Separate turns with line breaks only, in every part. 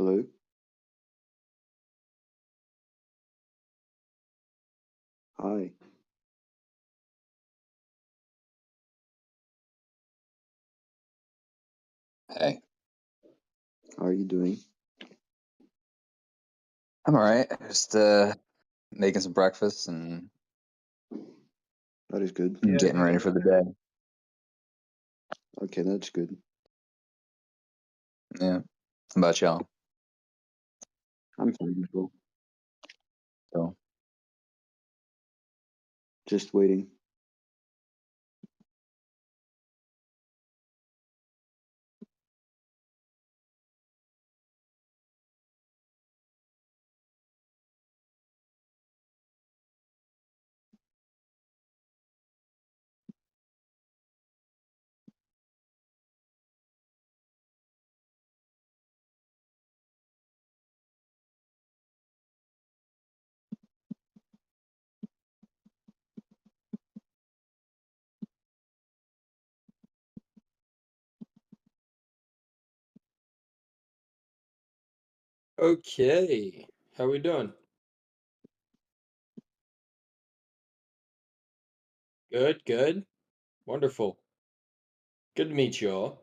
Hello. Hi.
Hey,
How are you doing?
I'm all right. Just making some breakfast and
That is good.
getting ready for the day.
Okay, that's good.
Yeah. How about y'all?
I'm fine as well.
So,
Just waiting.
Okay, how we doing? Good, good. Wonderful. Good to meet you all.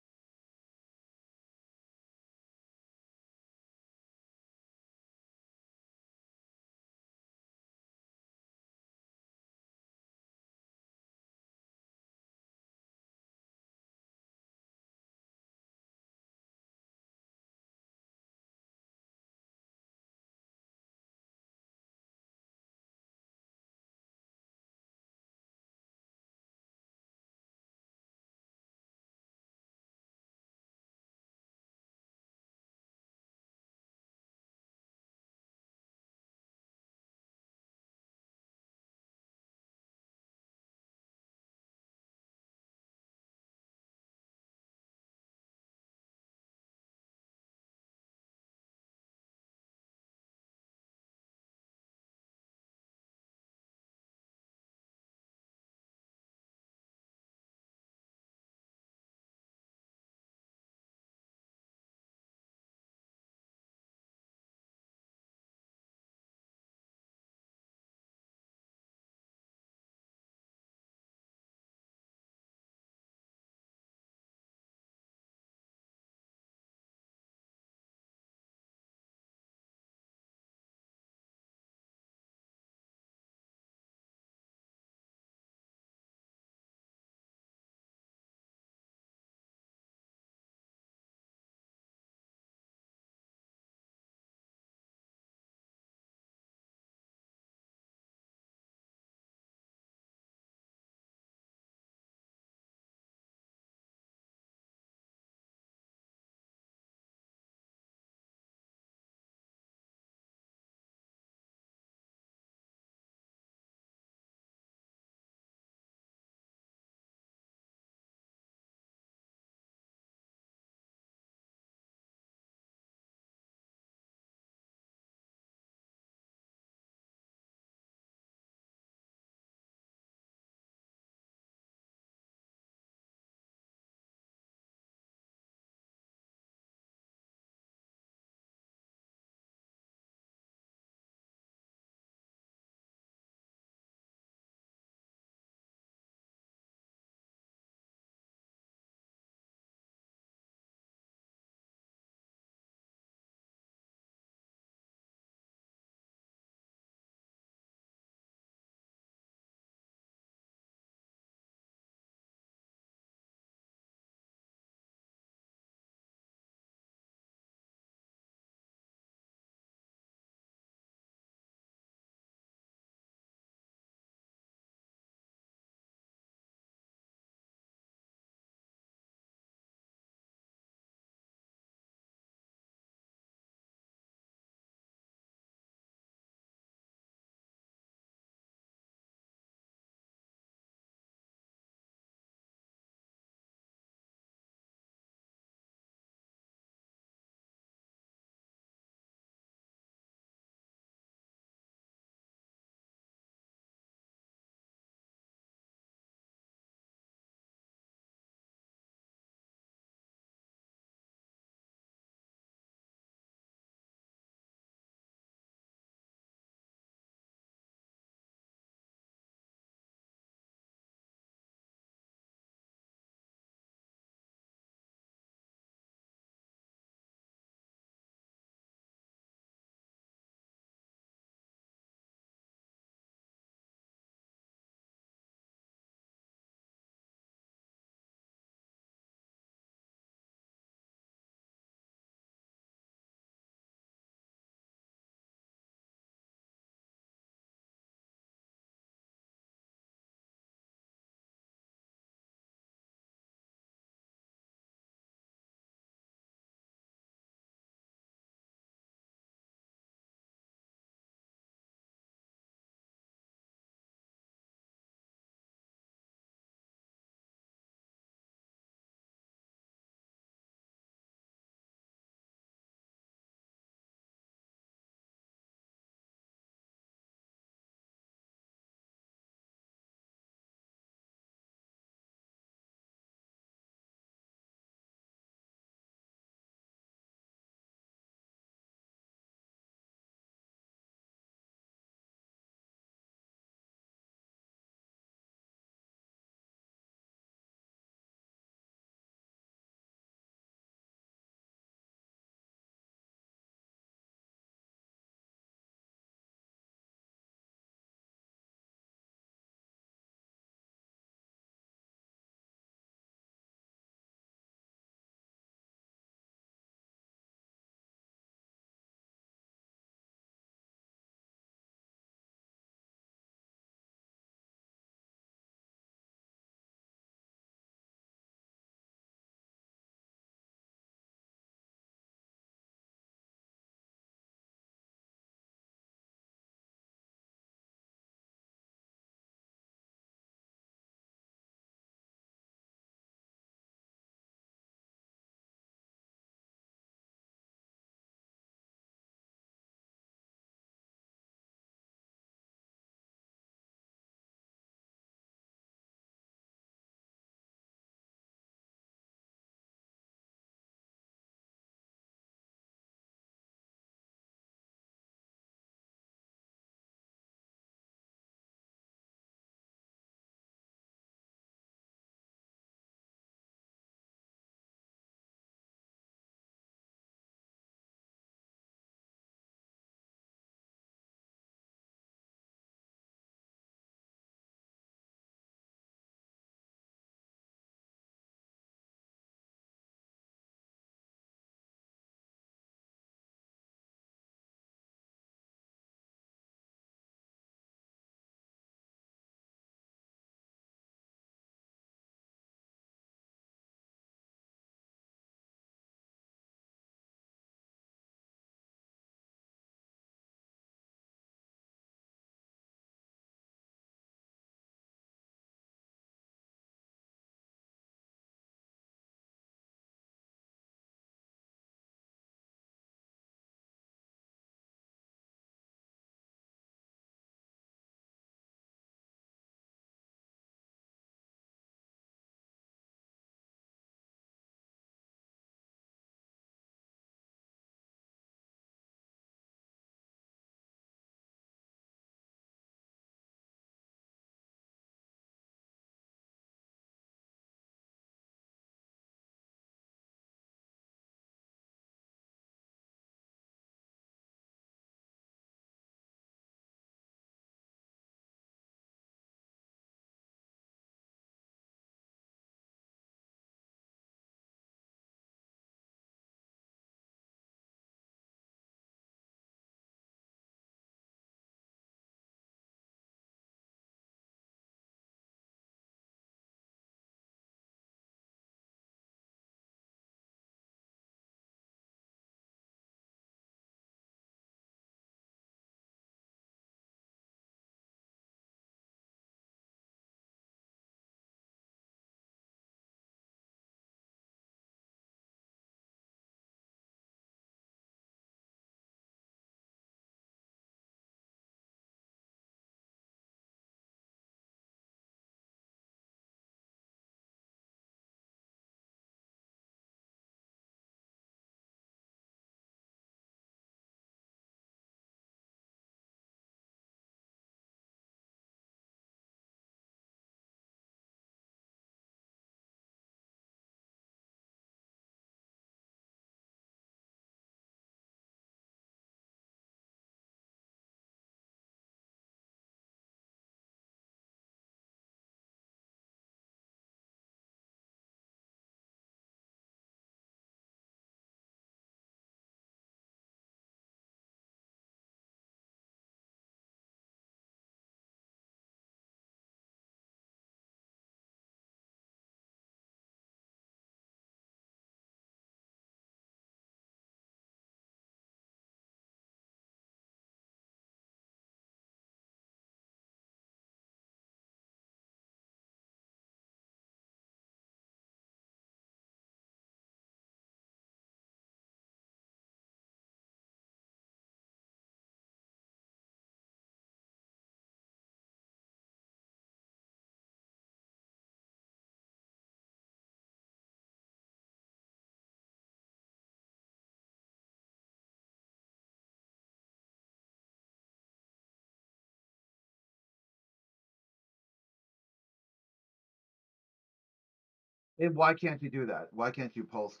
And why can't you do that? Why can't you post?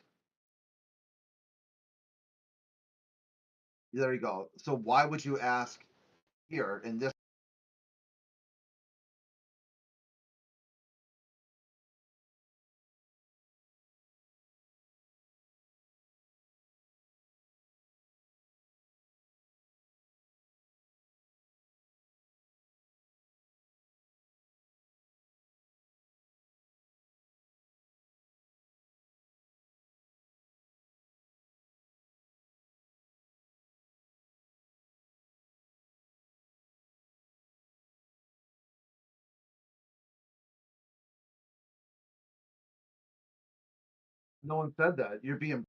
There you go. So why would you ask here in this? No one said that. You're being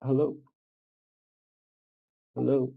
Hello? Hello?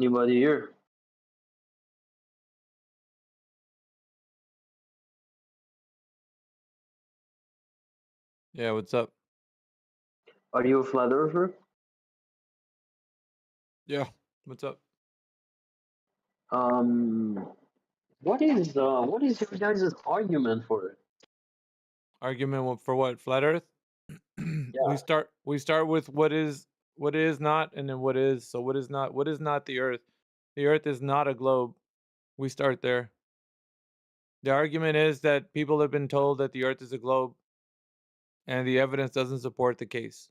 Anybody here?
Yeah, what's up?
Are you a flat earther?
Yeah, what's up?
What is your guys' argument for it?
Argument for what? Flat Earth?
Yeah.
We start with what is not, and then what is. So what is not the Earth? The Earth is not a globe. We start there. The argument is that people have been told that the Earth is a globe, and the evidence doesn't support the case.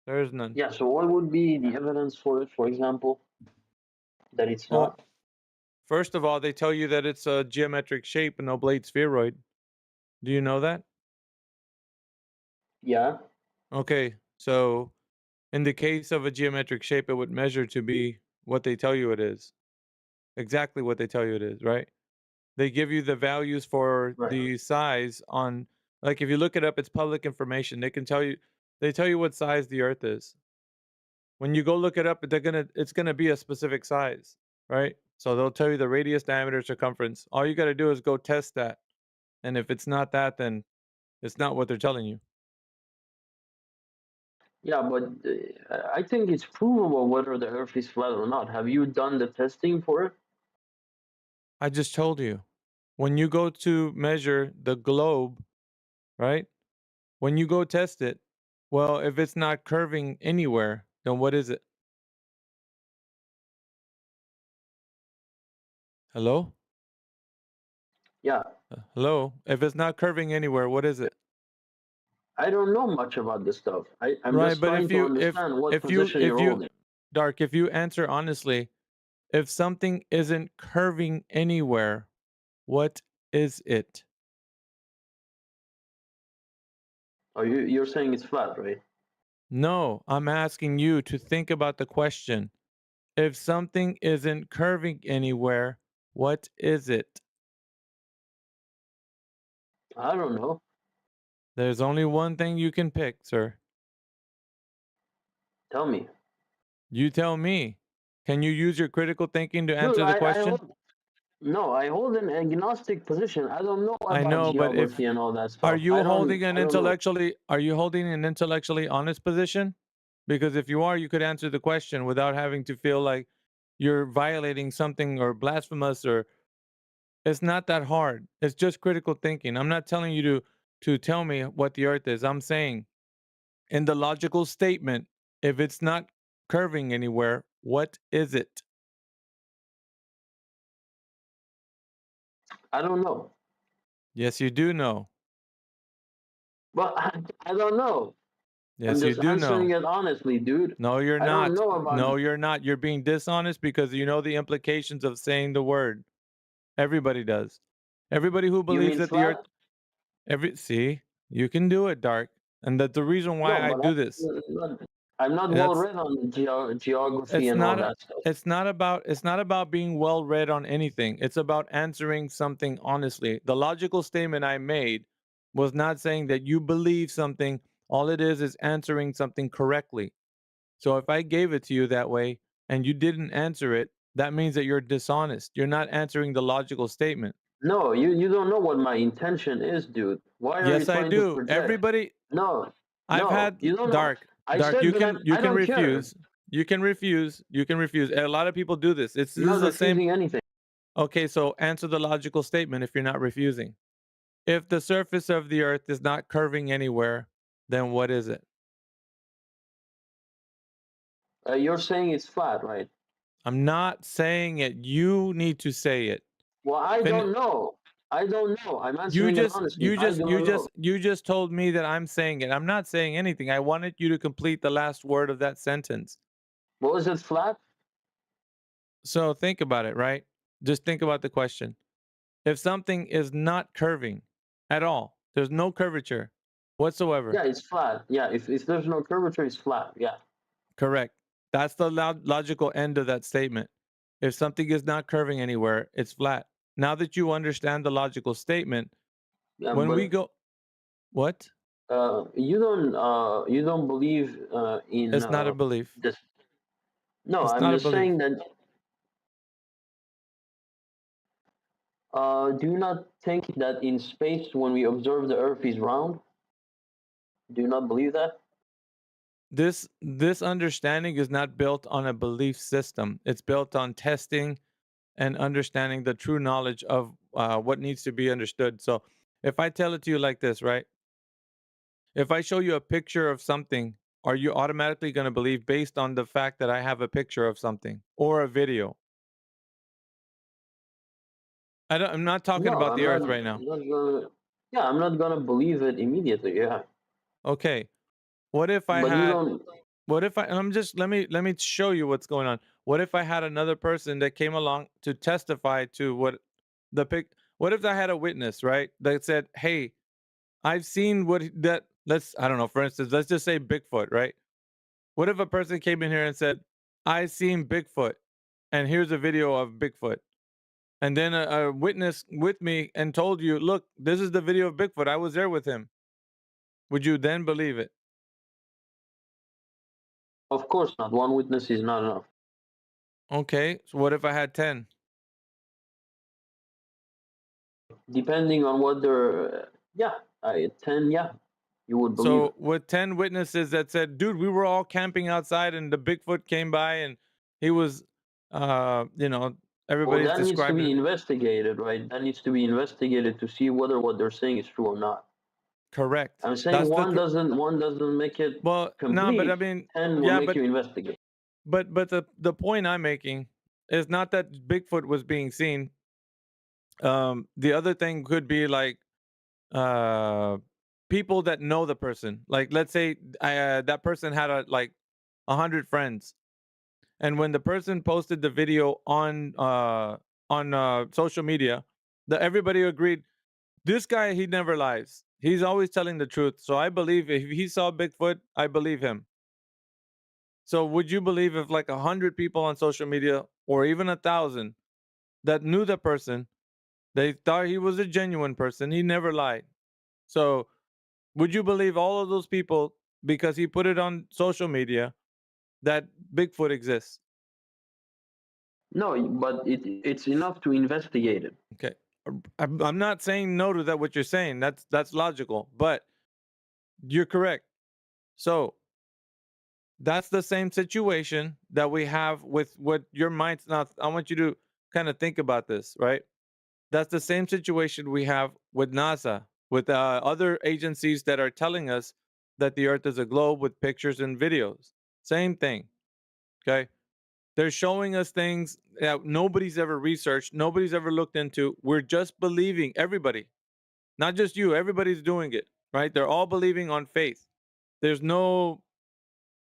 There is none.
Yeah, so what would be the evidence for it, for example, that it's
Well,
not?
first of all, they tell you that it's a geometric shape, an oblate spheroid. Do you know that?
Yeah.
Okay, so in the case of a geometric shape, it would measure to be what they tell you it is. Exactly what they tell you it is, right? They give you the values for
Right.
the size on, like, if you look it up, it's public information. They tell you what size the Earth is. When you go look it up, it's gonna be a specific size, right? So they'll tell you the radius, diameter, circumference. All you gotta do is go test that. And if it's not that, then it's not what they're telling you.
Yeah, but I think it's provable whether the Earth is flat or not. Have you done the testing for it?
I just told you. When you go to measure the globe, right? When you go test it, well, if it's not curving anywhere, then what is it? Hello?
Yeah.
Hello? If it's not curving anywhere, what is it?
I don't know much about this stuff. I'm
Right,
just
but
trying to understand what position you're holding.
Dark, if you answer honestly, if something isn't curving anywhere, what is it?
Oh, you're saying it's flat, right?
No, I'm asking you to think about the question. If something isn't curving anywhere, what is it?
I don't know.
There's only one thing you can pick, sir.
Tell me.
You tell me. Can you use your critical thinking to
Dude,
answer the question?
I hold an agnostic position. I don't know
I
about
know, but
geography and all that stuff.
are you holding
I don't know.
holding an intellectually honest position? Because if you are, you could answer the question without having to feel like you're violating something or blasphemous, or it's not that hard. It's just critical thinking. I'm not telling you to tell me what the earth is. I'm saying in the logical statement, if it's not curving anywhere, what is it?
I don't know.
Yes, you do know.
But I don't know.
Yes,
I'm
you
just
do
answering
know.
it honestly, dude.
No, you're
I don't
not.
know about
No, you're not. You're being dishonest because you know the implications of saying the word. Everybody does. Everybody who
You
believes
mean
that the earth
flat?
see, you can do it, Dark. And that's the reason why
No,
I
but
do this.
I'm not well
That's
read on geography
it's
and all
not
that stuff.
it's not about being well read on anything. It's about answering something honestly. The logical statement I made was not saying that you believe something. All it is answering something correctly. So if I gave it to you that way and you didn't answer it, that means that you're dishonest. You're not answering the logical statement.
No, you don't know what my intention is, dude. Why are you
Yes, I
trying to
do.
project?
Everybody,
No,
I've
no,
had
you don't know.
Dark.
I
Dark,
said that
you
I
can
don't care.
refuse. You can refuse. You can refuse. A lot of people do this. This
I'm not
is the same.
refusing anything.
Okay, so answer the logical statement if you're not refusing. If the surface of the earth is not curving anywhere, then what is it?
You're saying it's flat, right?
I'm not saying it. You need to say it.
Well, I don't know. I don't know. I'm answering it honestly. I don't know.
You just told me that I'm saying it. I'm not saying anything. I wanted you to complete the last word of that sentence.
What was it, flat?
So think about it, right? Just think about the question. If something is not curving at all, there's no curvature whatsoever.
Yeah, it's flat. Yeah, if there's no curvature, it's flat. Yeah.
Correct. That's the logical end of that statement. If something is not curving anywhere, it's flat. Now that you understand the logical statement,
Yeah,
when we
but
go, what?
you don't believe in
It's not a belief.
this. No,
It's
I'm
not a
just
belief.
saying that. Do you not think that in space, when we observe the Earth is round? Do you not believe that?
This understanding is not built on a belief system. It's built on testing and understanding the true knowledge of what needs to be understood. So if I tell it to you like this, right? If I show you a picture of something, are you automatically going to believe based on the fact that I have a picture of something or a video? I'm not talking
No,
about
I'm
the
not.
earth right now.
Not gonna. Yeah, I'm not gonna believe it immediately. Yeah,
Okay. What if I
but you
had
don't.
what if I and I'm just let me show you what's going on. What if I had another person that came along to testify to what if I had a witness, right? That said, "Hey, I've seen that let's I don't know, for instance, let's just say Bigfoot, right? What if a person came in here and said, "I seen Bigfoot and here's a video of Bigfoot." And then a witness with me and told you, "Look, this is the video of Bigfoot. I was there with him." Would you then believe it?
Of course not. One witness is not enough.
Okay. So what if I had 10?
Depending on what they're. Yeah, 10. Yeah, you would believe
So
it.
with 10 witnesses that said, "Dude, we were all camping outside and the Bigfoot came by and he was
Well,
everybody's
that needs to
describing
be
it."
investigated, right? That needs to be investigated to see whether what they're saying is true or not.
Correct.
I'm saying
That's the
one doesn't make it
well, no, but I
complete.
mean,
10 will
yeah,
make you investigate.
but the point I'm making is not that Bigfoot was being seen. The other thing could be like uh people that know the person. Like let's say that person had like 100 friends, and when the person posted the video on social media, the everybody agreed this guy, he never lies, he's always telling the truth, so I believe if he saw Bigfoot, I believe him. So would you believe if like 100 people on social media or even 1,000 that knew the person, they thought he was a genuine person, he never lied, so would you believe all of those people because he put it on social media that Bigfoot exists?
No, but it's enough to investigate it.
Okay. I'm not saying no to that what you're saying. That's logical, but you're correct. So that's the same situation that we have with what your mind's not. I want you to kind of think about this, right? That's the same situation we have with NASA, with other agencies that are telling us that the Earth is a globe with pictures and videos. Same thing. Okay. They're showing us things that nobody's ever researched, nobody's ever looked into. We're just believing, everybody, not just you, everybody's doing it, right? They're all believing on faith. There's no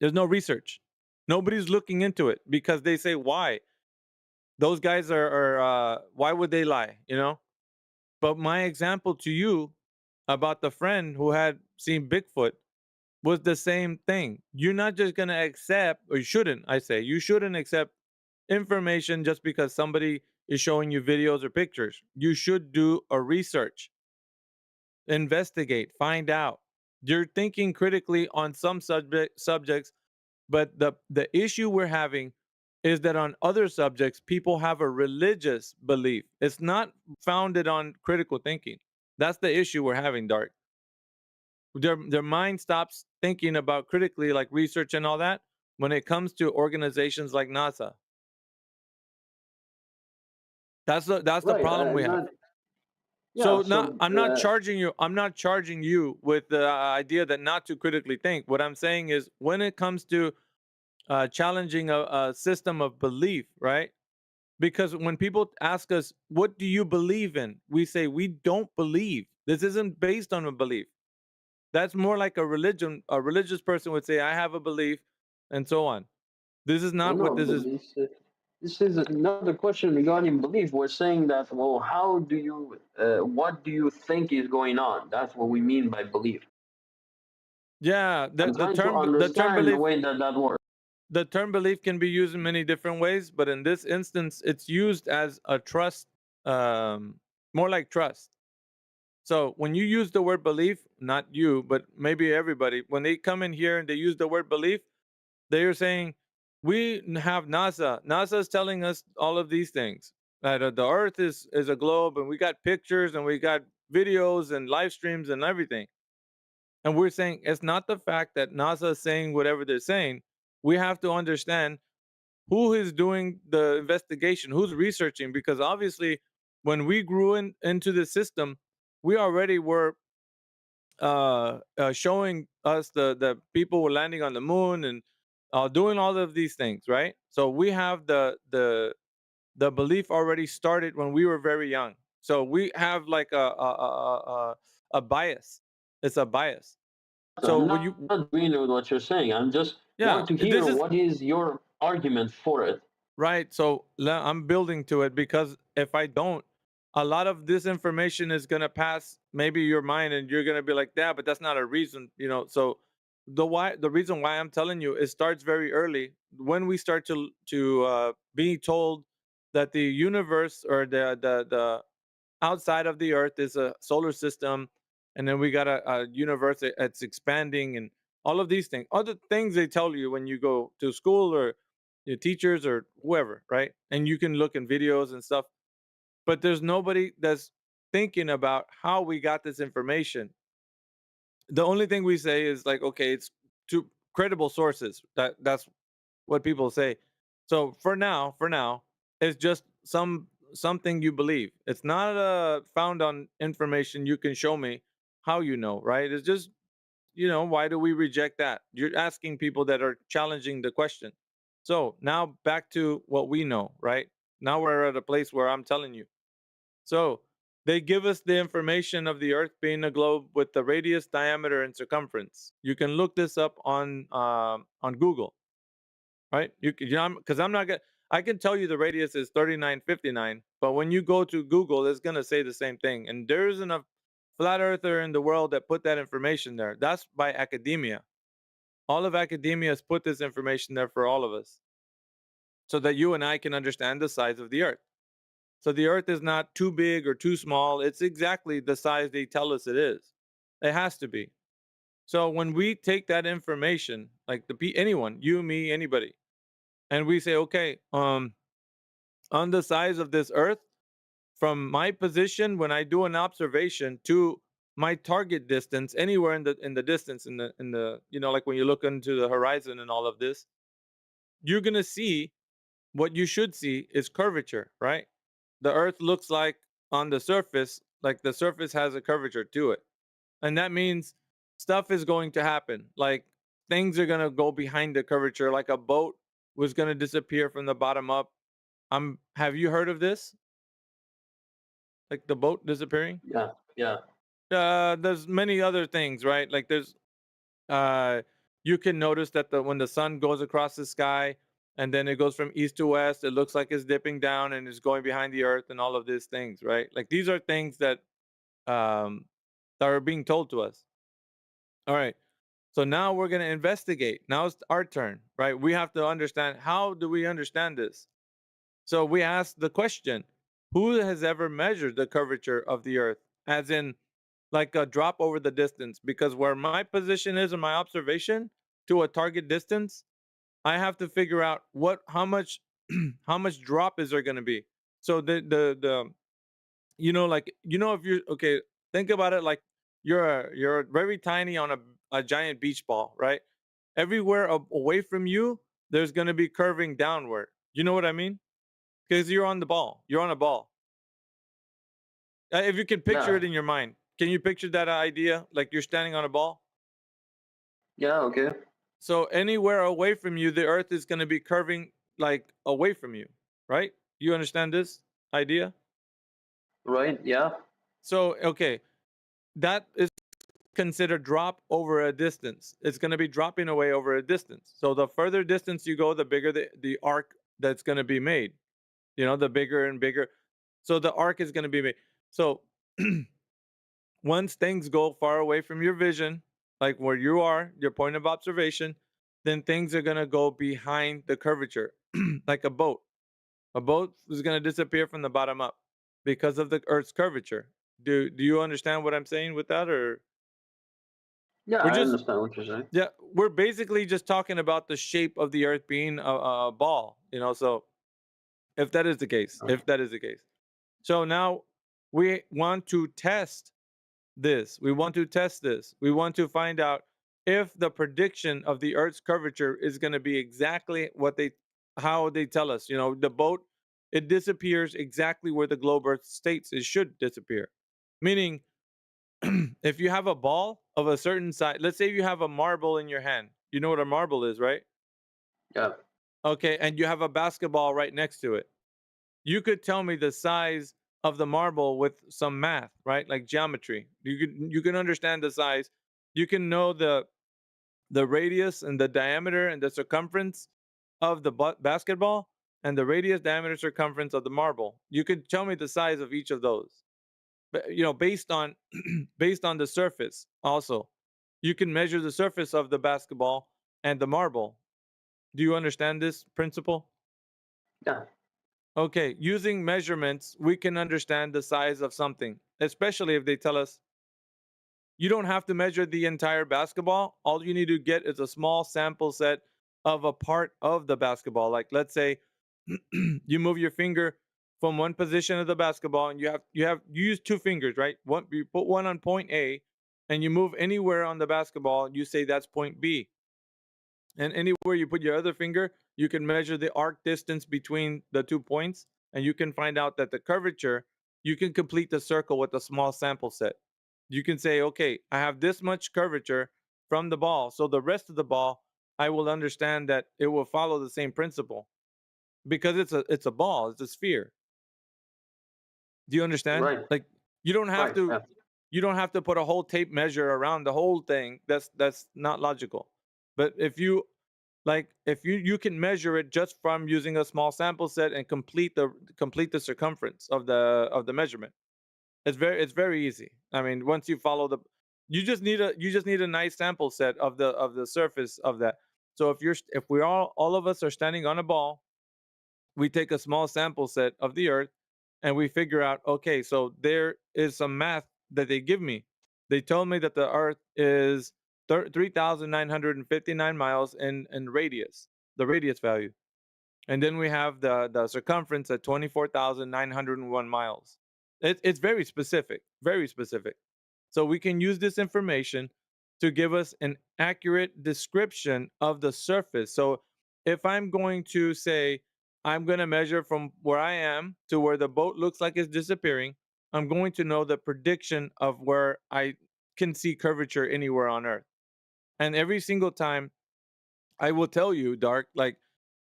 there's no research. Nobody's looking into it because they say why? Those guys are why would they lie, you know? But my example to you about the friend who had seen Bigfoot was the same thing. You're not just going to accept, or you shouldn't, I say, you shouldn't accept information just because somebody is showing you videos or pictures. You should do a research, investigate, find out. You're thinking critically on some subjects, but the issue we're having is that on other subjects, people have a religious belief. It's not founded on critical thinking. That's the issue we're having, Dark. Their mind stops thinking about critically, like research and all that, when it comes to organizations like NASA. That's the
Right.
problem we have.
Yeah.
So not
So
I'm not charging you. I'm not charging you with the idea that not to critically think. What I'm saying is when it comes to challenging a system of belief, right? Because when people ask us, "What do you believe in?" we say we don't believe. This isn't based on a belief. That's more like a religion. A religious person would say, "I have a belief," and so on. This is
well,
not what
no,
this
but
is.
this is another question regarding belief. We're saying that. Well, how do you? What do you think is going on? That's what we mean by belief.
Yeah,
I'm trying to
the term
understand the
belief
way that works.
the term belief can be used in many different ways, but in this instance, it's used as a trust, more like trust. So when you use the word belief, not you, but maybe everybody, when they come in here and they use the word belief, they are saying we have NASA. NASA is telling us all of these things, that the Earth is a globe, and we got pictures and we got videos and live streams and everything. And we're saying it's not the fact that NASA is saying whatever they're saying. We have to understand who is doing the investigation, who's researching, because obviously when we grew into the system, we already were showing us the people were landing on the moon and doing all of these things, right? So we have the belief already started when we were very young. So we have like a bias. It's a bias. So
I'm
when
not
you,
agreeing with what you're saying. I'm just
yeah,
want to
this
hear
is
what is your argument for it.
right. So I'm building to it, because if I don't, a lot of this information is gonna pass maybe your mind, and you're gonna be like, yeah, but that's not a reason, you know. So the reason why I'm telling you, it starts very early when we start to be told that the universe, or the outside of the Earth, is a solar system, and then we got a universe that's expanding, and all of these things, other things they tell you when you go to school, or your teachers or whoever, right? And you can look in videos and stuff, but there's nobody that's thinking about how we got this information. The only thing we say is like, okay, it's to credible sources. That's what people say. So for now, it's just something you believe. It's not found on information you can show me how you know, right? It's just, why do we reject that? You're asking people that are challenging the question. So now back to what we know, right? Now we're at a place where I'm telling you. So they give us the information of the Earth being a globe with the radius, diameter, and circumference. You can look this up on Google, right? Because I'm not gonna. I can tell you the radius is 3959, but when you go to Google, it's gonna say the same thing. And there isn't a flat earther in the world that put that information there. That's by academia. All of academia has put this information there for all of us, so that you and I can understand the size of the Earth. So the Earth is not too big or too small. It's exactly the size they tell us it is. It has to be. So when we take that information, like anyone, you, me, anybody, and we say, okay, on the size of this Earth, from my position when I do an observation to my target distance, anywhere in the distance, in the like when you look into the horizon and all of this, you're gonna see what you should see is curvature, right? The Earth looks like, on the surface, like the surface has a curvature to it, and that means stuff is going to happen. Like things are gonna go behind the curvature, like a boat was gonna disappear from the bottom up. Have you heard of this? Like the boat disappearing?
Yeah, yeah,
There's many other things, right? Like uh you can notice that when the sun goes across the sky and then it goes from east to west, it looks like it's dipping down and it's going behind the earth and all of these things, right? Like these are things um that are being told to us. All right. So now we're going to investigate. Now it's our turn, right? We have to understand, how do we understand this? So we ask the question, who has ever measured the curvature of the earth? As in, like a drop over the distance, because where my position is in my observation to a target distance, I have to figure out how much how much drop is there going to be. So the like, if you're okay, think about it like you're very tiny on a giant beach ball, right? Everywhere away from you, there's going to be curving downward. You know what I mean? Because you're on the ball. You're on a ball. If you can picture
yeah,
it in your mind, can you picture that idea? Like you're standing on a ball.
yeah. Okay,
So anywhere away from you, the Earth is going to be curving like away from you, right? You understand this idea?
right. Yeah,
So okay, that is considered drop over a distance. It's going to be dropping away over a distance. So the further distance you go, the bigger the arc that's going to be made. The bigger and bigger. So the arc is going to be made. So once things go far away from your vision, like where you are, your point of observation, then things are going to go behind the curvature, like a boat. A boat is going to disappear from the bottom up because of the Earth's curvature. Do you understand what I'm saying with that, or?
Yeah,
We're
I
just
understand what you're saying.
yeah, we're basically just talking about the shape of the Earth being a ball, you know. So if that is the case, so now we want to test this. We want to test this. We want to find out if the prediction of the Earth's curvature is going to be exactly how they tell us. You know, the boat, it disappears exactly where the globe Earth states it should disappear. Meaning, if you have a ball of a certain size, let's say you have a marble in your hand. You know what a marble is, right?
Yeah.
Okay, and you have a basketball right next to it. You could tell me the size of the marble with some math, right? Like geometry. You can understand the size. You can know the radius and the diameter and the circumference of the basketball and the radius, diameter, circumference of the marble. You could tell me the size of each of those. But you know, based on based on the surface also. You can measure the surface of the basketball and the marble. Do you understand this principle?
Yeah.
Okay, using measurements, we can understand the size of something, especially if they tell us you don't have to measure the entire basketball. All you need to get is a small sample set of a part of the basketball. Like let's say you move your finger from one position of the basketball and you use two fingers, right? One, you put one on point A and you move anywhere on the basketball, you say that's point B. And anywhere you put your other finger, you can measure the arc distance between the 2 points, and you can find out that the curvature, you can complete the circle with a small sample set. You can say, okay, I have this much curvature from the ball. So the rest of the ball, I will understand that it will follow the same principle because it's a ball, it's a sphere. Do you understand?
Right.
Like you don't have
Right.
to
Yeah.
you don't have to put a whole tape measure around the whole thing. That's not logical. But if you can measure it just from using a small sample set and complete the circumference of the measurement. It's very easy. I mean, once you follow the you just need a nice sample set of the surface of that. So if we all of us are standing on a ball, we take a small sample set of the earth and we figure out, okay, so there is some math that they give me. They told me that the earth is 3,959 miles in radius, the radius value. And then we have the circumference at 24,901 miles. It's very specific, very specific. So we can use this information to give us an accurate description of the surface. So if I'm going to say, I'm going to measure from where I am to where the boat looks like it's disappearing, I'm going to know the prediction of where I can see curvature anywhere on Earth. And every single time I will tell you, Dark, like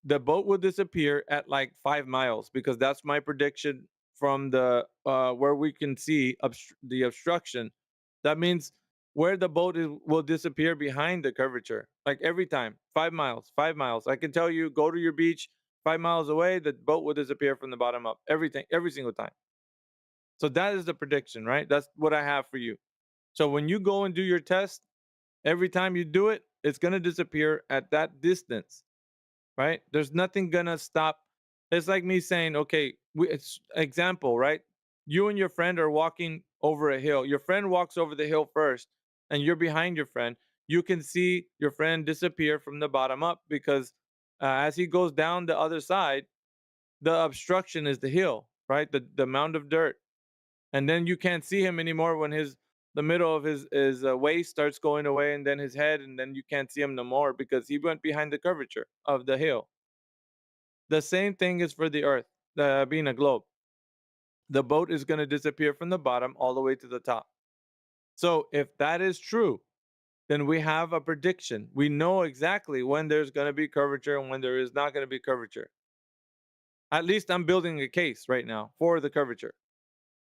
the boat will disappear at like 5 miles because that's my prediction from the where we can see the obstruction. That means where the boat will disappear behind the curvature. Like every time, 5 miles, 5 miles. I can tell you, go to your beach 5 miles away, the boat will disappear from the bottom up. Everything, every single time. So that is the prediction, right? That's what I have for you. So when you go and do your test, every time you do it, it's gonna disappear at that distance, right? There's nothing gonna stop. It's like me saying, okay, it's example, right? You and your friend are walking over a hill. Your friend walks over the hill first, and you're behind your friend. You can see your friend disappear from the bottom up because as he goes down the other side, the obstruction is the hill, right? The mound of dirt, and then you can't see him anymore when the middle of his waist starts going away, and then his head, and then you can't see him no more because he went behind the curvature of the hill. The same thing is for the Earth, being a globe. The boat is going to disappear from the bottom all the way to the top. So if that is true, then we have a prediction. We know exactly when there's going to be curvature and when there is not going to be curvature. At least I'm building a case right now for the curvature.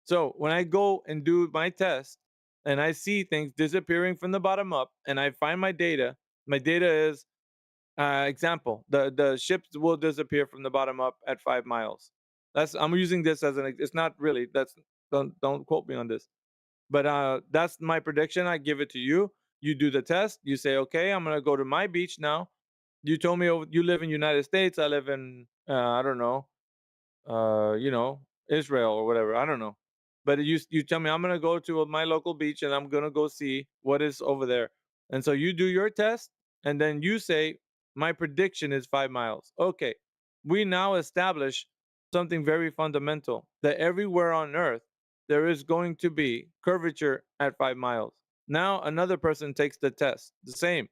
So when I go and do my test and I see things disappearing from the bottom up and I find my data is example, the ships will disappear from the bottom up at 5 miles. I'm using this as it's not really, that's don't quote me on this. But that's my prediction. I give it to you. You do the test. You say, okay, I'm gonna go to my beach now. You told me you live in United States. I live in I don't know, Israel or whatever. I don't know. But you tell me I'm gonna go to my local beach and I'm gonna go see what is over there. And so you do your test, and then you say, my prediction is 5 miles. Okay. We now establish something very fundamental, that everywhere on Earth, there is going to be curvature at 5 miles. Now another person takes the test, the same,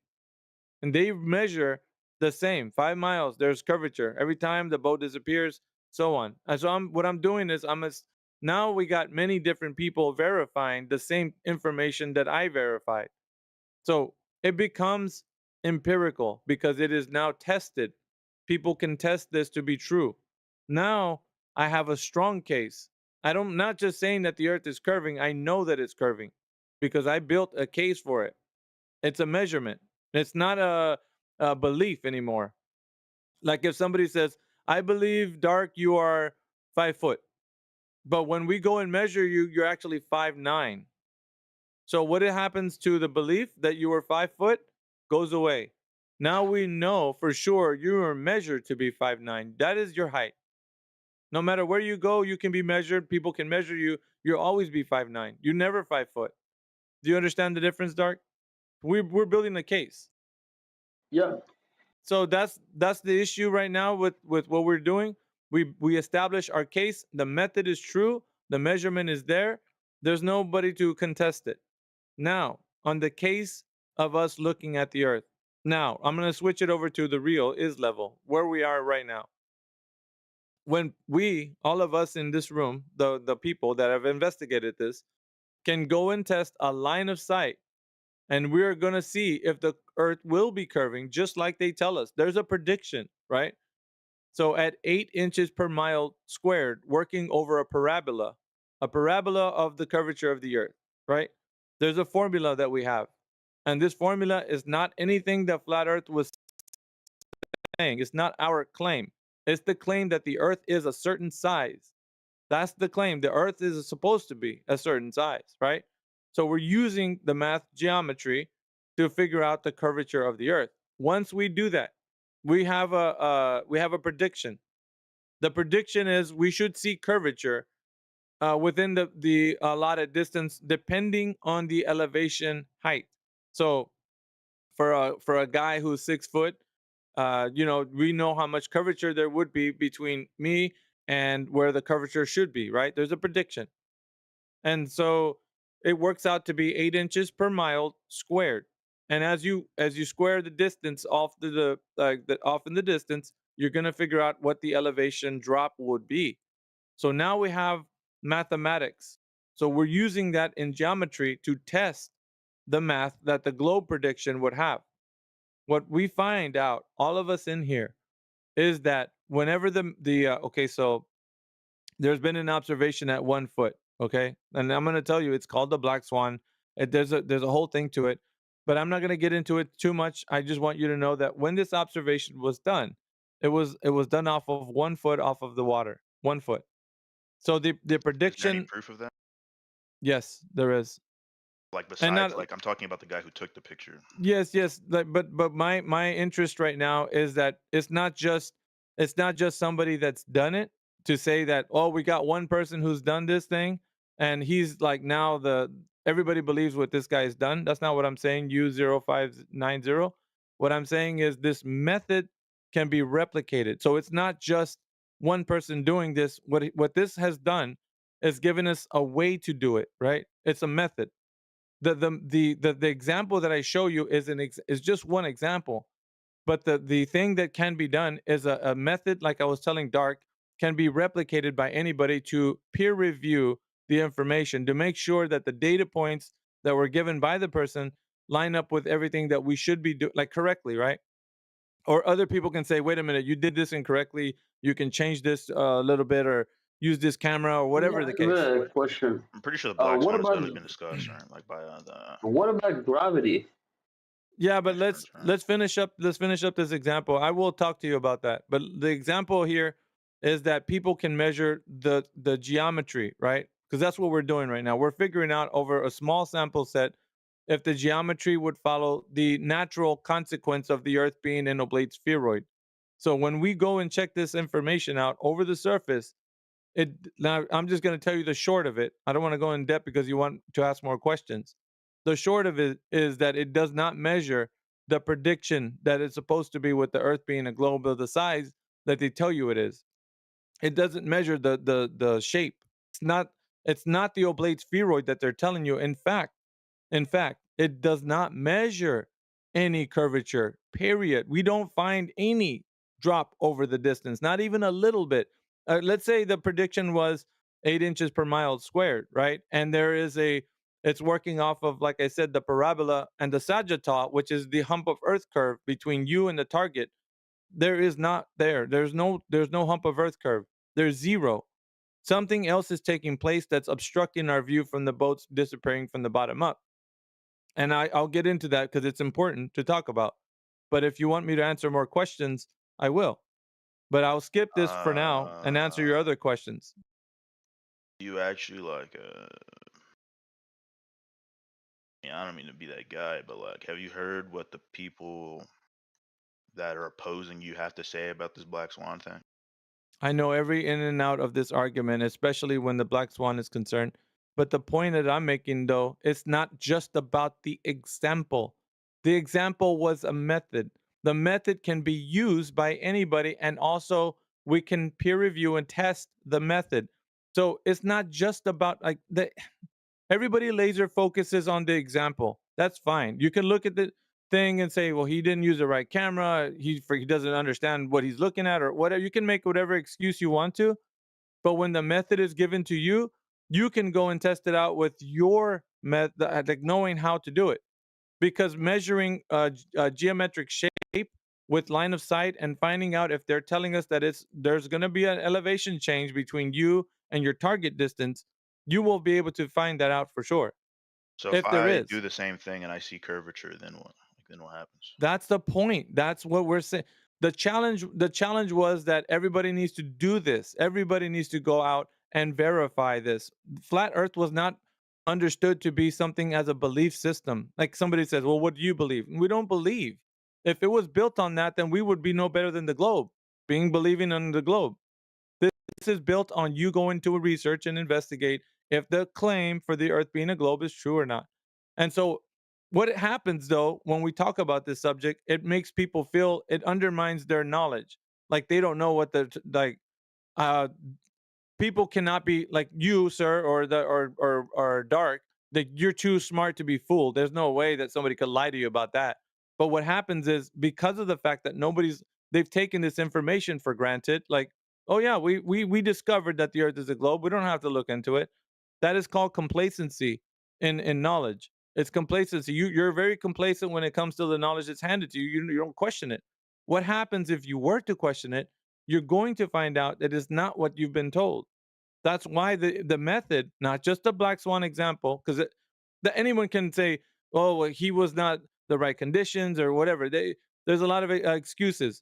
and they measure the same 5 miles. There's curvature every time the boat disappears, so on. And so what I'm doing is now we got many different people verifying the same information that I verified. So it becomes empirical because it is now tested. People can test this to be true. Now I have a strong case. I'm not just saying that the earth is curving, I know that it's curving because I built a case for it. It's a measurement. It's not a belief anymore. Like if somebody says, I believe, Dark, you are 5 foot. But when we go and measure you, you're actually 5'9". So what happens to the belief that you were 5 foot goes away. Now we know for sure you are measured to be 5'9". That is your height. No matter where you go, you can be measured. People can measure you. You'll always be 5'9". You're never 5 foot. Do you understand the difference, Dark? We're building a case.
Yeah.
So that's the issue right now with what we're doing. We establish our case. The method is true. The measurement is there. There's nobody to contest it. Now, on the case of us looking at the earth. Now, I'm going to switch it over to the real is level, where we are right now. When all of us in this room, the people that have investigated this, can go and test a line of sight, and we're going to see if the earth will be curving just like they tell us. There's a prediction, right? So at 8 inches per mile squared, working over a parabola of the curvature of the earth, right? There's a formula that we have. And this formula is not anything that Flat Earth was saying. It's not our claim. It's the claim that the earth is a certain size. That's the claim. The earth is supposed to be a certain size, right? So we're using the math geometry to figure out the curvature of the earth. Once we do that, we have a prediction. The prediction is we should see curvature within the allotted distance, depending on the elevation height. So for a guy who's 6 foot, we know how much curvature there would be between me and where the curvature should be, right? There's a prediction. And so it works out to be 8 inches per mile squared. And as you square the distance off off in the distance, you're going to figure out what the elevation drop would be. So now we have mathematics. So we're using that in geometry to test the math that the globe prediction would have. What we find out, all of us in here, is that whenever so there's been an observation at 1 foot, okay, and I'm going to tell you it's called the black swan. There's a whole thing to it, but I'm not going to get into it too much. I just want you to know that when this observation was done, it was done off of 1 foot off of the water, 1 foot. So the
Is there any
prediction,
proof of that?
yes, there is.
Like
And
besides,
not
like I'm talking about the guy who took the picture.
yes, but my interest right now is that it's not just somebody that's done it to say that, oh, we got one person who's done this thing and he's like now everybody believes what this guy has done. That's not what I'm saying. U0590. What I'm saying is this method can be replicated. So it's not just one person doing this. What this has done is given us a way to do it, right? It's a method. The example that I show you is just one example, but the thing that can be done is a method, like I was telling Dark, can be replicated by anybody to peer review the information to make sure that the data points that were given by the person line up with everything that we should be doing, like correctly, right? Or other people can say, wait a minute, you did this incorrectly. You can change this a little bit or use this camera or whatever the case.
Question.
I'm pretty sure the black
What
swan has
about
always been discussed, right? Like by
what about gravity?
Yeah, but
insurance, right?
let's finish up this example. I will talk to you about that. But the example here is that people can measure the geometry, right? Because that's what we're doing right now. We're figuring out over a small sample set if the geometry would follow the natural consequence of the Earth being an oblate spheroid. So when we go and check this information out over the surface, now I'm just going to tell you the short of it. I don't want to go in depth because you want to ask more questions. The short of it is that it does not measure the prediction that it's supposed to be with the Earth being a globe of the size that they tell you it is. It doesn't measure the shape. It's not the oblate spheroid that they're telling you. In fact, it does not measure any curvature. Period. We don't find any drop over the distance, not even a little bit. Let's say the prediction was 8 inches per mile squared, right? And it's working off of, like I said, the parabola and the sagittale, which is the hump of Earth curve between you and the target. There is not there. There's no hump of Earth curve. There's zero. Something else is taking place that's obstructing our view from the boats disappearing from the bottom up. And I'll get into that because it's important to talk about. But if you want me to answer more questions, I will. But I'll skip this for now and answer your other questions.
You actually like I don't mean to be that guy, but like, have you heard what the people that are opposing you have to say about this black swan thing?
I know every in and out of this argument, especially when the black swan is concerned. But the point that I'm making, though, it's not just about the example. The example was a method. The method can be used by anybody, and also we can peer review and test the method. So it's not just about like everybody laser focuses on the example. That's fine. You can look at the thing and say, well, he didn't use the right camera. He doesn't understand what he's looking at or whatever. You can make whatever excuse you want to. But when the method is given to you, you can go and test it out with your method, like knowing how to do it. Because measuring geometric shape with line of sight and finding out if they're telling us that there's going to be an elevation change between you and your target distance, you will be able to find that out for sure.
So
If
if
there
I
is.
do the same thing and I see curvature, then what? Like, then what happens?
That's the point. That's what we're saying. The challenge was that everybody needs to do this. Everybody needs to go out and verify this. Flat Earth was not understood to be something as a belief system. Like somebody says, "Well, what do you believe?" We don't believe. If it was built on that, then we would be no better than the globe, being believing on the globe. This is built on you going to research and investigate if the claim for the Earth being a globe is true or not. And so, what happens though when we talk about this subject, it makes people feel it undermines their knowledge, like they don't know what the like. Uh, People cannot be like you, sir, or Dark. That you're too smart to be fooled. There's no way that somebody could lie to you about that. But what happens is because of the fact that they've taken this information for granted. Like, oh yeah, we discovered that the Earth is a globe. We don't have to look into it. That is called complacency in knowledge. It's complacency. You're very complacent when it comes to the knowledge that's handed to you. You don't question it. What happens if you were to question it? You're going to find out that it's not what you've been told. That's why the method, not just the black swan example, because anyone can say, "Oh, well, he was not the right conditions" or whatever. There's a lot of excuses.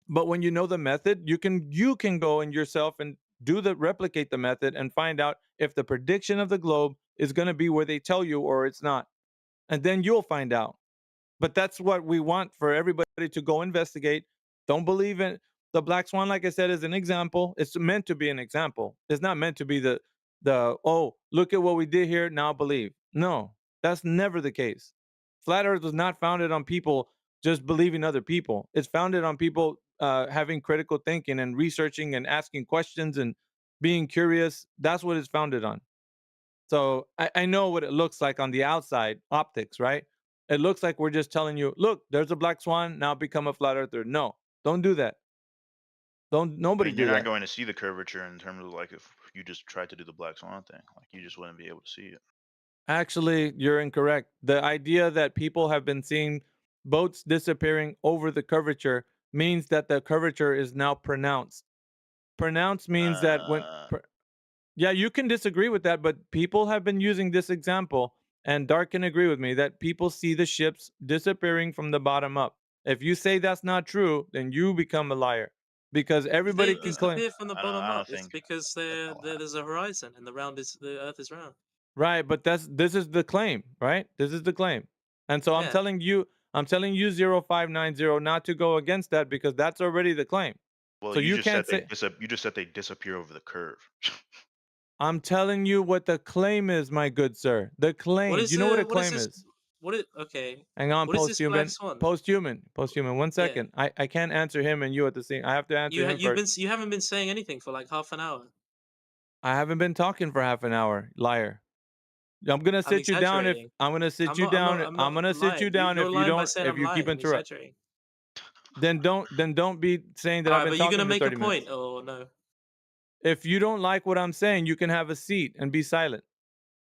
But when you know the method, you can go in yourself and replicate the method and find out if the prediction of the globe is going to be where they tell you or it's not, and then you'll find out. But that's what we want for everybody to go investigate. Don't believe in the black swan. Like I said, is an example. It's meant to be an example. It's not meant to be the oh, look at what we did here, now believe. No, that's never the case. Flat Earth was not founded on people just believing other people. It's founded on people having critical thinking and researching and asking questions and being curious. That's what it's founded on. So I know what it looks like on the outside, optics, right? It looks like we're just telling you, look, there's a black swan, now become a flat earther. No, don't do that. Don't
I
nobody
mean, you're
do
not
that.
going to see the curvature in terms of like if you just tried to do the black swan thing, like you just wouldn't be able to see it.
Actually, you're incorrect. The idea that people have been seeing boats disappearing over the curvature means that the curvature is now pronounced. Pronounced means that
Uh,
yeah, you can disagree with that, but people have been using this example, and Dark can agree with me that people see the ships disappearing from the bottom up. If you say that's not true, then you become a liar because
They
everybody can claim.
disappear from the
I don't.
bottom
I
up.
don't
It's
think
because
that's not what happened.
there's a horizon and the Earth is round.
Right, but this is the claim, right? This is the claim. And so
Yeah.
I'm telling you 0590 not to go against that because that's already the claim.
Well,
So
you
you
just said
can't say
you just said they disappear over the curve.
I'm telling you what the claim is, my good sir. The claim.
What is
You know what a
what is
claim
this?
is?
What is okay?
Hang on,
What is this black
posthuman.
swan?
Posthuman. 1
Yeah.
second. I can't answer him and you at the same. I have to answer him first.
You haven't been saying anything for like half an hour.
I haven't been talking for half an hour, liar. I'm gonna
I'm
sit you down if
exaggerating.
I'm gonna sit
I'm
you
not. I'm
down.
not. I'm
I'm
not
gonna sit you
lying.
down
You're
if you
lying by
don't
saying I'm
you keep
lying and
interrupt.
exaggerating.
Then don't be saying that
All
I've
right,
been
but you're
talking
gonna
for
make a
30
point,
minutes.
or no?
If you don't like what I'm saying, you can have a seat and be silent.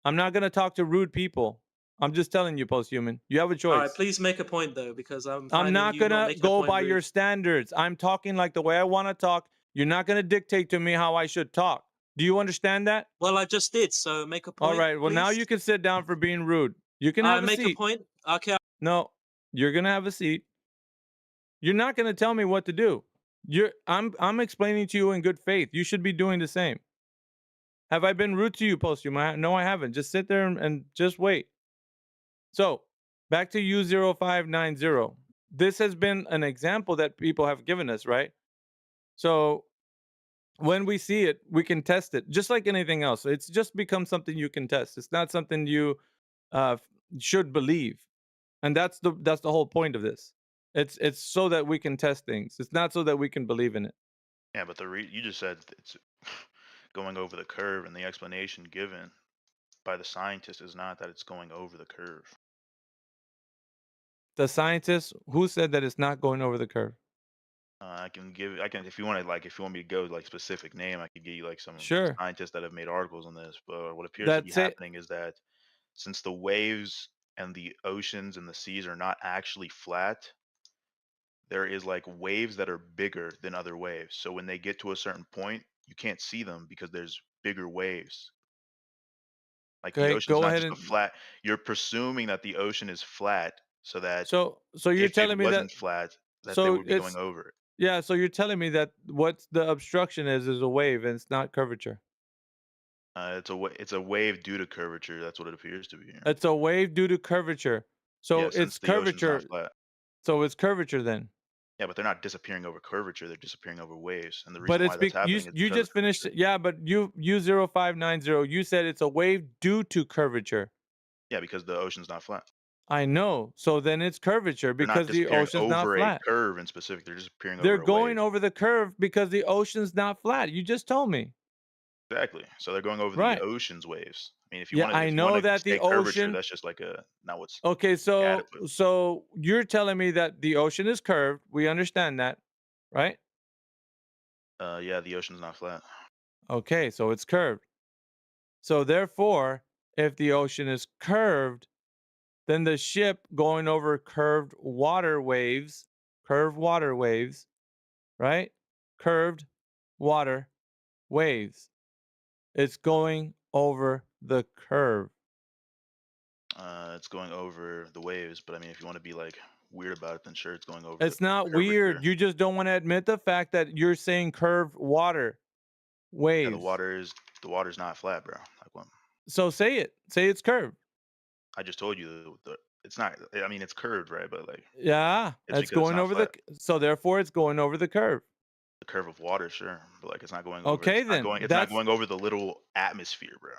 I'm not gonna talk to rude people. I'm just telling you, posthuman. You have a
All right,
choice.
please make a point though, because I'm
I'm
finding
not
you not
gonna
making a
go
point
by your
rude.
standards. I'm talking like the way I want to talk. You're not gonna dictate to me how I should talk. Do you understand that?
Well, I just did. So make a
All
point,
right. Well, now
please.
you can sit down for being rude. You can
All
have
right,
a
make a
seat.
point. Okay.
No, you're gonna have a seat. You're not gonna tell me what to do. I'm explaining to you in good faith. You should be doing the same. Have I been rude to you, posthuman? No, I haven't. Just sit there and just wait. So back to U0590. This has been an example that people have given us, right? So when we see it, we can test it, just like anything else. It's just become something you can test. It's not something you uh, should believe, and that's the whole point of this. It's so that we can test things. It's not so that we can believe in it.
Yeah, but you just said it's going over the curve, and the explanation given by the scientist is not that it's going over the curve.
The scientists who said that it's not going over the curve.
I can if you want to, like, if you want me to go like specific name, I could give you like some
Sure,
scientists that have made articles on this. But what appears to be
that's it.
happening is that since the waves and the oceans and the seas are not actually flat, there is like waves that are bigger than other waves. So when they get to a certain point, you can't see them because there's bigger waves. Like the
Okay,
ocean's
go
not
ahead
just a
and
flat. You're presuming that the ocean is flat, so that
so you're
if it
telling me that
wasn't flat, that they
so
would be going
it's
over it.
yeah, so you're telling me that what the obstruction is a wave and it's not curvature.
It's a wave due to curvature. That's what it appears to be.
It's a wave due to curvature. So
Yeah, since
it's
the ocean's not
curvature.
flat.
So it's curvature then.
Yeah, but they're not disappearing over curvature. They're disappearing over waves, and the
But
reason why
it's
that's happening is
you
because of
just finished
curvature.
yeah, but U0590 you said it's a wave due to curvature.
Yeah, because the ocean's not flat.
I know. So then it's curvature
They're not
because the
disappearing
ocean's not
over a
flat.
curve in specific. They're disappearing
They're
over a wave.
going over the curve because the ocean's not flat. You just told me.
Exactly. So they're going over the
Right.
ocean's waves. I mean,
Yeah, I
if you want
know
to
that the
say curvature,
ocean
that's just like a not what's
Okay,
adequate.
so you're telling me that the ocean is curved. We understand that, right?
Yeah, the ocean's not flat.
Okay, so it's curved. So therefore, if the ocean is curved, then the ship going over curved water waves, right? Curved water waves. It's going over the curve.
It's going over the waves, but I mean, if you want to be like weird about it, then sure, it's going over
It's
the
not
curvature.
weird. You just don't want to admit the fact that you're saying curved water waves.
Yeah, the water's not flat, bro. Like what?
So say it. Say it's curved.
I just told you it's not. I mean, it's curved, right? But like
Yeah,
it's
it's
because it's
going
not
over
flat.
so therefore it's going over the curve.
The curve of water, sure, but like it's not going over.
Okay, then
It's not going over the little atmosphere, bro.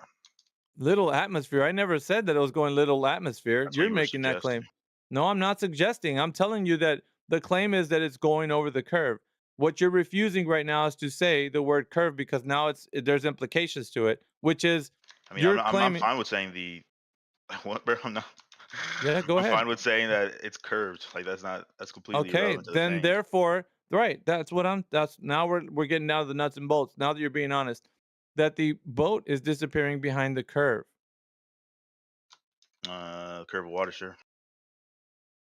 little atmosphere. I never said that it was going little atmosphere.
That's what
You're
you were
making that
suggesting.
claim. No, I'm not suggesting. I'm telling you that the claim is that it's going over the curve. What you're refusing right now is to say the word curve because now there's implications to it, which is
I mean,
you're
I'm
claiming.
fine with saying what, bro? I'm not.
Yeah, go
I'm
ahead.
fine with saying that it's curved. Like that's completely
Okay,
irrelevant to the
then
change.
therefore, right. That's now we're getting down to the nuts and bolts. Now that you're being honest, that the boat is disappearing behind the curve.
Curve of water, sure.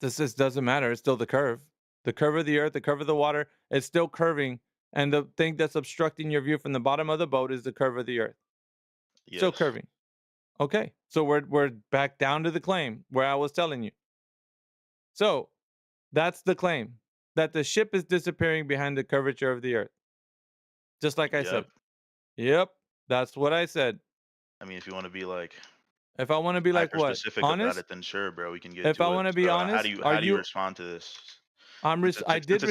This just doesn't matter. It's still the curve. The curve of the earth, the curve of the water, it's still curving. And the thing that's obstructing your view from the bottom of the boat is the curve of the earth. Still
Yes.
curving. Okay. So we're back down to the claim where I was telling you. So that's the claim that the ship is disappearing behind the curvature of the earth. Just like I said. Yep. That's what I said.
I mean, if you want to be like
If I want to be like
hyper
what?
specific about
Honest?
it, then sure, bro, we can get
If
to
I
it.
want to be
So
honest,
how do you respond to this?
I did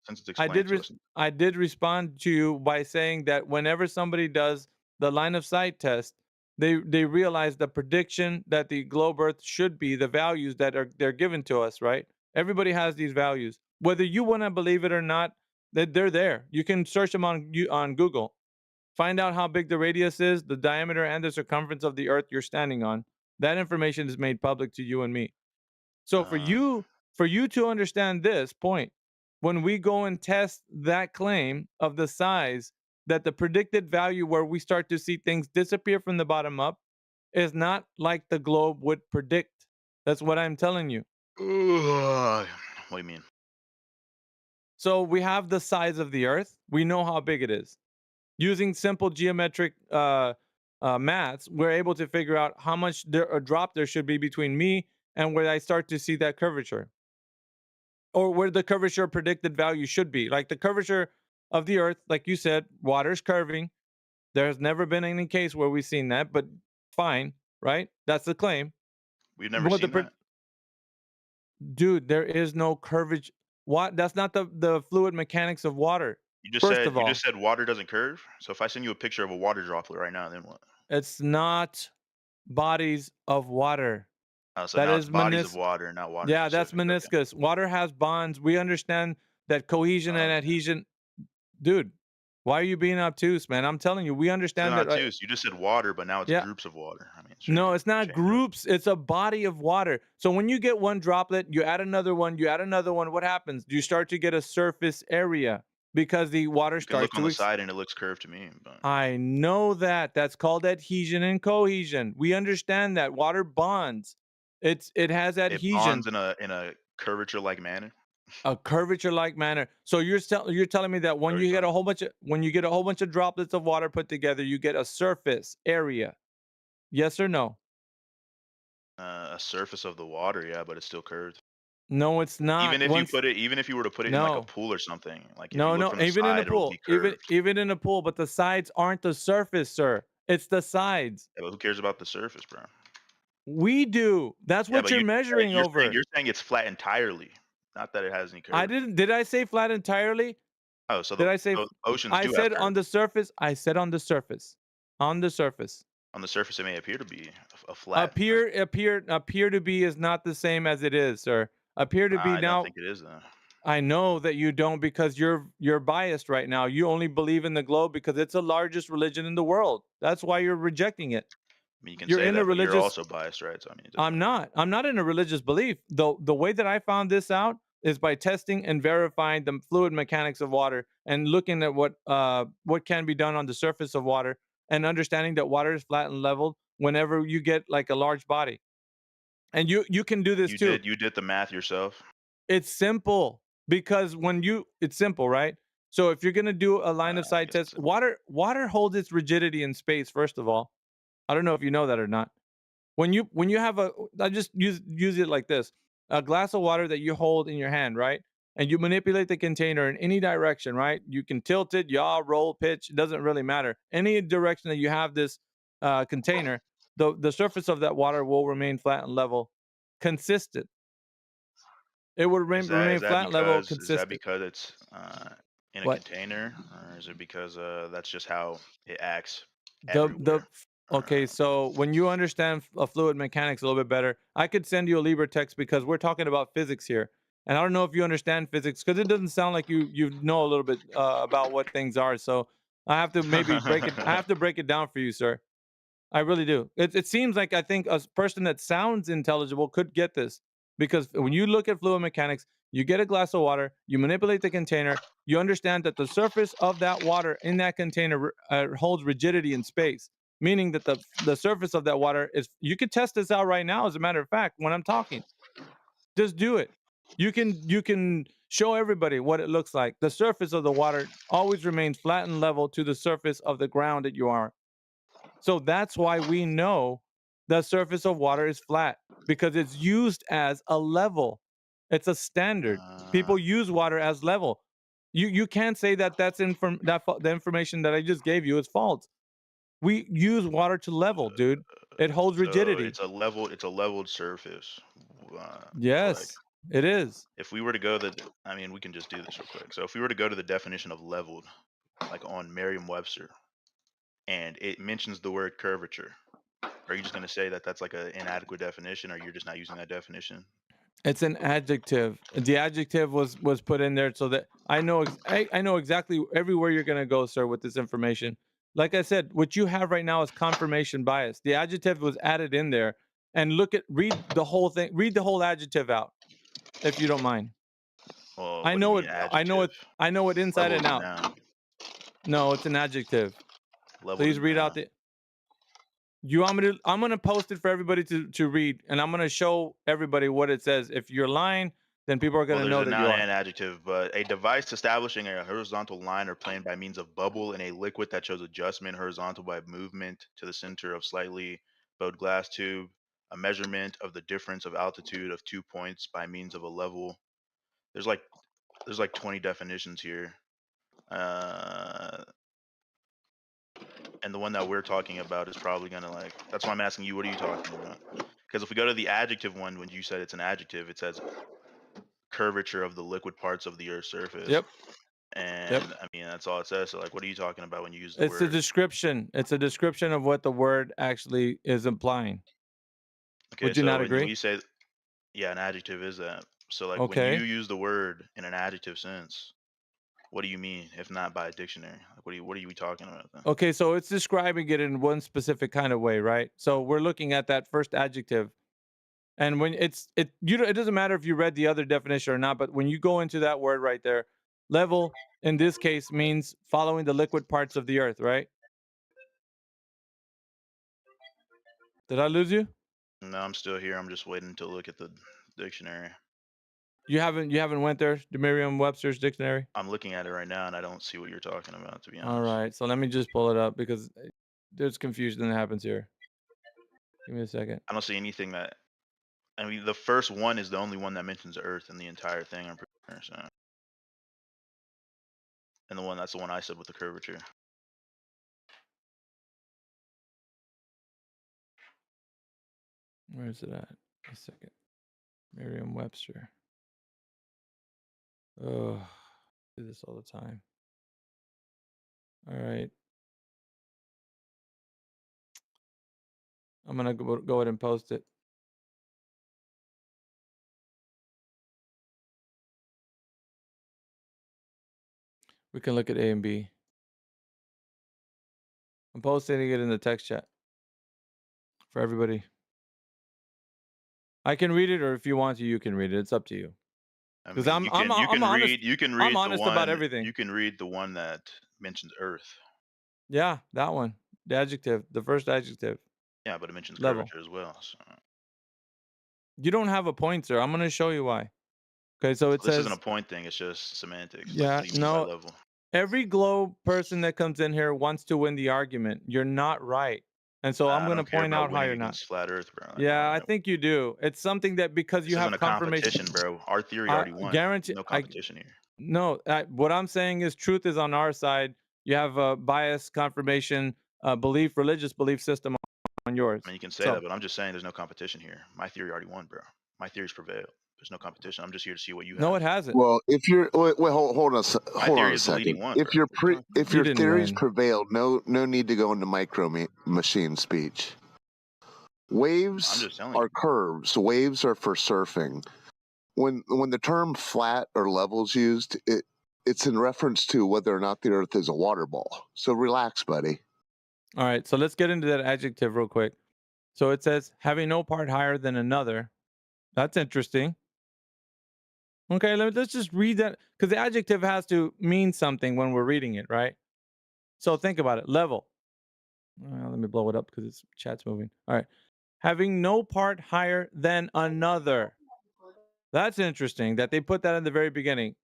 Since it's explained to us.
I did respond to you by saying that whenever somebody does the line of sight test, they realized the prediction that the globe Earth should be, the values that they're given to us, right? Everybody has these values, whether you want to believe it or not. That they're there. You can search them on Google. Find out how big the radius is, the diameter, and the circumference of the Earth you're standing on. That information is made public to you and me. So for you to understand this point, when we go and test that claim of the size, that the predicted value where we start to see things disappear from the bottom up is not like the globe would predict. That's what I'm telling you.
What do you mean?
So we have the size of the Earth. We know how big it is. Using simple geometric maths, we're able to figure out how much a drop there should be between me and where I start to see that curvature, or where the curvature predicted value should be. Like the curvature of the Earth, like you said, water's curving. There has never been any case where we've seen that, but fine, right? That's the claim.
We've never
What
seen that.
Dude, there is no curvature. What? That's not the fluid mechanics of water. First of
You
all,
just said water doesn't curve. So if I send you a picture of a water droplet right now, then what?
it's not bodies of water.
Oh, so
That
now it's
is
bodies of water, not water
Yeah, that's
specific. Okay.
meniscus. Water has bonds. We understand that cohesion and
Okay.
adhesion. Dude, why are you being obtuse, man? I'm telling you, we
It's
understand
not
that.
obtuse. You just said water, but now it's
Yeah.
groups of water. I mean,
No,
sure,
it's not
change up.
groups. It's a body of water. So when you get one droplet, you add another one, you add another one. What happens? You start to get a surface area because the water
You can look
starts
on
to.
the side and it looks curved to me. But
I know that. That's called adhesion and cohesion. We understand that water bonds. It has
it
adhesion.
bonds in a curvature like manner.
A curvature like manner. So you're telling me that when you get a whole bunch of droplets of water put together, you get a surface area. Yes or no?
A surface of the water, yeah, but it's still curved.
No, it's not.
Even if you were to put it in like a
No.
pool or something, like if you
No,
look
no,
from the
even in a
side, it'll
pool.
be curved.
Even in a pool, but the sides aren't the surface, sir. It's the sides.
Yeah, but who cares about the surface, bro?
We do. That's
Yeah,
what
but
you're measuring over.
you're saying it's flat entirely, not that it has any curve.
Did I say flat entirely?
Oh, so
Did I say
the oceans
I
do have
said
curves.
on the surface? I said on the surface. On the surface.
On the surface, it may appear to be a flat.
Appear to be is not the same as it is, sir. Appear to be
I don't
now.
think it is though.
I know that you don't, because you're biased right now. You only believe in the globe because it's the largest religion in the world. That's why you're rejecting it.
I mean, you can
You're
say
in a
that, but you're
religious.
also biased, right? So I mean,
I'm not. I'm not in a religious belief. The way that I found this out is by testing and verifying the fluid mechanics of water and looking at what can be done on the surface of water, and understanding that water is flat and leveled whenever you get like a large body. And you can do this too.
You did the math yourself.
It's simple, because it's simple, right? So if you're gonna do a line of
I
sight
guess
test,
it's simple.
water holds its rigidity in space. First of all, I don't know if you know that or not. When you have I just use it like this: a glass of water that you hold in your hand, right? And you manipulate the container in any direction, right? You can tilt it, yaw, roll, pitch. It doesn't really matter. Any direction that you have this container, the surface of that water will remain flat and level, consistent. It would remain flat, level,
Is that
consistent.
because it's in a
What?
container, or is it because that's just how it acts
The
everywhere?
Okay, so when you understand fluid mechanics a little bit better, I could send you a Libra text, because we're talking about physics here, and I don't know if you understand physics, because it doesn't sound like you know a little bit about what things are. So I have to maybe break it. I have to break it down for you, sir. I really do. It seems like, I think a person that sounds intelligible could get this, because when you look at fluid mechanics, you get a glass of water, you manipulate the container, you understand that the surface of that water in that container holds rigidity in space, meaning that the surface of that water is. You could test this out right now. As a matter of fact, when I'm talking, just do it. You can show everybody what it looks like. The surface of the water always remains flat and level to the surface of the ground that you are. So that's why we know the surface of water is flat, because it's used as a level. It's a standard. People use water as level. You can't say that the information that I just gave you is false. We use water to level, dude. It holds
So
rigidity.
it's a leveled surface. Like
Yes, it is.
if we were to go I mean, we can just do this real quick. So if we were to go to the definition of leveled, like on Merriam-Webster, and it mentions the word curvature. Are you just going to say that that's like an inadequate definition, or you're just not using that definition?
It's an adjective. The adjective was put in there so that I know I know exactly everywhere you're gonna go, sir, with this information. Like I said, what you have right now is confirmation bias. The adjective was added in there, and read the whole thing. Read the whole adjective out, if you don't mind.
Well,
I
what do you
know
mean
it. I know it.
adjective?
I know it inside
Level
and
is a
out.
noun.
No, it's an adjective.
Level is
Please
a
read out
noun.
the. You want me to? I'm gonna post it for everybody to read, and I'm gonna show everybody what it says. If you're lying, then people are
Well,
gonna
there's
know
a
that you
noun
are.
and an adjective, but a device establishing a horizontal line or plane by means of bubble in a liquid that shows adjustment horizontal by movement to the center of slightly bowed glass tube, a measurement of the difference of altitude of 2 points by means of a level. There's like 20 definitions here. And the one that we're talking about is probably gonna like. That's why I'm asking you, what are you talking about? Because if we go to the adjective one, when you said it's an adjective, it says curvature of the liquid parts of the Earth's surface.
Yep.
And I mean, that's all it says. So, like, what are you talking about when you use the
It's a
word?
description. It's a description of what the word actually is implying.
Okay,
Would you
so
not
when
agree?
we say, yeah, an adjective is that. So, like, when
Okay.
you use the word in an adjective sense, what do you mean, if not by a dictionary? Like, what are you talking about then?
Okay, so it's describing it in one specific kind of way, right? So we're looking at that first adjective, and when it doesn't matter if you read the other definition or not, but when you go into that word right there, level in this case means following the liquid parts of the earth, right? Did I lose you?
No, I'm still here. I'm just waiting to look at the dictionary.
You haven't went there, the Merriam-Webster's dictionary?
I'm looking at it right now, and I don't see what you're talking about, to be honest.
All right, so let me just pull it up because there's confusion that happens here. Give me a second.
I don't see anything that. I mean, the first one is the only one that mentions Earth in the entire thing. I'm pretty sure. So. And that's the one I said with the curvature.
Where is it at? A second. Merriam-Webster. Oh, I do this all the time. All right. I'm gonna go ahead and post it. We can look at A and B. I'm posting it in the text chat for everybody. I can read it, or if you want to, you can read it. It's up to you.
I
'Cause
mean,
I'm
you can
honest.
read
I'm
the
honest about
one.
everything.
You can read the one that mentions Earth.
Yeah, that one. The adjective, the first adjective.
Yeah, but it mentions
Level.
curvature as well. So.
You don't have a point, sir. I'm gonna show you why. Okay, so it
This
says.
isn't a point thing. It's just semantics. Like,
Yeah,
what do you mean
no.
by level?
Every globe person that comes in here wants to win the argument. You're not right, and so I'm
I
gonna
don't care
point
about
out how
winning
you're not.
against flat Earth, bro. Like,
Yeah, I think you do. It's something that because
this
you
isn't
have
a
confirmation.
competition, bro. Our theory
I
already won.
guarantee.
No competition here.
No, what I'm saying is truth is on our side. You have a bias, confirmation, belief, religious belief system on yours.
I mean, you can say that, but I'm just saying there's no competition here. My theory already won, bro. My theory's prevailed. There's no competition. I'm just here to see what you have.
No, it hasn't.
Well, if you're hold on a
theory is the leading
second.
one,
If
bro.
your
What are you talking
if
You
your
didn't
theories
win.
prevailed, no need to go into machine speech. Waves
I'm just telling
are
you.
curves. Waves are for surfing. When the term flat or level is used, it's in reference to whether or not the Earth is a water ball. So relax, buddy.
All right, so let's get into that adjective real quick. So it says having no part higher than another. That's interesting. Okay, let's just read that because the adjective has to mean something when we're reading it, right? So think about it. Level. Let me blow it up because it's chat's moving. All right. Having no part higher than another. That's interesting that they put that in the very beginning.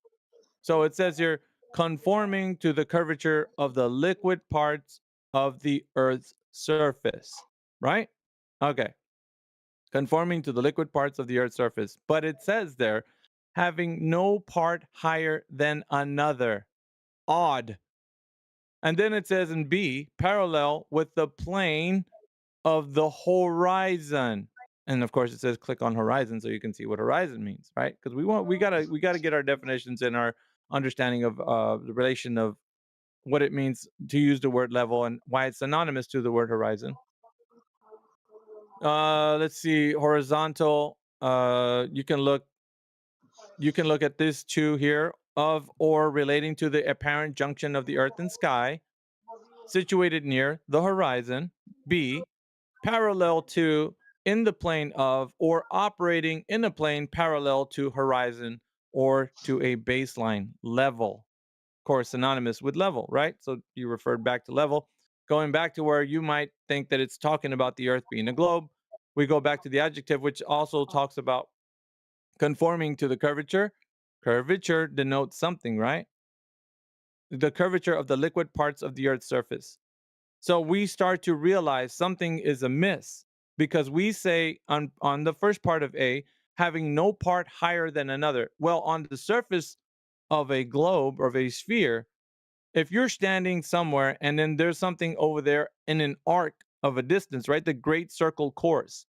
So it says here, conforming to the curvature of the liquid parts of the Earth's surface, right? Okay. Conforming to the liquid parts of the Earth's surface. But it says there, having no part higher than another. Odd. And then it says in B, parallel with the plane of the horizon. And of course it says click on horizon so you can see what horizon means, right? Because we gotta get our definitions and our understanding of the relation of what it means to use the word level and why it's synonymous to the word horizon. Let's see, horizontal. You can look at this two here, of or relating to the apparent junction of the earth and sky, situated near the horizon. B, parallel to, in the plane of, or operating in a plane parallel to horizon or to a baseline level. Of course, synonymous with level, right? So you referred back to level. Going back to where you might think that it's talking about the earth being a globe, we go back to the adjective, which also talks about conforming to the curvature. Curvature denotes something, right? The curvature of the liquid parts of the earth's surface. So we start to realize something is amiss because we say on the first part of A, having no part higher than another. Well, on the surface of a globe or of a sphere, if you're standing somewhere and then there's something over there in an arc of a distance, right? The great circle course,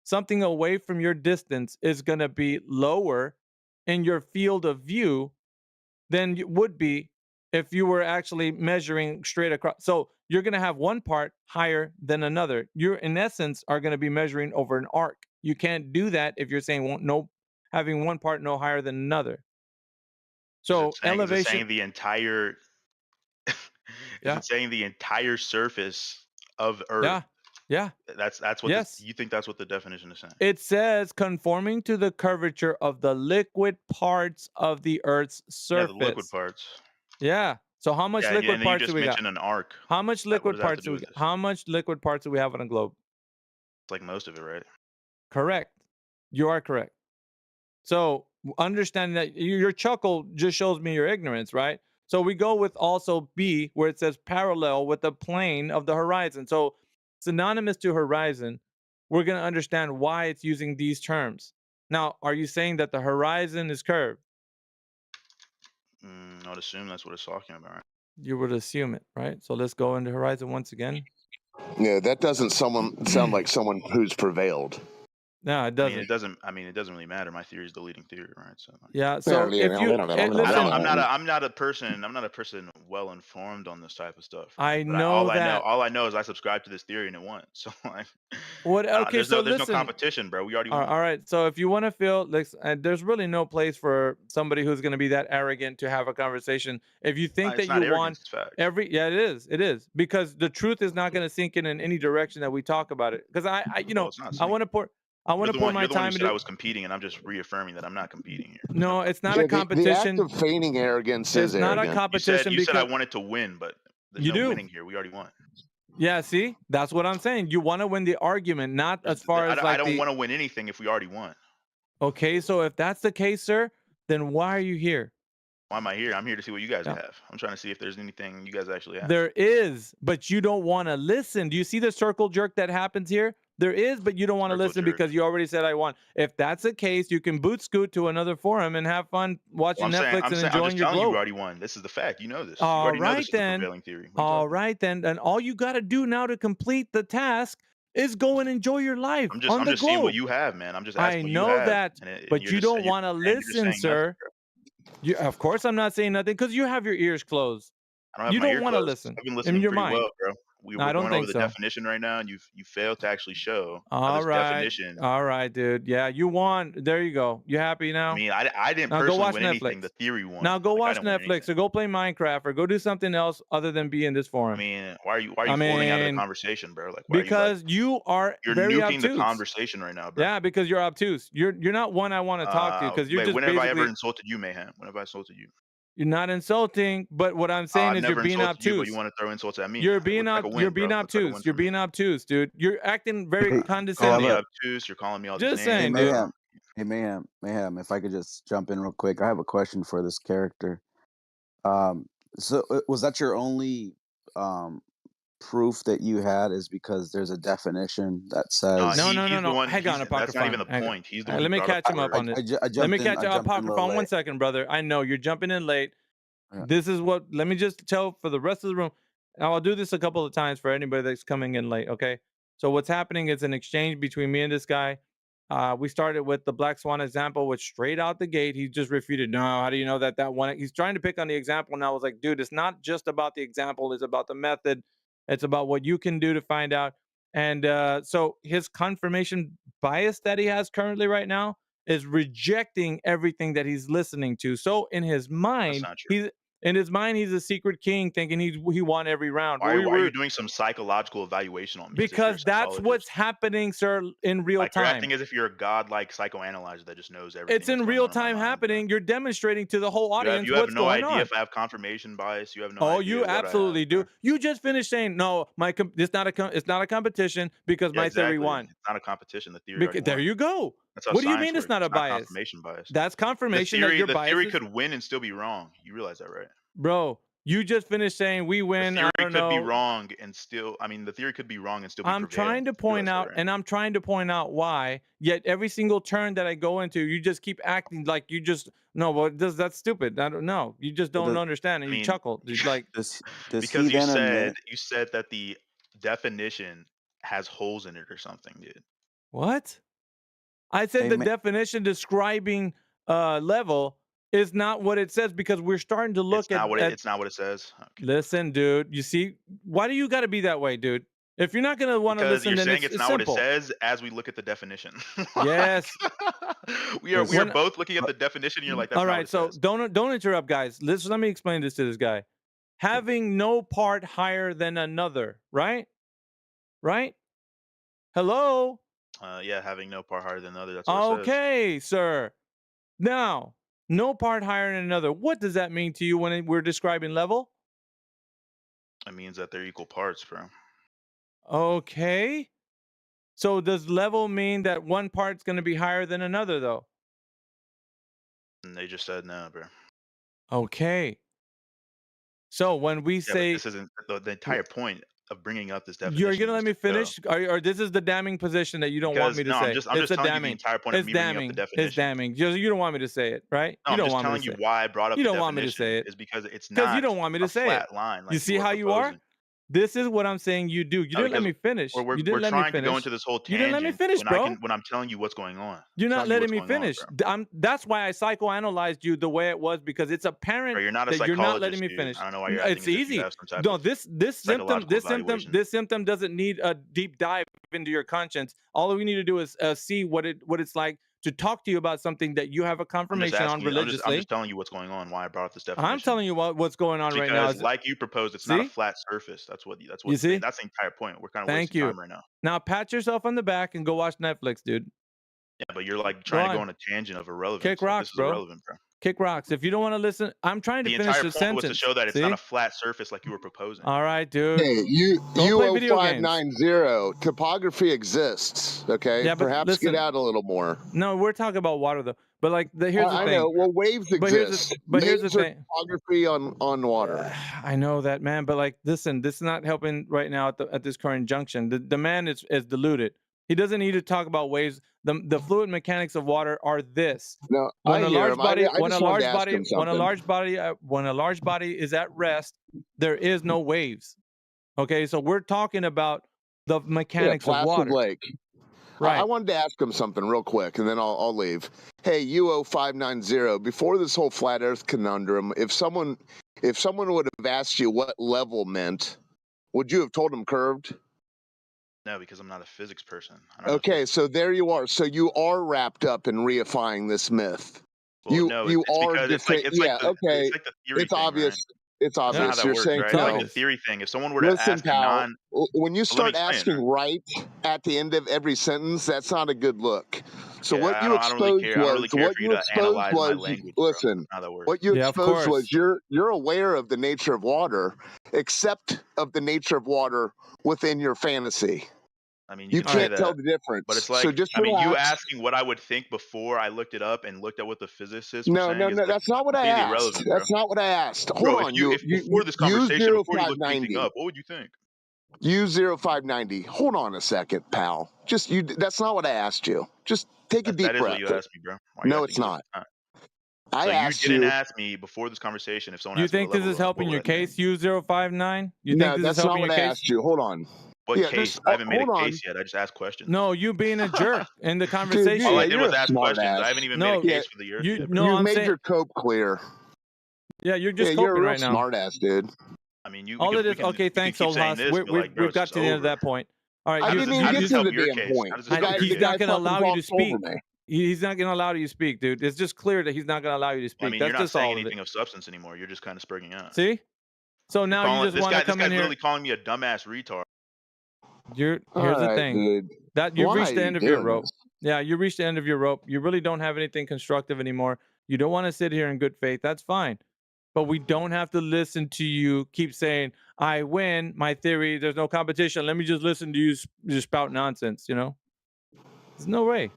something away from your distance is going to be lower in your field of view than it would be if you were actually measuring straight across. So you're going to have one part higher than another. You're, in essence, are going to be measuring over an arc. You can't do that if you're saying no, having one part no higher than another. So
Is it
elevation.
saying the entire? Is
Yeah.
it saying the entire surface of Earth?
Yeah. Yeah.
That's what.
Yes.
You think that's what the definition is saying?
It says conforming to the curvature of the liquid parts of the Earth's surface.
Yeah, the liquid parts.
Yeah. So how much liquid
and then
parts
you
do
just
we got?
mentioned an arc.
How much
What
liquid
does that have to
parts
do
do we
with
got?
this?
How much liquid parts do we have on a globe?
It's like most of it, right?
Correct. You are correct. So understanding that your chuckle just shows me your ignorance, right? So we go with also B, where it says parallel with the plane of the horizon. So synonymous to horizon, we're going to understand why it's using these terms. Now, are you saying that the horizon is curved?
I would assume that's what it's talking about. Right?
You would assume it, right? So let's go into horizon once again.
Yeah, that doesn't sound like someone who's prevailed.
No, it doesn't.
I mean, it doesn't really matter. My theory is the leading theory, right? So.
Yeah. So if you listen,
I'm not a person well informed on this type of stuff.
I
But
know that.
all I know is I subscribe to this theory and it won. So like,
what? Okay,
there's
so
there's
listen.
no competition, bro. We already won.
All right. So if you want to feel like there's really no place for somebody who's going to be that arrogant to have a conversation. If you think that you want it is because the truth is not going to sink in any direction that we talk about it. Because I want to pour my time into.
I was competing, and I'm just reaffirming that I'm not competing here.
No, it's not a competition.
The act of feigning arrogance is
not
arrogant.
a competition.
You said I wanted to win, but there's no winning here. We already won.
Yeah, see, that's what I'm saying. You want to win the argument, not as far as
I don't want to win anything if we already won.
Okay, so if that's the case, sir, then why are you here?
Why am I here? I'm here to see what you guys have. I'm trying to see if there's anything you guys actually have.
There is, but you don't want to listen. Do you see the circle jerk that happens here? There is, but you don't want to listen because you already said I won. If that's the case, you can boot scoot to another forum and have fun watching Netflix and enjoying your globe.
You already won. This is the fact. You know this.
All
you
right,
know this
then.
Is the prevailing theory.
All right, then. And all you got to do now to complete the task is go and enjoy your life. I'm
just seeing what you have, man. I'm just asking what you have.
I know that, but you don't want to listen, sir. Of course, I'm not saying nothing because you have your ears closed.
I don't have
you
my
don't
ear
want to
closed.
listen.
I've been listening
in your
pretty
mind.
well, bro. We're going over the definition right now, and you failed to actually show how this definition.
All right, dude. Yeah, you won. There you go. You happy now?
I mean, I didn't personally win anything. The theory won.
Now go watch Netflix or go play Minecraft or go do something else other than be in this forum.
I mean, why are you holding out of the conversation, bro? Like,
because
you're
very
nuking
obtuse.
the conversation right now, bro.
Yeah, because you're obtuse. You're not one I want to talk to because you're just
when have I ever insulted you, Mayhem? When have I insulted you?
You're not insulting, but what I'm saying is you're being obtuse.
You, but you want to throw insults at me.
You're being obtuse. You're being obtuse, dude. You're acting very condescending.
Obtuse. You're calling me all
just
these
saying,
names.
dude.
Hey, Mayhem. If I could just jump in real quick, I have a question for this character. So was that your only proof that you had? Is because there's a definition that says
no. Hang on, Apocryphon.
That's not even the point. He's the one.
Let me catch him up on this. Let me catch up, Apocryphon. 1 second, brother. I know you're jumping in late. Yeah. This is what. Let me just tell for the rest of the room. Now I'll do this a couple of times for anybody that's coming in late. Okay. So what's happening is an exchange between me and this guy. We started with the black swan example, which straight out the gate, he just refuted. No, how do you know that one? He's trying to pick on the example. And I was like, dude, it's not just about the example. It's about the method. It's about what you can do to find out. And so his confirmation bias that he has currently right now is rejecting everything that he's listening to. So in his mind, he's a secret king, thinking he won every round.
Why are you doing some psychological evaluation on me?
Because that's what's happening, sir, in real
like, you're
time.
acting as if you're a godlike psychoanalyzer that just knows everything.
It's in real time happening. You're demonstrating to the whole audience
you have
what's
no
going
idea
on.
if I have confirmation bias. You have no
Oh,
idea.
you absolutely do. You just finished saying no. It's not a competition because my theory won.
It's not a competition. The theory.
There you go.
That's how
what do you
science
mean it's
works.
not a
It's not
bias?
confirmation bias.
That's confirmation
the theory,
that your bias.
The theory could win and still be wrong. You realize that, right?
Bro, you just finished saying we win.
The theory
I don't
could
know.
be wrong and still. I mean, the theory could be wrong and still be.
I'm trying to point out, and I'm trying to point out why. Yet every single turn that I go into, you just keep acting like you just no. Well, that's stupid. I don't know. You just don't understand, and you chuckle. Like
does
because
he then
you said that the definition has holes in it or something, dude.
What? I said the definition describing level is not what it says because we're starting to look
it's not what it says. Okay.
Listen, dude. You see, why do you got to be that way, dude? If you're not gonna want to listen,
you're
then
saying it's not
simple.
what it says. As we look at the definition,
yes,
we are both looking at the definition. And you're like, that's
all
not
right.
What it
So
says.
don't interrupt, guys. Let me explain this to this guy. Having no part higher than another, right? Right? Hello.
Yeah, having no part higher than another. That's what it says.
Okay, sir. Now, no part higher than another. What does that mean to you when we're describing level?
It means that they're equal parts, bro.
Okay. So does level mean that one part's going to be higher than another, though?
And they just said no, bro.
Okay. So when we say
this isn't the entire point of bringing up this definition.
You're going to let me finish, or this is the damning position that you don't want me to say.
I'm just telling
damning.
you the entire point of me bringing up the definition.
It's damning. You don't want me to say it, right?
No,
you don't
I'm just
want
telling
me to
you
say
why I brought up.
You
the
don't want me to
definition
say it
is because it's not.
Because you don't want me to say
flat
it.
Line. Like
you see how you are? This is what I'm saying you do. You didn't let me finish.
We're
you didn't let me
trying
finish.
to go into this whole tangent.
You didn't let me finish, bro.
When I'm telling you what's going on.
You're not letting me finish. That's why I psychoanalyzed you the way it was, because it's apparent that you're not letting me finish.
I don't know why you're
It's easy. No, this symptom doesn't need a deep dive into your conscience. All we need to do is see what it's like to talk to you about something that you have a confirmation on religiously.
I'm just telling you what's going on, why I brought up this definition.
I'm telling you what's going on right now.
Because, like you proposed, it's not a flat surface. That's what you see. That's the entire point. We're kind of wasting time right now.
Now pat yourself on the back and go watch Netflix, dude.
Yeah, but you're like trying to go on a tangent of irrelevance.
Kick rocks, bro.
Irrelevant, bro.
Kick rocks. If you don't want to listen, I'm trying to finish the sentence. The entire point
was to show that it's not a flat surface like you were proposing.
All right, dude.
Hey, U0590, topography exists, okay?
Yeah, but
perhaps get out a little more.
No, we're talking about water, though. But like, here's the thing.
I know. Well, waves exist.
But here's the thing.
Topography on water.
I know that, man. But like, listen, this is not helping right now at this current junction. The man is deluded. He doesn't need to talk about waves. The fluid mechanics of water are this.
No,
when a large body is at rest, there is no waves. Okay, so we're talking about the mechanics of water.
Lake.
Right.
I wanted to ask him something real quick, and then I'll leave. Hey, UO590, before this whole flat Earth conundrum, if someone would have asked you what level meant, would you have told him curved?
No, because I'm not a physics person.
Okay, so there you are. So you are wrapped up in reifying this myth.
Well, it's like the theory
it's
thing,
obvious.
Right?
It's obvious.
You're
saying
right? Like the theory thing. If someone were to ask
pal, when you start asking right at the end of every sentence, that's not a good look. So what you exposed was listen. What you exposed was you're aware of the nature of water, except of the nature of water within your fantasy.
I mean,
you can't tell the difference.
But it's like,
so just
you asking what I would think before I looked it up and looked at what the physicists were saying.
No, that's not what I asked. That's not what I asked. Hold on.
Before this conversation, before you looked anything up, what would you think?
U0590. Hold on a second, pal. That's not what I asked you. Just take a deep breath.
That is what you asked me, bro.
No, it's not.
You didn't ask me before this conversation if someone.
You think this is helping your case, U059?
No, that's not what I asked you. Hold on.
What
Yeah,
case?
just
I haven't made a
hold on.
case yet. I just asked questions.
No, you being a jerk in the
Dude,
conversation.
All I
yeah,
did
you're
was
a
ask
smart
questions. I
ass.
haven't even
No,
made a
Yeah,
case for the Earth
you
ship.
no,
you
I'm
made
saying
your cope clear.
yeah, you're
Yeah,
just
you're a
coping
real
right now.
smart ass, dude.
I mean,
All it
we
is,
can
okay, thanks,
keep
old
saying
Hoss.
this, but like, bro,
We've
it's
got
just
to the end of
over.
that point. All right,
I didn't even
How
get
does this
to
help
the
your
damn
case?
point.
How does this
The
help
guy,
your
he's
the
case?
not
guy
going to
fucking
allow you to
talks over
speak.
me.
He's not going to allow you to speak, dude. It's just clear that he's not going to allow you to
Well, I
speak.
mean,
That's
you're not
just
saying
all of it.
anything of substance anymore. You're just kind of spurging out.
See? So now you just
This
want to
guy, this
come in
guy's
here.
literally calling me a dumbass retard.
Here's
All
the
right,
thing.
dude.
That you've
Why
reached
are
the
you
end of your
doing
rope.
this?
Yeah, you reached the end of your rope. You really don't have anything constructive anymore. You don't want to sit here in good faith. That's fine. But we don't have to listen to you keep saying, I win, my theory, there's no competition. Let me just listen to you just spout nonsense, you know? There's no way.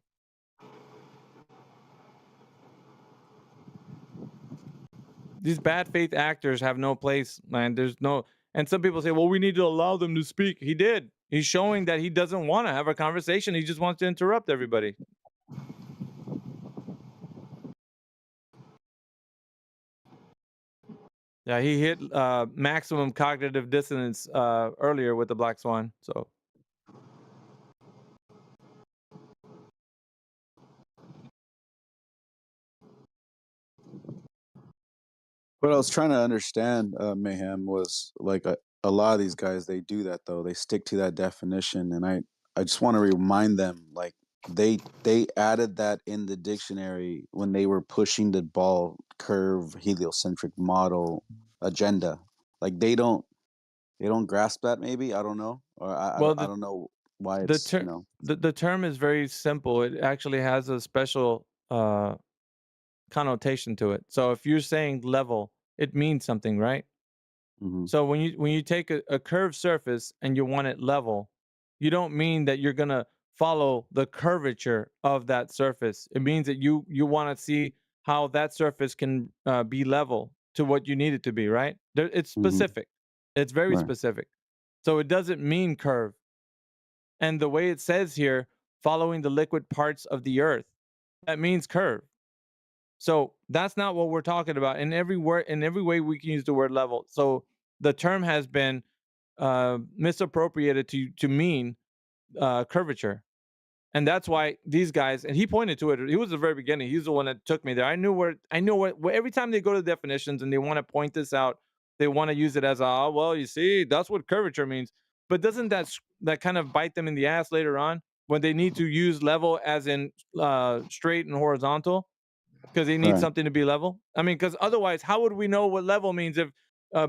These bad faith actors have no place, man. There's no, and some people say, well, we need to allow them to speak. He did. He's showing that he doesn't want to have a conversation. He just wants to interrupt everybody. Yeah, he hit maximum cognitive dissonance earlier with the Black Swan. So
What I was trying to understand, Mayhem, was like a lot of these guys, they do that though. They stick to that definition, and I just want to remind them, like they added that in the dictionary when they were pushing the ball curve heliocentric model agenda. Like they don't grasp that. Maybe I don't know, or I don't know why
the
it's
term the term is very simple. It actually has a special connotation to it. So if you're saying level, it means something, right?
Mm-hmm.
So when you take a curved surface and you want it level, you don't mean that you're gonna follow the curvature of that surface. It means that you want to see how that surface can be level to what you need it to be, right? It's specific. It's very specific. So it doesn't mean curve. And the way it says here, following the liquid parts of the earth, that means curve. So that's not what we're talking about. In every word, in every way we can use the word level. So the term has been misappropriated to mean curvature, and that's why these guys. And he pointed to it. He was the very beginning. He's the one that took me there. I knew what. Every time they go to definitions and they want to point this out, they want to use it as well. You see, that's what curvature means. But doesn't that kind of bite them in the ass later on when they need to use level as in straight and horizontal? Because they need something to be level. I mean, because otherwise, how would we know what level means if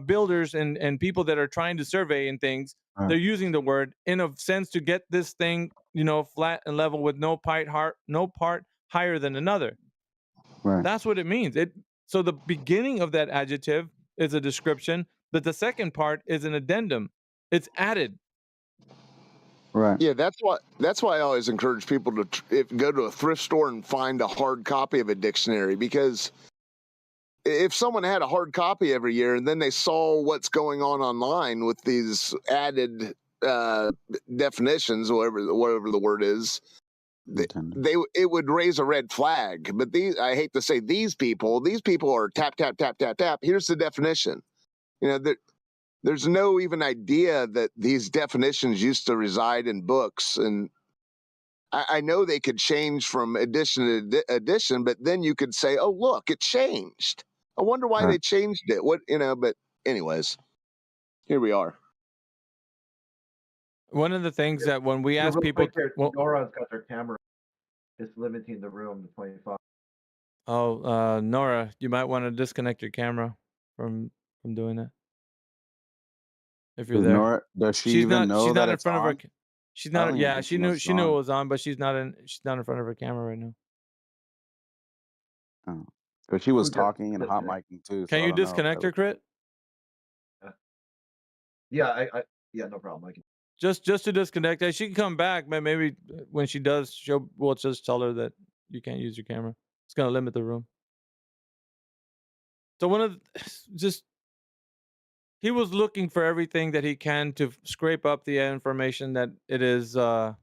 builders and people that are trying to survey and things, they're using the word in a sense to get this thing, flat and level with no part higher than another.
Right.
That's what it means. So the beginning of that adjective is a description, but the second part is an addendum. It's added.
Right.
Yeah, that's why I always encourage people to go to a thrift store and find a hard copy of a dictionary, because if someone had a hard copy every year and then they saw what's going on online with these added definitions, whatever the word is, it would raise a red flag. But I hate to say these people are tap tap tap tap tap. Here's the definition. There's no even idea that these definitions used to reside in books. And I know they could change from edition to edition, but then you could say, oh, look, it changed. I wonder why they changed it. But anyways, here we are.
One of the things that when we ask people,
Nora's got their camera. It's limiting the room to 25.
Oh, Nora, you might want to disconnect your camera from doing that. If you're there,
Nora, does she even know
she's
that
not in
it's
front of
on?
her. She's not. Yeah, she knew it
on.
was on, but she's not in front of her camera right now.
Oh, because she was talking and hot micing too.
Can you disconnect her, Crit?
Yeah, yeah, no problem. I can.
Just to disconnect her. She can come back, but maybe when she does, we'll just tell her that you can't use your camera. It's gonna limit the room. So he was looking for everything that he can to scrape up the information that it is, going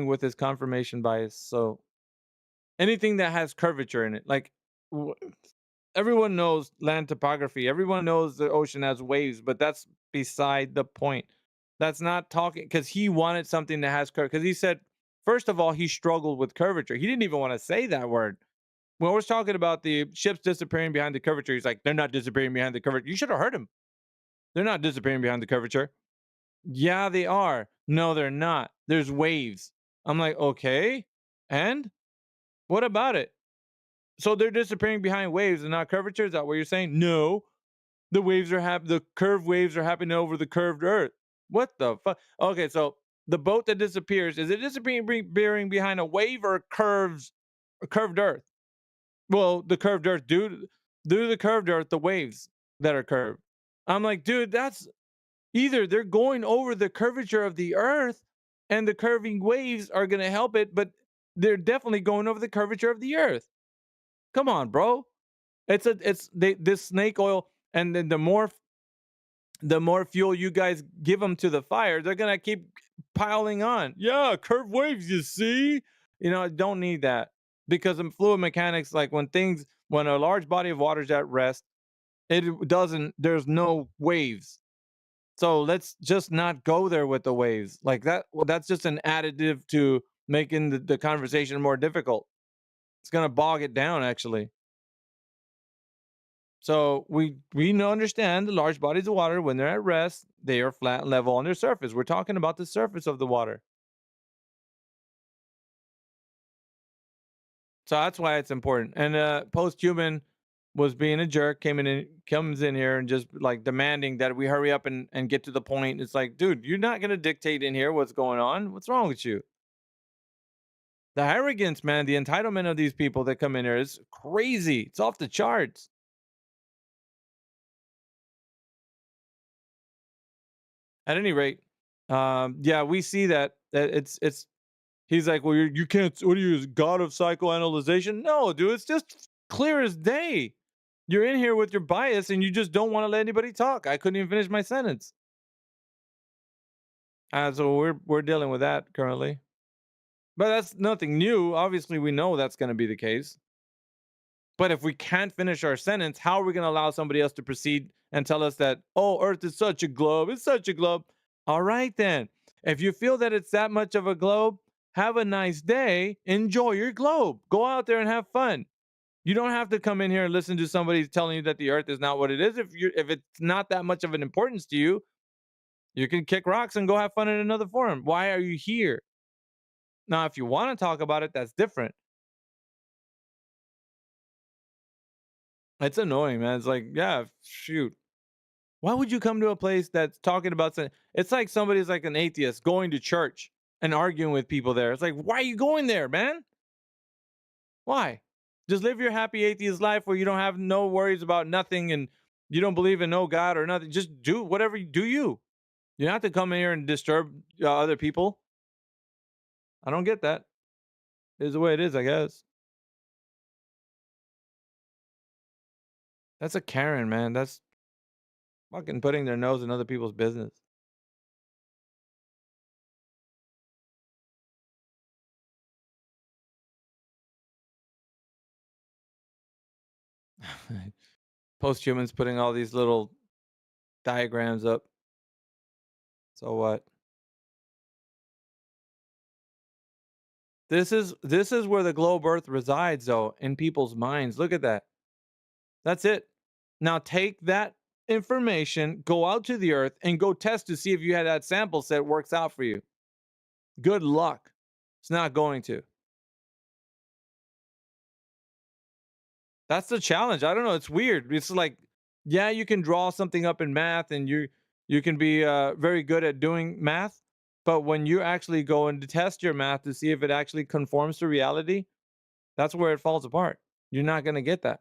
with his confirmation bias. So anything that has curvature in it, like everyone knows land topography, everyone knows the ocean has waves, but that's beside the point. That's not talking because he wanted something that has curve. Because he said, first of all, he struggled with curvature. He didn't even want to say that word. When we're talking about the ships disappearing behind the curvature, he's like, they're not disappearing behind the curvature. You should have heard him. They're not disappearing behind the curvature. Yeah, they are. No, they're not. There's waves. I'm like, okay. And what about it? So they're disappearing behind waves and not curvature? Is that what you're saying? No. The curved waves are happening over the curved earth. What the fuck? Okay, so the boat that disappears, is it disappearing behind a wave or a curved earth? Well, the curved earth, due to the curved earth, the waves that are curved. I'm like, dude, that's either they're going over the curvature of the earth and the curving waves are going to help it, but they're definitely going over the curvature of the earth. Come on, bro. This snake oil, and then the more fuel you guys give them to the fire, they're going to keep piling on. Yeah, curved waves, you see? I don't need that, because in fluid mechanics, like when a large body of water is at rest, there's no waves. So let's just not go there with the waves like that. Well, that's just an additive to making the conversation more difficult. It's going to bog it down, actually. So we understand the large bodies of water, when they're at rest, they are flat and level on their surface. We're talking about the surface of the water. So that's why it's important. And post-human was being a jerk, comes in here and just like demanding that we hurry up and get to the point. It's like, dude, you're not going to dictate in here what's going on. What's wrong with you? The arrogance, man, the entitlement of these people that come in here is crazy. It's off the charts. At any rate, yeah, we see that it's. He's like, well, you can't. What are you, god of psychoanalyzation? No, dude, it's just clear as day. You're in here with your bias, and you just don't want to let anybody talk. I couldn't even finish my sentence. So we're dealing with that currently, but that's nothing new. Obviously, we know that's going to be the case. But if we can't finish our sentence, how are we going to allow somebody else to proceed and tell us that, oh, Earth is such a globe? It's such a globe. All right, then. If you feel that it's that much of a globe, have a nice day. Enjoy your globe. Go out there and have fun. You don't have to come in here and listen to somebody telling you that the Earth is not what it is. If it's not that much of an importance to you, you can kick rocks and go have fun in another forum. Why are you here? Now, if you want to talk about it, that's different. It's annoying, man. It's like, yeah, shoot. Why would you come to a place that's talking about something? It's like somebody's like an atheist going to church and arguing with people there. It's like, why are you going there, man? Why? Just live your happy atheist life where you don't have no worries about nothing and you don't believe in no God or nothing. Just do whatever you do. You don't have to come in here and disturb other people. I don't get that. It's the way it is, I guess. That's a Karen, man. That's fucking putting their nose in other people's business. Posthumans putting all these little diagrams up. So what? This is where the globe Earth resides, though, in people's minds. Look at that. That's it. Now take that information, go out to the Earth, and go test to see if you had that sample set works out for you. Good luck. It's not going to. That's the challenge. I don't know. It's weird. It's like, yeah, you can draw something up in math, and you can be very good at doing math, but when you actually go and test your math to see if it actually conforms to reality, that's where it falls apart. You're not going to get that.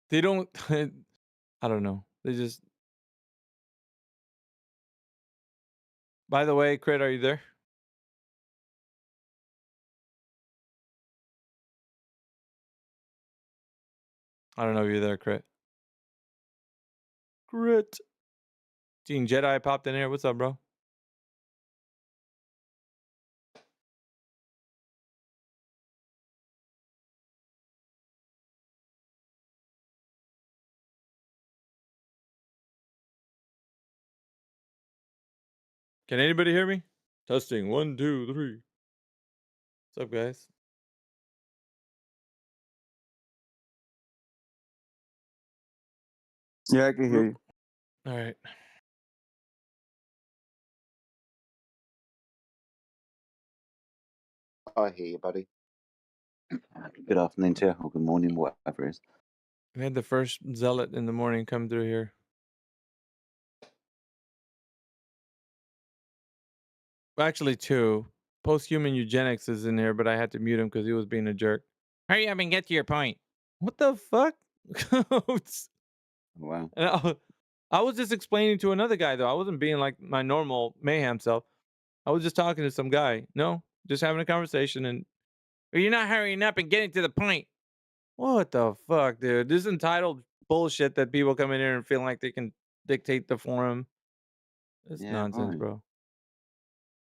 They don't. I don't know. They just. By the way, Crit, are you there? I don't know if you're there, Crit. Crit. Team Jedi popped in here. What's up, bro? Can anybody hear me? Testing 1, 2, 3. What's up, guys?
Yeah, I can hear you.
All right.
I hear you, buddy.
Good afternoon to you, or good morning, whatever it is.
We had the first zealot in the morning come through here. Actually, 2. Post-human eugenics is in here, but I had to mute him because he was being a jerk. Hurry up and get to your point. What the fuck?
Wow.
And I was just explaining to another guy, though. I wasn't being like my normal mayhem self. I was just talking to some guy. No, just having a conversation. And you're not hurrying up and getting to the point. What the fuck, dude? This entitled bullshit that people come in here and feel like they can dictate the forum. It's nonsense,
right.
bro.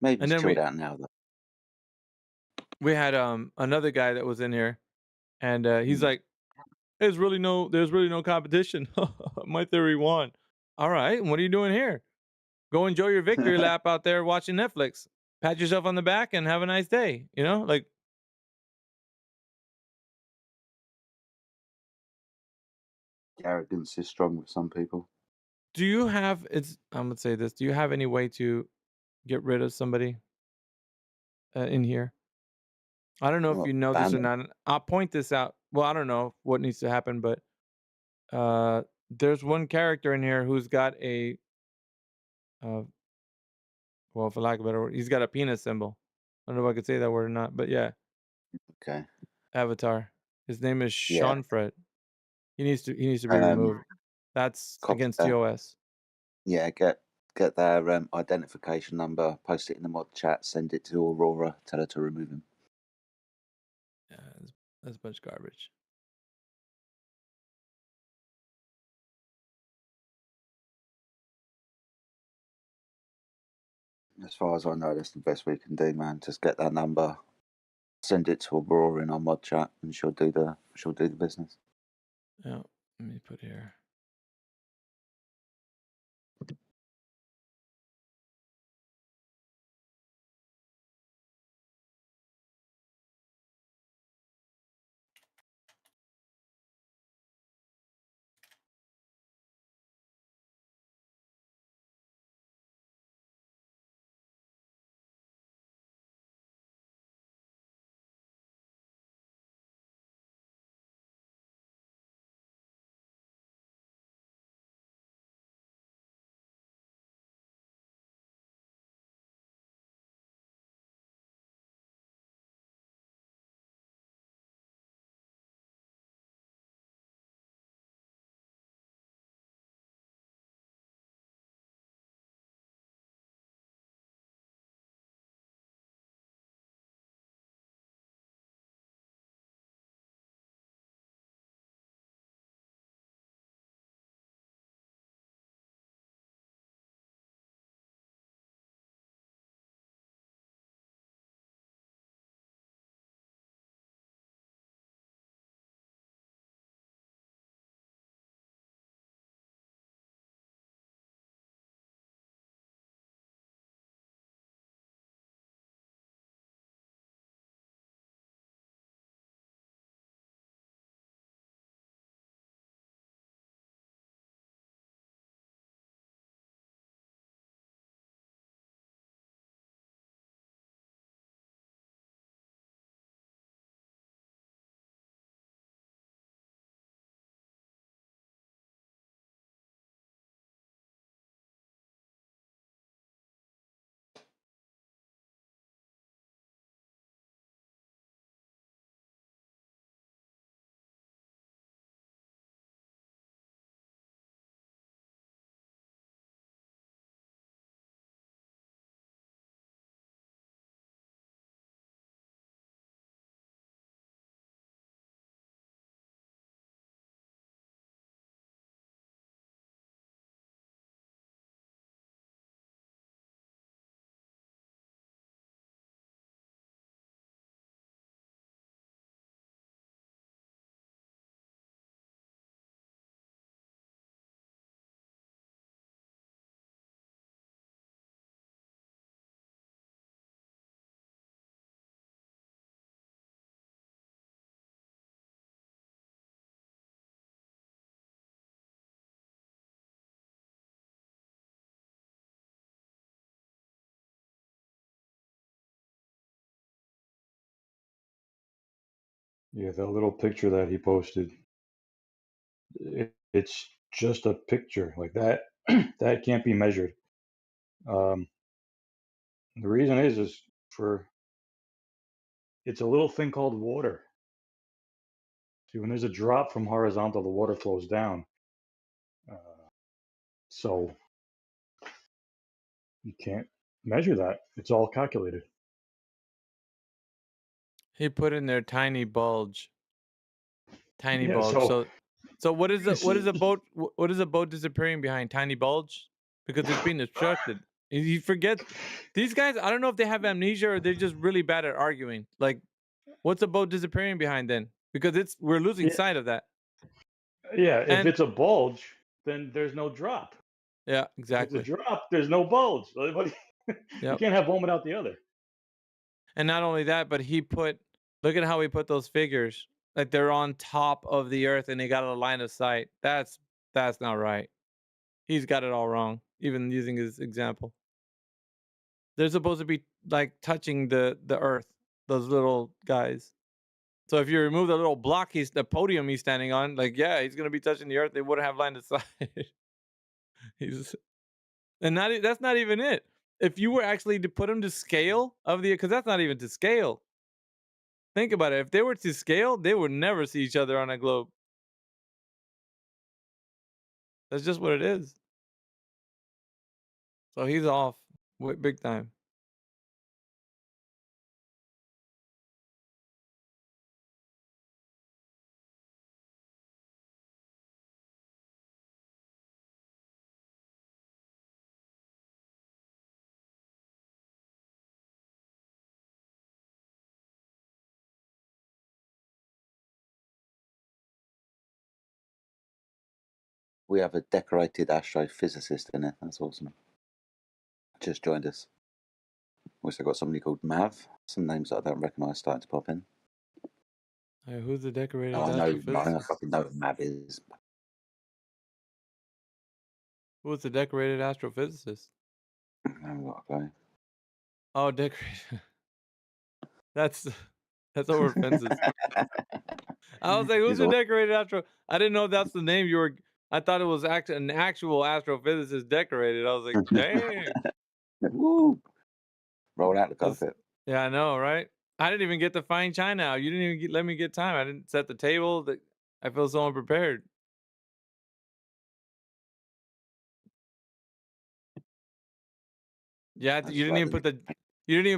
Maybe
And
it's
then
chilled out now, though.
we had another guy that was in here, and he's like, there's really no competition. My theory won. All right, what are you doing here? Go enjoy your victory lap out there watching Netflix. Pat yourself on the back and have a nice day. You know, like,
Arrogance is strong with some people.
do you have? I'm gonna say this. Do you have any way to get rid of somebody in here? I don't know if
Well,
you know this or not. I'll point this out. Well, I don't know what needs to happen, but there's one character in here who's got a, well, for lack of a better word, he's got a penis symbol. I don't know if I could say that word or not, but yeah.
Okay.
Avatar. His name is
Yeah.
Sean Fred. He needs to be removed. That's against TOS.
Yeah, get their identification number, post it in the mod chat, send it to Aurora, tell her to remove him.
Yeah, that's a bunch of garbage.
As far as I know, that's the best we can do, man. Just get that number, send it to Aurora in our mod chat, and she'll do the business.
Yeah, let me put here.
Yeah, that little picture that he posted, it's just a picture like that. That can't be measured. The reason is for it's a little thing called water. See, when there's a drop from horizontal, the water flows down. So you can't measure that. It's all calculated.
He put in there tiny bulge. Tiny
Yeah,
bulge. So what is a boat? What is a boat disappearing behind? Tiny bulge, because it's being obstructed. You forget these guys. I don't know if they have amnesia or they're just really bad at arguing. Like, what's a boat disappearing behind then? Because we're losing sight of that.
Yeah, if it's a bulge, then there's no drop.
Yeah, exactly.
If it's a drop, there's no bulge. You can't have one without the other.
And not only that, but look at how he put those figures. Like they're on top of the earth and they got a line of sight. That's not right. He's got it all wrong, even using his example. They're supposed to be like touching the earth, those little guys. So if you remove the little block, the podium he's standing on, like, yeah, he's gonna be touching the earth. They wouldn't have line of sight. That's not even it. If you were actually to put him to scale of because that's not even to scale. Think about it. If they were to scale, they would never see each other on a globe. That's just what it is. So he's off big time.
We have a decorated astrophysicist in it. That's awesome. Just joined us. We also got somebody called Mav. Some names that I don't recognise starting to pop in.
Hey, who's the decorated
astrophysicist?
astrophysicist?
I fucking know who Mav is.
Who's the decorated astrophysicist?
I haven't got a clue.
Oh, decorated. That's over fences. I was like, who's the decorated astro? I didn't know that's the name you were. I thought it was an actual astrophysicist decorated. I was like, dang.
Woo! Roll out the carpet.
Yeah, I know, right? I didn't even get to find China out. You didn't even let me get time. I didn't set the table. I feel so unprepared. Yeah, you didn't even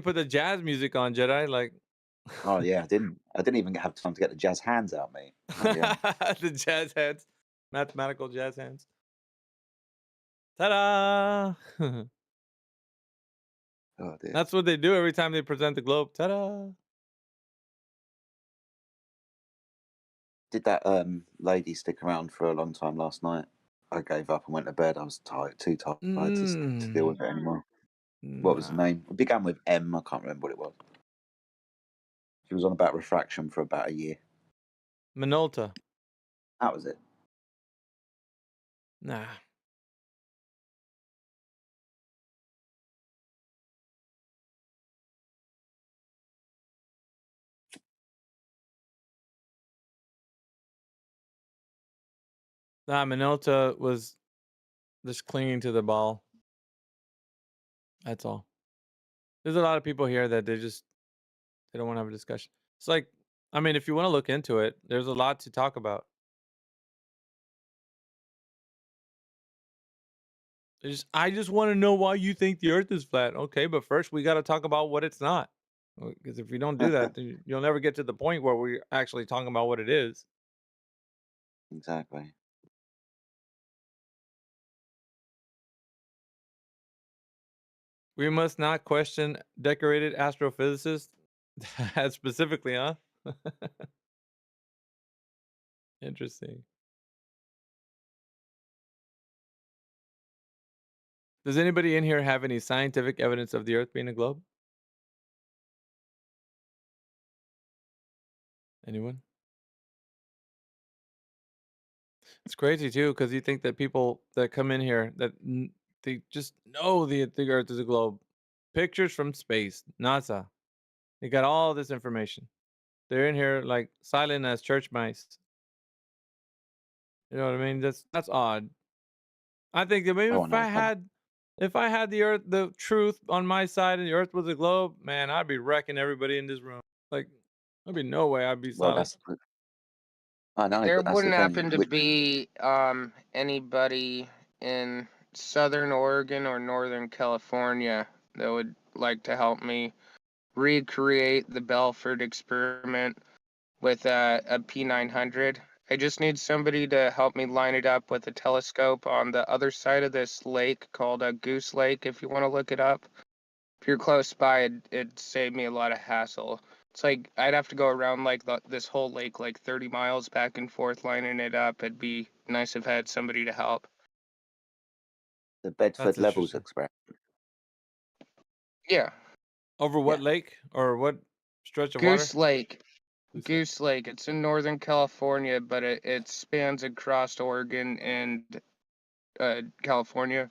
put the jazz music on, Jedi. Like,
oh yeah, I didn't even have time to get the jazz hands out, mate.
The jazz hands, mathematical jazz hands. Ta-da!
Oh dear.
That's what they do every time they present the globe. Ta-da!
Did that lady stick around for a long time last night? I gave up and went to bed. I was tired, too tired to deal with it anymore. What was the name? It began with M. I can't remember what it was. She was on about refraction for about a year.
Minolta.
That was it.
Nah. Nah, Minolta was just clinging to the ball. That's all. There's a lot of people here that they don't want to have a discussion. It's like, I mean, if you want to look into it, there's a lot to talk about. I just want to know why you think the Earth is flat. Okay, but first we got to talk about what it's not. Because if we don't do that, then you'll never get to the point where we're actually talking about what it is.
Exactly.
We must not question decorated astrophysicists. Specifically, huh? Interesting. Does anybody in here have any scientific evidence of the Earth being a globe? Anyone? It's crazy too, because you think that people that come in here that they just know the Earth is a globe. Pictures from space, NASA. They got all this information. They're in here like silent as church mice. You know what I mean? That's odd. I think that maybe
Oh no,
if I had the earth, the truth on my side, and the earth was a globe, man, I'd be wrecking everybody in this room. Like, there'd be no way I'd be
well
silent.
I know,
There
but that's the
wouldn't
thing.
happen to be anybody in Southern Oregon or Northern California that would like to help me recreate the Belford experiment with a P900. I just need somebody to help me line it up with a telescope on the other side of this lake called Goose Lake, if you want to look it up. If you're close by, it'd save me a lot of hassle. It's like I'd have to go around like this whole lake, like 30 miles back and forth, lining it up. It'd be nice if I had somebody to help.
The Bedford
That's
Levels
interesting.
experiment.
Yeah.
Over what lake or what stretch of
Goose
water?
Lake. Goose Lake. It's in Northern California, but it spans across Oregon and California.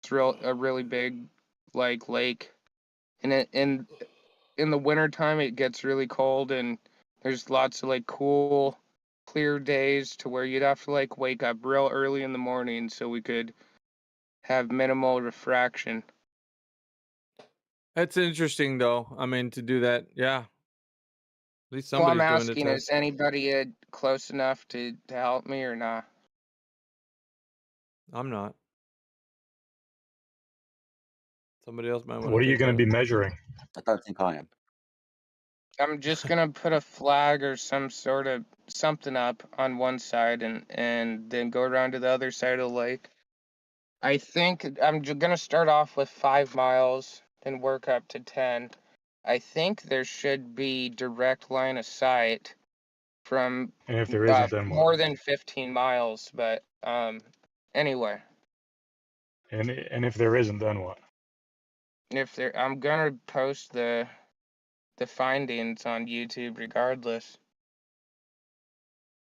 It's a really big like lake, and in the wintertime it gets really cold, and there's lots of like cool, clear days to where you'd have to like wake up real early in the morning so we could have minimal refraction.
That's interesting, though. I mean, to do that, yeah. At least
So I'm
somebody's doing the
asking,
test.
is anybody close enough to help me or not?
I'm not. Somebody else might want to.
What are you going to be measuring?
I don't think I am.
I'm just gonna put a flag or some sort of something up on one side and then go around to the other side of the lake. I think I'm gonna start off with 5 miles and work up to 10. I think there should be direct line of sight from
And if there isn't, then
more
what?
than 15 miles, but anyway.
And if there isn't, then what?
I'm gonna post the findings on YouTube regardless.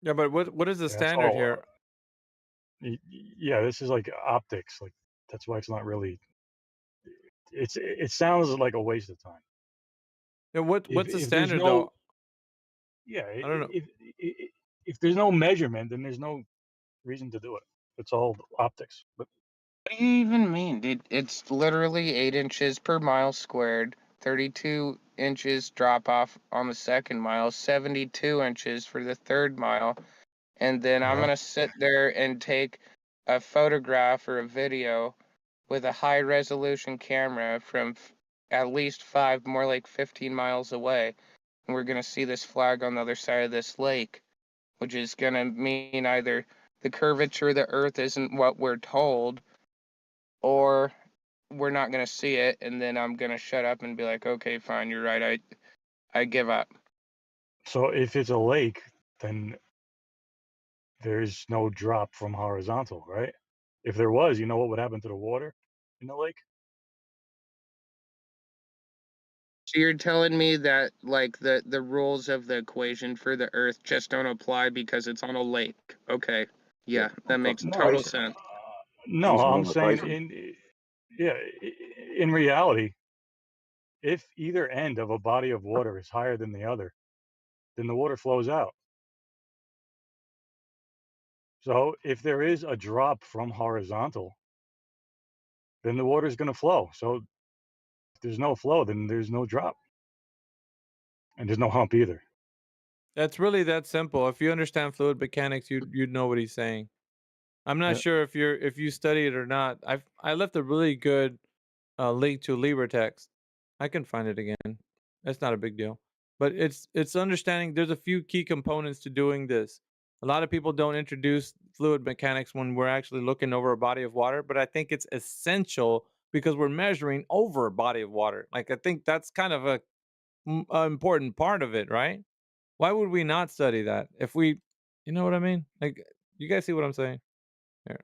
Yeah, but what is the standard here?
Yeah, this is like optics. Like that's why it's not really. It sounds like a waste of time.
Yeah, what's the
if there's
standard
no,
though?
Yeah,
I don't know.
If there's no measurement, then there's no reason to do it. It's all optics. But
what do you even mean, dude? It's literally 8 inches per mile squared, 32 inches drop off on the second mile, 72 inches for the third mile, and then I'm gonna sit there and take a photograph or a video with a high resolution camera from at least 5, more like 15 miles away, and we're gonna see this flag on the other side of this lake, which is gonna mean either the curvature of the Earth isn't what we're told, or we're not gonna see it, and then I'm gonna shut up and be like, okay, fine, you're right, I give up.
so if it's a lake, then there's no drop from horizontal, right? If there was, you know what would happen to the water in the lake?
So you're telling me that like the rules of the equation for the Earth just don't apply because it's on a lake? Okay, yeah, that makes total sense.
No, I'm saying in reality, if either end of a body of water is higher than the other, then the water flows out. So if there is a drop from horizontal, then the water is going to flow. So if there's no flow, then there's no drop. And there's no hump either.
That's really that simple. If you understand fluid mechanics, you'd know what he's saying. I'm not sure if you study it or not. I left a really good link to LibreText. I can find it again. That's not a big deal. But it's understanding there's a few key components to doing this. A lot of people don't introduce fluid mechanics when we're actually looking over a body of water, but I think it's essential because we're measuring over a body of water. Like I think that's kind of a important part of it, right? Why would we not study that if we, you know what I mean? Like, you guys see what I'm saying? Here,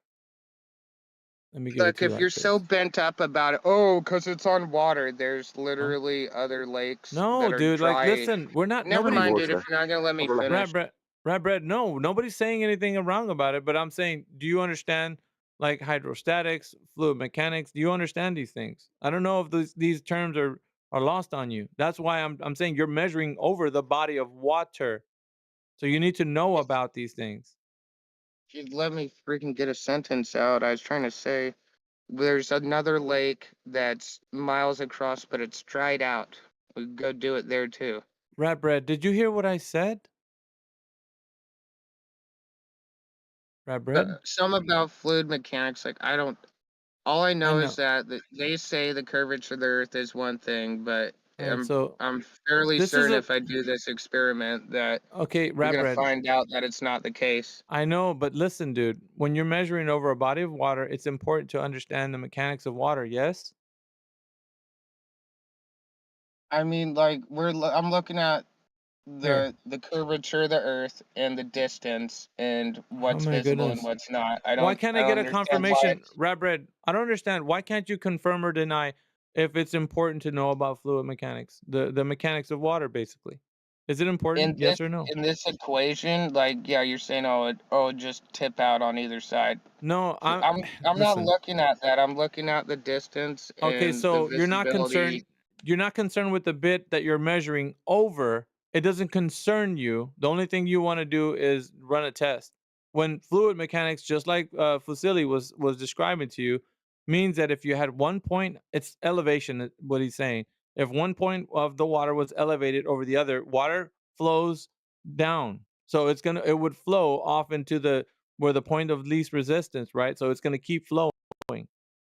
let me give it
Look,
to you
if
like
you're
this.
so bent up about it, because it's on water, there's literally other lakes
No,
that are
dude.
dry.
Like, listen, we're not.
Never
Nobody.
mind, dude. If you're not gonna let me finish.
Rat bread. No, nobody's saying anything wrong about it. But I'm saying, do you understand like hydrostatics, fluid mechanics? Do you understand these things? I don't know if these terms are are lost on you. That's why I'm saying you're measuring over the body of water. So you need to know about these things.
You'd let me freaking get a sentence out. I was trying to say there's another lake that's miles across, but it's dried out. We could go do it there too.
Rat bread, did you hear what I said? Rat bread?
Some about fluid mechanics, like I don't. All I know, is
know.
that they say the curvature of the Earth is one thing, but
Alright, so
I'm fairly
this is
certain
a
if I do this experiment that
okay,
we're
rat
gonna
bread.
find out that it's not the case.
I know, but listen, dude. When you're measuring over a body of water, it's important to understand the mechanics of water. Yes.
I mean, like I'm looking at
Here.
the curvature of the Earth and the distance and
Oh
what's
my
visible and
goodness.
what's not.
Why can't I
I don't
get a
understand why
confirmation,
it's
rat bread? I don't understand. Why can't you confirm or deny if it's important to know about fluid mechanics, the mechanics of water, basically? Is it important? Yes or no?
in this equation. Like, yeah, you're saying it'd just tip out on either side.
No,
I'm not
listen.
looking at that. I'm looking at the distance
Okay,
and the
so you're not
visibility.
concerned with the bit that you're measuring over. It doesn't concern you. The only thing you want to do is run a test. When fluid mechanics, just like Fusili was describing to you, means that if you had 1 point, it's elevation. What he's saying, if 1 point of the water was elevated over the other, water flows down. So it would flow off into where the point of least resistance, right? So it's gonna keep flowing.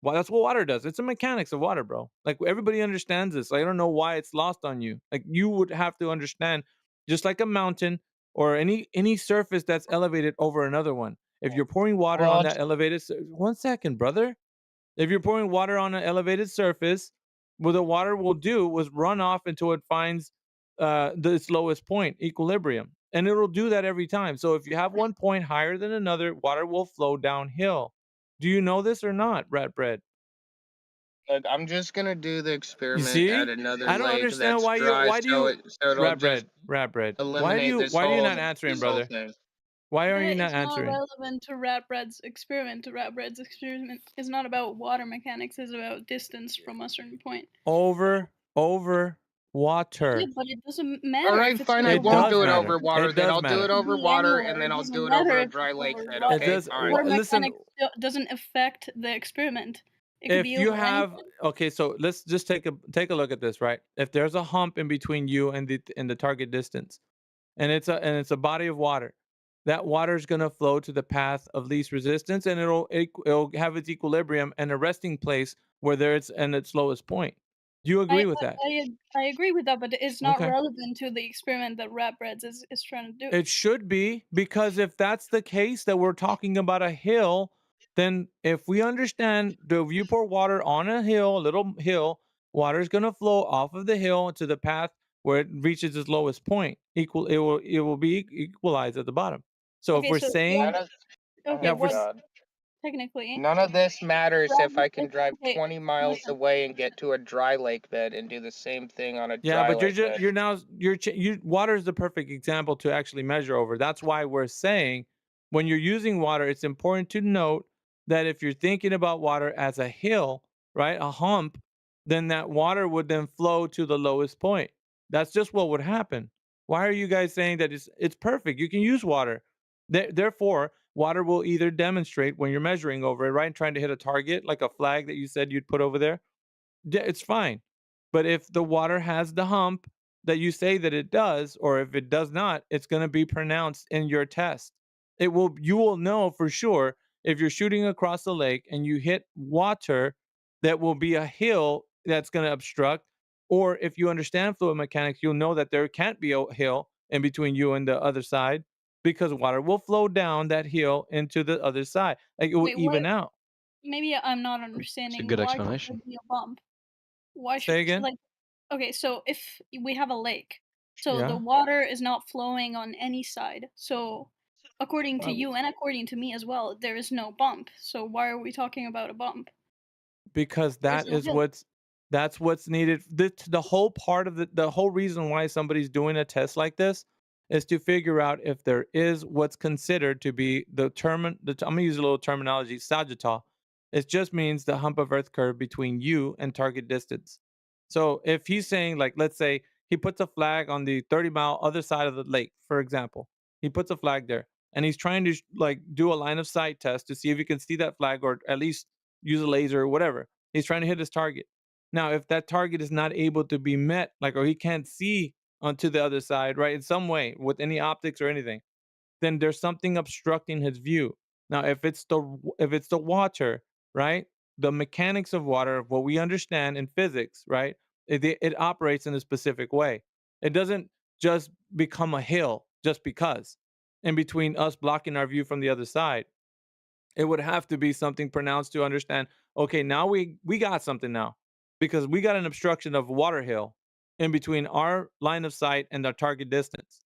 Well, that's what water does. It's the mechanics of water, bro. Like everybody understands this. I don't know why it's lost on you. Like you would have to understand, just like a mountain or any surface that's elevated over another one. If you're pouring water on
Well,
that elevated, 1 second, brother. If you're pouring water on an elevated surface, what the water will do was run off until it finds its lowest point, equilibrium, and it'll do that every time. So if you have 1 point higher than another, water will flow downhill. Do you know this or not, rat bread?
look, I'm just gonna do the
You
experiment at
see?
another
I don't
lake
understand
that's dry,
why do
so
you
it'll just
rat bread.
eliminate
Why do you not answering,
this whole
brother?
thing.
Why are you
That
not
is not
answering?
relevant to Ratbread's experiment. Ratbread's experiment is not about water mechanics, it's about distance from a certain point.
Over
Yeah,
water.
but it doesn't matter
Alright,
if it's
fine,
over
I
It
won't
water.
does
do it
matter.
over water
It
then.
does
I'll do it
matter.
over
Me
water
anyway.
and then
It
I'll do
doesn't
it over
matter
a
if
dry
it's
lake
over
bed,
water.
It
okay?
does.
Alright.
Water
Listen,
mechanics doesn't affect the experiment. It could
if
be
you
over
have
anything.
okay, so let's just take a look at this, right? If there's a hump in between you and the target distance, and it's a body of water, that water is going to flow to the path of least resistance, and it'll have its equilibrium and a resting place where it's and its lowest point. Do you agree with that?
I agree with that, but it's not
Okay.
relevant to the experiment that Ratbreads is trying to do.
It should be, because if that's the case, that we're talking about a hill, then if we understand that if you pour water on a hill, a little hill, water is going to flow off of the hill to the path where it reaches its lowest point. It will be equalized at the bottom. So if
Okay,
we're
so what?
saying,
Oh
Okay,
yeah,
my
if we're
what?
god.
Technically,
None of this matters if I can drive
okay,
20 miles
listen.
away and get to a dry lake bed and do the same thing on a
Yeah,
dry
but
lake bed.
water is the perfect example to actually measure over. That's why we're saying when you're using water, it's important to note that if you're thinking about water as a hill, right, a hump, then that water would then flow to the lowest point. That's just what would happen. Why are you guys saying that it's perfect? You can use water. Therefore, water will either demonstrate when you're measuring over it, right, trying to hit a target like a flag that you said you'd put over there. Yeah, it's fine. But if the water has the hump that you say that it does, or if it does not, it's going to be pronounced in your test. You will know for sure if you're shooting across the lake and you hit water that will be a hill that's going to obstruct, or if you understand fluid mechanics, you'll know that there can't be a hill in between you and the other side because water will flow down that hill into the other side. Like it will
Wait, what?
even out.
Maybe I'm not
It's a
understanding.
good
Why should
explanation.
there be a bump? Why should
Say again?
like? Okay, so if we have a lake, so the
Yeah.
water is not flowing on any side. So, according to
Uh,
you and according to me as well, there is no bump. So why are we talking about a bump?
because
There's no hill.
that's what's needed. The whole part of the whole reason why somebody's doing a test like this is to figure out if there is what's considered to be I'm gonna use a little terminology, sagittal. It just means the hump of earth curve between you and target distance. So if he's saying, like, let's say he puts a flag on the 30-mile other side of the lake, for example, he puts a flag there and he's trying to like do a line of sight test to see if he can see that flag or at least use a laser or whatever. He's trying to hit his target. Now, if that target is not able to be met, like, or he can't see onto the other side, right, in some way with any optics or anything, then there's something obstructing his view. Now, if it's the water, right? The mechanics of water, what we understand in physics, right? It operates in a specific way. It doesn't just become a hill just because. In between us blocking our view from the other side, it would have to be something pronounced to understand. Okay, now we got something now, because we got an obstruction of water hill in between our line of sight and our target distance.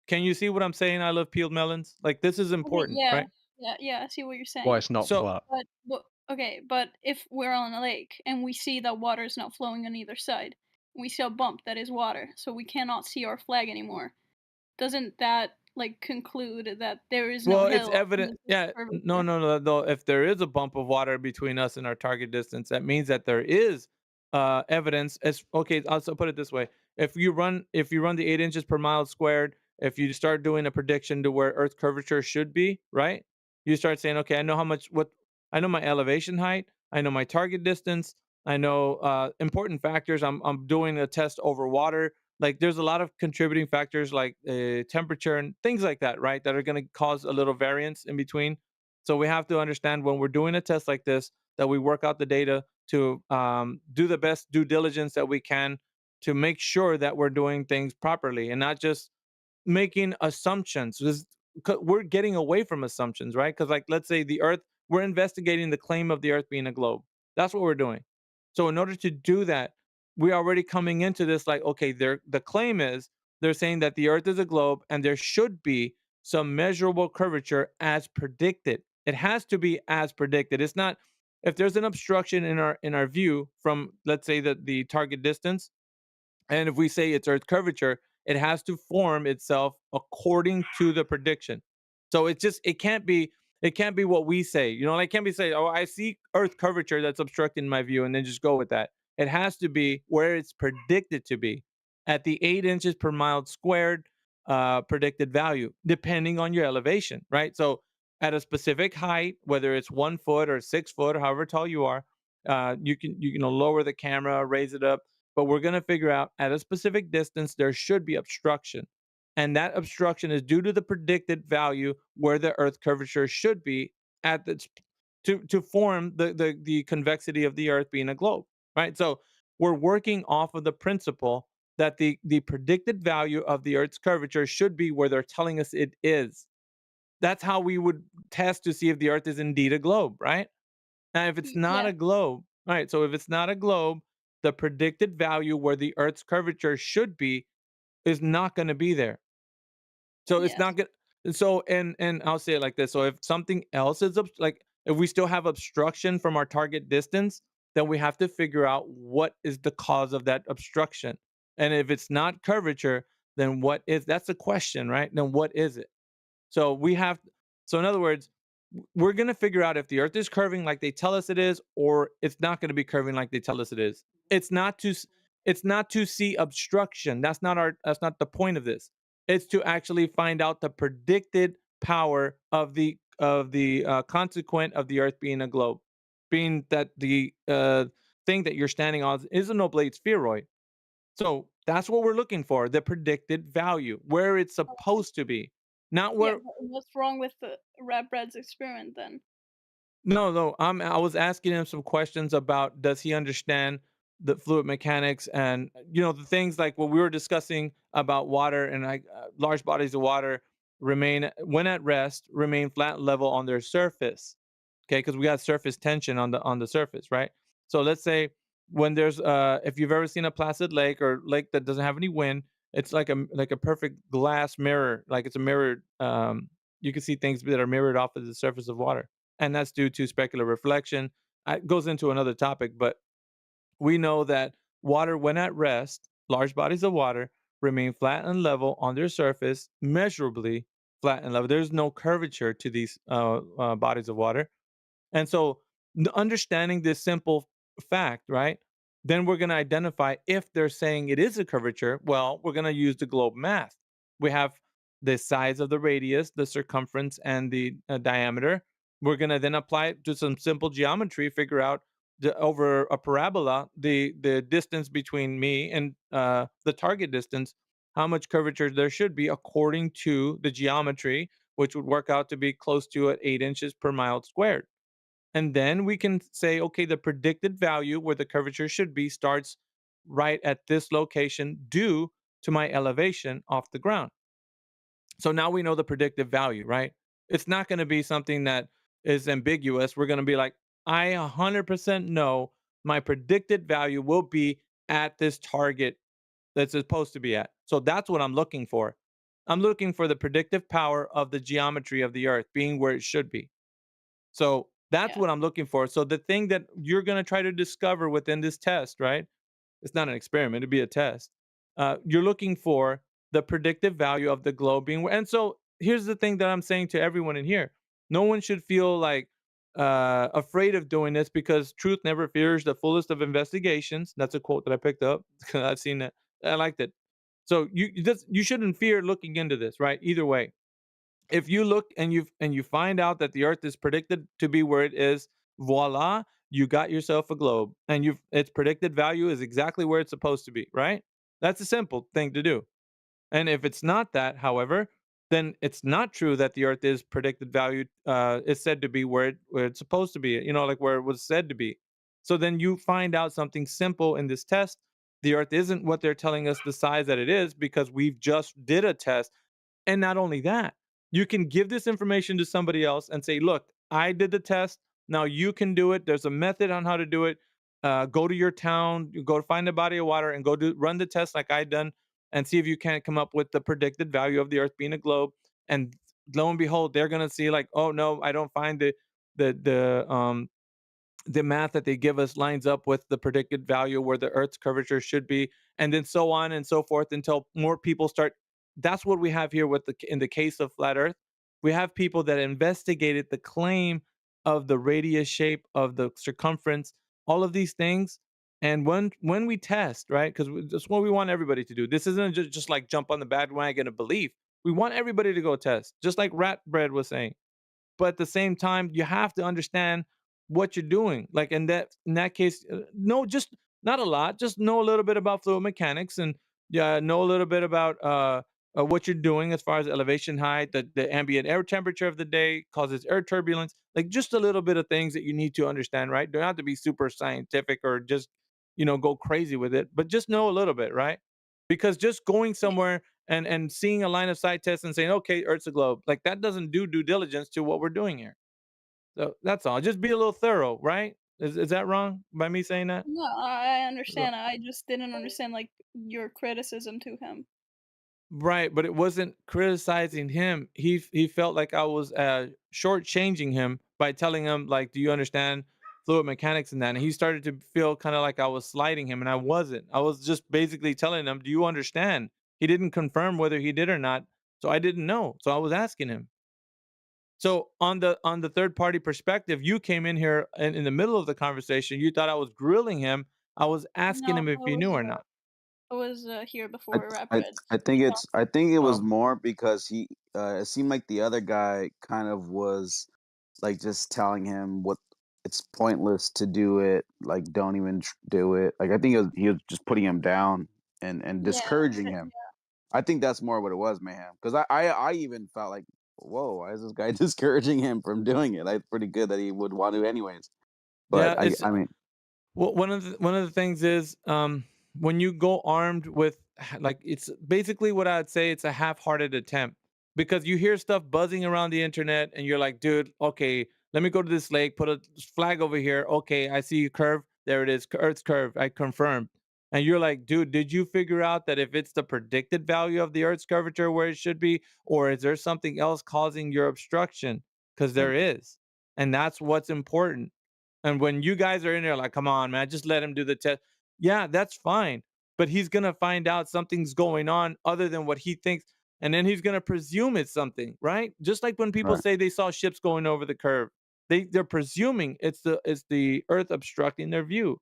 Can you see what I'm saying? I love peeled melons. Like, this is
Okay,
important,
yeah,
right?
yeah. I see what you're saying.
Why it's not
So
flat.
But okay, but if we're on a lake and we see that water is not flowing on either side, we see a bump that is water, so we cannot see our flag anymore. Doesn't that like conclude that there is no
well, it's
hill?
evident. Yeah, no. If there is a bump of water between us and our target distance, that means that there is evidence. As okay, I'll put it this way: if you run the 8 inches per mile squared, if you start doing a prediction to where Earth curvature should be, right? You start saying, okay, I know I know my elevation height, I know my target distance, I know important factors. I'm doing a test over water. Like, there's a lot of contributing factors like temperature and things like that, right, that are going to cause a little variance in between. So we have to understand when we're doing a test like this that we work out the data to do the best due diligence that we can to make sure that we're doing things properly and not just making assumptions. We're getting away from assumptions, right? Because, like, let's say the Earth, we're investigating the claim of the Earth being a globe. That's what we're doing. So in order to do that, we're already coming into this like, okay, the claim is they're saying that the Earth is a globe and there should be some measurable curvature as predicted. It has to be as predicted. It's not if there's an obstruction in our view from, let's say, the target distance, and if we say it's Earth curvature, it has to form itself according to the prediction. So it can't be what we say. You know, like, can't be say, oh, I see Earth curvature that's obstructing my view, and then just go with that. It has to be where it's predicted to be at the 8 inches per mile squared predicted value, depending on your elevation, right? So at a specific height, whether it's 1 foot or 6 foot or however tall you are, you can lower the camera, raise it up, but we're going to figure out at a specific distance there should be obstruction, and that obstruction is due to the predicted value where the Earth curvature should be at the to form the convexity of the Earth being a globe, right? So we're working off of the principle that the predicted value of the Earth's curvature should be where they're telling us it is. That's how we would test to see if the Earth is indeed a globe, right? Now, if it's not
Yeah.
a globe, right? So if it's not a globe, the predicted value where the Earth's curvature should be is not going to be there. So it's
Yes.
not going. So and I'll say it like this. So if something else is like if we still have obstruction from our target distance, then we have to figure out what is the cause of that obstruction. And if it's not curvature, then what is? That's the question, right? Then what is it? So we have. So in other words, we're going to figure out if the Earth is curving like they tell us it is, or it's not going to be curving like they tell us it is. It's not to see obstruction. That's not the point of this. It's to actually find out the predicted power of the consequent of the Earth being a globe, being that the thing that you're standing on is an oblate spheroid. So that's what we're looking for, the predicted value, where it's supposed to be. Not
Yeah,
where.
but what's wrong with the Radbred's experiment then?
No. I was asking him some questions about does he understand the fluid mechanics and the things like what we were discussing about water and like large bodies of water remain when at rest remain flat level on their surface. Okay, because we got surface tension on the surface, right? So let's say when there's if you've ever seen a placid lake or lake that doesn't have any wind, it's like a perfect glass mirror, like it's a mirrored you can see things that are mirrored off of the surface of water, and that's due to specular reflection. It goes into another topic, but we know that water, when at rest, large bodies of water remain flat and level on their surface, measurably flat and level. There's no curvature to these bodies of water. And so, understanding this simple fact, right? Then we're going to identify if they're saying it is a curvature. Well, we're going to use the globe math. We have the size of the radius, the circumference, and the diameter. We're going to then apply it to some simple geometry, figure out over a parabola the distance between me and the target distance, how much curvature there should be according to the geometry, which would work out to be close to at 8 inches per mile squared. And then we can say, okay, the predicted value where the curvature should be starts right at this location due to my elevation off the ground. So now we know the predictive value, right? It's not going to be something that is ambiguous. We're going to be like, I 100% know my predicted value will be at this target that's supposed to be at. So that's what I'm looking for. I'm looking for the predictive power of the geometry of the earth being where it should be. So that's
Yeah.
what I'm looking for. So the thing that you're going to try to discover within this test, right? It's not an experiment, it'd be a test. You're looking for the predictive value of the globe being. And so here's the thing that I'm saying to everyone in here: no one should feel like afraid of doing this, because truth never fears the fullest of investigations. That's a quote that I picked up. I've seen that. I liked it. So you shouldn't fear looking into this, right? Either way, if you look and you find out that the earth is predicted to be where it is, voila, you got yourself a globe, and you've its predicted value is exactly where it's supposed to be, right? That's a simple thing to do. And if it's not that, however, then it's not true that the earth is predicted value is said to be where it's supposed to be, like where it was said to be. So then you find out something simple in this test: the earth isn't what they're telling us the size that it is, because we've just did a test. And not only that, you can give this information to somebody else and say, look, I did the test. Now you can do it. There's a method on how to do it. Go to your town, you go find a body of water and run the test like I done, and see if you can't come up with the predicted value of the earth being a globe. And lo and behold, they're going to see like, oh no, I don't find the math that they give us lines up with the predicted value where the earth's curvature should be, and then so on and so forth until more people start. That's what we have here in the case of flat earth. We have people that investigated the claim of the radius, shape of the circumference, all of these things. And when we test, right, because that's what we want everybody to do. This isn't just like jump on the bandwagon of belief. We want everybody to go test, just like Rat Bread was saying. But at the same time, you have to understand what you're doing. Like in that case, no, just not a lot. Just know a little bit about fluid mechanics, and know a little bit about what you're doing as far as elevation height, the ambient air temperature of the day causes air turbulence. Like just a little bit of things that you need to understand, right? Don't have to be super scientific or just go crazy with it, but just know a little bit, right? Because just going somewhere and seeing a line of sight test and saying, okay, Earth's a globe, like that doesn't do due diligence to what we're doing here. So that's all. Just be a little thorough, right? Is that wrong by me saying that?
No, I understand. I just didn't understand like your criticism to him.
Right, but it wasn't criticizing him. He felt like I was shortchanging him by telling him like, "Do you understand fluid mechanics and that?" And he started to feel kind of like I was slighting him, and I wasn't. I was just basically telling him, "Do you understand?" He didn't confirm whether he did or not, so I didn't know. So I was asking him. So on the third party perspective, you came in here in the middle of the conversation. You thought I was grilling him. I was asking
No,
him if he knew or not.
I was here
I
before Rap
I
Red.
I think it was
Oh.
more because it seemed like the other guy kind of was like just telling him what it's pointless to do it, like don't even do it. Like I think he was just putting him down and discouraging him. I think that's more what it was, mayhem. Because I even felt like, whoa, why is this guy discouraging him from doing it? Like pretty good that he would want to anyways.
Yeah,
But
it's
I mean,
well, one of the things is when you go armed with like it's basically what I'd say it's a half-hearted attempt, because you hear stuff buzzing around the internet and you're like, dude, okay, let me go to this lake, put a flag over here. Okay, I see a curve. There it is, Earth's curve. I confirmed. And you're like, dude, did you figure out that if it's the predicted value of the Earth's curvature where it should be, or is there something else causing your obstruction? Because there is, and that's what's important. And when you guys are in there like, come on, man, just let him do the test. Yeah, that's fine. But he's going to find out something's going on other than what he thinks. And then he's going to presume it's something, right? Just like when people
right.
say they saw ships going over the curve, they're presuming it's the earth obstructing their view.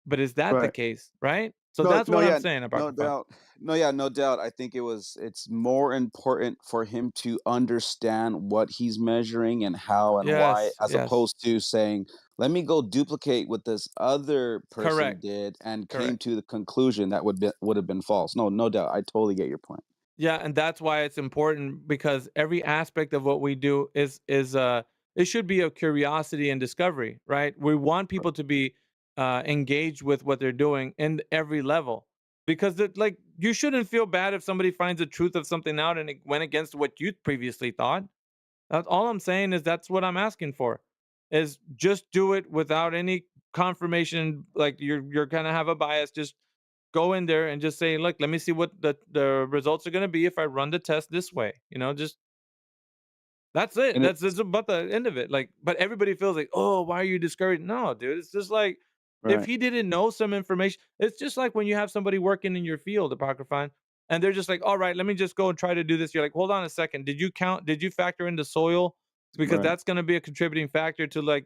But is that the case, right? So
No,
that's
no,
what I'm
yeah,
saying about
no doubt. No, yeah, no doubt. I think it's more important for him to understand what he's measuring and how and why,
Yes,
as
yes.
opposed to saying, "Let me go duplicate what this other person
Correct.
did and came
Correct.
to the conclusion that would have been false." No, no doubt. I totally get your point.
Yeah, and that's why it's important because every aspect of what we do is it should be a curiosity and discovery, right? We want people to be engaged with what they're doing in every level because like you shouldn't feel bad if somebody finds the truth of something out and it went against what you previously thought. That's all I'm saying is that's what I'm asking for. Is just do it without any confirmation like you're going to have a bias, just go in there and just say, "Look, let me see what the results are going to be if I run the test this way." Just that's it.
And it
That's about the end of it. Like, but everybody feels like, "Oh, why are you discouraged?" No, dude. It's just like if
right,
he didn't know some information, it's just like when you have somebody working in your field, Apocryphon, and they're just like, "All right, let me just go and try to do this." You're like, "Hold on a second. Did you count? Did you factor in the soil? Because
right,
that's going to be a contributing factor to like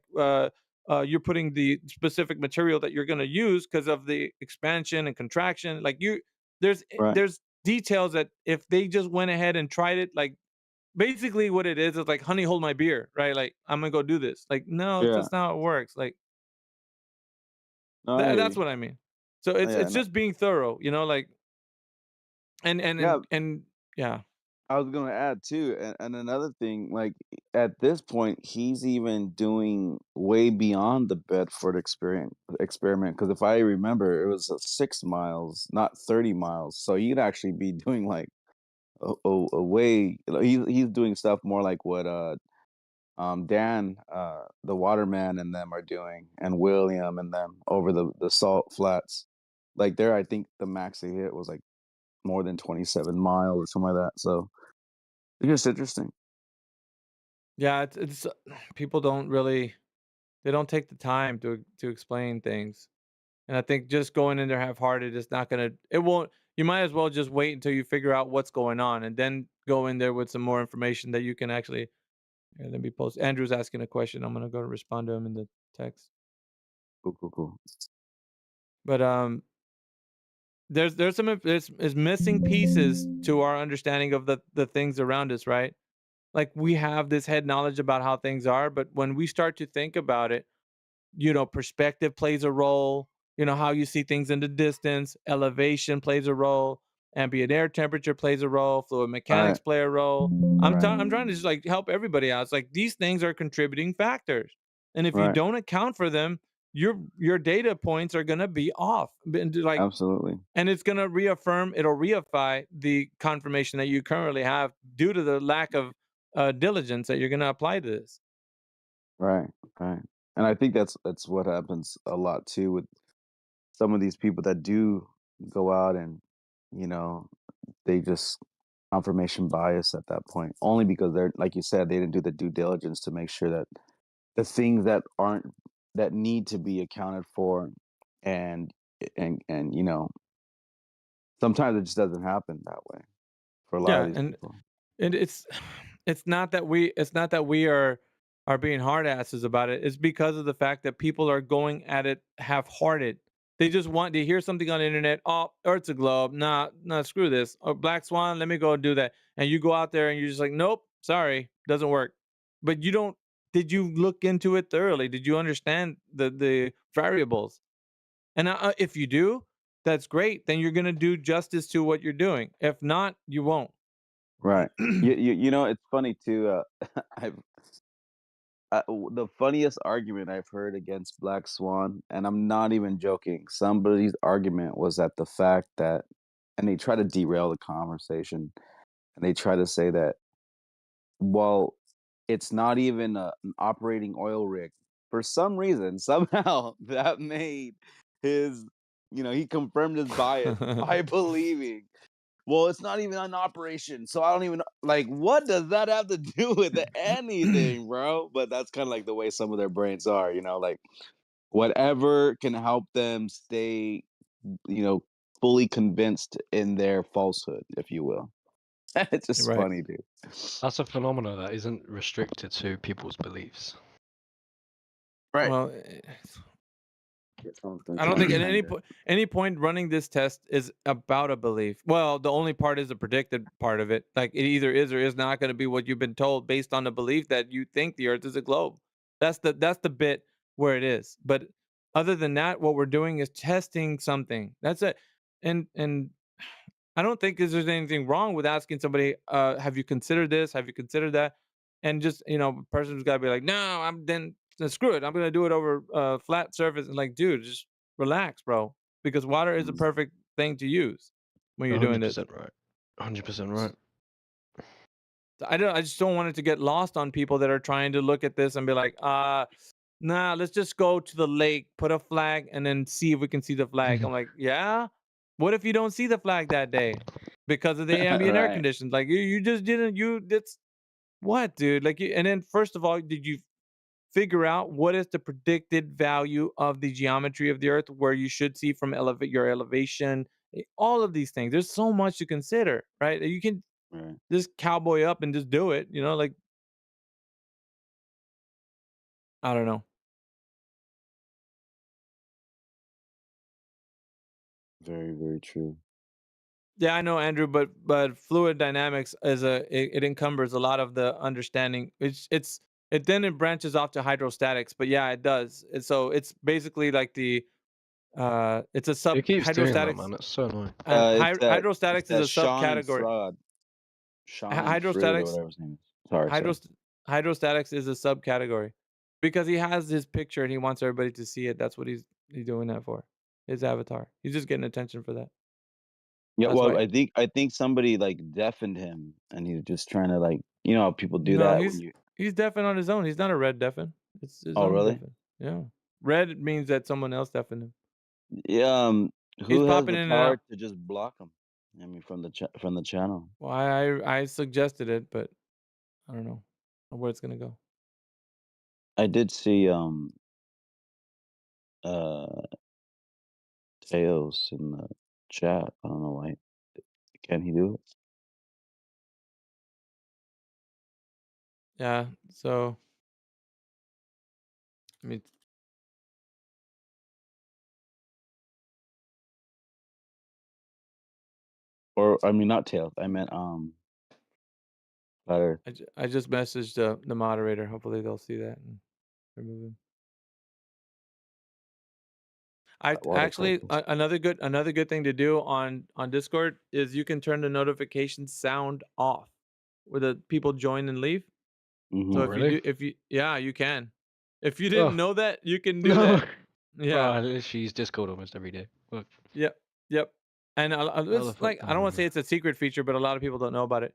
you're putting the specific material that you're going to use because of the expansion and contraction. Like
right.
there's details that if they just went ahead and tried it, like basically what it is like, honey, hold my beer, right? Like I'm gonna go do this. Like no,
Yeah.
that's not how it works. Like
No, I hear
that's
you.
what I mean. So
Oh, yeah,
it's
no,
just being thorough, like
yeah.
and yeah.
I was gonna add too, and another thing, like at this point, he's even doing way beyond the Bedford experiment. Because if I remember, it was 6 miles, not 30 miles. So you'd actually be doing like a way. He's doing stuff more like what Dan, the Waterman, and them are doing, and William and them over the salt flats. Like there, I think the max they hit was like more than 27 miles or something like that. So it's just interesting.
Yeah, it's people they don't take the time to explain things. And I think just going in there half-hearted is not gonna it won't you might as well just wait until you figure out what's going on and then go in there with some more information that you can actually. Here, let me post. Andrew's asking a question. I'm gonna go respond to him in the text.
Cool, cool, cool.
But there's some there's missing pieces to our understanding of the things around us, right? Like we have this head knowledge about how things are, but when we start to think about it, perspective plays a role. How you see things in the distance, elevation plays a role, ambient air temperature plays a role, fluid mechanics
Right,
play a role.
right,
I'm trying to just like help everybody out. It's like these things are contributing factors, and if you
right.
don't account for them, your data points are gonna be off. Like,
Absolutely.
and it'll reify the confirmation that you currently have due to the lack of diligence that you're gonna apply to this.
Right, right. And I think that's what happens a lot too with some of these people that do go out and, you know, they just confirmation bias at that point. Only because they're like you said, they didn't do the due diligence to make sure that the things that need to be accounted for and and sometimes it just doesn't happen that way for a lot of
Yeah,
these
and
people.
And it's not that we are being hard asses about it. It's because of the fact that people are going at it half-hearted. They just want to hear something on the internet. Oh, Earth's a globe. Nah, nah, screw this. Oh, Black Swan, let me go and do that. And you go out there and you're just like, nope, sorry, doesn't work. But you don't. Did you look into it thoroughly? Did you understand the variables? And if you do, that's great. Then you're gonna do justice to what you're doing. If not, you won't.
Right. It's funny too. I've the funniest argument I've heard against Black Swan, and I'm not even joking. Somebody's argument was that the fact that, and they try to derail the conversation, and they try to say that, well, it's not even an operating oil rig. For some reason, somehow that made his, he confirmed his bias by believing, well, it's not even an operation, so I don't even like. What does that have to do with anything, bro? But that's kind of like the way some of their brains are, like whatever can help them stay, you know, fully convinced in their falsehood, if you will. It's just
Right.
funny, dude.
That's a phenomenon that isn't restricted to people's beliefs.
Right.
Well, I don't think at any point running this test is about a belief. Well, the only part is the predicted part of it. Like it either is or is not going to be what you've been told based on the belief that you think the Earth is a globe. That's the bit where it is. But other than that, what we're doing is testing something. That's it. And I don't think there's anything wrong with asking somebody, have you considered this? Have you considered that? And just, a person's got to be like, no, then screw it. I'm going to do it over a flat surface. And like, dude, just relax, bro. Because water is a perfect thing to use when you're doing this.
100% right. 100% right.
I just don't want it to get lost on people that are trying to look at this and be like, nah, let's just go to the lake, put a flag, and then see if we can see the flag. I'm like, yeah? What if you don't see the flag that day because of the ambient air conditions? Like you just didn't. That's what, dude. Like, and then first of all, did you figure out what is the predicted value of the geometry of the Earth, where you should see from your elevation, all of these things? There's so much to consider, right? You can just cowboy up and just do it. Like I don't know.
Very, very true.
Yeah, I know, Andrew, but fluid dynamics it encumbers a lot of the understanding. It then it branches off to hydrostatics, but yeah, it does. So it's basically like it's a sub
It keeps doing that,
hydrostatics.
man. It's so annoying.
And
It's
hydrostatics is a
Sean and
subcategory.
Sean and Fruit or whatever his name is. Sorry.
Hydrostatics is a subcategory because he has his picture and he wants everybody to see it. That's what he's doing that for. His avatar. He's just getting attention for that.
Yeah,
That's
well,
why.
I think somebody like deafened him, and he's just trying to like, how people do
No,
that
he's
when you.
he's deafened on his own. He's not a red deafen. It's his
Oh,
own
really?
deafen. Yeah. Red means that someone else deafened him.
Yeah.
He's
Who has
popping
the
in and
power
out.
to just block him? I mean, from the channel.
Well, I suggested it, but I don't know where it's gonna go.
I did see Tails in the chat. I don't know why. Can he do it?
Yeah. So I mean,
Or I mean, not Tails. I meant Flat Earth.
I just messaged the moderator. Hopefully they'll see that and remove him. I actually another good thing to do on Discord is you can turn the notification sound off where the people join and leave. So
Really?
You can. If you didn't know that, you can do that. Yeah.
Bro, I literally use Discord almost every day. Look.
Yep. And it's
fuck
like I don't want to say it's a secret feature, but a lot of people don't know about it.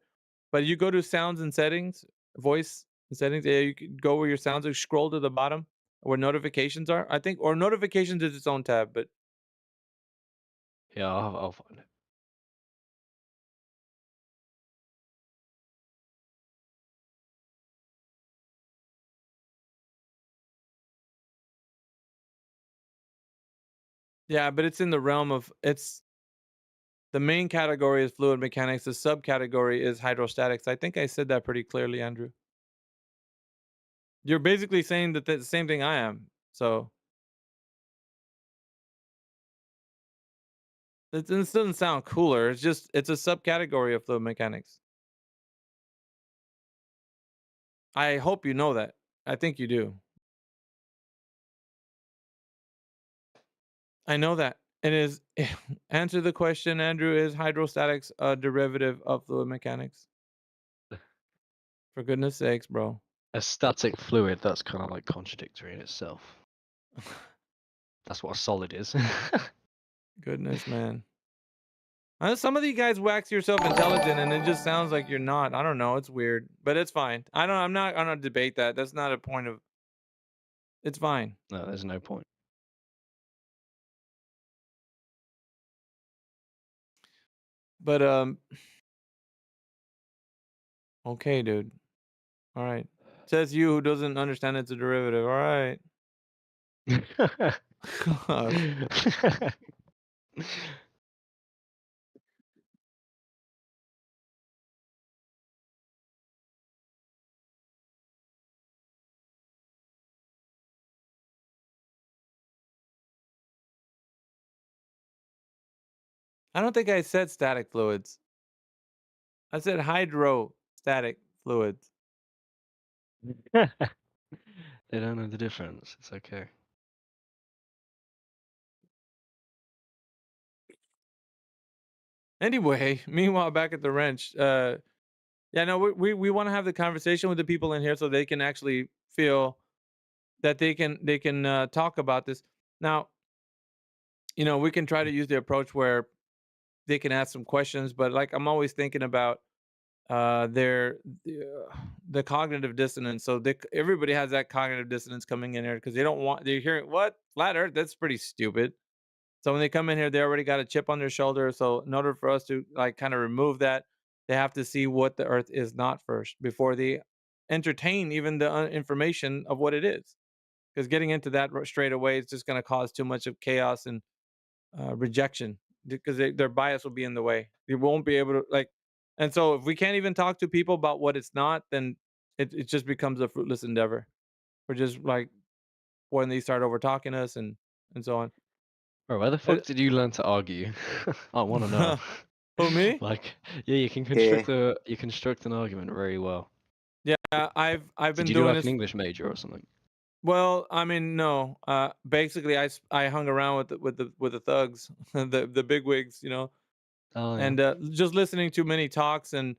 But you go to sounds and settings, voice and settings. Yeah, you can go where your sounds are. Scroll to the bottom where notifications are. I think, or notifications is its own tab, but
Yeah, I'll find it.
yeah, but it's in the realm of the main category is fluid mechanics. The subcategory is hydrostatics. I think I said that pretty clearly, Andrew. You're basically saying that the same thing I am. So this doesn't sound cooler. It's a subcategory of fluid mechanics. I hope you know that. I think you do. I know that. It is answer the question, Andrew. Is hydrostatics a derivative of fluid mechanics? For goodness sakes, bro.
A static fluid, that's kind of like contradictory in itself. That's what a solid is.
Goodness, man. Some of you guys wax yourself intelligent, and it just sounds like you're not. I don't know. It's weird, but it's fine. I'm not gonna debate that. That's not a point of. It's fine.
No, there's no point.
But okay, dude. All right. Says you who doesn't understand it's a derivative. All right. Gosh. I don't think I said static fluids. I said hydrostatic fluids.
They don't know the difference. It's okay.
Anyway, meanwhile, back at the wrench, yeah, no, we want to have the conversation with the people in here so they can actually feel that they can talk about this. Now, we can try to use the approach where they can ask some questions, but like I'm always thinking about their the cognitive dissonance. So everybody has that cognitive dissonance coming in here because they're hearing what flat Earth. That's pretty stupid. So when they come in here, they already got a chip on their shoulder. So in order for us to like kind of remove that, they have to see what the Earth is not first before they entertain even the information of what it is. Because getting into that straight away is just going to cause too much of chaos and rejection because their bias will be in the way. They won't be able to like, and so if we can't even talk to people about what it's not, then it just becomes a fruitless endeavor. We're just like when they start over talking us and so on.
Bro, where the fuck did you learn to argue? I want to know.
Who, me?
Like, yeah, you can construct an argument very well.
Yeah, I've been
Did you do
doing
like
this.
an English major or something?
Well, I mean, no. Basically, I hung around with the thugs, the bigwigs,
Oh, yeah.
and just listening to many talks and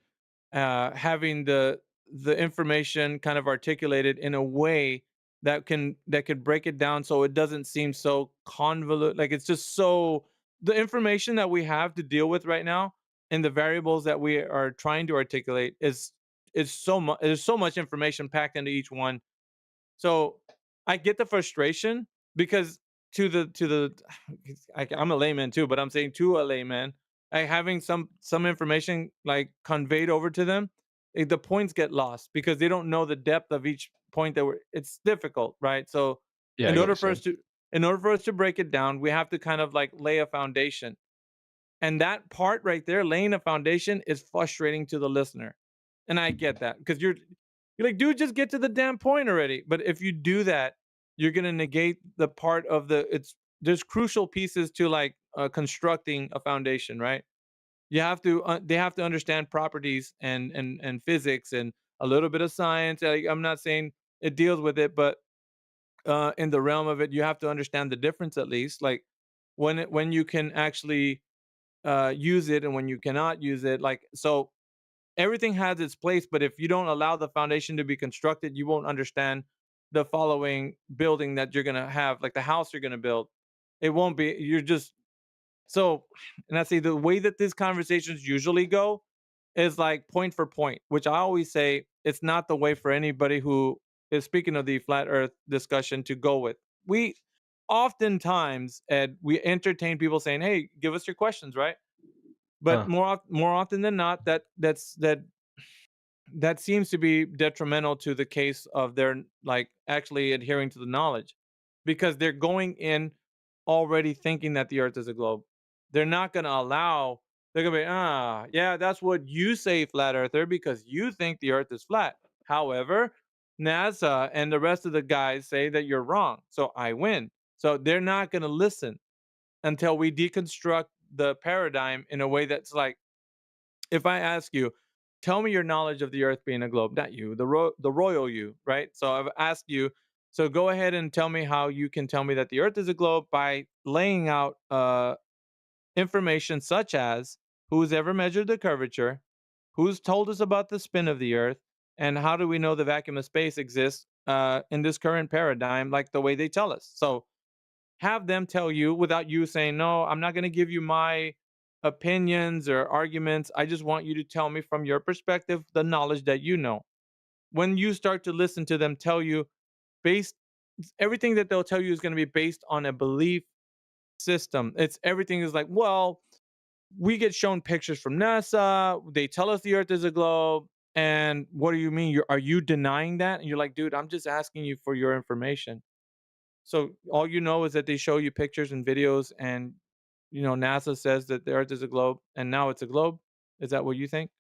having the information kind of articulated in a way that could break it down so it doesn't seem so convoluted. Like it's just so the information that we have to deal with right now and the variables that we are trying to articulate is so much. There's so much information packed into each one, so I get the frustration because I'm a layman too, but I'm saying to a layman, like having some information like conveyed over to them, the points get lost because they don't know the depth of each point it's difficult, right? So
Yeah, I
in
get what
order
you're
for us to in order for us to break it down, we have to kind of like lay a foundation. And that part right there, laying a foundation, is frustrating to the listener. And I get that because you're like, dude, just get to the damn point already. But if you do that, you're gonna negate the part of there's crucial pieces to like constructing a foundation, right? They have to understand properties and physics and a little bit of science. Like, I'm not saying it deals with it, but in the realm of it, you have to understand the difference at least. Like when you can actually use it and when you cannot use it. Like so, everything has its place, but if you don't allow the foundation to be constructed, you won't understand the following building that you're gonna have, like the house you're gonna build. It won't be. You're just so. And I say the way that these conversations usually go is like point for point, which I always say it's not the way for anybody who is speaking of the flat Earth discussion to go with. We oftentimes, Ed, we entertain people saying, "Hey, give us your questions," right? But more often than not, that seems to be detrimental to the case of their like actually adhering to the knowledge because they're going in already thinking that the earth is a globe. They're not going to allow, they're going to be, yeah, that's what you say, flat earther, because you think the earth is flat. However, NASA and the rest of the guys say that you're wrong. So I win. So they're not going to listen until we deconstruct the paradigm in a way that's like, if I ask you, tell me your knowledge of the Earth being a globe, not you, the royal you, right? So I've asked you. So go ahead and tell me how you can tell me that the Earth is a globe by laying out information such as who's ever measured the curvature, who's told us about the spin of the Earth, and how do we know the vacuum of space exists in this current paradigm, like the way they tell us. So have them tell you without you saying, no, I'm not going to give you my opinions or arguments. I just want you to tell me from your perspective the knowledge that you know. When you start to listen to them tell you, based everything that they'll tell you is going to be based on a belief system. It's everything is like, well, we get shown pictures from NASA. They tell us the Earth is a globe. And what do you mean? Are you denying that? And you're like, dude, I'm just asking you for your information. So all you know is that they show you pictures and videos, and NASA says that the Earth is a globe, and now it's a globe. Is that what you think?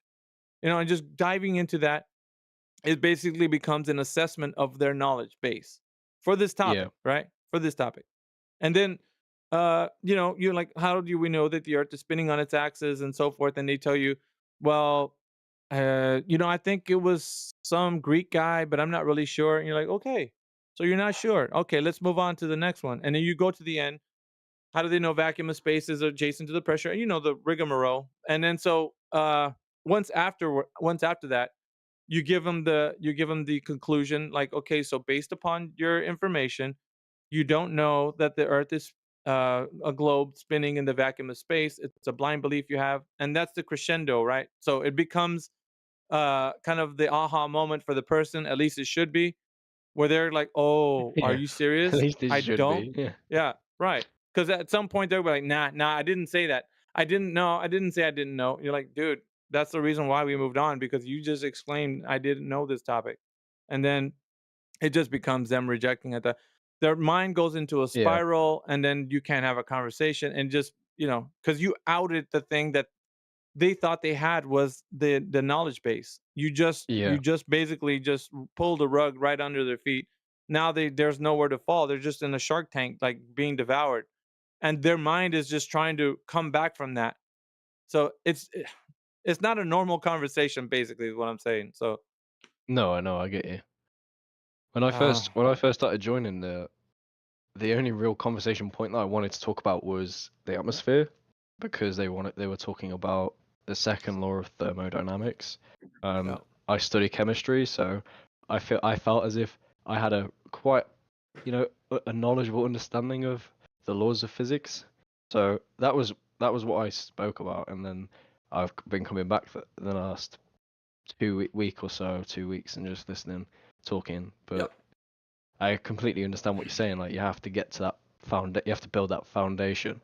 And just diving into that, it basically becomes an assessment of their knowledge base for this topic, right? For this topic, and then you're like, how do we know that the Earth is spinning on its axis and so forth? And they tell you, well, I think it was some Greek guy, but I'm not really sure. And you're like, okay, so you're not sure. Okay, let's move on to the next one. And then you go to the end. How do they know vacuum of space is adjacent to the pressure? And the rigmarole. And then so once after that, you give them the conclusion, like, okay, so based upon your information, you don't know that the Earth is a globe spinning in the vacuum of space. It's a blind belief you have, and that's the crescendo, right? So it becomes kind of the aha moment for the person. At least it should be, where they're like, "Oh, are
Yeah,
you
at
serious?
least it
I
should
don't."
be. Yeah.
Yeah, right. Because at some point they'll be like, "Nah, I didn't say that. I didn't know. I didn't say I didn't know." You're like, "Dude, that's the reason why we moved on, because you just explained I didn't know this topic," and then it just becomes them rejecting it. Their mind goes into a
Yeah.
spiral, and then you can't have a conversation, and just because you outed the thing that they thought they had was the knowledge base. You
Yeah.
just basically just pulled the rug right under their feet. Now there's nowhere to fall. They're just in a shark tank, like being devoured, and their mind is just trying to come back from that. So it's not a normal conversation, basically, is what I'm saying. So
No, I know, I get you. When I
uh,
first started joining, the only real conversation point that I wanted to talk about was the atmosphere, because they were talking about the second law of thermodynamics.
yeah.
I study chemistry, so I felt as if I had a quite a knowledgeable understanding of the laws of physics. So that was what I spoke about, and then I've been coming back for the last week or so, 2 weeks, and just listening, talking. But
Yep.
I completely understand what you're saying. Like, you have to get to that you have to build that foundation.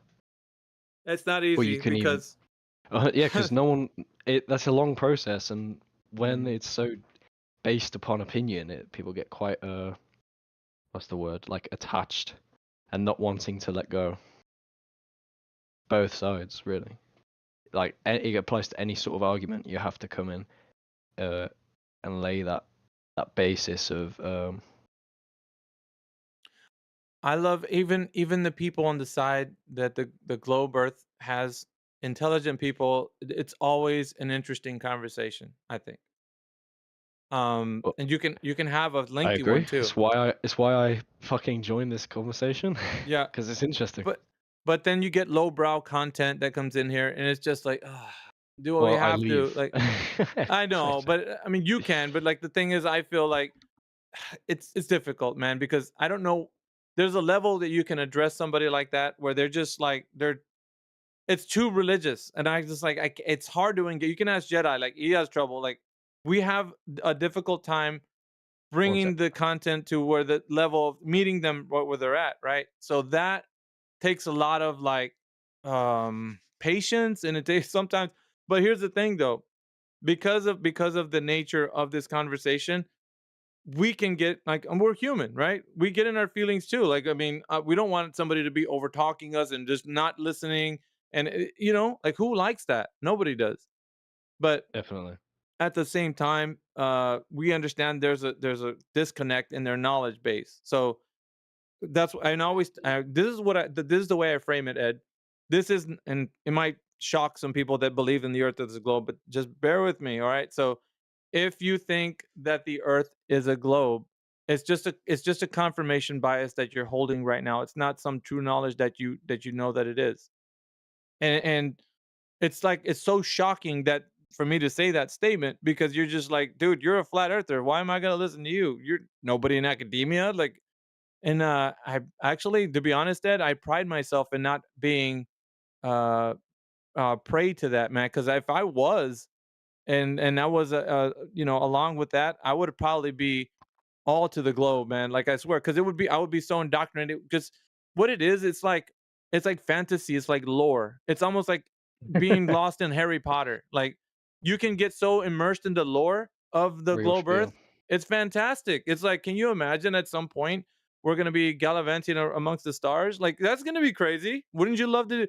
It's not
Or you
easy
can even
because
yeah, because no one that's a long process, and when
Mhm.
it's so based upon opinion, people get quite what's the word, like, attached and not wanting to let go. Both sides, really. Like, it applies to any sort of argument. You have to come in and lay that basis of
I love even the people on the side that the globe Earth has intelligent people. It's always an interesting conversation, I think.
Well,
And you can have a
I
lengthy one
agree.
too.
It's why I fucking joined this conversation.
Yeah,
Because it's interesting.
but then you get lowbrow content that comes in here, and it's just like, do we
Well, I
have to?
leave.
Like, I know, but I mean, you can. But like the thing is, I feel like it's difficult, man, because I don't know. There's a level that you can address somebody like that where they're just like it's too religious, and I just like it's hard to engage. You can ask Jedi, like he has trouble. Like we have a difficult time
One sec.
bringing the content to where the level of meeting them where they're at, right? So that takes a lot of like patience, and it takes sometimes. But here's the thing, though, because of the nature of this conversation, we can get like, and we're human, right? We get in our feelings too. Like, I mean, we don't want somebody to be over talking us and just not listening. And like, who likes that? Nobody does. But
Definitely.
at the same time, we understand there's a disconnect in their knowledge base. So that's and always this is this is the way I frame it, Ed. This isn't, and it might shock some people that believe in the Earth as a globe, but just bear with me, all right? So if you think that the Earth is a globe, it's just a confirmation bias that you're holding right now. It's not some true knowledge that you know that it is. And it's like, it's so shocking that for me to say that statement, because you're just like, dude, you're a flat earther. Why am I gonna listen to you? You're nobody in academia. Like, and I actually, to be honest, Ed, I pride myself in not being uh prey to that, man. Because if I was, and I was along with that, I would probably be all to the globe, man. Like, I swear, because I would be so indoctrinated. Because what it is, it's like fantasy. It's like lore. It's almost like being lost in Harry Potter. Like, you can get so immersed in the lore of the
Real
globe
spiel.
Earth. It's fantastic. It's like, can you imagine at some point we're gonna be gallivanting amongst the stars? Like, that's gonna be crazy. Wouldn't you love to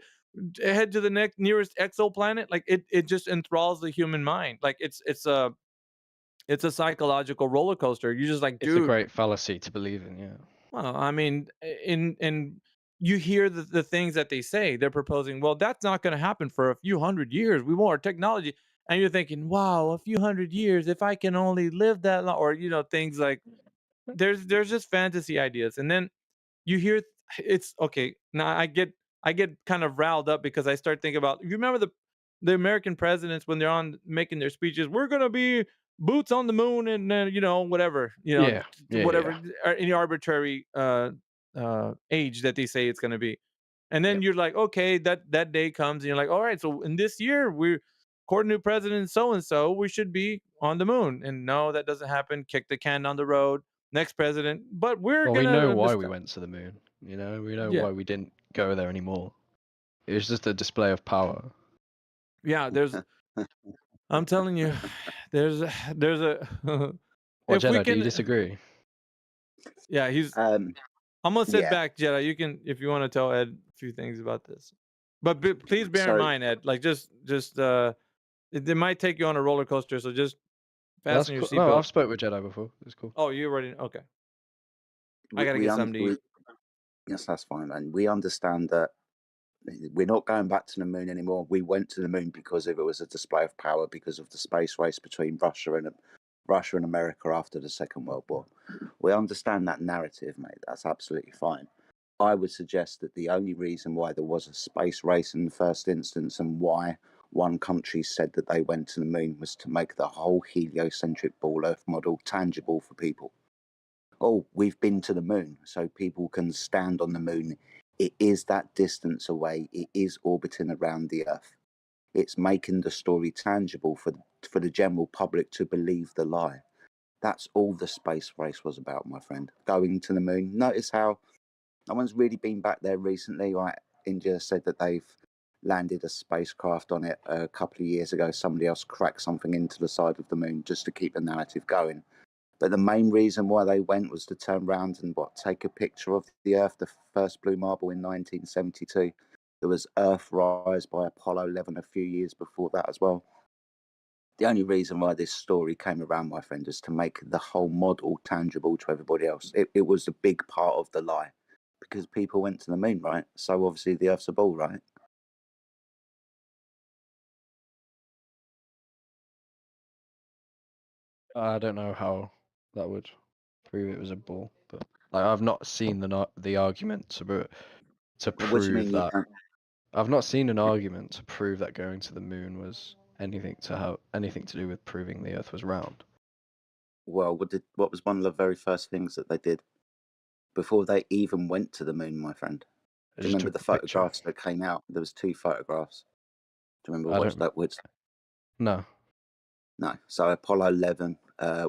head to the nearest exoplanet? Like, it just enthralls the human mind. Like, it's a psychological roller coaster. You're just like,
It's a
dude.
great fallacy to believe in, yeah.
Well, I mean, in you hear the things that they say. They're proposing, well, that's not going to happen for a few hundred years. We want our technology. And you're thinking, wow, a few hundred years, if I can only live that long, or, you know, things like there's just fantasy ideas. And then you hear it's okay. Now I get kind of riled up because I start thinking about, you remember the American presidents when they're on making their speeches, we're going to be boots on the moon and you know, whatever, you know, whatever any arbitrary age that they say it's going to be. And then you're like, okay, that day comes and you're like, all right, so in this year we're according to President so and so, we should be on the moon. And no, that doesn't happen. Kick the can down the road. Next president, but we're
Well, we
gonna
know why
understand.
we went to the moon. You know, we know
Yeah.
why we didn't go there anymore. It was just a display of power.
Yeah, there's. I'm telling you, there's a.
What,
If we
Jedi, do you
can,
disagree?
yeah, he's. I'm gonna sit back, Jedi. You can, if you want to tell Ed a few things about this, but please bear in mind, Ed, like just it might take you on a roller coaster, so just
That's
fasten your
cool. No,
seatbelt.
I've spoke with Jedi before. It's cool.
Oh, you already okay. I gotta get something to eat.
Yes, that's fine, man. We understand that we're not going back to the moon anymore. We went to the moon because it was a display of power, because of the space race between Russia and America after the Second World War. We understand that narrative, mate. That's absolutely fine. I would suggest that the only reason why there was a space race in the first instance and why one country said that they went to the moon was to make the whole heliocentric ball Earth model tangible for people. Oh, we've been to the moon, so people can stand on the moon. It is that distance away. It is orbiting around the Earth. It's making the story tangible for the general public to believe the lie. That's all the space race was about, my friend. Going to the moon. Notice how no one's really been back there recently. Right? India said that they've landed a spacecraft on it a couple of years ago. Somebody else cracked something into the side of the moon just to keep the narrative going. But the main reason why they went was to turn around and take a picture of the Earth, the first blue marble in 1972. There was Earthrise by Apollo 11 a few years before that as well. The only reason why this story came around, my friend, is to make the whole model tangible to everybody else. It was a big part of the lie because people went to the moon, right? So obviously the Earth's a ball, right?
I don't know how that would prove it was a ball, but like, I've not seen the argument to prove that. I've not seen an argument to prove that going to the moon was anything to do with proving the Earth was round.
Well, what was one of the very first things that they did before they even went to the moon, my friend? Do you remember the photographs that came out? There was 2 photographs. Do you remember which?
No.
No. So Apollo 11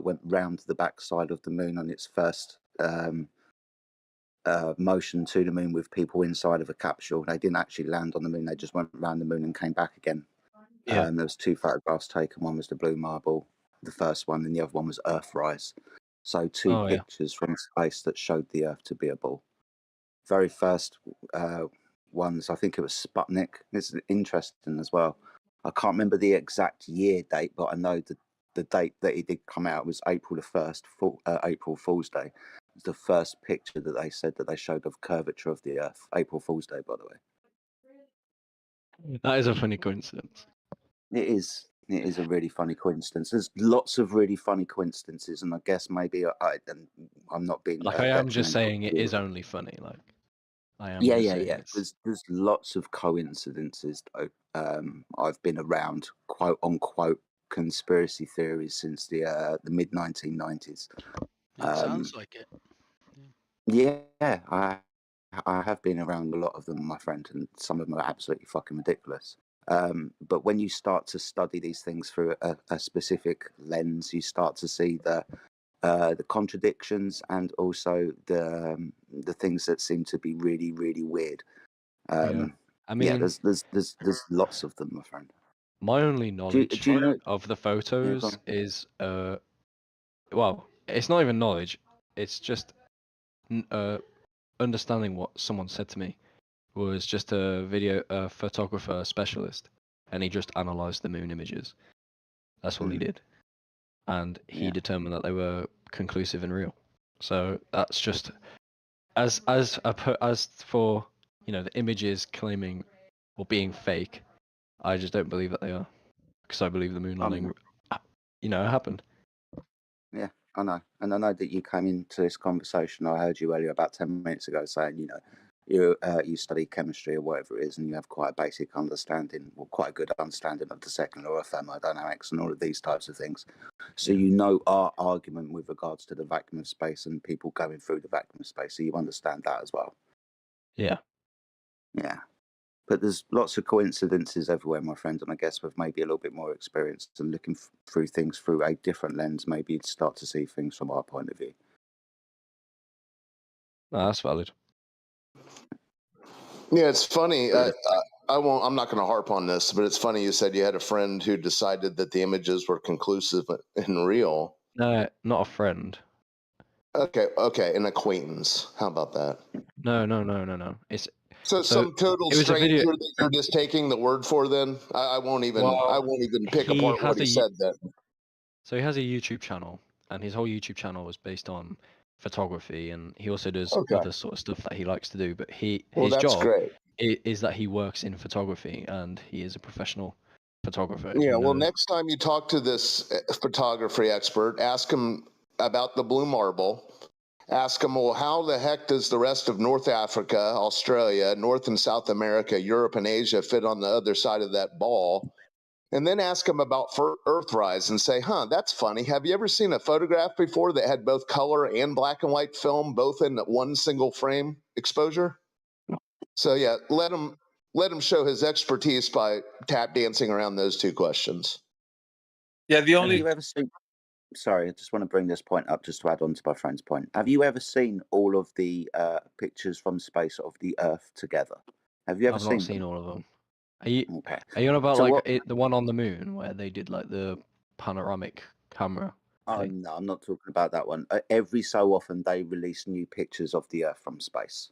went round the backside of the moon on its first motion to the moon with people inside of a capsule. They didn't actually land on the moon. They just went around the moon and came back again.
Yeah.
There was 2 photographs taken. One was the blue marble, the first one, and the other one was Earthrise. So 2 pictures from space that showed the Earth to be a ball. Very first ones, I think it was Sputnik. This is interesting as well. I can't remember the exact year date, but I know the date that it did come out was April the 1st, April Fool's Day. It was the first picture that they said that they showed of curvature of the Earth. April Fool's Day, by the way.
That is a funny coincidence.
It is. It is a really funny coincidence. There's lots of really funny coincidences, and I guess maybe I'm not being
like I am just saying it is only funny. Like I am.
Yeah. There's lots of coincidences though. I've been around quote unquote conspiracy theories since the mid 1990s.
It sounds like it.
Yeah, I have been around a lot of them, my friend, and some of them are absolutely fucking ridiculous. But when you start to study these things through a specific lens, you start to see the contradictions and also the things that seem to be really, really weird.
I mean,
there's lots of them, my friend.
My only knowledge
do you know,
of the photos is well, it's not even knowledge. It's just understanding what someone said to me was just a photographer specialist, and he just analyzed the moon images. That's all he did, and he determined that they were conclusive and real. So that's just as for the images claiming or being fake. I just don't believe that they are, because I believe the moon landing, happened.
Yeah, I know, and I know that you came into this conversation. I heard you earlier about 10 minutes ago saying, you study chemistry or whatever it is, and you have quite a basic understanding, or quite a good understanding of the second law of thermodynamics and all of these types of things. So you know our argument with regards to the vacuum of space and people going through the vacuum of space. So you understand that as well.
Yeah.
Yeah. But there's lots of coincidences everywhere, my friend, and I guess with maybe a little bit more experience and looking through things through a different lens, maybe you'd start to see things from our point of view.
No, that's valid.
Yeah, it's funny. I won't. I'm not going to harp on this, but it's funny you said you had a friend who decided that the images were conclusive and real.
No, not a friend.
Okay, an acquaintance. How about that?
No. It's
some total
it was a
stranger
video.
that you're just taking the word for. Then I won't even.
Well,
I won't even pick
he
apart
has
what he said. Then.
So he has a YouTube channel, and his whole YouTube channel is based on photography, and he also does other sort of stuff that he likes to do. But his job
great.
is that he works in photography, and he is a professional photographer.
Yeah. Well, next time you talk to this photography expert, ask him about the blue marble. Ask him, well, how the heck does the rest of North Africa, Australia, North and South America, Europe and Asia fit on the other side of that ball? And then ask him about Earthrise and say, that's funny. Have you ever seen a photograph before that had both color and black and white film, both in one single frame exposure? So yeah, let him show his expertise by tap dancing around those two questions.
Yeah, the only.
Have you ever seen? Sorry, I just want to bring this point up just to add on to my friend's point. Have you ever seen all of the pictures from space of the Earth together? Have you ever
I've not seen all of them. Are you on about the one on the moon where they did like the panoramic camera?
Oh no, I'm not talking about that one. Every so often they release new pictures of the Earth from space.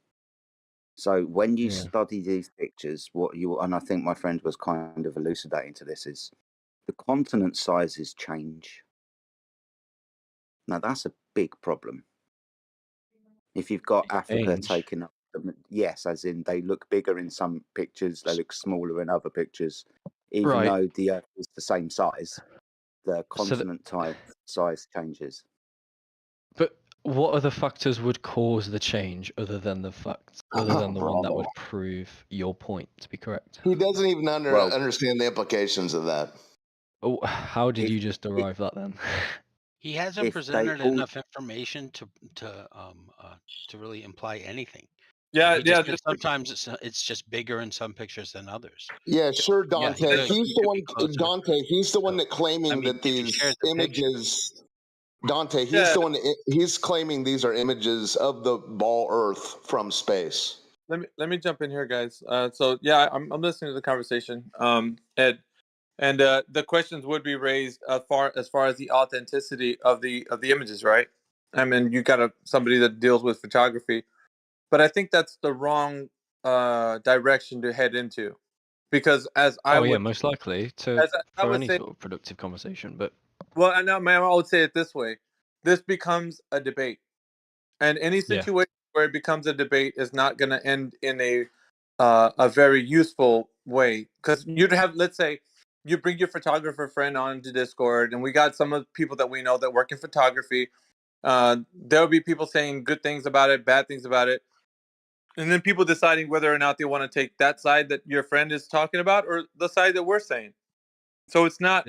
So when you study these pictures, and I think my friend was kind of elucidating to this, is the continent sizes change. Now that's a big problem. If you've got Africa taking up, yes, as in they look bigger in some pictures, they look smaller in other pictures. Even though the Earth is the same size, the continent type size changes.
But what other factors would cause the change other than the one that would prove your point to be correct?
He doesn't even understand the implications of that.
Oh, how did you just derive that then?
He hasn't presented enough information to really imply anything.
Yeah.
Sometimes it's just bigger in some pictures than others.
Yeah, sure, Dante. He's the one. Dante. He's the one that claiming that these images. Dante. He's the one. He's claiming these are images of the ball Earth from space.
Let me jump in here, guys. So yeah, I'm listening to the conversation, Ed, and the questions would be raised as far as the authenticity of the images, right? I mean, you got somebody that deals with photography, but I think that's the wrong direction to head into, because
most likely for any sort of productive conversation, but
I would say it this way: this becomes a debate, and any situation where it becomes a debate is not going to end in a very useful way, because you'd have, let's say, you bring your photographer friend onto Discord, and we got some of the people that we know that work in photography. There'll be people saying good things about it, bad things about it, and then people deciding whether or not they want to take that side that your friend is talking about or the side that we're saying. So it's not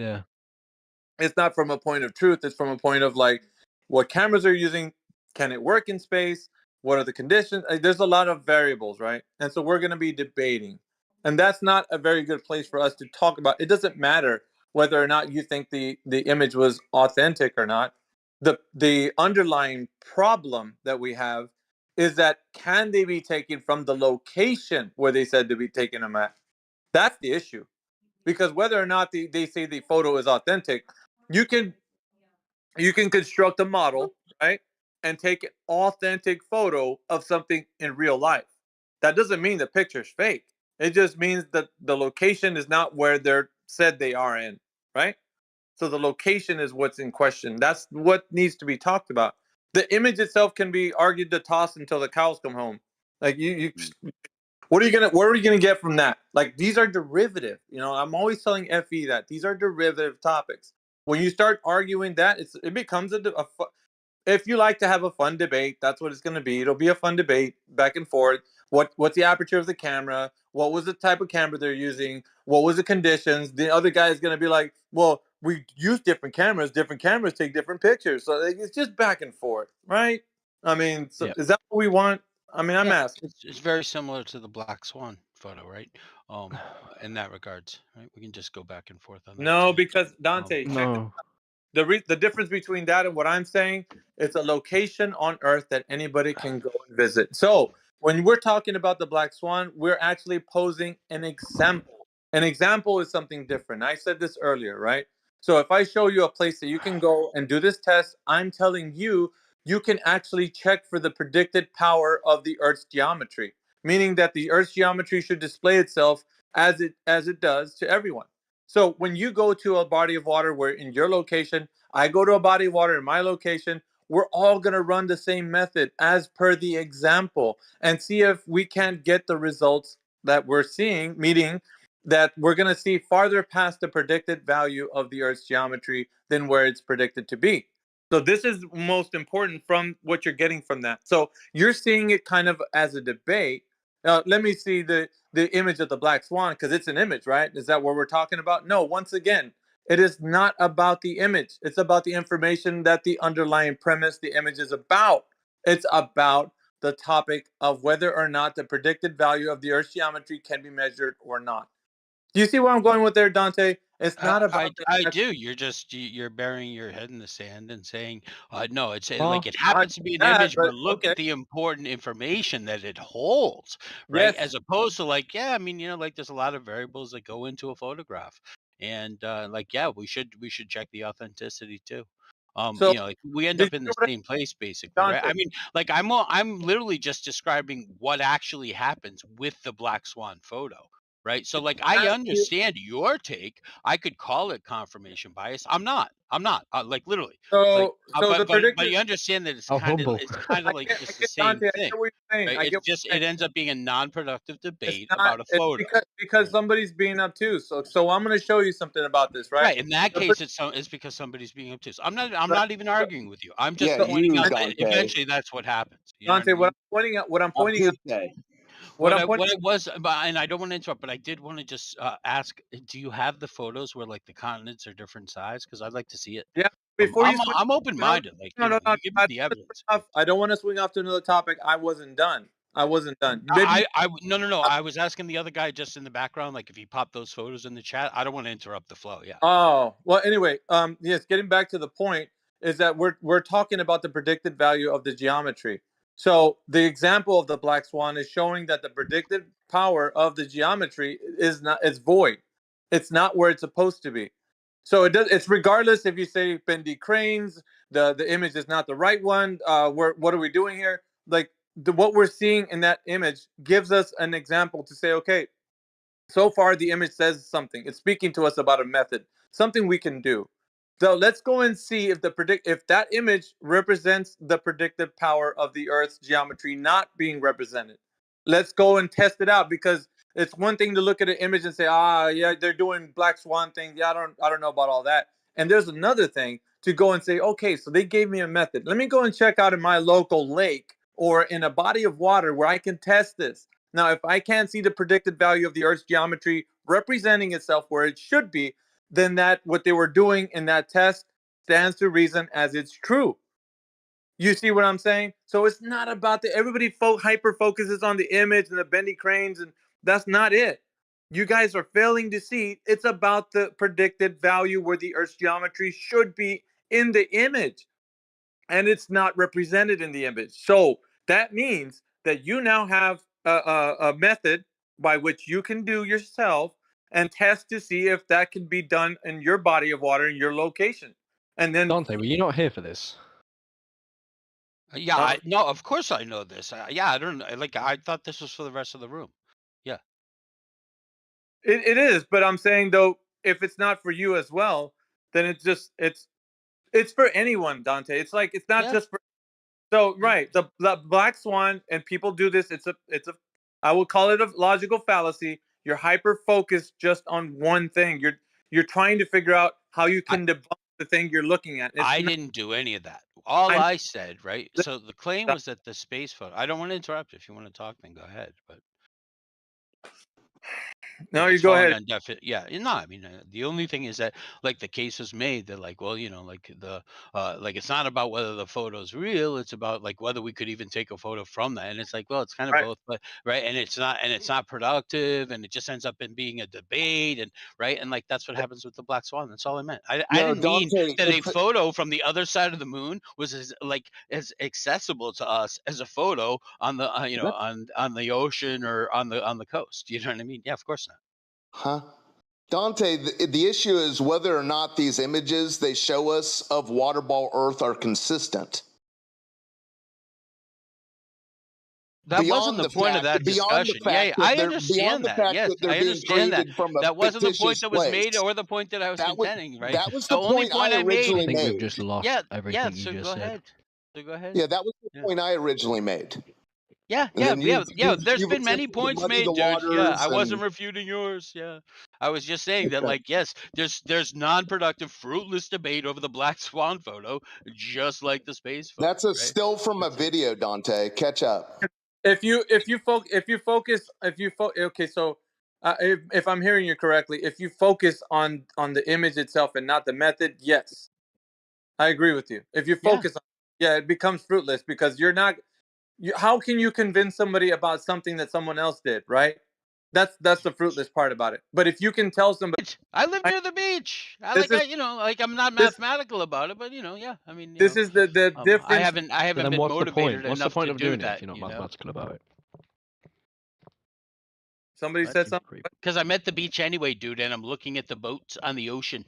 from a point of truth. It's from a point of like, what cameras are using, can it work in space, what are the conditions? There's a lot of variables, right? And so we're going to be debating, and that's not a very good place for us to talk about. It doesn't matter whether or not you think the image was authentic or not. The underlying problem that we have is that, can they be taken from the location where they said to be taking them at? That's the issue. Because whether or not they say the photo is authentic, you can construct a model, right, and take an authentic photo of something in real life. That doesn't mean the picture's fake. It just means that the location is not where they're said they are in, right? So the location is what's in question. That's what needs to be talked about. The image itself can be argued to toss until the cows come home. Like What are you gonna get from that? Like, these are derivative. You know, I'm always telling FE that these are derivative topics. When you start arguing that, it becomes if you like to have a fun debate, that's what it's going to be. It'll be a fun debate back and forth. What's the aperture of the camera? What was the type of camera they're using? What was the conditions? The other guy is going to be like, well, we use different cameras. Different cameras take different pictures. So it's just back and forth, right? I mean, so is that what we want? I mean, I'm asking.
It's very similar to the Black Swan photo, right? In that regards, right? We can just go back and forth on that.
No,
Too.
because Dante, check this out. The difference between that and what I'm saying, it's a location on Earth that anybody can go and visit. So when we're talking about the Black Swan, we're actually posing an example. An example is something different. I said this earlier, right? So if I show you a place that you can go and do this test, I'm telling you, you can actually check for the predicted power of the Earth's geometry, meaning that the Earth's geometry should display itself as it does to everyone. So when you go to a body of water where in your location, I go to a body of water in my location, we're all going to run the same method as per the example and see if we can't get the results that we're seeing, meaning that we're going to see farther past the predicted value of the Earth's geometry than where it's predicted to be. So this is most important from what you're getting from that. So you're seeing it kind of as a debate. Let me see the image of the Black Swan, because it's an image, right? Is that what we're talking about? No, once again, it is not about the image. It's about the information that the underlying premise, the image is about. It's about the topic of whether or not the predicted value of the Earth's geometry can be measured or not. Do you see where I'm going with there, Dante? It's not about
I do. You're burying your head in the sand and saying, no, it's
Well,
like it
not
happens to be an
that,
image,
but
but look
okay.
at the important information that it holds, right?
Yes.
As opposed to like, yeah, I mean, like there's a lot of variables that go into a photograph, and like, yeah, we should check the authenticity too.
So
Like we end
did
up in
you
the
hear what
same place basically, right?
Dante?
I mean, like I'm literally just describing what actually happens with the Black Swan photo. Right. So like I understand your take. I could call it confirmation bias. I'm not. Like literally. Like
So the
but
predicted.
you understand that it's
How
kind of
humble.
like
I
just the
get
same
Dante. I
thing.
get what you're saying.
Right.
I get
It's
what
just
you're
it
saying.
ends up being a non-productive
It's
debate
not.
about a
It's
photo.
because somebody's being obtuse. So I'm going to show you something about this, right?
Right. In that case, it's because somebody's being obtuse. I'm not even arguing with you. I'm just
Yeah,
pointing
you,
out that
Dante.
eventually that's what happens. You know what I
Dante,
mean?
what I'm pointing out,
What it was, and I don't want to interrupt, but I did want to just ask: do you have the photos where like the continents are different size? Because I'd like to see it.
Yeah. Before you swing,
I'm open minded. Like
no,
you give me the evidence.
I don't want to swing off to another topic. I wasn't done. Maybe
No. I was asking the other guy just in the background, like if he popped those photos in the chat. I don't want to interrupt the flow. Yeah.
Oh, well, anyway, yes, getting back to the point is that we're talking about the predicted value of the geometry. So the example of the Black Swan is showing that the predicted power of the geometry is not, it's void. It's not where it's supposed to be. So it's regardless if you say bendy cranes, the image is not the right one. What are we doing here? Like what we're seeing in that image gives us an example to say, okay, so far the image says something. It's speaking to us about a method, something we can do. So let's go and see if if that image represents the predictive power of the Earth's geometry not being represented. Let's go and test it out, because it's one thing to look at an image and say, yeah, they're doing Black Swan things. Yeah, I don't know about all that. And there's another thing to go and say, okay, so they gave me a method. Let me go and check out in my local lake or in a body of water where I can test this. Now, if I can't see the predicted value of the Earth's geometry representing itself where it should be, then that what they were doing in that test stands to reason as it's true. You see what I'm saying? So it's not about everybody hyper focuses on the image and the bendy cranes, and that's not it. You guys are failing to see it's about the predicted value where the Earth's geometry should be in the image, and it's not represented in the image. So that means that you now have a method by which you can do yourself and test to see if that can be done in your body of water in your location. And then
Dante, were you not here for this?
Yeah, no, of course I know this. Yeah, I don't like. I thought this was for the rest of the room. Yeah,
it is, but I'm saying though, if it's not for you as well, then it's for anyone, Dante. It's like it's not just for. So right, the Black Swan, and people do this. It's a I would call it a logical fallacy. You're hyper focused just on one thing. You're trying to figure out how you can debunk the thing you're looking at.
I didn't do any of that. All I said, right? So the claim was that the space photo. I don't want to interrupt. If you want to talk, then go ahead. But
no,
it's
you go ahead.
on yeah, no, I mean, the only thing is that, like, the case was made that, like, well, you know, like like, it's not about whether the photo's real, it's about, like, whether we could even take a photo from that, and it's like, well, it's kind of both, but right, and it's not productive, and it just ends up in being a debate, and right, and like that's what happens with the black swan. That's all I meant. I didn't mean that a photo from the other side of the moon was as accessible to us as a photo on the you know on the ocean or on the coast. You know what I mean? Yeah, of course not.
Huh? Dante, the issue is whether or not these images they show us of water ball Earth are consistent.
That wasn't the point of that discussion. Yeah, I understand that. Yes, I understand that. That wasn't the point that was made or the point that I was contending, right?
That was the only point I originally made.
I think we've just lost everything you just said.
So go ahead.
Yeah, that was the point I originally made.
Yeah. There's been many points made, dude. Yeah, I wasn't refuting yours. Yeah, I was just saying that, like, yes, there's non-productive, fruitless debate over the black swan photo, just like the space photo.
That's a still from a video, Dante. Catch up.
Okay, so if I'm hearing you correctly, if you focus on the image itself and not the method, yes, I agree with you. If you focus on, it becomes fruitless because you're not. How can you convince somebody about something that someone else did, right? That's the fruitless part about it. But if you can tell somebody,
I live near the beach. I'm not mathematical about it, but yeah. I mean,
this is the difference.
I haven't been motivated
What's the point of doing
that
if you're not mathematical about it?
Somebody said something.
Because I'm at the beach anyway, dude, and I'm looking at the boats on the ocean.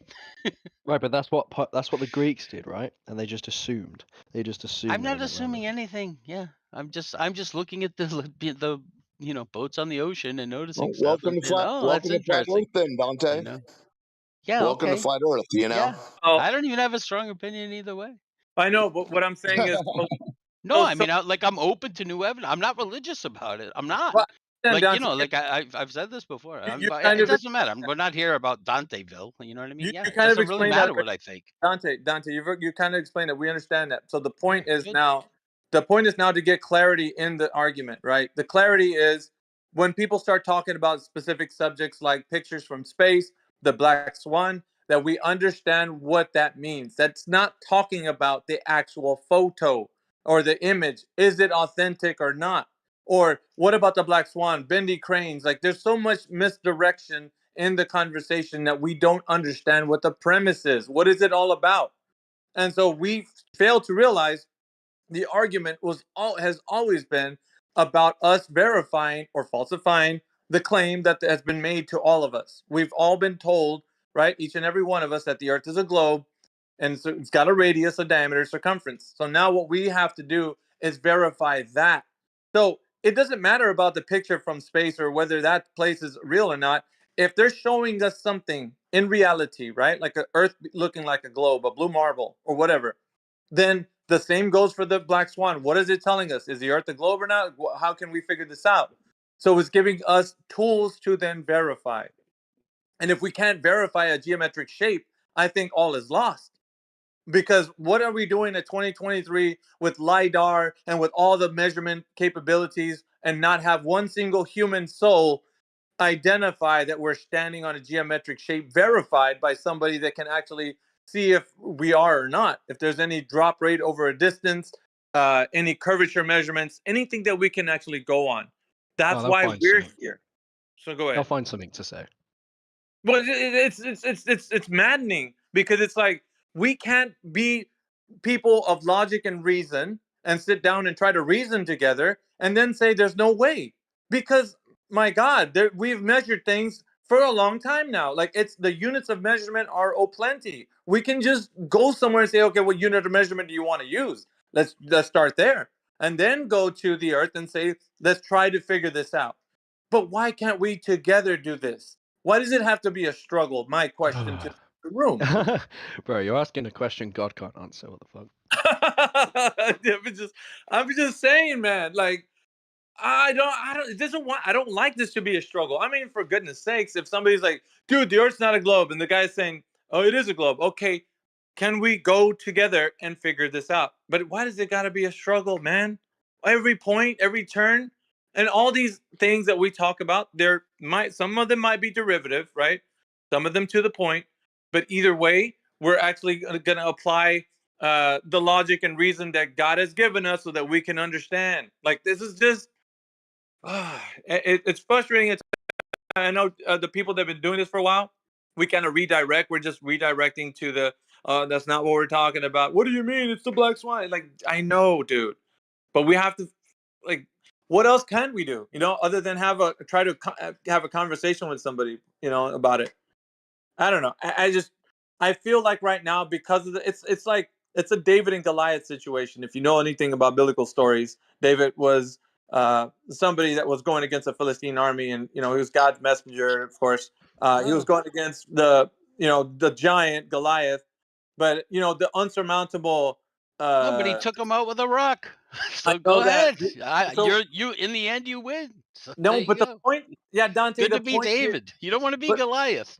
Right, but that's what the Greeks did, right? And they just assumed.
I'm not assuming anything. Yeah, I'm just looking at the boats on the ocean and noticing stuff.
Welcome to Flat Earth, then, Dante.
Yeah,
welcome to Flat Earth. You know.
Yeah. I don't even have a strong opinion either way.
I know, but what I'm saying is,
no, I mean, I'm open to new evidence. I'm not religious about it. I'm not. I've said this before. It doesn't matter. We're not here about Danteville. You know what I mean?
You
it
kind of
doesn't really matter what I think.
Dante, you kind of explained it. We understand that. So the point is now to get clarity in the argument, right? The clarity is when people start talking about specific subjects like pictures from space, the black swan, that we understand what that means. That's not talking about the actual photo or the image. Is it authentic or not? Or what about the black swan, bendy cranes? Like there's so much misdirection in the conversation that we don't understand what the premise is. What is it all about? And so we fail to realize the argument has always been about us verifying or falsifying the claim that has been made to all of us. We've all been told, right, each and every one of us, that the Earth is a globe and so it's got a radius, a diameter, circumference. So now what we have to do is verify that. So it doesn't matter about the picture from space or whether that place is real or not. If they're showing us something in reality, right, like an Earth looking like a globe, a blue marble or whatever, then the same goes for the black swan. What is it telling us? Is the Earth a globe or not? How can we figure this out? So it's giving us tools to then verify. And if we can't verify a geometric shape, I think all is lost. Because what are we doing in 2023 with LiDAR and with all the measurement capabilities and not have one single human soul identify that we're standing on a geometric shape verified by somebody that can actually see if we are or not, if there's any drop rate over a distance, any curvature measurements, anything that we can actually go on. That's why we're here. So go ahead.
I'll find something to say.
But it's maddening because it's like we can't be people of logic and reason and sit down and try to reason together and then say there's no way. Because my God, we've measured things for a long time now. Like the units of measurement are plenty. We can just go somewhere and say, okay, what unit of measurement do you want to use? Let's start there. And then go to the Earth and say, let's try to figure this out. But why can't we together do this? Why does it have to be a struggle? My question to the room.
Bro, you're asking a question God can't answer. What the fuck?
I'm just saying, man. Like, I don't like this to be a struggle. I mean, for goodness sakes, if somebody's like, dude, the Earth's not a globe, and the guy's saying, oh, it is a globe. Okay, can we go together and figure this out? But why does it got to be a struggle, man? Every point, every turn, and all these things that we talk about, some of them might be derivative, right? Some of them to the point, but either way, we're actually going to apply the logic and reason that God has given us so that we can understand. Like, this is just it's frustrating. I know the people that have been doing this for a while, we kind of redirect. We're just redirecting to the, that's not what we're talking about. What do you mean? It's the black swan. Like, I know, dude. But we have to, like, what else can we do? Other than try to have a conversation with somebody, about it. I don't know. I feel like right now, because of it's like it's a David and Goliath situation. If you know anything about biblical stories, David was somebody that was going against a Philistine army, and he was God's messenger. Of course, he was going against the giant Goliath, but the unsurmountable.
Nobody took him out with a rock. So
I
go
know that.
ahead.
So
You in the end you win. So there
no,
you
but the
go.
point, yeah, Dante.
Good
The
to be
point here,
David. You don't want to be
but
Goliath.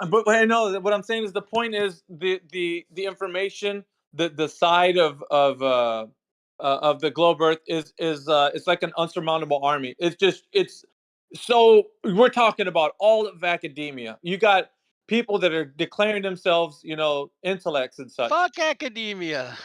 But I know that what I'm saying is the point is the information, the side of the globe Earth is it's like an unsurmountable army. It's so we're talking about all of academia. You got people that are declaring themselves, intellects and such.
Fuck academia.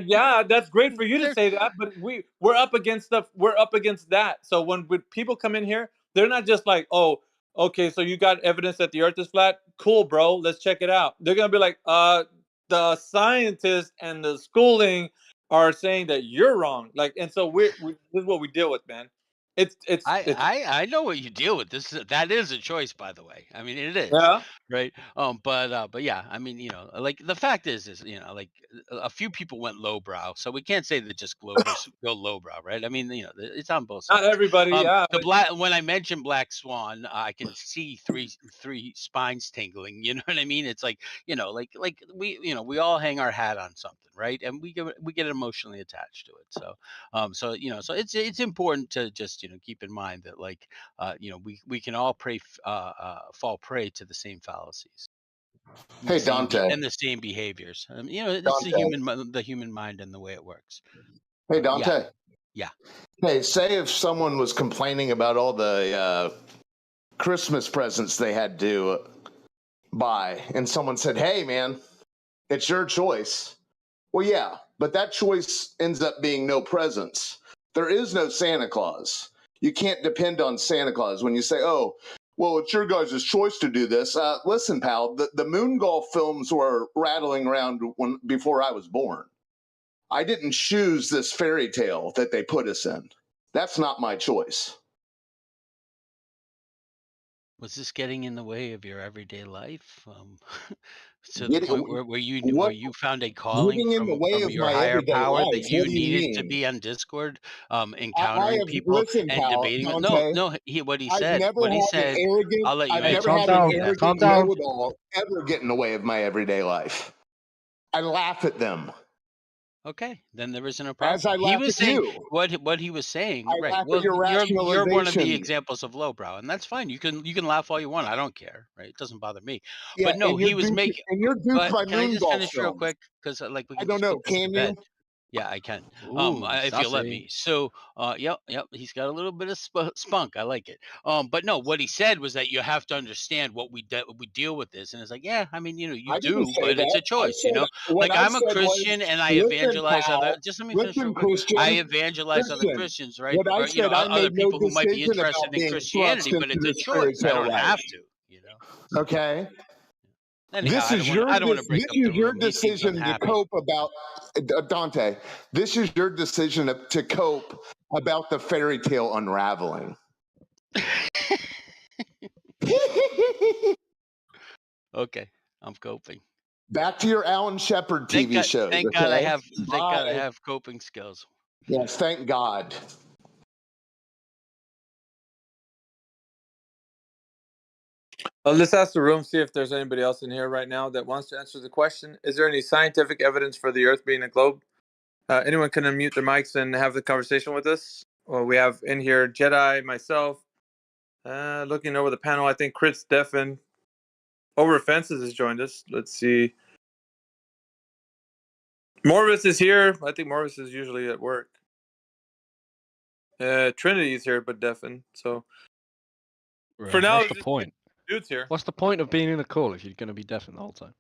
Yeah, that's great for you to
They're-
say that, but we're up against that. So when people come in here, they're not just like, oh, okay, so you got evidence that the Earth is flat. Cool, bro. Let's check it out. They're gonna be like, the scientists and the schooling are saying that you're wrong. Like, and so this is what we deal with, man. It's
I know what you deal with. That is a choice, by the way. I mean, it is,
yeah.
right? But yeah, I mean, like the fact is, like a few people went lowbrow, so we can't say that just Globers go lowbrow, right? I mean, it's on both
Not
sides.
everybody, yeah.
When I mentioned Black Swan, I can see three spines tingling. You know what I mean? It's like, like we all hang our hat on something, right? And we get emotionally attached to it. So so it's important to just keep in mind that, like, we can all fall prey to the same fallacies.
Hey, Dante.
And the same behaviors. It's
Dante.
the human mind and the way it works.
Hey, Dante.
Yeah.
Hey, say if someone was complaining about all the Christmas presents they had to buy, and someone said, hey, man, it's your choice. Well, yeah, but that choice ends up being no presents. There is no Santa Claus. You can't depend on Santa Claus when you say, oh, well, it's your guys' choice to do this. Listen, pal, the moon golf films were rattling around before I was born. I didn't choose this fairy tale that they put us in. That's not my choice.
Was this getting in the way of your everyday life? To the point where you found a calling
Getting in the way
from
of
your
my
higher
everyday
power
life?
that
What
you
do you
needed to
mean?
be on Discord,
I
encountering
have
people
listen,
and
pal,
debating with
Dante.
what he
I've
said.
never
What he
had an
said.
arrogant.
I'll let you
I've
answer.
never had an
Yeah.
arrogant know-it-all ever get in the way of my everyday life. I laugh at them.
Okay, then there isn't a
As
problem.
I
He
laugh
was
at
saying
you.
what he was saying,
I
right?
laugh
Well,
at your
you're one of the
rationalization.
examples of lowbrow, and that's fine. You can laugh all you want. I don't care, right? It doesn't bother me.
Yeah,
But no,
and you're
he was
duped,
making.
and you're duped
But
by
can I
moon
just
golf
finish real
films.
quick? Because like we
I
can
don't
just
know.
put this to
Can
bed.
you?
Yeah, I can.
Ooh,
If you'll let
sassy.
me. So, yep. He's got a little bit of spunk. I like it. But no, what he said was that you have to understand what we deal with this, and it's like, yeah, I mean, you
I didn't
do,
say
but it's
that.
a choice,
What
Like
I
I'm a
said was,
Christian, and I
listen,
evangelize other.
pal.
Just let me finish real
Listen,
quick. I
Christian.
evangelize other
Christian.
Christians, right?
What I
Or
said, I
other
made no
people who might be
decision
interested
about
in
being
Christianity,
thrust
but
into
it's a
this fairy
choice. I
tale
don't
life.
have to,
Okay.
Anyhow,
This is
I don't want to break
this
up the
is your
room. He seems
decision to
unhappy.
cope about Dante. This is your decision to cope about the fairy tale unraveling.
Okay, I'm coping.
Back to your Alan Shepard TV shows.
Thank God I have coping skills.
Yes, thank God.
Let's ask the room, see if there's anybody else in here right now that wants to answer the question. Is there any scientific evidence for the Earth being a globe? Anyone can unmute their mics and have the conversation with us, Well, we have in here Jedi, myself, looking over the panel. I think Chris Steffen over Fences has joined us. Let's see. Morvis is here. I think Morvis is usually at work. Trinity is here, but Deffen. So for now,
what's the point?
Dudes here.
What's the point of being in the call if you're going to be deaf the whole time?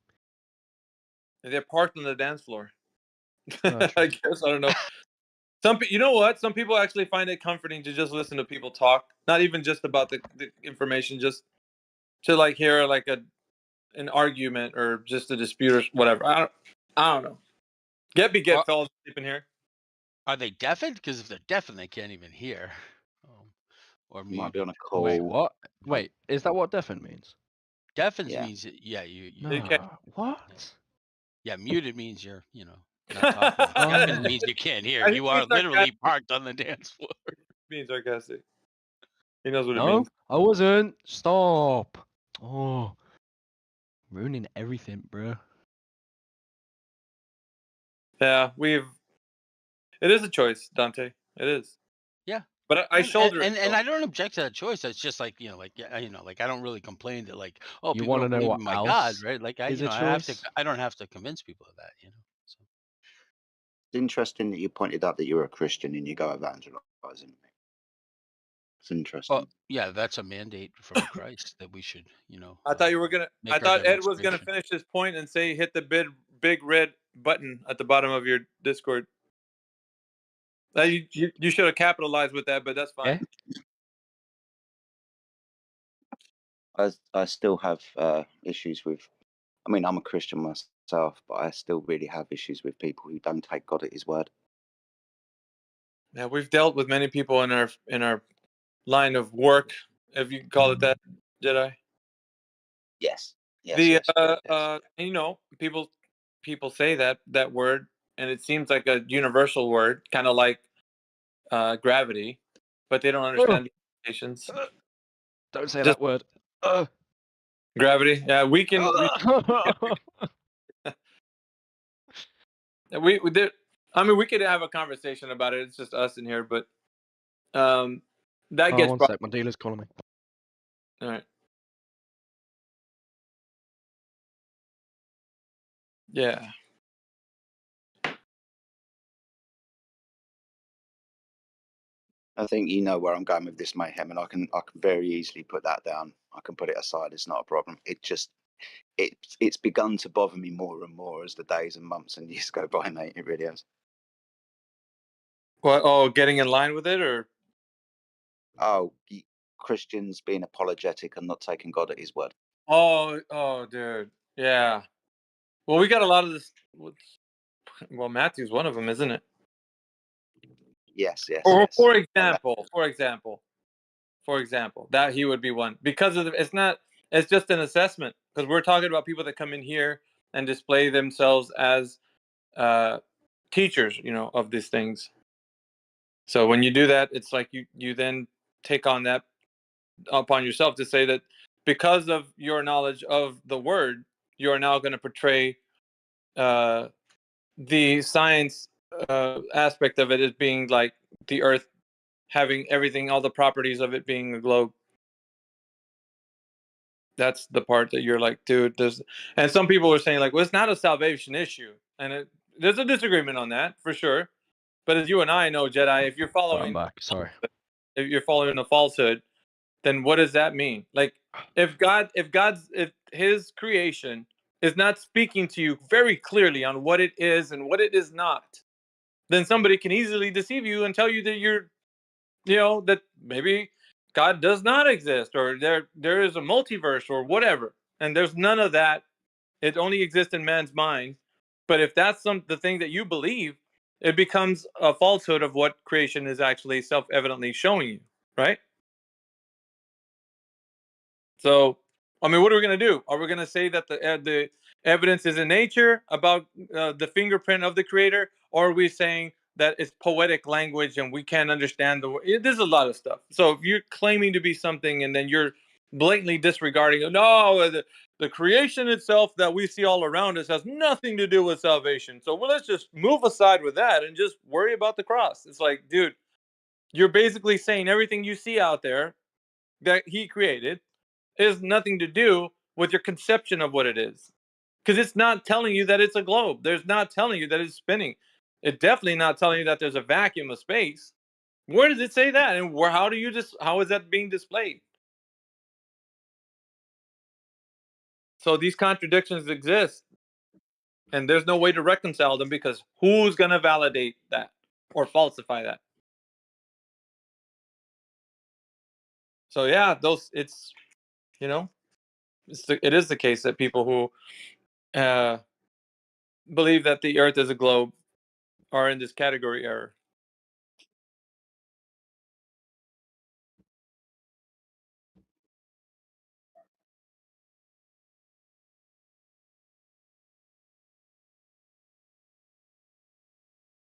They're parked on the dance floor.
Oh,
I guess I don't know. You know what? Some people actually find it comforting to just listen to people talk, not even just about the information, just to like hear like an argument or just a dispute or whatever. I don't know. Get fellas sleeping here.
Are they deafened? Because if they're deafened, they can't even hear. Or
might be on a
muted.
call.
Wait, what? Wait, is that what deafened means?
Deafened
Yeah.
means you
what?
Yeah, muted means you're not talking. Deafened means you can't hear. You are literally parked on the dance floor.
Being sarcastic. He knows what it
No,
means.
I wasn't. Stop. Oh, ruining everything, bro.
Yeah, it is a choice, Dante. It is.
Yeah.
But I shoulder
and,
it.
and I don't object to that choice. It's just like like I don't really complain that like
You
people
wanna
don't
know
believe
what
in my God,
else
right? Like
is a
I
choice?
don't have to convince people of that, So.
It's interesting that you pointed out that you're a Christian and you go evangelizing. It's interesting.
Well, yeah, that's a mandate from Christ that we should,
I thought you were gonna. I thought Ed was gonna finish his point and say hit the big red button at the bottom of your Discord. You should have capitalized with that, but that's fine.
I still have issues with. I mean, I'm a Christian myself, but I still really have issues with people who don't take God at His word.
Yeah, we've dealt with many people in our line of work, if you call it that, Jedi.
Yes.
Yes. People say that word, and it seems like a universal word, kind of like gravity, but they don't understand the implications.
Don't say that word.
Gravity. Yeah, we can. We did. I mean, we could have a conversation about it. It's just us in here, but that gets.
One sec, my dealer's calling me.
All right. Yeah.
I think you know where I'm going with this, Mayhem, and I can very easily put that down. I can put it aside. It's not a problem. It's begun to bother me more and more as the days and months and years go by, mate. It really has.
What? Oh, getting in line with it, or?
Oh, Christians being apologetic and not taking God at His word.
Oh, dude. Yeah. Well, we got a lot of this. Well, Matthew's one of them, isn't it?
Yes.
For example, that he would be one because of it's not. It's just an assessment because we're talking about people that come in here and display themselves as teachers, of these things. So when you do that, it's like you then take on that upon yourself to say that because of your knowledge of the word, you are now going to portray the science aspect of it as being like the earth having everything, all the properties of it being a globe. That's the part that you're like, dude, and some people are saying like, well, it's not a salvation issue. And there's a disagreement on that for sure. But as you and I know, Jedi, if you're following,
I'm back. Sorry.
If you're following a falsehood, then what does that mean? Like, if His creation is not speaking to you very clearly on what it is and what it is not, then somebody can easily deceive you and tell you that that maybe God does not exist or there is a multiverse or whatever. And there's none of that. It only exists in man's mind. But if that's the thing that you believe, it becomes a falsehood of what creation is actually self-evidently showing you, right? So, I mean, what are we going to do? Are we going to say that the evidence is in nature about the fingerprint of the creator, or are we saying that it's poetic language and we can't understand there's a lot of stuff. So if you're claiming to be something and then you're blatantly disregarding it, no, the creation itself that we see all around us has nothing to do with salvation. So let's just move aside with that and just worry about the cross. It's like, dude, you're basically saying everything you see out there that he created has nothing to do with your conception of what it is. Because it's not telling you that it's a globe. There's not telling you that it's spinning. It's definitely not telling you that there's a vacuum of space. Where does it say that? And how is that being displayed? So these contradictions exist. And there's no way to reconcile them because who's going to validate that or falsify that? So yeah, it is the case that people who believe that the Earth is a globe are in this category error.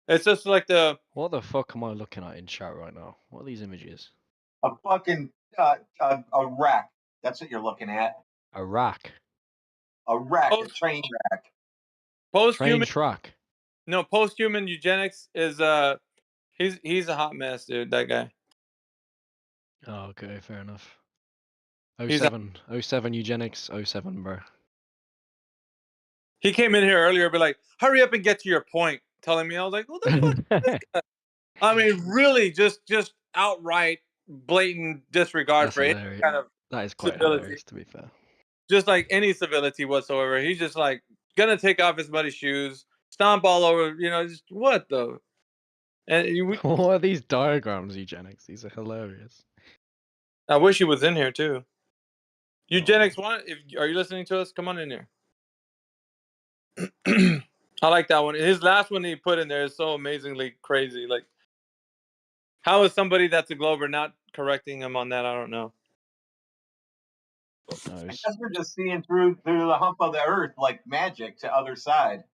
It's just like
What the fuck am I looking at in chat right now? What are these images?
A fucking a wreck. That's what you're looking at.
A rack.
A wreck, a train wreck.
Train track.
No, post-human eugenics is he's a hot mess, dude. That guy.
Oh, okay, fair enough.
He's
07 eugenics, 07, bro.
He came in here earlier, be like, "Hurry up and get to your point." Telling me, I was like, "What the fuck?" Is this guy? I mean, really, just outright blatant disregard
That's
for any
hilarious.
kind of
That is quite
civility.
hilarious, to be fair.
Just like any civility whatsoever. He's just like gonna take off his muddy shoes, stomp all over. Just what though? And
what are these diagrams, eugenics? These are hilarious.
I wish he was in here too. Eugenics one, are you listening to us? Come on in here. I like that one. His last one he put in there is so amazingly crazy. Like, how is somebody that's a Glober not correcting him on that? I don't know.
I guess we're just seeing through the hump of the earth like magic to other side.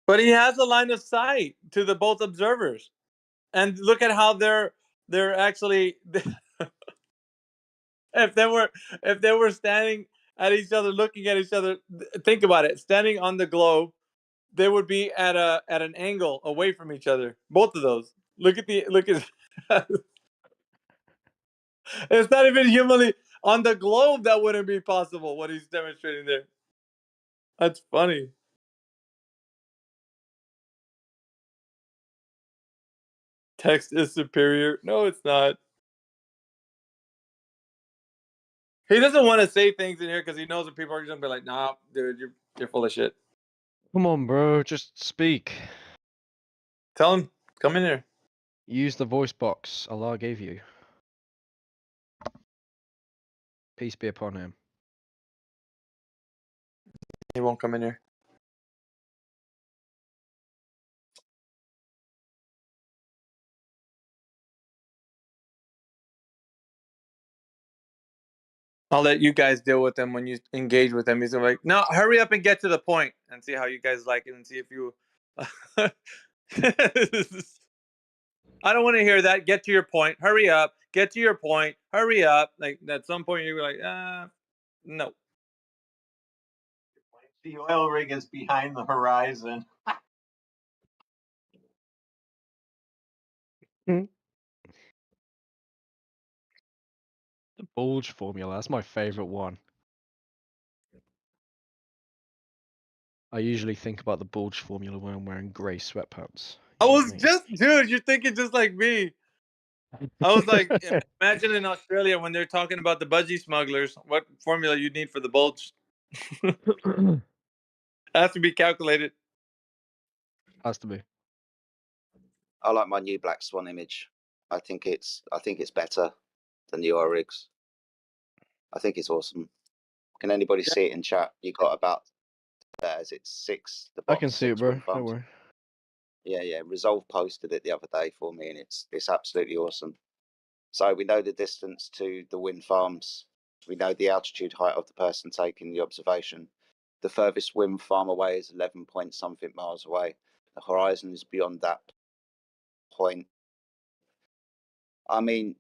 But he has a line of sight to the both observers, and look at how they're actually. If they were standing at each other, looking at each other, think about it. Standing on the globe, they would be at an angle away from each other. Both of those. Look at. It's not even humanly on the globe. That wouldn't be possible. What he's demonstrating there. That's funny. Text is superior. No, it's not. He doesn't want to say things in here because he knows that people are going to be like, "Nah, dude, you're full of shit."
Come on, bro, just speak.
Tell him, come in here.
Use the voice box Allah gave you. Peace be upon him.
He won't come in here. I'll let you guys deal with him when you engage with him. He's like, "No, hurry up and get to the point and see how you guys like it and see if you." I don't want to hear that. Get to your point. Hurry up. Get to your point. Hurry up. Like at some point you're like, no.
The oil rig is behind the horizon.
The bulge formula, that's my favorite one. I usually think about the bulge formula when I'm wearing grey sweatpants.
I was dude, you're thinking just like me. I was like, imagine in Australia when they're talking about the budgie smugglers, what formula you need for the bulge. Has to be calculated.
Has to be.
I like my new Black Swan image. I think it's better than the oil rigs. I think it's awesome. Can anybody see it in chat? You got about is it 6? The
I can see it, bro. Don't worry.
Yeah. Resolve posted it the other day for me, and it's absolutely awesome. So we know the distance to the wind farms. We know the altitude height of the person taking the observation. The furthest wind farm away is 11 point something miles away. The horizon is beyond that point. I mean,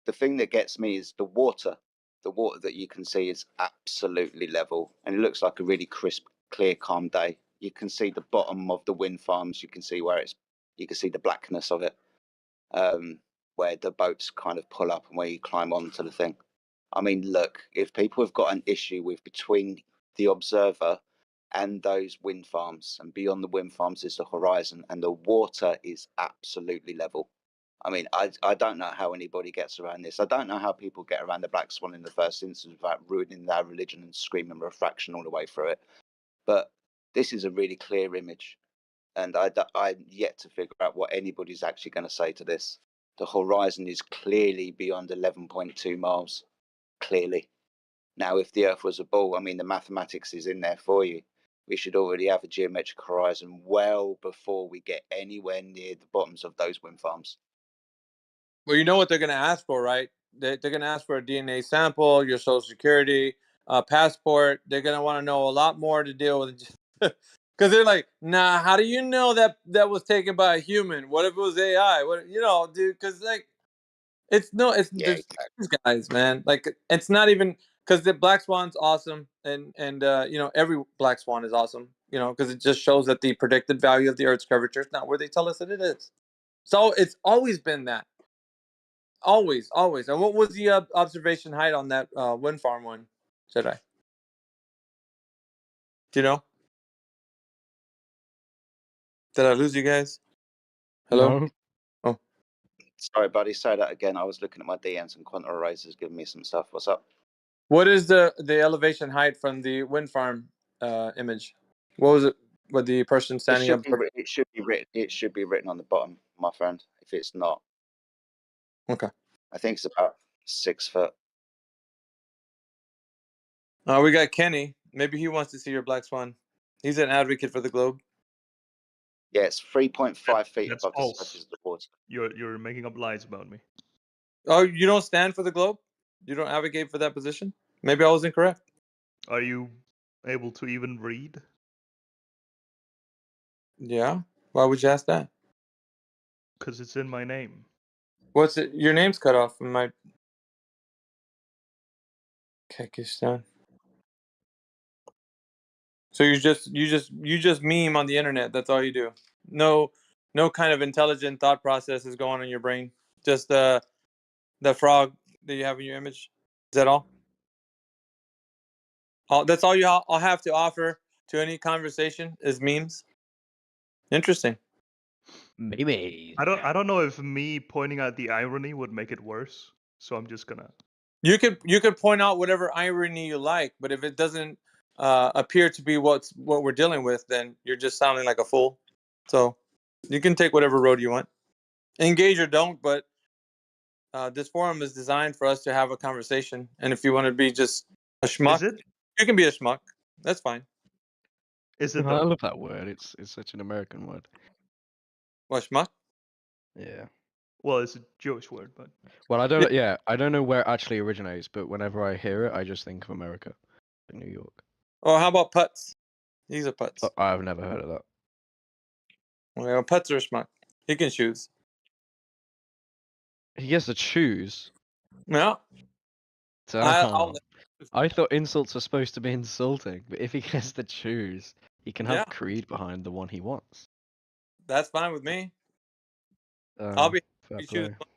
the thing that gets me is the water. The water that you can see is absolutely level, and it looks like a really crisp, clear, calm day. You can see the bottom of the wind farms. You can see you can see the blackness of it. where the boats kind of pull up and where you climb onto the thing. I mean, look, if people have got an issue with between the observer and those wind farms, and beyond the wind farms is the horizon, and the water is absolutely level. I mean, I don't know how anybody gets around this. I don't know how people get around the black swan in the first instance without ruining their religion and screaming refraction all the way through it. But this is a really clear image, and I'm yet to figure out what anybody's actually going to say to this. The horizon is clearly beyond 11.2 miles. Clearly. Now, if the Earth was a ball, I mean, the mathematics is in there for you. We should already have a geometric horizon well before we get anywhere near the bottoms of those wind farms.
Well, you know what they're going to ask for, right? They're going to ask for a DNA sample, your social security, passport. They're going to want to know a lot more to deal with. Because they're like, nah, how do you know that was taken by a human? What if it was AI? What, dude, because like, it's
Yeah,
these guys, man. Like, it's not even because the Black Swan's awesome, and every Black Swan is awesome, because it just shows that the predicted value of the Earth's curvature is not where they tell us that it is. So it's always been that. Always. And what was the observation height on that wind farm one, Jedi? Do you know? Did I lose you guys? Hello?
No.
Oh.
Sorry, buddy. Say that again. I was looking at my DMs and Quantum Erasers giving me some stuff. What's up?
What is the elevation height from the wind farm image? What was it? What the person standing up?
It should be written. It should be written on the bottom, my friend. If it's not,
Okay.
I think it's about 6 foot.
We got Kenny. Maybe he wants to see your Black Swan. He's an advocate for the globe.
Yeah, it's 3.5 feet
That's
above the
false.
surface of the water.
You're making up lies about me.
Oh, you don't stand for the globe? You don't advocate for that position? Maybe I was incorrect.
Are you able to even read?
Yeah. Why would you ask that?
Because it's in my name.
What's it? Your name's cut off from my Kekistan. So you just meme on the internet. That's all you do. No kind of intelligent thought process is going on in your brain. Just the frog that you have in your image. Is that all? That's all I'll have to offer to any conversation is memes. Interesting.
Maybe.
I don't know if me pointing out the irony would make it worse. So I'm just gonna.
You could point out whatever irony you like, but if it doesn't appear to be what we're dealing with, then you're just sounding like a fool. So you can take whatever road you want, engage or don't. But this forum is designed for us to have a conversation. And if you want to be just a schmuck, you can be a schmuck. That's fine.
Is
I love that word. It's such an American word.
What, schmuck?
Yeah.
Well, it's a Jewish word, but.
Well, I don't. Yeah, I don't know where it actually originates, but whenever I hear it, I just think of America, like New York.
Oh, how about putts? These are putts.
I've never heard of that.
Well, putts are schmuck. He can choose.
He gets to choose.
No.
Damn. I thought insults were supposed to be insulting, but if he gets to choose, he can have
Yeah.
creed behind the one he wants.
That's fine with me. I'll be
fair
happy to choose.
play.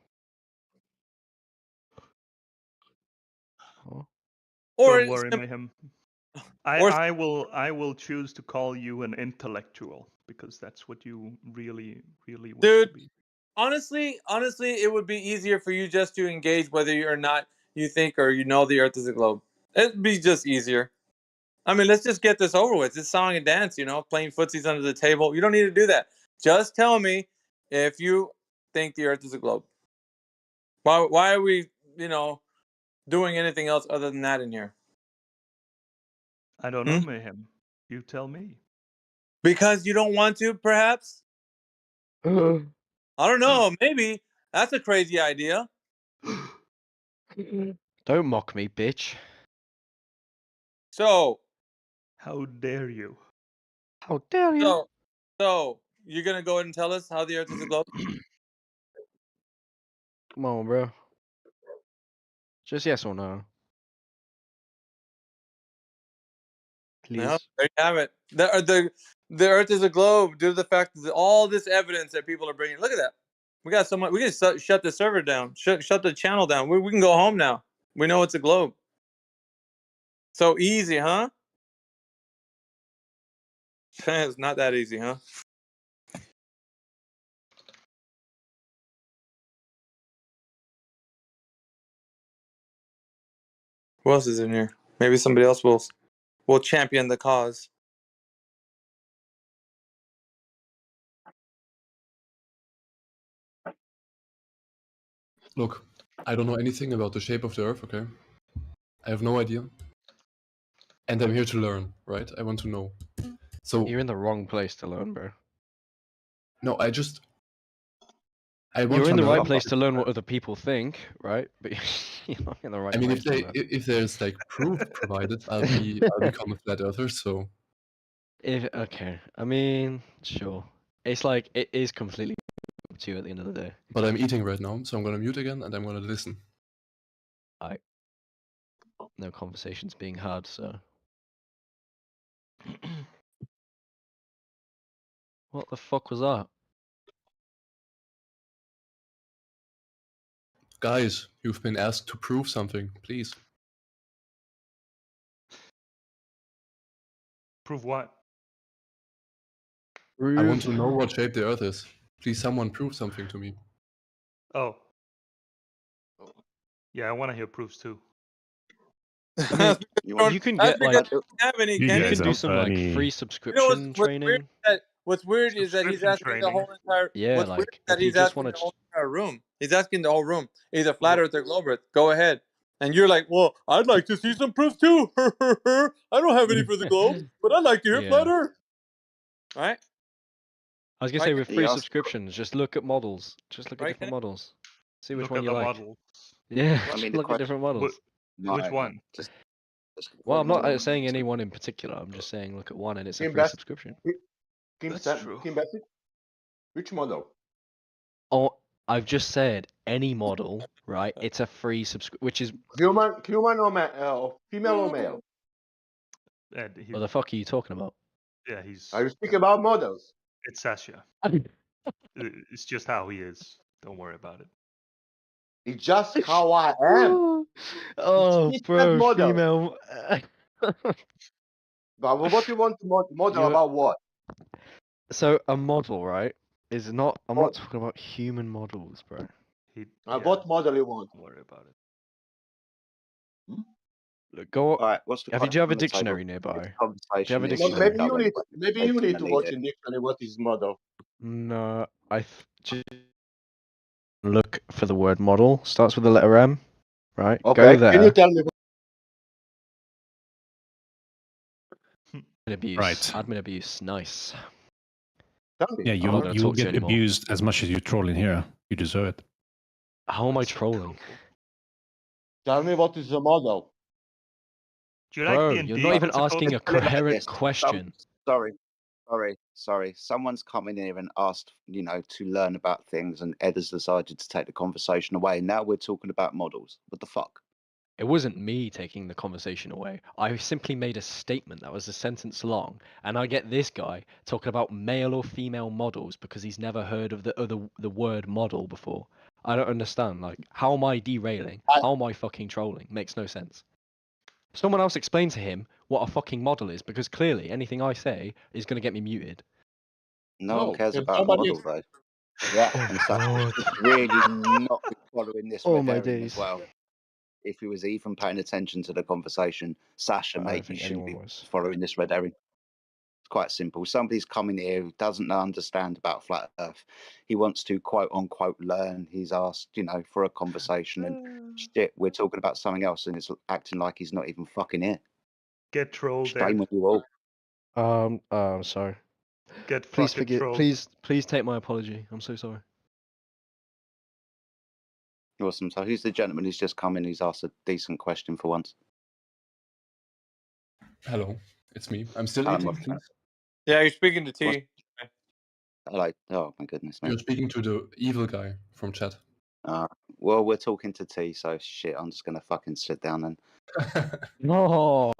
Huh?
Or
Don't worry, Mayhem. I will choose to call you an intellectual because that's what you really wish to be.
Honestly, it would be easier for you just to engage whether or not you think or the Earth is a globe. It'd be just easier. I mean, let's just get this over with. It's song and dance, playing footsies under the table. You don't need to do that. Just tell me if you think the Earth is a globe. Why are we, doing anything else other than that in here?
I don't know, Mayhem. You tell me.
Because you don't want to, perhaps? I don't know. Maybe. That's a crazy idea.
Don't mock me, bitch.
So.
How dare you?
How dare you?
So you're going to go ahead and tell us how the Earth is a globe?
Come on, bro. Just yes or no. Please.
No, there you have it. The Earth is a globe due to the fact that all this evidence that people are bringing. Look at that. We got someone. We can shut the server down. Shut the channel down. We can go home now. We know it's a globe. So easy, huh? It's not that easy, huh? Who else is in here? Maybe somebody else will champion the cause.
Look, I don't know anything about the shape of the Earth, okay? I have no idea. And I'm here to learn, right? I want to know. So
you're in the wrong place to learn, bro.
No, I want
you're in the right
learn.
place to learn what other people think, right? But you're not in the right place.
I mean, if there's like proof provided, I'll become a flat earther. So.
Okay, I mean, sure. It's like it is completely up to you at the end of the day.
But I'm eating right now, so I'm gonna mute again and I'm gonna listen.
No conversations being had, so. What the fuck was that?
Guys, you've been asked to prove something, please.
Prove what?
I want to know what shape the Earth is. Please, someone prove something to me.
Oh. Yeah, I want to hear proofs too.
I mean, you can get like
you
can do some like free subscription training.
What's weird is that he's asking the whole entire.
Yeah,
what's
like
weird is that
if you
he's
just
asking
want
the
to.
whole entire room. He's asking the whole room. Either flat Earth or globe Earth. Go ahead. And you're like, well, I'd like to see some proof too. I don't have any for the globe, but I'd like to hear flat Earth. Right?
I was gonna say with free subscriptions, just look at models. Just look at different models. See which one you like.
Model.
Yeah,
I mean,
look at different models.
Which one?
Well, I'm not saying any one in particular. I'm just saying look at one, and it's a free subscription.
That's true. Which model?
Oh, I've just said any model, right? It's a free subscription, which is
human or female or male?
What the fuck are you talking about?
Yeah, he's.
Are you speaking about models?
It's Sasha. It's just how he is. Don't worry about it.
It's just how I am.
Oh, bro, female.
But what you want to model about what?
So a model, right, is not. I'm not talking about human models, bro.
What model you want?
Don't worry about it.
Look, go.
All right, what's the
do you have a dictionary nearby? Do you have a dictionary?
Maybe you need to watch in dictionary what is model.
No, just look for the word model. Starts with the letter M, right?
Okay.
Go there.
Can you tell me?
Abuse.
Right.
Admin abuse. Nice.
Yeah, you'll get abused as much as you troll in here. You deserve it.
How am I trolling?
Tell me what is the model.
Do you
Bro,
like
you're not even asking a coherent question.
Sorry. Someone's come in here and asked, to learn about things, and Ed has decided to take the conversation away. Now we're talking about models. What the fuck?
It wasn't me taking the conversation away. I simply made a statement that was a sentence long, and I get this guy talking about male or female models because he's never heard of the word model before. I don't understand. Like, how am I derailing? How am I fucking trolling? Makes no sense. Someone else explain to him what a fucking model is, because clearly anything I say is going to get me muted.
No one cares about model, though.
Yeah.
And Sasha's really not following this red
my
herring
days.
as well. If he was even paying attention to the conversation, Sasha, mate, you shouldn't be following this red herring. It's quite simple. Somebody's coming here who doesn't understand about flat Earth. He wants to quote unquote learn. He's asked, for a conversation, and shit, we're talking about something else, and it's acting like he's not even fucking here.
Get trolled.
Shame on you all.
I'm sorry.
Get
please
fucking
forgive.
trolled.
Please take my apology. I'm so sorry.
Awesome. So who's the gentleman who's just come in? Who's asked a decent question for once?
Hello, it's me. I'm still eating, please.
Yeah, you're speaking to T.
Hello. Oh my goodness, man.
You're speaking to the evil guy from chat.
Well, we're talking to T, so shit. I'm just gonna fucking sit down then.
No.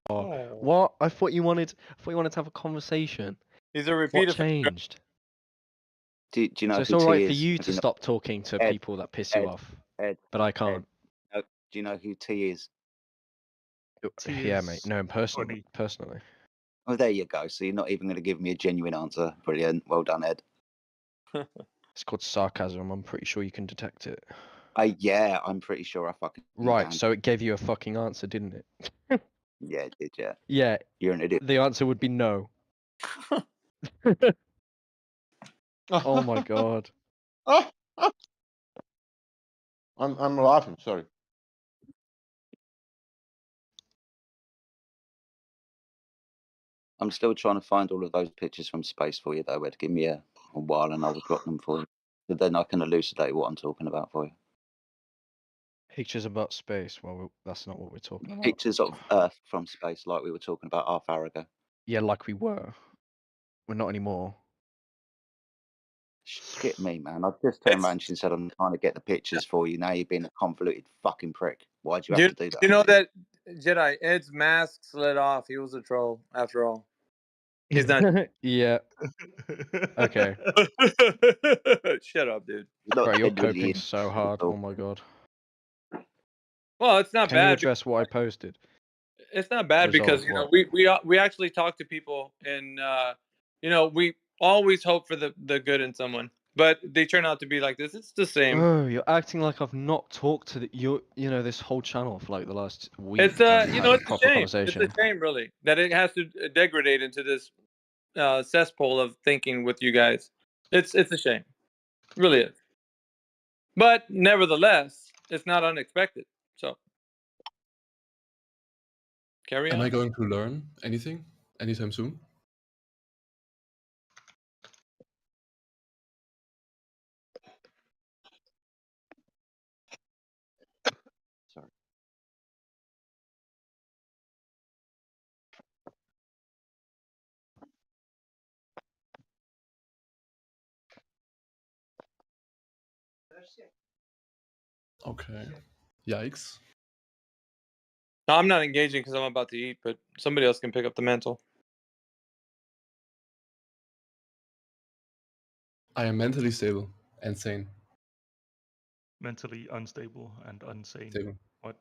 What? I thought you wanted to have a conversation.
He's a repeat
What changed?
Do you know
So it's
who
all
T
right
is?
for you
Have
to
you not-
stop talking to
Ed,
people that piss you
Ed,
off,
Ed,
but I
Ed.
can't.
Do you know who T is?
Yeah, mate. No, in personally.
Oh, there you go. So you're not even going to give me a genuine answer. Brilliant. Well done, Ed.
It's called sarcasm. I'm pretty sure you can detect it.
Yeah, I'm pretty sure I fucking
Right,
can.
so it gave you a fucking answer, didn't it?
Yeah, it did, yeah.
Yeah.
You're an idiot.
The answer would be no. Oh my god.
I'm laughing, sorry.
I'm still trying to find all of those pictures from space for you, though, Ed. Give me a while and I'll drop them for you. But then I can elucidate what I'm talking about for you.
Pictures about space. Well, that's not what we're talking about.
Pictures of Earth from space, like we were talking about half hour ago.
Yeah, like we were. We're not anymore.
Skip me, man. I've just turned around and said I'm trying to get the pictures for you. Now you're being a convoluted fucking prick. Why'd you have to do that?
You know that Jedi Ed's mask slid off. He was a troll after all. He's not.
Yeah. Okay.
Shut up, dude.
Bro, you're coping so hard. Oh my god.
Well, it's not
Can you
bad.
address what I posted?
It's not bad because
Resolve
we actually talk to people and we always hope for the good in someone, but they turn out to be like this. It's the same.
Bro, you're acting like I've not talked to this whole channel for like the last week.
It's
and had
it's a
proper
shame.
conversation.
It's a shame, really, that it has to degrade into this cesspool of thinking with you guys. It's a shame, it really is. But nevertheless, it's not unexpected. So carry on.
Am I going to learn anything anytime soon?
Sorry.
Okay. Yikes.
No, I'm not engaging because I'm about to eat, but somebody else can pick up the mantle.
I am mentally stable and sane.
Mentally unstable and insane.
Stable.
What?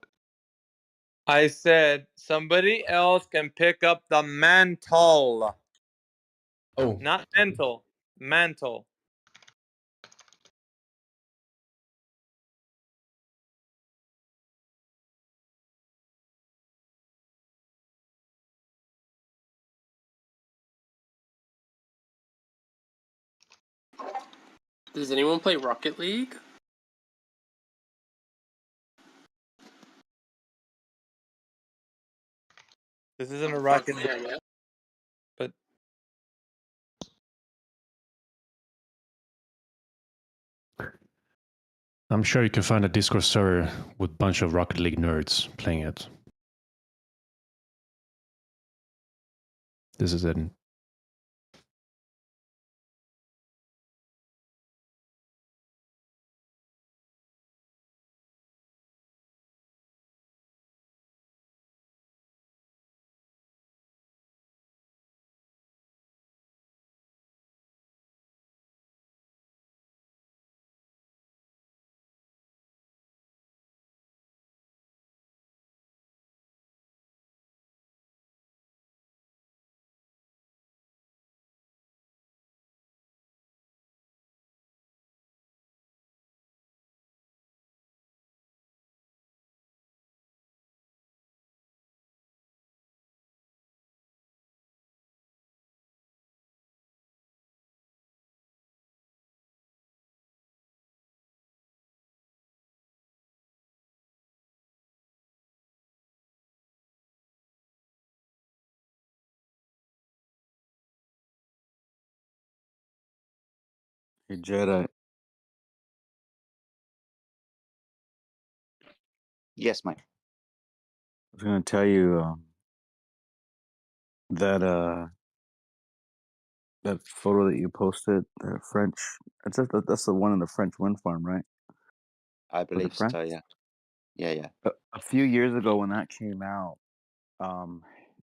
I said somebody else can pick up the mantle.
Oh.
Not mental. Mantle.
Does anyone play Rocket League?
This isn't a Rocket League.
Yeah.
But
I'm sure you can find a Discord server with a bunch of Rocket League nerds playing it. This is it.
Hey, Jedi.
Yes, mate.
I was going to tell you that that photo that you posted, the French. That's the one in the French wind farm, right?
I
Was it
believe
French?
so, yeah. Yeah.
A few years ago when that came out,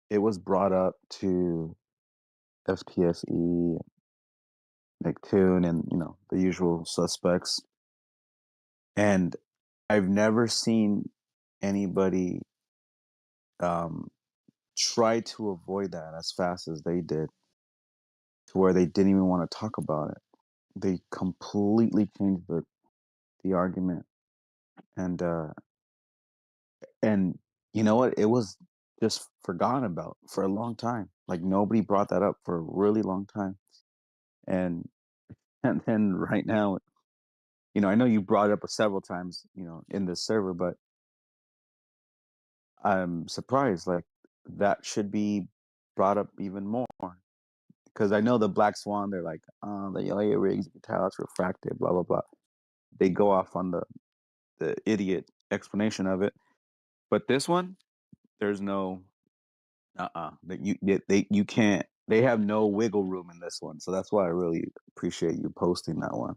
it was brought up to SPSE, Nicktoon, and the usual suspects. And I've never seen anybody try to avoid that as fast as they did, to where they didn't even want to talk about it. They completely changed the argument, and you know what? It was just forgotten about for a long time. Like nobody brought that up for a really long time, and then right now, I know you brought it up several times, in this server, but I'm surprised. Like that should be brought up even more, because I know the Black Swan. They're like, the Yellow rigs, you can tell it's refracted, blah blah blah. They go off on the idiot explanation of it, but this one, there's no that you can't. They have no wiggle room in this one, so that's why I really appreciate you posting that one.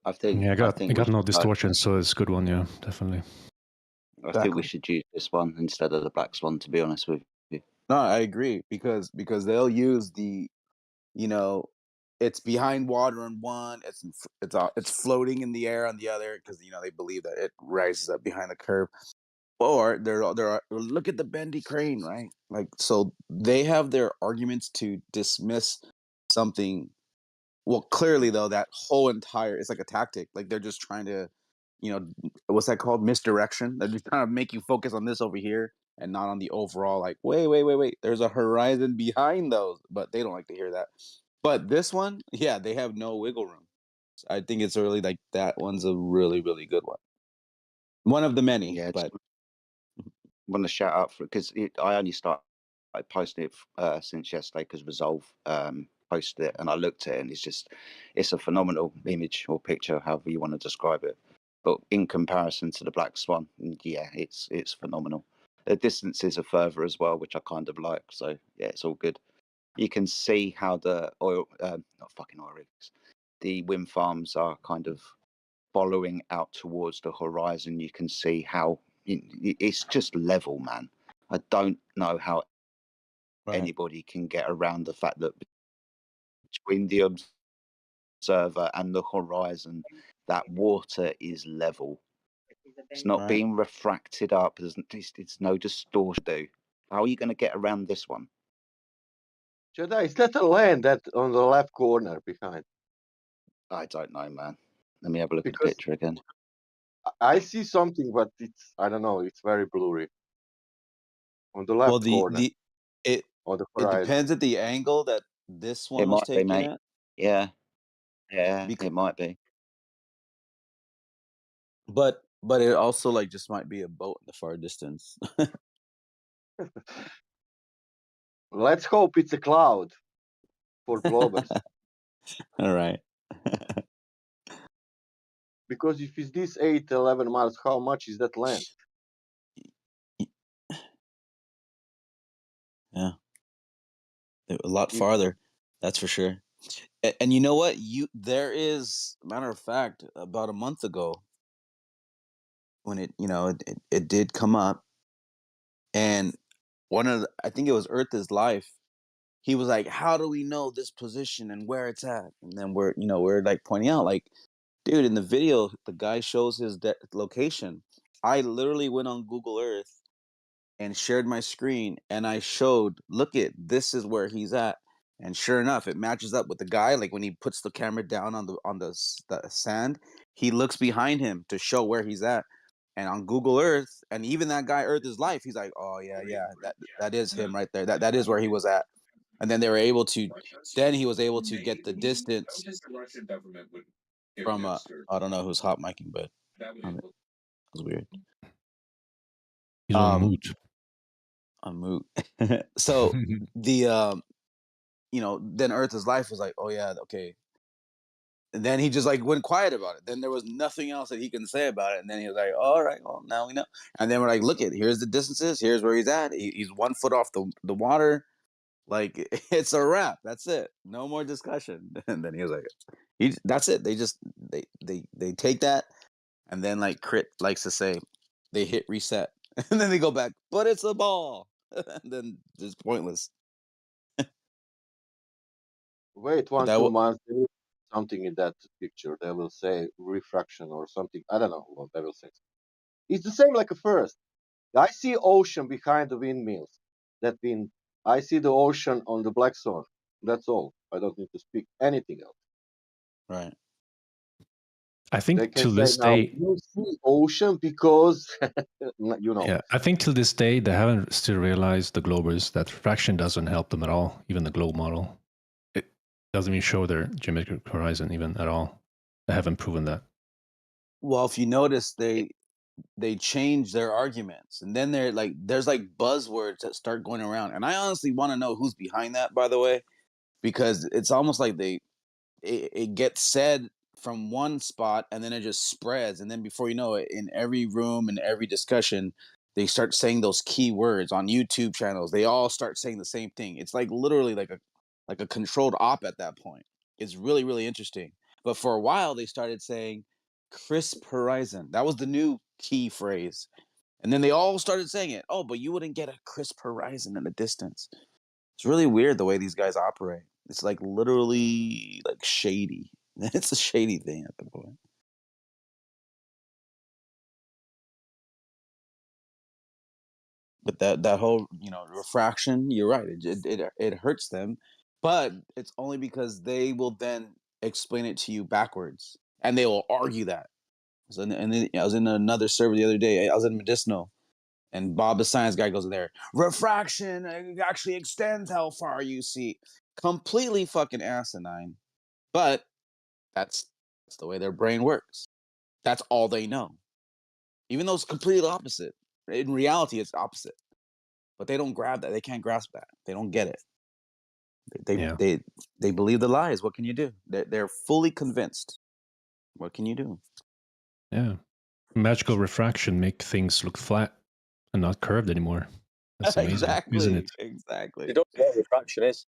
I think
Yeah,
I
it
think we
got no
should,
distortion, so it's a good one. Yeah, definitely.
I think we should use this one instead of the Black Swan. To be honest with you.
No, I agree, because they'll use it's behind water on one, it's floating in the air on the other, because they believe that it rises up behind the curve. Or they're look at the bendy crane, right? Like, so they have their arguments to dismiss something. Well, clearly though, that whole entire, it's like a tactic. Like they're just trying to, what's that called? Misdirection. They're just trying to make you focus on this over here and not on the overall. Like, wait. There's a horizon behind those, but they don't like to hear that. But this one, yeah, they have no wiggle room. So I think it's really like that one's a really, really good one. One of the many,
Yeah,
but
want to shout out for it because I only started posting it since yesterday because Resolve posted it, and I looked at it, and it's a phenomenal image or picture, however you want to describe it. But in comparison to the Black Swan, yeah, it's phenomenal. The distances are further as well, which I kind of like. So yeah, it's all good. You can see how the not fucking oil rigs, the wind farms are kind of following out towards the horizon. You can see how it's just level, man. I don't know how anybody can get around the fact that between the observer and the horizon, that water is level. It's not being refracted up. It's no distortion. How are you going to get around this one?
Jedi, is that a land that on the left corner behind?
I don't know, man. Let me have a look at the picture again.
I see something, but I don't know. It's very blurry. On the left corner.
It
on the
it
horizon.
depends at the angle that this one
It
was
might be,
taken
mate.
at.
Yeah, it might be.
But it also like just might be a boat in the far distance.
Let's hope it's a cloud for blobbers.
All right.
Because if it's this 11 miles, how much is that land?
Yeah. A lot farther, that's for sure. And you know what? There is, matter of fact, about a month ago, when it did come up, and I think it was Earth is Life. He was like, "How do we know this position and where it's at?" And then we're like pointing out, like, dude, in the video, the guy shows his location. I literally went on Google Earth and shared my screen, and I showed, look at, this is where he's at. And sure enough, it matches up with the guy. Like when he puts the camera down on the sand, he looks behind him to show where he's at. And on Google Earth, and even that guy Earth is Life, he's like, "Oh yeah, that is him right there. That is where he was at." And then he was able to get the distance from I don't know who's hot micing, but it was weird.
He's on mute.
On mute. So the then Earth is Life was like, "Oh yeah, okay." And then he just like went quiet about it. Then there was nothing else that he can say about it. And then he was like, "All right, well now we know." And then we're like, "Look at, here's the distances. Here's where he's at. He's 1 foot off the water. Like it's a wrap. That's it. No more discussion." And then he was like, "That's it." They just they take that, and then like Crit likes to say, they hit reset, and then they go back. But it's a ball. And then it's pointless.
Wait 1-2 months, they will something in that picture. They will say refraction or something. I don't know what they will say. It's the same like a first. I see ocean behind the windmills. That means I see the ocean on the Black Swan. That's all. I don't need to speak anything else.
Right.
I think
they can
till
say
this
now,
day,
you see ocean because you know.
yeah, I think till this day they haven't still realized, the Globers, that refraction doesn't help them at all. Even the globe model, it doesn't even show their geometric horizon even at all. They haven't proven that.
Well, if you notice, they change their arguments, and then they're like, there's like buzzwords that start going around, and I honestly want to know who's behind that, by the way, because it's almost like it gets said from one spot and then it just spreads, and then before you know it, in every room and every discussion, they start saying those key words on YouTube channels. They all start saying the same thing. It's like literally like a controlled op at that point. It's really, really interesting. But for a while they started saying crisp horizon. That was the new key phrase. And then they all started saying it. Oh, but you wouldn't get a crisp horizon in the distance. It's really weird the way these guys operate. It's like literally like shady. It's a shady thing at the point. But that whole refraction, you're right. It hurts them, but it's only because they will then explain it to you backwards, and they will argue that. So, and then I was in another server the other day. I was in Medicinal, and Bob the science guy goes in there. Refraction actually extends how far you see. Completely fucking asinine, but that's the way their brain works. That's all they know, even though it's completely opposite. In reality, it's opposite. But they don't grab that. They can't grasp that. They don't get it. They believe the lies. What can you do? They're fully convinced. What can you do?
Yeah, magical refraction make things look flat and not curved anymore. That's amazing,
Exactly.
isn't it?
Exactly.
They don't know what refraction is.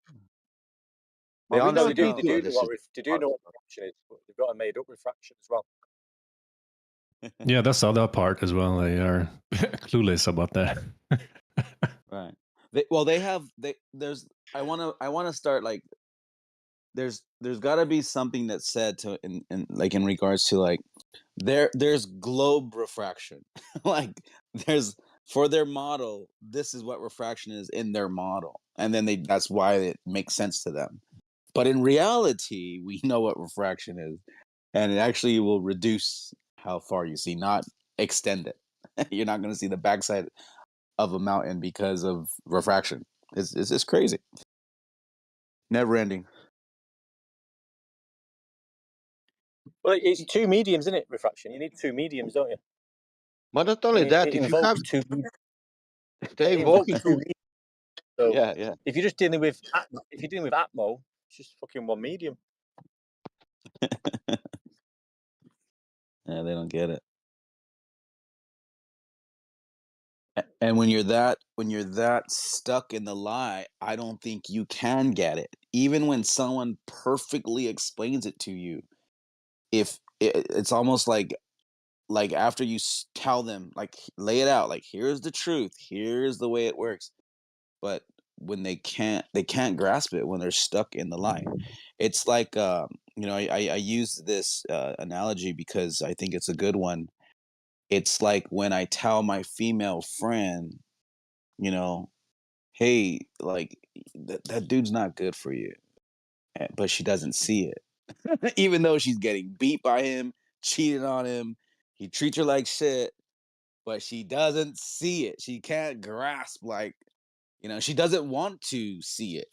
They
Well, we
honestly
don't
do.
need
They
to.
do know what refraction is, but they've got a made up refraction as well.
Yeah, that's the other part as well. They are clueless about that.
Right. There's. I want to start like. There's got to be something that's said to in regards to like there's globe refraction. Like there's, for their model, this is what refraction is in their model, and then that's why it makes sense to them. But in reality, we know what refraction is, and it actually will reduce how far you see, not extend it. You're not going to see the backside of a mountain because of refraction. It's crazy. Never ending.
Well, it's two mediums, isn't it? Refraction. You need two mediums, don't you?
But not only that,
it
if you have
two,
they
it
walk
invokes two
into
mediums. So
yeah.
If you're just dealing with Atmo, it's just fucking one medium.
Yeah, they don't get it. And when you're that stuck in the lie, I don't think you can get it. Even when someone perfectly explains it to you, if it's almost like after you tell them, like, lay it out, like, here's the truth, here's the way it works, but when they can't grasp it when they're stuck in the lie. It's like I use this analogy because I think it's a good one. It's like when I tell my female friend, hey, like, that dude's not good for you, but she doesn't see it. Even though she's getting beat by him, cheated on him, he treats her like shit, but she doesn't see it. She can't grasp, like, she doesn't want to see it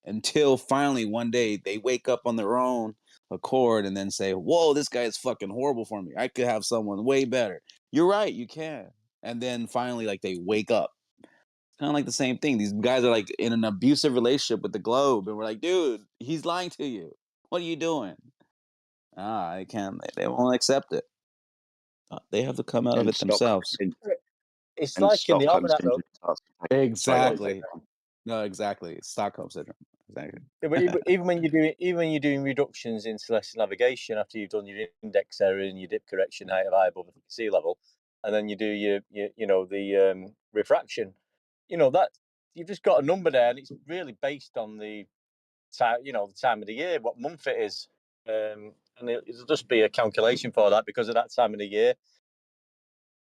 until finally one day they wake up on their own accord and then say, whoa, this guy is fucking horrible for me. I could have someone way better. You're right, you can. And then finally, like, they wake up. Kind of like the same thing. These guys are like in an abusive relationship with the globe, and we're like, dude, he's lying to you. What are you doing? I can't. They won't accept it. They have to come out of it themselves.
It's like in the almanac, though.
Exactly. No, exactly. Stockholm syndrome. Exactly.
Yeah, but even when you're doing reductions in celestial navigation after you've done your index error and your dip correction height of eye above sea level, and then you do your the refraction, that you've just got a number there, and it's really based on the time, the time of the year, what month it is, and it'll just be a calculation for that because of that time of the year.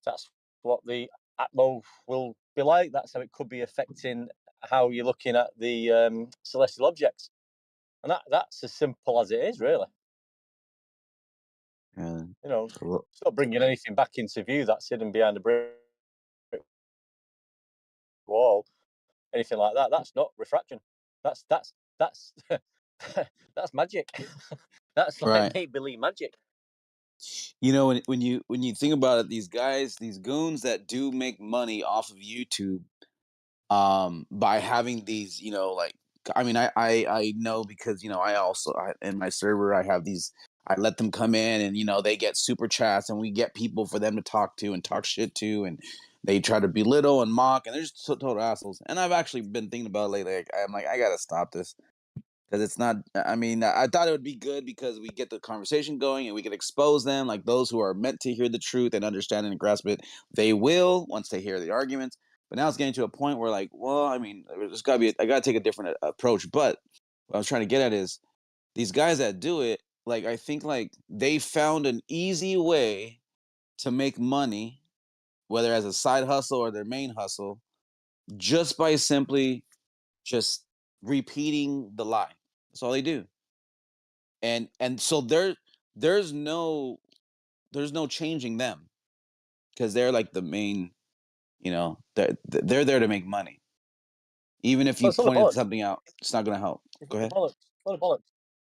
That's what the atmo will be like. That's how it could be affecting how you're looking at the celestial objects, and that's as simple as it is, really. It's not bringing anything back into view that's hidden behind a brick wall, anything like that. That's not refraction. That's that's magic. That's like make believe magic.
When you think about it, these guys, these goons that do make money off of YouTube, by having these, I know because I also in my server I have these. I let them come in and they get super chats and we get people for them to talk to and talk shit to, and they try to belittle and mock, and they're just total assholes. And I've actually been thinking about it lately. I'm like, I gotta stop this. Because it's not, I thought it would be good because we get the conversation going and we can expose them, like those who are meant to hear the truth and understand it and grasp it. They will once they hear the arguments. But now it's getting to a point where, like, there's got to be, I got to take a different approach. But what I was trying to get at is these guys that do it, like, I think, like, they found an easy way to make money, whether as a side hustle or their main hustle, just by simply just repeating the lie. That's all they do. And so there's no changing them because they're like the main, they're there to make money. Even if you pointed something out, it's not going to help. Go ahead.
Bollocks.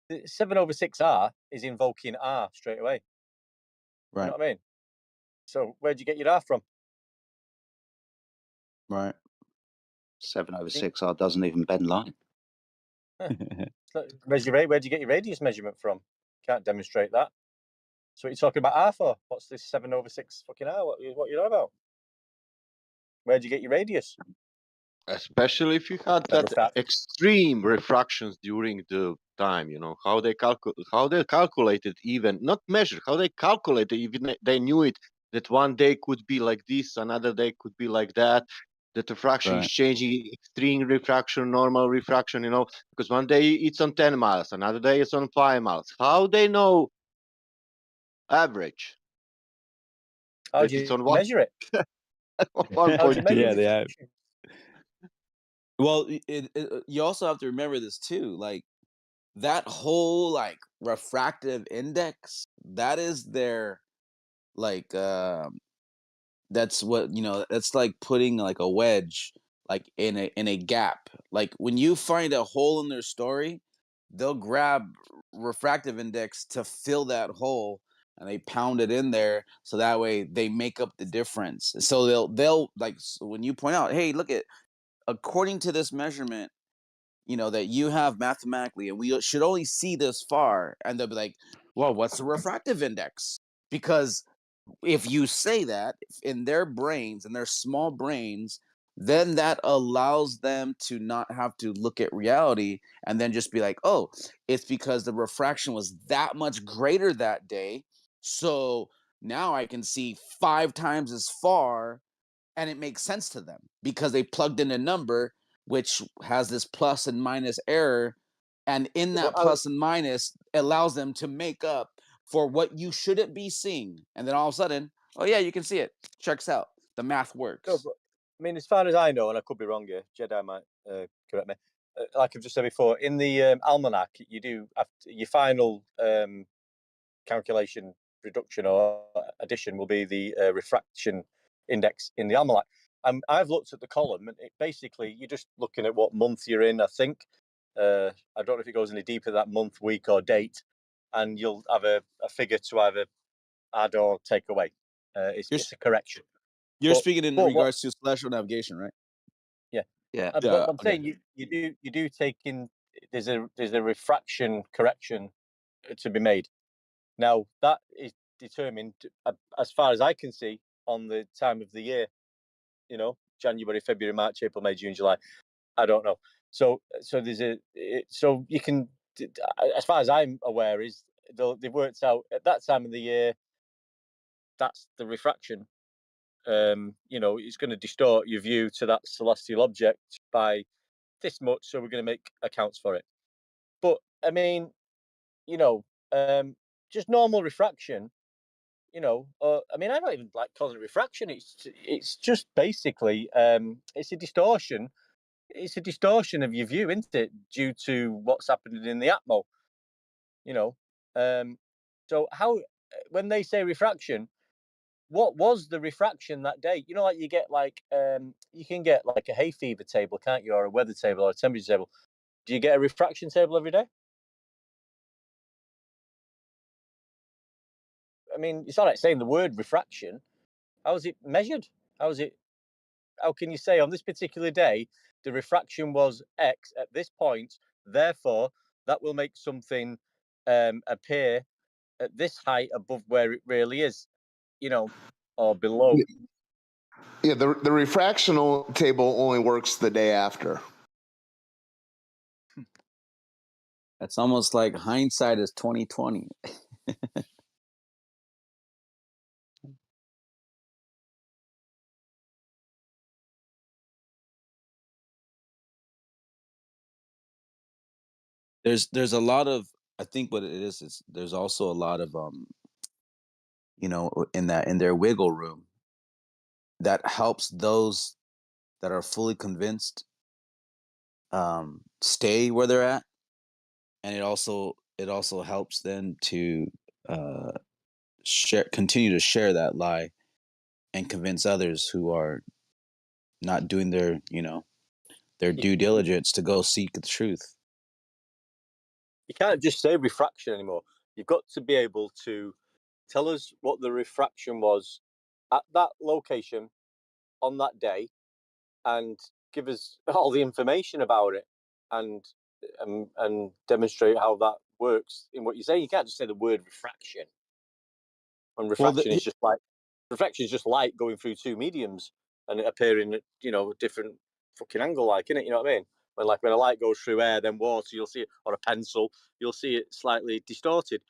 The 7/6R is invoking R straight away.
Right.
You know what I mean? So where'd you get your R from?
Right.
7/6R doesn't even bend line.
Where'd you get your radius measurement from? Can't demonstrate that. So what you're talking about R for? What's this 7/6 fucking R? What you're on about? Where'd you get your radius?
Especially if you had that extreme refractions during the time, how they calculated, even not measured, how they calculated, even they knew it, that one day could be like this, another day could be like that the refraction is changing, extreme refraction, normal refraction, because one day it's on 10 miles, another day it's on 5 miles. How they know average?
How do you measure it?
How do you measure they have. Well, you also have to remember this too, like that whole like refractive index, that is their like that's what that's like putting like a wedge like in a gap. Like when you find a hole in their story, they'll grab refractive index to fill that hole and they pound it in there so that way they make up the difference. So they'll like when you point out, hey, look at according to this measurement, that you have mathematically, and we should only see this far, and they'll be like, well, what's the refractive index? Because if you say that in their brains, in their small brains, then that allows them to not have to look at reality and then just be like, oh, it's because the refraction was that much greater that day. So now I can see 5 times as far, and it makes sense to them because they plugged in a number which has this plus and minus error, and in that plus and minus allows them to make up for what you shouldn't be seeing. And then all of a sudden, oh yeah, you can see it. Checks out. The math works.
No, but, I mean, as far as I know, and I could be wrong here, Jedi might correct me. Like I've just said before, in the almanac, you do after your final calculation, reduction or addition will be the refraction index in the almanac. I've looked at the column, and basically you're just looking at what month you're in. I think I don't know if it goes any deeper that month, week, or date, and you'll have a figure to either add or take away. It's a correction.
You're speaking in regards to celestial navigation, right?
Yeah,
yeah.
But I'm saying you do take in. There's a refraction correction to be made. Now that is determined, as far as I can see, on the time of the year. January, February, March, April, May, June, July. I don't know. So there's so you can, as far as I'm aware, is they've worked out at that time of the year. That's the refraction. It's going to distort your view to that celestial object by this much, so we're going to make accounts for it. But I mean, you know, just normal refraction. You know, I mean, I don't even like calling it refraction. It's just basically it's a distortion. It's a distortion of your view, isn't it, due to what's happening in the atmo? You know, so how when they say refraction, what was the refraction that day? You know, like you get like you can get like a hay fever table, can't you, or a weather table or a temperature table? Do you get a refraction table every day? I mean, it's all right saying the word refraction. How is it measured? How is it? How can you say on this particular day the refraction was X at this point? Therefore, that will make something appear at this height above where it really is, you know, or below.
Yeah, the refraction table only works the day after.
It's almost like hindsight is 2020. There's a lot of, I think what it is there's also a lot of you know, in their wiggle room that helps those that are fully convinced stay where they're at, and it also helps them to continue to share that lie and convince others who are not doing their, you know, their due diligence to go seek the truth.
You can't just say refraction anymore. You've got to be able to tell us what the refraction was at that location on that day, and give us all the information about it, and demonstrate how that works in what you say. You can't just say the word refraction. And refraction is just like light going through two mediums and it appearing at, you know, a different fucking angle, like, innit? You know what I mean? When a light goes through air, then water, you'll see it, or a pencil, you'll see it slightly distorted.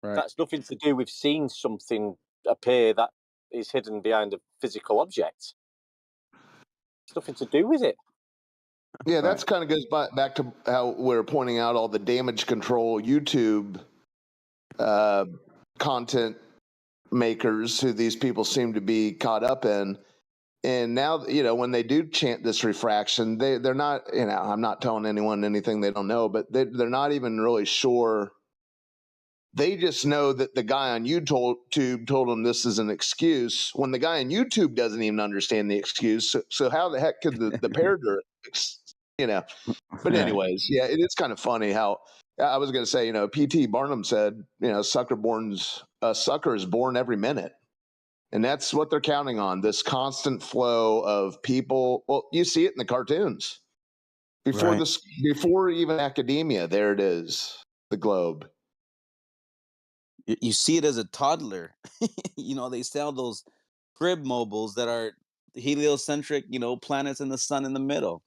Right.
That's nothing to do with seeing something appear that is hidden behind a physical object. It's nothing to do with it.
Yeah, that's kind of goes back to how we're pointing out all the damage control YouTube content makers who these people seem to be caught up in. And now, you know, when they do chant this refraction, they're not, you know, I'm not telling anyone anything they don't know, but they're not even really sure. They just know that the guy on YouTube told them this is an excuse when the guy on YouTube doesn't even understand the excuse. So how the heck could the paradigm, you know? But anyways, yeah, it is kind of funny how I was going to say, you know, P.T. Barnum said, you know, a sucker is born every minute. And that's what they're counting on, this constant flow of people. Well, you see it in the cartoons. Before even academia, there it is, the globe.
You see it as a toddler. You know, they sell those crib mobiles that are heliocentric, you know, planets and the sun in the middle.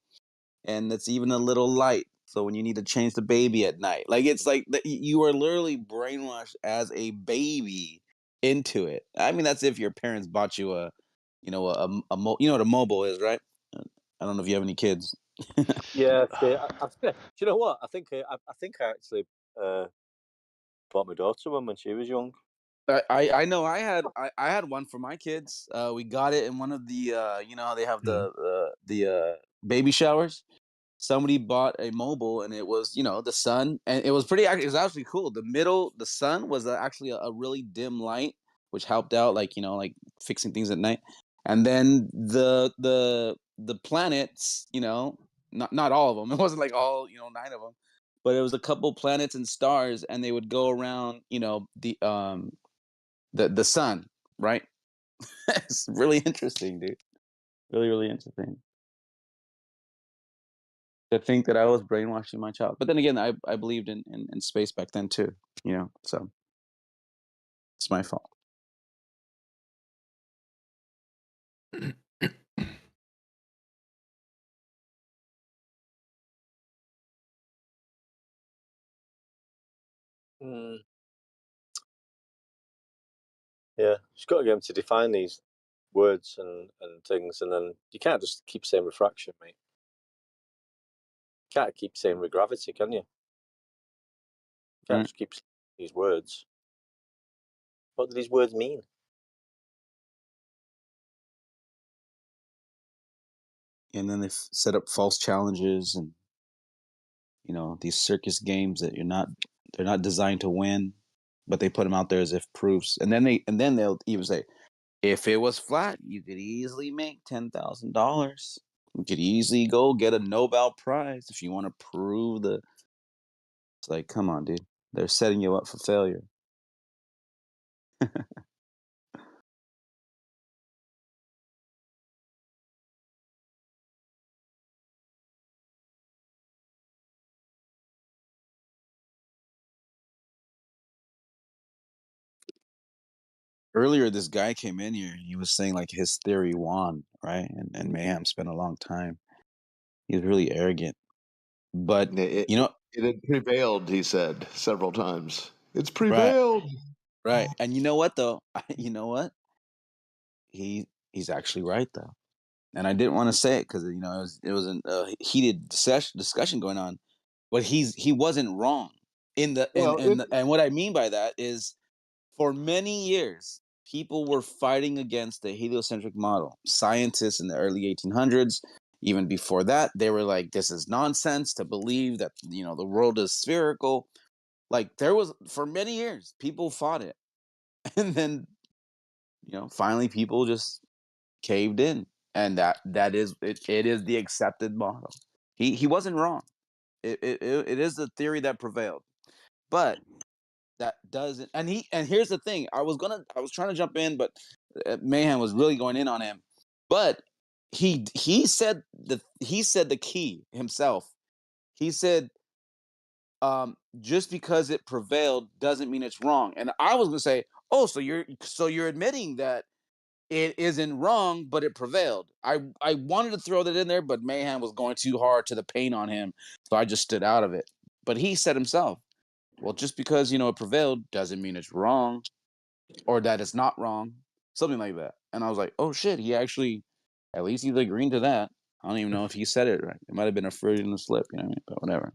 And it's even a little light. So when you need to change the baby at night, like it's like you are literally brainwashed as a baby into it. I mean, that's if your parents bought you a, you know, you know what a mobile is, right? I don't know if you have any kids.
Yeah, do you know what? I think I actually bought my daughter one when she was young.
I know I had one for my kids. We got it in one of the you know, they have the baby showers. Somebody bought a mobile and it was, you know, the sun, and it was it was actually cool. The sun was actually a really dim light, which helped out, like, you know, like fixing things at night. And then the planets, you know, not all of them. It wasn't like all, you know, 9 of them, but it was a couple planets and stars, and they would go around, you know, the sun, right? It's really interesting, dude. Really, really interesting to think that I was brainwashing my child. But then again, I believed in space back then too, you know, so it's my fault.
Yeah, you've got to get them to define these words and things, and then you can't just keep saying refraction, mate. can't keep saying with gravity, can you? Can't just keep saying these words. What do these words mean?
And then they set up false challenges and, you know, these circus games that they're not designed to win, but they put them out there as if proofs. And then they'll even say, if it was flat, you could easily make $10,000. You could easily go get a Nobel Prize if you want to prove the. It's like, come on, dude. They're setting you up for failure. Earlier, this guy came in here and he was saying like his theory won, right? And Mayhem spent a long time. He was really arrogant. But, you know,
it had prevailed, he said several times. It's
right,
prevailed.
right. And you know what, though? You know what? He's actually right, though. And I didn't want to say it because, you know, it was a heated discussion going on. But he wasn't wrong. And what I mean by that is, for many years, people were fighting against the heliocentric model. Scientists in the early 1800s, even before that, they were like, this is nonsense to believe that, you know, the world is spherical. Like, there was, for many years, people fought it. And then, you know, finally people just caved in. And that is it is the accepted model. He wasn't wrong. It is the theory that prevailed. But that doesn't, and here's the thing. I was trying to jump in, but Mayhem was really going in on him. But he said the key himself. He said, just because it prevailed doesn't mean it's wrong. And I was gonna say, oh, so you're admitting that it isn't wrong, but it prevailed. I wanted to throw that in there, but Mayhem was going too hard to the paint on him, so I just stood out of it. But he said himself, well, just because, you know, it prevailed doesn't mean it's wrong, or that it's not wrong, something like that. And I was like, oh shit, he actually, at least he's agreeing to that. I don't even know if he said it right. It might have been a Freudian slip, you know what I mean? But whatever.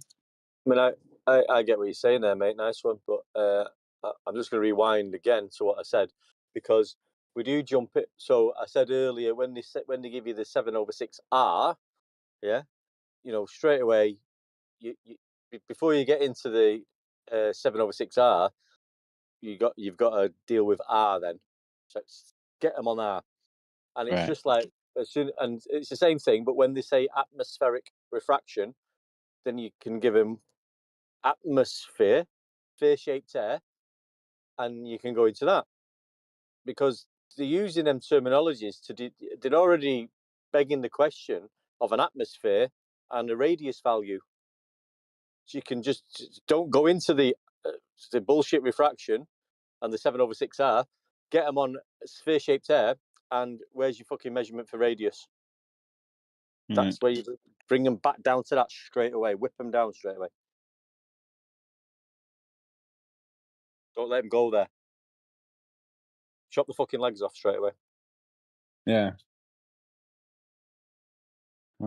I mean, I get what you're saying there, mate. Nice one. But I'm just going to rewind again to what I said, because we do jump it. So I said earlier, when they give you the 7/6R, yeah, you know, straight away, you before you get into the 7/6R, you've got to deal with R then. So get them on R, and it's just like and it's the same thing. But when they say atmospheric refraction, then you can give them atmosphere, sphere-shaped air, and you can go into that, because they're using them terminologies they're already begging the question of an atmosphere and a radius value. So you can just don't go into the bullshit refraction and the 7/6R. Get them on sphere-shaped air, and where's your fucking measurement for radius? That's where you bring them back down to that straight away. Whip them down straight away. Don't let them go there. Chop the fucking legs off straight away.
Yeah.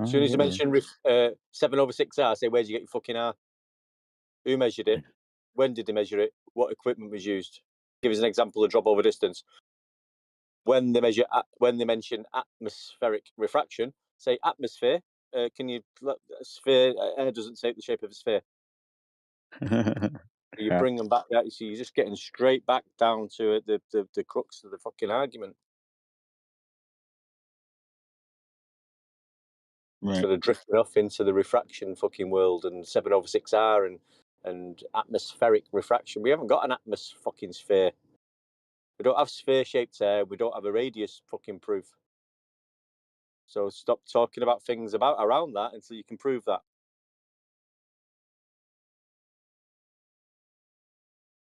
As soon as you mention 7/6R, say, where'd you get your fucking R? Who measured it? When did they measure it? What equipment was used? Give us an example of drop over distance. When they mention atmospheric refraction, say atmosphere. Can you sphere? Air doesn't take the shape of a sphere. You bring them back. So you're just getting straight back down to it, the crux of the fucking argument.
Right.
Sort of drifting off into the refraction fucking world and 7/6R and atmospheric refraction. We haven't got an fucking sphere. We don't have sphere-shaped air. We don't have a radius fucking proof. So stop talking about things around that until you can prove that.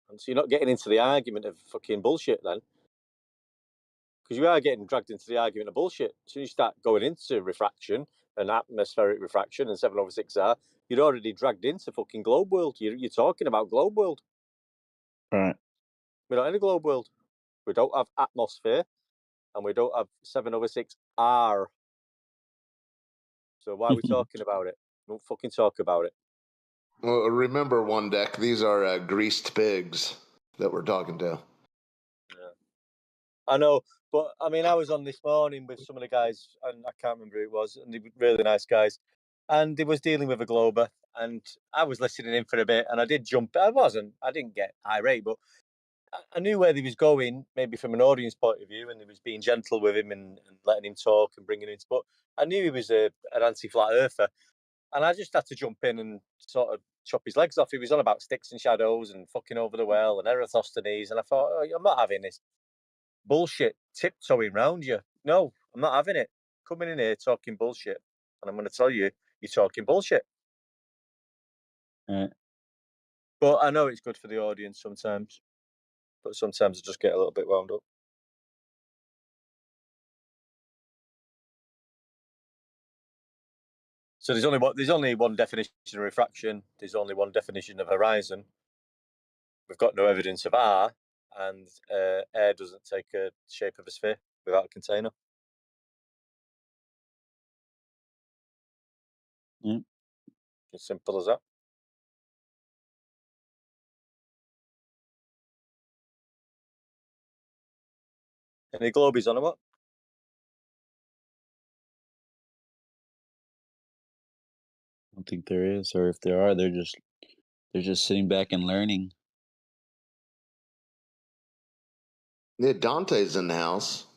And so you're not getting into the argument of fucking bullshit then. Because you are getting dragged into the argument of bullshit. As soon as you start going into refraction and atmospheric refraction and 7/6R, you're already dragged into fucking globe world. You're talking about globe world.
Right.
We're not in a globe world. We don't have atmosphere, and we don't have 7/6R. So why are we talking about it? Don't fucking talk about it.
Well, remember, one deck, these are greased pigs that we're talking to.
Yeah. I know, but I mean, I was on this morning with some of the guys, and I can't remember who it was, and they were really nice guys. And they was dealing with a Glober, and I was listening in for a bit, and I did jump. I didn't get irate, but I knew where he was going, maybe from an audience point of view, and he was being gentle with him and letting him talk and bringing him. But I knew he was an anti-flat earther, and I just had to jump in and sort of chop his legs off. He was on about sticks and shadows and fucking over the well and Eratosthenes, and I thought, oh, I'm not having this bullshit tiptoeing round you. No, I'm not having it. Coming in here talking bullshit, and I'm going to tell you, you're talking bullshit.
Right.
But I know it's good for the audience sometimes. But sometimes I just get a little bit wound up. So there's only one definition of refraction. There's only one definition of horizon. We've got no evidence of R, and air doesn't take a shape of a sphere without a container. As simple as that. Any globies on them? What?
I don't think there is, or if there are, they're just sitting back and learning.
Yeah, Dante's in the house.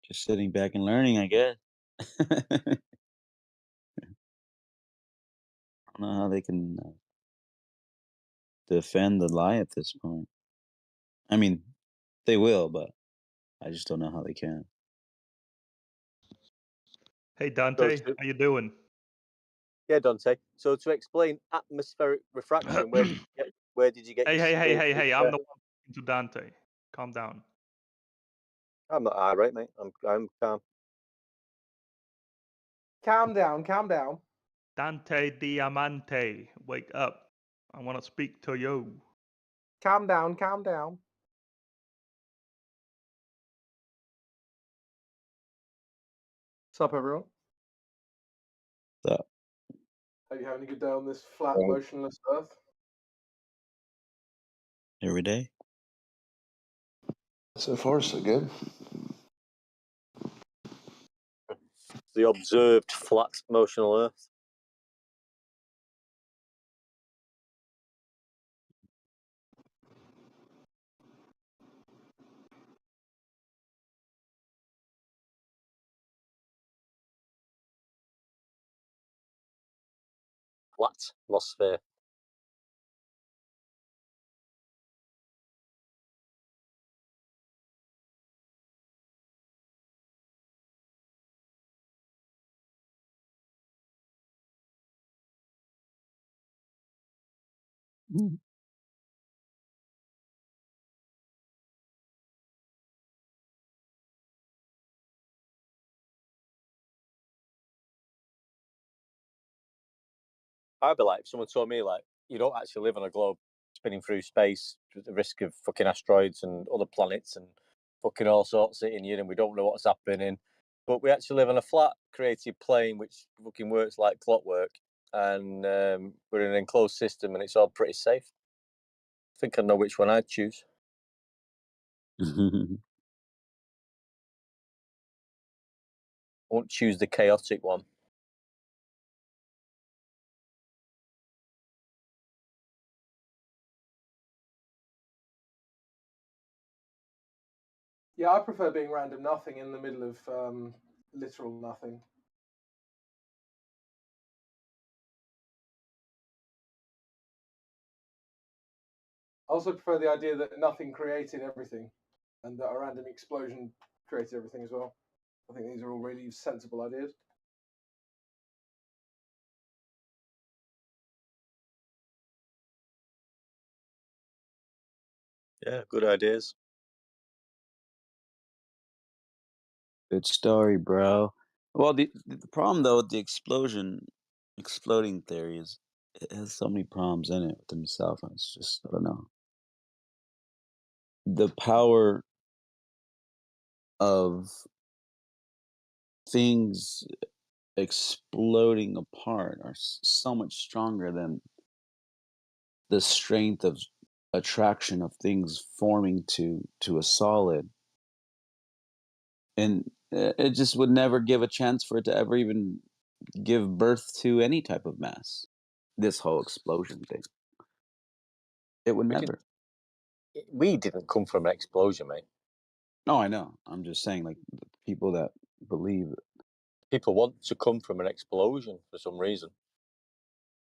Just sitting back and learning, I guess. I don't know how they can defend the lie at this point. I mean, they will, but I just don't know how they can.
Hey Dante, how you doing?
Yeah, Dante. So to explain atmospheric refraction, where did you get?
Hey! I'm the one talking to Dante. Calm down.
I'm not irate, mate. I'm calm.
Calm down. Calm down.
Dante Diamante, wake up. I want to speak to you.
Calm down. Calm down. What's up, everyone?
What's up?
Are you having a good day on this flat, motionless Earth?
Every day.
So far, so good.
The observed flat motional Earth. Flat atmosphere. I'd be like, if someone told me, like, you don't actually live on a globe spinning through space with the risk of fucking asteroids and other planets and fucking all sorts hitting you, and we don't know what's happening. But we actually live on a flat created plane which fucking works like clockwork, and we're in an enclosed system, and it's all pretty safe. I think I know which one I'd choose. I won't choose the chaotic one.
Yeah, I prefer being random nothing in the middle of literal nothing. I also prefer the idea that nothing created everything, and that a random explosion created everything as well. I think these are all really sensible ideas.
Yeah, good ideas.
Good story, bro. Well, the problem though with the exploding theory is it has so many problems in it within itself. And it's just, I don't know. The power of things exploding apart are so much stronger than the strength of attraction of things forming to a solid, and it just would never give a chance for it to ever even give birth to any type of mass. This whole explosion thing, it would never.
We didn't come from an explosion, mate.
No, I know. I'm just saying, like, the people that believe it.
People want to come from an explosion for some reason.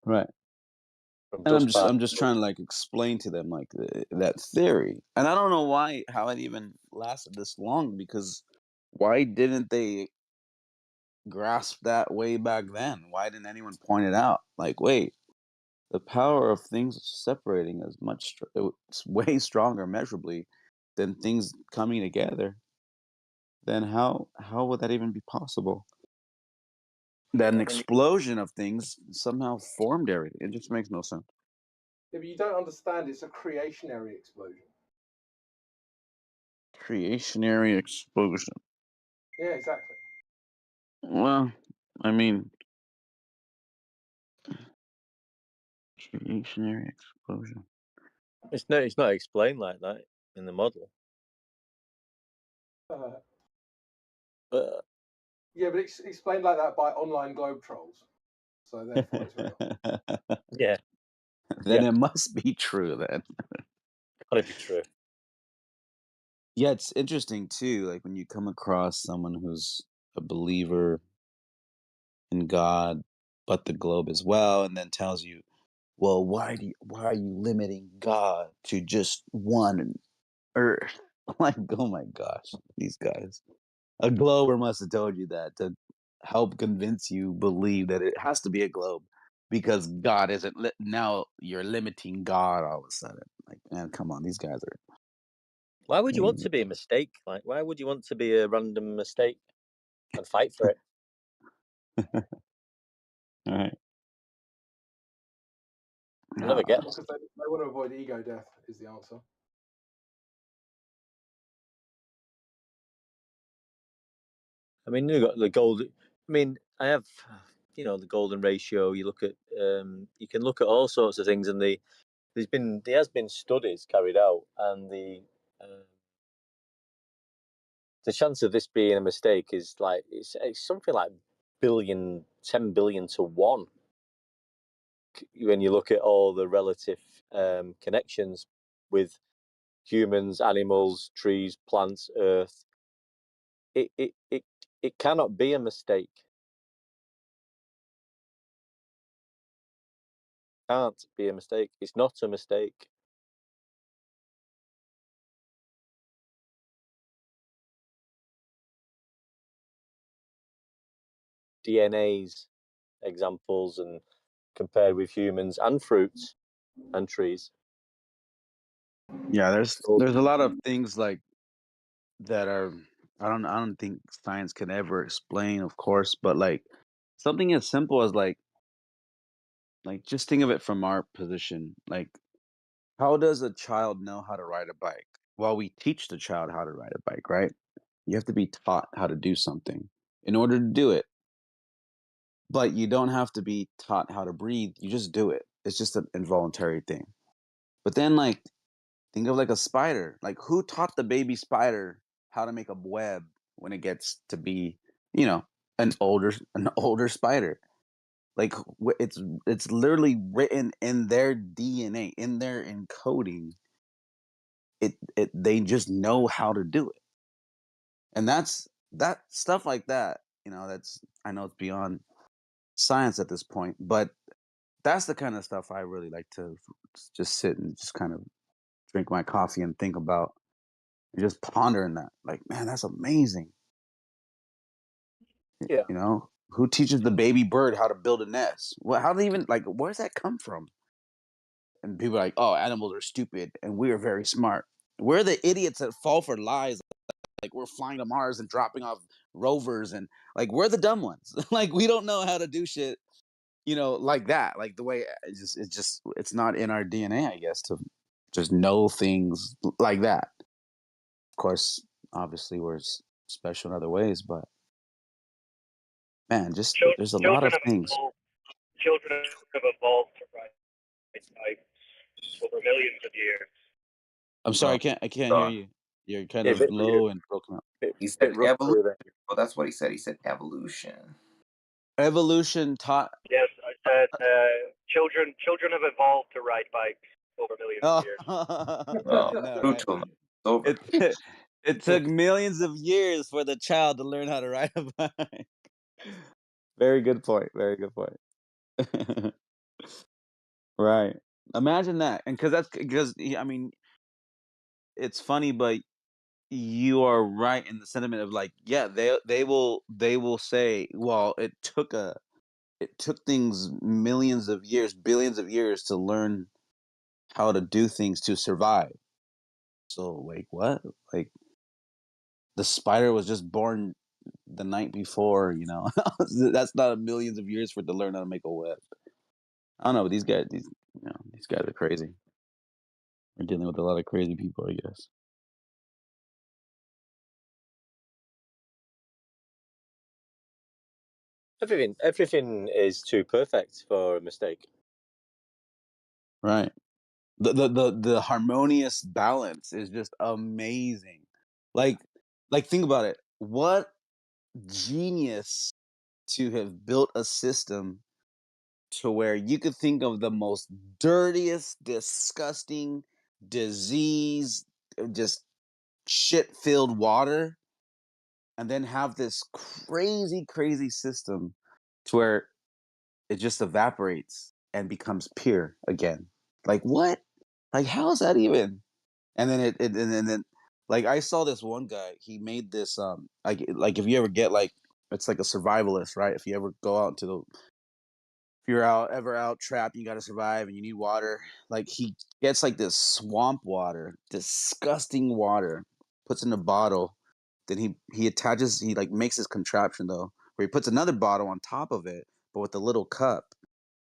Right. And I'm just trying to like explain to them like that theory, and I don't know how it even lasted this long, because why didn't they grasp that way back then? Why didn't anyone point it out? Like, wait, the power of things separating is it's way stronger measurably than things coming together. Then how would that even be possible? That an explosion of things somehow formed everything. It just makes no sense.
Yeah, but you don't understand. It's a creationary explosion.
Creationary explosion.
Yeah, exactly.
Well, I mean, creationary explosion.
It's not explained like that in the model.
Yeah, but it's explained like that by online globe trolls, so therefore it's real.
Yeah.
Then it must be true. Then
gotta be true.
Yeah, it's interesting too. Like when you come across someone who's a believer in God, but the globe as well, and then tells you, "Well, why are you limiting God to just one Earth?" Like, oh my gosh, these guys. A glober must have told you that to help convince you believe that it has to be a globe, because God isn't now you're limiting God all of a sudden. Like, man, come on, these guys are.
Why would you want to be a mistake? Like, why would you want to be a random mistake and fight for it?
All right.
I never get
Because they want to avoid ego death is the answer.
I mean, you got the gold. I mean, I have, the golden ratio. You look at, you can look at all sorts of things, and there has been studies carried out, and the chance of this being a mistake is like it's something like 10 billion to 1. When you look at all the relative connections with humans, animals, trees, plants, Earth, it cannot be a mistake. Can't be a mistake. It's not a mistake. DNA's examples and compared with humans and fruits and trees.
Yeah, there's a lot of things like that are I don't think science can ever explain, of course, but like something as simple as like just think of it from our position. Like, how does a child know how to ride a bike? Well, we teach the child how to ride a bike, right? You have to be taught how to do something in order to do it. But you don't have to be taught how to breathe. You just do it. It's just an involuntary thing. But then, like, think of like a spider. Like, who taught the baby spider how to make a web when it gets to be, an older spider? Like, it's literally written in their DNA, in their encoding. They just know how to do it, and that stuff like that. I know it's beyond science at this point, but that's the kind of stuff I really like to just sit and just kind of drink my coffee and think about, and just pondering that. Like, man, that's amazing.
Yeah.
Who teaches the baby bird how to build a nest? How do they even where's that come from? And people are like, oh, animals are stupid and we are very smart. We're the idiots that fall for lies. Like, we're flying to Mars and dropping off rovers, and like we're the dumb ones. Like, we don't know how to do shit, like that. Like the way it's not in our DNA, I guess, to just know things like that. Of course, obviously, we're special in other ways, but Man, just there's a lot of things.
Children have evolved to ride bikes over millions of years.
I'm sorry, I can't hear you. You're kind of low and broken up.
He said evolution. Well, that's what he said. He said evolution.
Evolution taught.
Yes, I said children have evolved to ride bikes over millions of years.
Oh,
No,
brutal.
right?
It's over.
It took millions of years for the child to learn how to ride a bike. Very good point. Very good point. Right. Imagine that, and because I mean, it's funny, but you are right in the sentiment of like, yeah, they will say, well, it took things millions of years, billions of years to learn how to do things to survive. So like what? Like the spider was just born the night before, you know. That's not millions of years for it to learn how to make a web. I don't know, these guys are crazy. We're dealing with a lot of crazy people, I guess.
Everything is too perfect for a mistake.
Right. The harmonious balance is just amazing. Like think about it. What genius to have built a system to where you could think of the most dirtiest, disgusting, disease, just shit-filled water, and then have this crazy system to where it just evaporates and becomes pure again. Like what? Like how is that even? And then and then like I saw this one guy. He made this like if you ever get like it's like a survivalist, right? If you ever go out into the if you're ever out trapped, you got to survive and you need water. Like he gets like this swamp water, disgusting water, puts in a bottle. Then he like makes this contraption though, where he puts another bottle on top of it, but with a little cup.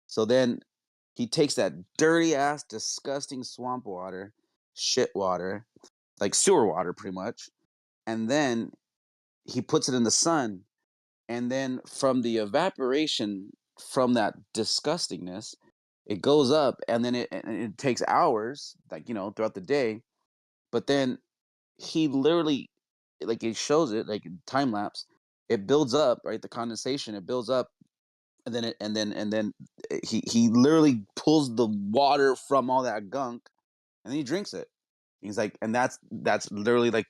So then he takes that dirty ass, disgusting swamp water, shit water, like sewer water pretty much, and then he puts it in the sun, and then from the evaporation from that disgustingness, it goes up, and then it takes hours, like throughout the day, but then he literally, like it shows it like time lapse, it builds up, right? The condensation, it builds up, and then he literally pulls the water from all that gunk, and then he drinks it. He's like, and that's literally like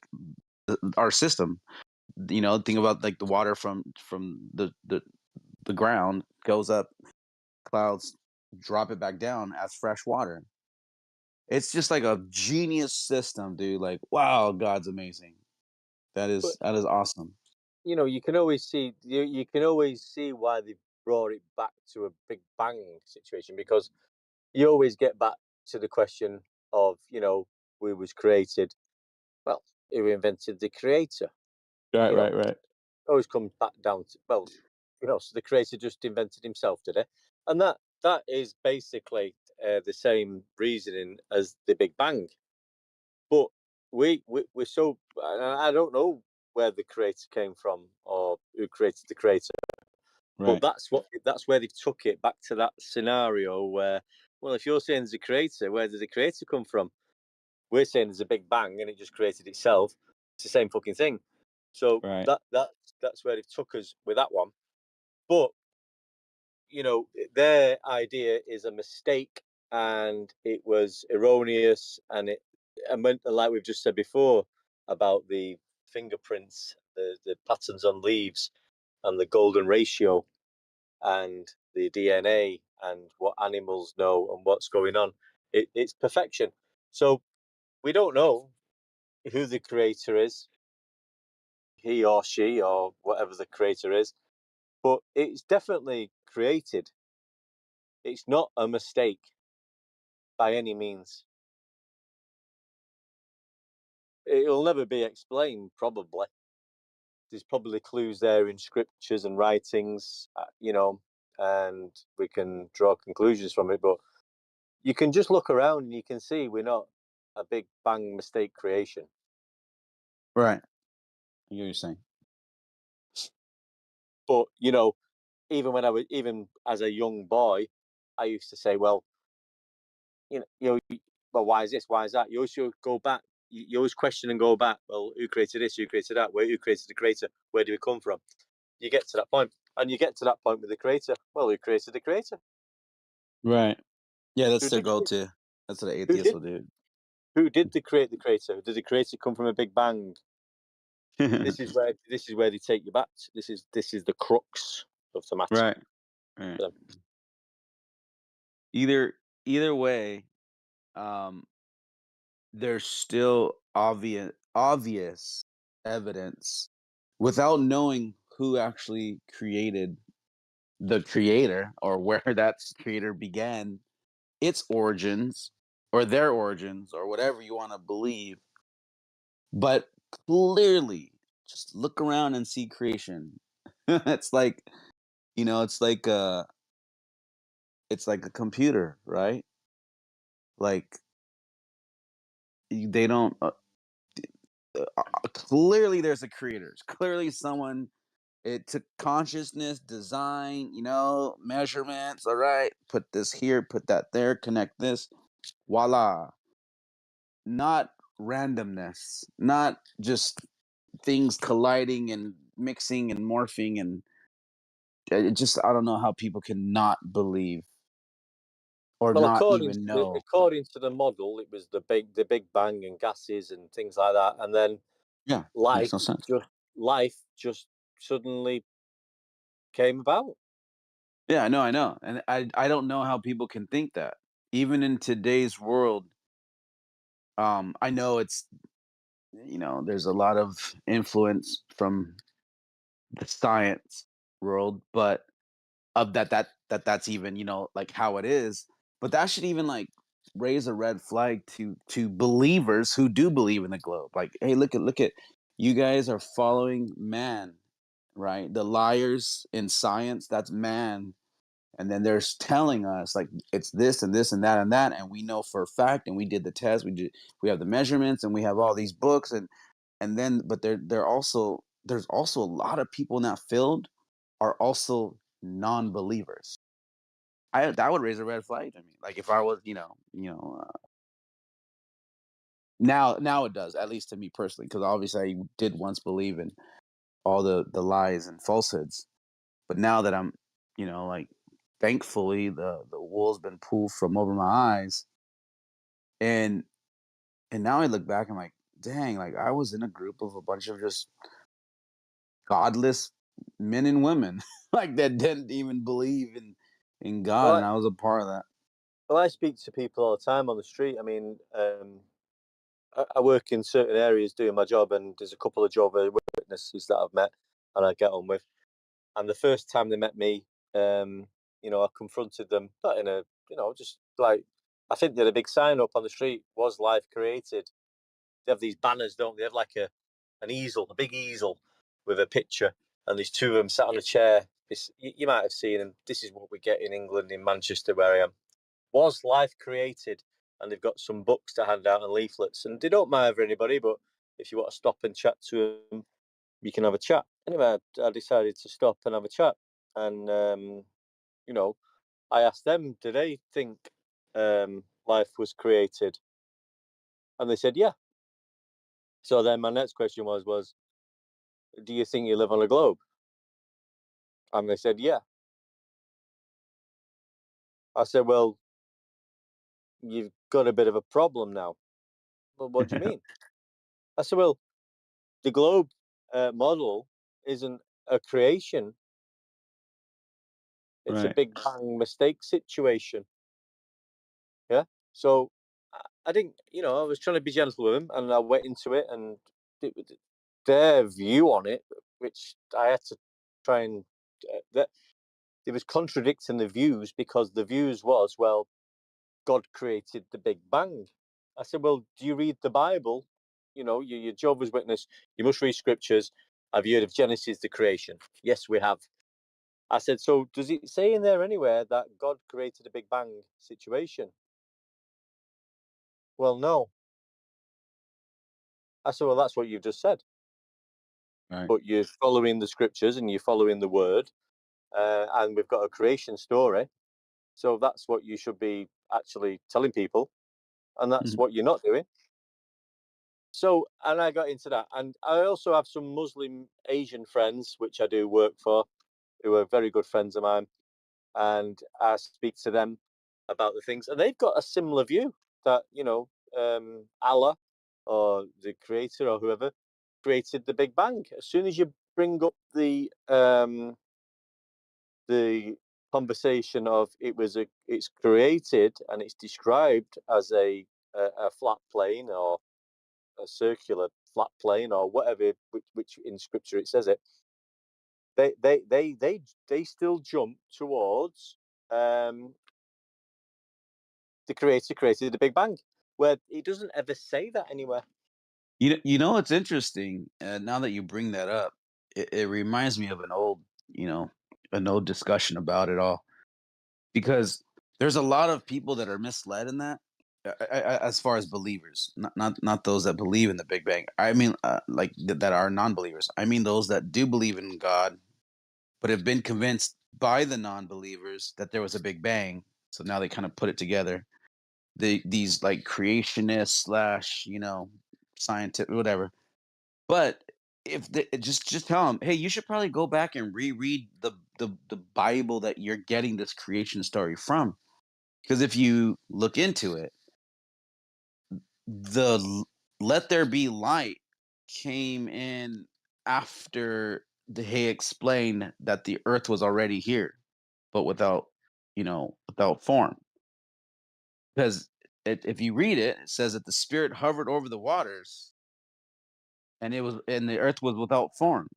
our system. Think about like the water from the ground goes up, clouds drop it back down as fresh water. It's just like a genius system, dude. Like, wow, God's amazing. That is awesome.
You can always see you can always see why they brought it back to a Big Bang situation, because you always get back to the question of who was created. Well, who invented the creator?
Right.
Always comes back down to so the creator just invented himself, did it? And that is basically the same reasoning as the Big Bang. But we're so I don't know where the creator came from or who created the creator.
Right.
But that's where they've took it back to that scenario where, well, if you're saying there's a creator, where did the creator come from? We're saying there's a Big Bang and it just created itself. It's the same fucking thing. So that's where they've took us with that one. But their idea is a mistake, and it was erroneous, and like we've just said before about the fingerprints, the patterns on leaves, and the golden ratio, and the DNA, and what animals know, and what's going on. It's perfection. So we don't know who the creator is, he or she or whatever the creator is, but it's definitely created. It's not a mistake by any means. It'll never be explained, probably. There's probably clues there in scriptures and writings, and we can draw conclusions from it. But you can just look around and you can see we're not a Big Bang mistake creation.
Right. I hear what you're saying.
But even when even as a young boy, I used to say, well, well, why is this? Why is that? You always go back. You always question and go back. Well, who created this? Who created that? Who created the creator? Where do we come from? You get to that point, and you get to that point with the creator. Well, who created the creator?
Right. Yeah, that's
Who
their
did?
go-to. That's what an
Who
atheist
did?
will do.
Who did create the creator? Did the creator come from a big bang? This is where they take you back. This is the crux of the matter.
Right. Either way, there's still obvious evidence without knowing who actually created the creator or where that creator began its origins or their origins or whatever you want to believe. But clearly, just look around and see creation. It's like, it's like a computer, right? Like they don't clearly there's a creator. Clearly someone, it took consciousness, design, measurements. All right, put this here, put that there, connect this. Voila. Not randomness, not just things colliding and mixing and morphing. And I don't know how people can not believe or
Well,
not even know.
according to the model, it was the Big Bang and gases and things like that, and then
Makes no sense.
life just suddenly came about.
Yeah, I know, and I don't know how people can think that, even in today's world. I know it's there's a lot of influence from the science world, but of that's even like how it is. But that should even like raise a red flag to believers who do believe in the globe. Like, hey, look at you guys are following man, right? The liars in science, that's man. And then there's telling us like it's this and this and that and that, and we know for a fact, and we did the test, we have the measurements, and we have all these books, and then but there's also a lot of people in that field are also non-believers. That would raise a red flag to me. Like if I was, now it does, at least to me personally, because obviously I did once believe in all the lies and falsehoods, but now that I'm, like thankfully the wool's been pulled from over my eyes, and now I look back and I'm like, dang, like I was in a group of a bunch of just godless men and women, like that didn't even believe in God, and I was a part of that.
Well, I speak to people all the time on the street. I mean, I work in certain areas doing my job, and there's a couple of Jehovah's Witnesses that I've met and I get on with. And the first time they met me, I confronted them, not in a, just like, I think they had a big sign up on the street, was life created? They have these banners, don't they? They have like an easel, a big easel with a picture, and there's two of them sat on a chair. You might have seen them. This is what we get in England, in Manchester, where I am. Was life created? And they've got some books to hand out and leaflets, and they don't mind for anybody, but if you want to stop and chat to them, you can have a chat. Anyway, I decided to stop and have a chat, and I asked them, do they think life was created? And they said, yeah. So then my next question was, do you think you live on a globe? And they said, yeah. I said, well, you've got a bit of a problem now. Well, what do you mean? I said, well, the globe model isn't a creation. It's a big bang mistake situation. Yeah. So I didn't, I was trying to be gentle with them, and I went into it, and their view on it, which I had to try and that it was contradicting the views, because the views was, well, God created the Big Bang. I said, well, do you read the Bible? You're Jehovah's Witness. You must read scriptures. Have you heard of Genesis, the creation? Yes, we have. I said, so does it say in there anywhere that God created a Big Bang situation? Well, no. I said, well, that's what you've just said. but you're following the scriptures and you're following the word, and we've got a creation story. So that's what you should be actually telling people, and that's what you're not doing. So, and I got into that, and I also have some Muslim Asian friends which I do work for, who are very good friends of mine, and I speak to them about the things, and they've got a similar view that Allah or the creator or whoever created the Big Bang. As soon as you bring up the conversation of it's created and it's described as a flat plane or a circular flat plane or whatever, which in scripture it says it, they still jump towards the creator created the Big Bang, where he doesn't ever say that anywhere.
You know what's interesting? Now that you bring that up, it reminds me of an old discussion about it all, because there's a lot of people that are misled in that, as far as believers, not those that believe in the Big Bang. I mean, that are non-believers. I mean those that do believe in God, but have been convinced by the non-believers that there was a Big Bang. So now they kind of put it together. These like creationists slash scientific whatever. But if just tell them, hey, you should probably go back and reread the Bible that you're getting this creation story from, because if you look into it, the "Let there be light" came in after they explained that the Earth was already here, but without form. Because if you read it, it says that the Spirit hovered over the waters, and the Earth was without form.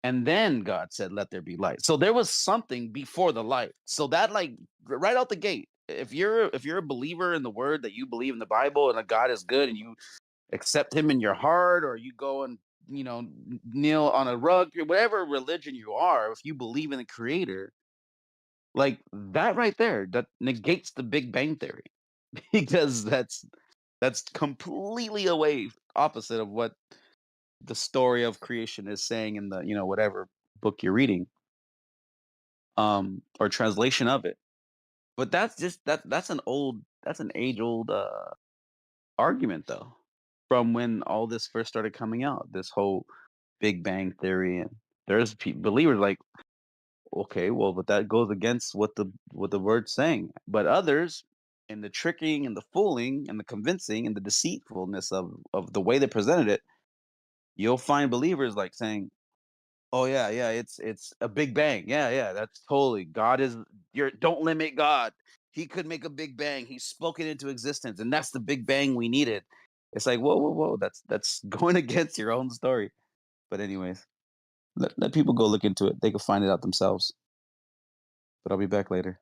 And then God said, "Let there be light." So there was something before the light. So that, like, right out the gate, if you're a believer in the word, that you believe in the Bible and that God is good, and you accept Him in your heart, or you go and kneel on a rug, whatever religion you are, if you believe in the Creator, like that right there, that negates the Big Bang Theory, because that's completely away opposite of what the story of creation is saying in the whatever book you're reading, or translation of it. But that's an age old argument, though, from when all this first started coming out, this whole Big Bang Theory. And there's believers like, okay, well, but that goes against what the word's saying. But others, in the tricking and the fooling and the convincing and the deceitfulness of the way they presented it, you'll find believers like saying, "Oh yeah, yeah, it's a Big Bang. Yeah, yeah, that's totally God is don't limit God. He could make a Big Bang. He spoke it into existence, and that's the Big Bang we needed." It's like, whoa, whoa, whoa. That's going against your own story. But anyways, let people go look into it. They can find it out themselves. But I'll be back later.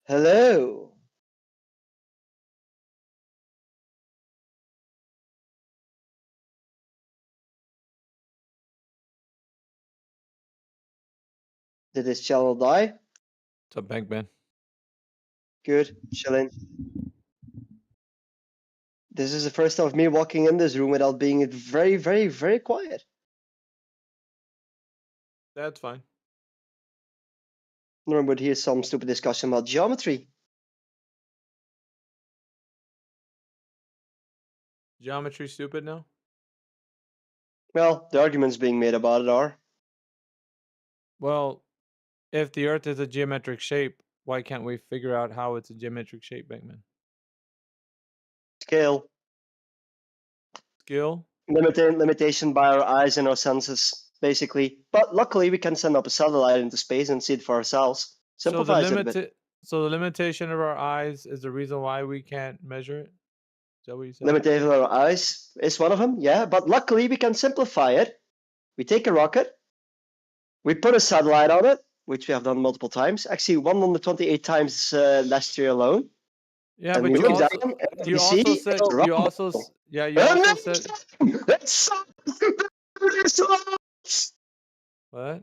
Hello. Did this channel die?
What's up, Bankman?
Good, chilling. This is the first time of me walking in this room without being very, very, very quiet.
That's fine.
Normally would hear some stupid discussion about geometry.
Geometry stupid now?
Well, the arguments being made about it are.
Well, if the Earth is a geometric shape, why can't we figure out how it's a geometric shape, Bankman?
Scale.
Skill?
Limitation by our eyes and our senses, basically. But luckily, we can send up a satellite into space and see it for ourselves. Simplifies it a bit.
So the limitation of our eyes is the reason why we can't measure it? Is that what you said?
Limitation of our eyes is one of them, yeah. But luckily, we can simplify it. We take a rocket, we put a satellite on it, which we have done multiple times. Actually, 128 times last year alone.
Yeah,
and
but
we
you
look
also
down, and
you
we
also
see
said
it's
you also yeah you also said what?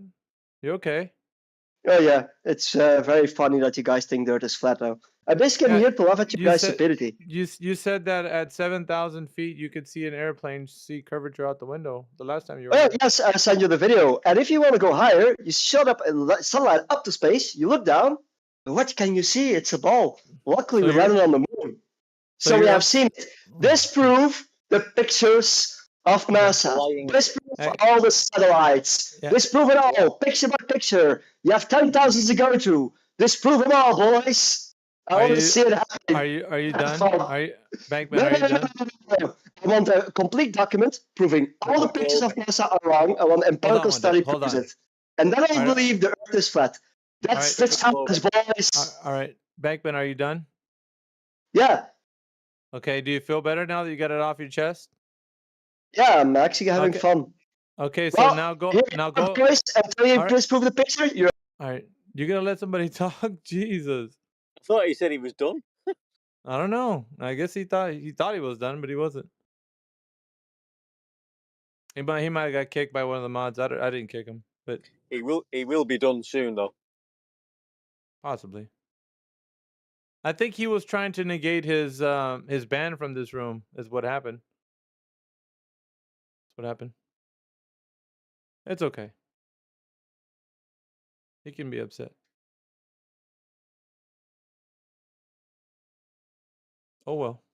You okay?
Oh yeah, it's very funny that you guys think the Earth is flat now. I basically am here to laugh at you guys' stupidity.
You said that at 7,000 feet you could see an airplane see curvature out the window the last time you were
Oh
here.
yes, I sent you the video. And if you want to go higher, you shut up a satellite up to space. You look down. What can you see? It's a ball. Luckily, we landed on the moon, so we have seen it. This proof the pictures of NASA. This proof all the satellites. This proof it all, picture by picture. You have 10,000 to go through. This proof it all, boys. I want to see it happen.
Are you done? Are you, Bankman,
No,
are you done?
no. I want a complete document proving all the pictures of NASA are wrong. I want an empirical study proves it. And then I believe the Earth is flat. That's how it is, boys.
All right, Bankman, are you done?
Yeah.
Okay, do you feel better now that you got it off your chest?
Yeah, I'm actually having fun.
Okay, so now go.
Boys, until you disprove the picture, you're.
All right, you're gonna let somebody talk? Jesus.
I thought he said he was done.
I don't know. I guess he thought he was done, but he wasn't. He might have got kicked by one of the mods. I didn't kick him, but
He will be done soon though.
possibly. I think he was trying to negate his ban from this room. Is what happened. That's what happened. It's okay. He can be upset. Oh well.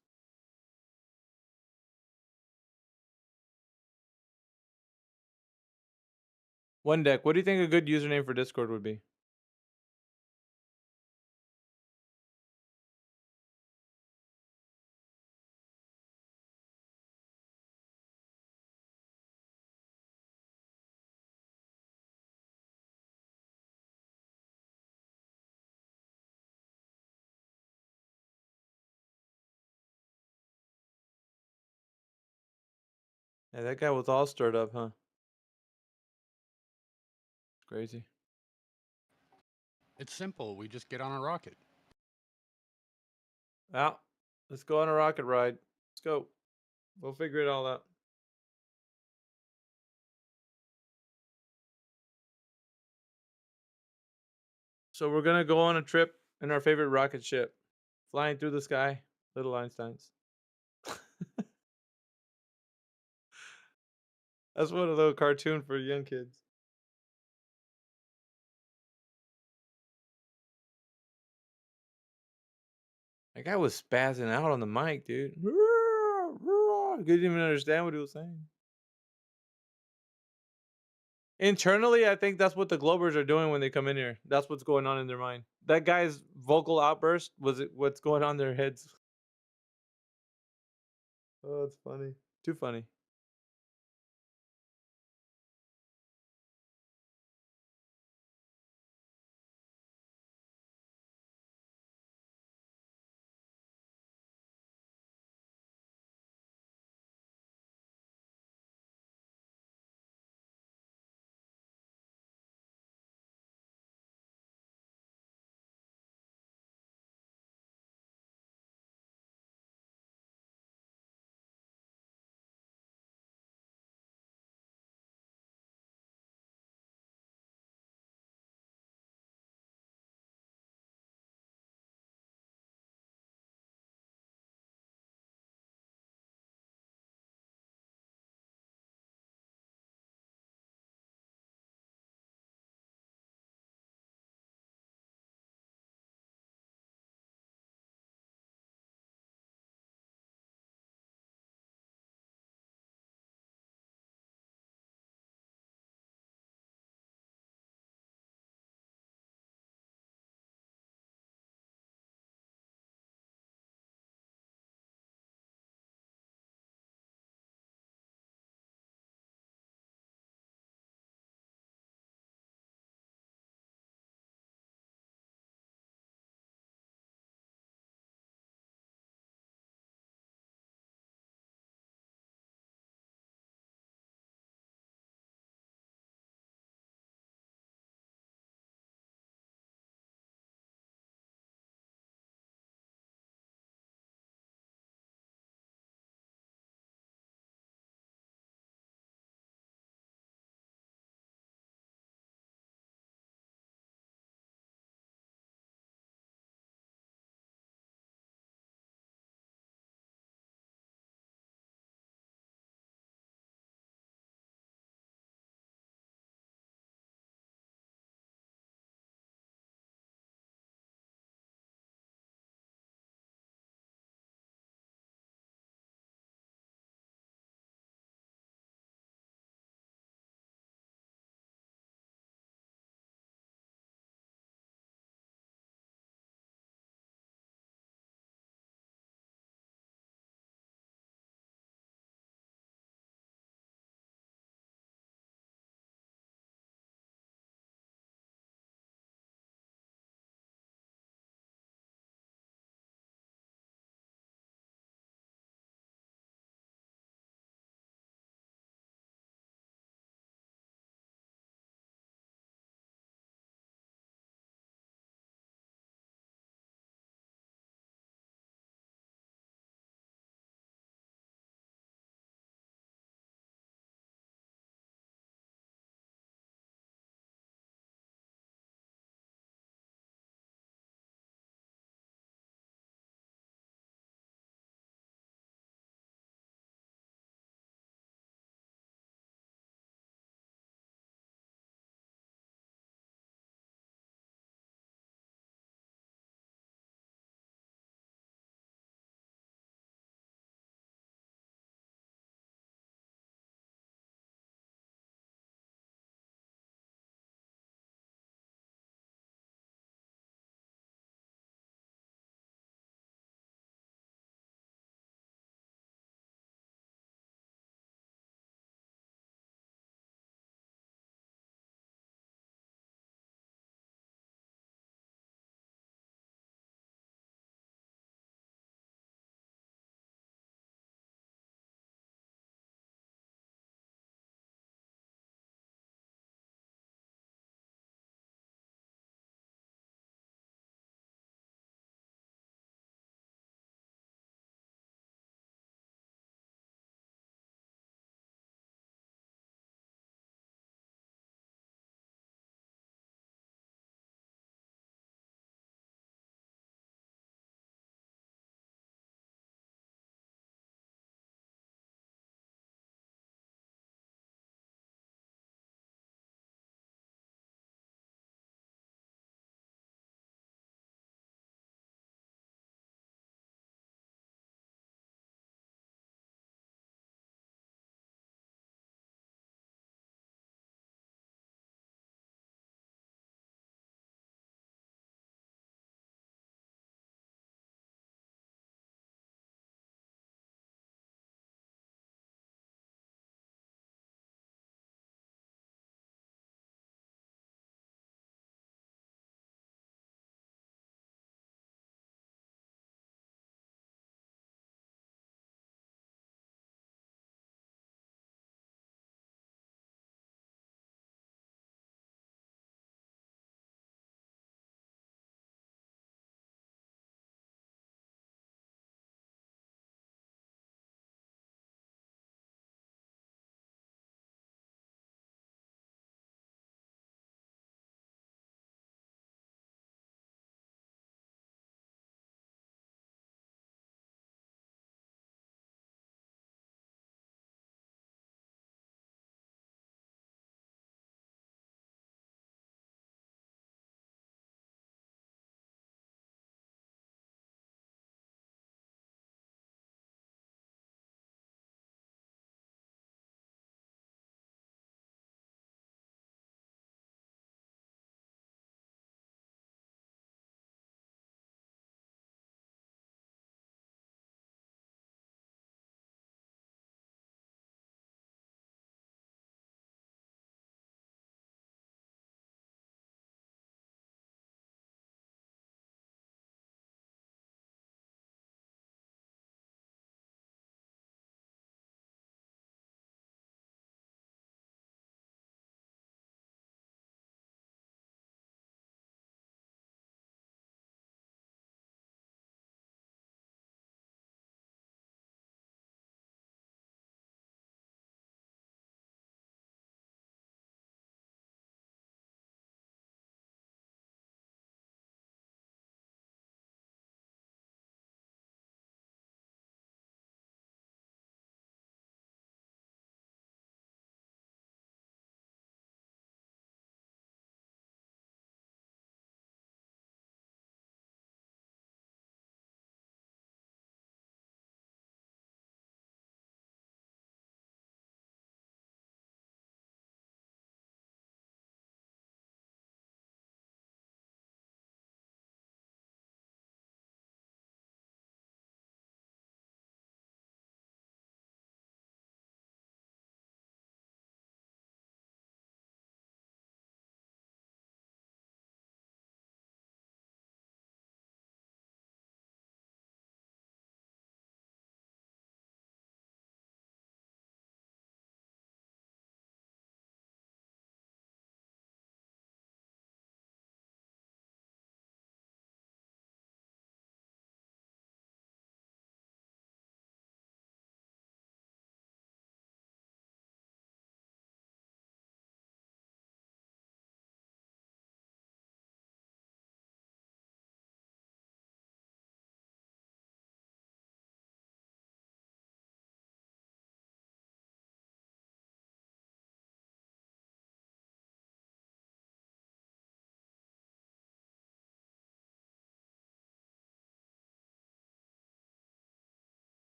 One deck. What do you think a good username for Discord would be? Yeah, that guy was all stirred up, huh? Crazy.
It's simple. We just get on a rocket.
Out. Let's go on a rocket ride. Let's go. We'll figure it all out. So we're gonna go on a trip in our favorite rocket ship, flying through the sky, little Einsteins. That's one of those cartoon for young kids. That guy was spazzing out on the mic, dude. Couldn't even understand what he was saying. Internally, I think that's what the Globers are doing when they come in here. That's what's going on in their mind. That guy's vocal outburst was it what's going on in their heads. Oh, it's funny. Too funny.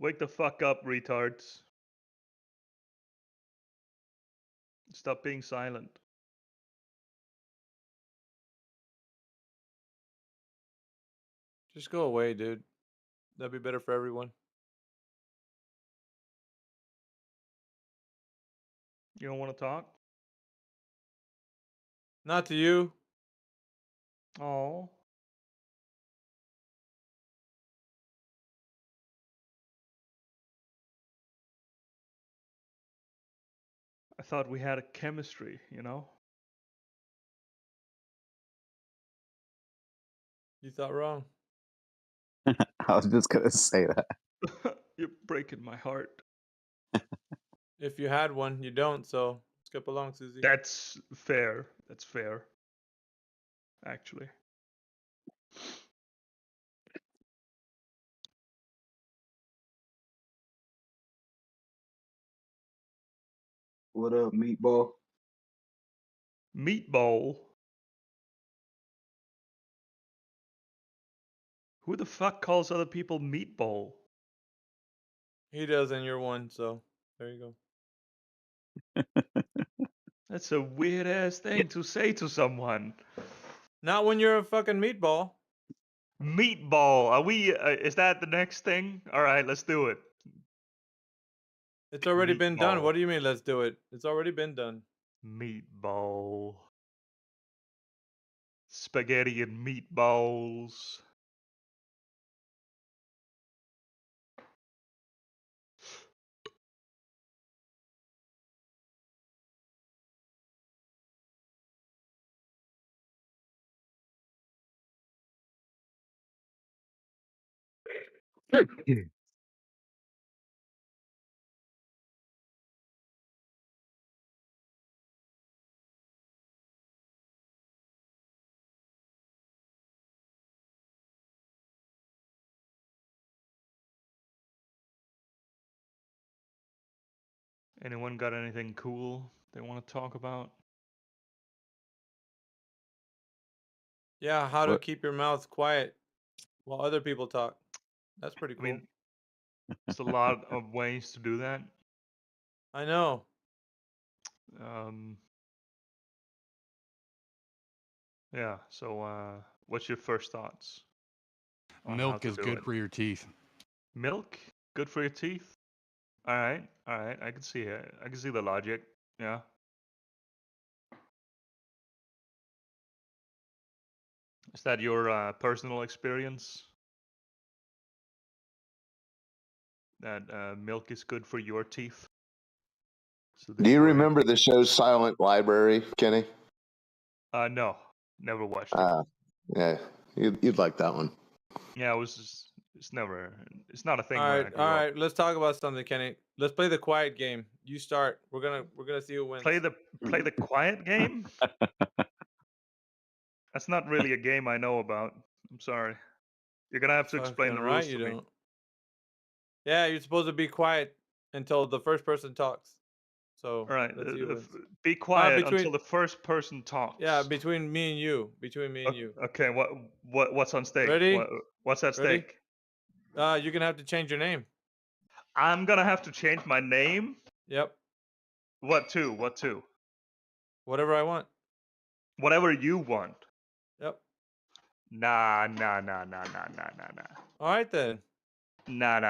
Wake the fuck up, retards. Stop being silent.
Just go away, dude. That'd be better for everyone.
You don't want to talk?
Not to you.
Oh. I thought we had a chemistry, you know?
You thought wrong.
I was just gonna say that.
You're breaking my heart.
If you had one, you don't, so skip along, Susie.
That's fair. That's fair. Actually.
What up, meatball?
Meatball? Who the fuck calls other people meatball?
He does, and you're one, so there you go.
That's a weird ass thing to say to someone.
Not when you're a fucking meatball.
Meatball. Are we? Is that the next thing? All right, let's do it.
It's already been done.
Meatball.
What do you mean, let's do it? It's already been done.
Meatball. Spaghetti and meatballs. Anyone got anything cool they want to talk about?
Yeah, how to keep your mouth quiet while other people talk. That's pretty cool.
I mean, there's a lot of ways to do that.
I know.
Yeah. So, what's your first thoughts?
Milk is good for your teeth.
Milk, good for your teeth. All right. I can see it. I can see the logic. Yeah. Is that your personal experience? That milk is good for your teeth? So
Do you remember the show Silent Library, Kenny?
No, never watched it.
Yeah, you'd like that one.
Yeah, it's not a thing
All
where I
right,
grew
all
up.
right. Let's talk about something, Kenny. Let's play the quiet game. You start. We're gonna see who wins.
Play the quiet game? That's not really a game I know about. I'm sorry. You're gonna have to explain the
Fucking right,
rules
you
to me.
don't. Yeah, you're supposed to be quiet until the first person talks. So
All right,
let's see who wins.
be quiet until the first person talks.
Yeah, between me and you. Between me and you.
Okay, what's on stake?
Ready?
What's at
Ready?
stake?
You're gonna have to change your name.
I'm gonna have to change my name?
Yep.
What to? What to?
Whatever I want.
Whatever you want.
Yep.
Nah.
All right then.
Nah.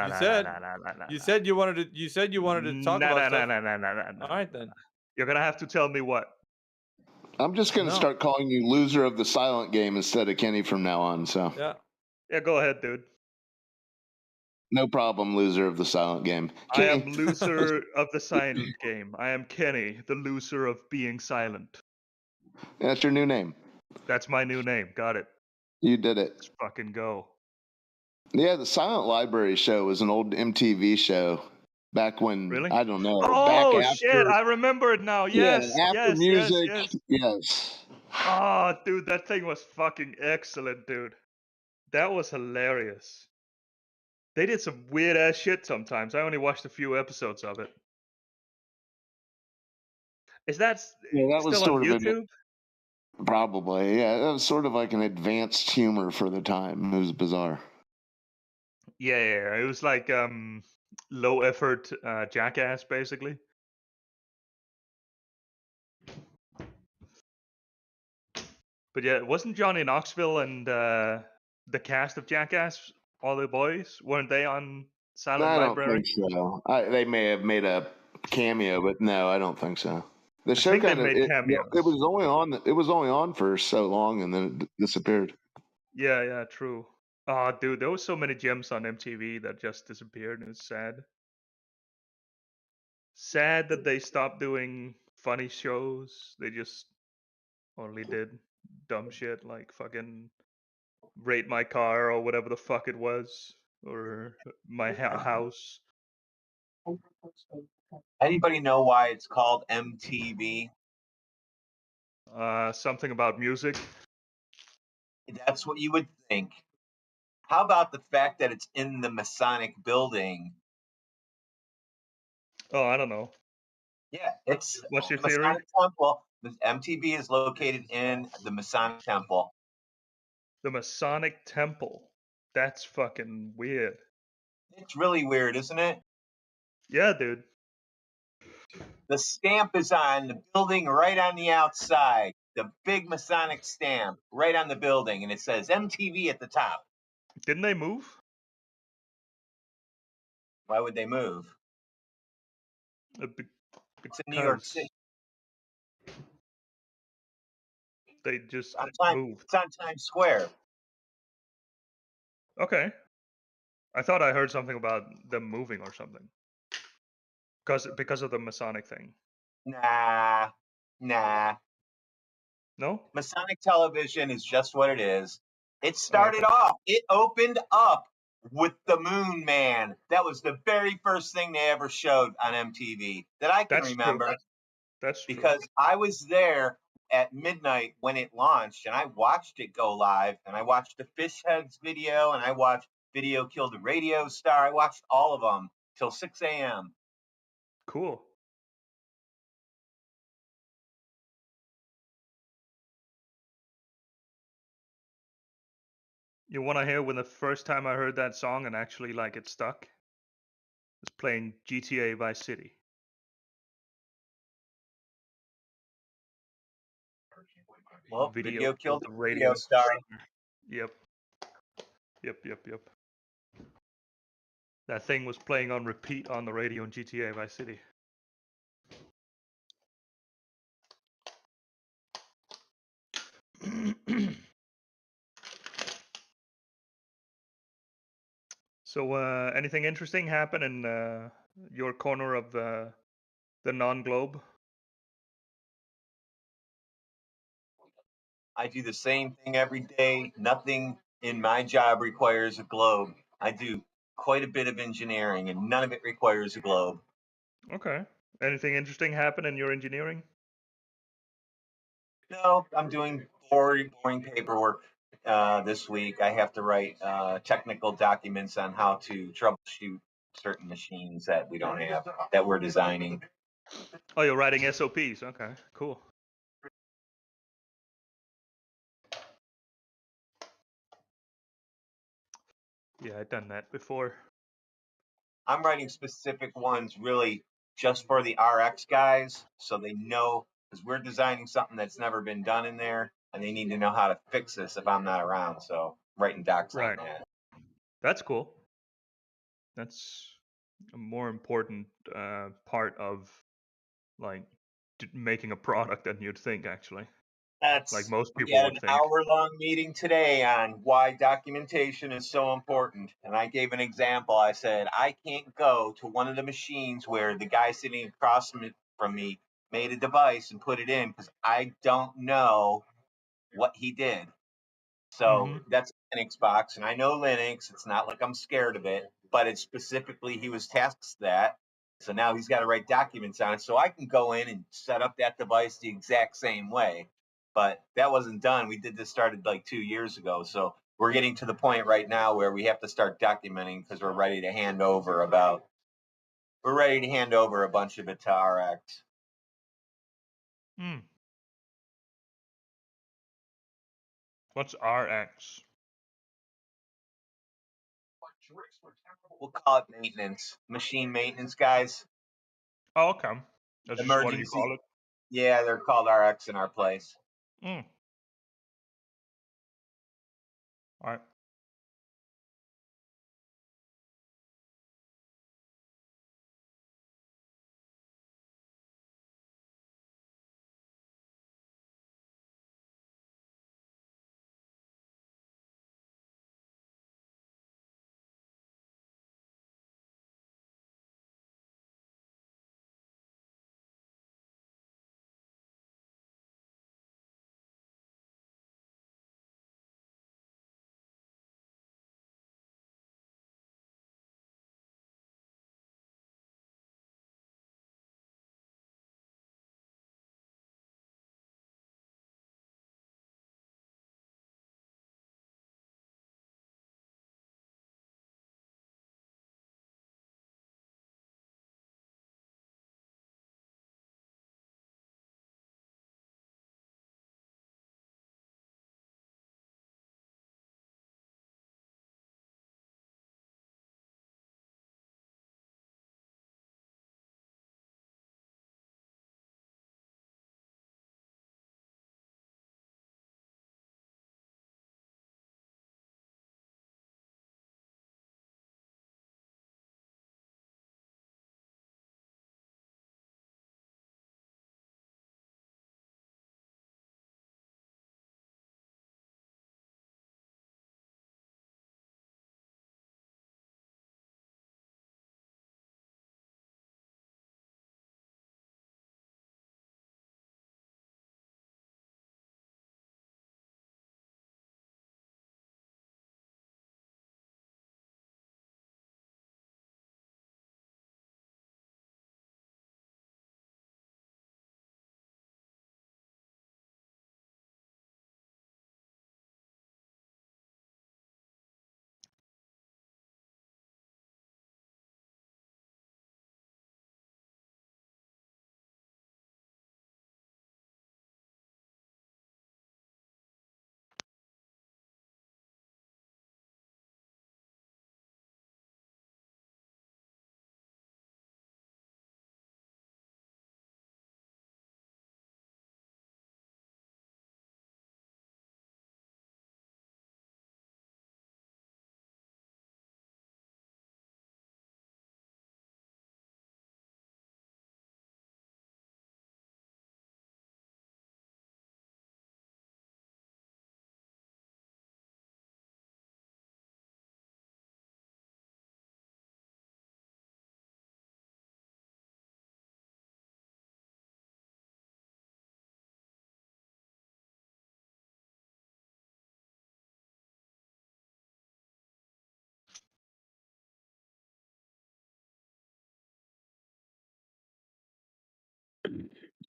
You said you wanted to. You said you wanted to talk about stuff.
Nah.
All right then.
You're gonna have to tell me what.
I'm just going to start calling you loser of the silent game instead of Kenny from now on. So
yeah, go ahead, dude.
No problem, loser of the silent game.
Kenny. I am loser of the silent game. I am Kenny, the loser of being silent.
That's your new name.
That's my new name. Got it.
You did it.
Let's fucking go.
Yeah, the Silent Library show was an old MTV show back when,
really?
I don't know.
Oh,
back after,
shit. I remember it now. Yes.
Yeah, after music.
Yes. Oh, dude, that thing was fucking excellent, dude. That was hilarious. They did some weird ass shit sometimes. I only watched a few episodes of it. Is that
was
still on
sort
YouTube?
Probably, yeah. That was sort of like an advanced humor for the time. It was bizarre.
Yeah. It was like low effort jackass, basically. But yeah, wasn't Johnny Knoxville and the cast of Jackass, all the boys, weren't they on Silent
I don't
Library?
think so. They may have made a cameo, but no, I don't think so. The
I
show
think they
kind of
made cameos.
it was only on for so long and then it disappeared.
Yeah, true. Oh, dude, there was so many gems on MTV that just disappeared, and it's sad. Sad that they stopped doing funny shows. They just only did dumb shit like fucking Rate My Car or whatever the fuck it was, or My House.
Anybody know why it's called MTV?
Something about music.
That's what you would think. How about the fact that it's in the Masonic building?
Oh, I don't know.
Yeah, it's
What's your
the
theory?
Masonic Temple. The MTV is located in the Masonic Temple.
The Masonic Temple. That's fucking weird.
It's really weird, isn't it?
Yeah, dude.
The stamp is on the building right on the outside. The big Masonic stamp right on the building, and it says MTV at the top.
Didn't they move?
Why would they move? It's in New York City.
They just moved.
It's on Times Square.
Okay. I thought I heard something about them moving or something. Because of the Masonic thing.
Nah.
No?
Masonic television is just what it is. It started off, it opened up with the Moon Man. That was the very first thing they ever showed on MTV that I can remember.
True. That's true.
Because I was there at midnight when it launched and I watched it go live, and I watched the Fish Heads video, and I watched Video Killed the Radio Star. I watched all of them till 6 a.m.
Cool. You want to hear when the first time I heard that song and actually like it stuck? It's playing GTA Vice City.
Well, Video Killed the Radio Star.
Yep. That thing was playing on repeat on the radio in GTA Vice City. So, anything interesting happen in your corner of the non-globe?
I do the same thing every day. Nothing in my job requires a globe. I do quite a bit of engineering, and none of it requires a globe.
Okay. Anything interesting happen in your engineering?
No, I'm doing boring paperwork this week. I have to write technical documents on how to troubleshoot certain machines that we don't have, that we're designing.
Oh, you're writing SOPs. Okay, cool. Yeah, I've done that before.
I'm writing specific ones really just for the RX guys, so they know, because we're designing something that's never been done in there, and they need to know how to fix this if I'm not around. So writing docs on that.
That's cool. That's a more important part of like making a product than you'd think, actually. Like most
We
people
had
would
an
think.
hour-long meeting today on why documentation is so important. And I gave an example. I said, I can't go to one of the machines where the guy sitting across from me made a device and put it in because I don't know what he did. So that's a Linux box, and I know Linux. It's not like I'm scared of it, but it's specifically he was tasked that. So now he's got to write documents on it. So I can go in and set up that device the exact same way. But that wasn't done. We did this started like 2 years ago. So we're getting to the point right now where we have to start documenting because we're ready to hand over a bunch of it to RX.
What's RX?
We'll call it maintenance, machine maintenance guys.
Oh, okay. That's just what you
Emergency.
call it.
Yeah, they're called RX in our place.
Mm. All right.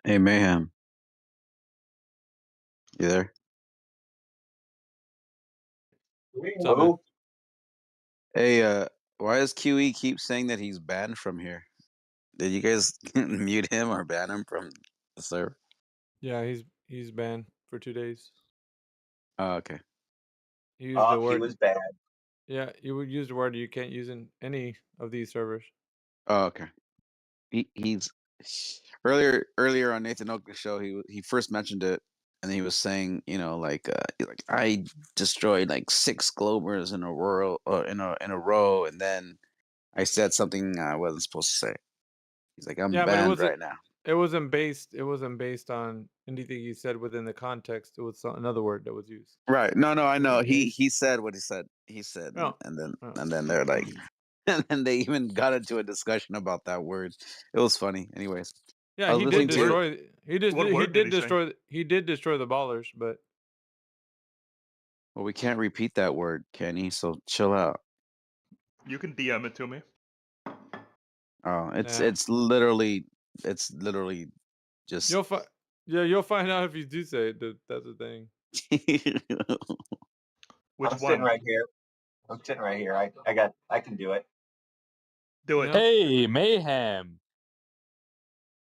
Hey, Mayhem. You there?
What's up, man?
Hey, why does QE keep saying that he's banned from here? Did you guys mute him or ban him from the server?
Yeah, he's banned for 2 days.
Oh, okay.
He used the
He
word.
was bad.
Yeah, you would use the word you can't use in any of these servers.
Oh, okay. He's earlier on Nathan Oak's show. He first mentioned it, and he was saying, like I destroyed like 6 Globers in a row, and then I said something I wasn't supposed to say. He's like, I'm
Yeah, but
banned right now.
It wasn't based on anything you said within the context. It was another word that was used.
Right? No, I
It was
know. He
based.
said what he said. He said,
Oh.
and then they're like, and then they even got into a discussion about that word. It was funny. Anyways,
Yeah,
I was
he
listening
did
to
destroy.
What did he say?
He did destroy the ballers, but
Well, we can't repeat that word, Kenny. So chill out.
You can DM it to me.
Oh, it's literally just.
you'll find out if you do say it. That's the thing.
I'm sitting right here. I can do it.
Do it.
Hey, Mayhem.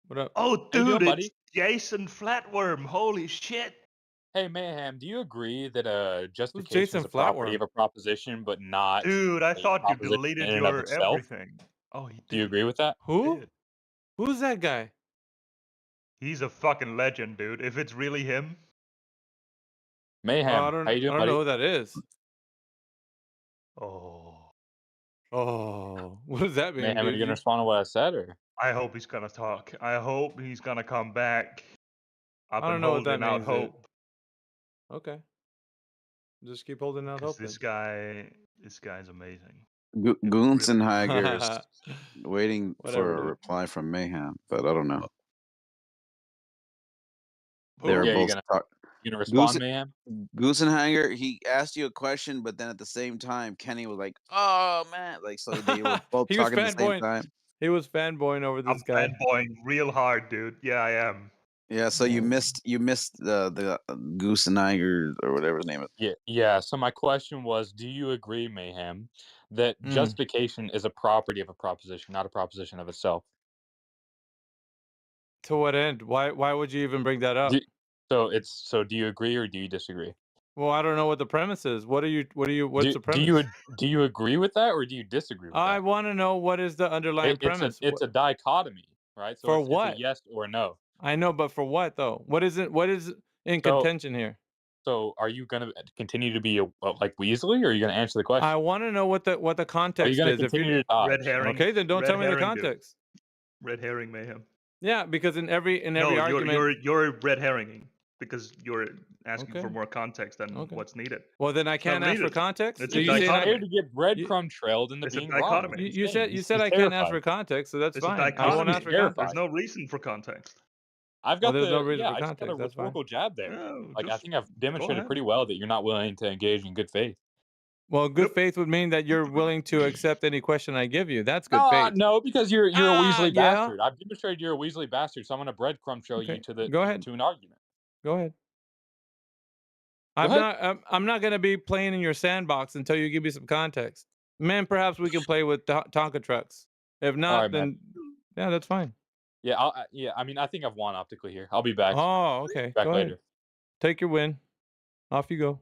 What up?
Oh,
How you
dude,
doing,
it's Jason Flatworm. Holy shit.
Hey Mayhem, do you agree that justification
Jason
is a property
Flatworm?
of a proposition, but not
Dude, I
a
thought you
proposition
deleted
in and of
your
itself?
everything. Oh, he did.
Do you agree with that?
Who?
Did.
Who's that guy?
He's a fucking legend, dude. If it's really him.
Mayhem, how you doing,
I don't
buddy?
know who that is.
Oh.
Oh, what does that mean,
Mayhem, are you gonna
dude?
respond to what I said, or?
I hope he's gonna talk. I hope he's gonna come back. I've
I
been
don't know what that
holding out
means, dude.
hope.
Okay. Just keep holding out
Because
hope then.
this guy's amazing.
Gunzenheiger is waiting for
Whatever,
a
dude.
reply from Mayhem, but I don't know.
Yeah,
They were
you
both
gonna respond, Mayhem?
Gusenhanger, he asked you a question, but then at the same time, Kenny was like, "Oh man!" Like so, they were both
He was
talking at the same
fanboying.
time.
He was fanboying over this
I'm
guy.
fanboying real hard, dude. Yeah, I am.
Yeah, so you missed the Gusenhanger or whatever his name is.
Yeah. So my question was, do you agree, Mayhem, that justification is a property of a proposition, not a proposition of itself?
To what end? Why would you even bring that up?
So do you agree or do you disagree?
Well, I don't know what the premise is. What's the premise?
Do you agree with that or do you disagree with
I
that?
want to know what is the underlying premise.
It's a dichotomy, right? So
For
it's
what?
a yes or no.
I know, but for what though? What is in contention here?
So are you going to continue to be like Weasley, or are you going to answer the question?
I want to know what the context
Are you going
is.
to continue to dodge?
Red herring.
Okay, then don't
Red
tell me the
herring, dude.
context.
Red herring mayhem.
Yeah, because in every argument,
you're red herringing because you're asking for more context than what's needed.
Well, then I can't ask for context.
It's
You
a
say
dichotomy.
to get breadcrumb trailed into
It's a
being wrong.
dichotomy.
You said I can't ask for context, so that's
It's a
fine. I
dichotomy.
won't ask for context.
There's no reason for context.
I've got
there's no reason for
I just got a
context. That's fine.
rhetorical jab there.
No,
like I
just
think I've demonstrated
ahead.
pretty well that you're not willing to engage in good faith.
Well, good faith would mean that you're willing to accept any question I give you. That's good faith.
No, because you're a Weasley
yeah.
bastard. I've demonstrated you're a Weasley bastard, so I'm going to breadcrumb trail you to
Go ahead.
to an argument.
Go ahead. I'm not going to be playing in your sandbox until you give me some context. Man, perhaps we can play with Tonka trucks. If not,
right,
then yeah, that's fine.
Yeah, I mean, I think I've won optically here. I'll be back.
Oh, okay.
Back
Go
later.
ahead. Take your win. Off you go.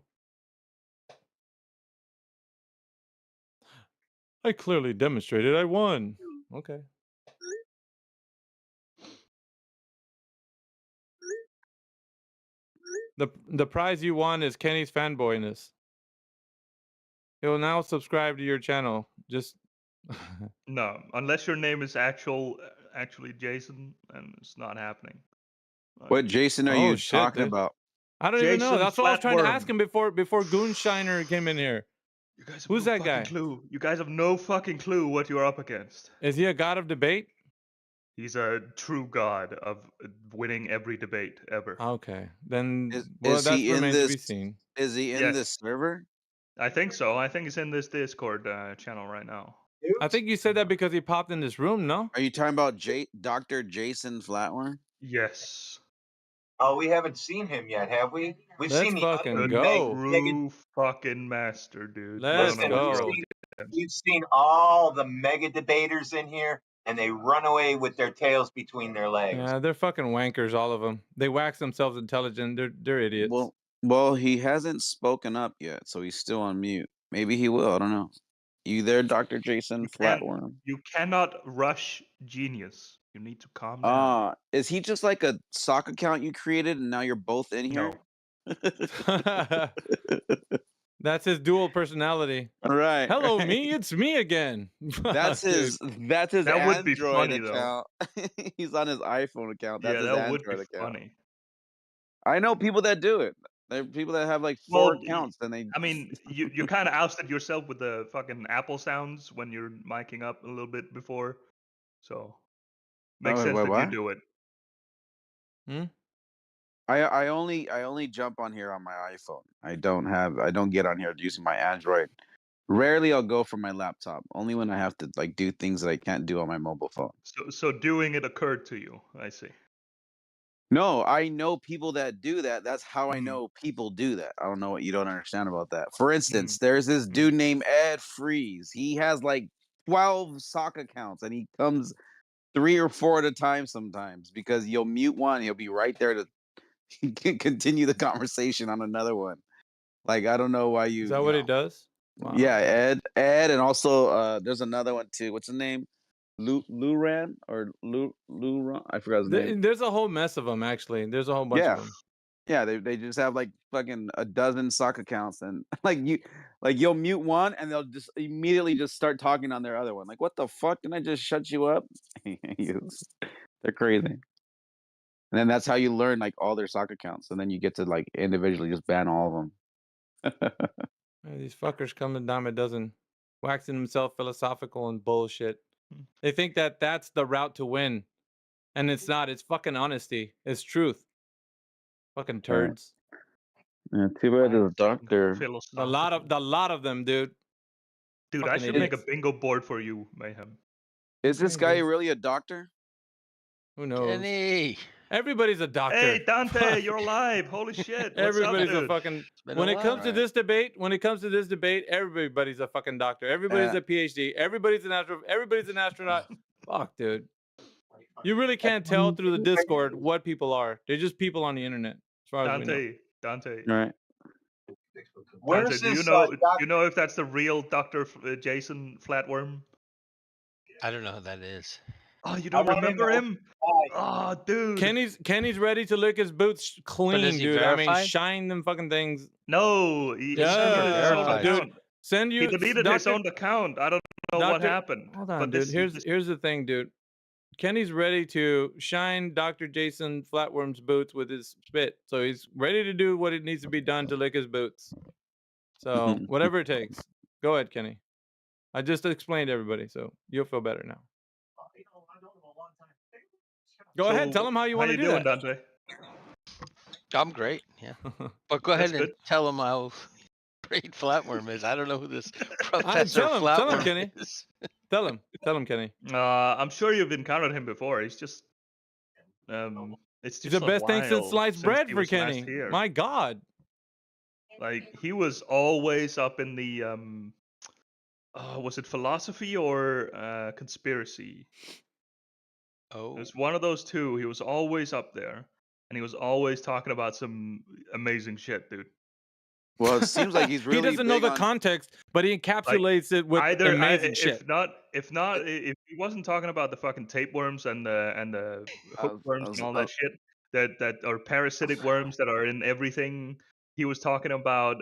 I clearly demonstrated I won. Okay. The prize you won is Kenny's fanboyness. He will now subscribe to your channel. Just
No, unless your name is actually Jason, and it's not happening.
What Jason are you talking about?
I don't even know.
Jason
That's what I was trying to ask
Flatworm.
him before Goonshiner came in here.
You guys have
Who's
no
that guy?
fucking clue. You guys have no fucking clue what you're up against.
Is he a god of debate?
He's a true god of winning every debate ever.
Okay, then
Is he in
remains to
this?
be seen.
Is he in this server?
I think so. I think he's in this Discord channel right now.
I think you said that because he popped in this room. No.
Are you talking about Dr. Jason Flatworm?
Yes.
Oh, we haven't seen him yet, have we? We've
Let's
seen the
fucking
other
go.
True fucking master, dude.
Let's
Listen,
go.
We've seen all the mega debaters in here, and they run away with their tails between their legs.
Yeah, they're fucking wankers, all of them. They wax themselves intelligent. They're idiots.
Well, he hasn't spoken up yet, so he's still on mute. Maybe he will. I don't know. You there, Dr. Jason Flatworm?
You cannot rush genius. You need to calm down.
Is he just like a sock account you created and now you're both in here?
That's his dual personality.
Right.
Hello, me. It's me again.
That's his. That's his
That would
Android
be funny, though.
account. He's on his iPhone account. That's
Yeah,
his
that
Android
would be
account.
funny.
I know people that do it. There are people that have like 4 accounts, and they.
I mean, you kind of ousted yourself with the fucking Apple sounds when you're miking up a little bit before, so makes sense that you do it.
I only jump on here on my iPhone. I don't get on here using my Android. Rarely I'll go for my laptop. Only when I have to like do things that I can't do on my mobile phone.
So doing it occurred to you. I see.
No, I know people that do that. That's how I know people do that. I don't know what you don't understand about that. For instance, there's this dude named Ed Freeze. He has like 12 sock accounts, and he comes 3 or 4 at a time sometimes because you'll mute one, he'll be right there to continue the conversation on another one. Like, I don't know why you.
Is that what it does?
Wow. Yeah, Ed, and also there's another one too. What's his name? Luran or Luran? I forgot his name.
There's a whole mess of them, actually. There's a whole bunch of them.
Yeah, they just have like fucking a dozen sock accounts, and you'll mute one, and they'll just immediately just start talking on their other one. Like, what the fuck? Didn't I just shut you up? They're crazy. And then that's how you learn like all their sock accounts, and then you get to like individually just ban all of them.
Yeah, these fuckers come a dime a dozen, waxing themselves philosophical and bullshit. They think that that's the route to win, and it's not. It's fucking honesty. It's truth. Fucking turds.
Yeah, too bad there's a doctor.
A lot of them, dude.
Dude,
Fucking
I should
idiots.
make a bingo board for you, Mayhem.
Is this guy really a doctor?
Who knows?
Kenny.
Everybody's a doctor.
Hey, Dante, you're alive. Holy shit. What's
Everybody's
up,
a
dude?
fucking. When it comes to this debate, everybody's a fucking doctor. Everybody's a PhD. Everybody's an astronaut. Fuck, dude. You really can't tell through the Discord what people are. They're just people on the internet, as far as we know.
Dante.
Right.
Dante, do you know if that's the real Dr. Jason Flatworm?
I don't know who that is.
Oh, you don't remember him? Oh, dude.
Kenny's ready to lick his boots clean,
is he
dude. I mean,
verified?
shine them fucking things.
No, he
Yeah,
deleted his own
dude.
account.
Send you.
He deleted his own account. I don't know what happened.
Hold on,
but
dude. Here's the thing, dude. Kenny's ready to shine Dr. Jason Flatworm's boots with his spit. So he's ready to do what it needs to be done to lick his boots. So whatever it takes. Go ahead, Kenny. I just explained to everybody, so you'll feel better now. Go ahead, tell him how you want to do that.
Dante?
I'm great, yeah. But go ahead and tell him how great Flatworm is. I don't know who this Professor Flatworm
tell him, Kenny.
is.
Tell him, Kenny.
I'm sure you've encountered him before. He's just, it's just
the best thing since sliced bread for Kenny. My God.
Like, he was always up in the, was it philosophy or conspiracy?
Oh.
It was one of those two. He was always up there, and he was always talking about some amazing shit, dude.
Well, it seems like he's really
he doesn't know the context, but he encapsulates it with amazing shit.
If he wasn't talking about the fucking tapeworms and the hookworms and all that shit that are parasitic worms that are in everything. He was talking about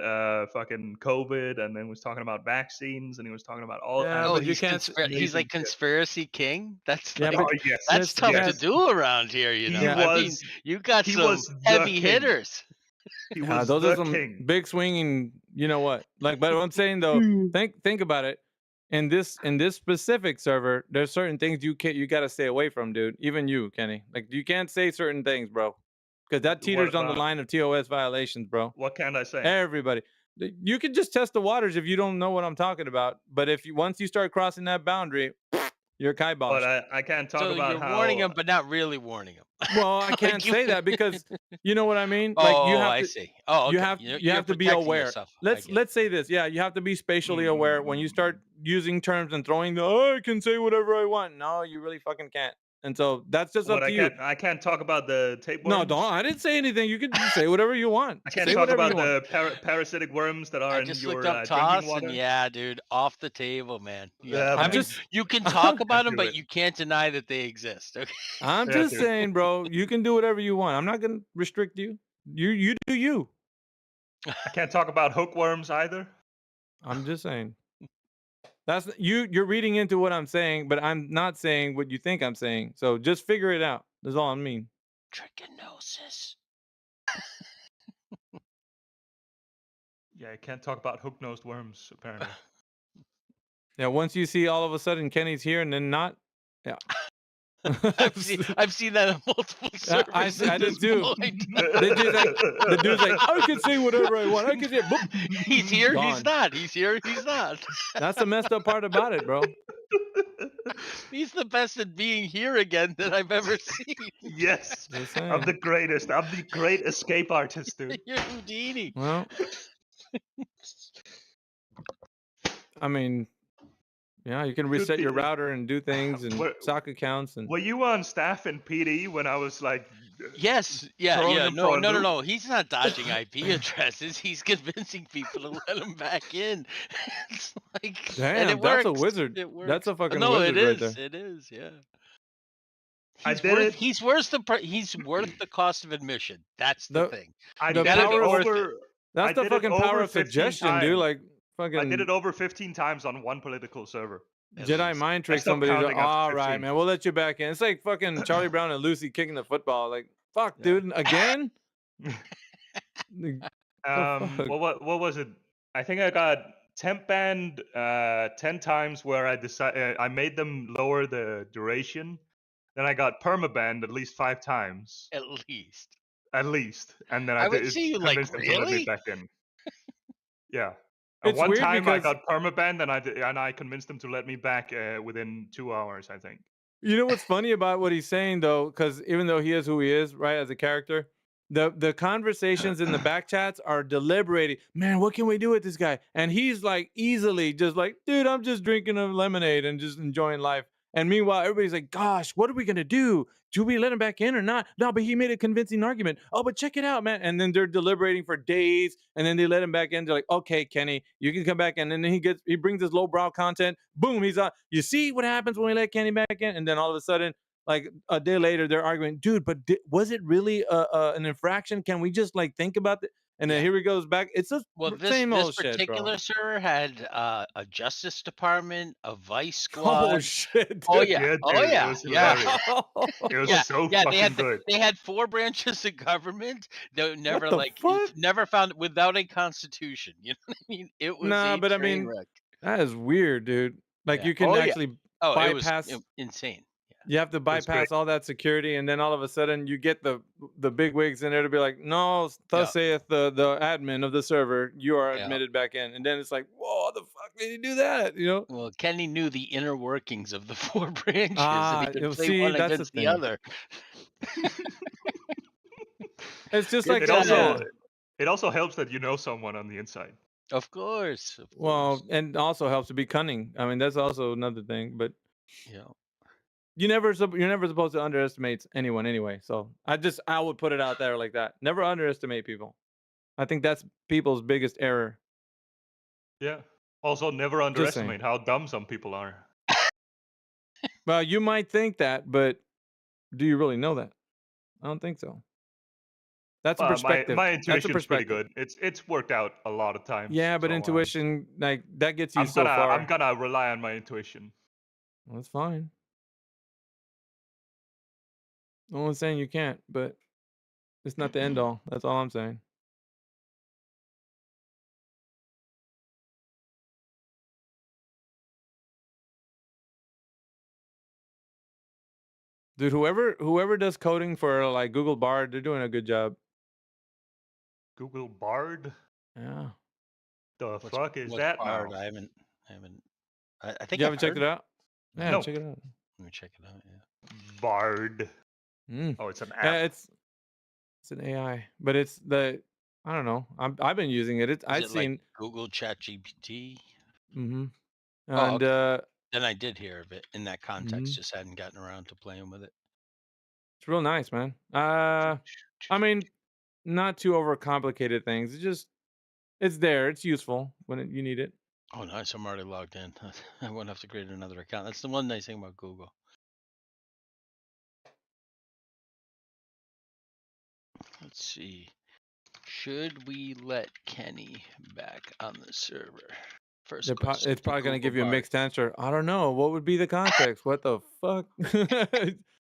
fucking COVID, and then was talking about vaccines, and he was talking about all.
Oh, he's like conspiracy king. That's that's tough to do around here, you know. I mean, you got some heavy hitters.
He was
those
the
are some
king.
big swinging. You know what? Like, but what I'm saying though, think about it. In this specific server, there's certain things you got to stay away from, dude. Even you, Kenny. Like, you can't say certain things, bro. Because that teeters on the line of TOS violations, bro.
What can I say?
Everybody. You can just test the waters if you don't know what I'm talking about. But once you start crossing that boundary, you're kiboshed.
But I can't talk about
you're
how...
warning him, but not really warning him.
Well, I can't say that because you know what I mean.
Like,
you have
I
to,
see. Oh, okay.
You have to be aware.
Yourself.
Let's say this. Yeah, you have to be spatially aware when you start using terms and throwing I can say whatever I want. No, you really fucking can't. And so that's just up to you.
I can't talk about the tapeworms.
No, don't. I didn't say anything. You can say whatever you want.
I can't talk about the parasitic worms that are in
just
your
looked up
drinking water.
And yeah, dude, off the table, man.
Yeah,
I mean, you can talk about them, but you can't deny that they exist. Okay.
I'm just saying, bro. You can do whatever you want. I'm not gonna restrict you. You do you.
I can't talk about hookworms either.
I'm just saying. That's you're reading into what I'm saying, but I'm not saying what you think I'm saying. So just figure it out. That's all I mean.
Trichinosis.
Yeah, I can't talk about hook-nosed worms, apparently.
Yeah, once you see all of a sudden Kenny's here and then not, yeah.
I've seen that on multiple servers.
I did too. The dude's like, I can say whatever I want. I can say,
he's here, he's not. He's here, he's not.
That's the messed up part about it, bro.
He's the best at being here again that I've ever seen.
Yes, I'm the greatest. I'm the great escape artist, dude.
You're Houdini.
Well, I mean, yeah, you can reset your router and do things and sock accounts. And
were you on staff in PD when I was like
Yes, yeah,
throwing
yeah.
them
No,
for a
no, no,
loop.
no. He's not dodging IP addresses. He's convincing people to let him back in. It's like, and
Damn,
it
that's a
works.
wizard.
It works.
That's a fucking
No, it
wizard right
is.
there.
It is. Yeah.
I
He's
did
worth.
it.
He's worth the. He's worth the cost of admission. That's the thing.
I
The
did it
power of
worth it.
over.
That's
I
the
did it
fucking power
over
of
15
suggestion,
times.
dude. Like fucking.
I did it over 15 times on one political server.
Jedi mind trick
I stopped
somebody to,
counting after
all right,
15.
man, we'll let you back in. It's like fucking Charlie Brown and Lucy kicking the football. Like, fuck, dude, again?
What was it? I think I got temp banned 10 times where I made them lower the duration. Then I got permabanned at least 5 times.
At least.
At least. And then
I would see you like,
convinced them to let me
really?
back in. Yeah.
It's
One
weird
time I
because-
got permabanned and I convinced them to let me back within 2 hours, I think.
You know what's funny about what he's saying though, because even though he is who he is, right, as a character, the conversations in the back chats are deliberating. Man, what can we do with this guy? And he's like easily just like, dude, I'm just drinking a lemonade and just enjoying life. And meanwhile, everybody's like, gosh, what are we gonna do? Should we let him back in or not? No, but he made a convincing argument. Oh, but check it out, man. And then they're deliberating for days, and then they let him back in. They're like, okay, Kenny, you can come back in. And then he brings his lowbrow content. Boom, he's on. You see what happens when we let Kenny back in? And then all of a sudden, like a day later, they're arguing, dude, but was it really an infraction? Can we just like think about it? And then here he goes back. It's the same old shit, bro.
This particular server had a Justice Department, a Vice Squad.
Oh shit!
Oh
dude.
yeah!
Yeah,
Oh
dude, it
yeah!
was
Yeah!
It was
yeah,
so
yeah,
fucking good.
They had 4 branches of government. They never
the
like
fuck?
never found without a constitution. You know what I mean? It was
Nah,
a
but I
train
mean,
wreck.
that is weird, dude. Like
Yeah.
you can
Oh, yeah.
actually
Oh,
bypass.
it was insane.
You have to bypass all that security, and then all of a sudden you get the big wigs in there to be like, no, thus saith the admin of the server, you are
Yeah.
admitted back in. And then it's like, whoa, the fuck did he do that? You know?
Well, Kenny knew the inner workings of the 4 branches,
Ah,
and he could play
see,
one
that's the
against the
thing.
other.
It's just like
it also helps that you know someone on the inside.
Of course.
Well, and also helps to be cunning. I mean, that's also another thing. But
yeah,
you're never supposed to underestimate anyone anyway. So I would put it out there like that. Never underestimate people. I think that's people's biggest error.
Yeah. Also, never underestimate how dumb some people are.
Well, you might think that, but do you really know that? I don't think so. That's a perspective.
My intuition is pretty
perspective.
good. It's worked out a lot of times.
Yeah, but
so,
intuition, like that gets you so far.
I'm gonna rely on my intuition.
Well, that's fine. No one's saying you can't, but it's not the end all. That's all I'm saying. Dude, whoever does coding for like Google Bard, they're doing a good job.
Google Bard?
Yeah.
The fuck is that
Bard?
now?
I haven't. I think
you haven't checked it out. Yeah,
no.
check it out.
Let me check it out. Yeah.
Bard. Oh, it's an app.
It's an AI, but it's the I don't know. I've been using it. I've seen
like Google ChatGPT.
Mm-hmm.
And
okay.
Then I did hear of it in that context. Just hadn't gotten around to playing with it.
It's real nice, man. I mean, not too overcomplicated things. It's there. It's useful when you need it.
Oh, nice. I'm already logged in. I won't have to create another account. That's the one nice thing about Google. Let's see. Should we let Kenny back on the server? First question.
It's probably going to give you a mixed answer. I don't know. What would be the context? What the fuck?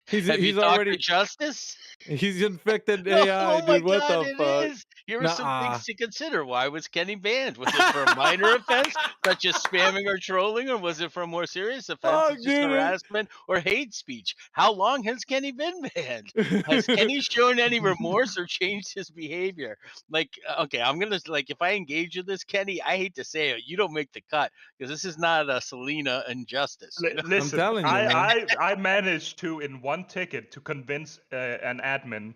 he's already
Justice.
He's infected AI,
oh
dude. What
God,
the fuck?
Is. Here are some things to consider. Why was Kenny banned? Was it for a minor offense, such as spamming or trolling, or was it for a more serious offense, such as harassment or hate speech? How long has Kenny been banned? Has Kenny shown any remorse or changed his behavior? Like, okay, I'm gonna if I engage with this, Kenny, I hate to say it, you don't make the cut because this is not a Selena injustice.
Listen,
I'm telling you,
I managed to in one ticket to convince an admin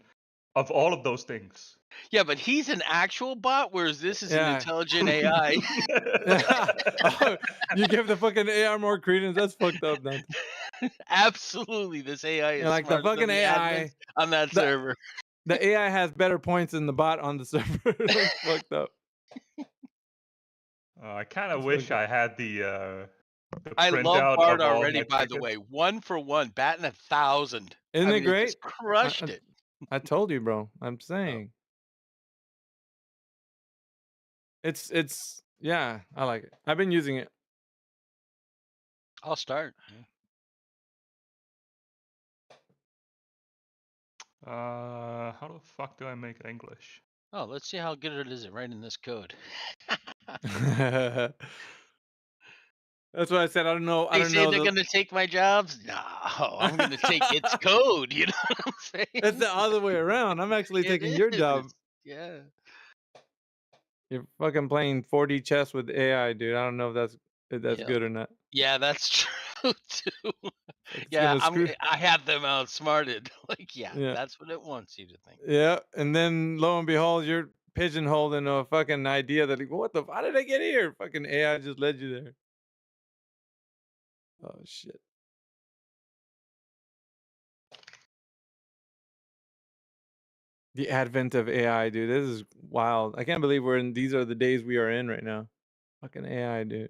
of all of those things.
Yeah, but he's an actual bot, whereas this is an intelligent AI.
You give the fucking AI more credence. That's fucked up, man.
Absolutely, this AI is
like the
smarter than
fucking
the
AI
admins on that server.
The AI has better points than the bot on the server. Like, fucked up.
I kind of wish I had the
I love
printout
Bart
of all
already,
my
by the
tickets.
way. 1 for 1, batting 1,000.
Isn't it
It
great?
just crushed it.
I told you, bro. I'm saying. It's yeah, I like it. I've been using it.
I'll start.
How the fuck do I make it English?
Oh, let's see how good it is at writing this code.
That's what I said. I don't know.
They say they're going to take my jobs. No, I'm going to take its code. You know what I'm saying?
It's the other way around. I'm actually taking your job.
Yeah.
You're fucking playing 4D chess with AI, dude. I don't know if that's good or not.
Yeah, that's true too.
It's
Yeah,
gonna screw.
I have them outsmarted. Like, yeah,
Yeah.
that's what it wants you to think.
Yeah, and then lo and behold, you're pigeonholed in a fucking idea that, like, what the? How did I get here? Fucking AI just led you there. Oh shit. The advent of AI, dude. This is wild. I can't believe these are the days we are in right now. Fucking AI, dude.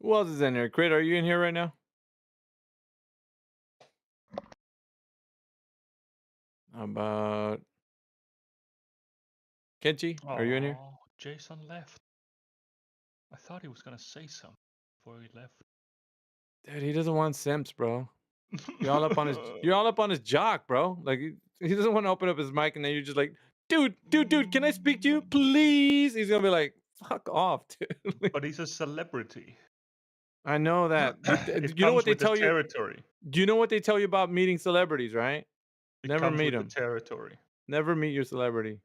Who else is in here? Crit, are you in here right now? How about Kenchi? Are you in here?
Oh, Jason left. I thought he was gonna say something before he left.
Dude, he doesn't want simps, bro. You're all up on his jock, bro. Like he doesn't want to open up his mic, and then you're just like, dude, can I speak to you, please? He's gonna be like, fuck off, dude.
But he's a celebrity.
I know that. But you know what they tell you?
Territory.
Do you know what they tell you about meeting celebrities, right? Never meet them.
The territory.
Never meet your celebrity.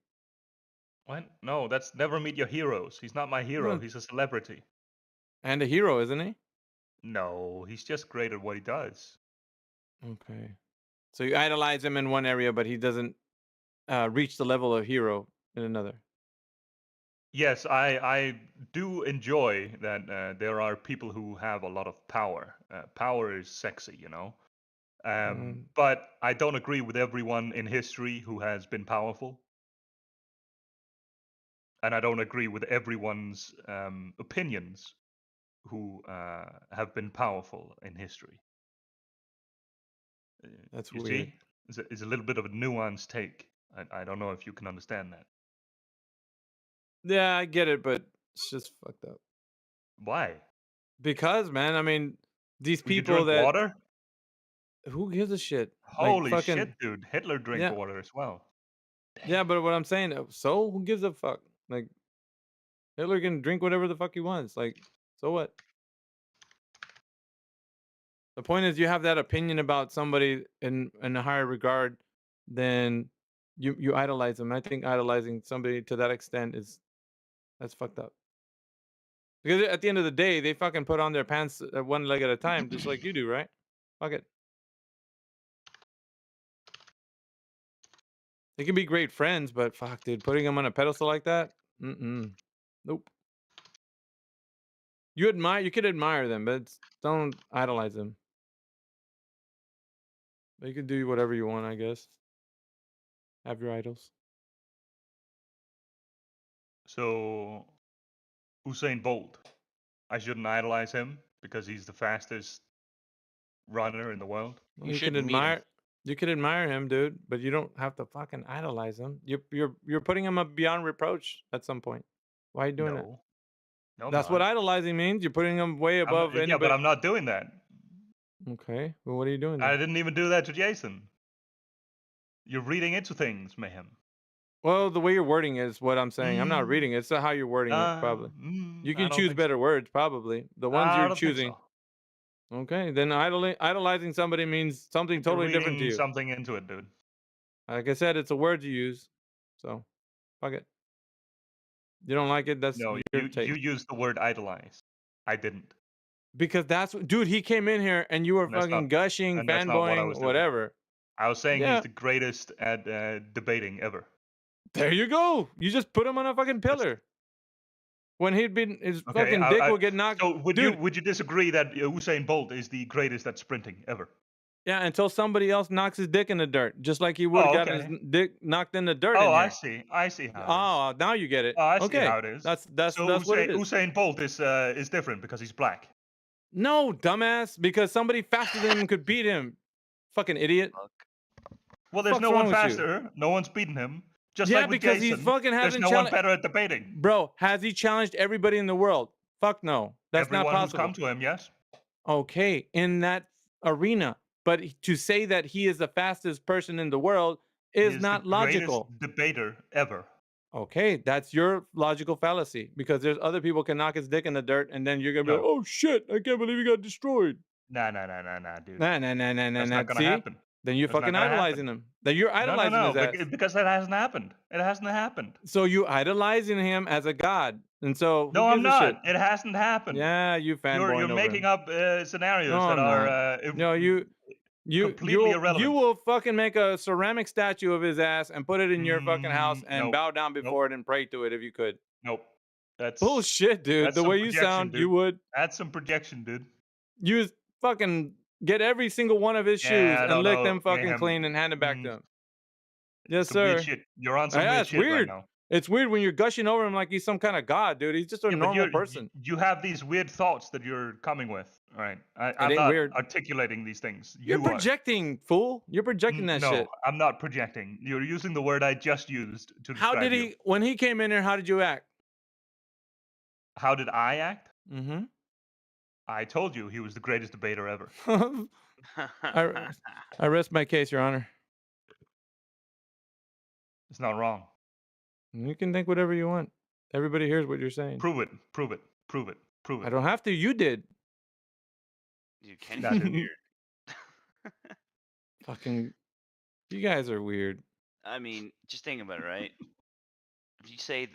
What? No, that's never meet your heroes. He's not my hero.
Well,
he's a celebrity.
And a hero, isn't he?
No, he's just great at what he does.
Okay. So you idolize him in one area, but he doesn't reach the level of hero in another.
Yes, I do enjoy that there are people who have a lot of power. Power is sexy, you know. But I don't agree with everyone in history who has been powerful. And I don't agree with everyone's opinions who have been powerful in history.
That's
you
weird.
See? It's a little bit of a nuanced take. I don't know if you can understand that.
Yeah, I get it, but it's just fucked up.
Why?
Because, man, I mean, these
Will
people
you drink water?
Who gives a shit?
Holy
like, fucking,
shit, dude! Hitler drank water as well.
Damn. Yeah, but what I'm saying, so who gives a fuck? Like, Hitler can drink whatever the fuck he wants. Like, so what? The point is, you have that opinion about somebody in a higher regard, then you idolize them. I think idolizing somebody to that extent that's fucked up. Because at the end of the day, they fucking put on their pants one leg at a time, just like you do, right? Fuck it. They can be great friends, but fuck, dude, putting them on a pedestal like that, nope. You could admire them, but don't idolize them. But you can do whatever you want, I guess. Have your idols.
So, Usain Bolt, I shouldn't idolize him because he's the fastest runner in the world.
You can admire. You can admire him, dude, but you don't have to fucking idolize him. You're putting him up beyond reproach at some point. Why are you doing that?
No,
That's what idolizing means. You're putting him way above anybody.
Yeah, but I'm not doing that.
Okay, well, what are you doing then?
I didn't even do that to Jason. You're reading into things, Mayhem.
Well, the way you're wording is what I'm saying. I'm not reading it. It's how you're wording it, probably. You can choose better words, probably. The ones you're choosing. Okay, then idolizing somebody means something totally different to you.
Something into it, dude.
Like I said, it's a word you use. So, fuck it. You don't like it? That's
no.
your take.
You used the word idolize. I didn't.
Because that's dude. He came in here and you were fucking gushing, fanboying, whatever.
I was saying he's the greatest at debating ever.
There you go. You just put him on a fucking pillar. When he'd been, his fucking dick will get knocked.
So would you disagree that Usain Bolt is the greatest at sprinting ever?
Yeah, until somebody else knocks his dick in the dirt, just like he would have gotten his dick knocked in the dirt.
Oh, I see. I see how.
Oh, now you get it.
Oh, I see how it is.
That's
so
what it is.
Usain Bolt is different because he's black.
No, dumbass. Because somebody faster than him could beat him. Fucking idiot.
Well, there's no one faster. No one's beaten him. Just like with
because
Jason,
he fucking hasn't
there's no one better at debating.
Bro, has he challenged everybody in the world? Fuck no. That's
Everyone
not possible.
Who's come to him, yes.
Okay, in that arena. But to say that he is the fastest person in the world is not logical.
Greatest debater ever.
Okay, that's your logical fallacy. Because there's other people can knock his dick in the dirt and then you're going to be like, oh shit, I can't believe he got destroyed.
Nah, dude.
Nah.
That's not going to happen.
Then you're fucking idolizing him. Then you're idolizing his ass.
Because that hasn't happened. It hasn't happened.
So you idolizing him as a god, and so
no, I'm not. It hasn't happened.
Yeah, you fanboy.
You're making up scenarios that are
no, you
completely irrelevant.
You will fucking make a ceramic statue of his ass and put it in your fucking house and bow down before it and pray to it if you could.
Nope. That's
bullshit, dude. The way you sound,
dude.
You would.
That's some projection, dude.
You fucking get every single one of his shoes and lick them fucking clean and hand it back to him. Yes, sir.
You're on some weird shit
weird.
right now.
It's weird when you're gushing over him like he's some kind of god, dude. He's just a normal person.
You have these weird thoughts that you're coming with, right? I'm not articulating these things.
You're projecting, fool. You're projecting that shit.
No, I'm not projecting. You're using the word I just used to describe
How did he, when he came in here, how did you act?
How did I act?
Mm-hmm.
I told you he was the greatest debater ever.
I rest my case, Your Honor.
It's not wrong.
You can think whatever you want. Everybody hears what you're saying.
Prove it. Prove it. Prove it. Prove it.
I don't have to. You did.
You can't be weird.
Fucking, you guys are weird.
I mean, just think about it, right? If you say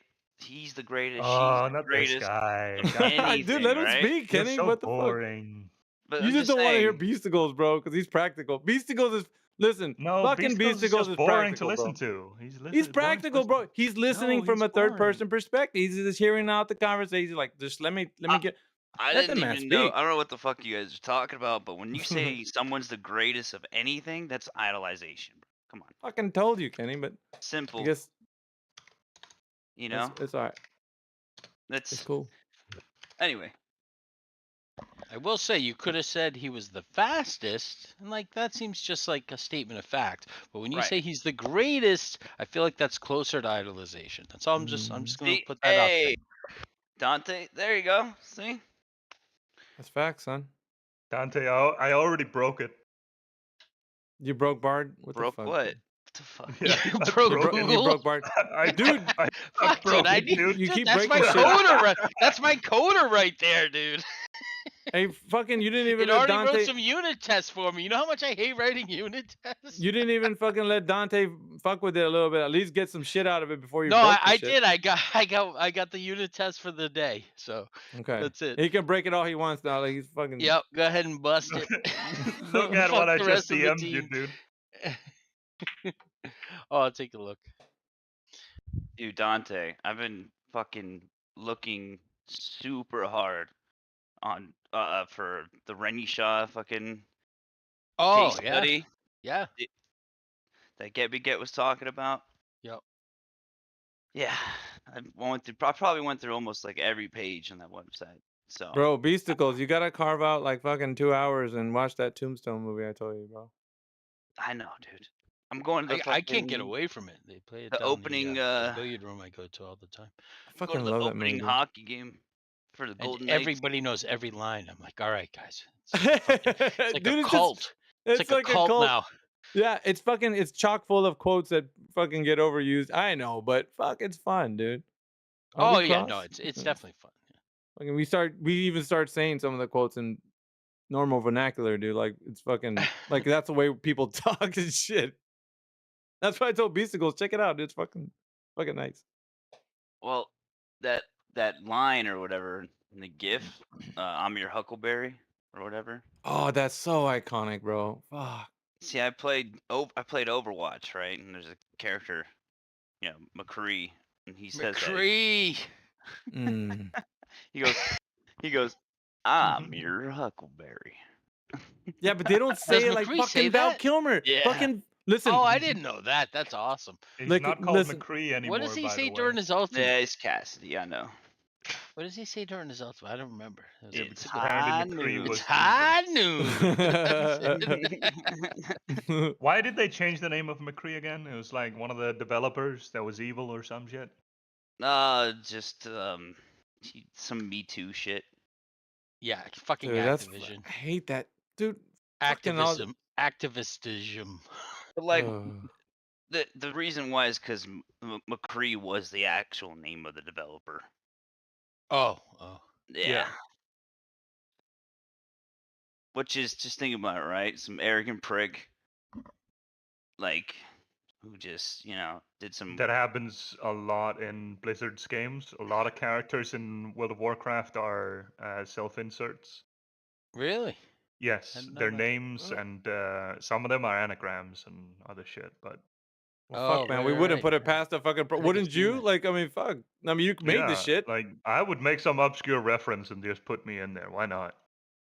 he's the greatest,
oh,
she's
not
the greatest,
this guy.
anything,
Dude, let him
right?
speak, Kenny.
So
what the
boring.
fuck? But you just don't want to hear Beasticles, bro, because he's practical. Beasticles is fucking Beasticles is
boring
practical,
to listen
bro.
to.
He's practical, bro. He's listening from a third person perspective. He's just hearing out the conversation. He's like, just let me get.
I
let
didn't
the man
even know.
speak.
I don't know what the fuck you guys are talking about, but when you say someone's the greatest of anything, that's idolization, bro. Come on.
Fucking told you, Kenny, but
simple.
I guess
you know
it's all right.
It's
cool.
Anyway,
I will say you could have said he was the fastest, and like that seems just like a statement of fact. But when you say he's the greatest, I feel like that's closer to idolization. That's all. I'm just gonna put that out there.
Dante, there you go. See?
That's facts, son.
Dante, I already broke it.
You broke Bard? What
broke
the fuck?
what? What the fuck?
Yeah,
you broke
You broke Bard.
Dude,
I broke
it,
dude.
You keep
that's
breaking
my
shit.
coder right. That's my coder right there, dude.
Hey, fucking, you didn't even
It
let
already
Dante.
wrote some unit tests for me. You know how much I hate writing unit tests?
You didn't even fucking let Dante fuck with it a little bit. At least get some shit out of it before you.
No,
broke the
I
shit.
did. I got the unit test for the day. So
okay,
that's it.
He can break it all he wants now. Like he's fucking.
Yep. Go ahead and bust it.
Look at what I
the
just
rest of the
DM'd
team.
you, dude.
Oh, I'll take a look.
Dude, Dante, I've been fucking looking super hard on for the Rennie Shaw fucking case study.
Yeah.
That Get was talking about.
Yep.
Yeah, I probably went through almost like every page on that website. So,
bro, Beasticles, you gotta carve out like fucking 2 hours and watch that Tombstone movie I told you, bro.
I know, dude. I'm going to the
I can't get
fucking-
away from it. They play it
the
down
opening,
the billiard room I go to all the time.
I
go to
fucking
the
love that movie.
opening
dude.
hockey game for the
And
Golden Knights.
everybody knows every line. I'm like, all right, guys. It's like a, fucking, it's like
Dude,
a
it's
cult.
just-
It's like a cult now.
Yeah, it's chock full of quotes that fucking get overused. I know, but fuck, it's fun, dude.
Oh
Holy
yeah,
cross.
no, it's definitely fun.
Fucking, we even start saying some of the quotes in normal vernacular, dude. Like it's fucking like that's the way people talk and shit. That's why I told Beasticles, check it out. It's fucking nice.
Well, that line or whatever in the GIF, I'm your Huckleberry or whatever.
Oh, that's so iconic, bro. Fuck.
See, I played Overwatch, right? And there's a character, you know, McCree, and he says
McCree.
He goes, I'm your Huckleberry.
Yeah, but they don't say it like
McCree say
fucking Val
that?
Kilmer.
Yeah.
Fucking listen.
Oh, I didn't know that. That's awesome.
He's
Like,
not called
listen.
McCree anymore.
What does he
by
say
the
during
way.
his ultimate?
Yeah, it's Cassidy. I know.
What does he say during his ultimate? I don't remember.
It's
high
noon.
noon.
It's high noon.
Why did they change the name of McCree again? It was like one of the developers that was evil or some shit.
Just some Me Too shit.
Yeah, fucking
Dude,
Activision.
I hate that, dude. fucking all-
Activism.
But like, the reason why is because McCree was the actual name of the developer.
Oh.
Yeah. Which is, just think about it, right? Some arrogant prick, like, who just, you know, did some.
That happens a lot in Blizzard's games. A lot of characters in World of Warcraft are self-inserts.
Really?
Yes, their names and some of them are anagrams and other shit. But
Well, fuck, man, we wouldn't put it past a fucking. Wouldn't you? Like, I mean, fuck. I mean, you made this shit.
Like, I would make some obscure reference and just put me in there. Why not?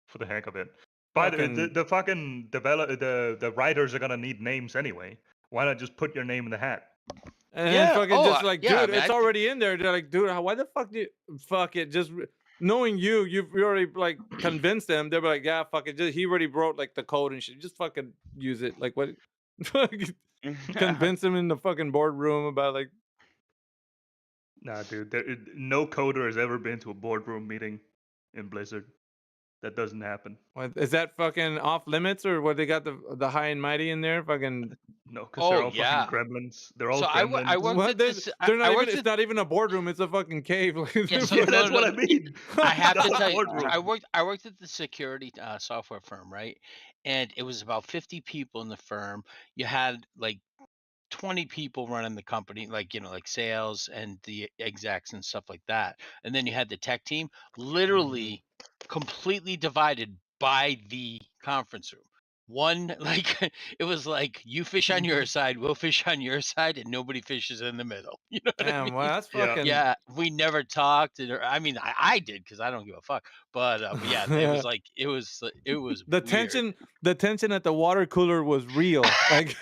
For the heck of it. But the fucking the writers are gonna need names anyway. Why not just put your name in the hat?
And then fucking just like, dude, it's already in there. They're like, dude, why the fuck do you fuck it? Just knowing you've already like convinced them. They're like, yeah, fuck it. He already wrote like the code and shit. Just fucking use it. Like what? Convince them in the fucking boardroom about like.
Nah, dude. No coder has ever been to a boardroom meeting in Blizzard. That doesn't happen.
What, is that fucking off limits or what? They got the high and mighty in there? Fucking.
No, because they're all fucking gremlins. They're all gremlins.
I worked at this.
They're not even. It's not even a boardroom. It's a fucking cave.
That's what I mean.
I have to tell you, I worked at the security software firm, right? And it was about 50 people in the firm. You had like 20 people running the company, like, you know, like sales and the execs and stuff like that. And then you had the tech team, literally completely divided by the conference room. One, like, it was like you fish on your side, we'll fish on your side, and nobody fishes in the middle. You know what I mean?
Well, that's fucking.
Yeah, we never talked. I mean, I did because I don't give a fuck. But yeah, it was like it was
the
weird.
tension at the water cooler was real. Like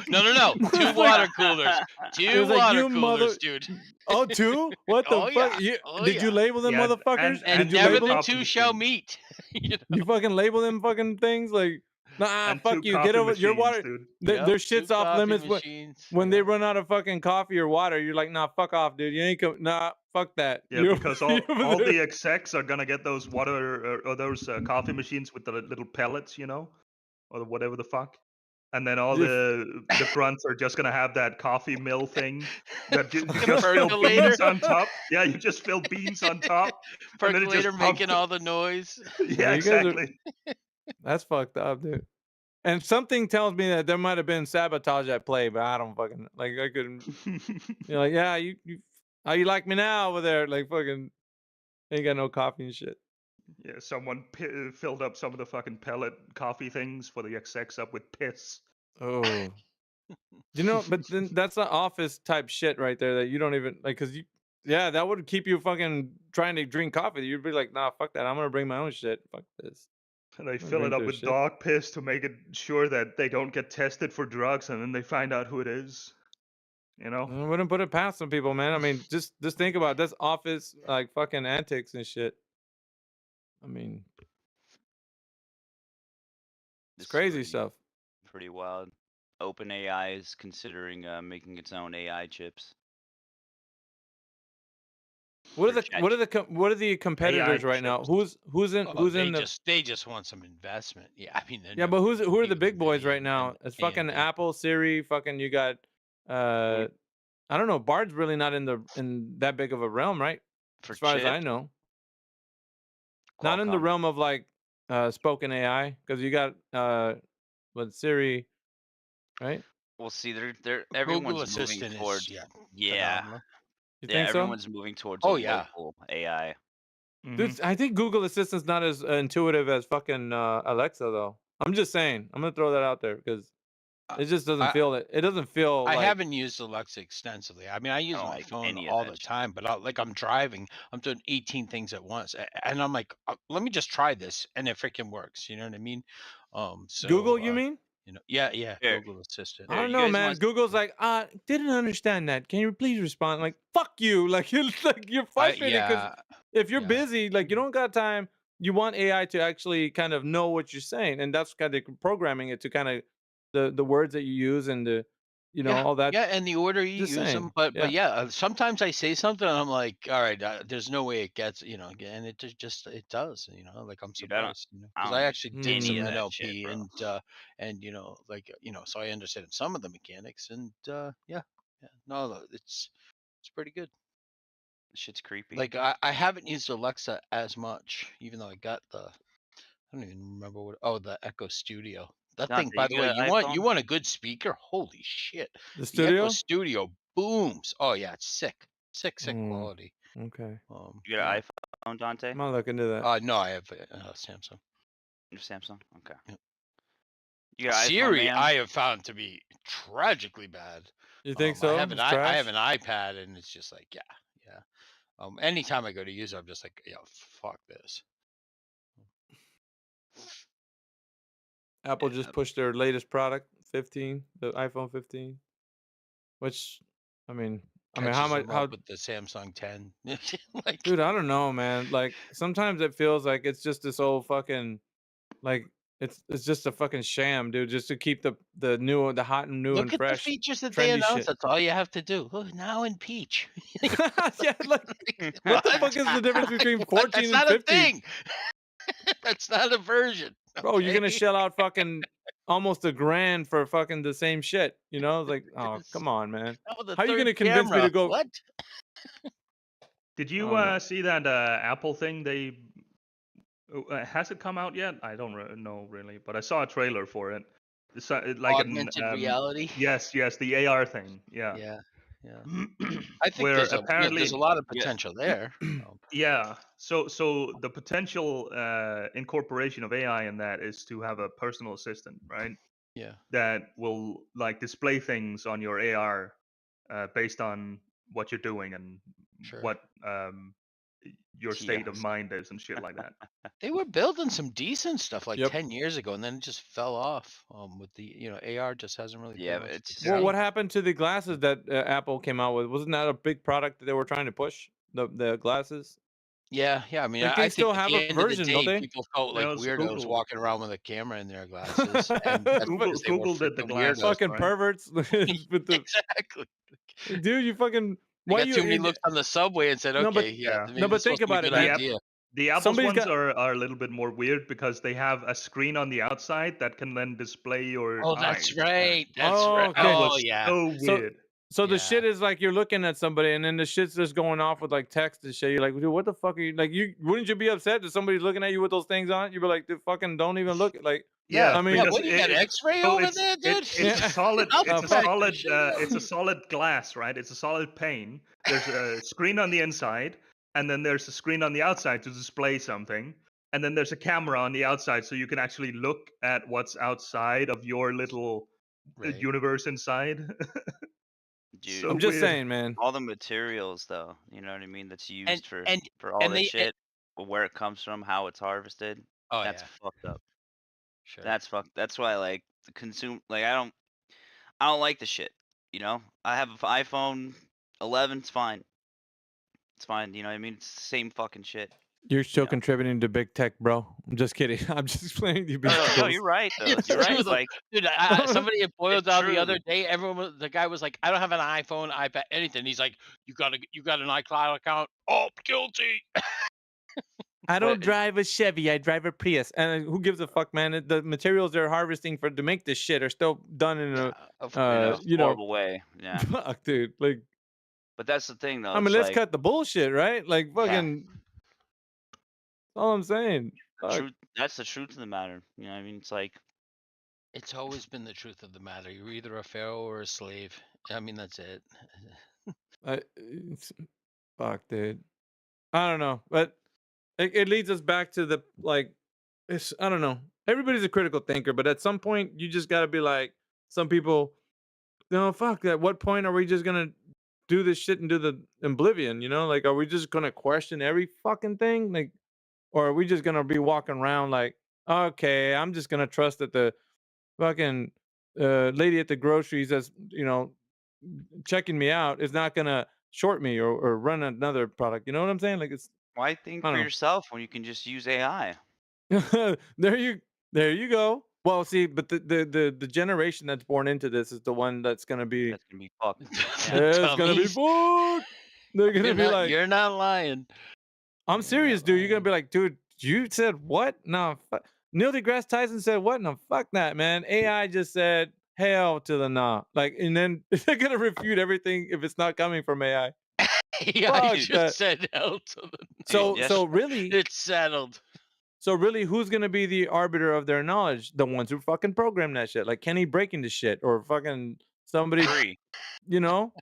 no, two water coolers, dude.
Oh, two? What the fuck? Did you label them motherfuckers?
And never the two shall meet.
You fucking label them fucking things like. Nah, fuck you. Get over your water. Their shit's off limits when they run out of fucking coffee or water. You're like, nah, fuck off, dude. You ain't nah, fuck that.
Yeah, because all the execs are gonna get those water or those coffee machines with the little pellets, you know, or whatever the fuck. And then all the grunts are just gonna have that coffee mill thing that you just fill beans on top. Yeah, you just fill beans on top.
Percolator making all the noise.
Yeah, exactly.
That's fucked up, dude. And something tells me that there might have been sabotage at play, but I don't fucking like. I couldn't. You're like, yeah, you how you like me now over there? Like fucking, ain't got no coffee and shit.
Yeah, someone filled up some of the fucking pellet coffee things for the execs up with piss.
Oh, you know, but then that's the office type shit right there that you don't even like, cause yeah, that would keep you fucking trying to drink coffee. You'd be like, nah, fuck that. I'm gonna bring my own shit. Fuck this.
And they fill it up with dog piss to make it sure that they don't get tested for drugs, and then they find out who it is. You know,
I wouldn't put it past some people, man. I mean, just think about it. That's office like fucking antics and shit. I mean,
This
it's
is
crazy
pretty,
stuff.
pretty wild. OpenAI is considering making its own AI chips.
What are
For
what are the competitors right now? Who's in
they just want some investment. Yeah, I mean,
yeah, but who are the big boys right now? It's fucking Apple, Siri, fucking you got I don't know. Bard's really not in that big of a realm, right?
For
as far as I
chips?
know. Not in the
Qualcomm.
realm of like spoken AI, because you got what Siri, right?
Well, see, they're everyone's moving
Assistant is,
towards
yeah,
yeah,
phenomenal.
You
yeah.
think so?
Everyone's moving towards
Oh,
a
yeah.
local AI.
Dude, I think Google Assistant's not as intuitive as fucking Alexa, though. I'm just saying. I'm gonna throw that out there because it just doesn't feel it. It doesn't feel
I
like.
haven't used Alexa extensively. I mean, I use
don't
my
like
phone
any of
all
that
the
shit.
time, but like I'm driving, I'm doing 18 things at once, and I'm like, let me just try this, and it freaking works. You know what I mean? So
Google, you mean?
you know, yeah,
Here,
Google Assistant.
I don't
you
know,
guys
man.
want?
Google's like, didn't understand that. Can you please respond? Like, fuck you. Like, you're frustrated because if you're busy, like, you don't got time. You want AI to actually kind of know what you're saying, and that's kind of programming it to kind of the words that you use and the, all that.
Yeah, and the order you
Just
use
saying.
them, but
Yeah.
yeah, sometimes I say something and I'm like, all right, there's no way it gets, and it just it does, like I'm
Dude, I don't.
surprised,
I
because
don't
I
use
actually did
any
some
of that shit,
NLP
bro.
and so I understand some of the mechanics and yeah, no, it's pretty good.
This shit's creepy.
Like I haven't used Alexa as much, even though I got I don't even remember the Echo Studio. That thing,
Dante,
by
you
the way,
got an
you
iPhone?
want a good speaker? Holy shit.
The
The Echo
Studio?
Studio booms. Oh yeah, it's sick. Sick quality.
Okay.
You got an iPhone, Dante?
I'm gonna look into that.
No, I have Samsung.
Your Samsung? Okay.
Yep.
You got an iPhone,
Siri,
man?
I have found to be tragically bad.
You think so?
I have an
It's trash?
I have an iPad and it's just like, yeah. Anytime I go to use it, I'm just like, fuck this.
Apple just pushed their latest product, 15, the iPhone 15, which, I mean, how much? How
with the Samsung 10?
Dude, I don't know, man. Like sometimes it feels like it's just this old fucking, like it's just a fucking sham, dude, just to keep the hot and new
Look
and
at the
fresh,
features that they
trendy
announced.
shit.
That's all you have to do. Look, now in peach.
Yeah, like what the fuck is the difference between 14
That's
and
not
15?
a thing. That's not a version.
Bro, you're gonna
okay?
shell out fucking almost $1,000 for fucking the same shit. It's like, oh, come on, man.
Not with a
How are you gonna
third
convince me
camera.
to go?
What?
Did
I
you
don't know.
see that Apple thing? They has it come out yet? I don't know really, but I saw a trailer for it. It's like
Augmented reality.
Yes, the AR thing. Yeah.
Yeah. I think
Where
there's
apparently
a lot of potential there.
Yeah. So the potential incorporation of AI in that is to have a personal assistant, right?
Yeah.
That will like display things on your AR based on what you're doing and what your state of mind is and shit like that.
They were building some decent stuff like
Yep.
10 years ago, and then it just fell off. With the AR just hasn't really.
Yeah,
been much
it's
to
Well,
see.
what happened to the glasses that Apple came out with? Wasn't that a big product that they were trying to push? The glasses.
Yeah. I mean,
Like
I
they
think
still
at
have
the
a
end of the
version, don't
day,
they?
people felt like
it's
weirdos
Google.
walking around with a camera in their glasses, and that's because they were
Google did the
freaking
glasses,
weirdos.
Fucking
right?
perverts with the
Exactly.
dude. You fucking
They
why
got
you
too many looks on the subway and said,
no, but
okay, yeah, maybe
no, but
this
think
must be a
about it,
good
man.
idea.
The Apple's
Somebody's
ones
got-
are a little bit more weird because they have a screen on the outside that can then display your
Oh,
eyes.
that's right. That's
Oh,
right.
okay.
That
Oh,
was
yeah.
so weird.
So the shit is like you're looking at somebody and then the shit's just going off with like text and shit. You're like, dude, what the fuck are you like? Wouldn't you be upset that somebody's looking at you with those things on? You'd be like, dude, fucking don't even look. Like,
Yeah,
I mean,
Yeah, what, you got X-ray over there, dude?
It's a solid.
I'll
It's a
check
solid.
that shit out.
It's a solid glass, right? It's a solid pane. There's a screen on the inside, and then there's a screen on the outside to display something, and then there's a camera on the outside, so you can actually look at what's outside of your little universe inside.
Dude,
So
I'm just
weird.
saying, man.
all the materials, though, you know what I mean, that's used for
and
all this
they-
shit, where it comes from, how it's harvested.
Oh,
that's
yeah.
fucked up.
Sure.
That's fucked. That's why, like, the consume. Like, I don't like the shit. You know, I have an iPhone 11. It's fine. It's fine. You know what I mean? It's the same fucking shit.
You're still contributing to big tech, bro. I'm just kidding. I'm just explaining to you.
No, you're right though. You're right. Like,
dude, somebody at Boiled Down the other day. The guy was like, "I don't have an iPhone, iPad, anything." He's like, "You got an iCloud account?" Oh, guilty.
I don't drive a Chevy. I drive a Prius. And who gives a fuck, man? The materials they're harvesting to make this shit are still done in a
horrible way. Yeah.
Fuck, dude. Like,
but that's the thing, though.
I mean, let's cut the bullshit, right? Like, fucking. That's all I'm saying.
Truth. That's the truth of the matter. You know what I mean? It's like.
It's always been the truth of the matter. You're either a pharaoh or a slave. I mean, that's it.
Fuck, dude. I don't know, but it leads us back to the I don't know. Everybody's a critical thinker, but at some point you just got to be like, some people, no, fuck. At what point are we just gonna do this shit and do the oblivion? You know, like, are we just gonna question every fucking thing, like, or are we just gonna be walking around like, okay, I'm just gonna trust that the fucking lady at the groceries that's checking me out is not gonna short me or run another product. You know what I'm saying? Like, it's
why think for yourself when you can just use AI?
there you go. Well, see, but the generation that's born into this is the one that's gonna be
fucked.
It's gonna be fucked. They're gonna be like,
"You're not lying."
I'm serious, dude. You're gonna be like, dude, you said what? No, Neil deGrasse Tyson said what? No, fuck that, man. AI just said hell to the nah. Like, and then they're gonna refute everything if it's not coming from AI.
Yeah, I just said hell to the.
So really,
it's settled.
So really, who's gonna be the arbiter of their knowledge? The ones who fucking program that shit, like Kenny breaking the shit, or fucking somebody, you know?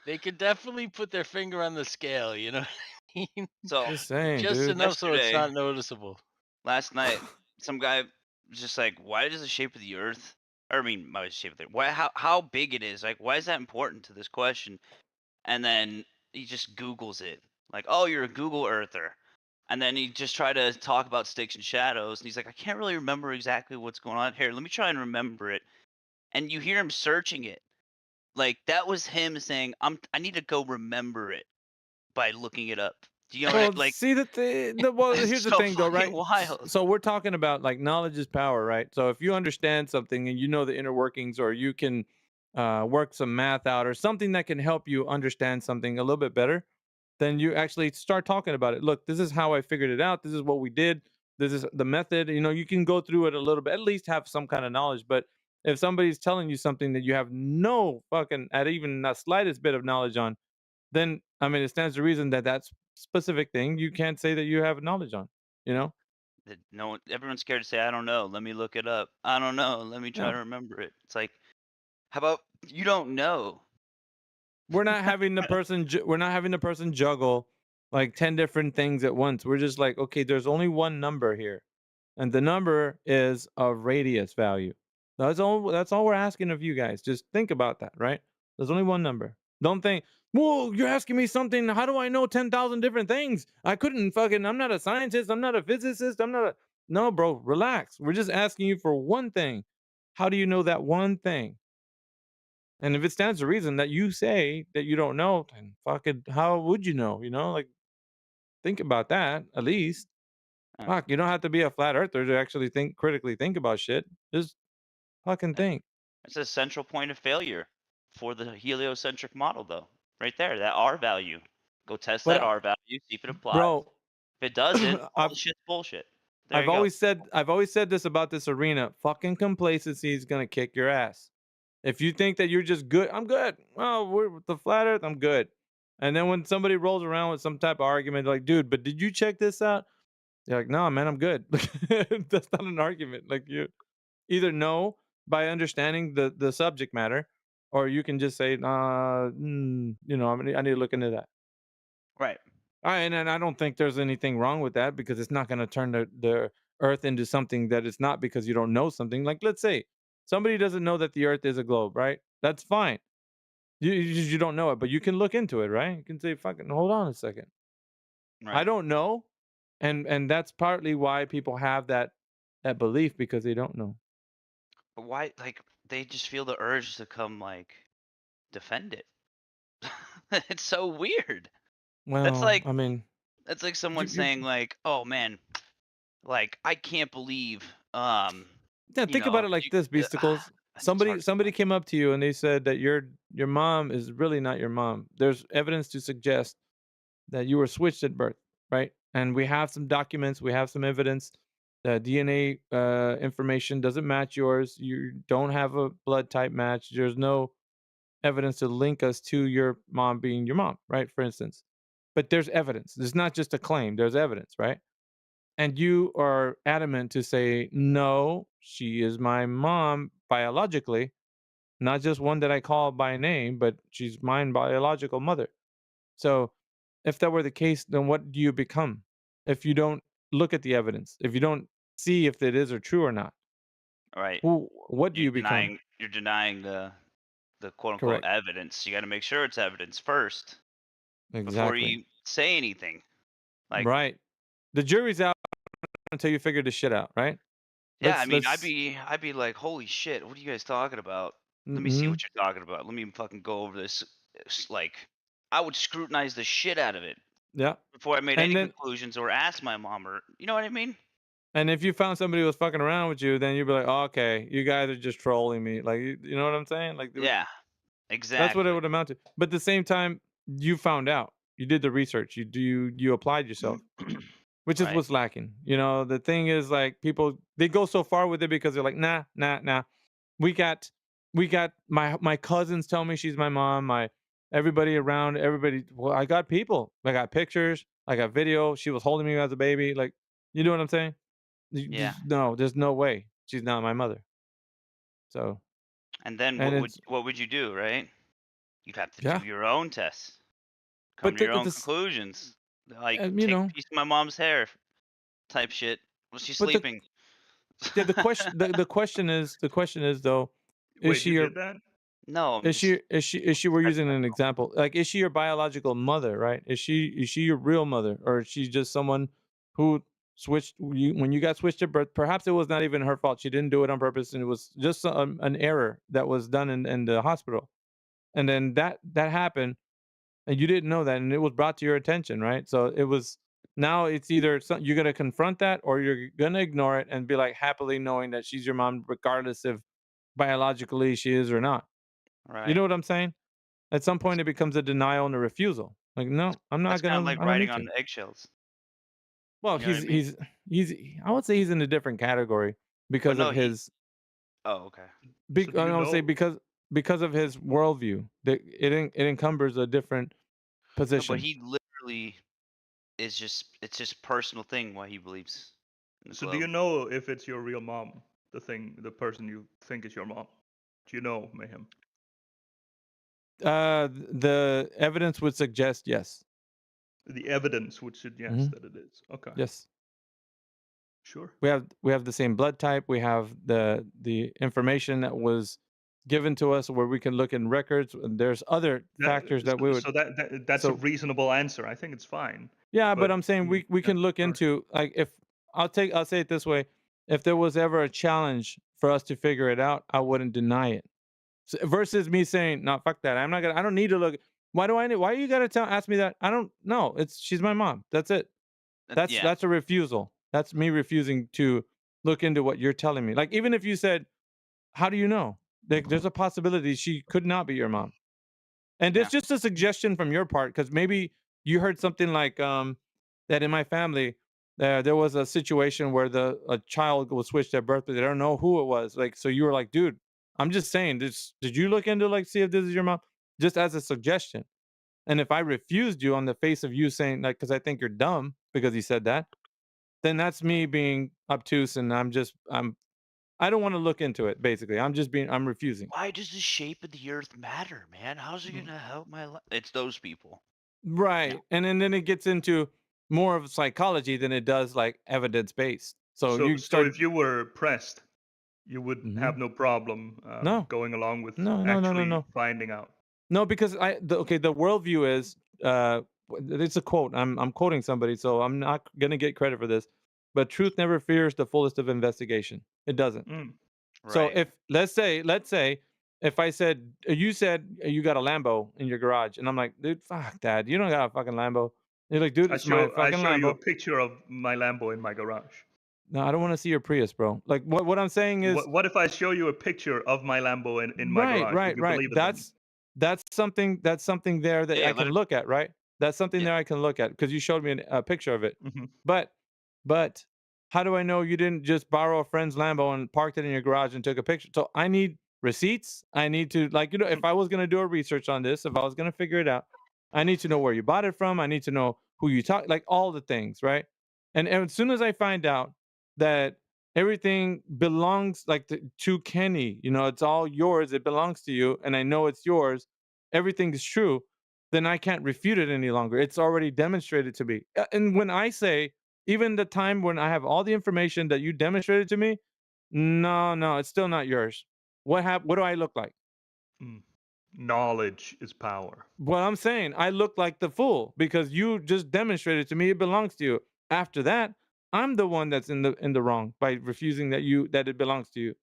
They could definitely put their finger on the scale, you know what I mean?
So
just saying,
just
dude.
enough so it's not noticeable.
Last night, some guy was just like, "Why does the shape of the Earth? Or I mean, not the shape of the Earth. Why? How big it is? Like, why is that important to this question?" And then he just Googles it, like, "Oh, you're a Google Earther." And then he just tried to talk about sticks and shadows, and he's like, "I can't really remember exactly what's going on here. Let me try and remember it." And you hear him searching it, like that was him saying, I need to go remember it by looking it up." Do you know what I, like?
See well, here's the
so
thing, though, right?
Wild.
So we're talking about like knowledge is power, right? So if you understand something and you know the inner workings, or you can work some math out, or something that can help you understand something a little bit better, then you actually start talking about it. Look, this is how I figured it out. This is what we did. This is the method. You know, you can go through it a little bit, at least have some kind of knowledge. But if somebody's telling you something that you have no fucking, at even the slightest bit of knowledge on, then I mean, it stands to reason that that specific thing you can't say that you have knowledge on. You know?
No, everyone's scared to say, "I don't know. Let me look it up. I don't know. Let me try
Yeah.
to remember it." It's like, how about you don't know?
We're not having the person juggle like 10 different things at once. We're just like, okay, there's only one number here, and the number is a radius value. That's all we're asking of you guys. Just think about that, right? There's only one number. Don't think, whoa, you're asking me something. How do I know 10,000 different things? I'm not a scientist. I'm not a physicist. No, bro, relax. We're just asking you for one thing. How do you know that one thing? And if it stands to reason that you say that you don't know, then fucking, how would you know? You know, like, think about that at least. Fuck, you don't have to be a flat earther to actually critically think about shit. Just fucking think.
It's a central point of failure for the heliocentric model, though. Right there, that R value. Go test that R value, see if it applies.
Bro,
if it doesn't, all the shit's bullshit. There
I've always said this about this arena. Fucking complacency is gonna kick your ass. If you think that you're just good, I'm good. Oh, we're with the flat earth, I'm good. And then when somebody rolls around with some type of argument, like, dude, but did you check this out? You're like, no, man, I'm good. That's not an argument. Like, you either know by understanding the subject matter, or you can just say, I need to look into that.
Right.
All right, and I don't think there's anything wrong with that, because it's not going to turn the earth into something that it's not because you don't know something. Like, let's say somebody doesn't know that the earth is a globe, right? That's fine. You don't know it, but you can look into it, right? You can say, fucking, hold on a second. Right. I don't know. And that's partly why people have that belief, because they don't know.
But why, like, they just feel the urge to come, like, defend it. It's so weird.
Well,
That's like,
I mean,
That's like someone saying like, "Oh man, like I can't believe
Yeah,
you
think about
know,
it like this, Beasticles.
it's hard
Somebody came up to you and they said that your mom is really not your mom. There's evidence to suggest that you were switched at birth, right? And we have some documents, we have some evidence. The DNA information doesn't match yours. You don't have a blood type match. There's no evidence to link us to your mom being your mom, right? For instance. But there's evidence. There's not just a claim, there's evidence, right? And you are adamant to say, no, she is my mom biologically, not just one that I call by name, but she's my biological mother. So if that were the case, then what do you become if you don't look at the evidence, if you don't see if it is or true or not?
right.
What do you become?
You're denying the quote unquote
Correct.
evidence. You got to make sure it's evidence first before
Exactly.
you say anything. Like,
Right. The jury's out until you figure this shit out, right?
yeah, I mean,
Let's
I'd be like, holy shit, what are you guys talking about? Let me see
mhm.
what you're talking about. Let me fucking go over this. Like, I would scrutinize the shit out of it
Yeah.
before I made
And
any
then
conclusions or ask my mom or you know what I mean?
and if you found somebody who was fucking around with you, then you'd be like, oh, okay, you guys are just trolling me. Like, you know what I'm saying? Like,
Yeah,
that's what it
exactly.
would amount to. But at the same time, you found out, you did the research, you applied yourself, which is
Right.
what's lacking. You know, the thing is, like, people they go so far with it because they're like, nah, nah, nah. We got, my cousins tell me she's my mom. My everybody around, everybody. Well, I got people. I got pictures. I got video. She was holding me as a baby. Like, you know what I'm saying?
Yeah.
No, there's no way she's not my mother. So,
And then
and it's
what would you do, right? You'd have to do
yeah,
your own tests. Come
but
to your own
this,
conclusions. Like
you
take
know,
a piece of my mom's hair type shit. Was she
but
sleeping?
the question, the question is though, is
Wait,
she
you
your
did that?
No, I'm just
is she we're using an example, like, is she your biological mother, right? Is she your real mother, or is she just someone who switched you when you got switched at birth? Perhaps it was not even her fault, she didn't do it on purpose, and it was just an error that was done in the hospital, and then that happened, and you didn't know that, and it was brought to your attention, right? So it was, now it's either you're going to confront that or you're going to ignore it and be like happily knowing that she's your mom regardless if biologically she is or not. You know
right.
what I'm saying? At some point, it becomes a denial and a refusal. Like, no,
That's kind of like
I don't
riding
need
on
to.
eggshells.
Well,
You know what I mean?
he's I would say he's in a different category
But
because
no,
of
he.
his.
Oh, okay.
So do you
I would say
know?
because of his worldview, that it encumbers a different
No, but
position.
he literally is just. It's just personal thing why he believes in the
So do you
globe.
know if it's your real mom? The person you think is your mom. Do you know, Mayhem?
The evidence would suggest yes.
The evidence would suggest
Mhm.
that it is. Okay.
Yes.
Sure.
We have the same blood type. We have the information that was given to us where we can look in records. And there's other factors that we would.
So that's a
So
reasonable answer. I think it's fine.
yeah, but
But
I'm saying we
yeah,
can look
sorry.
into, like, if I'll say it this way: if there was ever a challenge for us to figure it out, I wouldn't deny it. So, versus me saying, "No, fuck that. I'm not gonna. I don't need to look. Why do I need? Why you gotta ask me that? I don't know. It's she's my mom. That's it.
Yeah.
That's a refusal. That's me refusing to look into what you're telling me. Like, even if you said, "How do you know?" Like, there's a possibility she could not be your mom. And
Yeah.
it's just a suggestion from your part because maybe you heard something like that in my family. There was a situation where a child was switched at birth, but they don't know who it was. Like, so you were like, "Dude, I'm just saying. Did you look into, like, see if this is your mom?" Just as a suggestion. And if I refused you on the face of you saying, like, because I think you're dumb because he said that, then that's me being obtuse, and I don't want to look into it. Basically, I'm refusing.
Why does the shape of the earth matter, man? How's it gonna help my life? It's those people. No.
Right. And then it gets into more of psychology than it does like evidence based. So
So
you start.
if you were pressed, you would
Mhm.
have no problem
No,
going along with
no, no, no, no,
actually
no,
finding out.
no, because the worldview is it's a quote. I'm quoting somebody, so I'm not gonna get credit for this. But truth never fears the fullest of investigation. It doesn't.
Mm.
So
Right.
if let's say if I said you said you got a Lambo in your garage, and I'm like, dude, fuck that, you don't got a fucking Lambo. You're like, dude,
I
it's my fucking
show you a
Lambo.
picture of my Lambo in my garage.
No, I don't want to see your Prius, bro. Like, what I'm saying is,
What if I show you a picture of my Lambo in my garage? Would you believe it?
That's something there that I can look at, right? That's something there I can look at because you showed me a picture of it. But how do I know you didn't just borrow a friend's Lambo and parked it in your garage and took a picture? So I need receipts. I need to, like, if I was going to do a research on this, if I was going to figure it out, I need to know where you bought it from. I need to know who you talk, like all the things, right? And as soon as I find out that everything belongs to Kenny, it's all yours, it belongs to you, and I know it's yours, everything is true, then I can't refute it any longer. It's already demonstrated to me. And when I say, even the time when I have all the information that you demonstrated to me, no, it's still not yours. What do I look like?
Knowledge is power.
Well, I'm saying I look like the fool because you just demonstrated to me it belongs to you. After that, I'm the one that's in the wrong by refusing that it belongs to you.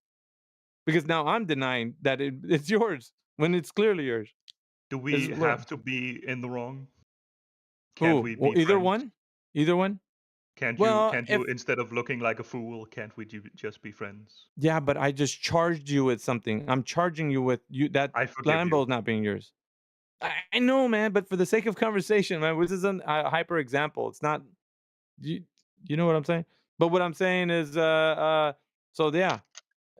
Because now I'm denying that it's yours when it's clearly yours.
Do we have to be in the wrong?
Can't we be either friends? Either one?
Can't you instead of looking like a fool, can't we just be friends?
Yeah, but I just charged you with something. I'm charging you with that Lambo's not being yours. I know, man, but for the sake of conversation, man, this is a hyper example. It's not, you know what I'm saying? But what I'm saying is, so yeah,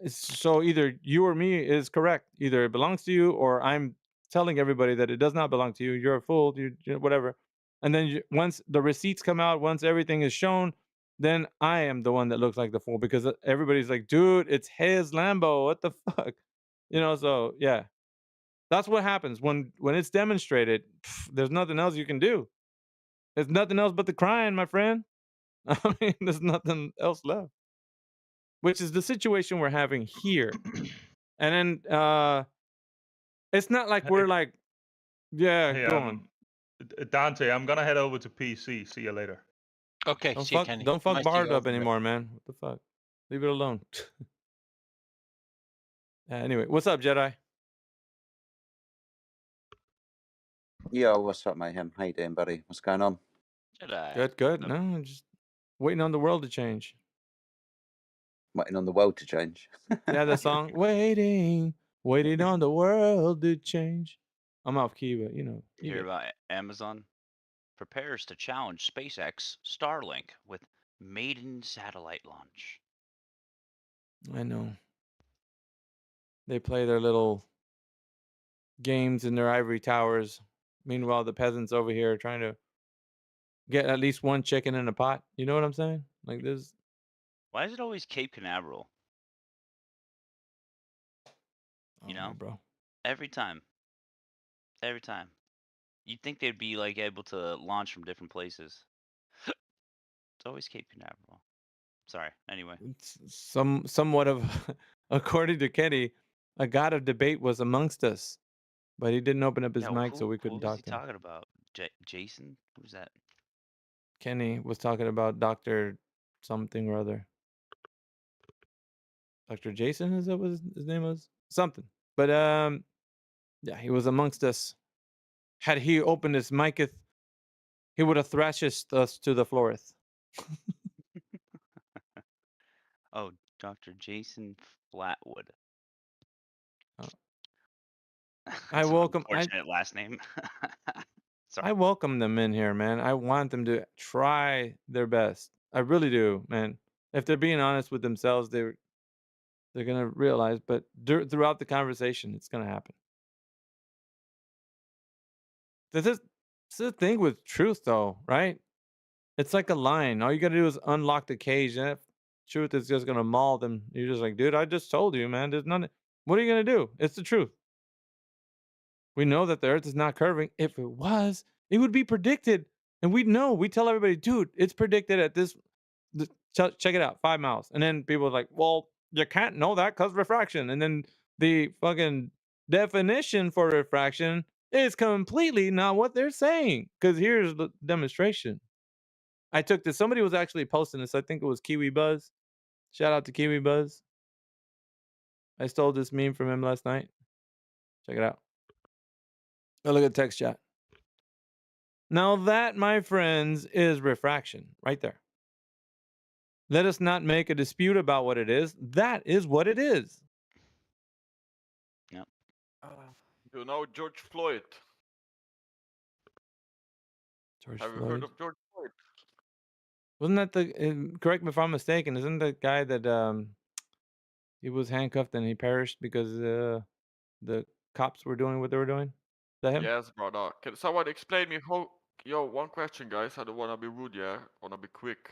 so either you or me is correct. Either it belongs to you, or I'm telling everybody that it does not belong to you. You're a fool. Whatever. And then once the receipts come out, once everything is shown, then I am the one that looks like the fool because everybody's like, dude, it's his Lambo. What the fuck? So yeah. That's what happens when it's demonstrated. There's nothing else you can do. There's nothing else but the crying, my friend. I mean, there's nothing else left. Which is the situation we're having here. And then it's not like we're like, yeah,
hey,
go on.
Dante, I'm gonna head over to PC. See you later.
Okay, see you, Kenny.
Don't fuck
Nice to
Bard
go
up
over there.
anymore, man. What the fuck? Leave it alone. Anyway, what's up, Jedi?
Yo, what's up, Mayhem? How you doing, buddy? What's going on?
Good. No, I'm just waiting on the world to change.
Waiting on the world to change.
Yeah, the song waiting on the world to change. I'm off key, but
You hear about Amazon prepares to challenge SpaceX Starlink with maiden satellite launch.
I know. They play their little games in their ivory towers. Meanwhile, the peasants over here are trying to get at least one chicken in a pot. You know what I'm saying? Like this.
Why is it always Cape Canaveral? You know,
bro.
Every time. You'd think they'd be like able to launch from different places. It's always Cape Canaveral. Sorry. Anyway.
It's somewhat of, according to Kenny, a god of debate was amongst us, but he didn't open up his mic, so we couldn't talk to him.
Who was he talking about? Jason? Who's that?
Kenny was talking about Dr. something or other. Dr. Jason, is that what his name was? Something. But yeah, he was amongst us. Had he opened his miceth, he would have thrashed us to the flooreth.
Oh, Dr. Jason Flatwood.
Oh.
I welcome. Unfortunate last name.
I welcome them in here, man. I want them to try their best. I really do, man. If they're being honest with themselves, they're gonna realize. But throughout the conversation, it's gonna happen. This is the thing with truth, though, right? It's like a line. All you gotta do is unlock the cage, and truth is just gonna maul them. You're just like, dude, I just told you, man. There's nothing. What are you gonna do? It's the truth. We know that the Earth is not curving. If it was, it would be predicted, and we'd know. We tell everybody, dude, it's predicted at this. Check it out, 5 miles, and then people are like, well, you can't know that because refraction, and then the fucking definition for refraction is completely not what they're saying. Because here's the demonstration. I took this. Somebody was actually posting this. I think it was Kiwi Buzz. Shout out to Kiwi Buzz. I stole this meme from him last night. Check it out. Oh, look at the text chat. Now that, my friends, is refraction right there. Let us not make a dispute about what it is. That is what it is.
Yep.
You know George Floyd?
George
Have you
Floyd.
heard of George Floyd?
Wasn't that the? Correct me if I'm mistaken. Isn't the guy that he was handcuffed and he perished because the cops were doing what they were doing? Is that him?
Yes, brother. Can someone explain me how? Yo, one question, guys. I don't wanna be rude, yeah. I wanna be quick.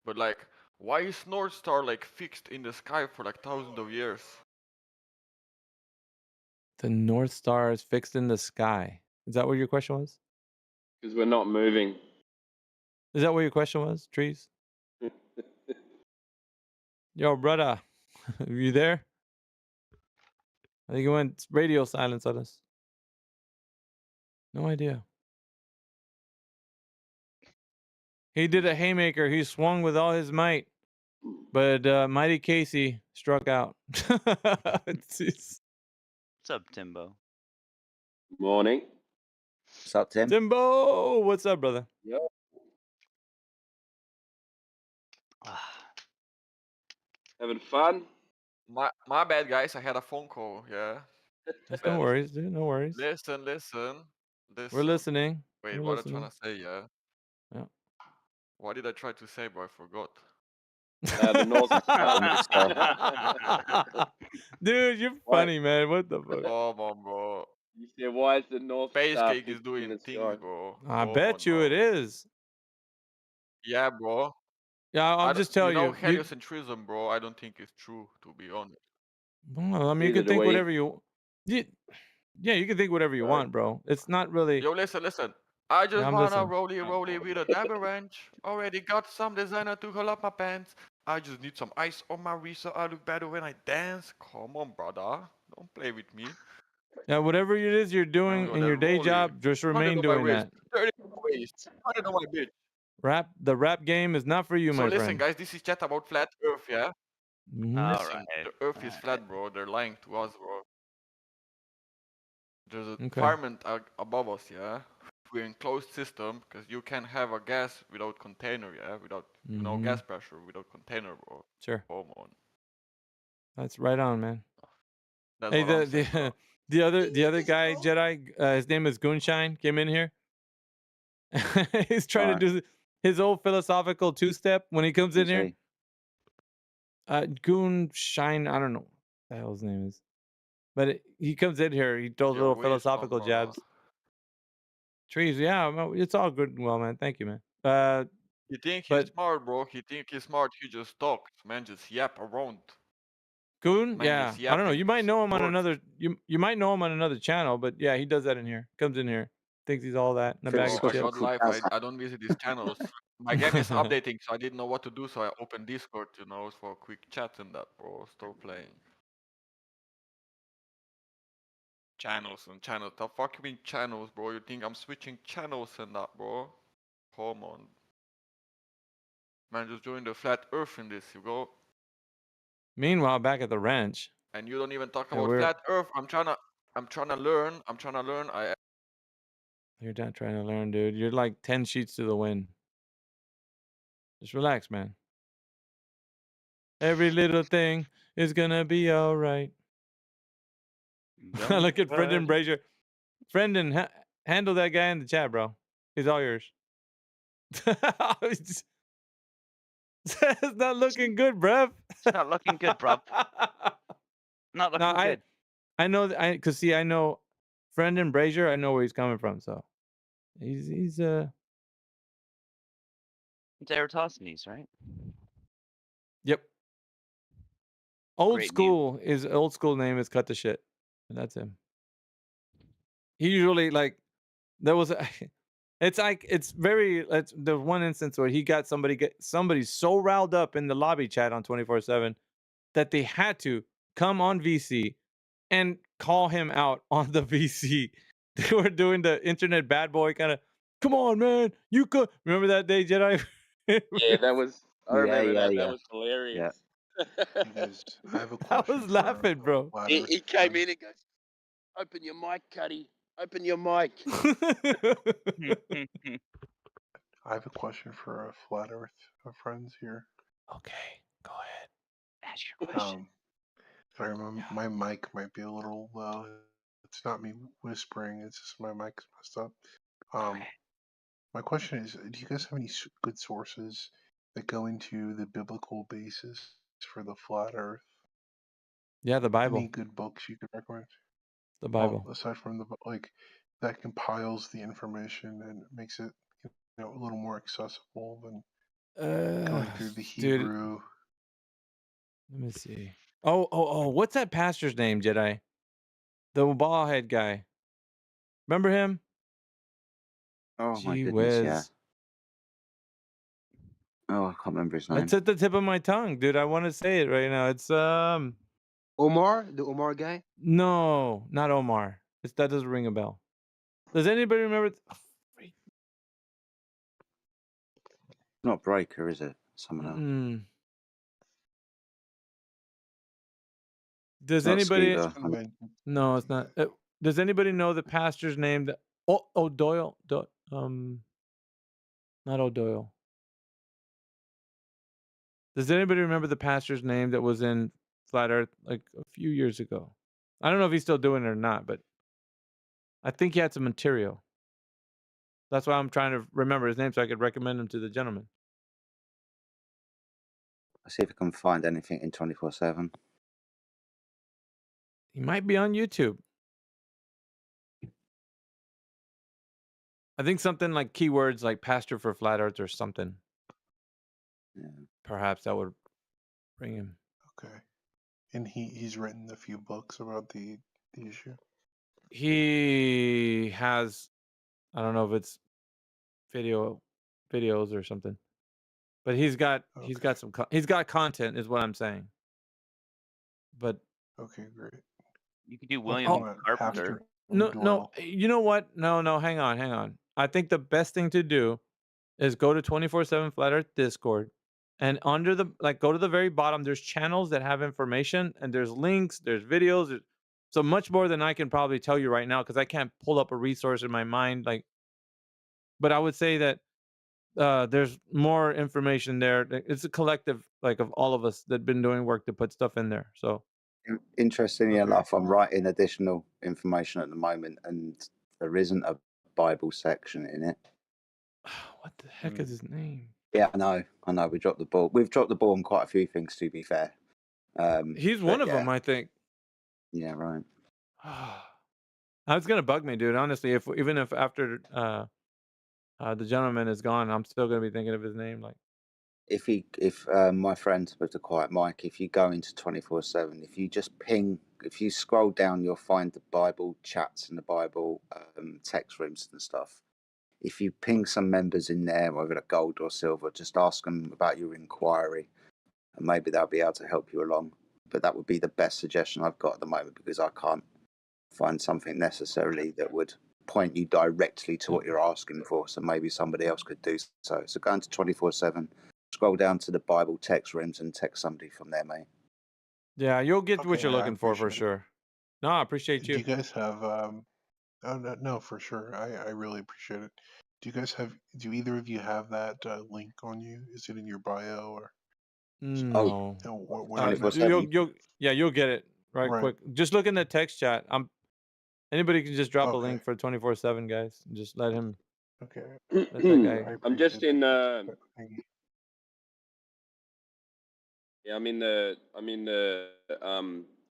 But like, why is North Star like fixed in the sky for like thousands of years?
The North Star is fixed in the sky. Is that what your question was?
Because we're not moving.
Is that what your question was, Trees? Yo, brother, you there? I think he went radio silence on us. No idea. He did a haymaker. He swung with all his might, but Mighty Casey struck out.
What's up, Timbo?
Morning.
What's up, Tim?
Timbo, what's up, brother?
Yep. Having fun?
My bad, guys. I had a phone call. Yeah.
That's no worries, dude. No worries.
Listen.
We're listening.
Wait,
We're
what
listening.
I'm trying to say, yeah.
Yeah.
What did I try to say, bro? I forgot.
The North
Dude, you're funny, man. What the fuck?
Come on, bro.
You said, why is the North
Space
Star
Cake is
fixed in
doing
the
things,
sky?
bro.
I
Come
bet
on
you
now.
it is.
Yeah, bro.
Yeah, I'll just tell you.
Heliocentrism, bro. I don't think it's true, to be honest.
Well, I mean, you can think whatever you. Yeah, you can think whatever you want, bro. It's not really.
Yo, listen. I just
I'm
wanna
listening.
rolly with a dabber wrench. Already got some designer to hold up my pants. I just need some ice on my wrist so I look better when I dance. Come on, brother. Don't play with me.
Yeah, whatever it is you're doing in your day job, just remain doing that.
30 waist. 100 on my bitch.
The rap game is not for you,
So
my
listen,
friend.
guys, this is chat about flat Earth, yeah?
Mhm.
The Earth is flat, bro. They're lying to us, bro. There's an
Okay.
environment above us, yeah? We're in closed system because you can have a gas without container, yeah? Without gas pressure, without container, bro.
Sure.
Come on.
That's right on, man.
That's
Hey,
what I'm saying, bro.
the other guy, Jedi, his name is Goonshine, came in here. He's trying to do his old philosophical two-step when he comes in here. Goonshine, I don't know what the hell his name is. But he comes in here, he throws little philosophical jabs. Trees, yeah, it's all good and well, man. Thank you, man.
You think he's smart, bro. He think he's smart. He just talks, man. Just yap around.
Goon,
Man,
yeah.
just
I don't know.
yapping.
You might know him on
Words.
another. You might know him on another channel, but yeah, he does that in here. Comes in here, thinks he's all that in a bag of
I
chips.
got life. I don't visit these channels. My game is updating, so I didn't know what to do. So I opened Discord, for a quick chat and that, bro. Stop playing. Channels and channels. The fuck you mean channels, bro? You think I'm switching channels and that, bro? Come on. Man, just join the flat earth in this, you go.
Meanwhile, back at the ranch.
And you don't even talk about flat earth. I'm trying to learn.
You're not trying to learn, dude. You're like 10 sheets to the wind. Just relax, man. Every little thing is gonna be all right. Look at Brendan Brazier. Brendan, handle that guy in the chat, bro. He's all yours. It's not looking good, bruv.
It's not looking good, bruv. Not looking good.
I know that because I know Brendan Brazier. I know where he's coming from, so he's
It's Eratosthenes, right?
Yep. Old school name is Cut the Shit. And that's him. He usually there was it's the one instance where he got somebody so riled up in the lobby chat on 24/7 that they had to come on VC and call him out on the VC. They were doing the internet bad boy kind of, come on, man, you could remember that day, Jedi?
Yeah, that was. I remember that.
Yeah.
That was hilarious.
I have a question.
I was laughing, bro.
Flat
He
Earth
came
fans.
in and goes, "Open your mic, Cuddy."
Open your mic.
I have a question for Flat Earth friends here.
Okay, go ahead.
Ask your question.
Sorry, my mic might be a little. It's not me whispering. It's just my mic's messed up. My question is: do you guys have any good sources that go into the biblical basis for the flat Earth?
Yeah, the Bible.
Any good books you could recommend?
The Bible.
Well, aside from the that compiles the information and makes it a little more accessible than going through the Hebrew.
Let me see. Oh! What's that pastor's name, Jedi? The bald head guy. Remember him?
Oh my
Gee
goodness, yeah.
whiz.
Oh, I can't remember his name.
It's at the tip of my tongue, dude. I want to say it right now. It's
Omar, the Omar guy.
No, not Omar. That doesn't ring a bell. Does anybody remember?
Not Breaker, is it? Someone else.
Does
Not
anybody?
Skeever.
No, it's not. Does anybody know the pastor's name? That O'Doyle. Not O'Doyle. Does anybody remember the pastor's name that was in Flat Earth like a few years ago? I don't know if he's still doing it or not, but I think he had some material. That's why I'm trying to remember his name so I could recommend him to the gentleman.
I'll see if I can find anything in 24/7.
He might be on YouTube. I think something like keywords like pastor for flat earth or something.
Yeah.
Perhaps that would bring him.
Okay. And he's written a few books about the issue.
He has, I don't know if it's videos or something, but he's got he's got content is what I'm saying. But
okay, great.
You could do William Carpenter.
No, you know what? No, hang on. I think the best thing to do is go to 24/7 Flat Earth Discord, and under the go to the very bottom. There's channels that have information, and there's links, there's videos, so much more than I can probably tell you right now because I can't pull up a resource in my mind. But I would say that there's more information there. It's a collective of all of us that been doing work to put stuff in there. So.
Interestingly enough, I'm writing additional information at the moment, and there isn't a Bible section in it.
What the heck is his name?
Yeah, I know. We dropped the ball. We've dropped the ball on quite a few things, to be fair.
He's one of them, I think.
Yeah, right.
It's gonna bug me, dude. Honestly, even if after the gentleman is gone, I'm still gonna be thinking of his name.
If my friend with the quiet mic, if you go into 24/7, if you just if you scroll down, you'll find the Bible chats and the Bible text rooms and stuff. If you ping some members in there, whether they're gold or silver, just ask them about your inquiry, and maybe they'll be able to help you along. But that would be the best suggestion I've got at the moment, because I can't find something necessarily that would point you directly to what you're asking for. So maybe somebody else could do so. So go into 24/7, scroll down to the Bible text rooms and text somebody from there, mate.
Yeah, you'll get what you're looking for sure. No, I appreciate you.
Do you guys have Oh no, for sure. I really appreciate it. Do either of you have that link on you? Is it in your bio or?
No. You'll get it right quick. Just look in the text chat. Anybody can just drop a link for 24/7, guys. Just let him.
Okay.
Let that guy.
I'm just in. Yeah, I'm in the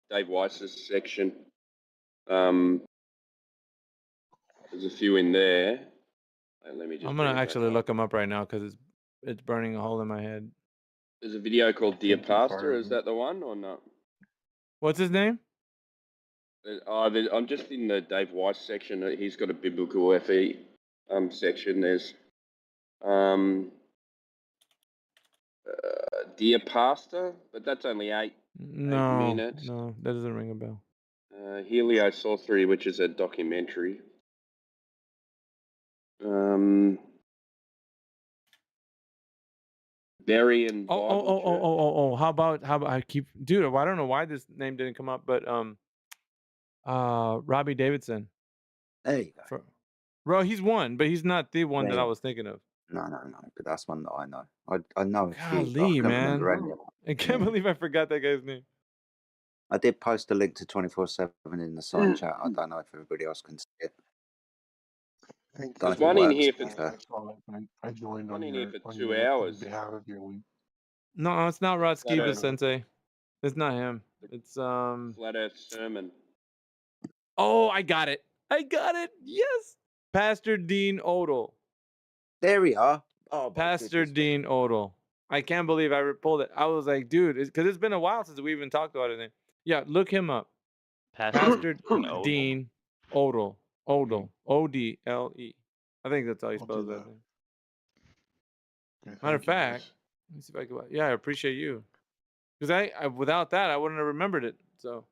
Dave Weiss's section. There's a few in there. Let me just.
I'm gonna actually look him up right now because it's burning a hole in my head.
There's a video called Dear Pastor. Is that the one or not?
What's his name?
I'm just in the Dave Weiss section. He's got a biblical FE section. There's Dear Pastor, but that's only 8 minutes.
No, that doesn't ring a bell.
Heliosorcery, which is a documentary. Berry and Bible
How about I keep, dude? I don't know why this name didn't come up, but Robbie Davidson.
There you go.
Bro, he's one, but he's not the one that I was thinking of.
No, but that's one that I know. I know a few.
Golly,
I can't remember
man.
any of them.
I can't believe I forgot that guy's name.
I did post a link to 24/7 in the side chat. I don't know if everybody else can see it.
There's one in here for
I joined
one
on
in
your
here for
on
2
your on
hours.
behalf of your week.
No, it's not Rod
Flat
Skiba
Earth.
Sensei. It's not him. It's
Flat Earth sermon.
Oh, I got it. Yes. Pastor Dean Odell.
There we are. Oh,
Pastor Dean Odell. I can't believe I pulled it. I was like, dude, because it's been a while since we even talked about it. Yeah, look him up. Pastor Dean Odell. O-D-L-E. I think that's how he spells that thing. Matter of fact, let me see if I can. Yeah, I appreciate you. Because I without that, I wouldn't have remembered it. So.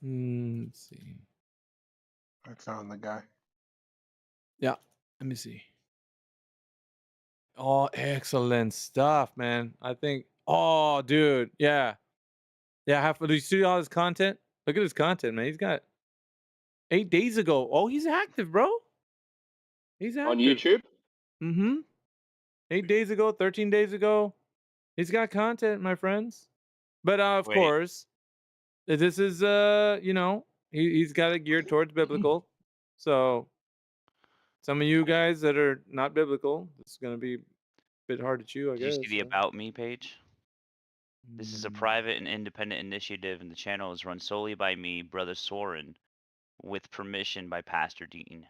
Let's see.
I found the guy.
Yeah, let me see. Oh, excellent stuff, man. I think. Oh, dude, yeah. Do you see all his content? Look at his content, man. He's got 8 days ago. Oh, he's active, bro. He's active.
On YouTube?
Mm-hmm. 8 days ago, 13 days ago. He's got content, my friends. But of course, this is he's got it geared towards biblical. So some of you guys that are not biblical, it's gonna be a bit hard to chew, I
Did
guess.
you see the About Me page? This is a private and independent initiative, and the channel is run solely by me, Brother Soren, with permission by Pastor Dean.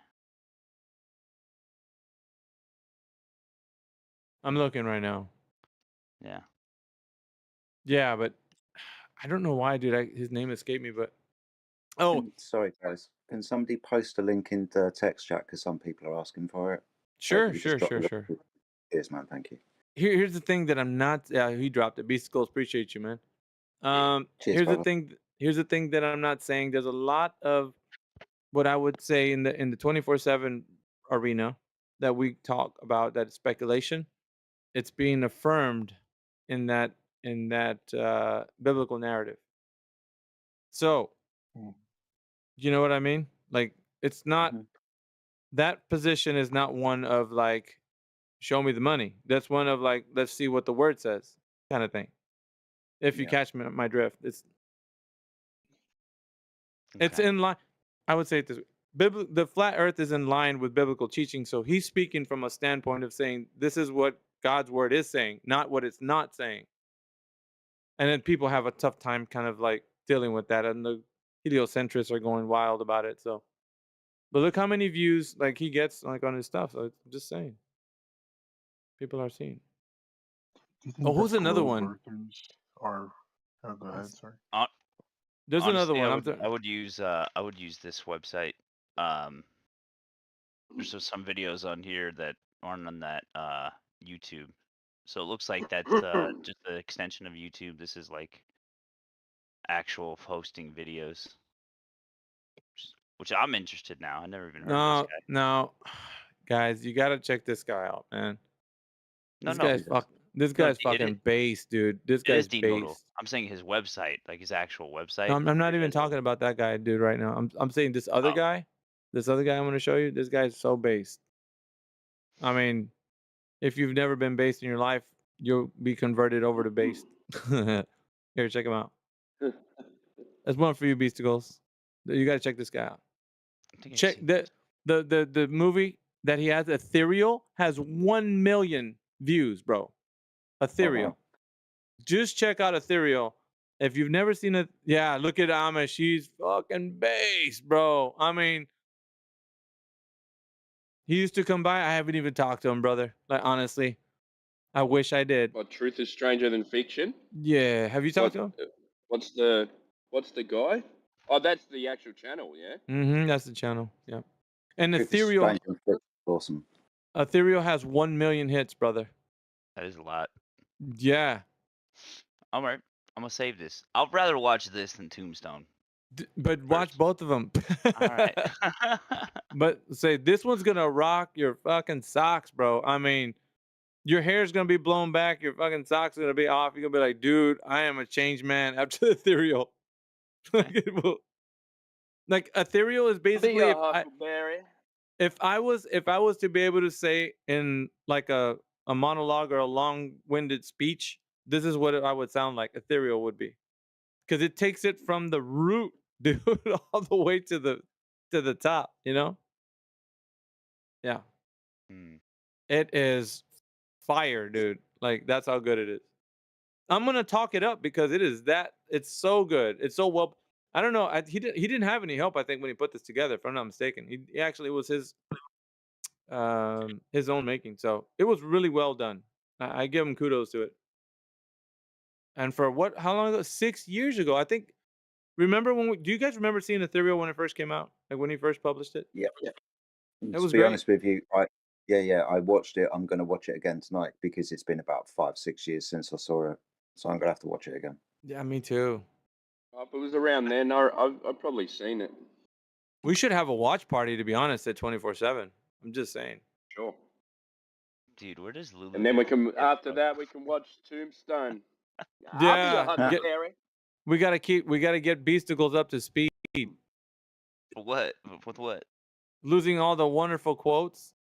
I'm looking right now.
Yeah.
Yeah, but I don't know why, dude. His name escaped me, but
sorry, guys. Can somebody post a link in the text chat because some people are asking for it?
Sure.
Cheers, man. Thank you.
Here's the thing that I'm not. He dropped it. Beast Goals, appreciate you, man.
Cheers,
here's
brother.
the thing. Here's the thing that I'm not saying. There's a lot of what I would say in the 24/7 arena that we talk about, that speculation. It's being affirmed in that biblical narrative. So, you know what I mean? Like, it's not that position is not one of like, show me the money. That's one of like, let's see what the word says, kind of thing. If you catch my drift, it's in line. I would say it this way. The flat Earth is in line with biblical teaching. So he's speaking from a standpoint of saying this is what God's word is saying, not what it's not saying. And then people have a tough time kind of like dealing with that, and the heliocentrists are going wild about it. So, but look how many views like he gets like on his stuff. So I'm just saying, people are seeing. Oh, who's another one?
Oh, go ahead. Sorry.
There's
Honestly,
another one.
I would use this website. There's some videos on here that aren't on that YouTube. So it looks like that's just an extension of YouTube. This is like actual hosting videos, which I'm interested now. I never even heard of this guy.
No, guys, you gotta check this guy out, man. This guy's fucking based, dude. This guy's based.
I'm saying his website, like his actual website.
No, I'm not even talking about that guy, dude, right now. I'm saying this other guy. This other guy I'm going to show you. This guy's so based. I mean, if you've never been based in your life, you'll be converted over to based. Here, check him out. That's one for you, Beasticles. You got to check this guy out. Check the movie that he has, Ethereal, has 1 million views, bro. Ethereal. Just check out Ethereal. If you've never seen it, yeah, look at Ama. She's fucking based, bro. I mean, he used to come by. I haven't even talked to him, brother. Like, honestly, I wish I did.
What, Truth is Stranger Than Fiction?
Yeah. Have you talked to him?
What's the guy? Oh, that's the actual channel, yeah?
Mm-hmm. That's the channel. Yeah. And Ethereal.
Awesome.
Ethereal has 1 million hits, brother.
That is a lot.
Yeah.
All right. I'm gonna save this. I'd rather watch this than Tombstone.
But watch both of them.
All right.
But say this one's gonna rock your fucking socks, bro. I mean, your hair's gonna be blown back. Your fucking socks are gonna be off. You're gonna be like, dude, I am a changed man after Ethereal. No, Like ethereal is basically if I was to be able to say in like a monologue or a long-winded speech, this is what I would sound like. Ethereal would be, because it takes it from the root, dude, all the way to the top. You know? Yeah. It is fire, dude. Like that's how good it is. I'm gonna talk it up because it is that. It's so good. It's so well. I don't know. He didn't have any help. I think when he put this together, if I'm not mistaken, he actually was his own making. So it was really well done. I give him kudos to it. And for what? How long ago? 6 years ago, I think. Remember do you guys remember seeing Ethereal when it first came out? Like when he first published it?
Yeah.
It
To
was
be
great.
honest with you, I watched it. I'm going to watch it again tonight because it's been about 5-6 years since I saw it, so I'm going to have to watch it again.
Yeah, me too.
If it was around then, I've probably seen it.
We should have a watch party, to be honest, at 24/7. I'm just saying.
Sure.
Dude, where does Lulu?
And then we can after that we can watch Tombstone. I'll be
Yeah,
your Huckleberry.
we gotta get Beasticles up to speed.
What? With what?
Losing all the wonderful quotes,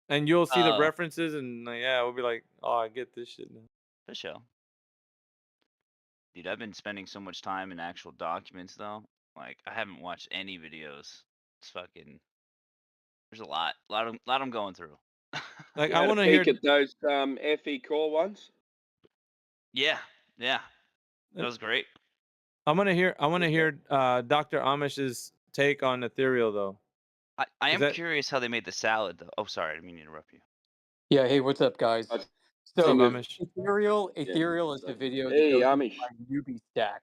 and you'll see the
Oh.
references, and yeah, we'll be like, oh, I get this shit now.
For sure. Dude, I've been spending so much time in actual documents though. Like I haven't watched any videos. It's fucking. There's a lot of I'm going through.
Like
I want to hear at those FE core ones.
Yeah, that was great.
I want to hear Dr. Amish's take on Ethereal though.
I am curious how they made the salad though. Oh, sorry, I didn't mean to interrupt you.
Yeah, hey, what's up, guys? So,
Amish?
Ethereal is the video that goes into my newbie stack,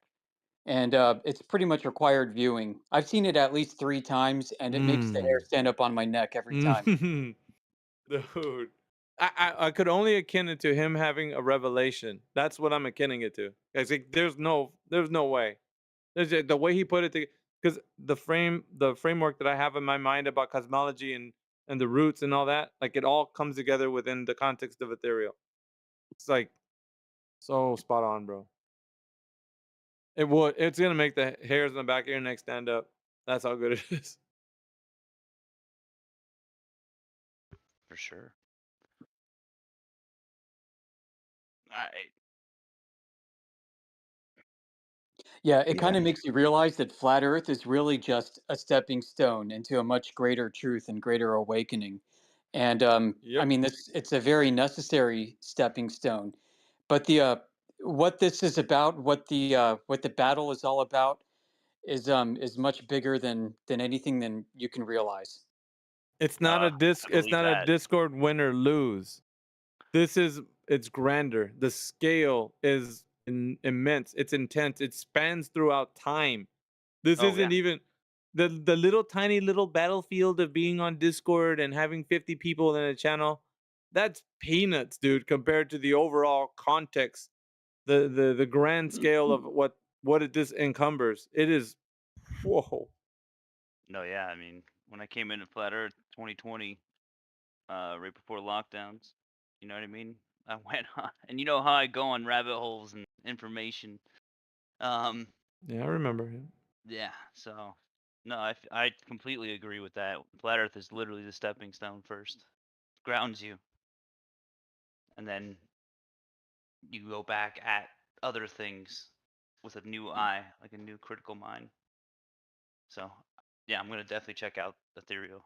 and it's pretty much required viewing. I've seen it at least 3 times, and it makes the hair stand up on my neck every time.
Dude, I could only akin it to him having a revelation. That's what I'm akinning it to. It's like there's no way. There's the way he put it, because the framework that I have in my mind about cosmology and the roots and all that, like it all comes together within the context of ethereal. It's like so spot on, bro. It's gonna make the hairs on the back of your neck stand up. That's how good it is.
For sure.
Yeah, it kind of makes you realize that flat Earth is really just a stepping stone into a much greater truth and greater awakening. And I mean, it's a very necessary stepping stone. But what this is about, what the battle is all about, is much bigger than anything than you can realize.
It's not a Discord win or lose. It's grander. The scale is immense. It's intense. It spans throughout time. This isn't even the little tiny little battlefield of being on Discord and having 50 people in a channel. That's peanuts, dude, compared to the overall context, the grand scale of what it this encumbers. It is whoa.
No, yeah, I mean, when I came into Flat Earth 2020, right before lockdowns, you know what I mean? I went on, and you know how I go on rabbit holes and information.
Yeah, I remember him.
Yeah, so no, I completely agree with that. Flat Earth is literally the stepping stone first, grounds you, and then you go back at other things with a new eye, like a new critical mind. So, yeah, I'm gonna definitely check out Ethereal.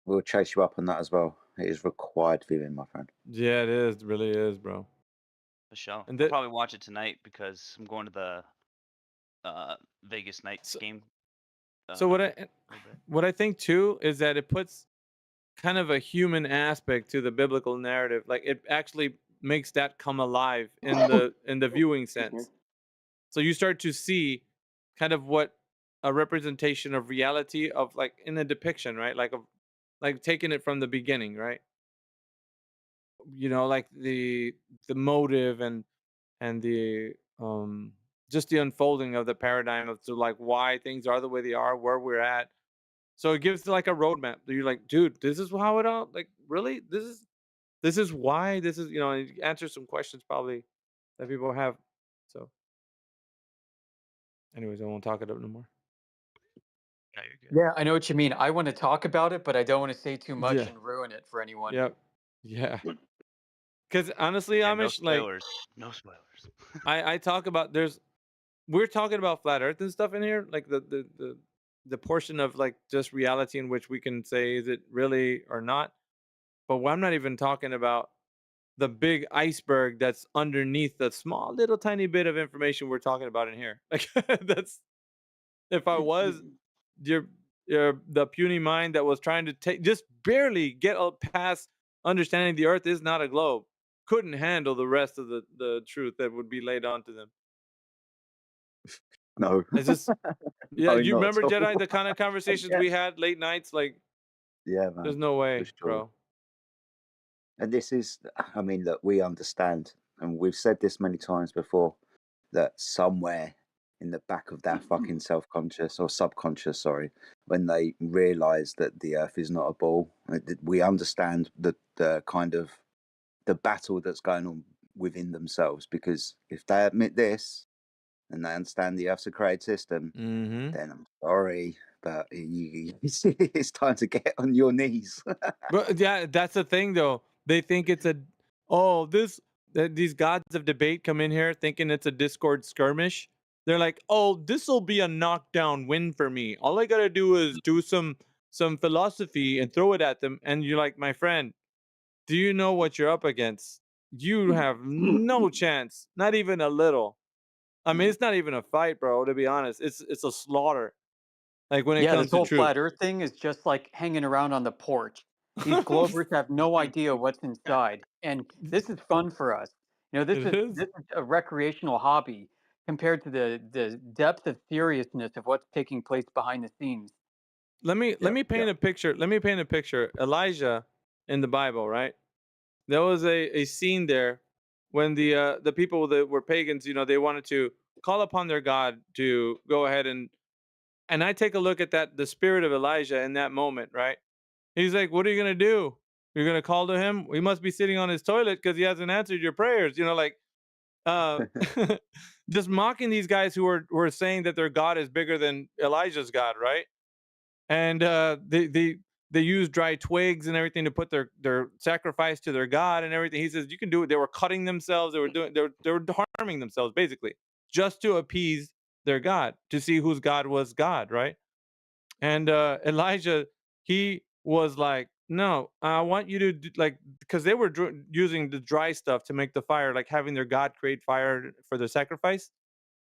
We'll chase you up on that as well. It is required viewing, my friend.
Yeah, it is. It really is, bro.
For sure.
And
I'll probably watch it tonight because I'm going to the Vegas Knights game.
So what I think too is that it puts kind of a human aspect to the biblical narrative. Like it actually makes that come alive in the viewing sense. So you start to see kind of what a representation of reality of like in a depiction, right? Like taking it from the beginning, right? You know, like the motive and the just the unfolding of the paradigm of like why things are the way they are, where we're at. So it gives like a roadmap. You're like, dude, this is how it all like really this is why this is, you know, it answers some questions probably that people have. So Anyways, I won't talk it up no more.
No, you're good.
Yeah, I know what you mean. I want to talk about it, but I don't want to say too much
Yeah.
and ruin it for anyone.
Yep. Yeah. Because honestly,
Yeah, no
Amish, like,
spoilers. No spoilers.
I talk about we're talking about flat Earth and stuff in here, like the portion of like just reality in which we can say is it really or not. But I'm not even talking about the big iceberg that's underneath the small little tiny bit of information we're talking about in here. Like that's if I was your the puny mind that was trying to take just barely get past understanding the Earth is not a globe, couldn't handle the rest of the truth that would be laid onto them.
No.
It's just yeah.
No,
You
not
remember
at all.
Jedi, the kind of conversations
Yeah.
we had late nights, like
Yeah,
there's
man,
no
for
way,
sure.
bro.
And this is, I mean, look, we understand, and we've said this many times before, that somewhere in the back of their fucking self-conscious or subconscious, sorry, when they realise that the Earth is not a ball, we understand the kind of the battle that's going on within themselves. Because if they admit this and they understand the Earth's a created system, then I'm sorry, but it's time to get on your knees.
But yeah, that's the thing though. They think it's these gods of debate come in here thinking it's a Discord skirmish. They're like, oh, this will be a knockdown win for me. All I gotta do is do some philosophy and throw it at them. And you're like, my friend, do you know what you're up against? You have no chance, not even a little. I mean, it's not even a fight, bro. To be honest, it's a slaughter. Like when it
Yeah, this
comes to
whole
truth.
flat Earth thing is just like hanging around on the porch. These Globers have no idea what's inside, and this is fun for us. You know,
It is.
this is a recreational hobby compared to the depth of seriousness of what's taking place behind the scenes.
Let me paint a picture. Let me paint a picture. Elijah in the Bible, right? There was a scene there when the people that were pagans, you know, they wanted to call upon their God to go ahead and I take a look at that the spirit of Elijah in that moment, right? He's like, "What are you gonna do? You're gonna call to him? He must be sitting on his toilet because he hasn't answered your prayers." You know, like uh, just mocking these guys who are saying that their God is bigger than Elijah's God, right? And they use dry twigs and everything to put their sacrifice to their god and everything. He says you can do it. They were cutting themselves. They were harming themselves basically just to appease their god, to see whose god was God, right? And Elijah, he was like, no, I want you to do, like, because they were using the dry stuff to make the fire, like having their god create fire for their sacrifice.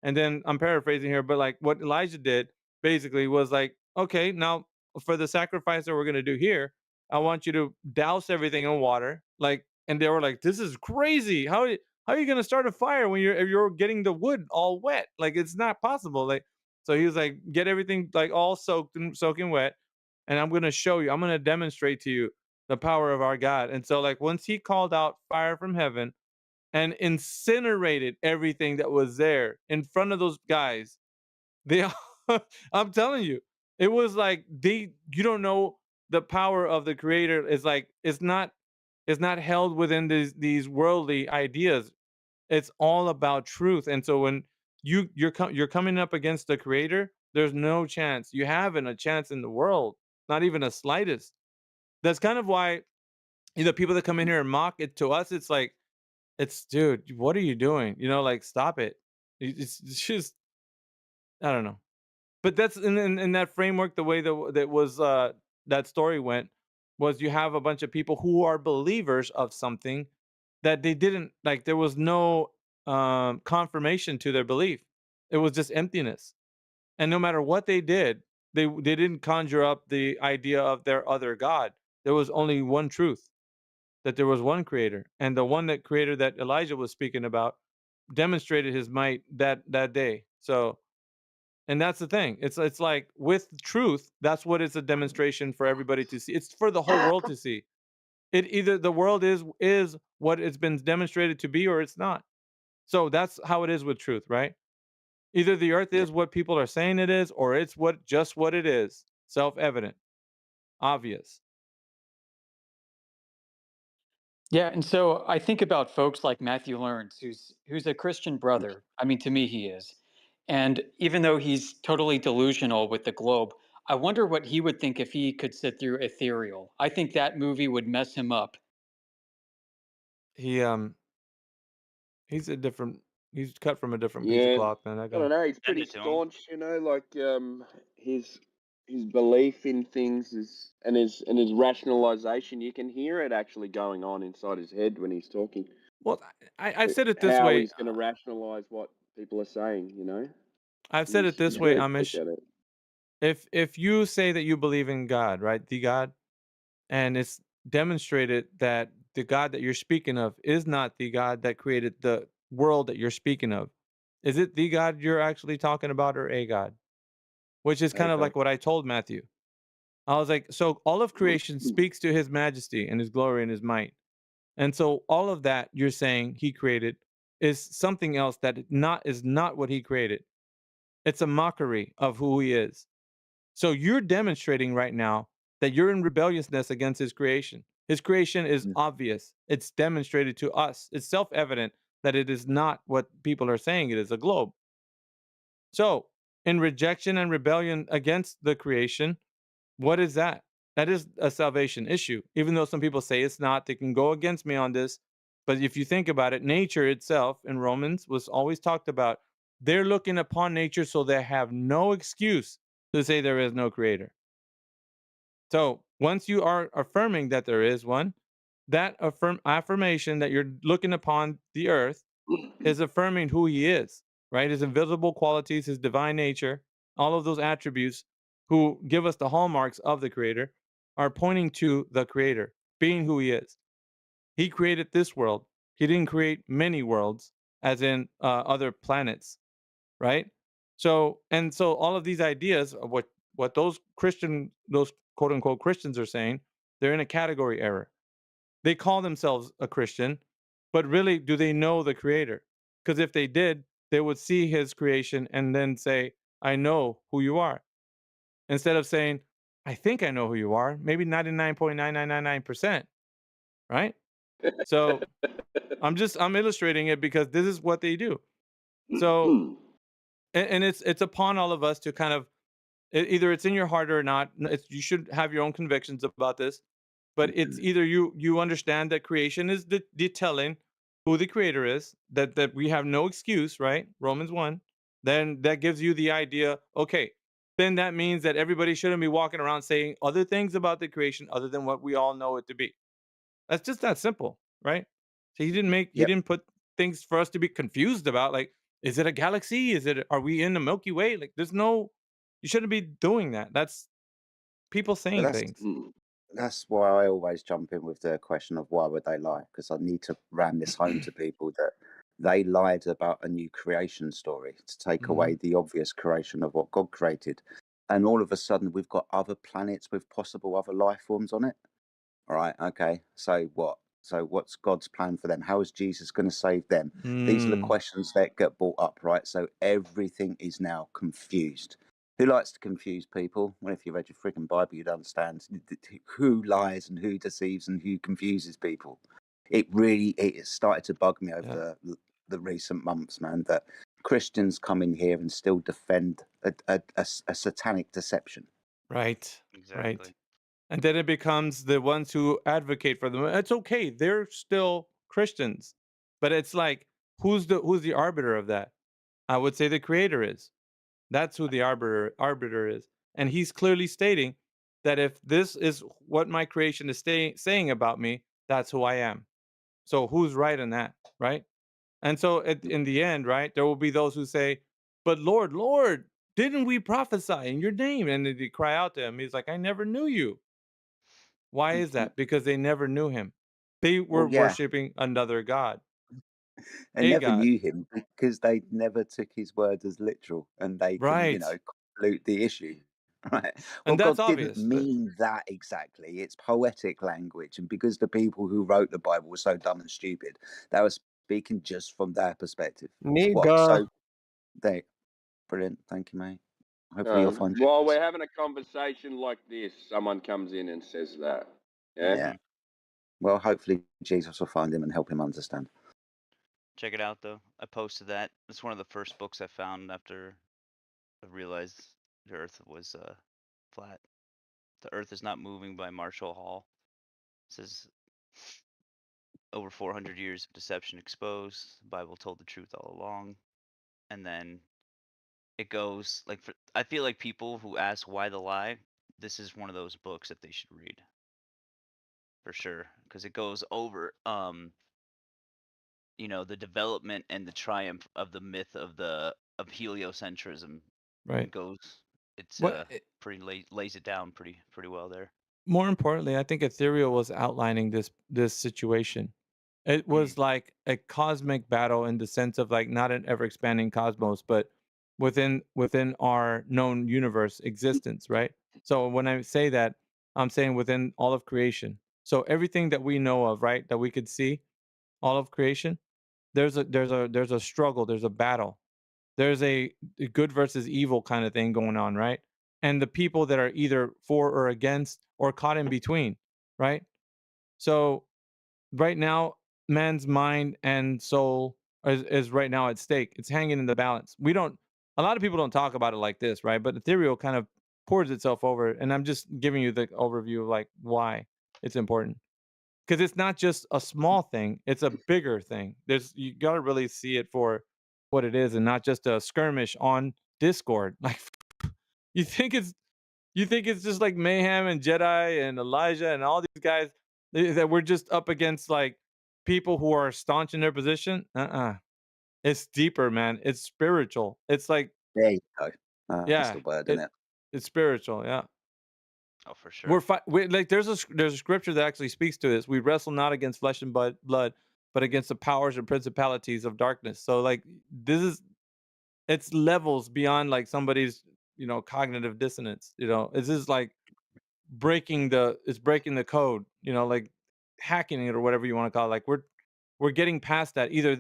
And then I'm paraphrasing here, but like what Elijah did basically was like, okay, now for the sacrifice that we're gonna do here, I want you to douse everything in water. Like, and they were like, this is crazy. How are you gonna start a fire when you're getting the wood all wet? Like, it's not possible. Like, so he was like, get everything like all soaking wet, and I'm gonna show you. I'm gonna demonstrate to you the power of our God. And so like once he called out fire from heaven and incinerated everything that was there in front of those guys. They, I'm telling you, it was like you don't know the power of the creator is like, it's not held within these worldly ideas. It's all about truth. And so when you're coming up against the creator, there's no chance. You haven't a chance in the world, not even a slightest. That's kind of why, people that come in here and mock it to us, it's like, dude, what are you doing? You know, like stop it. It's just I don't know. But that's in that framework, the way that story went was you have a bunch of people who are believers of something that they didn't like. There was no confirmation to their belief. It was just emptiness. And no matter what they did, they didn't conjure up the idea of their other god. There was only one truth, that there was one creator, and the one that creator that Elijah was speaking about demonstrated his might that day. So, and that's the thing. It's like with truth, that's what it's a demonstration for everybody to see. It's for the whole world to see. It either the world is what it's been demonstrated to be or it's not. So that's how it is with truth, right? Either the earth is what people are saying it is, or it's what it is. Self-evident, obvious.
Yeah, and so I think about folks like Matthew Learns, who's a Christian brother. I mean, to me, he is, And even though he's totally delusional with the globe, I wonder what he would think if he could sit through Ethereal. I think that movie would mess him up.
He's a different. He's cut from a different piece of
Yeah,
cloth, man. That
I
guy.
don't know. He's pretty
Send it to him.
staunch, you know. Like his belief in things is and his rationalization. You can hear it actually going on inside his head when he's talking.
Well, I've said it this
How
way.
he's going to rationalize what people are saying, you know.
I've said it this
He's
way,
very quick
Amish.
at it.
If you say that you believe in God, right, the God, and it's demonstrated that the God that you're speaking of is not the God that created the world that you're speaking of, is it the God you're actually talking about or a God? Which is kind of
Okay.
like what I told Matthew. I was like, so all of creation speaks to his majesty and his glory and his might. And so all of that you're saying he created is something else that is not what he created. It's a mockery of who he is. So you're demonstrating right now that you're in rebelliousness against his creation. His creation is obvious. It's demonstrated to us. It's self-evident that it is not what people are saying it is, a globe. So, in rejection and rebellion against the creation, what is that? That is a salvation issue. Even though some people say it's not, they can go against me on this. But if you think about it, nature itself in Romans was always talked about. They're looking upon nature so they have no excuse to say there is no creator. So once you are affirming that there is one, that affirmation that you're looking upon the earth is affirming who he is, right? His invisible qualities, his divine nature, all of those attributes who give us the hallmarks of the creator are pointing to the creator being who he is. He created this world. He didn't create many worlds as in other planets, right? So all of these ideas of what those quote unquote Christians are saying, they're in a category error. They call themselves a Christian, but really, do they know the creator? Because if they did, they would see his creation and then say, I know who you are. Instead of saying, I think I know who you are, maybe 99.9999%, right? So I'm illustrating it because this is what they do. So and it's upon all of us to kind of either it's in your heart or not. You should have your own convictions about this, but it's either you understand that creation is the telling who the creator is, that we have no excuse, right? Romans 1. Then that gives you the idea, okay, then that means that everybody shouldn't be walking around saying other things about the creation other than what we all know it to be. That's just that simple, right? So he didn't put things for us to be confused about, like, is it a galaxy? Are we in the Milky Way? Like, you shouldn't be doing that. That's people
But
saying things.
that's why I always jump in with the question of why would they lie? Because I need to ram this home to people that they lied about a new creation story to take away the obvious creation of what God created. And all of a sudden, we've got other planets with possible other life forms on it. All right. Okay. So what? So what's God's plan for them? How is Jesus going to save them? These are the questions that get brought up, right? So everything is now confused. Who likes to confuse people? Well, if you read your freaking Bible, you'd understand who lies and who deceives and who confuses people. It started to bug me over the recent months, man, that Christians come in here and still defend a satanic deception.
Right.
Exactly.
Right. And then it becomes the ones who advocate for them. It's okay. They're still Christians. But it's like, who's the arbiter of that? I would say the creator is. That's who the arbiter is. And he's clearly stating that if this is what my creation is saying about me, that's who I am. So who's right in that, right? And so in the end, right, there will be those who say, but Lord, Lord, didn't we prophesy in your name? And they cry out to him. He's like, I never knew you. Why is that? Because they never knew him. They were worshiping another God.
And never knew him because they never took his word as literal, and they can, convolute the issue. Right. Well,
And that's
God didn't
obvious.
mean that exactly. It's poetic language. And because the people who wrote the Bible were so dumb and stupid, they were speaking just from their perspective.
Nigga.
Brilliant. Thank you, mate. Hopefully you'll find
while we're having a conversation like this, someone comes in and says that. Yeah.
Well, hopefully Jesus will find him and help him understand.
Check it out though. I posted that. It's one of the first books I found after I realized the Earth was flat. The Earth is not moving by Marshall Hall. It says over 400 years of deception exposed. The Bible told the truth all along. And then it goes like I feel like people who ask why the lie, this is one of those books that they should read. For sure, because it goes over the development and the triumph of the myth of heliocentrism.
Right.
It goes it's
What
pretty lays it down pretty well there.
more importantly, I think Ethereal was outlining this situation. It was like a cosmic battle in the sense of like not an ever expanding cosmos, but within our known universe existence, right? So when I say that, I'm saying within all of creation. So everything that we know of, right, that we could see, all of creation, there's a struggle, there's a battle. There's a good versus evil kind of thing going on, right? And the people that are either for or against or caught in between, right? So right now, man's mind and soul is right now at stake. It's hanging in the balance. A lot of people don't talk about it like this, right? But ethereal kind of pours itself over. And I'm just giving you the overview of like why it's important. Because it's not just a small thing, it's a bigger thing. You gotta really see it for what it is and not just a skirmish on Discord. Like you think it's just like Mayhem and Jedi and Elijah and all these guys that we're just up against like people who are staunch in their position? It's deeper, man. It's spiritual. It's like
There you go. That's
yeah,
the word, isn't it?
it's spiritual. Yeah.
Oh, for sure.
Like there's a scripture that actually speaks to this. We wrestle not against flesh and blood, but against the powers and principalities of darkness. So like it's levels beyond like somebody's cognitive dissonance. It's just like breaking the code, like hacking it or whatever you want to call it. Like we're getting past that either,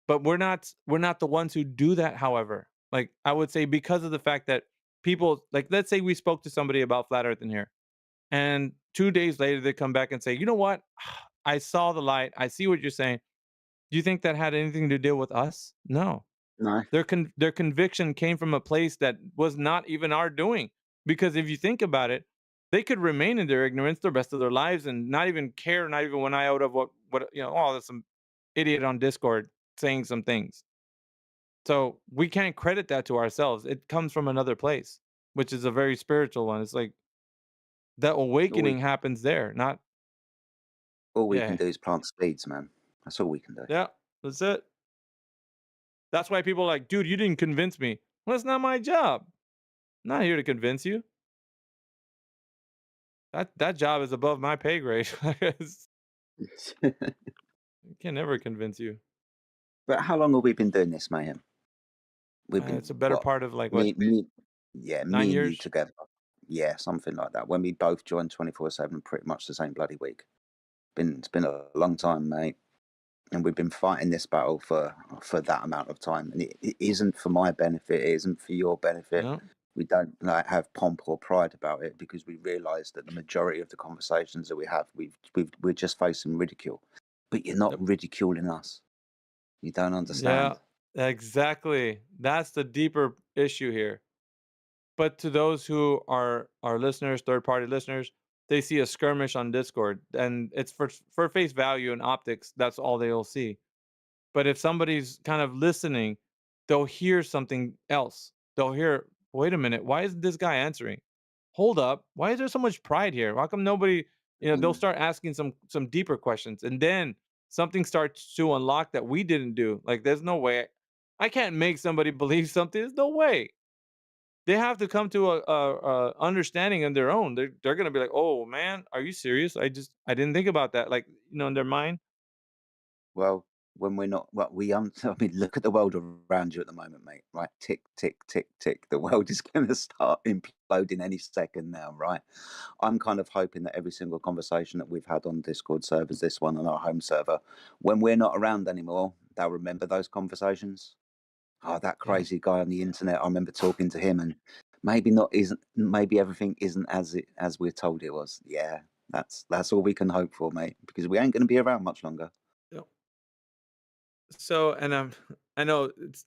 but we're not the ones who do that. However, like I would say because of the fact that people, like, let's say we spoke to somebody about flat earth in here, and 2 days later they come back and say, you know what, I saw the light, I see what you're saying. Do you think that had anything to do with us? No.
No.
Their conviction came from a place that was not even our doing. Because if you think about it, they could remain in their ignorance the rest of their lives and not even care, not even one iota of what oh, there's some idiot on Discord saying some things. So we can't credit that to ourselves. It comes from another place, which is a very spiritual one. It's like that awakening happens there, not
all we can
yeah.
do is plant seeds, man. That's all we can do.
Yeah, that's it. That's why people are like, dude, you didn't convince me. Well, that's not my job. I'm not here to convince you. That job is above my pay grade. I can never convince you.
But how long have we been doing this, Mayhem? We've been
it's a better part of like what?
Me
9
and
years?
you together. Yeah, something like that. When we both joined 24/7, pretty much the same bloody week. It's been a long time, mate. And we've been fighting this battle for that amount of time, and it isn't for my benefit. It isn't for your benefit.
No.
We don't like have pomp or pride about it because we realise that the majority of the conversations that we have, we're just facing ridicule. But you're not ridiculing us. You don't understand.
Yeah, exactly. That's the deeper issue here. But to those who are listeners, third-party listeners, they see a skirmish on Discord, and it's for face value and optics. That's all they'll see. But if somebody's kind of listening, they'll hear something else. They'll hear, wait a minute, why isn't this guy answering? Hold up, why is there so much pride here? How come nobody, they'll start asking some deeper questions. And then something starts to unlock that we didn't do. Like, there's no way. I can't make somebody believe something. There's no way. They have to come to a understanding on their own. They're gonna be like, oh man, are you serious? I didn't think about that. Like, in their mind.
Well, when we're not, I mean, look at the world around you at the moment, mate. Right, tick, tick, tick, tick. The world is going to start imploding any second now, right? I'm kind of hoping that every single conversation that we've had on Discord servers, this one on our home server, when we're not around anymore, they'll remember those conversations. Oh, that crazy guy on the internet! I remember talking to him, and maybe everything isn't as we're told it was. Yeah, that's all we can hope for, mate. Because we ain't going to be around much longer.
Yep. So, and I know it's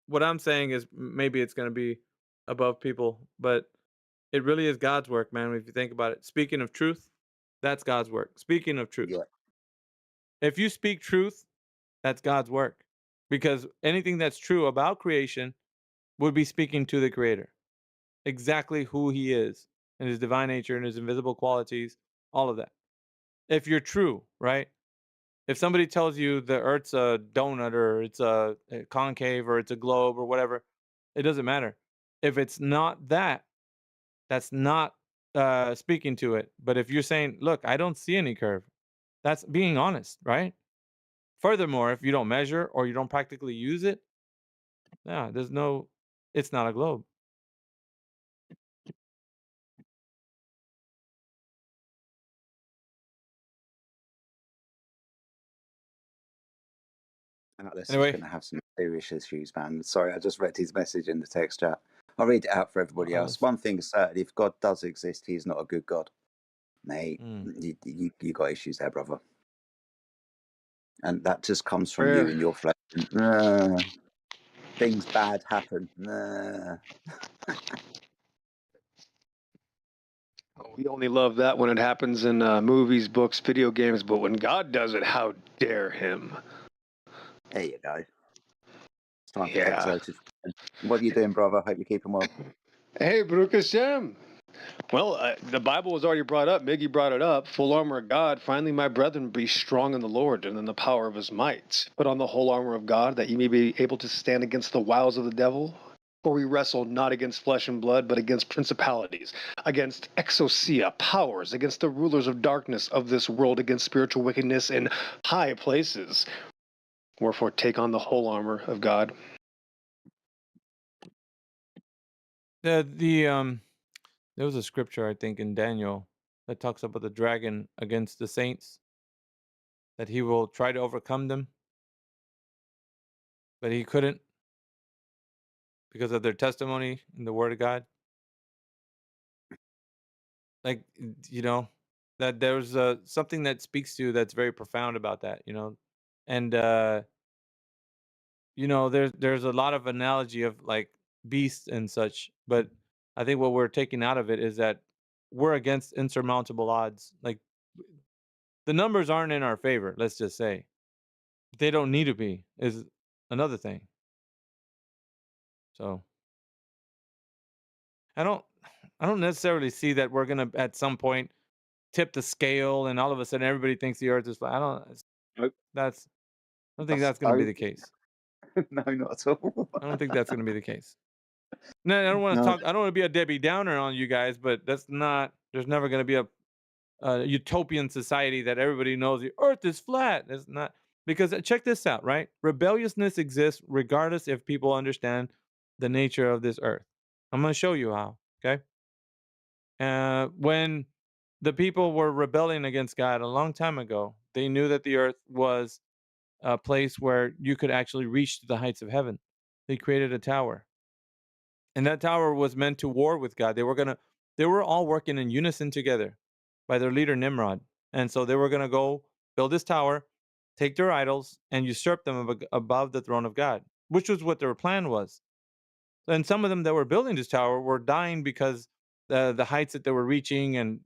what I'm saying is maybe it's going to be above people, but it really is God's work, man. If you think about it, speaking of truth, that's God's work. Speaking of truth,
Yeah.
if you speak truth, that's God's work, because anything that's true about creation would be speaking to the Creator, exactly who He is and His divine nature and His invisible qualities, all of that. If you're true, right? If somebody tells you the Earth's a donut or it's a concave or it's a globe or whatever, it doesn't matter. If it's not that, that's not speaking to it. But if you're saying, look, I don't see any curve, that's being honest, right? Furthermore, if you don't measure or you don't practically use it, yeah, it's not a globe.
Atlas is
Anyway,
going to have some serious issues, man. Sorry, I just read his message in the text chat. I'll read it out for everybody else. One thing is certain: if God does exist, He's not a good God. Mate, you got issues there, brother. And that just comes from you and your flesh. Things bad happen.
We only love that when it happens in movies, books, video games, but when God does it, how dare Him?
There you go. It's time for Exotic. What are you doing, brother? Hope you're keeping well.
Hey, Baruch Hashem. Well, the Bible was already brought up. Miggy brought it up. Full armor of God. Finally, my brethren, be strong in the Lord and in the power of His might. Put on the whole armor of God, that ye may be able to stand against the wiles of the devil. For we wrestle not against flesh and blood, but against principalities, against exousia, powers, against the rulers of darkness of this world, against spiritual wickedness in high places. Wherefore, take on the whole armor of God.
There was a scripture I think in Daniel that talks about the dragon against the saints, that he will try to overcome them, but he couldn't because of their testimony in the Word of God. Like, that there's something that speaks to that's very profound about that, and there's a lot of analogy of like beasts and such, but I think what we're taking out of it is that we're against insurmountable odds. Like, the numbers aren't in our favor, let's just say. They don't need to be, is another thing. So I don't necessarily see that we're gonna at some point tip the scale and all of a sudden everybody thinks the earth is flat. I don't think that's gonna be the case.
No, not at all.
I don't think that's gonna be the case. No, I don't want to talk. I don't want to be a Debbie Downer on you guys, but there's never gonna be a utopian society that everybody knows the earth is flat. It's not, because check this out, right? Rebelliousness exists regardless if people understand the nature of this earth. I'm going to show you how, okay? When the people were rebelling against God a long time ago, they knew that the earth was a place where you could actually reach to the heights of heaven. They created a tower. And that tower was meant to war with God. They were all working in unison together by their leader Nimrod. And so they were going to go build this tower, take their idols, and usurp them above the throne of God, which was what their plan was. And some of them that were building this tower were dying because the heights that they were reaching, and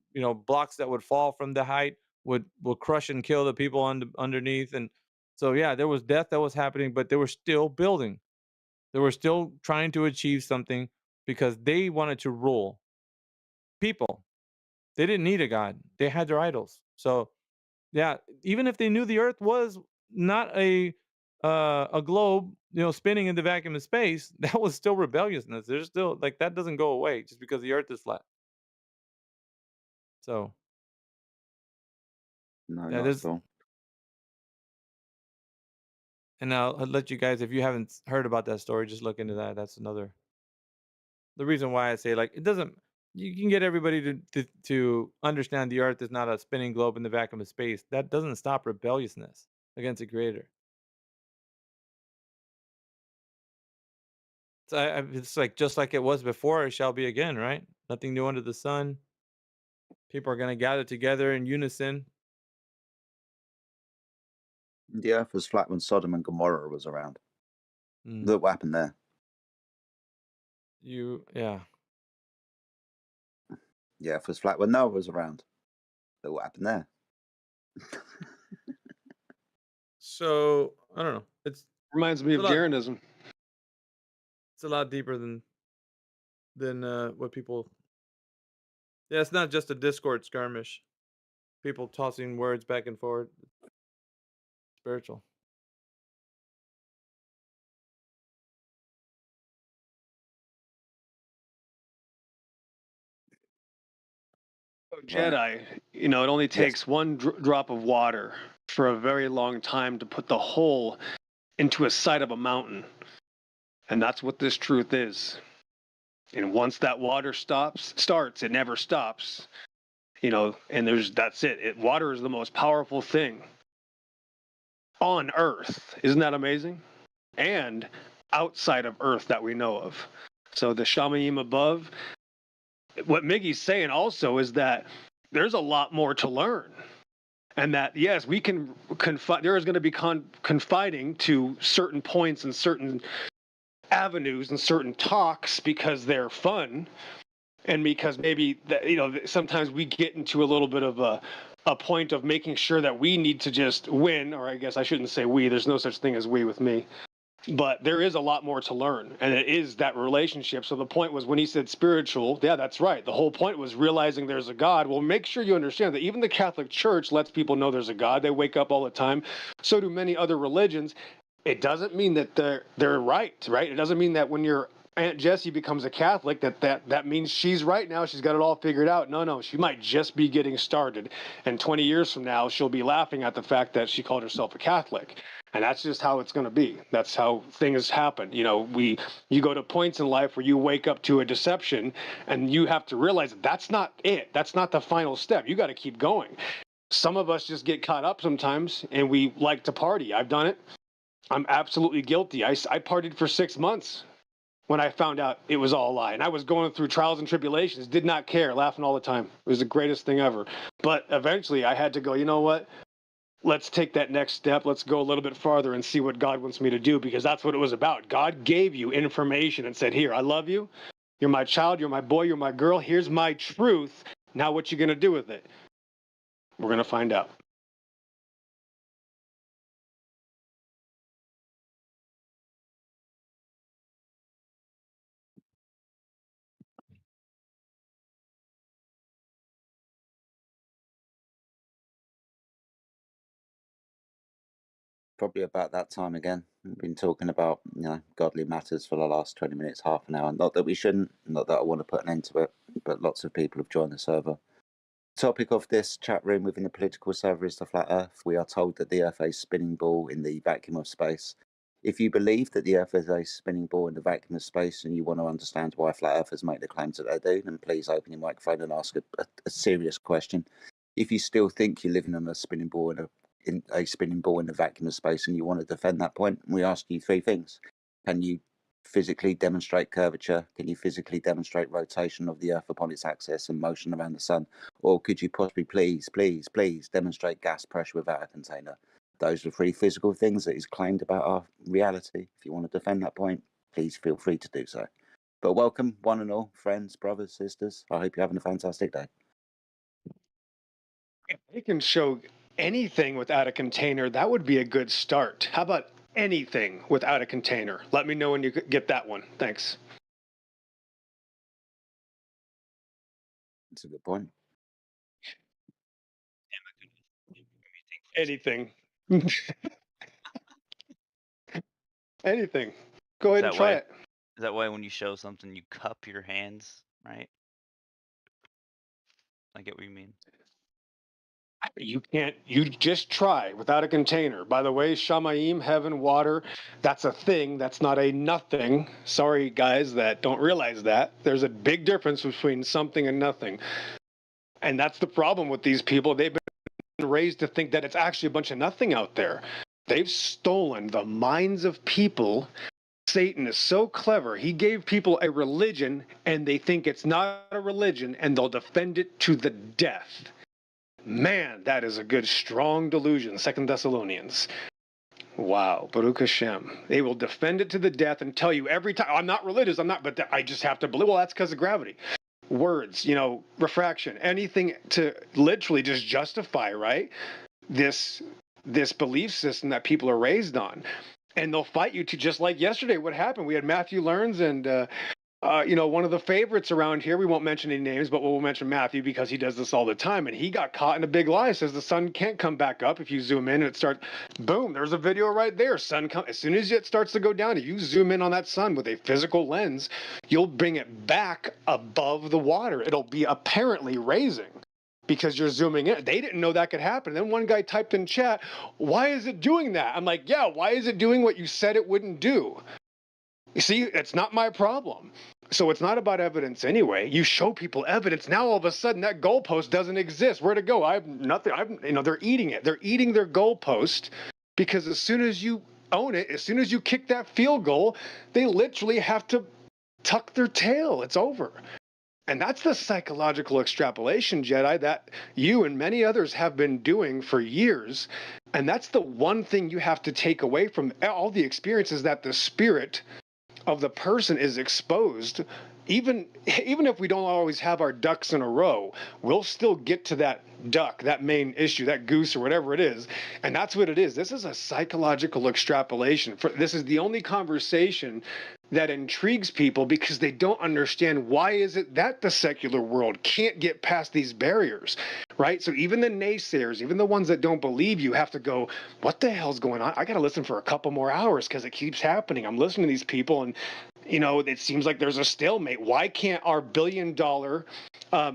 blocks that would fall from the height would crush and kill the people underneath. And so yeah, there was death that was happening, but they were still building. They were still trying to achieve something because they wanted to rule people. They didn't need a god. They had their idols. So yeah, even if they knew the earth was not a globe, spinning in the vacuum of space, that was still rebelliousness. There's still, like, that doesn't go away just because the earth is flat. So
no,
yeah,
not at all.
And I'll let you guys, if you haven't heard about that story, just look into that. That's the reason why I say, like, it doesn't. You can get everybody to understand the earth is not a spinning globe in the vacuum of space. That doesn't stop rebelliousness against the creator. It's like, just like it was before, it shall be again, right? Nothing new under the sun. People are going to gather together in unison.
The earth was flat when Sodom and Gomorrah was around.
Mm.
Look what happened there.
Yeah.
The earth was flat when Noah was around. Look what happened there.
So I don't know. It
reminds me of Jeranism.
It's a lot deeper than what people. Yeah, it's not just a Discord skirmish. People tossing words back and forth. Spiritual.
Jedi, it only takes one drop of water for a very long time to put the whole into a side of a mountain. And that's what this truth is. And once that water starts, it never stops. And that's it. Water is the most powerful thing on Earth. Isn't that amazing? And outside of Earth that we know of. So the Shamayim above, what Miggy's saying also is that there's a lot more to learn. And that, yes, we can there is going to be confiding to certain points and certain avenues and certain talks because they're fun. And because maybe, sometimes we get into a little bit of a point of making sure that we need to just win, or I guess I shouldn't say we, there's no such thing as we with me. But there is a lot more to learn, and it is that relationship. So the point was when he said spiritual, yeah, that's right. The whole point was realizing there's a God. Well, make sure you understand that even the Catholic Church lets people know there's a God. They wake up all the time. So do many other religions. It doesn't mean that they're right? It doesn't mean that when your Aunt Jessie becomes a Catholic that means she's right now. She's got it all figured out. No, she might just be getting started. And 20 years from now, she'll be laughing at the fact that she called herself a Catholic. And that's just how it's going to be. That's how things happen. You go to points in life where you wake up to a deception and you have to realize that's not it. That's not the final step. You got to keep going. Some of us just get caught up sometimes and we like to party. I've done it. I'm absolutely guilty. I partied for 6 months when I found out it was all a lie. And I was going through trials and tribulations, did not care, laughing all the time. It was the greatest thing ever. But eventually I had to go, you know what? Let's take that next step. Let's go a little bit farther and see what God wants me to do, because that's what it was about. God gave you information and said, here, I love you. You're my child. You're my boy. You're my girl. Here's my truth. Now what you going to do with it? We're going to find out.
Probably about that time again. We've been talking about, godly matters for the last 20 minutes, half an hour. Not that we shouldn't, not that I want to put an end to it, but lots of people have joined the server. Topic of this chat room within the political server is the flat Earth. We are told that the Earth is a spinning ball in the vacuum of space. If you believe that the Earth is a spinning ball in the vacuum of space and you want to understand why flat Earthers make the claims that they do, then please open your microphone and ask a serious question. If you still think you're living on a spinning ball in a spinning ball in the vacuum of space and you want to defend that point, we ask you three things. Can you physically demonstrate curvature? Can you physically demonstrate rotation of the Earth upon its axis and motion around the sun? Or could you possibly please demonstrate gas pressure without a container? Those are three physical things that is claimed about our reality. If you want to defend that point, please feel free to do so. But welcome, one and all, friends, brothers, sisters. I hope you're having a fantastic day.
If they can show anything without a container, that would be a good start. How about anything without a container? Let me know when you get that one. Thanks.
That's a good point.
Anything. Anything. Go ahead and try it.
Is that why when you show something, you cup your hands, right? I get what you mean.
You just try without a container. By the way, Shamayim, heaven, water, that's a thing. That's not a nothing. Sorry, guys, that don't realize that. There's a big difference between something and nothing. And that's the problem with these people. They've been raised to think that it's actually a bunch of nothing out there. They've stolen the minds of people. Satan is so clever. He gave people a religion, and they think it's not a religion, and they'll defend it to the death. Man, that is a good, strong delusion. 2 Thessalonians. Wow, Baruch Hashem. They will defend it to the death and tell you every time, I'm not religious, but I just have to believe. Well, that's because of gravity. Words, refraction, anything to literally just justify, right? This belief system that people are raised on. And they'll fight you to, just like yesterday, what happened. We had Matthew Learns and one of the favorites around here, we won't mention any names, but we'll mention Matthew because he does this all the time. And he got caught in a big lie. Says the sun can't come back up. If you zoom in and it starts, boom, there's a video right there. As soon as it starts to go down, if you zoom in on that sun with a physical lens, you'll bring it back above the water. It'll be apparently raising because you're zooming in. They didn't know that could happen. Then one guy typed in chat, why is it doing that? I'm like, yeah, why is it doing what you said it wouldn't do? You see, it's not my problem. So it's not about evidence anyway. You show people evidence. Now all of a sudden that goalpost doesn't exist. Where'd it go? I have nothing. They're eating it. They're eating their goalpost because as soon as you own it, as soon as you kick that field goal, they literally have to tuck their tail. It's over. And that's the psychological extrapolation, Jedi, that you and many others have been doing for years. And that's the one thing you have to take away from all the experiences, that the spirit of the person is exposed. Even if we don't always have our ducks in a row, we'll still get to that duck, that main issue, that goose or whatever it is. And that's what it is. This is a psychological extrapolation. This is the only conversation that intrigues people because they don't understand why is it that the secular world can't get past these barriers, right? So even the naysayers, even the ones that don't believe you have to go, what the hell's going on? I got to listen for a couple more hours because it keeps happening. I'm listening to these people and it seems like there's a stalemate. Why can't our billion-dollar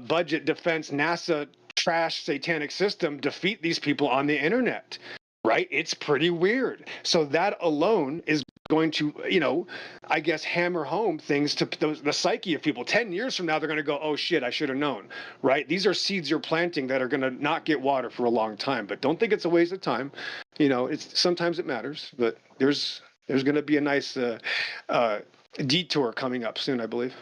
budget defense NASA trash satanic system defeat these people on the internet? Right? It's pretty weird. So that alone is going to, I guess, hammer home things to the psyche of people. 10 years from now, they're going to go, oh shit, I should have known, right? These are seeds you're planting that are going to not get water for a long time, but don't think it's a waste of time. Sometimes it matters, but there's going to be a nice detour coming up soon, I believe.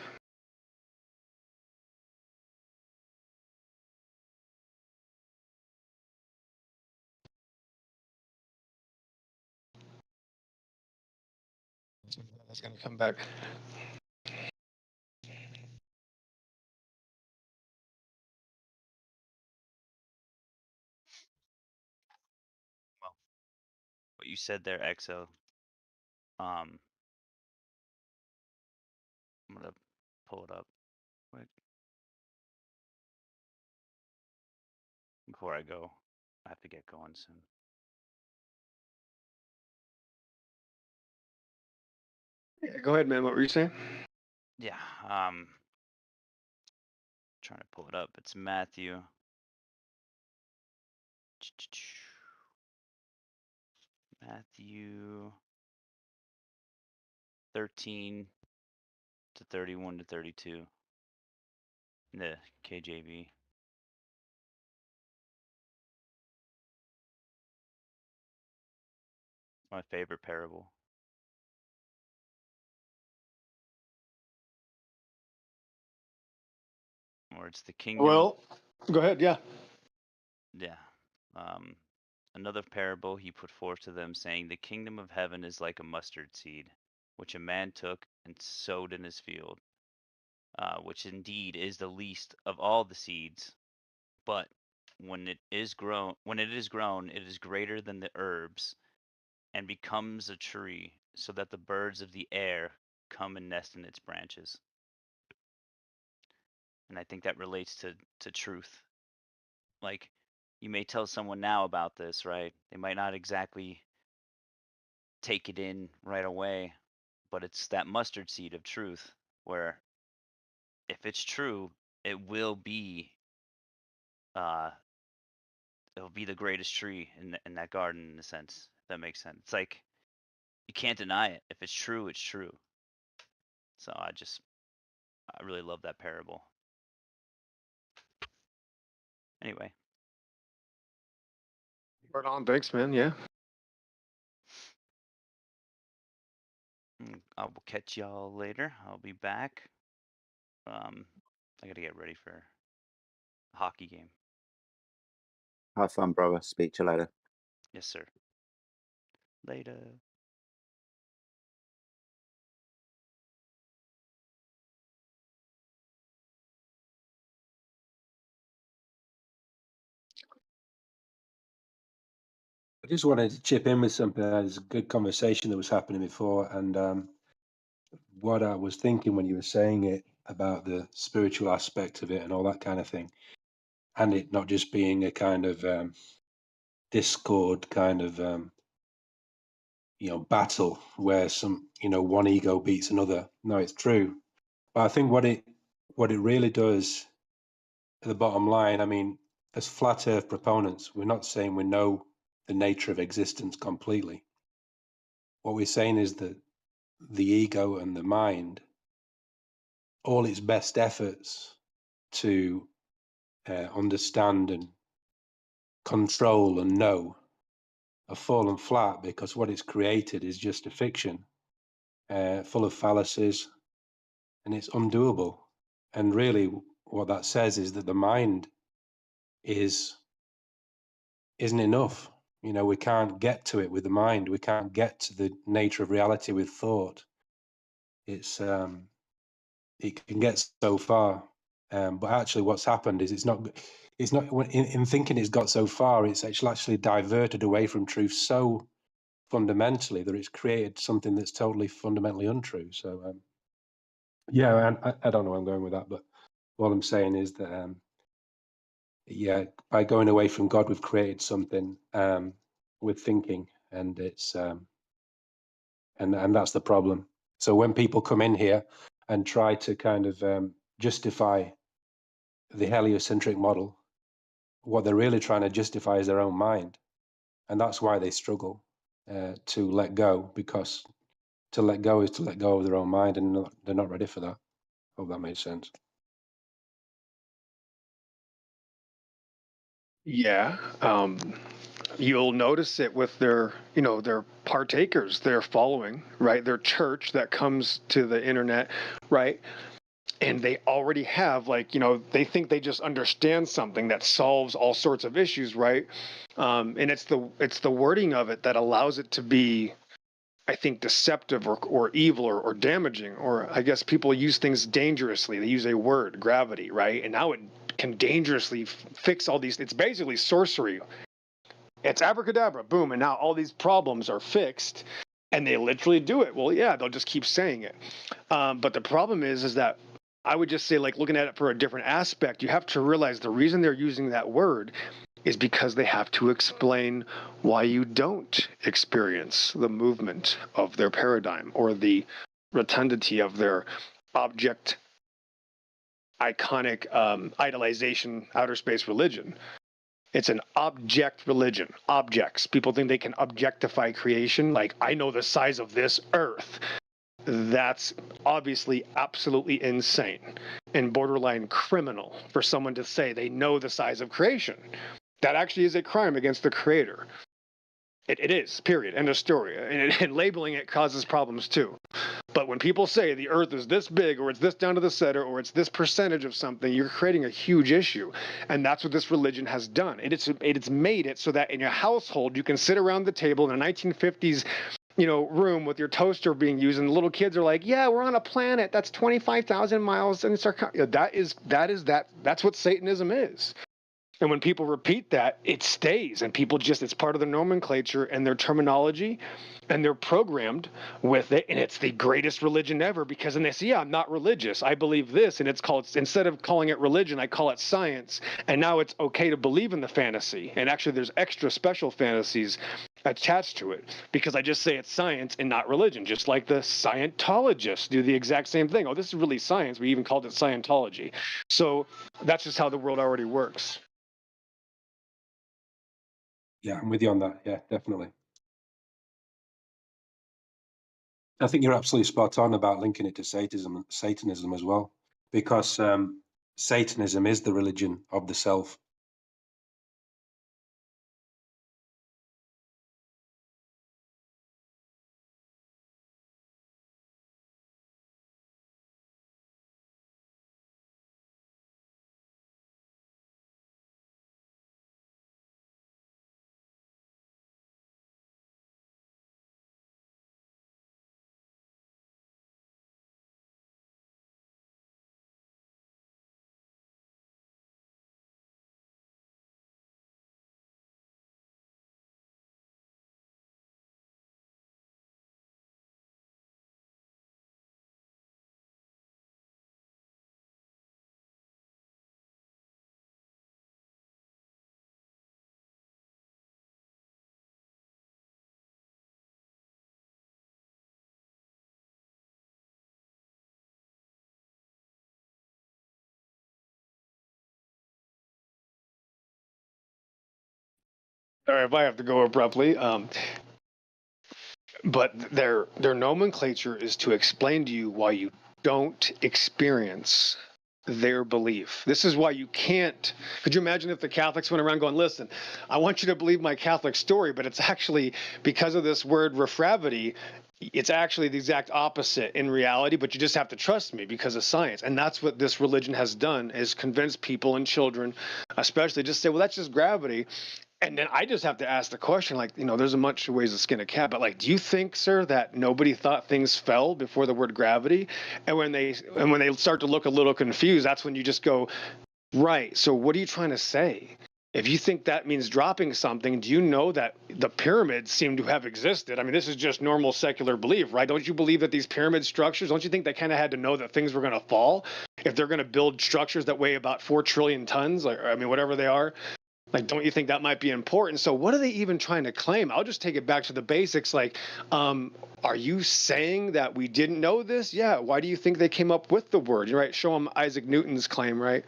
That's going to come back.
Well, what you said there, Exo. I'm gonna pull it up quick before I go. I have to get going soon.
Yeah, go ahead, man. What were you saying?
Yeah, trying to pull it up. It's Matthew. Matthew 13 to 31 to 32 in the KJV. My favorite parable. Or it's the kingdom.
Well, go ahead. Yeah.
Yeah. Another parable he put forth to them, saying, the kingdom of heaven is like a mustard seed, which a man took and sowed in his field, which indeed is the least of all the seeds. But when it is grown, it is greater than the herbs, and becomes a tree, so that the birds of the air come and nest in its branches. And I think that relates to truth. Like, you may tell someone now about this, right? They might not exactly take it in right away, but it's that mustard seed of truth where if it's true, it will be it'll be the greatest tree in that garden, in a sense, if that makes sense. It's like you can't deny it. If it's true, it's true. So I really love that parable. Anyway.
Right on. Thanks, man. Yeah.
I will catch y'all later. I'll be back. I gotta get ready for a hockey game.
Have fun, brother. Speak to you later.
Yes, sir. Later.
I just wanted to chip in with something. There's a good conversation that was happening before, and what I was thinking when you were saying it about the spiritual aspect of it and all that kind of thing, and it not just being a kind of discord kind of battle where some one ego beats another. No, it's true, but I think what it really does at the bottom line, I mean, as flat earth proponents, we're not saying we know the nature of existence completely. What we're saying is that the ego and the mind, all its best efforts to understand and control and know have fallen flat because what it's created is just a fiction full of fallacies, and it's undoable. And really what that says is that the mind isn't enough. We can't get to it with the mind. We can't get to the nature of reality with thought. It's it can get so far, but actually what's happened is it's not in thinking it's got so far, it's actually diverted away from truth so fundamentally that it's created something that's totally fundamentally untrue. So yeah, and I don't know where I'm going with that, but all I'm saying is that yeah, by going away from God, we've created something with thinking, and it's and that's the problem. So when people come in here and try to kind of justify the heliocentric model, what they're really trying to justify is their own mind, and that's why they struggle to let go, because to let go is to let go of their own mind, and they're not ready for that. Hope that made sense.
Yeah. You'll notice it with their partakers, their following, right? Their church that comes to the internet, right? And they already have they think they just understand something that solves all sorts of issues, right? And it's the wording of it that allows it to be, I think, deceptive or evil or damaging, or I guess people use things dangerously. They use a word, gravity, right? And now it can dangerously fix all these. It's basically sorcery. It's abracadabra, boom, and now all these problems are fixed, and they literally do it. Well, yeah, they'll just keep saying it. But the problem is that I would just say, looking at it for a different aspect, you have to realize the reason they're using that word is because they have to explain why you don't experience the movement of their paradigm or the rotundity of their object iconic idolization outer space religion. It's an object religion. Objects. People think they can objectify creation. Like, I know the size of this earth. That's obviously absolutely insane and borderline criminal for someone to say they know the size of creation. That actually is a crime against the creator. It is, period. End of story. And labeling it causes problems too. But when people say the earth is this big, or it's this down to the center, or it's this percentage of something, you're creating a huge issue. And that's what this religion has done. It's made it so that in your household, you can sit around the table in a 1950s room with your toaster being used, and the little kids are like, yeah, we're on a planet that's 25,000 miles, and that's what Satanism is. And when people repeat that, it stays, and people it's part of their nomenclature and their terminology, and they're programmed with it, and it's the greatest religion ever, because then they say, yeah, I'm not religious, I believe this, and instead of calling it religion, I call it science, and now it's okay to believe in the fantasy, and actually there's extra special fantasies attached to it, because I just say it's science and not religion, just like the Scientologists do the exact same thing. Oh, this is really science, we even called it Scientology. So that's just how the world already works.
Yeah, I'm with you on that. Yeah, definitely. I think you're absolutely spot on about linking it to Satanism as well, because Satanism is the religion of the self.
All right, if I have to go abruptly, but their nomenclature is to explain to you why you don't experience their belief. This is why you can't. Could you imagine if the Catholics went around going, listen, I want you to believe my Catholic story, but it's actually because of this word refravity, it's actually the exact opposite in reality, but you just have to trust me because of science. And that's what this religion has done, is convince people and children, especially, just say, well, that's just gravity. And then I just have to ask the question, like, there's a bunch of ways to skin a cat, but like, do you think, sir, that nobody thought things fell before the word gravity? And when they start to look a little confused, that's when you just go, right. So what are you trying to say? If you think that means dropping something, do you know that the pyramids seem to have existed? I mean, this is just normal secular belief, right? Don't you believe that these pyramid structures, don't you think they kind of had to know that things were going to fall if they're going to build structures that weigh about 4 trillion tons, like, I mean, whatever they are? Like, don't you think that might be important? So what are they even trying to claim? I'll just take it back to the basics. Like, are you saying that we didn't know this? Yeah. Why do you think they came up with the word? Right? Show them Isaac Newton's claim, right?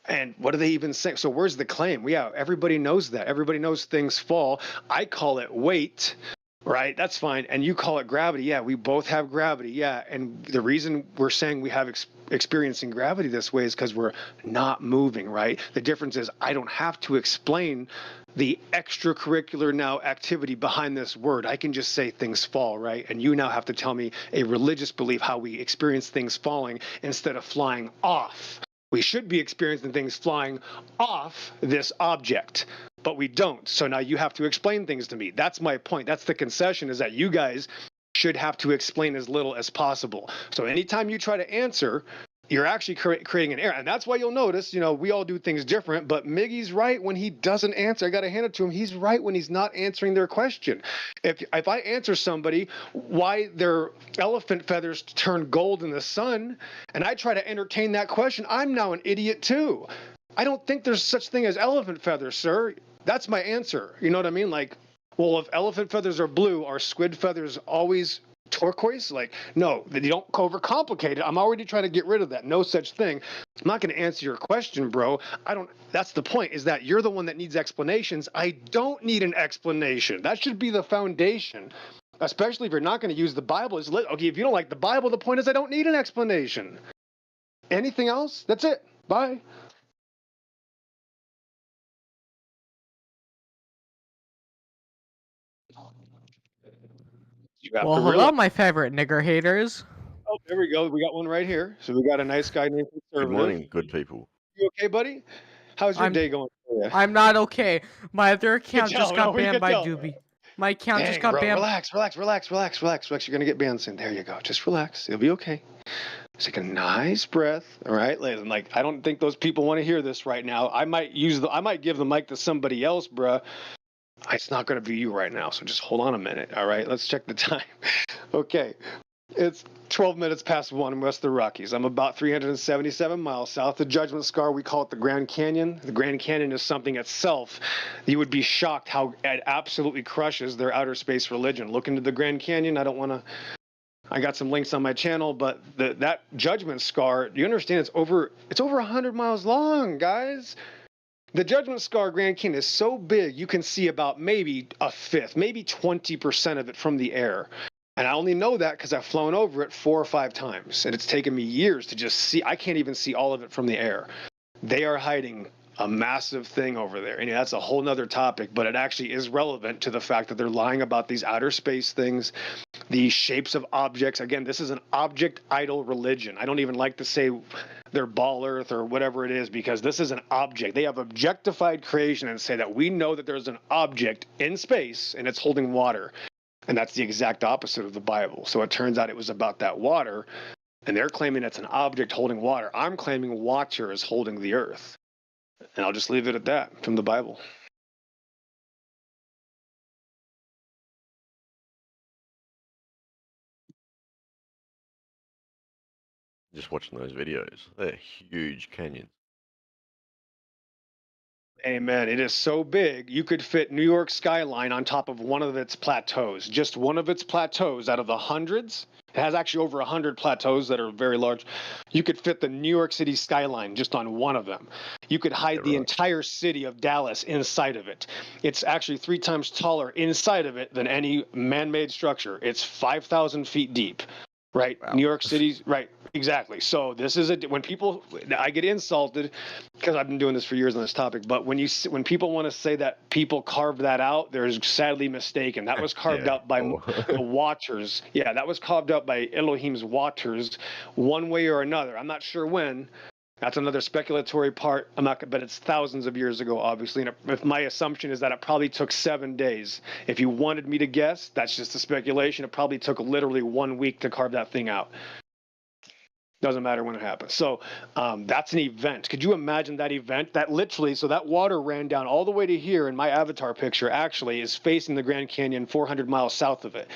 And what are they even saying? So where's the claim? Yeah, everybody knows that. Everybody knows things fall. I call it weight. Right, that's fine. And you call it gravity. Yeah, we both have gravity. Yeah, and the reason we're saying we have experiencing gravity this way is because we're not moving, right? The difference is I don't have to explain the extracurricular now activity behind this word. I can just say things fall, right? And you now have to tell me a religious belief how we experience things falling instead of flying off. We should be experiencing things flying off this object, but we don't. So now you have to explain things to me. That's my point. That's the concession, is that you guys should have to explain as little as possible. So anytime you try to answer, you're actually creating an error. And that's why you'll notice, we all do things different, but Miggy's right when he doesn't answer. I got to hand it to him. He's right when he's not answering their question. If I answer somebody why their elephant feathers turn gold in the sun, and I try to entertain that question, I'm now an idiot too. I don't think there's such thing as elephant feathers, sir. That's my answer. You know what I mean? Like, well, if elephant feathers are blue, are squid feathers always turquoise? Like, no, you don't overcomplicate it. I'm already trying to get rid of that. No such thing. I'm not going to answer your question, bro. That's the point, is that you're the one that needs explanations. I don't need an explanation. That should be the foundation, especially if you're not going to use the Bible. Okay, if you don't like the Bible, the point is I don't need an explanation. Anything else? That's it. Bye.
Well, hello, my favorite nigger haters.
Oh, there we go. We got one right here. So we got a nice guy named Conservative.
Good morning, good people.
You okay, buddy? How's your day going for you?
I'm not okay. My other account just got banned by Doobie. My account just got banned.
Relax. You're gonna get banned soon. There you go. Just relax. It'll be okay. Take a nice breath. All right, like, I don't think those people want to hear this right now. I might give the mic to somebody else, bruh. It's not going to be you right now, so just hold on a minute. All right, let's check the time. Okay, it's 12 minutes past 1 in west of the Rockies. I'm about 377 miles south of Judgment Scar. We call it the Grand Canyon. The Grand Canyon is something itself. You would be shocked how it absolutely crushes their outer space religion. Look into the Grand Canyon. I got some links on my channel, but that Judgment Scar, do you understand? It's over 100 miles long, guys. The Judgment Scar Grand Canyon is so big, you can see about maybe a fifth, maybe 20% of it from the air. And I only know that because I've flown over it 4 or 5 times, and it's taken me years to just see. I can't even see all of it from the air. They are hiding a massive thing over there. And that's a whole nother topic, but it actually is relevant to the fact that they're lying about these outer space things, the shapes of objects. Again, this is an object idol religion. I don't even like to say they're ball earth or whatever it is, because this is an object. They have objectified creation and say that we know that there's an object in space and it's holding water. And that's the exact opposite of the Bible. So it turns out it was about that water, and they're claiming it's an object holding water. I'm claiming water is holding the earth. And I'll just leave it at that from the Bible.
Just watching those videos. They're huge canyons.
Amen. It is so big, you could fit New York skyline on top of one of its plateaus. Just one of its plateaus out of the hundreds. It has actually over 100 plateaus that are very large. You could fit the New York City skyline just on one of them. You could hide the entire city of Dallas inside of it. It's actually 3 times taller inside of it than any man-made structure. It's 5,000 feet deep. Right. Wow. New York City's right. Exactly. So this is when people, I get insulted because I've been doing this for years on this topic. But when people want to say that people carved that out, they're sadly mistaken. That was carved out by the watchers. Yeah, that was carved out by Elohim's watchers, one way or another. I'm not sure when. That's another speculatory part. But it's thousands of years ago, obviously. And if my assumption is that it probably took 7 days. If you wanted me to guess, that's just a speculation. It probably took literally 1 week to carve that thing out. Doesn't matter when it happened. So that's an event. Could you imagine that event? That literally, so that water ran down all the way to here, and my avatar picture actually is facing the Grand Canyon 400 miles south of it.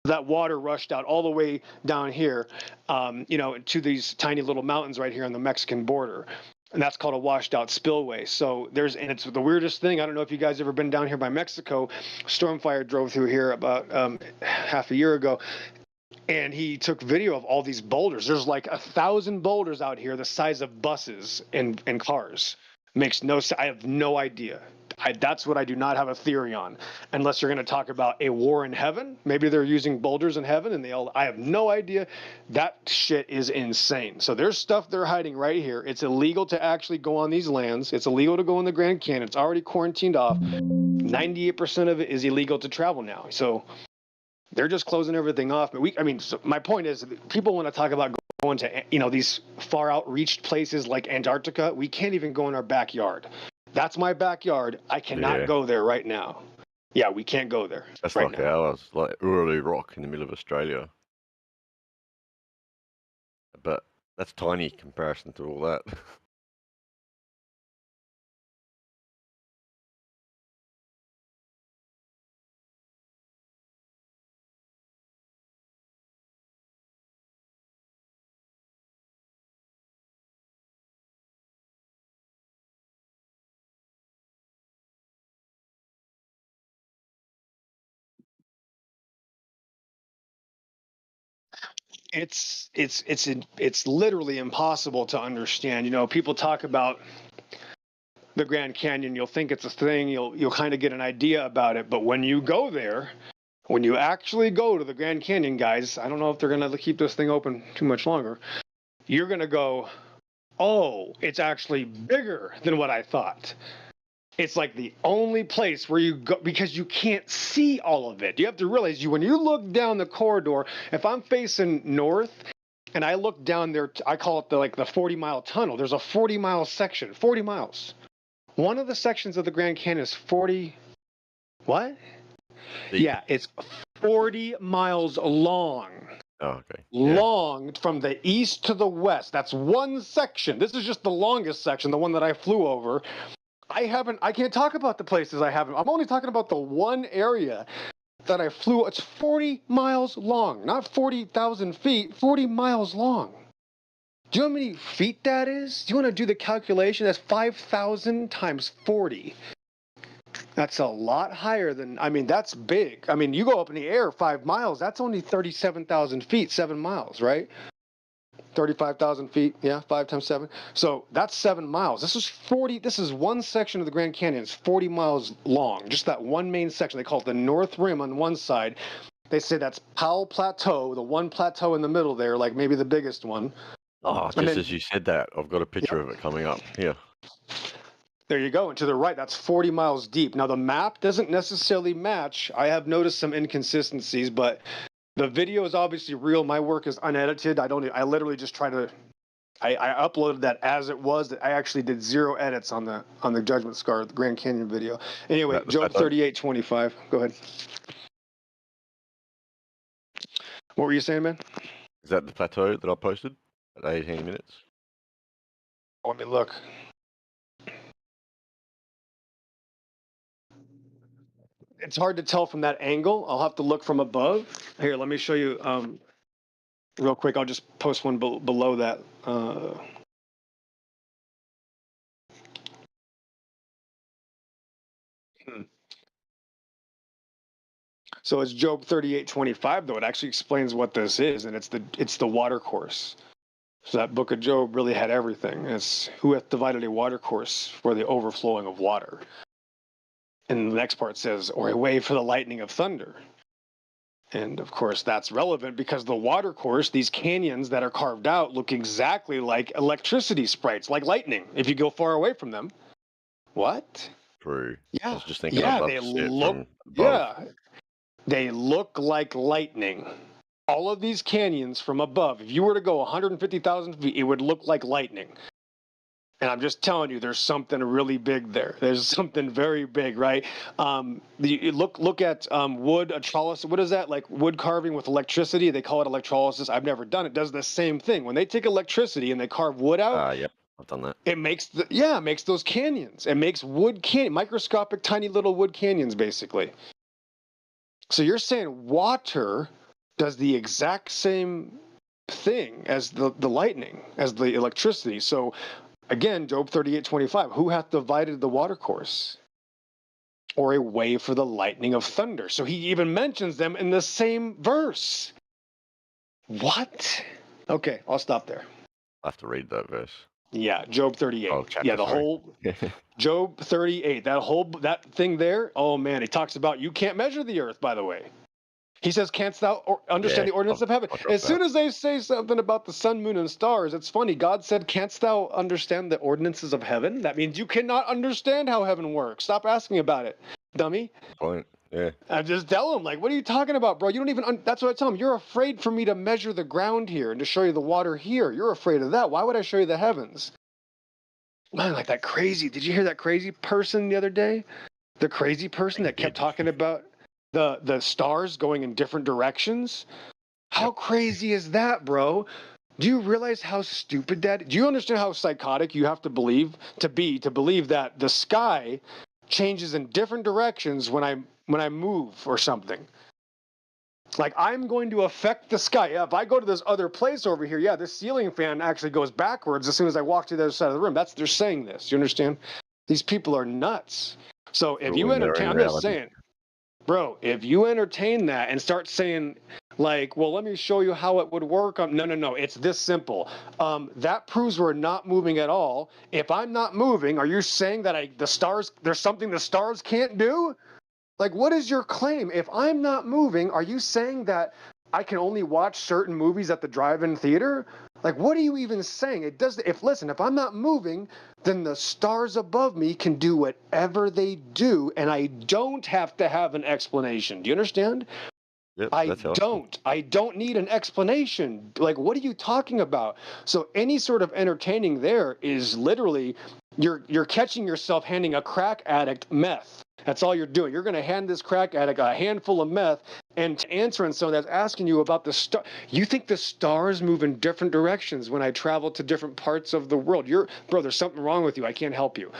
That water rushed out all the way down here, to these tiny little mountains right here on the Mexican border. And that's called a washed out spillway. So and it's the weirdest thing. I don't know if you guys ever been down here by Mexico. Stormfire drove through here about half a year ago. And he took video of all these boulders. There's like 1,000 boulders out here the size of buses and cars. Makes no sense. I have no idea. That's what I do not have a theory on, unless you're going to talk about a war in heaven. Maybe they're using boulders in heaven, and I have no idea. That shit is insane. So there's stuff they're hiding right here. It's illegal to actually go on these lands. It's illegal to go in the Grand Canyon. It's already quarantined off. 98% of it is illegal to travel now. So they're just closing everything off. But my point is, people want to talk about going to, these far outreached places like Antarctica. We can't even go in our backyard. That's my backyard. I cannot go there right now. Yeah, we can't go there.
That's
right
like
now.
ours, like Uluru Rock in the middle of Australia. But that's tiny in comparison to all that.
It's literally impossible to understand. People talk about the Grand Canyon. You'll think it's a thing. You'll kind of get an idea about it. But when you go there, when you actually go to the Grand Canyon, guys, I don't know if they're going to keep this thing open too much longer. You're going to go, oh, it's actually bigger than what I thought. It's like the only place where you go, because you can't see all of it. You have to realize when you look down the corridor, if I'm facing north and I look down there, I call it the 40-mile tunnel. There's a 40-mile section, 40 miles. One of the sections of the Grand Canyon is 40, what? Yeah, it's 40 miles long.
Oh, okay.
Long from the east to the west. That's one section. This is just the longest section, the one that I flew over. I can't talk about the places I haven't. I'm only talking about the one area that I flew. It's 40 miles long, not 40,000 feet, 40 miles long. Do you know how many feet that is? Do you want to do the calculation? That's 5,000 times 40. That's a lot higher than, that's big. You go up in the air 5 miles, that's only 37,000 feet, 7 miles, right? 35,000 feet, yeah, 5 times 7. So that's 7 miles. This is one section of the Grand Canyon. It's 40 miles long, just that one main section. They call it the North Rim on one side. They say that's Powell Plateau, the one plateau in the middle there, like maybe the biggest one.
Oh, just as you said that, I've got a picture of it coming up here.
There you go. And to the right, that's 40 miles deep. Now, the map doesn't necessarily match. I have noticed some inconsistencies, but the video is obviously real. My work is unedited. I literally just I uploaded that as it was. I actually did 0 edits on the Judgment Scar, the Grand Canyon video. Anyway, Job 38:25. Go ahead. What were you saying, man?
Is that the plateau that I posted at 18 minutes?
Let me look. It's hard to tell from that angle. I'll have to look from above. Here, let me show you real quick. I'll just post one below that. So it's Job 38:25 though. It actually explains what this is, and it's the water course. So that book of Job really had everything. It's who hath divided a water course for the overflowing of water. And the next part says, or a way for the lightning of thunder. And of course, that's relevant because the water course, these canyons that are carved out, look exactly like electricity sprites, like lightning, if you go far away from them. What?
True.
Yeah.
I was just thinking
Yeah,
I'd love
they
to see it
look.
from above.
Yeah, they look like lightning. All of these canyons from above, if you were to go 150,000 feet, it would look like lightning. And I'm just telling you, there's something really big there. There's something very big, right? You look at wood electrolysis. What is that? Like wood carving with electricity. They call it electrolysis. I've never done it. It does the same thing. When they take electricity and they carve wood out,
Yep, I've done that.
it makes it makes those canyons. It makes wood microscopic, tiny little wood canyons, basically. So you're saying water does the exact same thing as the lightning, as the electricity. So again, Job 38:25, who hath divided the water course? Or a way for the lightning of thunder. So he even mentions them in the same verse. What? Okay, I'll stop there.
I have to read that verse.
Yeah, Job 38.
Oh, chapter,
yeah, the
sorry.
whole Job 38. That thing there. Oh man, he talks about you can't measure the earth, by the way. He says, canst thou understand the ordinance of heaven? As soon as they say something about the sun, moon, and stars, it's funny. God said, canst thou understand the ordinances of heaven? That means you cannot understand how heaven works. Stop asking about it, dummy.
Point. Yeah.
I just tell him, like, what are you talking about, bro? You don't even, that's what I tell him. You're afraid for me to measure the ground here and to show you the water here. You're afraid of that. Why would I show you the heavens? Man, like that crazy, did you hear that crazy person the other day? The crazy person that kept talking about the stars going in different directions? How crazy is that, bro? Do you realize how stupid that is? Do you understand how psychotic you have to believe that the sky changes in different directions when I move or something? Like, I'm going to affect the sky. Yeah, if I go to this other place over here, yeah, this ceiling fan actually goes backwards as soon as I walk to the other side of the room. They're saying this. You understand? These people are nuts. So if you entertain, I'm just saying, bro, if you entertain that and start saying, like, well, let me show you how it would work. No. It's this simple. That proves we're not moving at all. If I'm not moving, are you saying that there's something the stars can't do? Like, what is your claim? If I'm not moving, are you saying that I can only watch certain movies at the drive-in theater? Like, what are you even saying? If I'm not moving, then the stars above me can do whatever they do, and I don't have to have an explanation. Do you understand?
Yep,
I don't need an explanation. Like, what are you talking about? So any sort of entertaining there is literally you're catching yourself handing a crack addict meth. That's all you're doing. You're going to hand this crack addict a handful of meth and answering someone that's asking you about the star. You think the stars move in different directions when I travel to different parts of the world? Bro, there's something wrong with you. I can't help you.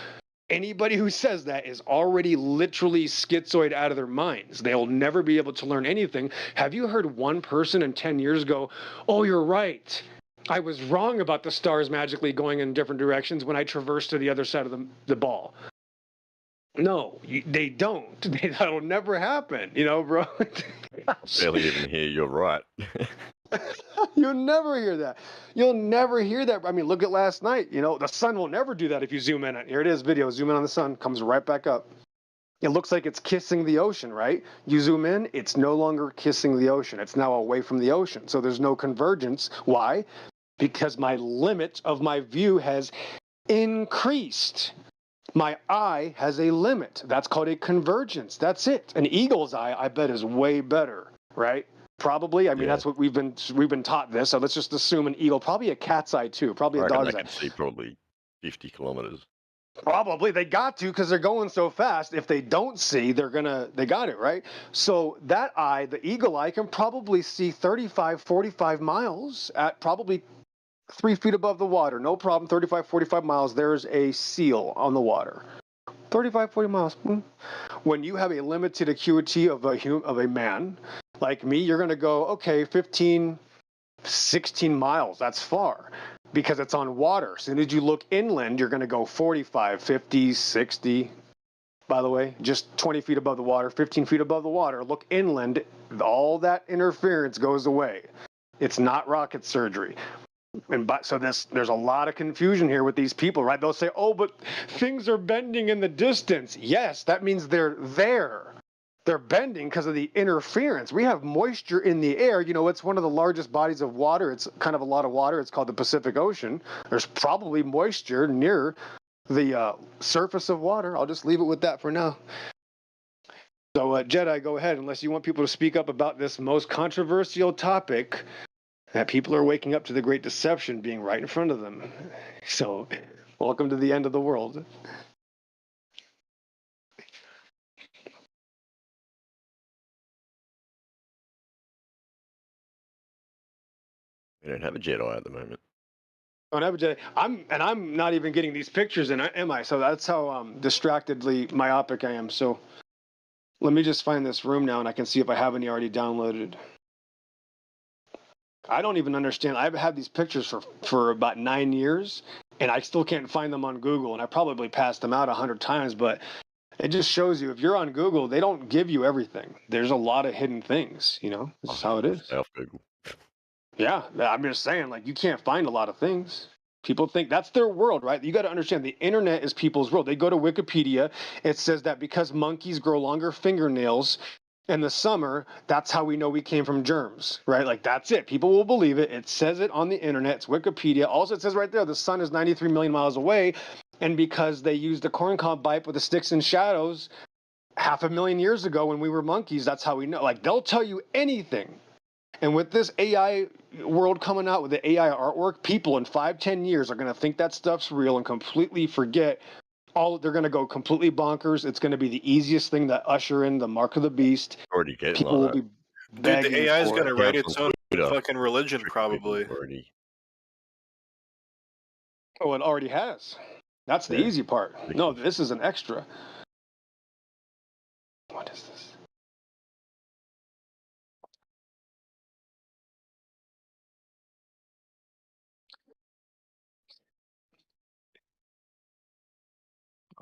Anybody who says that is already literally schizoid out of their minds. They'll never be able to learn anything. Have you heard one person in 10 years go, oh, you're right. I was wrong about the stars magically going in different directions when I traversed to the other side of the ball? No, they don't. That'll never happen, bro.
Barely even hear you're right.
You'll never hear that. You'll never hear that. I mean, look at last night. The sun will never do that if you zoom in. Here it is, video. Zoom in on the sun. Comes right back up. It looks like it's kissing the ocean, right? You zoom in, it's no longer kissing the ocean. It's now away from the ocean. So there's no convergence. Why? Because my limit of my view has increased. My eye has a limit. That's called a convergence. That's it. An eagle's eye, I bet, is way better, right? Probably. I mean, that's what we've been taught this. So let's just assume an eagle, probably a cat's eye too, probably a dog's eye.
I can see probably 50 kilometers.
Probably. They got to, because they're going so fast. If they don't see, they got it, right? So that eye, the eagle eye, can probably see 35, 45 miles at probably 3 feet above the water. No problem. 35, 45 miles. There's a seal on the water. 35, 40 miles. When you have a limited acuity of a man like me, you're going to go, okay, 15, 16 miles. That's far because it's on water. As soon as you look inland, you're going to go 45, 50, 60. by the way, just 20 feet above the water, 15 feet above the water, look inland, all that interference goes away. It's not rocket surgery. So there's a lot of confusion here with these people, right? They'll say, oh, but things are bending in the distance. Yes, that means they're there. They're bending because of the interference. We have moisture in the air. You know, it's one of the largest bodies of water. It's kind of a lot of water. It's called the Pacific Ocean. There's probably moisture near the surface of water. I'll just leave it with that for now. So, Jedi, go ahead, unless you want people to speak up about this most controversial topic, that people are waking up to the great deception being right in front of them. So, welcome to the end of the world.
We don't have a Jedi at the moment.
Don't have a Jedi. I'm not even getting these pictures in, am I? So that's how distractedly myopic I am. So let me just find this room now, and I can see if I have any already downloaded. I don't even understand. I've had these pictures for about 9 years, and I still can't find them on Google, and I probably passed them out 100 times, but it just shows you, if you're on Google, they don't give you everything. There's a lot of hidden things, you know? This is how it is.
Stay off Google.
Yeah, I'm just saying, like, you can't find a lot of things. People think that's their world, right? You got to understand, the internet is people's world. They go to Wikipedia. It says that because monkeys grow longer fingernails in the summer, that's how we know we came from germs, right? Like, that's it. People will believe it. It says it on the internet. It's Wikipedia. Also, it says right there, the sun is 93 million miles away. And because they used a corncob pipe with the sticks and shadows 500,000 years ago when we were monkeys, that's how we know. Like, they'll tell you anything. And with this AI world coming out with the AI artwork, people in 5-10 years are going to think that stuff's real and completely forget they're going to go completely bonkers. It's going to be the easiest thing to usher in the mark of the beast.
Already getting
People will be begging
Dude, the AI is
for
going to
it.
write its own fucking religion, probably.
Oh, it already has. That's the easy part. No, this is an extra. What is this?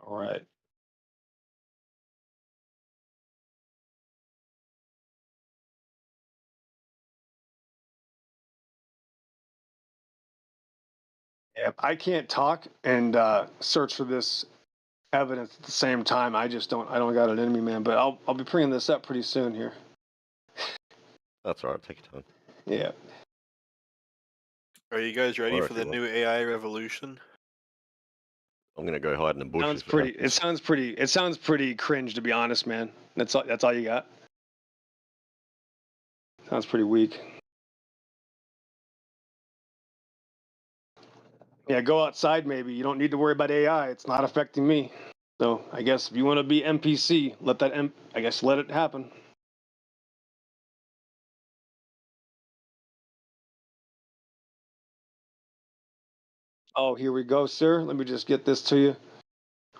All right. Yep, I can't talk and search for this evidence at the same time. I don't got it in me, man. But I'll be bringing this up pretty soon here.
That's all right. Take your time.
Yeah.
Are you guys ready
Or
for
if
the
you
new AI revolution?
I'm gonna go hide in the bushes.
It sounds pretty cringe, to be honest, man. That's all you got. Sounds pretty weak. Yeah, go outside maybe. You don't need to worry about AI. It's not affecting me. So I guess if you want to be NPC, let it happen. Oh, here we go, sir. Let me just get this to you.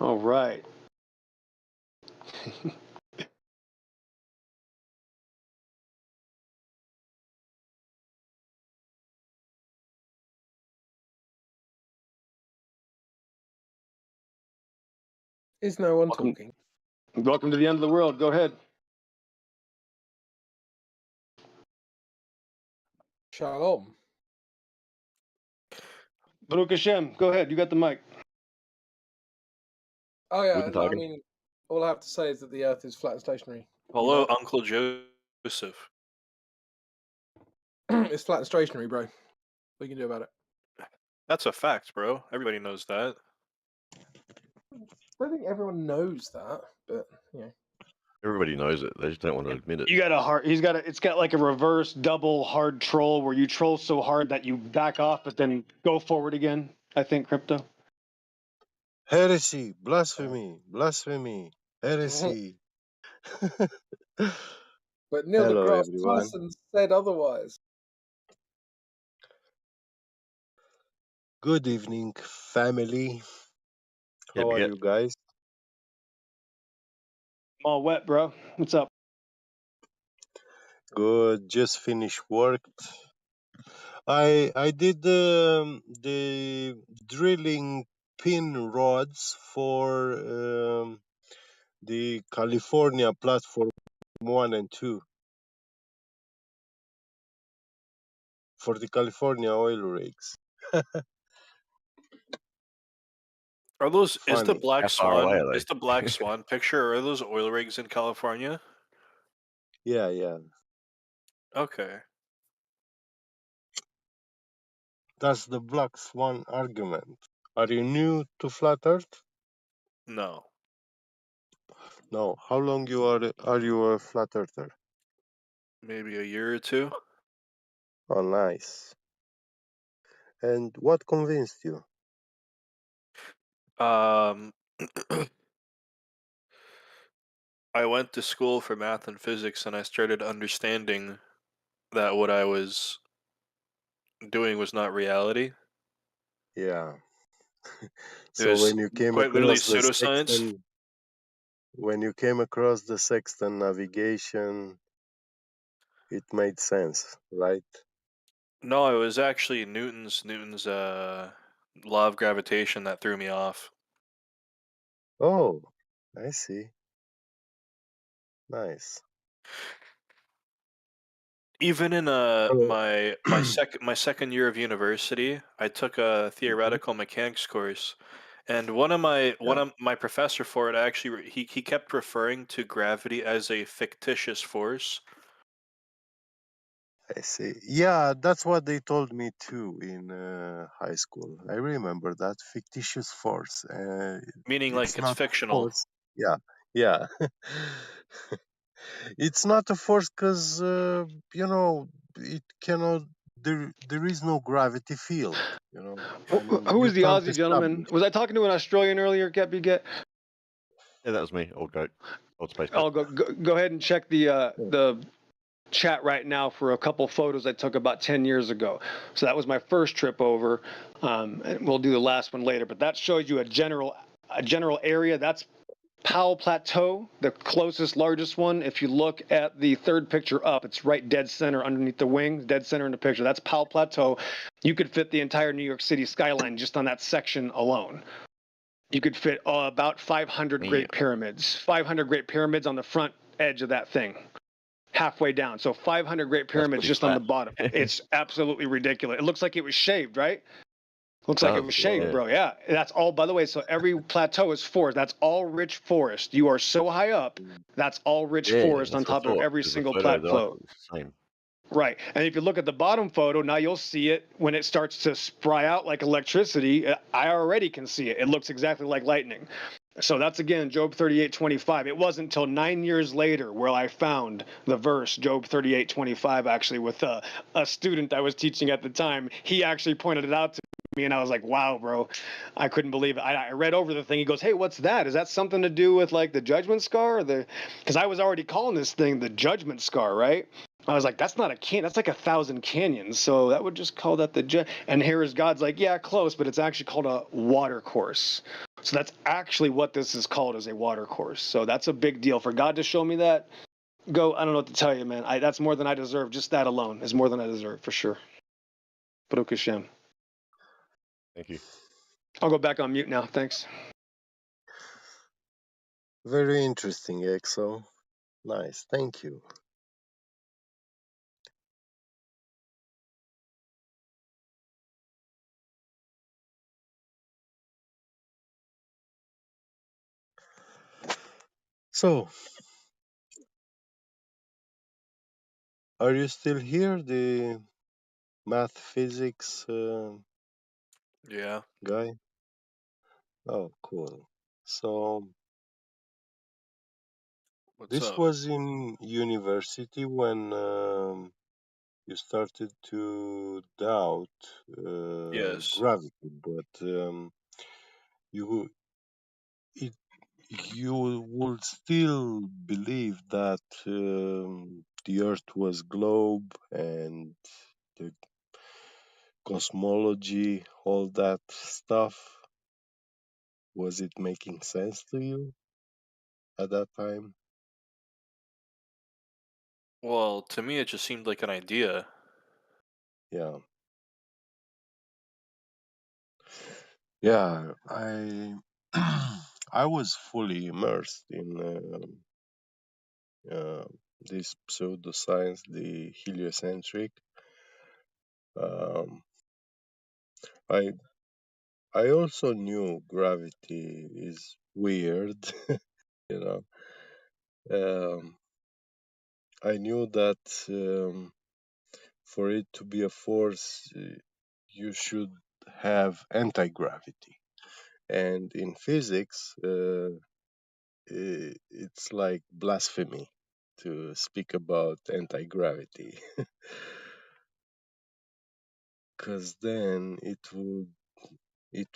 All right.
Is no one talking?
Welcome to the end of the world. Go ahead.
Shalom.
Baruch Hashem, go ahead. You got the mic.
Oh yeah,
Guten
I
Tag.
mean, all I have to say is that the Earth is flat and stationary.
Hello, Uncle Joseph.
It's flat and stationary, bro. What you can do about it?
That's a fact, bro. Everybody knows that.
I don't think everyone knows that, but you know.
Everybody knows it. They just don't want to admit it.
It's got like a reverse double hard troll where you troll so hard that you back off, but then go forward again. I think crypto.
Heresy, blasphemy, blasphemy, heresy.
But Neil
Hello,
deGrasse
everyone.
Tyson said otherwise.
Good evening, family.
Yeah,
How are you guys?
I'm all wet, bro. What's up?
Good. Just finished work. I did the drilling pin rods for the California platform 1 and 2 for the California oil rigs.
Are those is the
Funny.
Black
How far away
Swan
are
is
they?
the Black Swan picture? Are those oil rigs in California?
Yeah, yeah.
Okay.
That's the Black Swan argument. Are you new to Flat Earth?
No.
No. How long are you a Flat Earther?
Maybe a year or two.
Oh, nice. And what convinced you?
I went to school for math and physics, and I started understanding that what I was doing was not reality.
Yeah.
It
So
was
when you came
quite literally
across the
pseudoscience.
sextant, when you came across the sextant navigation, it made sense, right?
No, it was actually Newton's law of gravitation that threw me off.
Oh, I see. Nice.
Even in
Oh.
my second year of university, I took a theoretical mechanics course, and one
Yeah,
of my professor for it actually he kept referring to gravity as a fictitious force,
I see. Yeah, that's what they told me too in high school. I remember that fictitious force.
meaning
It's
like it's
not a
fictional.
force. Yeah, yeah. It's not a force because it cannot. There is no gravity field. I mean,
Who
you
was the
can't
Aussie gentleman?
establish.
Was I talking to an Australian earlier, Get Get?
Yeah, that was me. Old goat. Old space goat.
I'll go ahead and check the chat right now for a couple photos I took about 10 years ago. So that was my first trip over. And we'll do the last one later, but that shows you a general area. That's Powell Plateau, the closest, largest one. If you look at the third picture up, it's right dead center underneath the wing, dead center in the picture. That's Powell Plateau. You could fit the entire New York City skyline just on that section alone. You could fit about 500 Great Pyramids. 500 Great Pyramids on the front edge of that thing, halfway down. So 500 Great
That's
Pyramids
pretty
just on the
flat.
bottom. It's absolutely ridiculous. It looks like it was shaved, right? Looks like it
Does,
was shaved,
yeah.
bro. Yeah, that's all. By the way, so every plateau is forest. That's all rich forest. You are so high up. That's all rich
Yeah,
forest on
that's what I
top of
thought.
every
Because the
single
photo that I
plateau.
thought was the same.
Right. And if you look at the bottom photo, now you'll see it when it starts to spray out like electricity. I already can see it. It looks exactly like lightning. So that's again Job 38:25. It wasn't until 9 years later where I found the verse Job 38:25 actually with a student I was teaching at the time. He actually pointed it out to me and I was like, wow, bro. I couldn't believe it. I read over the thing. He goes, hey, what's that? Is that something to do with like the judgment scar? Or because I was already calling this thing the judgment scar, right? I was like, that's not a can. That's like 1,000 canyons. So that would just call that the and here is God's like, yeah, close, but it's actually called a water course. So that's actually what this is called, as a water course. So that's a big deal for God to show me that. I don't know what to tell you, man. That's more than I deserve. Just that alone is more than I deserve for sure. Baruch Hashem.
Thank you.
I'll go back on mute now. Thanks.
Very interesting, EXO. Nice. Thank you. So, are you still here, the math physics
Yeah.
guy? Oh, cool. So,
What's
this
up?
was in university when you started to doubt
Yes.
gravity, but you it, you would still believe that the Earth was globe and the cosmology, all that stuff. Was it making sense to you at that time?
Well, to me, it just seemed like an idea.
Yeah. Yeah, I I was fully immersed in this pseudoscience, the heliocentric. Um, I also knew gravity is weird, you know. I knew that for it to be a force, you should have anti-gravity. And in physics, it's like blasphemy to speak about anti-gravity. Because then it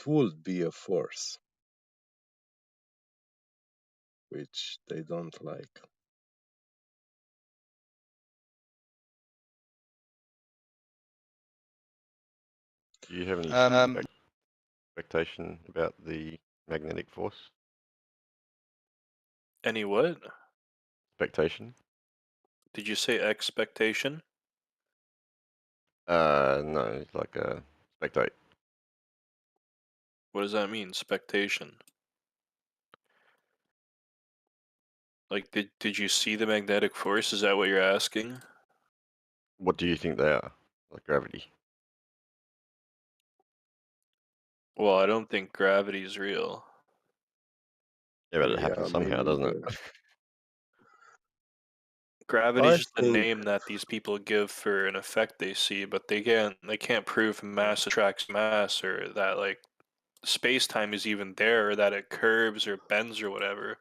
would be a force, which they don't like.
Do you have any expectation about the magnetic force?
Any what?
Expectation?
Did you say expectation?
No, it's like a spectate.
What does that mean? Spectation. Like, did you see the magnetic force? Is that what you're asking?
What do you think they are? Like gravity?
Well, I don't think gravity is real.
Yeah, but it
Yeah,
happens
me
somehow, doesn't it?
neither.
Gravity
I
is just the
think
name that these people give for an effect they see, but they can't prove mass attracts mass, or that like space time is even there, or that it curves or bends or whatever.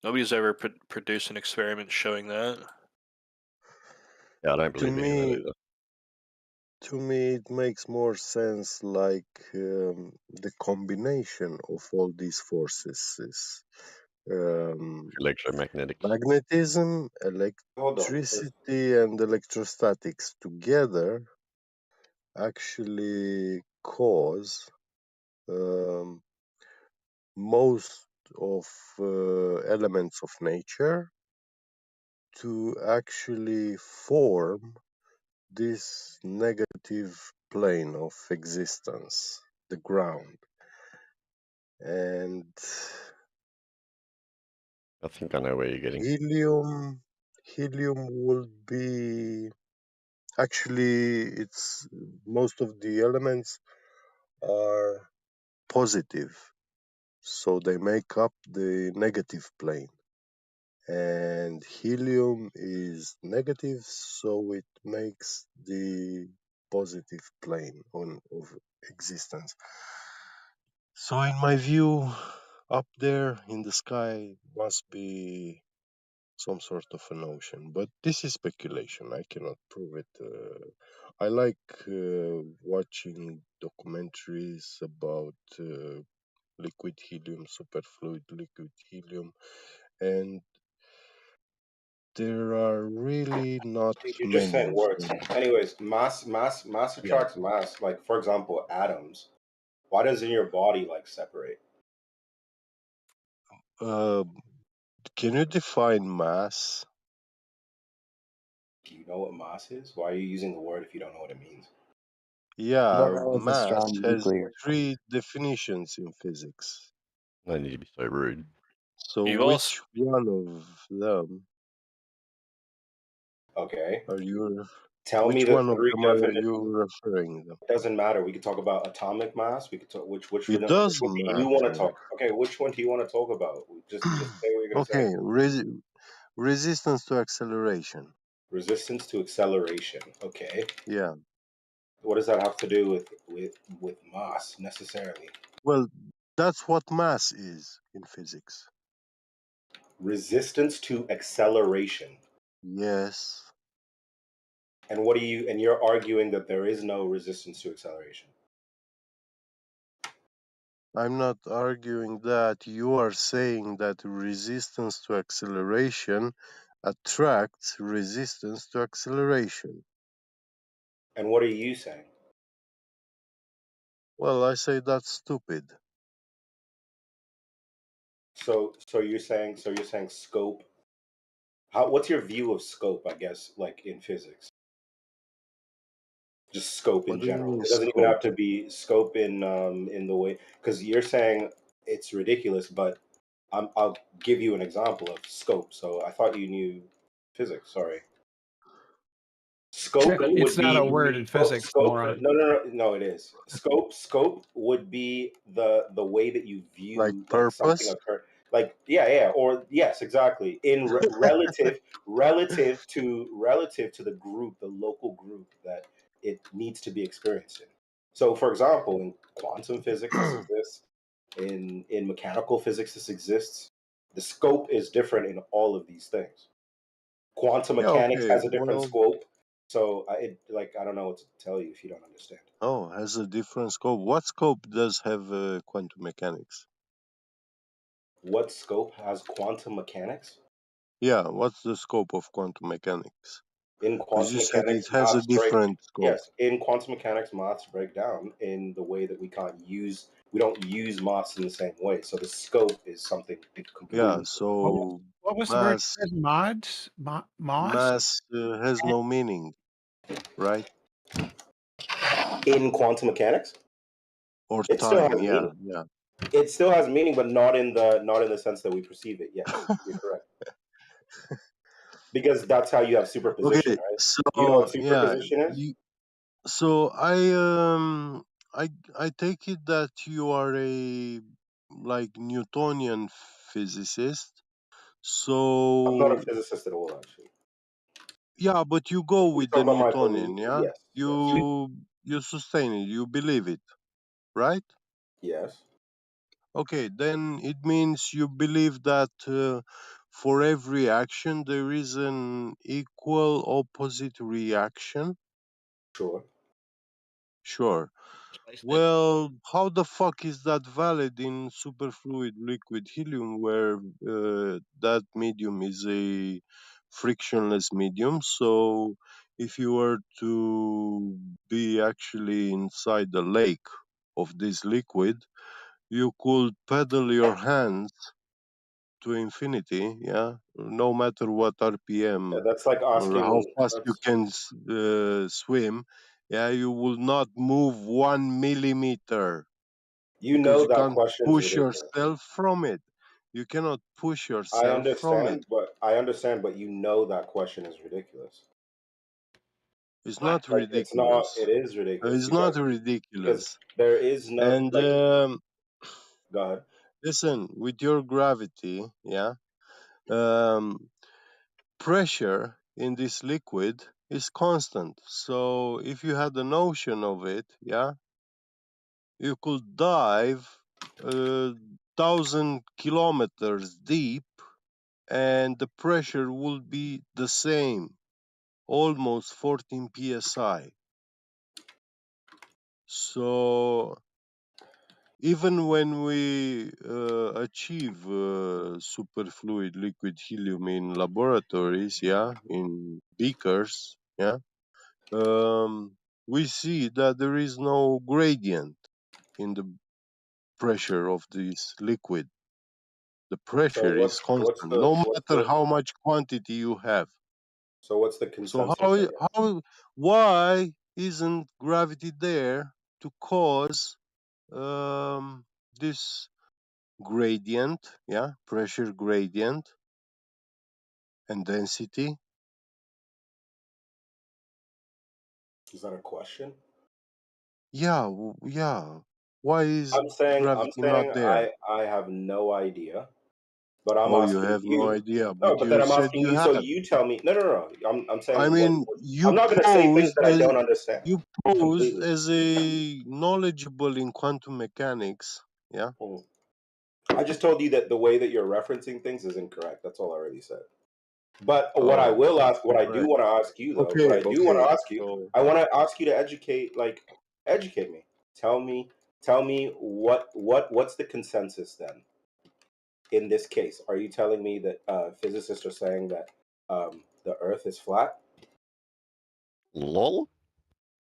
Nobody's ever produced an experiment showing that.
Yeah, I don't
to
believe any of that
me,
either.
it makes more sense like the combination of all these forces is
Electromagnetics.
magnetism,
Hold on.
electricity, and electrostatics together actually cause um, most of elements of nature to actually form this negative plane of existence, the ground. And
I think I know where you're getting.
helium will be actually, it's most of the elements are positive, so they make up the negative plane, and helium is negative, so it makes the positive plane of existence. So in my view, up there in the sky must be some sort of an ocean, but this is speculation. I cannot prove it. I like watching documentaries about liquid helium, superfluid liquid helium, and there are really not
You're just
many
saying
of
words.
them.
Anyways, mass
Yeah.
attracts mass. Like for example, atoms. Why doesn't your body like separate?
Can you define mass?
Do you know what mass is? Why are you using the word if you don't know what it means?
Yeah,
don't know if a
mass
strong
has
nuclear.
3 definitions in physics.
No need to be so rude.
So
You've also
which one of them
Okay.
are you?
Tell me
Which
the
one of
three
them are
definitions.
you referring them?
It doesn't matter. We could talk about atomic mass. We could talk which
It
one
does
do you want to
matter.
talk? Okay, which one do you want to talk about? Just say what you're gonna say.
Okay, resistance to acceleration.
Resistance to acceleration. Okay.
Yeah.
What does that have to do with mass necessarily?
Well, that's what mass is in physics.
Resistance to acceleration.
Yes.
And what do you? And you're arguing that there is no resistance to acceleration.
I'm not arguing that. You are saying that resistance to acceleration attracts resistance to acceleration.
And what are you saying?
Well, I say that's stupid.
So you're saying scope. What's your view of scope? I guess like in physics, just scope in
What do you
general.
mean
It doesn't even
scope?
have to be scope in the way because you're saying it's ridiculous. But I'll give you an example of scope. So I thought you knew physics. Sorry. Scope
It's
would
not
be
a word in physics, moron.
No, it is. Scope would be the way that you
Like
view like something
purpose?
occur. Like yeah, or yes, exactly. In relative to the group, the local group that it needs to be experienced in. So, for example, in quantum physics, this exists. In mechanical physics, this exists. The scope is different in all of these things. Quantum
Yeah,
mechanics
okay.
has a different
Well,
scope. So I don't know what to tell you if you don't understand.
oh, has a different scope. What scope does have quantum mechanics?
What scope has quantum mechanics?
Yeah, what's the scope of quantum mechanics?
In
Because
quantum
you said it
mechanics,
has a
maths break.
different scope.
Yes, in quantum mechanics, maths break down in the way that we don't use maths in the same way. So the scope is something
Yeah,
completely.
so
What was the word
mass
you said? Mods? Moss?
mass has no meaning, right?
In quantum mechanics,
Or
it still
time.
has
Yeah,
meaning.
yeah.
It still has meaning, but not in the sense that we perceive it. Yes, you're correct. Because that's how you have superposition,
Okay,
right? Do you know
so
what
yeah,
superposition is?
so I take it that you are a like Newtonian physicist.
I'm not a
So
physicist at all, actually.
yeah, but you go
You're
with the
talking about my belief.
Newtonian, yeah?
Yes, yes,
You sustain it, you believe it, right?
yes.
Okay, then it means you believe that for every action there is an equal opposite reaction.
Sure.
Sure. Well, how the fuck is that valid in superfluid liquid helium, where that medium is a frictionless medium? So, if you were to be actually inside the lake of this liquid, you could pedal your hands to infinity, yeah, no matter what
Yeah,
RPM
that's like
or how
asking.
fast you can swim, yeah, you will not move 1 millimeter
You
because
know
you
that
can't
question is
push
ridiculous.
yourself from it. You cannot push
I
yourself from it.
understand, but you know that question is ridiculous.
It's not
Like it's not.
ridiculous.
It is ridiculous
It's not
because
ridiculous.
there is no
And
like. Go ahead.
listen, with your gravity, yeah, um, pressure in this liquid is constant. So if you had a notion of it, yeah, you could dive 1,000 kilometers deep and the pressure would be the same, almost 14 psi. So even when we achieve superfluid liquid helium in laboratories, yeah, in beakers, yeah, we see that there is no gradient in the pressure of this liquid. The
So
pressure is constant, no
what's
matter
the
how much quantity you have.
so what's the
So
consensus? I guess.
why isn't gravity there to cause this gradient, yeah, pressure gradient and density?
Is that a question?
Yeah, yeah. Why is
I'm
gravity not
saying
there?
I have no idea, but I'm
Oh, you
asking
have no
you.
idea,
No,
but
but then
you
I'm
said
asking
you
you, so
had.
you tell me. No, no, no. I'm
I
saying
mean,
I'm not going to say things that I don't understand
you pose
completely.
as a knowledgeable in quantum mechanics. Yeah.
I just told you that the way that you're referencing things is incorrect. That's all I already said. But what I
Oh,
will ask, what I do
incorrect.
want to ask you though, what
Okay,
I do want
okay.
to ask you,
So,
I want to ask you to educate me. Tell me, tell me what's the consensus then in this case? Are you telling me that physicists are saying that the Earth is flat?
lol.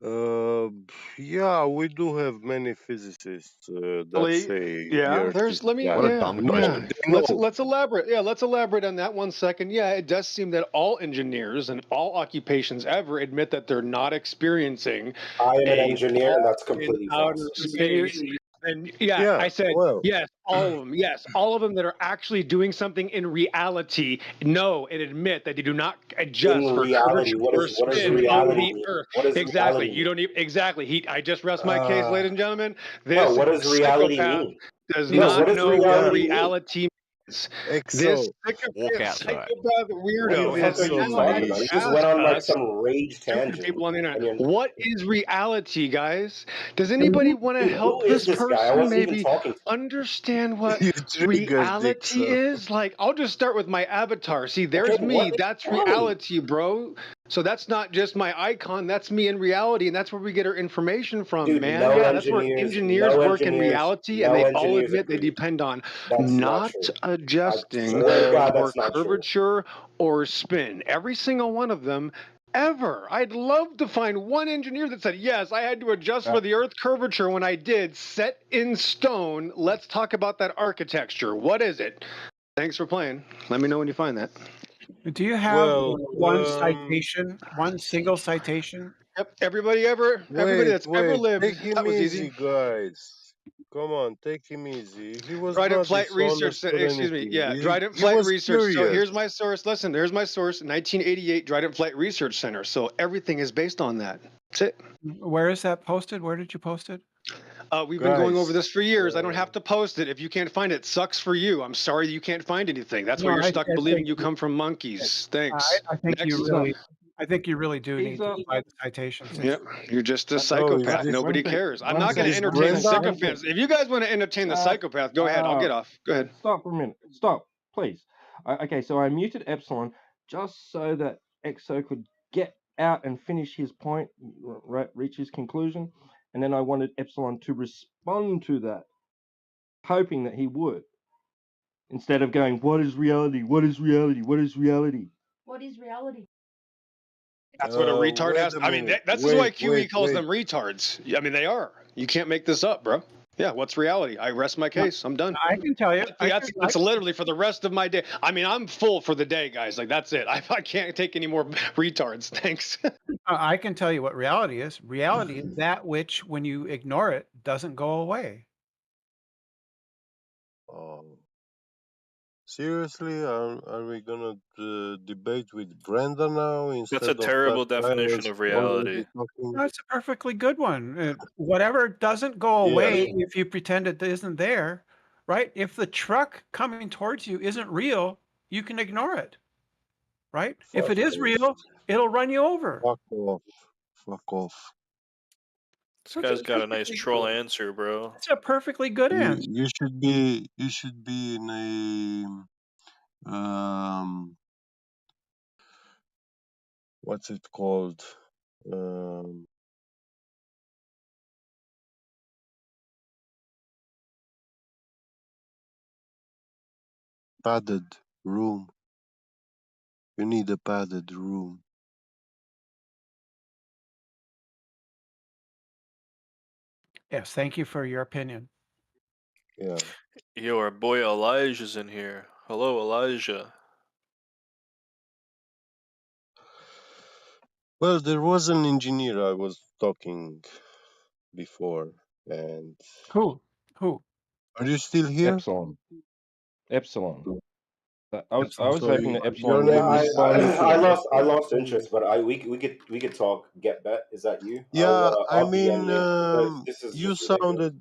Uh, yeah, we do have many physicists that say the
Yeah,
Earth is
let me,
flat.
yeah,
They know.
yeah.
They know.
Let's elaborate. Yeah, let's elaborate on that 1 second. Yeah, it does seem that all engineers and all occupations ever admit that they're not experiencing
I am an
a
engineer, and
ball
that's
in
completely
outer
false.
space. And yeah, I said yes, all of them. Yes, all of them that are actually doing something in reality know and admit that they do not adjust
In
for
reality,
curvature
what
or
does
spin of
reality
the
mean?
Earth.
What does
Exactly.
reality
You don't
mean?
even exactly. I just rest my case, ladies and gentlemen.
No,
This
what does reality
psychopath
mean?
does
No, what
not
does
know what
reality mean?
reality means. This
Exo.
Walk
psychopath
outside.
What
weirdo
the
has
fuck are you
now
talking
had
about?
to
He just went
ask
on like
us,
some rage
stupid
tangent.
people on the
And
internet,
you're,
what is reality, guys? Does anybody want to
dude,
help
who is
this
this guy? I
person
wasn't even
maybe
talking to
understand what
You triggered
reality
Exo.
is? Like, I'll just start with my avatar. See,
him.
there's
Okay, what
me.
is
That's
reality?
reality, bro. So that's not just my icon. That's me in reality, and that's where we get our information from,
Dude,
man. Yeah, that's where engineers work in reality, and
no
they all
engineers
admit they
agree.
depend on
That's not
not
true. I
adjusting
swear to God,
for
that's not true.
curvature or spin. Every single one of them ever. I'd love to find one engineer that said, yes, I had to adjust for the Earth curvature when I did, set in stone. Let's talk about that architecture. What is it? Thanks for playing. Let me know when you find that.
Do you have
Well,
one citation, one single citation?
Yep. Everybody
wait,
that's ever lived,
take him
that was
easy,
easy.
guys. Come on, take him easy. He was
Dryden
not
Flight Research,
dishonest or
excuse me,
anything.
yeah, Dryden
He
Flight
was
Research. So
curious.
here's my source. Listen, there's my source, 1988 Dryden Flight Research Center. So everything is based on that. That's it.
Where is that posted? Where did you post it?
We've been going over
Guys,
this for years. I don't have to post it. If you can't find it, sucks for you. I'm sorry that you can't find anything. That's why
No,
you're
I
stuck believing you come from monkeys. Thanks.
I think
Next.
I think you really do need to provide the citations.
Yep, you're just a
Oh, is
psychopath.
this
Nobody cares. I'm not going to
is
entertain the
Brenda?
sycophants. If you guys want to entertain the psychopath, go ahead. I'll get off. Go ahead.
Stop for a minute. Stop, please. Okay, so I muted Epsilon just so that Exo could get out and finish his point, reach his conclusion, and then I wanted Epsilon to respond to that, hoping that he would, instead of going, "What is reality? What is reality? What is reality?"
What is reality?
That's what a retard
Wait
has.
a
I mean,
minute.
that's why QE
Wait.
calls them retards. I mean, they are. You can't make this up, bro. Yeah, what's reality? I rest my case. I'm done.
I can tell you.
That's literally for the rest of my day. I mean, I'm full for the day, guys. Like, that's it. I can't take any more retards. Thanks.
I can tell you what reality is. Reality is that which, when you ignore it, doesn't go away.
Oh, seriously? Are we gonna debate with Brenda now instead
That's a
of that
terrible
guy
definition
was
of reality.
already talking?
That's a perfectly good one. Whatever doesn't go away if you pretend it isn't there, right? If the truck coming towards you isn't real, you can ignore it, right? If it is real, it'll run you over.
Fuck off. Fuck off.
This guy's got a nice troll answer, bro.
It's a perfectly good answer.
You should be in a what's it called? Um, padded room. You need a padded room.
Yes, thank you for your opinion.
Yeah.
Yo, our boy Elijah's in here. Hello, Elijah.
Well, there was an engineer I was talking before, and
Who?
are you still here?
Epsilon. I was hoping that
Your
Epsilon would
name is
respond to that.
I lost interest, but we could talk. Get bet. Is that you?
Yeah. I
I'll DM
mean,
you because this is
you
just ridiculous.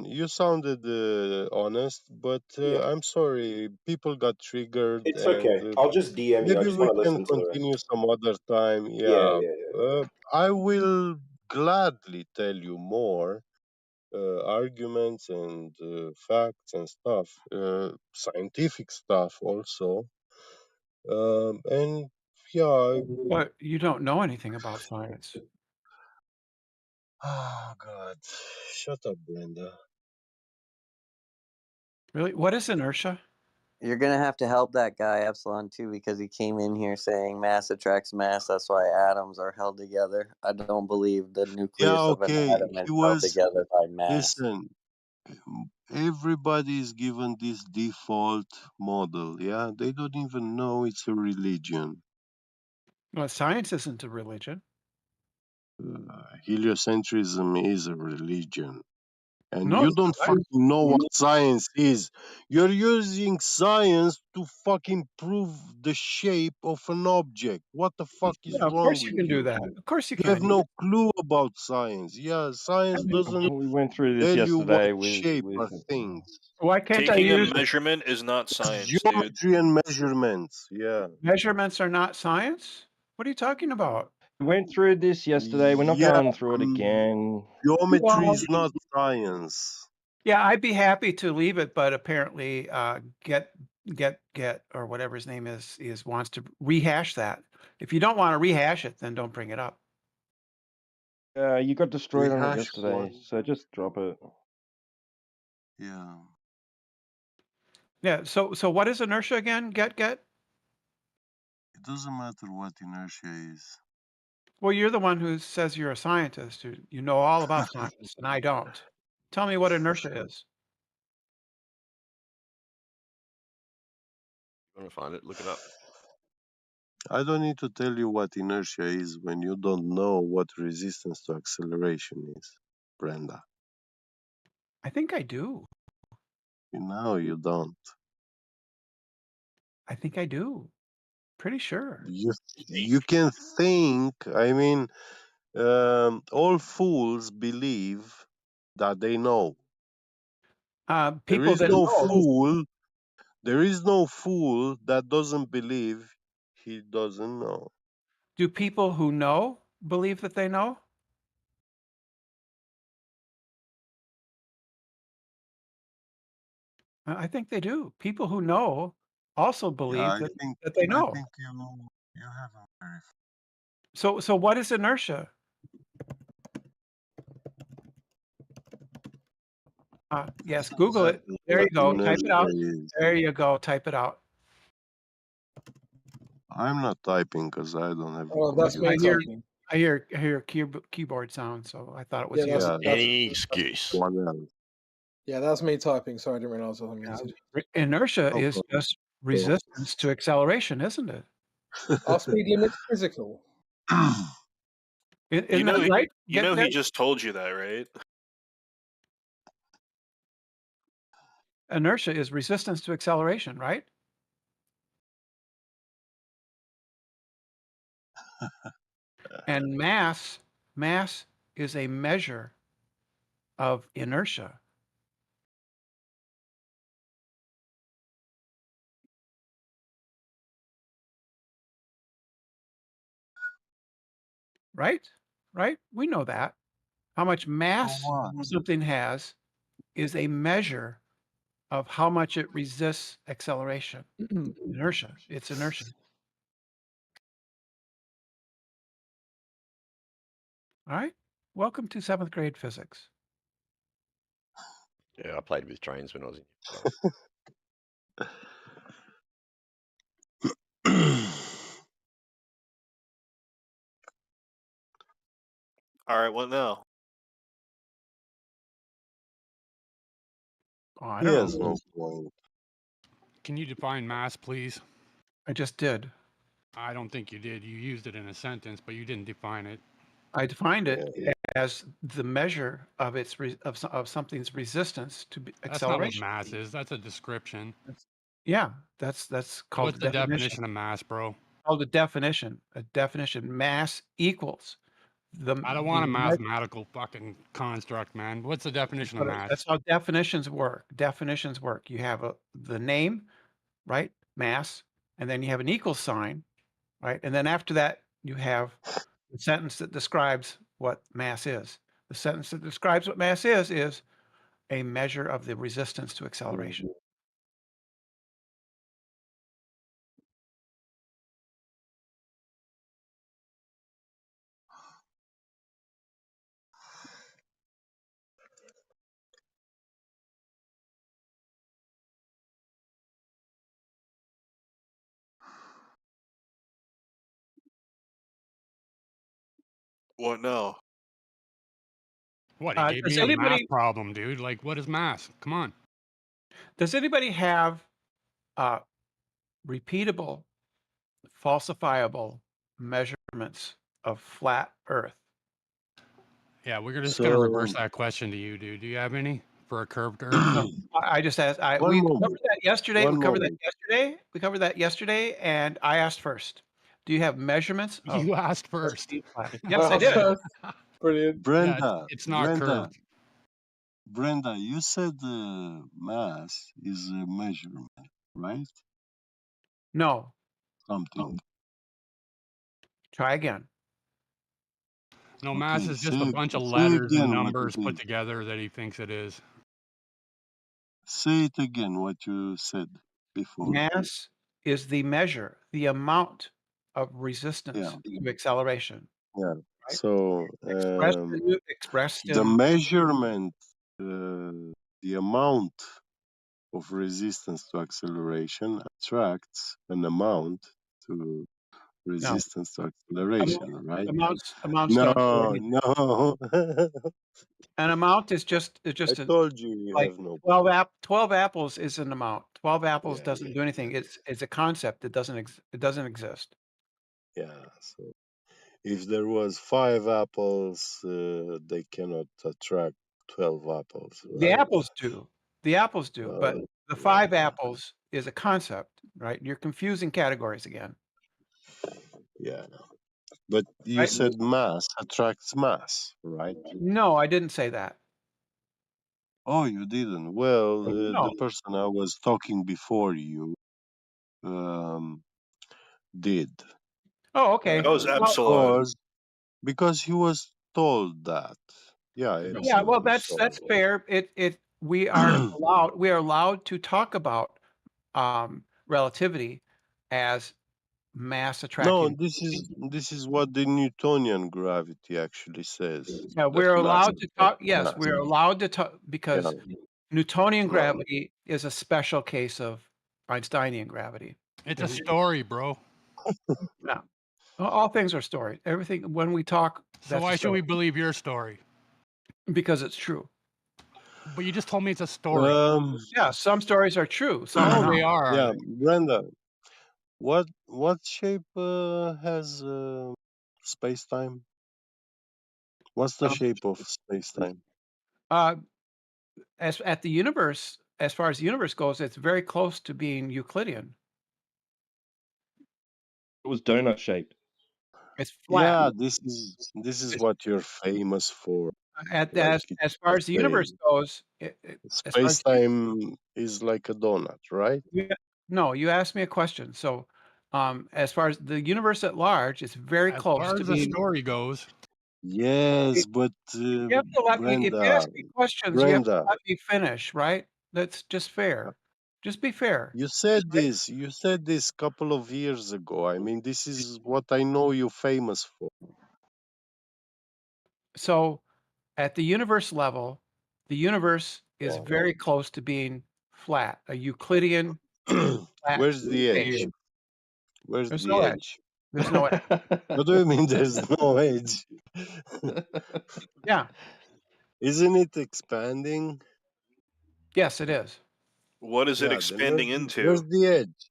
you sounded honest, but
Yeah,
I'm sorry, people got triggered,
it's
and
okay. I'll just DM you. I
maybe
just
we
want to
can
listen to it.
continue some other time.
Yeah,
Yeah. I will gladly tell you more arguments and facts and stuff, scientific stuff also. And yeah,
But you don't know anything about science.
oh God, shut up, Brenda.
Really? What is inertia?
You're gonna have to help that guy Epsilon too, because he came in here saying mass attracts mass. That's why atoms are held together. I don't believe the nucleus
Yeah,
of an
okay.
atom is
He
held
was.
together by mass.
Listen, everybody is given this default model. Yeah, they don't even know it's a religion.
Well, science isn't a religion.
Heliocentrism is a religion, And
No,
you don't fucking know what science is. You're using science to fucking prove the shape of an object. What the fuck is
yeah, of
wrong
course you
with
can do
you?
that. Of course you
You have
can.
no clue about science. Yeah, science doesn't
We went through this
tell you what
yesterday
shape
with
are things.
Why can't I
Taking a
use
measurement is not science, dude.
Geometry and measurements. Yeah.
measurements are not science? What are you talking about?
We went through this yesterday. We're not
Yeah.
going through it again.
Geometry
Well,
is not science.
yeah, I'd be happy to leave it, but apparently, get or whatever his name is wants to rehash that. If you don't want to rehash it, then don't bring it up.
You got destroyed on it
Rehash
yesterday,
what?
so just drop it.
Yeah.
Yeah. So what is inertia again? Get.
It doesn't matter what inertia is.
Well, you're the one who says you're a scientist. You know all about science, and I don't. Tell me what inertia is.
You want to find it? Look it up.
I don't need to tell you what inertia is when you don't know what resistance to acceleration is, Brenda.
I think I do.
No, you don't.
I think I do. Pretty sure.
You can think. I mean, all fools believe that they know. There
People
is
that
no
know.
fool. There is no fool that doesn't believe he doesn't know.
Do people who know believe that they know? I think they do. People who know also
Yeah,
believe
I think
that they
I
know.
think you haven't verified.
So what is inertia? Yes, Google it.
Exactly
There you
what
go. Type it
inertia
out.
is.
There you go. Type it out.
I'm not typing because I don't have a
Oh, that's
computer.
me typing.
I hear keyboard sound, so I thought it was
Yeah,
you.
that's
Yeah,
Any excuse.
one else.
yeah, that's me typing. Sorry, I didn't realize I was muted.
Inertia
No
is
problem.
just resistance to acceleration, isn't it?
Are speed limits physical?
Isn't that right?
You know
Get
he just told you that, right?
inertia is resistance to acceleration, right? And mass is a measure of inertia. Right? Right? We know that. How much mass something has is a measure of how much it resists acceleration. Inertia. It's inertia. All right. Welcome to 7th grade physics.
Yeah, I played with trains when I was in.
All right, what now?
Oh, I
He
don't
has
know.
no point.
Can you define mass, please?
I just did.
I don't think you did. You used it in a sentence, but you didn't define it.
I defined it as the measure of of something's resistance to
That's not what
acceleration.
mass is. That's a description.
Yeah, that's called
What's the definition of mass, bro?
Called a definition. A definition. Mass equals the.
I don't want a mathematical fucking construct, man. What's the definition of mass?
That's how definitions work. Definitions work. You have the name, right? Mass, and then you have an equal sign, right? And then after that, you have the sentence that describes what mass is. The sentence that describes what mass is a measure of the resistance to acceleration.
What now?
What, he gave
Does
me a math
anybody
problem, dude. Like, what is mass? Come on.
does anybody have repeatable, falsifiable measurements of flat Earth?
Yeah, we're just gonna reverse that question to you, dude. Do you have any for a curved Earth?
No, I just asked. We covered that yesterday. We covered that yesterday, and I asked first. Do you have measurements?
You asked first.
Yes, I did.
Brilliant.
Brenda,
it's not curved.
Brenda, you said mass is a measurement, right?
No.
Something.
Try again.
No, mass
Okay,
is just a bunch of
say
letters and
again what
numbers
it
put
is.
together that he thinks it is.
Say it again, what you said before.
Mass is the measure, the amount of resistance to acceleration.
Yeah.
Right?
So
Expressed
the
in
measurement, the amount of resistance to acceleration attracts an amount to resistance to acceleration, right?
amounts
No,
don't do anything.
no.
An amount is just
I told you
like
have no.
12 apples is an amount. 12 apples doesn't do anything. It's a concept. It doesn't exist.
Yeah. So if there was 5 apples, they cannot attract 12 apples,
The
right?
apples do. The apples do, but the 5 apples is a concept, right? You're confusing categories again.
Yeah. But you
Right?
said mass attracts mass, right?
No, I didn't say that.
Oh, you didn't. Well,
No.
the person I was talking before you did.
Oh, okay.
That was Epsilon.
Because he was told that. Yeah.
Yeah, well,
Epsilon, so.
that's fair. We are allowed to talk about relativity as mass
No,
attracting.
this is what the Newtonian gravity actually says.
Yeah,
that
we're
mass
allowed to talk.
attracts
Yes,
mass.
we're allowed to talk because Newtonian
No.
gravity is a special case of Einsteinian gravity.
It's a story, bro.
Yeah, all things are stories. Everything when we talk.
So why should we believe your story?
Because it's true.
But you just told me it's a story.
Yeah, some stories are true. Some are
they
not.
are.
Yeah, Brenda, what shape has space time? What's the shape of space time?
As far as the universe goes, it's very close to being Euclidean.
It was donut shaped.
It's flat.
Yeah, this is what you're famous for.
As far as the universe goes,
space time is like a donut, right?
No, you asked me a question. So, as far as the universe at large, it's very close
As far
to
as the
being.
story goes.
Yes, but
You have to let me. If you ask me questions, you have to
Brenda,
let me finish, right? That's just fair. Just be fair.
you said this. You said this couple of years ago. I mean, this is what I know you're famous for.
So, at the universe level, the universe is very close to being flat, a Euclidean. Flat
Where's the edge?
shape.
Where's
There's
the
no
edge?
There's no edge.
What do you mean there's no edge?
Yeah.
Isn't it expanding?
Yes, it is.
What is it
then
expanding
where's
into?
the edge?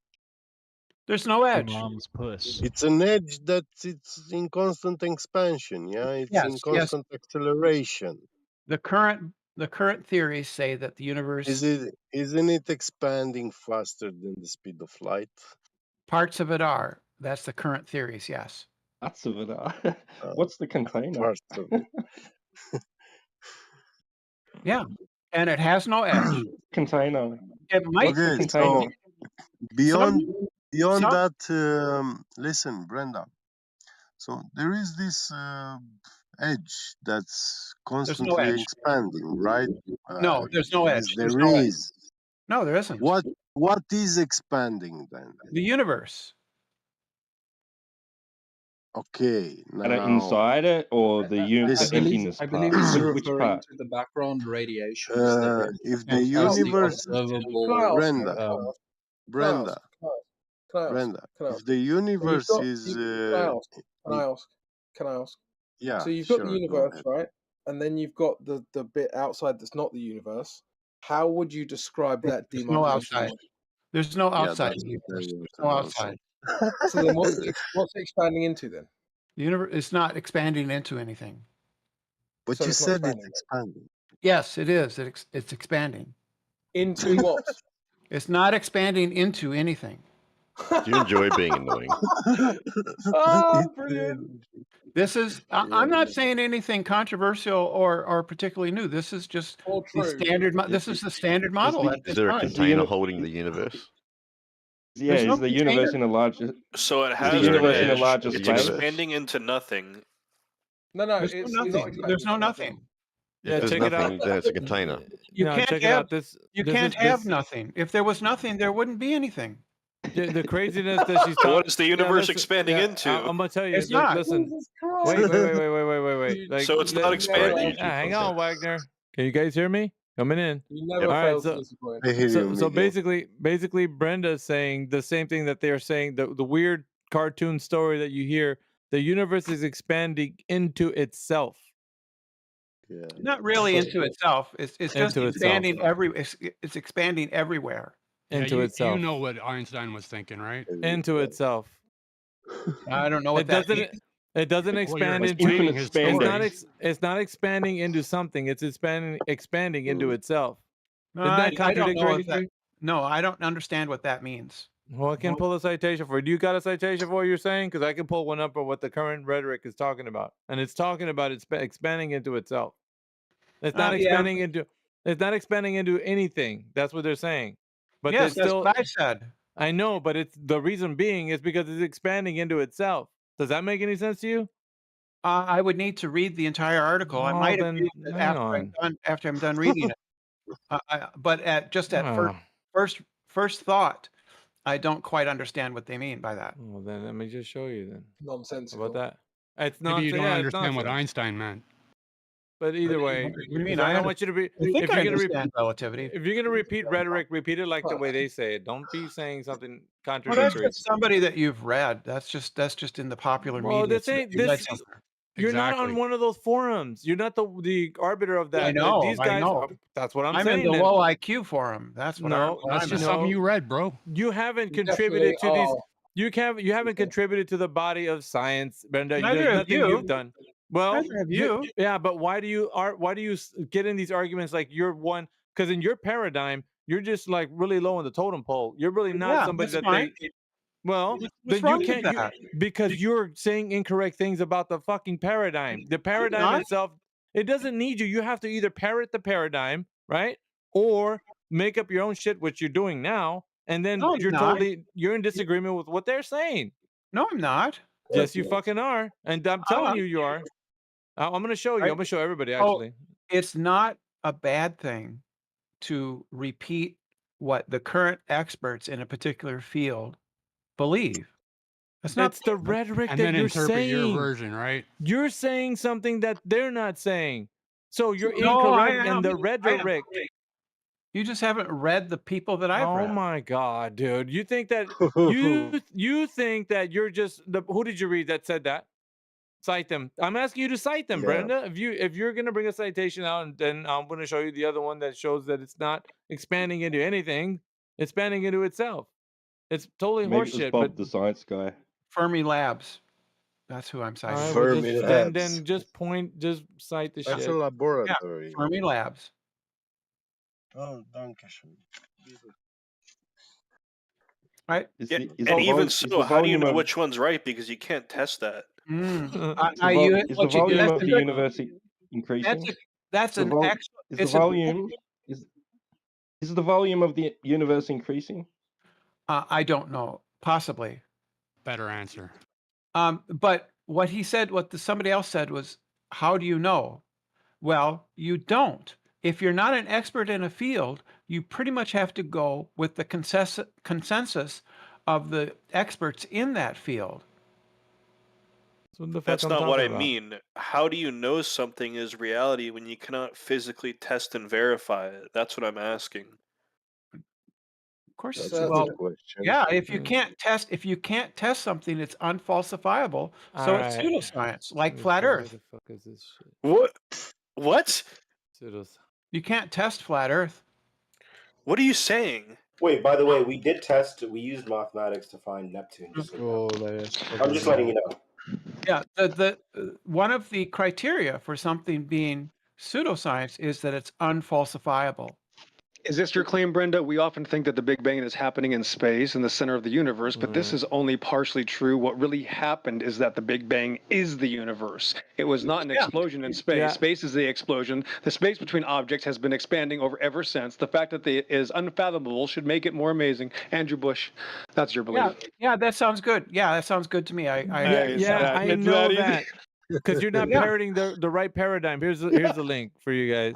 There's no edge.
Mom's puss.
It's an edge that it's in constant expansion. Yeah, it's in
Yes.
constant acceleration.
The current theories say that the universe
Isn't it expanding faster than the speed of light?
parts of it are. That's the current theories. Yes.
Parts of it are. What's the container?
Parts of it.
Yeah, and it has no edge.
Container.
It might.
Okay, so beyond that, listen, Brenda. So there is this edge that's constantly
edge.
expanding, right?
No, there's no edge.
Yes,
There's
there
no edge.
is.
No, there isn't.
What is expanding then?
The universe.
Okay, now
inside it or the emptiness
I
part?
believe it's
Which
referring
part?
to the background radiations that
if the universe, Brenda, if the universe is,
Can I ask?
yeah,
So you've got
sure,
the
go
universe,
ahead.
right? And then you've got the bit outside that's not the universe. How would you describe that
There's no outside.
demarcation?
There's no outside.
that's
There's
what
no
I
outside.
So then what's it expanding into then?
The universe is not expanding into anything.
But
So
you
it's not
said
expanding.
it's expanding.
Yes, it is. It's expanding.
Into what?
It's not expanding into anything.
Do you enjoy being annoying?
Oh, brilliant.
This is. I'm not saying anything controversial or particularly new. This is just
Or
the
true.
standard. This is the standard model at
Is
this
there a
time.
container holding the universe?
Yeah,
There's no
is the universe
container.
in a larger?
So it
Is
has
the
an
universe in a
edge.
larger
It's
space?
expanding into nothing.
No, no,
There's
it's
no
not
nothing.
expanding.
There's no nothing.
If there's
check it out.
nothing, then it's a container.
You
No,
can't
check it
have.
out. This
You
this
can't
is
have
this
nothing. If there was nothing, there wouldn't be anything.
the craziness that she's
So what
talking.
is the universe expanding into?
I'm gonna tell you.
It's
Like,
not.
listen.
Jesus
Wait.
Christ.
Like,
So it's not expanding?
hang on, Wagner. Can you guys hear me? Coming in.
You never
All right.
fail to
So
disappoint.
I hear you,
so
Miguel.
basically, Brenda's saying the same thing that they're saying. The weird cartoon story that you hear. The universe is expanding into itself.
Yeah.
Not really into itself. It's just
Into itself.
expanding it's expanding everywhere.
Into
you
itself.
know what Einstein was thinking, right?
Into itself.
I don't know what
It
that
doesn't.
means.
It doesn't
Well, you're
expand into.
explaining his story.
It's not expanding into something. It's expanding into itself.
No,
Isn't that
I don't know
contradictory?
if that. No, I don't understand what that means.
Well, I can pull a citation for it. Do you got a citation for what you're saying? Because I can pull one up for what the current rhetoric is talking about, and it's talking about it's expanding into itself. It's not
Yeah.
expanding into. It's not expanding into anything. That's what they're saying. But
Yes,
it's
that's
still.
what I said.
I know, but it's the reason being is because it's expanding into itself. Does that make any sense to you?
I would need to read the entire article. I
Well,
might
then,
agree with it
hang on.
after I'm done reading it. But at
Oh.
first thought, I don't quite understand what they mean by that.
Well, then let me just show you. Then how
Nonsensical.
about that? It's
Maybe you don't
yeah, it's
understand what
nonsense.
Einstein meant.
But either way,
What do you mean?
because I don't want you to be.
I think
If
I
you're gonna
understand relativity.
if you're gonna repeat rhetoric, repeat it like the way they say it. Don't be saying something
Well, that's
contradictory.
just somebody that you've read. That's just in the popular
Well,
media.
this ain't
You read
this.
somewhere.
You're not on one of those forums. You're not the arbiter of that.
I know.
These guys.
I know.
That's what I'm
I'm
saying.
in the
then.
low IQ forum. That's what
No,
That's
I'm
just
in.
something you read, bro.
You haven't
You
contributed to
definitely
these.
are.
You haven't contributed to the body of science, Brenda.
Neither
There's
have
nothing
you.
you've done. Well,
Neither have you.
yeah, but why do you get in these arguments like you're one? Because in your paradigm, you're just like really low on the totem pole. You're really not
Yeah,
somebody
that's
that
fine.
they. Well,
What's
then
wrong
you
with
can't
that?
because you're saying incorrect things about the fucking paradigm. The paradigm
not.
itself, it doesn't need you. You have to either parrot the paradigm, right, or make up your own shit, which you're doing now, and then
No, I'm
you're
not.
you're in disagreement with what they're saying.
No, I'm not.
Yes, you fucking are, and I'm telling you are. I'm going to show you.
Right.
I'm going to show everybody
Oh,
actually.
it's not a bad thing to repeat what the current experts in a particular field believe. That's not
It's the rhetoric
And
that
then
you're
interpret your
saying.
version, right?
You're saying something that they're not saying. So you're
No, I
incorrect in the
am.
rhetoric.
You just haven't read the people that I've
Oh
read.
my god, dude. You think that you think that you're just who did you read that said that? Cite them. I'm asking you to cite them,
Yeah.
Brenda. If you're gonna bring a citation out, and then I'm gonna show you the other one that shows that it's not expanding into anything, it's expanding into itself. It's totally
Maybe it was
horseshit.
Bob,
But
the science guy.
Fermi Labs. That's who I'm
all
citing.
right, well,
Fermi
then
Labs.
just cite the
That's
shit.
a
Yeah,
laboratory.
Fermi Labs.
Oh, danke schön.
Right?
Is
Yeah,
the, is
and
the
even
vol- is
so,
the
how do you
volume
know
of
which one's right? Because you can't test that.
is the,
What you
volume
that's
of the
a good-
universe increasing?
That's
The
an
vol-
excellent.
Is the
It's a
volume is the volume of the universe increasing?
I don't know. Possibly.
Better answer.
But what he said, somebody else said was, how do you know? Well, you don't. If you're not an expert in a field, you pretty much have to go with the consensus of the experts in that field.
That's not what I mean. How do you know something is reality when you cannot physically test and verify it? That's what I'm asking.
Of course,
That's a good question.
yeah. If you can't test something, it's unfalsifiable. So it's
Alright.
pseudoscience, like flat Earth.
Where the fuck is this shit?
What?
You can't test flat Earth.
What are you saying?
Wait, by the way, we used mathematics to find Neptune. Just so you know. I'm just letting you know.
Yeah, the one of the criteria for something being pseudoscience is that it's unfalsifiable.
Is this your claim, Brenda? We often think that the Big Bang is happening in space, in the center of the universe, but this is only partially true. What really happened is that the Big Bang is the universe. It was not an explosion in space.
Yeah.
Space is the explosion. The space between objects has been expanding ever since. The fact that it is unfathomable should make it more amazing. Andrew Bush, that's your belief.
Yeah, that sounds good. Yeah, that sounds good to me.
I know that because you're not
Yeah.
parroting the right paradigm. Here's the link for you guys.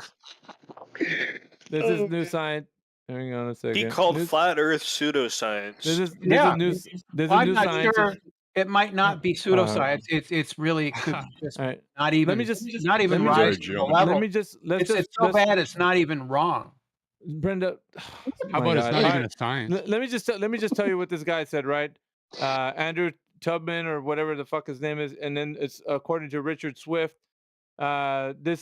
This is new science. Hang on a second.
He called flat Earth pseudoscience.
This is new. This
Well,
is
I'm
new
not
science.
sure. It might not be pseudoscience. It's really could just
All right.
not even.
Let me just
not even
let me
rise
just-
to the level.
Let me just let's
it's so bad. It's not even wrong.
Brenda.
How about it's not even a science?
Let me just tell you what this guy said. Right, Andrew Tubman or whatever the fuck his name is, and then it's according to Richard Swift. It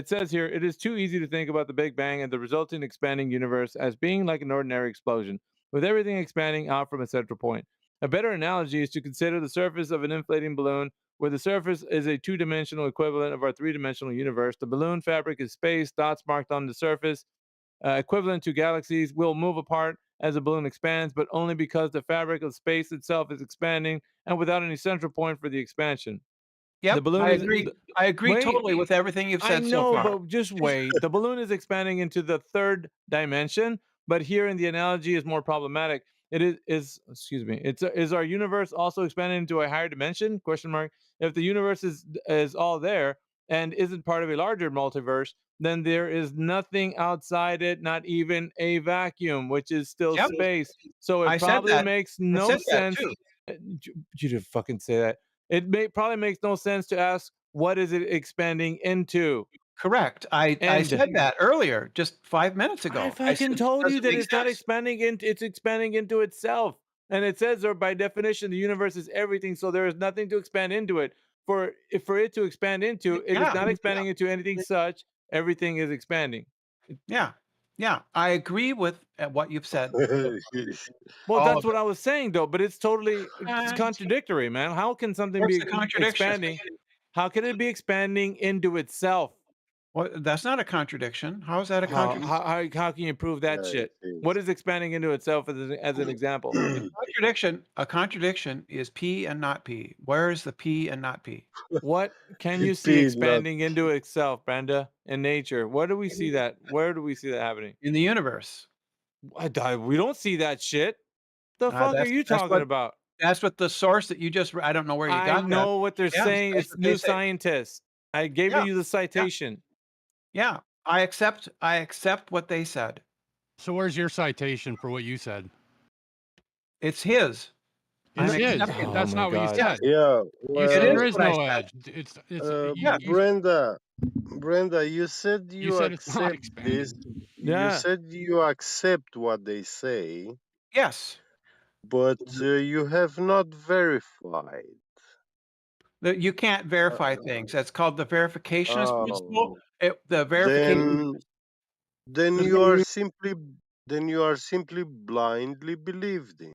says here, it is too easy to think about the Big Bang and the resulting expanding universe as being like an ordinary explosion, with everything expanding out from a central point. A better analogy is to consider the surface of an inflating balloon, where the surface is a two-dimensional equivalent of our three-dimensional universe. The balloon fabric is space, dots marked on the surface, equivalent to galaxies, will move apart as the balloon expands, but only because the fabric of space itself is expanding and without any central point for the expansion.
Yep,
The balloon
I
is
agree. I agree
Wait,
totally with everything you've
I
said so
know,
far.
but just wait. The balloon is expanding into the third dimension, but here in the analogy is more problematic. It is excuse me. Is our universe also expanding into a higher dimension? Question mark. If the universe is all there and isn't part of a larger multiverse, then there is nothing outside it, not even a vacuum, which is still
Yep.
space. So it
I said
probably
that.
makes
I
no
said that
sense.
too.
You didn't fucking say that. Probably makes no sense to ask what is it expanding into.
Correct. I said that earlier, just 5 minutes ago.
I
I
fucking
said it
told you
doesn't
that
make
it's not
sense.
expanding into. It's expanding into itself, and it says there by definition the universe is everything, so there is nothing to expand into it. For it to expand into, it is not expanding into anything such. Everything is expanding.
Yeah, yeah, I agree with what you've said.
Well,
All
that's
of
what
it.
I was saying, though. But it's totally it's contradictory, man. How can something
Where's
be
the contradiction?
expanding? How can it be expanding into itself?
Well, that's not a contradiction. How is that a contradiction?
How can you prove that shit? What is expanding into itself as an example?
A contradiction is P and not P. Where is the P and not P?
What can you see expanding into itself, Brenda, in nature? Where do we see that? Where do we see that happening?
In the universe.
We don't see that shit. The fuck are you talking about?
That's what the source that you just. I don't know where you got
I
that.
know what they're
Yeah,
saying.
that's
It's
what they
New
say.
Scientist. I gave
Yeah,
you the citation.
Yeah, I accept what they said.
So where's your citation for what you said?
It's his.
It's
I'm
his.
accepting
That's
my
not what you
God.
said.
Yeah,
You said
well,
there is
what I
no
said.
edge. It's
Brenda, you said
you said it's not
accept this.
expanding.
You
Yeah.
said you accept what they say,
Yes.
but you have not verified.
You can't verify things. That's called the verificationist principle.
Oh,
The verification.
then you are simply blindly believing.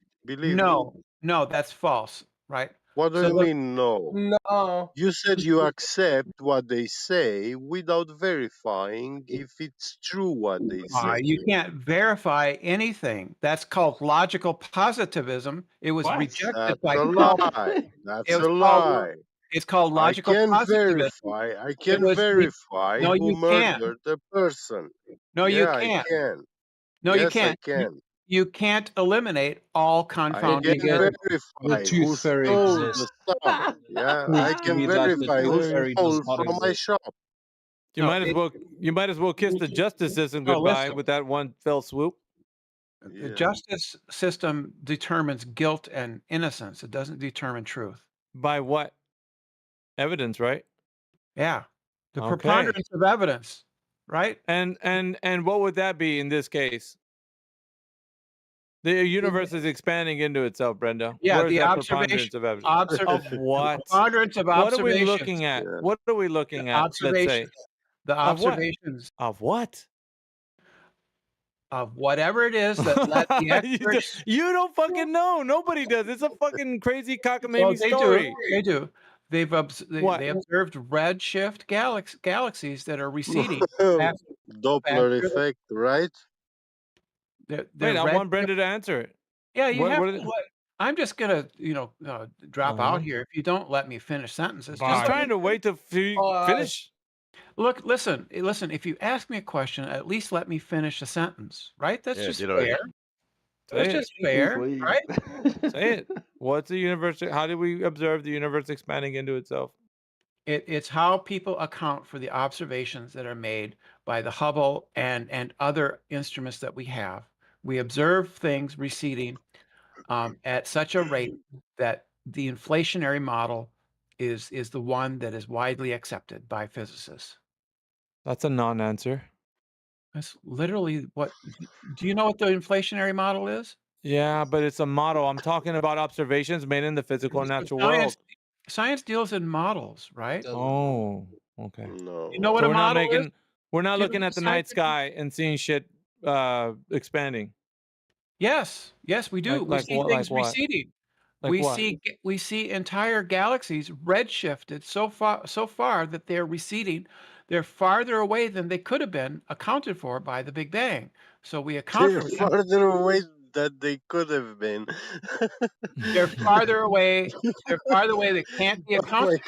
No, that's false, right?
What do
So
you mean no?
No.
You said you accept what they say without verifying if it's true what they say.
You can't verify anything. That's called logical positivism. It was rejected
That's
by
a
Paul.
lie. That's
It was
a lie.
It's called
I
logical
can
positivism.
verify. I
It
can
was
verify
no,
who
you can't.
murdered the person.
No, you
Yeah, I
can't.
can.
No, you
Yes, I
can't.
can.
You can't eliminate all
I
confounding
can
errors.
verify who stole the stuff. Yeah, I can verify who stole from my shop.
You might as well kiss the justice system goodbye
listen.
with that one fell swoop.
The justice system determines guilt and innocence. It doesn't determine truth.
By what? Evidence, right?
Yeah. The
Okay.
preponderance of evidence, right?
And what would that be in this case? The universe is expanding into itself, Brenda.
Yeah,
Where's
the
that
observation
preponderance of evidence? Of what?
preponderance of
What are we
observations.
looking at? What are we looking at? Let's say.
Observations. The
Of what?
observations.
Of what?
of whatever it is that let the experts.
You don't fucking know. Nobody does. It's a fucking crazy
Well,
cockamamie
they do.
story.
They do.
What?
They observed redshift galaxies that are receding faster,
Doppler
faster than
effect, right?
they're
Wait, I
red.
want Brenda to answer it.
Yeah, you
What?
have
What?
to let. I'm just gonna, drop out
Uh-huh.
here if you don't let me finish sentences.
I'm
Just let me
trying to wait to finish.
Look, listen. If you ask me a question, at least let me finish a sentence, right? That's
Yeah,
just
ditto.
fair. That's
Say it.
just fair, right?
Say it. What's the universe? How do we observe the universe expanding into itself?
It's how people account for the observations that are made by the Hubble and other instruments that we have. We observe things receding at such a rate that the inflationary model is the one that is widely accepted by physicists.
That's a non-answer.
That's literally what. Do you know what the inflationary model is?
Yeah, but it's a model. I'm talking about observations made in the physical and natural world.
Science deals in models, right?
Oh, okay.
No.
You know what
So
a model is?
we're not
Do you know
looking
what
at the night
scientific-
sky and seeing shit expanding.
Yes, we do. We see
Like
things
what?
receding.
Like what?
We see entire galaxies redshifted so far that they're receding. They're farther away than they could have been accounted for by the Big Bang. So we account
They're
for them.
farther away than they could have been.
They're farther away. They're farther away that can't be
Oh my
accounted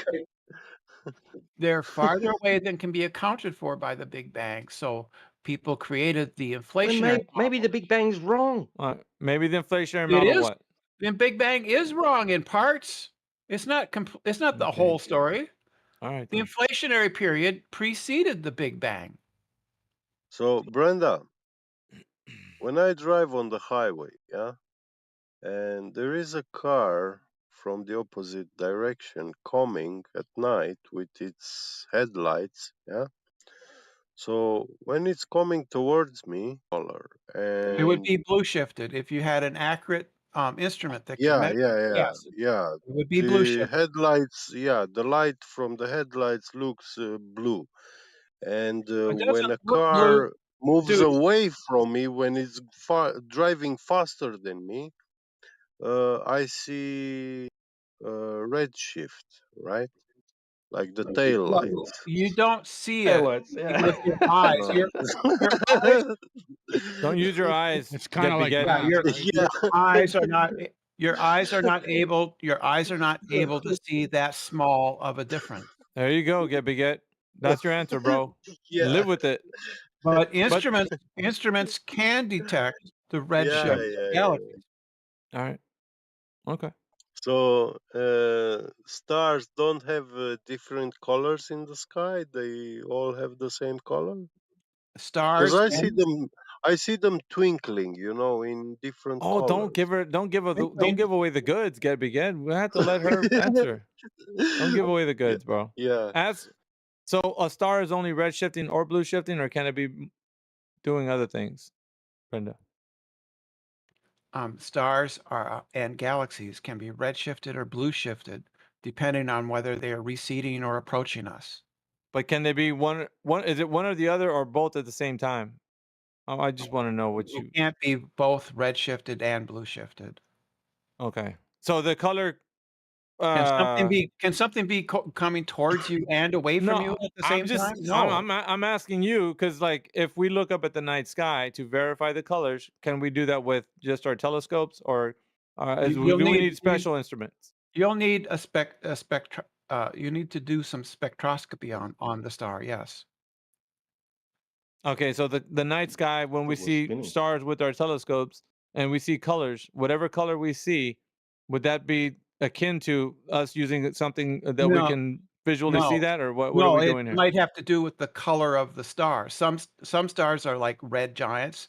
for. They're farther away than can be accounted for by the Big Bang. So people created the inflationary.
Maybe the Big Bang's wrong.
Maybe the inflationary
It
model.
is.
What?
The Big Bang is wrong in parts. It's not. It's not the whole story.
All right.
The inflationary period preceded the Big Bang.
So, Brenda, when I drive on the highway, yeah, and there is a car from the opposite direction coming at night with its headlights, yeah. So when it's coming towards me, color
It would
and
be blue shifted if you had an accurate instrument that could
yeah,
measure.
yeah, yeah,
Yes,
yeah.
it would be blue
The
shifted.
headlights, yeah, the light from the headlights looks blue, and
It
when
doesn't
a
look blue,
car moves
dude.
away from me, when it's driving faster than me, I see red shift, right? Like the tail lights.
You don't see it
Taillights, yeah.
with your eyes.
No.
Your eyes.
Don't use your eyes.
It's kind of like
Get.
math, right?
Yeah.
Your eyes are not. Your eyes are not able. Your eyes are not able to see that small of a difference.
There you go. Get. That's your answer, bro.
Yeah.
Live with it.
But instruments can detect the redshift
Yeah.
galaxies.
All right. Okay.
So stars don't have different colors in the sky. They all have the same color. Because
Stars.
I see them twinkling, in different
Oh,
colors.
don't give away the goods. Get. We have to let her answer. Don't give away the goods, bro.
Yeah.
So a star is only red shifting or blue shifting, or can it be doing other things, Brenda?
Stars and galaxies can be redshifted or blue shifted, depending on whether they are receding or approaching us.
But can they be one? Is it one or the other, or both at the same time? Oh, I just want to know what you.
It can't be both redshifted and blue shifted.
Okay. So the color.
Can something be coming towards you and away from you at the same time? No.
I'm asking you because, like, if we look up at the night sky to verify the colors, can we do that with just our telescopes, or do we need special instruments?
You'll need you need to do some spectroscopy on the star. Yes.
Okay, so the night sky, when we see stars with our telescopes and we see colors, whatever color we see, would that be akin to us using something that we can visually see that, or what are we doing here?
It might have to do with the color of the star. Some stars are like red giants,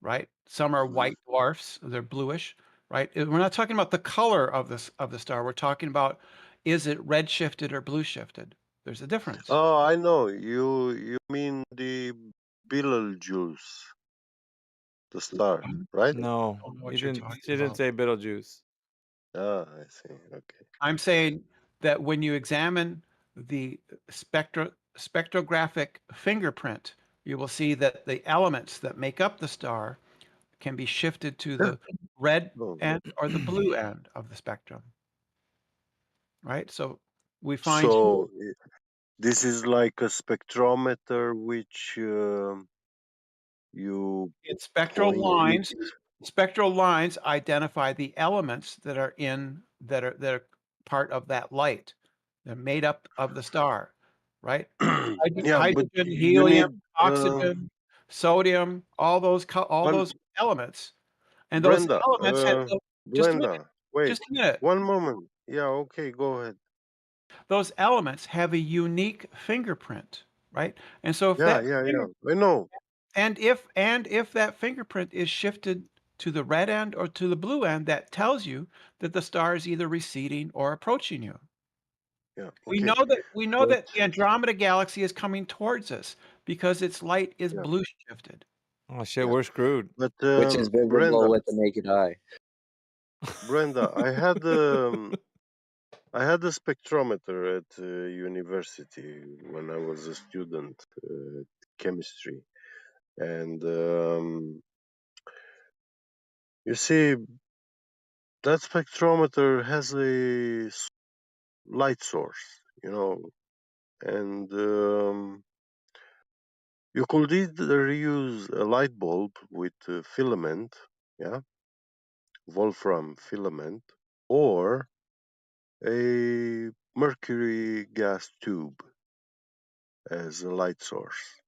right? Some are white dwarfs. They're bluish, right? We're not talking about the color of the star. We're talking about, is it red shifted or blue shifted? There's a difference.
Oh, I know. You mean the Betelgeuse, the star, right?
No, she didn't say Betelgeuse.
Ah, I see. Okay.
I'm saying that when you examine the spectrographic fingerprint you will see that the elements that make up the star can be shifted to the red end or the blue end of the spectrum. Right? So we find
So this is like a spectrometer which you
it's spectral
point
lines. Spectral lines identify the elements that are part of that light. They're made up of the star, right?
yeah, but
Hydrogen,
you need
helium, oxygen, sodium, all those
one,
elements, and those
Brenda,
elements have just a minute,
Brenda, wait,
just a minute.
one moment. Yeah, okay, go ahead.
Those elements have a unique fingerprint, right? And so if
Yeah,
that
yeah, yeah, I know.
and if that fingerprint is shifted to the red end or to the blue end, that tells you that the star is either receding or approaching you.
Yeah,
We
okay.
know that the Andromeda galaxy is coming towards us because its light is
Yeah.
blue shifted.
Oh shit, we're screwed.
But
Which is visible
Brenda,
with the naked eye.
Brenda, I had a spectrometer at university when I was a student, chemistry, and you see, that spectrometer has a light source, you know, and you could either use a light bulb with filament, yeah, Wolfram filament, or a mercury gas tube as a light source.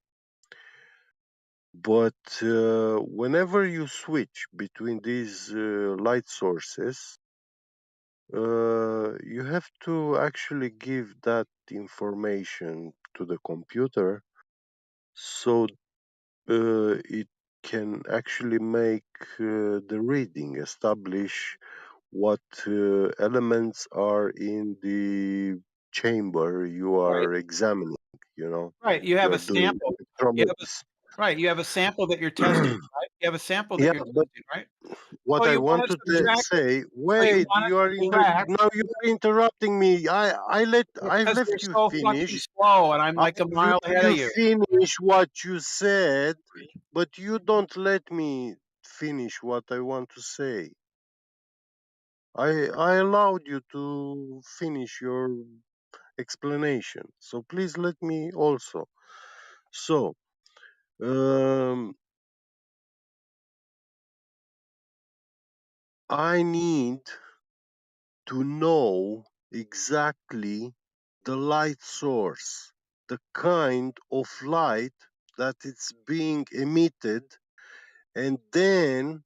But whenever you switch between these light sources, you have to actually give that information to the computer so it can actually make the reading, establish what elements are in the chamber you
Right.
are examining, you know.
Right. You have a
You're doing
sample.
spectrometry.
Right. You have a sample that you're testing, right? You have a sample that
Yeah,
you're
but
testing, right?
what
So
I
you
want
want to
to
subtract it.
say,
So you
wait,
want
you
to
are
subtract
now you are interrupting me. I
because you're
left you
so fucking
finish.
slow, and I'm
I
like a
let
mile ahead of
you
you.
finish what you said, but you don't let me finish what I want to say. I allowed you to finish your explanation, so please let me also. So, I need to know exactly the light source, the kind of light that it's being emitted, and then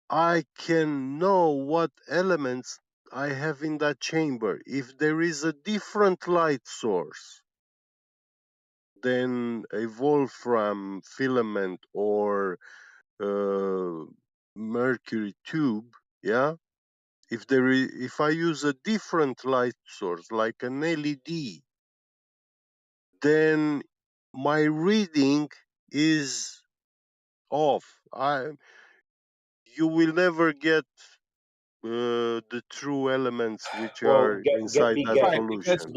I can know what elements I have in that chamber. If there is a different light source than a wolfram filament or mercury tube, yeah, if I use a different light source like an LED, then my reading is off. You will never get the true elements which
Well,
are inside that solution.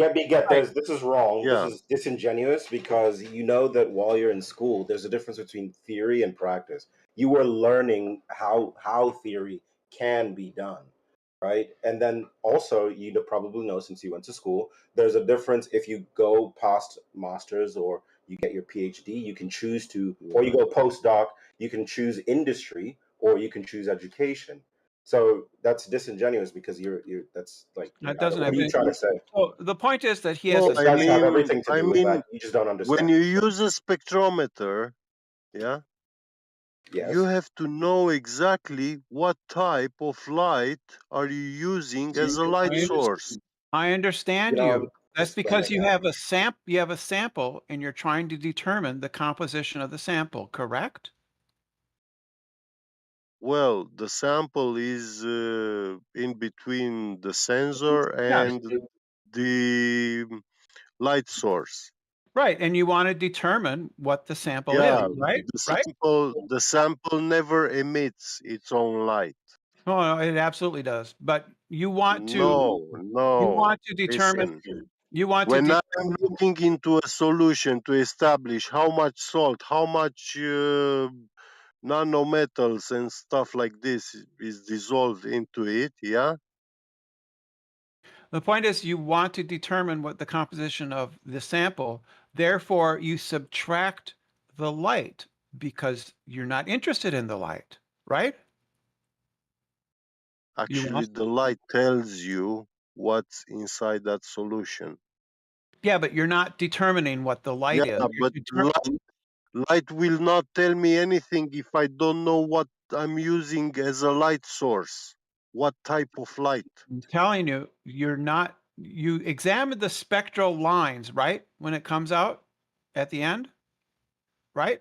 there's this is wrong. This
Yeah.
is disingenuous because you know that while you're in school, there's a difference between theory and practice. You were learning how theory can be done, right? And then also probably know since you went to school, there's a difference if you go past masters or you get your PhD, you can choose to, or you go postdoc, you can choose industry or you can choose education. So that's disingenuous because that's like
That doesn't
what
have
are you
any.
trying to say?
So the point is that he has
No,
a
This does have everything to
I
do with
mean,
that. You just don't
when
understand.
you use a spectrometer, yeah, you
Yes.
have to know exactly what type of light are you using as a light source.
I understand
You know,
you. That's
just bring
because
it
you
down.
have a sample and you're trying to determine the composition of the sample, correct?
Well, the sample is in between the sensor
Yes.
and the light source.
Right, and you want to determine what the sample is,
Yeah,
right? Right?
the sample never emits its own light.
No, no, it absolutely does. But you want to
No,
you
no.
want to determine
Listen.
You want
when
to
I'm looking into a solution to establish how much salt, how much nanometals and stuff like this is dissolved into it, yeah?
The point is you want to determine what the composition of the sample. Therefore, you subtract the light because you're not interested in the light, right?
Actually, the light tells you what's inside that solution.
Yeah, but you're not determining what the light is.
Yeah, but light will not tell me anything if I don't know what I'm using as a light source. What type of light?
I'm telling you, you examine the spectral lines, right? When it comes out at the end, right?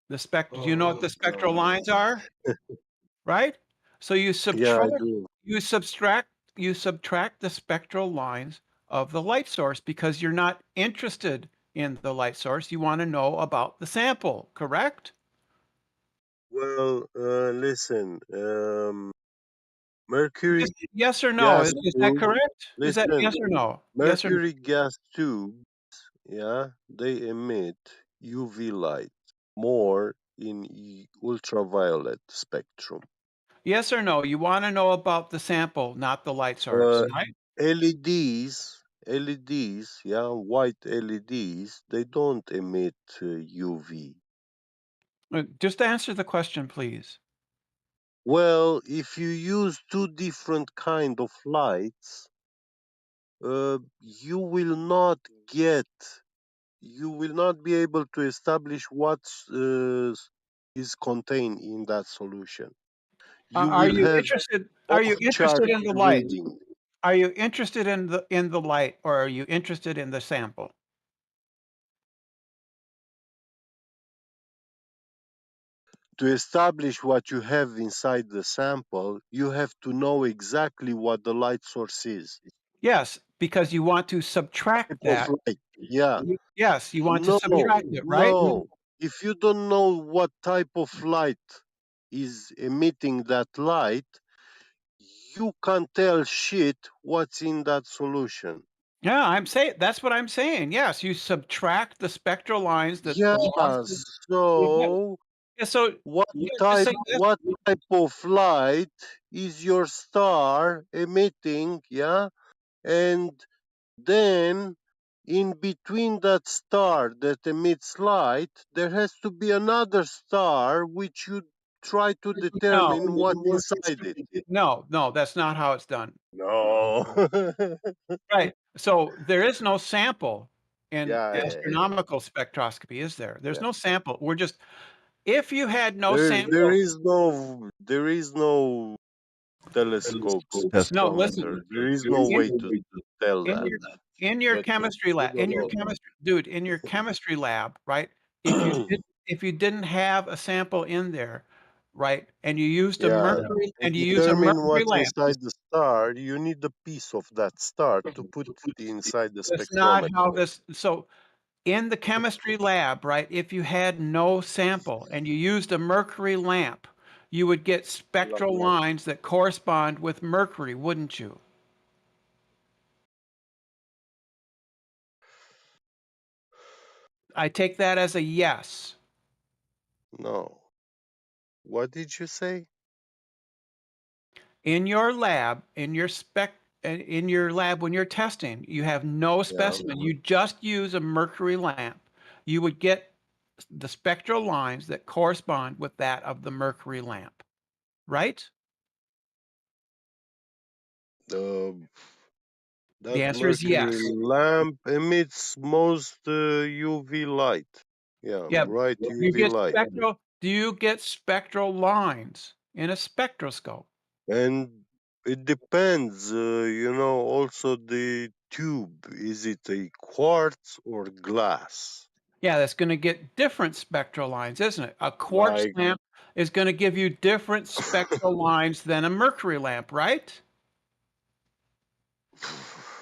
Do you know what the spectral lines are? Right? So you
Yeah, I
subtract,
do.
you subtract the spectral lines of the light source because you're not interested in the light source. You want to know about the sample, correct?
Well, listen, mercury
Yes or no?
gas
Is that
tube.
correct? Is that
Listen,
yes or no? Yes or no?
mercury gas tubes, yeah, they emit UV light more in ultraviolet spectrum.
Yes or no? You want to know about the sample, not the light source, right?
LEDs, yeah, white LEDs, they don't emit UV.
Just answer the question, please.
Well, if you use two different kind of lights, you will not be able to establish what is contained in that solution. You
Are
will
you
have
interested? Are you
off-chart
interested in the light?
reading.
Are you interested in the light, or are you interested in the sample?
To establish what you have inside the sample, you have to know exactly what the light source is.
Yes, because you want to subtract that.
Of light. Yeah.
Yes, you want to
No,
subtract it, right?
no. If you don't know what type of light is emitting that light, you can't tell shit what's in that solution.
Yeah, I'm saying that's what I'm saying. Yes, you subtract the spectral lines that
Yeah,
belong to.
so
Yeah, so
what
yeah, just
type
say this.
what type of light is your star emitting, yeah? And then in between that star that emits light, there has to be another star which you try to
No,
determine what's inside it.
no, that's not how it's done.
No.
Right. So there is no sample in
Yeah.
astronomical spectroscopy, is there? There's
Yeah.
no sample. We're just if you had no
There
sample.
there is no telescope
No, listen.
spectrometer. There is no way to tell
In
that.
your in your
But
chemistry
you
lab,
don't know.
in your chemistry lab, right? If you didn't have a sample in there, right, and you used a
Yeah,
mercury
to
and you use a
determine
mercury
what's
lamp,
inside the star, you need a piece of that star to put inside the
that's not how
spectrometer.
this. So in the chemistry lab, right, if you had no sample and you used a mercury lamp, you would get spectral lines that correspond with mercury, wouldn't you? I take that as a yes.
No. What did you say?
In your lab, in your lab when you're testing, you have no specimen. You just use a mercury lamp. You would get the spectral lines that correspond with that of the mercury lamp, right?
That
The answer is
mercury
yes.
lamp emits most UV light. Yeah,
Yeah.
bright
You
UV
get
light.
do you get spectral lines in a spectroscope?
And it depends, also the tube. Is it a quartz or glass?
Yeah, that's going to get different spectral lines, isn't it? A quartz
Like,
lamp is going to give you different spectral lines than a mercury lamp, right?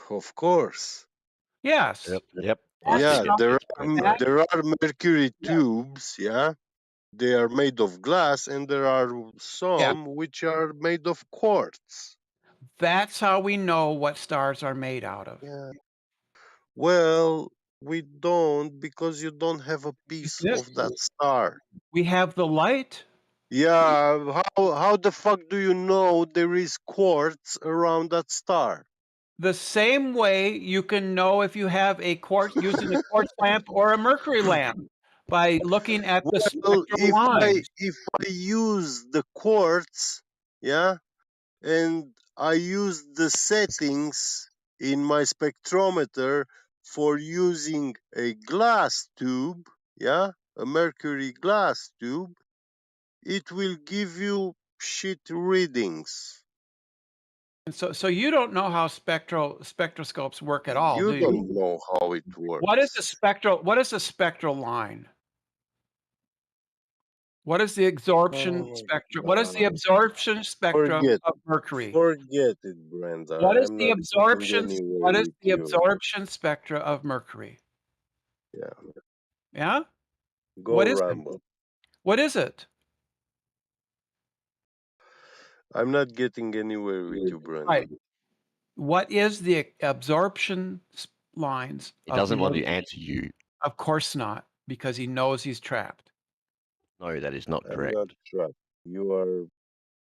of course.
Yes.
Yep.
Yeah,
That-
there are mercury tubes, yeah. They are made of glass, and there are some which are made of quartz.
That's how we know what stars are made out of.
Yeah. Well, we don't, because you don't have a piece
Yes.
of that star.
We have the light.
Yeah, how the fuck do you know there is quartz around that star?
The same way you can know if you have a quartz using a quartz lamp or a mercury lamp by looking at the
Well,
spectral lines.
if I use the quartz, yeah, and I use the settings in my spectrometer for using a glass tube, yeah, a mercury glass tube, it will give you shit readings.
And so you don't know how spectroscopes work at all,
You
do
don't
you?
know how it works.
What is a spectral line? What is the absorption spectrum? What is the absorption spectrum of mercury?
Forget it, Brenda.
What is
I'm
the
not
absorption?
getting anywhere
What is
with
the
you.
absorption spectra of mercury?
Yeah.
Yeah.
Go
What is it?
Rambo.
What is it?
I'm not getting anywhere with you, Brenda.
Right. What is the absorption lines?
He doesn't want to answer you.
Of course not, because he knows he's trapped.
No, that is not
I'm
correct.
not trapped. You are.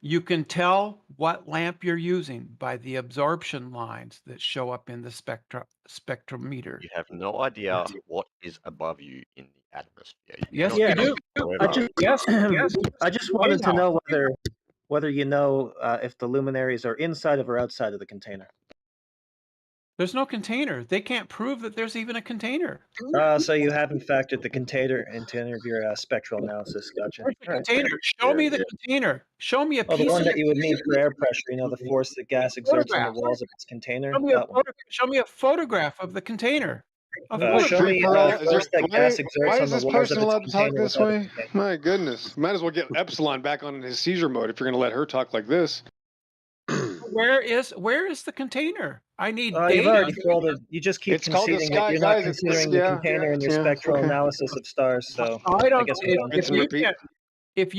You can tell what lamp you're using by the absorption lines that show up in the spectrometer.
You have no idea what is above you in the atmosphere. You
Yes,
cannot
we
tell
do.
whatever.
Yes, yes.
I just
Way
wanted to
now.
know whether you know if the luminaries are inside of or outside of the container.
There's no container. They can't prove that there's even a container.
So you haven't factored the container into any of your spectral analysis. Gotcha.
Where's the
All right.
container? Show me the container. Show me a
Well, the
piece
one
of
that you would need for air pressure, you know, the force that gas exerts on the
photograph.
walls of its container.
Show me
That one.
Show me a photograph of the container.
Show me the force that gas exerts
Why
on
is
the
this
walls
person
of its
allowed to talk
container
this
without a
way? My goodness. Might as well get Epsilon back on his seizure mode if you're going to let her talk like this.
Where is the container? I need
You've
data.
already called it. You just keep
It's called the
conceding
sky,
that you're not
guys. It's
considering
yeah,
the container in your
yeah,
spectral
okay.
analysis of stars. So
I don't.
guess we're done.
If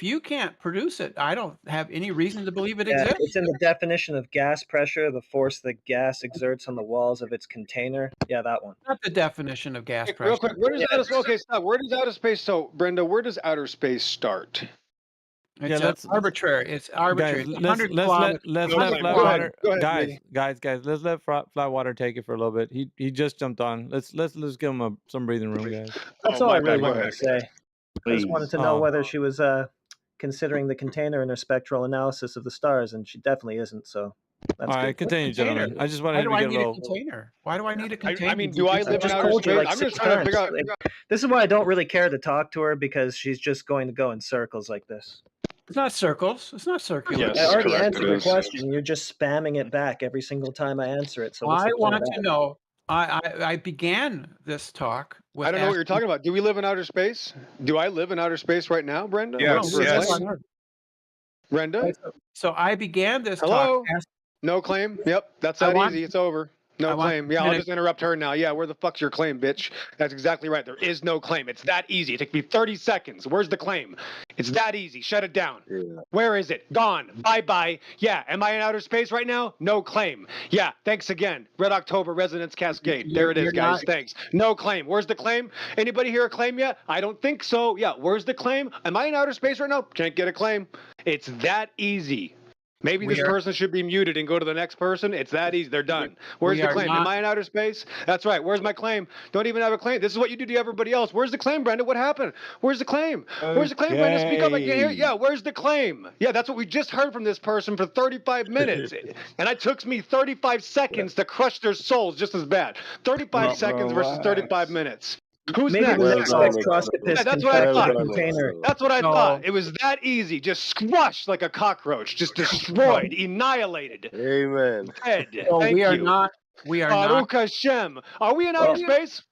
you can't produce it, I don't have any reason to believe it
Yeah,
exists.
it's in the definition of gas pressure, the force that gas exerts on the walls of its container. Yeah, that one.
Not the definition of gas pressure.
Real quick, where does outer space? Okay, stop. Where does outer space? So, Brenda, where does outer space start?
It's arbitrary. It's arbitrary.
Guys,
It's
let's
100
let
kilometers.
Flatwater.
Go ahead,
Guys,
Miggy.
guys, let's let Flatwater take it for a little bit. He just jumped on. Let's give him some breathing room, guys.
That's all I really wanted to say. I just wanted to know whether she was considering the container in her spectral analysis of the stars, and she definitely isn't. So that's
All right,
good.
continue, gentlemen. I just wanted
Why
to
do I
get a
need a
little.
container? Why do I need a container?
I mean, do I live in
just
outer
told you
space?
like
I'm
6
just trying to
times.
figure out.
This is why I don't really care to talk to her, because she's just going to go in circles like this.
It's not circles. It's not circular.
Yes,
I already
correct,
answered
it
your
is.
question. You're just spamming it back every single time I answer it. So what's
I
the point of
want to
that?
know. I began this talk with.
I don't know what you're talking about. Do we live in outer space? Do I live in outer space right now, Brenda?
Yes,
For a
yes.
claim? Brenda?
So I began this
Hello?
talk.
No claim? Yep, that's that easy. It's over. No
I want
claim. Yeah, I'll
minute-
just interrupt her now. Yeah, where the fuck's your claim, bitch? That's exactly right. There is no claim. It's that easy. It took me 30 seconds. Where's the claim? It's that easy. Shut it down.
Yeah.
Where is it? Gone. Bye-bye. Yeah, am I in outer space right now? No claim. Yeah, thanks again. Red October, Resonance Cascade. There it is,
You're
guys.
not-
Thanks. No claim. Where's the claim? Anybody hear a claim yet? I don't think so. Yeah, where's the claim? Am I in outer space right now? Can't get a claim. It's that easy. Maybe this person should be muted and go to the next person. It's that easy. They're done. Where's the claim? Am I in outer space? That's right. Where's my claim? Don't even have a claim. This is what you do to everybody else. Where's the claim, Brenda? What happened? Where's the claim? Where's the claim, Brenda? Speak up. I can't hear. Yeah, where's the claim? Yeah, that's what we just heard from this person for 35 minutes. And it took me 35 seconds to crush their souls just as bad. 35 seconds versus 35 minutes. Who's
Maybe
next?
the next spectroscopist
Yeah, that's
can
what I
fact
thought.
the container.
That's what I thought. It was that easy. Just squashed like a cockroach. Just destroyed, annihilated.
Amen.
Dead.
So
Thank
we are
you.
not. We are
Baruch
not.
Hashem. Are we in outer space?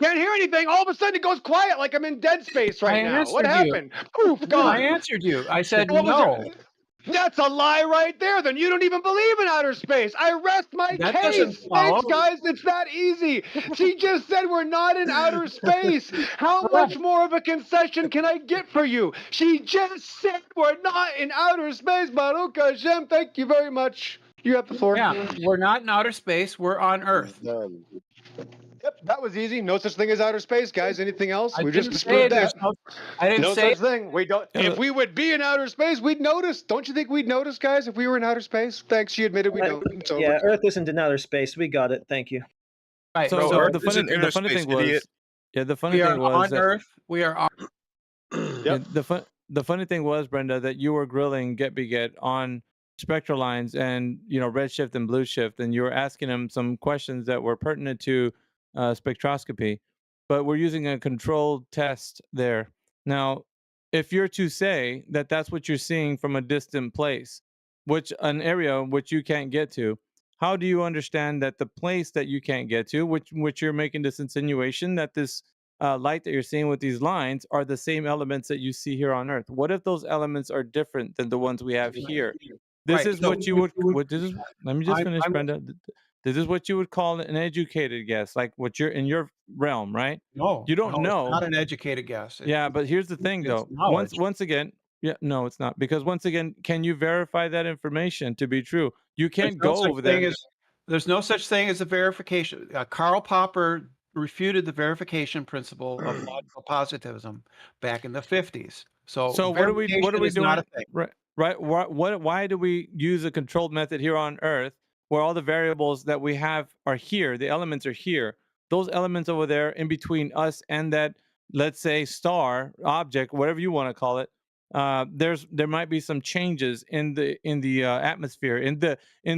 Can't hear anything. All of a sudden it goes quiet like I'm in dead space right now. What
answered you.
happened? Poof, gone.
I answered you. I said
What was
no.
it? That's a lie right there. Then you don't even believe in outer space. I rest my
That doesn't
case.
follow.
Thanks, guys. It's that easy. She just said we're not in outer space. How much more of a concession can I get for you? She just said we're not in outer space. Baruch Hashem. Thank you very much. You have the floor.
Yeah, we're not in outer space. We're on Earth.
Yep, that was easy. No such thing as outer space, guys. Anything else?
I
We just
didn't say
disproved that.
I didn't
No
say
such thing. We don't. If we would be in outer space, we'd notice. Don't you think we'd notice, guys, if we were in outer space? Thanks. She admitted we don't. It's over.
Yeah, Earth isn't in outer space. We got it. Thank you.
Right.
So, the funny thing was, yeah, the funny
we
thing
are
was
on
that,
Earth. We are on.
yeah, the funny thing was, Brenda, that you were grilling Get Beget on spectral lines and redshift and blue shift, and you were asking him some questions that were pertinent to spectroscopy, but we're using a controlled test there. Now, if you're to say that that's what you're seeing from a distant place, which an area which you can't get to, how do you understand that the place that you can't get to, which you're making this insinuation that this light that you're seeing with these lines are the same elements that you see here on Earth? What if those elements are different than the ones we have here? This
Right,
is
so
what you would. What this is? Let me just finish,
I'm-
Brenda. This is what you would call an educated guess, like what you're in your realm, right?
No,
You don't
no,
know.
It's not an educated guess.
Yeah, but here's the thing,
it's
though.
knowledge.
Once again, yeah, no, it's not, because once again, can you verify that information to be true? You can't
There's no
go
such
over
thing
there.
there's no such thing as a verification. Karl Popper refuted the verification principle of logical positivism back in the 50s. So
what are we
verification is
doing?
not a thing.
Right. Why do we use a controlled method here on Earth where all the variables that we have are here, the elements are here, those elements over there in between us and that, let's say, star object, whatever you want to call it, there might be some changes in the atmosphere, in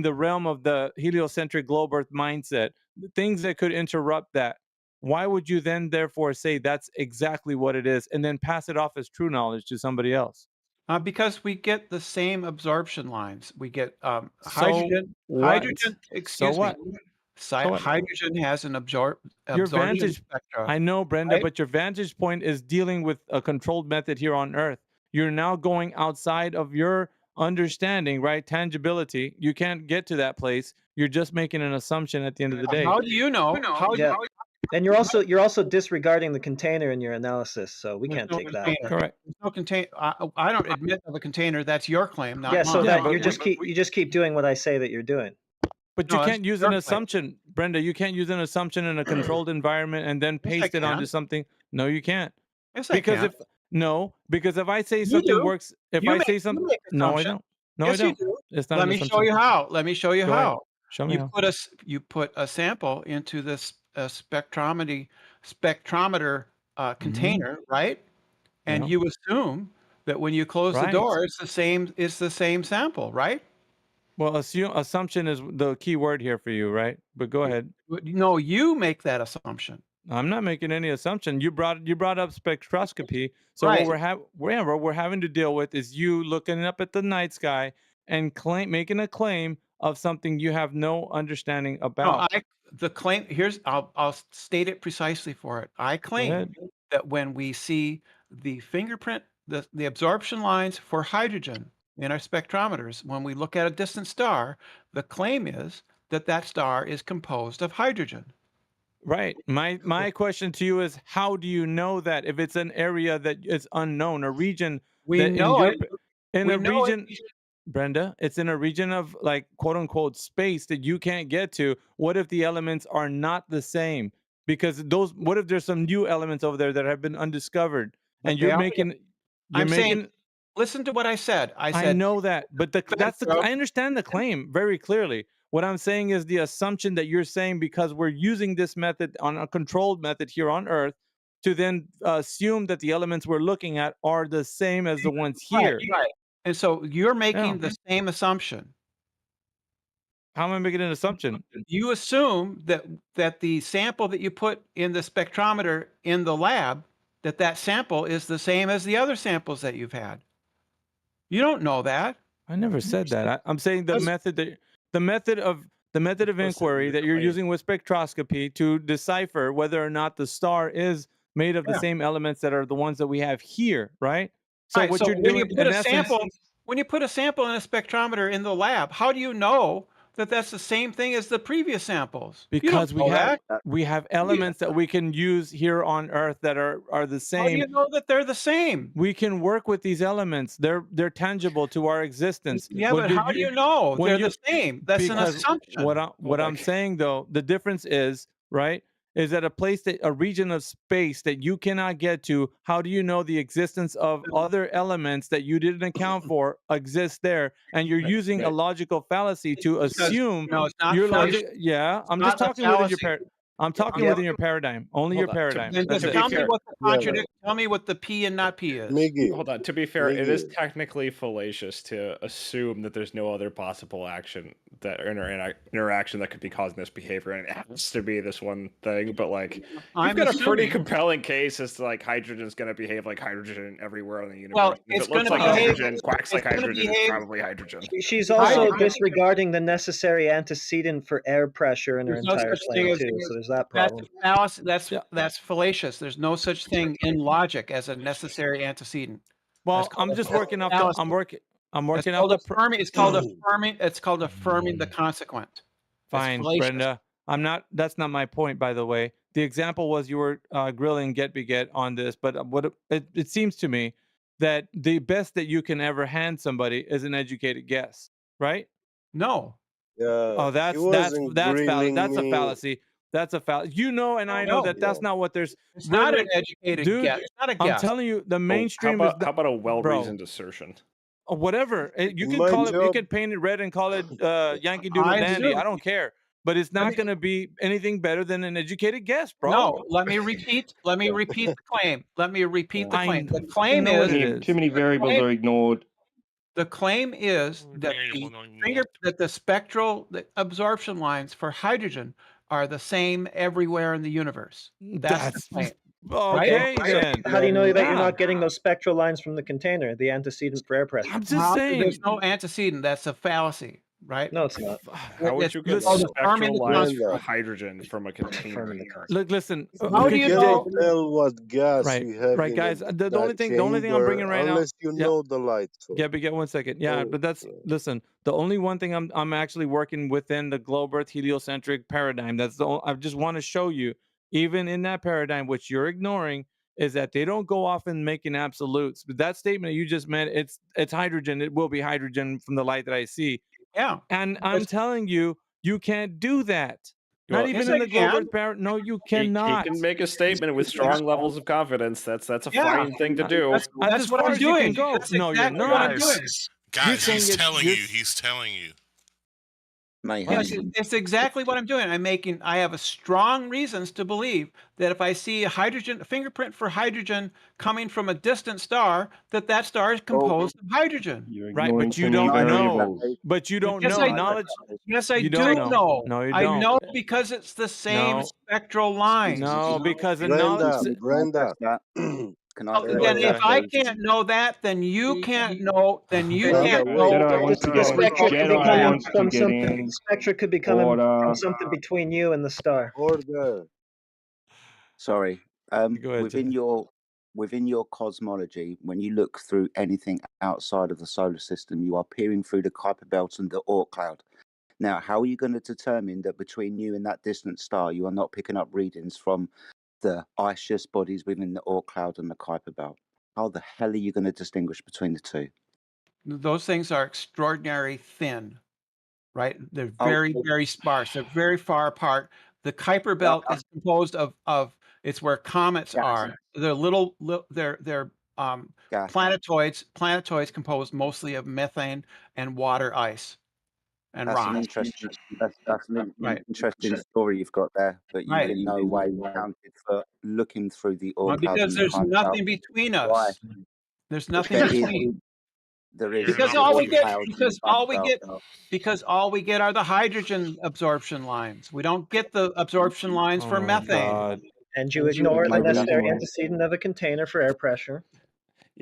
the realm of the heliocentric globe Earth mindset, things that could interrupt that. Why would you then therefore say that's exactly what it is and then pass it off as true knowledge to somebody else?
Because we get the same absorption lines. We get
So
hydrogen.
what?
Hydrogen.
So
Excuse
what?
me.
So what?
Hydrogen has an
Your
absorption
vantage,
spectra.
I know, Brenda,
right?
but your vantage point is dealing with a controlled method here on Earth. You're now going outside of your understanding, right? Tangibility. You can't get to that place. You're just making an assumption at the end of the day.
How do you know?
Yeah. And you're also disregarding the container in your analysis, so we
There's
can't
no
take that.
container.
Correct.
There's no contain. I don't admit of a container. That's your claim, not
Yeah,
mine.
so
Yeah,
that
but
you just keep doing what I say that you're doing.
But
No,
you
that's
can't use
your
an
claim.
assumption, Brenda. You can't use an assumption in a controlled environment and then
Yes, I
paste it onto
can.
something. No, you can't.
Yes, I
Because
can.
because if I say
You
something
do.
works, if
You
I
make,
say
you
something,
make
no, I
assumptions.
don't. No,
Yes,
I
you
don't.
do.
It's not
Let
an
me
assumption.
show you how. Let me show you
Go ahead.
how.
Show me
You
how.
put a sample into this spectrometer container, right? And
Yeah.
you assume that when you close the
Right.
door, it's the same sample, right?
Well, assumption is the key word here for you, right? But go ahead.
No, you make that assumption.
I'm not making any assumption. You brought up spectroscopy. So
Right.
what we're having to deal with is you looking up at the night sky and making a claim of something you have no understanding
No,
about.
the claim here's I'll state it precisely for it. I claim
ahead.
that when we see the fingerprint, the absorption lines for hydrogen in our spectrometers, when we look at a distant star, the claim is that that star is composed of hydrogen.
Right. My question to you is, how do you know that if it's an area that is unknown, a region
We
that
know it.
in
We
a
know it.
region, Brenda, it's in a region of like quote unquote space that you can't get to. What if the elements are not the same? Because what if there's some new elements over there that have been undiscovered
But
and
they
you're
are-
making
I'm saying, listen to what I said. I
I
said
know that, but I understand the claim very clearly. What I'm saying is the assumption that you're saying because we're using this method on a controlled method here on Earth to then assume that the elements we're looking at are the same as the ones here.
Right. And so you're making the same assumption.
How am I making an assumption?
You assume that the sample that you put in the spectrometer in the lab, that sample is the same as the other samples that you've had. You don't know that.
I never said that. I'm saying the method of inquiry that you're using with spectroscopy to decipher whether or not the star is made of the
Yeah.
same elements that are the ones that we have here, right? So
Right,
what
so
you're
when
doing
you put
in
a
essence,
sample, when you put a sample in a spectrometer in the lab, how do you know that that's the same thing as the previous samples?
Because
you don't know
we have elements that we can use here on Earth that are the same.
How do you know that they're the same?
We can work with these elements. They're tangible to our existence.
Yeah, but how do you know they're the same? That's an
Because
assumption.
what I'm saying though, the difference is, right, is that a region of space that you cannot get to, how do you know the existence of other elements that you didn't account for exist there? And you're using a logical fallacy to assume
no, it's not
your
fallacious.
logic. Yeah,
It's
I'm
not
just
a
talking within your
fallacy.
I'm talking within your paradigm. Only your paradigm.
Then
That's
just
it.
tell me what the contradict. Tell me what the P and not P is.
Hold on. To be fair, it is technically fallacious to assume that there's no other possible action that interaction that could be causing this behavior, and it has to be this one thing. But like, you've got a pretty compelling case as to like hydrogen's going to behave like hydrogen everywhere in the universe.
Well,
if
it's
it looks
gonna
like
behave-
hydrogen, quacks like hydrogen, it's probably hydrogen.
She's also disregarding the necessary antecedent for air pressure in her
There's no
entire
such
claim
thing as
too. So there's that problem.
That's fallacious. There's no such thing in logic as a necessary antecedent.
Well, I'm just working off the. I'm working
It's
off
called
the.
affirming. It's called affirming. It's called affirming the consequent.
Fine,
fallacious.
Brenda. I'm not. That's not my point, by the way. The example was you were grilling Get Beget on this, but what it seems to me that the best that you can ever hand somebody is an educated guess, right?
No.
Oh, that's a fallacy. That's a fallacy. You know, and I know that that's not what there's.
It's not an educated
dude,
guess. It's not a
I'm
guess.
telling you, the mainstream
how
is.
about, how about a well-reasoned assertion?
Whatever you can
My
call it, you
job-
can paint it red and call it Yankee Doodle
I
Dandy.
do.
I don't care, but it's not going to be anything better than an educated guess, bro.
No, let me repeat. Let me repeat the claim. Let me repeat the claim. The
I
claim
know
is
what it is.
Too many variables
claim-
are ignored.
The claim is that the spectral absorption lines for hydrogen are the same everywhere in the universe. That's the claim.
Okay,
Right?
then.
How do you know that you're
Yeah.
not getting those spectral lines from the container, the antecedent for air pressure?
I'm just saying.
There's no antecedent. That's a fallacy, right?
No, it's not.
How would you get
It's called affirming
spectral
the
lines
construct.
for hydrogen from a container?
Look, listen.
How do you know?
Tell what gas
Right,
we have.
right,
in
guys. The
that
only thing I'm
chamber
bringing right now,
unless you know the light source.
Yeah, but get 1 second. Yeah, but that's listen. The only one thing I'm actually working within the globe Earth heliocentric paradigm. That's the I just want to show you, even in that paradigm, which you're ignoring, is that they don't go off and making absolutes. But that statement that you just meant, it's hydrogen. It will be hydrogen from the light that I see.
Yeah.
And I'm telling you, you can't do that. Not
Well,
even
yes,
in
I
the globe
can.
Earth paradigm. No, you
He
cannot.
can make a statement with strong levels of confidence. That's a fine thing to do.
That's as
what
far
I'm
as you can
doing.
go.
That's
No,
exactly
you're
what
not.
I'm doing.
Guys,
saying
he's
it-
telling
you're-
you. He's telling you.
Yes, it's exactly what I'm doing. I have a strong reasons to believe that if I see a fingerprint for hydrogen coming from a distant star, that star is composed of hydrogen.
Right, but you don't know. But you don't
Yes,
know.
I-
Knowledge.
Yes, I
you
do
don't
know.
No, you
I
don't.
know because it's the same
No.
spectral lines.
No, because in
Brenda,
knowledge.
Brenda.
Can
Well, then if I can't know that, then you can't know. Then you
Brenda,
can't
wait.
know.
Jedi wants to
The
get
spectra could be
Jedi
coming
wants to
from
get
something.
in.
The spectra could be coming
Order.
from something between you and the star.
Order.
Sorry.
Go ahead,
Within your cosmology, when you look through anything outside of the solar system, you are peering through the Kuiper belt and the Oort cloud. Now, how are you going to determine that between you and that distant star, you are not picking up readings from the iceous bodies within the Oort cloud and the Kuiper belt? How the hell are you going to distinguish between the two?
Those things are extraordinarily thin, right? They're very, very sparse. They're very far apart. The Kuiper belt is composed of it's where comets are. They're they're planetoids. Planetoids composed mostly of methane and water ice and
That's
rock.
an interesting. That's an
Right.
interesting story you've got there, but you
Right.
in no way counted for looking through the
Well,
Oort cloud.
because
and the
there's
Kuiper
nothing
belt.
between us.
Why?
There's nothing
There is-
between.
There is
Because
the
all we
Oort
get,
cloud and
because
the
all
Kuiper
we
belt.
get, because all we get are the hydrogen absorption lines. We don't get the absorption lines for methane.
And you ignore the necessary antecedent of a container for air pressure.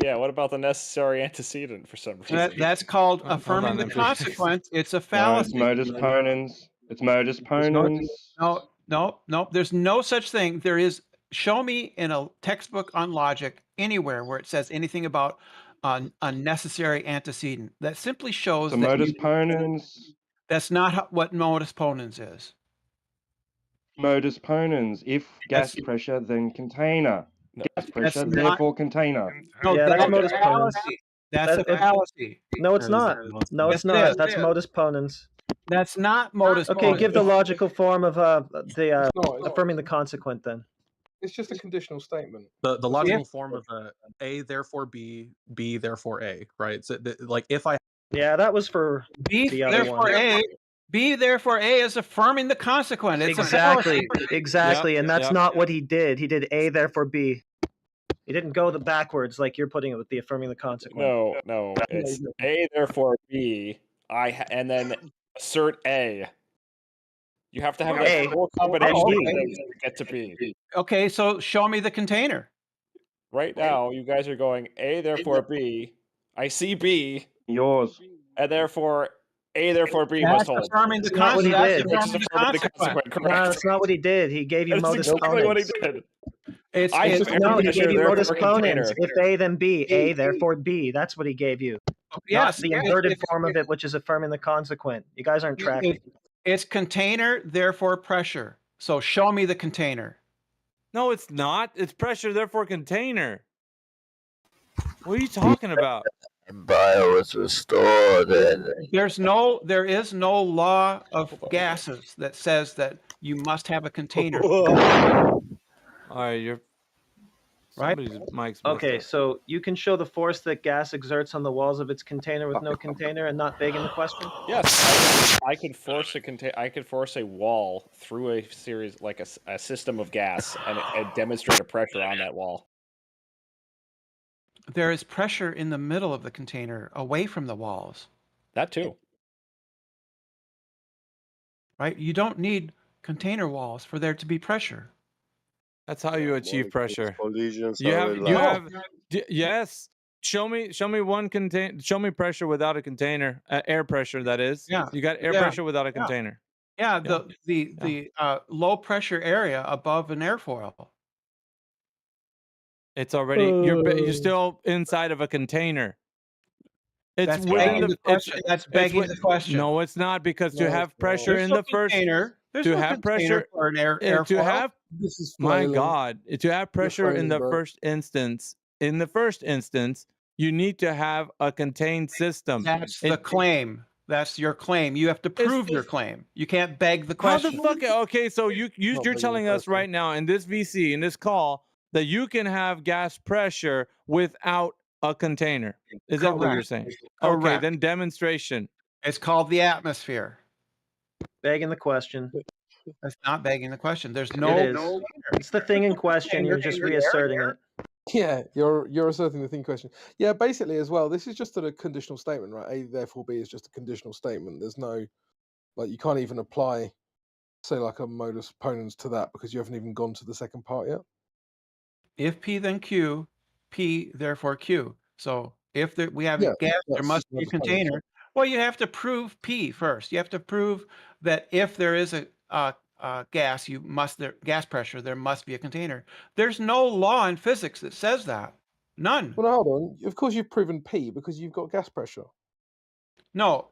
Yeah, what about the necessary antecedent for some reason?
That's called
Hold
affirming
on,
the
please.
consequence. It's a
No, it's
fallacy.
modus ponens. It's modus ponens.
No. There's no such thing. There is. Show me in a textbook on logic anywhere where it says anything about necessary antecedent. That simply shows
So
that
modus ponens.
That's not what modus ponens is.
Modus ponens. If gas pressure, then container. Gas pressure,
not-
therefore container.
No,
Yeah, that's
that's
modus
a
ponens.
fallacy. That's a fallacy.
No, it's not. No, it's
Yes, it
not.
is.
That's modus ponens.
That's not modus ponens.
Okay, give the logical form of
It's not.
affirming the consequent then.
It's just a conditional statement.
The logical form of A therefore B, B therefore A, right? So like if I
Yeah, that was for
B
the other
therefore
one.
A. B therefore A is affirming the consequent. It's
Exactly,
a fallacy.
exactly, and that's not what he did. He did A therefore B. He didn't go the backwards like you're putting it with the affirming the consequent.
No, it's A therefore B. And then assert A. You have to have
A
a full combination
and
of
B.
things to get to B.
Okay, so show me the container.
Right now, you guys are going A therefore B. I see B.
Yours.
And therefore A therefore B
That's
must hold.
affirming the
That's not what he did.
Which is affirming the consequent, correct?
No, that's not what he did. He gave you
That's
modus
exactly
ponens.
what he did.
No, he gave you modus ponens. If A, then B. A, therefore B. That's what he gave you.
Yes,
Not the inverted form of it, which is affirming the consequent. You guys aren't tracking.
It's container, therefore pressure. So show me the container.
No, it's not. It's pressure, therefore container. What are you talking about?
Bio was restored.
There is no law of gases that says that you must have a container.
All right, you're
right.
Mike's
Okay, so you can show the force that gas exerts on the walls of its container with no container and not begging the question?
Yes, I could force I could force a wall through a series like a system of gas and demonstrate a pressure on that wall.
There is pressure in the middle of the container, away from the walls.
That too.
Right? You don't need container walls for there to be pressure.
That's how you achieve pressure.
Collisions
You
are
have
reliable.
yes. Show me one contain. Show me pressure without a container. Air pressure, that is.
Yeah.
You got air
Yeah.
pressure without a
Yeah.
container.
Yeah, the low pressure area above an airfoil.
It's already you're still inside of a container. It's
That's
within
begging
the
the question. That's begging the question.
No, it's not, because to
No,
have
it's
pressure
not.
in
There's
the
no
first
container. There's
to
no
have
container
pressure
for an
to
airfoil.
have
This is
my
flailing.
God, to have pressure in the
flailing, bro.
first instance, you need to have a contained system.
That's the claim. That's your claim. You have to prove your claim. You can't beg the
How
question.
the fuck? Okay, so you're telling us right now in this VC, in this call, that you can have gas pressure without a container. Is that what you're
Correct.
saying? Okay,
Correct.
then demonstration.
It's called the atmosphere.
Begging the question.
That's not begging the question. There's
It
no.
is. It's the thing in question. You're just reasserting it.
Yeah, you're asserting the thing question. Yeah, basically as well. This is just a conditional statement, right? A therefore B is just a conditional statement. There's no, like, you can't even apply, say, like a modus ponens to that because you haven't even gone to the second part yet.
If P then Q, P therefore Q. So if we have a gas, there
that's
must be a
modus ponens.
container. Well, you have to prove P first. You have to prove that if there is a gas, gas pressure, there must be a container. There's no law in physics that says that. None.
Well, hold on. Of course, you've proven P because you've got gas pressure.
No.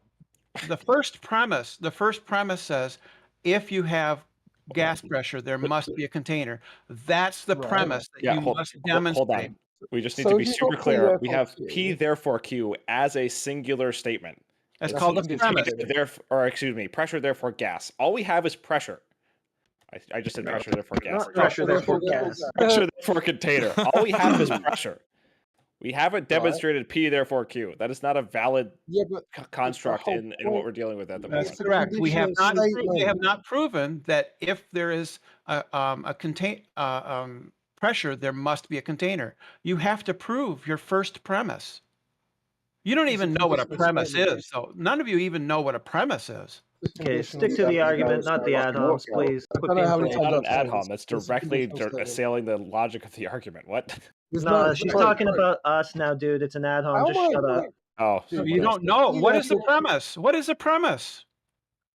The first premise says if you have gas pressure, there must be a container. That's the premise that you must demonstrate.
Hold on. We just need
So
to be
if you've
super
got P
clear. We
therefore
have
Q-
P therefore Q as a singular statement.
That's called a premise.
Pressure therefore gas. All we have is pressure. I just said pressure therefore gas.
Not pressure, therefore gas.
Pressure therefore container. All we have is pressure. We haven't demonstrated P therefore Q. That is not a valid construct in what we're dealing with at the moment.
That's correct. We have not proven that if there is pressure, there must be a container. You have to prove your first premise. You don't even know what a premise is. So none of you even know what a premise is.
Okay, stick to the argument, not the ad homs, please. Quit being
It's not an
fake.
ad hom. That's directly assailing the logic of the argument. What?
No, she's talking about us now, dude. It's an ad hom. Just shut up.
Oh,
So you don't know. What is the premise? What is a premise?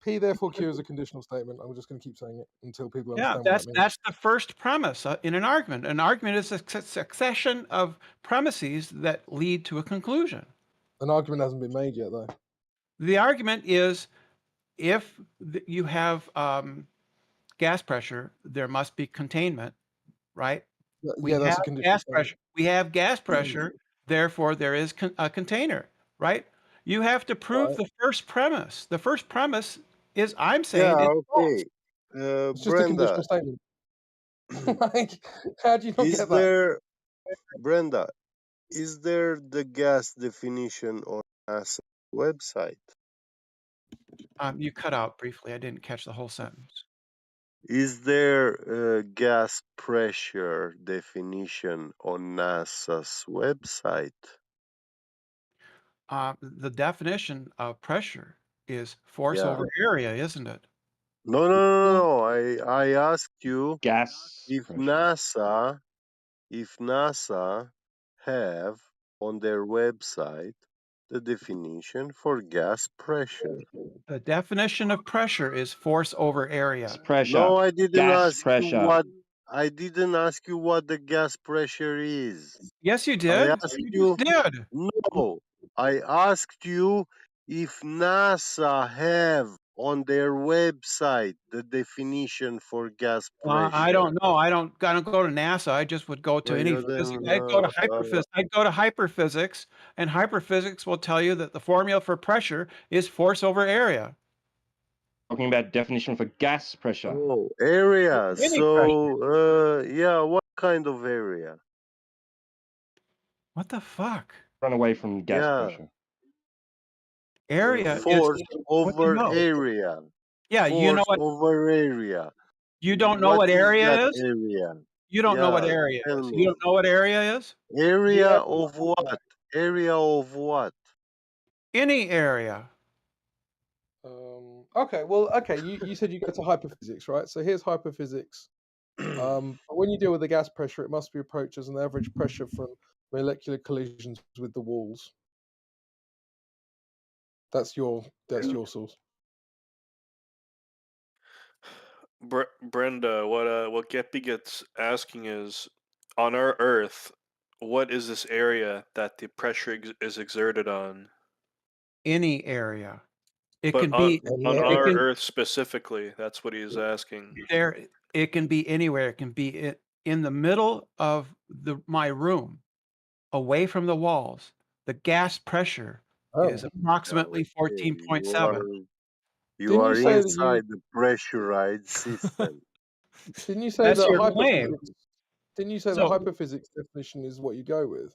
P therefore Q is a conditional statement. I'm just going to keep saying it until people
Yeah,
understand what that means.
that's the first premise in an argument. An argument is a succession of premises that lead to a conclusion.
An argument hasn't been made yet, though.
The argument is if you have gas pressure, there must be containment, right?
Yeah, that's a conditional
gas
statement.
pressure. We have gas pressure, therefore there is a container, right? You have to prove the first premise. The first premise is I'm saying
Yeah,
it's false.
okay.
It's just a conditional
Brenda,
statement. Like, how do you not
is
get that?
there, Brenda, is there the gas definition on NASA website?
You cut out briefly. I didn't catch the whole sentence.
Is there a gas pressure definition on NASA's website?
The definition of pressure is force
Yeah.
over area, isn't it?
No. I asked you
gas
if
pressure.
NASA have on their website the definition for gas pressure.
The definition of pressure is force over area.
No, I didn't ask you what. I didn't ask you what the gas pressure is.
Yes, you
I
did.
asked
You did.
No, I asked you if NASA have on their website the definition for gas pressure.
I don't know. I don't go to NASA. I just would go to
Well,
any
you
physics.
then,
I'd go to hyperphysics. I'd go to hyperphysics, and hyperphysics will tell you that the formula for pressure is force over area.
Talking about definition for gas pressure.
Oh, area.
Any
So, yeah, what kind of area?
What the fuck?
Run away from gas
Yeah.
pressure.
Area
Force
is what do you
over
know?
area.
Yeah, you know
Force
what?
over area.
You don't know
What
what
is
area
that
is?
area?
You don't know what
Yeah,
area
tell
is.
me.
You don't know what area is?
Area of what? Area of what?
Any area.
Okay, well, okay, you said you go to hyperphysics, right? So here's hyperphysics. When you deal with the gas pressure, it must be approached as an average pressure from molecular collisions with the walls. That's your source.
Brenda, what Geppy gets asking is, on our Earth, what is this area that the pressure is exerted on?
Any area. It
But
can be
on our Earth specifically, that's what he's asking.
It can be anywhere. It can be in the middle of my room, away from the walls. The gas pressure is approximately 14.7.
You are inside the pressurized system.
Didn't you say
That's
that
your
hyperphysics?
claim.
Didn't you say the hyperphysics definition is what you go with?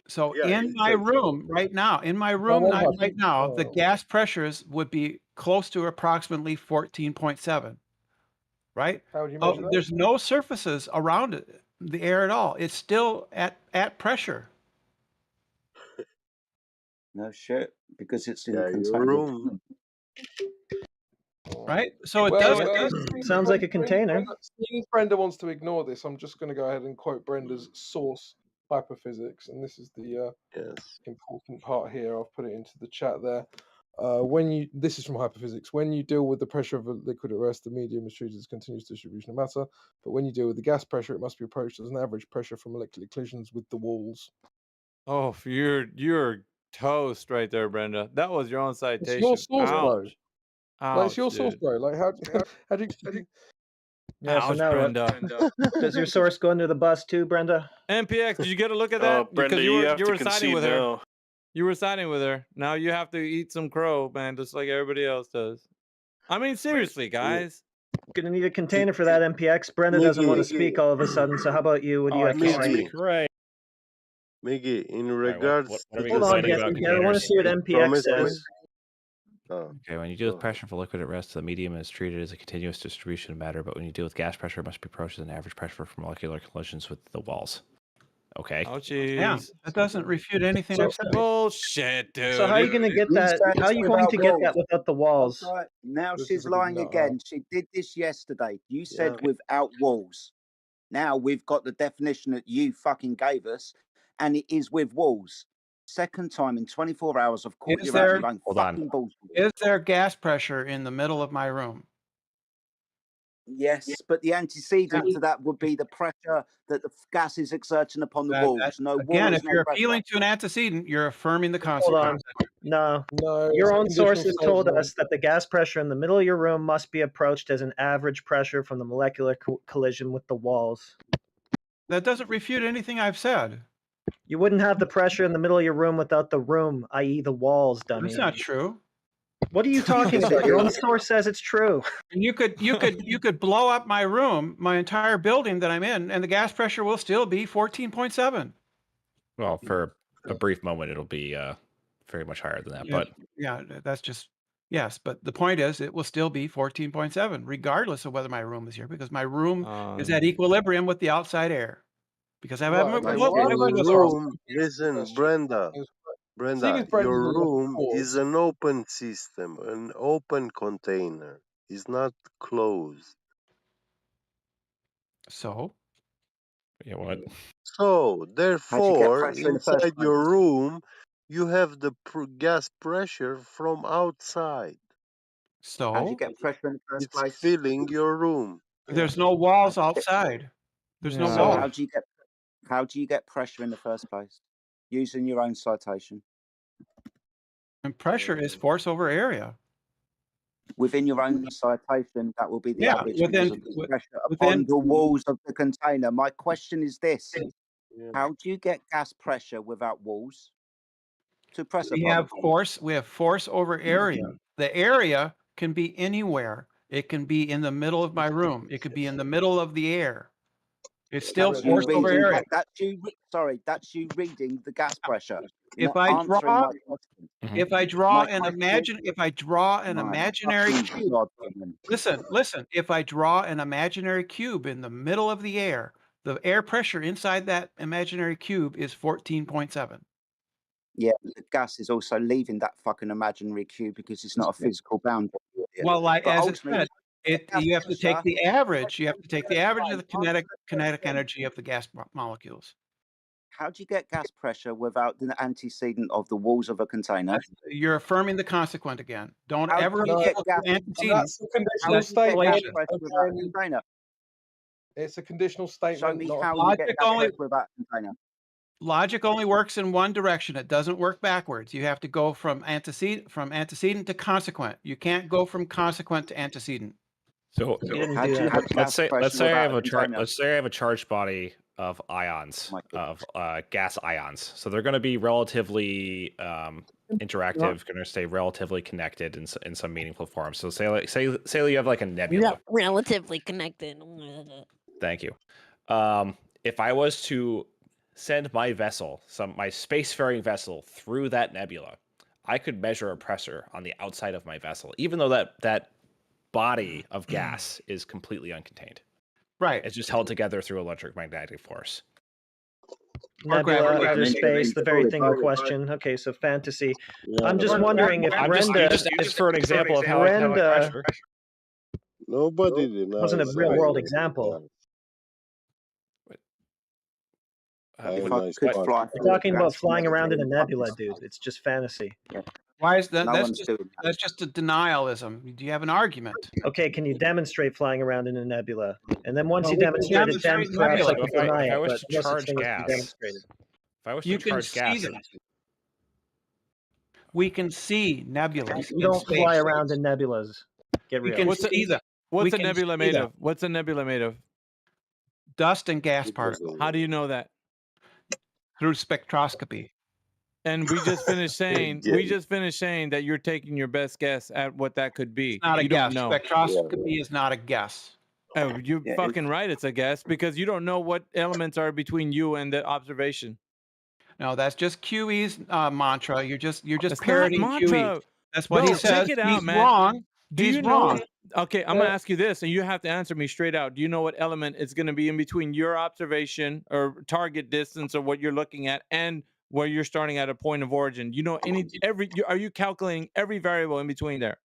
So
Yeah,
in
you
my
said
room right now, right now, the
Oh.
gas pressures would be close to approximately 14.7. Right?
How would you measure that?
There's no surfaces around it, the air at all. It's still at pressure.
No shit, because it's in
your
contained.
room.
Right? So it
Well,
does.
Sounds like a container.
Seeing as Brenda wants to ignore this, I'm just going to go ahead and quote Brenda's source, hyperphysics, and this is the important part here. I've put it into the chat there. This is from hyperphysics. When you deal with the pressure of a liquid at rest, the medium is treated as continuous distribution of matter. But when you deal with the gas pressure, it must be approached as an average pressure from molecular collisions with the walls.
Oh, you're toast right there, Brenda. That was your own citation.
It's your source, bro. Like, it's your source,
dude.
bro. Like, how do you?
Yeah, so
Ouch,
now
Brenda.
does your source go under the bus too, Brenda?
MPX, did you get a look at that?
Brenda,
because
you have
you
to
were siding
concede
with her.
now.
You were siding with her. Now you have to eat some crow, man, just like everybody else does. I mean, seriously, guys.
Gonna need a container for that, MPX. Brenda doesn't want to speak all of a sudden, so how about you? What do you have to say?
Right.
Miggy, in regards
what are we
Hold on,
complaining
Geppy.
about
I want to see what MPX says.
Okay, when you deal with pressure for liquid at rest, the medium is treated as a continuous distribution of matter, but when you deal with gas pressure, it must be approached as an average pressure for molecular collisions with the walls. Okay.
Yeah, that doesn't refute anything I've said.
Bullshit, dude.
So how are you going to get that? How are you going to get that without the walls?
Right. Now
This
she's
is a good
lying
nut,
again. She did this yesterday. You said without walls. Now we've got the definition that you fucking gave us, and it is with walls. Second time in 24 hours I've caught
Is
you out
there
your own
Hold on.
fucking bullshit.
is there gas pressure in the middle of my room?
Yes, but the antecedent to that would be the pressure that the gas is exerting upon the walls. No
Again,
walls,
if
no
you're
pressure.
appealing to an antecedent, you're affirming the
Hold on.
consequence.
No.
No,
Your
it's a
own
conditional
sources told
statement.
us that the gas pressure in the middle of your room must be approached as an average pressure from the molecular collision with the walls.
That doesn't refute anything I've said.
You wouldn't have the pressure in the middle of your room without the room, i.e. the walls, dummy.
That's not true.
What are you talking about? Your own source says it's true.
And you could blow up my room, my entire building that I'm in, and the gas pressure will still be 14.7.
Well, for a brief moment, it'll be very much higher than that.
Yeah,
But
yeah, that's just yes. But the point is, it will still be 14.7, regardless of whether my room is here, because my room is at equilibrium with the outside air. Because I have
Your room, listen, Brenda. Brenda, your room is an open system, an open container. It's not closed.
So?
Yeah, what?
So, therefore,
pressure in the first
inside your room, you have the gas pressure from outside.
So?
How do you get pressure in the first
It's
place?
filling your room.
There's no walls outside. There's no
So
walls.
how do you get pressure in the first place? Using your own citation.
And pressure is force over area.
Within your own citation, that will be the
Yeah,
average
within-
because of the pressure
within-
upon the walls of the container. My question is this: how do you get gas pressure without walls to press
We
upon?
have force. We have force over area. The area can be anywhere. It can be in the middle of my room. It could be in the middle of the air. It's still
That's you
force over
reading.
area.
That's you reading the gas pressure.
If
not
I
answering
draw,
my question.
if I draw
My
an
question-
imaginary
fucking
cube.
God,
Listen. If I draw an imaginary cube in the middle of the air pressure inside that imaginary cube is 14.7.
Yeah, the gas is also leaving that fucking imaginary cube because it's not a physical boundary.
Well, like
But
as it
ultimately,
said, you have to take the average. You have to take the average of the kinetic energy of the gas molecules.
how do you get gas pressure without the antecedent of the walls of a container?
You're affirming the consequent again. Don't
How
ever
do you
appeal
get
to
gas?
antecedent.
That's a conditional
That's
statement.
fallacious.
Pressure without a container.
It's a conditional statement.
Show me
not a
how you
Logic
get gas
only-
pressure without a container.
Logic only works in one direction. It doesn't work backwards. You have to go from antecedent to consequent. You can't go from consequent to antecedent.
So let's say I have a charged body of ions, of gas ions. So they're going to be relatively interactive, going to stay relatively connected in some meaningful form. So say you have like a nebula.
Relatively connected.
Thank you. If I was to send my vessel, my spacefaring vessel, through that nebula, I could measure a pressure on the outside of my vessel, even though that body of gas is completely uncontained.
Right.
It's just held together through electromagnetic force.
Nebula, outer space, the very thing in question. Okay, so fantasy. I'm just wondering if Brenda,
just for an example of how
Brenda
Nobody denies
wasn't a real world example.
If I could fly,
We're talking about flying around in a nebula, dude. It's just fantasy.
Why is that?
No
that's
one's
just
doing
that's just a denialism. Do you have an argument?
Okay, can you demonstrate flying around in a nebula? And then once
Well,
you
we can
demonstrate it, then
demonstrate
perhaps I
nebula.
can deny
if I
it.
was
But
to
no such
charge
thing as
gas,
demonstrated.
If I was
You
to
can
charge
see
gas,
them. We can see nebulas.
You don't
in
fly
space.
around in nebulas. Get
We
real.
can see them.
What's
We
a
can
nebula
see
made
them.
of? What's a nebula made of?
Dust and gas particles
How do you know that?
through spectroscopy.
And we just finished saying that you're taking your best guess at what that could be.
It's not a
you
guess.
don't know.
Spectroscopy is not a guess.
Oh, you're fucking right. It's a guess because you don't know what elements are between you and the observation.
No, that's just QE's mantra. You're just
It's
parroting
not
QE.
mantra.
That's what
Bro,
he says.
check it out,
He's
man.
wrong.
Do
He's
you know?
wrong.
Okay, I'm gonna ask you this, and you have to answer me straight out. Do you know what element is going to be in between your observation or target distance or what you're looking at and where you're starting at a point of origin? You know, are you calculating every variable in between there?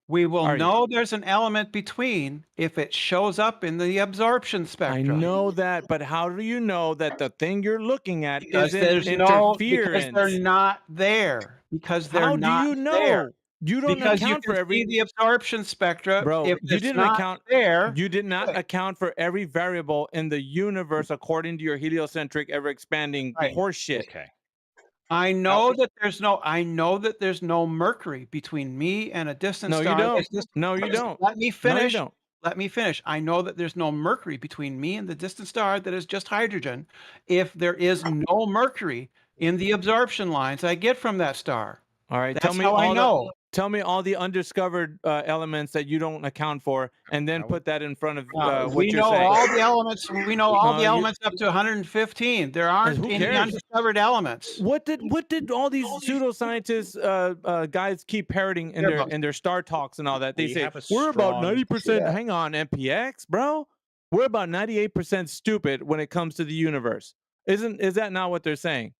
We will know there's an element between if it shows up in the absorption spectrum.
I know that, but how do you know that the thing you're looking at
Because
isn't
there's
interference?
because they're not there. Because they're
How do
not
you know?
there.
You don't
Because you
account
can
for every
see the absorption spectra.
Bro,
If
you
it's
didn't
not
account
there,
you did not account for every variable in the universe according to your heliocentric ever expanding horseshit.
Okay.
I know that there's no mercury between me and a distant
No, you
star.
don't. No, you don't.
Let me
No, you
finish.
don't.
Let me finish. I know that there's no mercury between me and the distant star that is just hydrogen. If there is no mercury in the absorption lines I get from that star.
All right,
That's how I know.
Tell me all the undiscovered elements that you don't account for, and then put that in front of what
we
you're
know
saying.
all the elements. We know all
No,
the
you-
elements up to 115. There aren't
who
any
cares?
undiscovered elements.
What did all these pseudoscientists guys keep parroting in their star talks and all that? They
We
say
have a
we're about
strong-
90%.
Yeah.
Hang on, MPX, bro. We're about 98% stupid when it comes to the universe. Is that not what they're saying?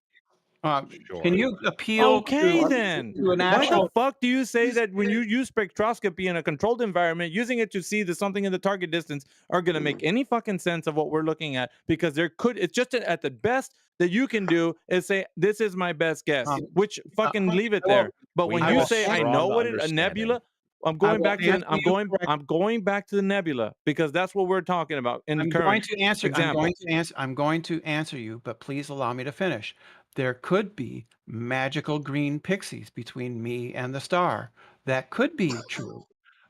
Can you appeal
Okay,
to,
then.
to an
Why
actual
the fuck do you say that when you use spectroscopy in a controlled environment, using it to see something in the target distance are going to make any fucking sense of what we're looking at? Because it's just at the best that you can do is say, this is my best guess, which fucking leave it there. But when you say, I know what a nebula, I'm going back to the nebula because that's what we're talking about in the current example.
I'm going to answer you, but please allow me to finish. There could be magical green pixies between me and the star. That could be true,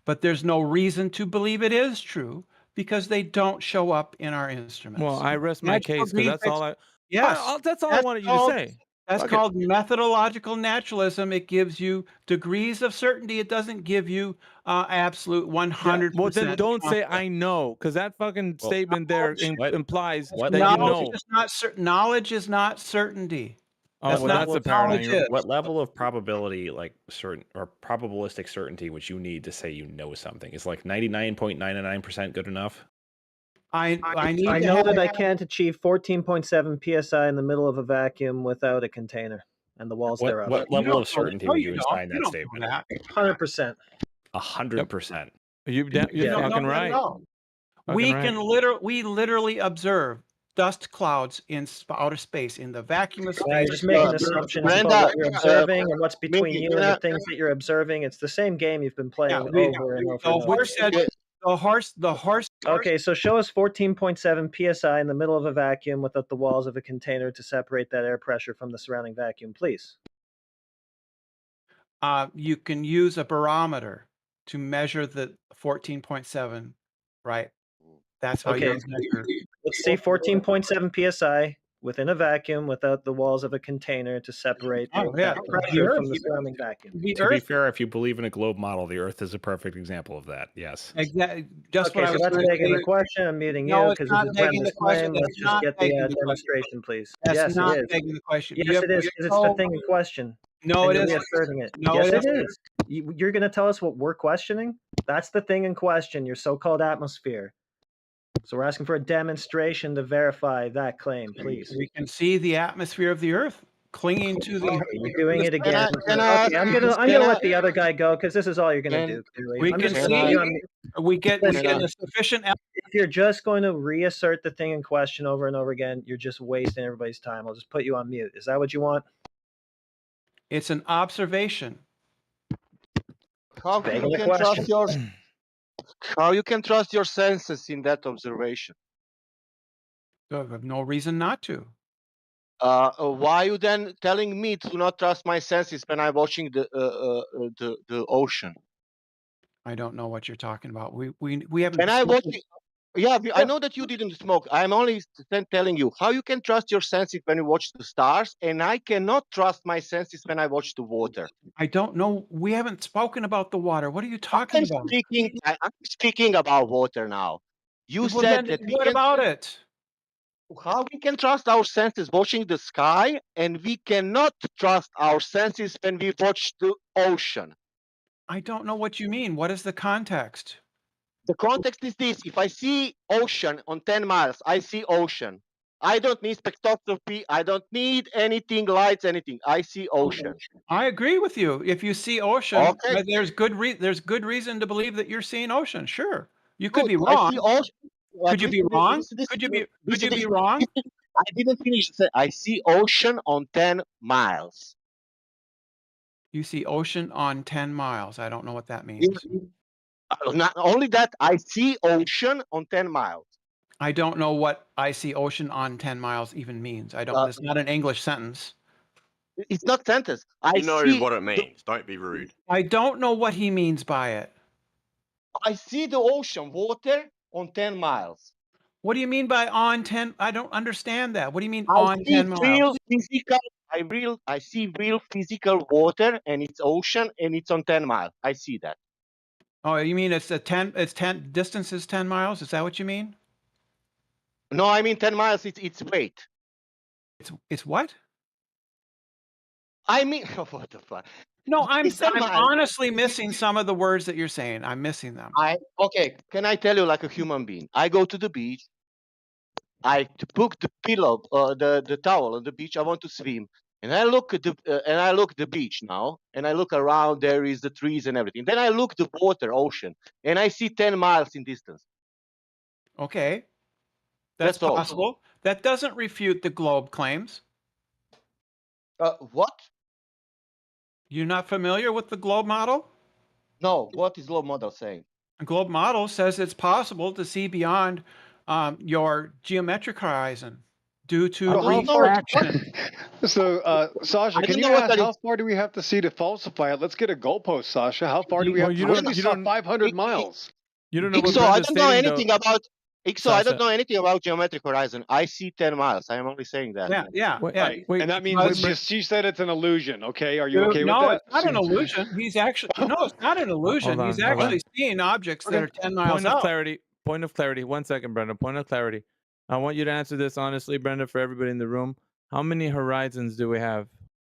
but there's no reason to believe it is true because they don't show up in our instruments.
Well, I rest my case because that's all I.
Yes,
that's all I wanted you to say.
That's
Fuck it.
called methodological naturalism. It gives you degrees of certainty. It doesn't give you absolute 100%.
Well, then don't say I know, because that fucking statement there implies that you
knowledge
know.
is not knowledge is not certainty.
Oh, well, that's a paradigm.
What level of probability, like certain or probabilistic certainty, would you need to say you know something? Is like 99.99% good enough?
I
know that I can't achieve 14.7 psi in the middle of a vacuum without a container and the walls thereof.
What level of certainty would you assign that statement?
100%.
100%.
You're fucking right.
We literally observe dust clouds in outer space in the vacuum of space.
Yeah, you're just making assumptions about what you're observing and what's between you and the things that you're observing. It's the same game you've been playing over and over.
The horse.
Okay, so show us 14.7 psi in the middle of a vacuum without the walls of a container to separate that air pressure from the surrounding vacuum, please.
You can use a barometer to measure the 14.7, right? That's how you measure.
Let's see 14.7 psi within a vacuum without the walls of a container to separate that pressure from the surrounding vacuum.
To be fair, if you believe in a globe model, the Earth is a perfect example of that. Yes.
Exactly.
Okay, so that's begging the question. I'm muting you because this is Brenda's claim. Let's just get the demonstration, please.
That's not
it is.
begging the question.
Yes, it is, because it's the thing in question.
No, it
isn't.
isn't.
Reasserting it.
No,
yes,
it
it
isn't.
is. You're going to tell us what we're questioning? That's the thing in question, your so-called atmosphere. So we're asking for a demonstration to verify that claim, please.
We can see the atmosphere of the Earth clinging to the.
You're doing it again. Okay, I'm gonna let the other guy go because this is all you're gonna do.
We
I'm
can
just
see. We get a sufficient.
If you're just going to reassert the thing in question over and over again, you're just wasting everybody's time. I'll just put you on mute. Is that what you want?
It's an observation.
How you can trust your senses in that observation?
I have no reason not to.
Why are you then telling me to not trust my senses when I'm watching the ocean?
I don't know what you're talking about. We haven't.
And I watching. Yeah, I know that you didn't smoke. I'm only telling you how you can trust your senses when you watch the stars, and I cannot trust my senses when I watch the water.
I don't know. We haven't spoken about the water. What are you talking about?
I'm speaking about water now. You said that.
What about it?
How we can trust our senses watching the sky, and we cannot trust our senses when we watch the ocean?
I don't know what you mean. What is the context?
The context is this: if I see ocean on 10 miles, I see ocean. I don't need spectroscopy. I don't need anything, lights, anything. I see ocean.
I agree with you. If you see ocean,
Okay.
there's good reason to believe that you're seeing ocean. Sure, you could
Good.
be
I
wrong.
see ocean.
Could you be wrong? Could you be wrong?
I didn't finish. I see ocean on 10 miles.
You see ocean on 10 miles. I don't know what that means.
Not only that, I see ocean on 10 miles.
I don't know what I see ocean on 10 miles even means. I don't. It's not an English sentence.
It's not sentence.
You know what it means. Don't be rude.
I don't know what he means by it.
I see the ocean water on 10 miles.
What do you mean by on 10? I don't understand that. What do you mean
I
on
see
10 miles?
physical. I see real physical water, and it's ocean, and it's on 10 miles. I see that.
Oh, you mean it's 10? It's 10. Distance is 10 miles. Is that what you mean?
No, I mean 10 miles. It's weight.
It's what?
I mean, what the fuck?
No, I'm
It's 10 miles.
honestly missing some of the words that you're saying. I'm missing them.
Okay. Can I tell you like a human being? I go to the beach. I put the pillow, the towel on the beach. I want to swim, and I look at the beach now, and I look around. There is the trees and everything. Then I look the water, ocean, and I see 10 miles in distance.
Okay, that's
all.
possible. That doesn't refute the globe claims.
What?
You're not familiar with the globe model?
No. What is globe model saying?
A globe model says it's possible to see beyond your geometric horizon due to refraction.
So, Sasha, can you ask how far do we have to see to falsify it? Let's get a goalpost, Sasha. How far do we have to see? What if we saw 500 miles?
You don't know
Ixo, I don't know anything about. Ixo, I don't know anything about geometric horizon. I see 10 miles. I am only saying that.
Yeah.
Right. And that means she said it's an illusion. Okay, are you okay with
No,
that?
it's not an illusion. He's actually it's not an illusion.
Hold
He's
on, hold on.
actually seeing objects that are 10 miles
Point
out.
of clarity. Point of clarity. 1 second, Brenda. Point of clarity. I want you to answer this honestly, Brenda, for everybody in the room. How many horizons do we have?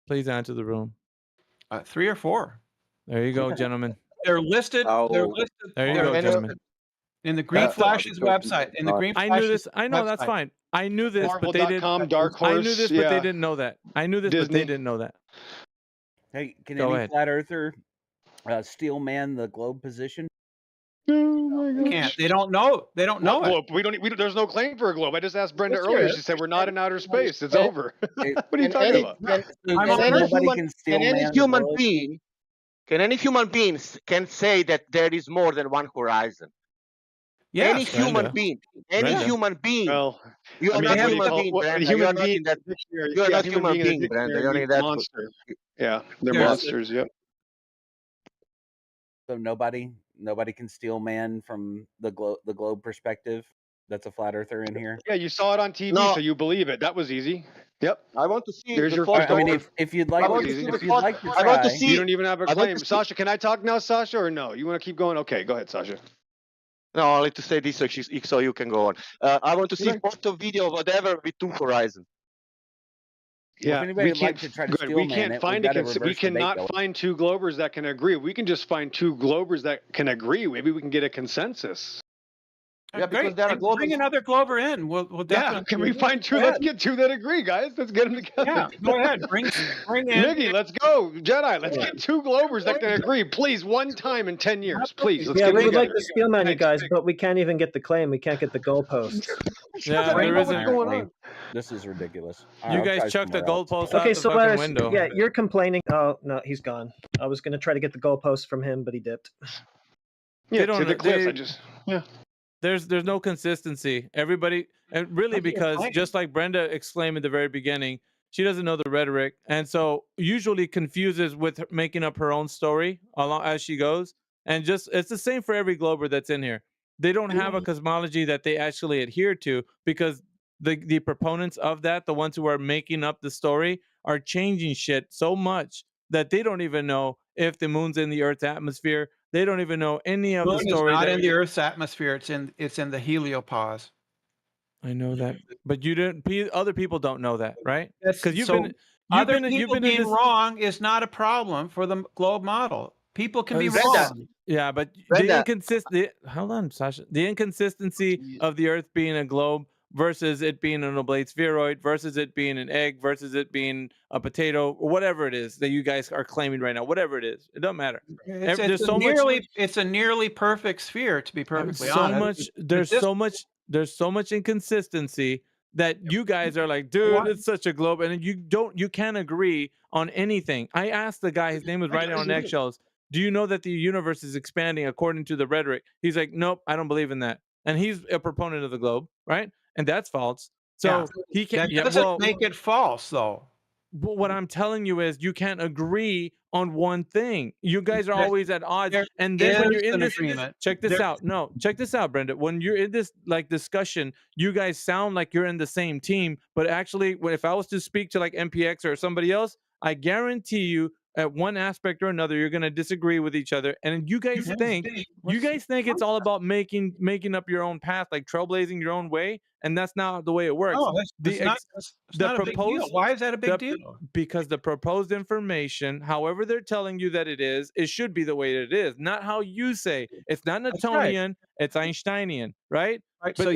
Please answer the room.
3 or 4.
There you go, gentlemen.
They're listed. They're listed.
There you go, gentlemen.
In the Green Flashes website. In the Green
I
Flashes
knew this. I know that's
website.
fine. I knew this, but they didn't.
Marvel.com, Dark
I knew
Horse,
this, but
yeah.
they didn't know that. I knew this, but
Disney.
they didn't know that.
Hey, can
Go
any
ahead.
flat earther steel man the globe position?
Oh
Can't. They don't know. They don't know it.
Globe? There's no claim for a globe. I just asked Brenda
Yes,
earlier.
there
She
is.
said we're not in outer space. It's over. What are you talking about?
Can any human being can say that there is more than one horizon?
Yes,
any human being, human being.
Well,
you are not human being, Brenda. You are not in that. You are not human being, Brenda. You're in that
monster. Yeah, they're
Yes.
monsters. Yep.
So nobody can steel man from the globe perspective. That's a flat earther in here.
Yeah, you saw it on TV, so you believe it. That was easy. Yep.
I want to see.
There's your
photo.
I mean, if you'd like, if you'd like to try,
I want to see.
You don't even have a
I want
claim,
to see-
Sasha. Can I talk now, Sasha, or no? You want to keep going? Okay, go ahead, Sasha.
No, I'll like to say this so you can go on. I want to see photo, video, whatever with two horizons.
Yeah,
if anybody would like to try to steel
we
man
can't
it,
find
we've got a
we
reverse debate
cannot
going.
find two globers that can agree. We can just find two globers that can agree. Maybe we can get a consensus.
Yeah, because
Great.
there are
Bring another Glover in. We'll definitely.
Yeah, can we find two? Let's get two that agree, guys. Let's get them together.
Yeah, go ahead. Bring in.
Miggy, let's go. Jedi, let's get two Globers that can agree. Please, one time in 10 years. Please, let's
Yeah,
get
we
them
would like
together.
to steel man you guys, but we can't even get the claim. We can't get the goalposts.
Yeah, there isn't.
Apparently, this is ridiculous. All
You
right, I'll
guys
try
chucked the
somewhere else.
goalpost out
Okay,
the
so
fucking window.
yeah, you're complaining. Oh no, he's gone. I was gonna try to get the goalpost from him, but he dipped.
Yeah,
They don't-
to the cliff.
they- There's no consistency. Everybody, and really because just like Brenda exclaimed at the very beginning, she doesn't know the rhetoric, and so usually confuses with making up her own story along as she goes. And just it's the same for every Glober that's in here. They don't have a cosmology that they actually adhere to because the proponents of that, the ones who are making up the story, are changing shit so much that they don't even know if the moon's in the Earth's atmosphere. They don't even know any of
Moon
the story.
is not
that
in
we-
the Earth's atmosphere. It's in the heliopause.
I know that, but you didn't. Other people don't know that, right? Because you've
So
been,
other
you've
people
been in
being
this.
wrong is not a problem for the globe model. People can be
Brenda.
wrong.
Yeah, but
Brenda.
hold on, Sasha. The inconsistency of the Earth being a globe versus it being an oblate spheroid versus it being an egg versus it being a potato or whatever it is that you guys are claiming right now. Whatever it is, it doesn't matter. There's so much.
It's a nearly perfect sphere, to be perfectly honest.
There's so much inconsistency that you guys are like, dude, it's such a globe, and you can't agree on anything. I asked the guy, his name was Riding on Eggshells, do you know that the universe is expanding according to the rhetoric? He's like, nope, I don't believe in that. And he's a proponent of the globe, right? And that's false. So he can't.
That doesn't make it false, though.
But what I'm telling you is you can't agree on one thing. You guys are always at odds. And then when you're in this, check this out. No, check this out, Brenda. When you're in this like discussion, you guys sound like you're in the same team. But actually, if I was to speak to like MPX or somebody else, I guarantee you at one aspect or another, you're going to disagree with each other. And you guys think it's all about making up your own path, like trailblazing your own way. And that's not the way it works.
Oh, that's not a big deal. Why is that a big deal?
Because the proposed information, however they're telling you that it should be the way that it is, not how you say. It's not Newtonian, it's Einsteinian, right?
Right.
But
So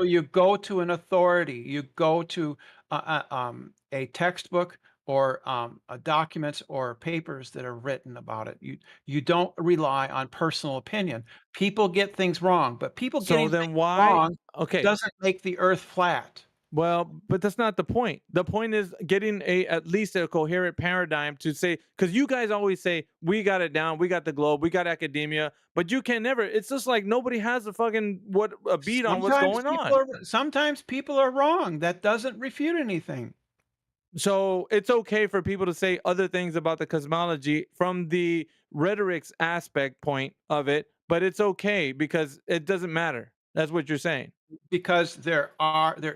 you go to an authority. You go to a textbook or documents or papers that are written about it. You don't rely on personal opinion. People get things wrong, but people getting things wrong doesn't make the Earth flat.
Well, but that's not the point. The point is getting at least a coherent paradigm to say, because you guys always say, we got it down, we got the globe, we got academia, but you can never, it's just like nobody has a fucking beat on what's going on.
Sometimes people are wrong. That doesn't refute anything.
So it's okay for people to say other things about the cosmology from the rhetorics aspect point of it, but it's okay because it doesn't matter. That's what you're saying.
Because there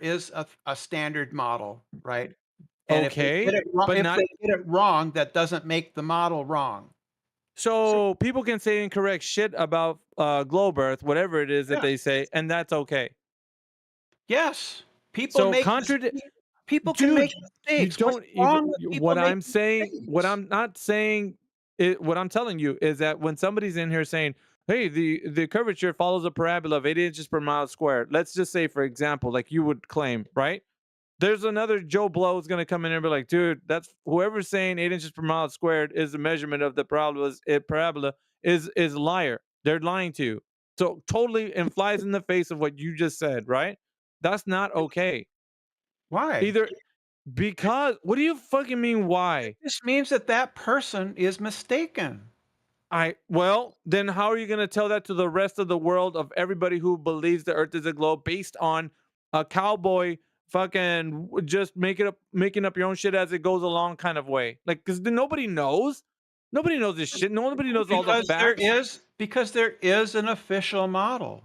is a standard model, right? And if they get it wrong, that doesn't make the model wrong.
So people can say incorrect shit about globe Earth, whatever it is that they say, and that's okay.
Yes, people make people can make mistakes.
What I'm telling you is that when somebody's in here saying, hey, the curvature follows a parabola of 8 inches per mile squared. Let's just say, for example, like you would claim, right? There's another Joe Blow is going to come in and be like, dude, that's whoever's saying 8 inches per mile squared is the measurement of the parabola is a liar. They're lying to you. So totally flies in the face of what you just said, right? That's not okay.
Why?
Because what do you fucking mean why?
This means that person is mistaken.
Well, then how are you going to tell that to the rest of the world of everybody who believes the Earth is a globe based on a cowboy fucking just making up your own shit as it goes along kind of way? Like, because nobody knows. Nobody knows this shit. Nobody knows all the facts.
Because there is an official model.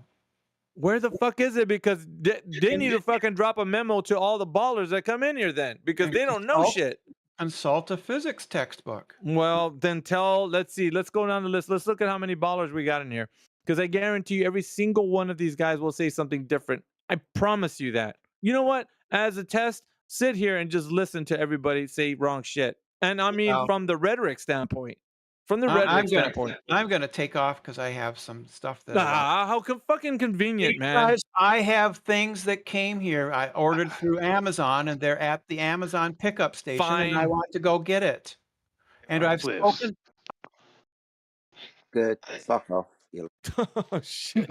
Where the fuck is it? Because they need to fucking drop a memo to all the ballers that come in here then, because they don't know shit.
Consult a physics textbook.
Well, then let's see. Let's go down the list. Let's look at how many ballers we got in here. Because I guarantee you every single one of these guys will say something different. I promise you that. You know what? As a test, sit here and just listen to everybody say wrong shit. And I mean, from the rhetoric standpoint. From the rhetoric standpoint.
I'm going to take off because I have some stuff that...
how fucking convenient, man.
Because I have things that came here. I ordered through Amazon, and they're at the Amazon pickup station, and I want to go get it. And I've spoken...
Good. Fuck off.
Oh, shit.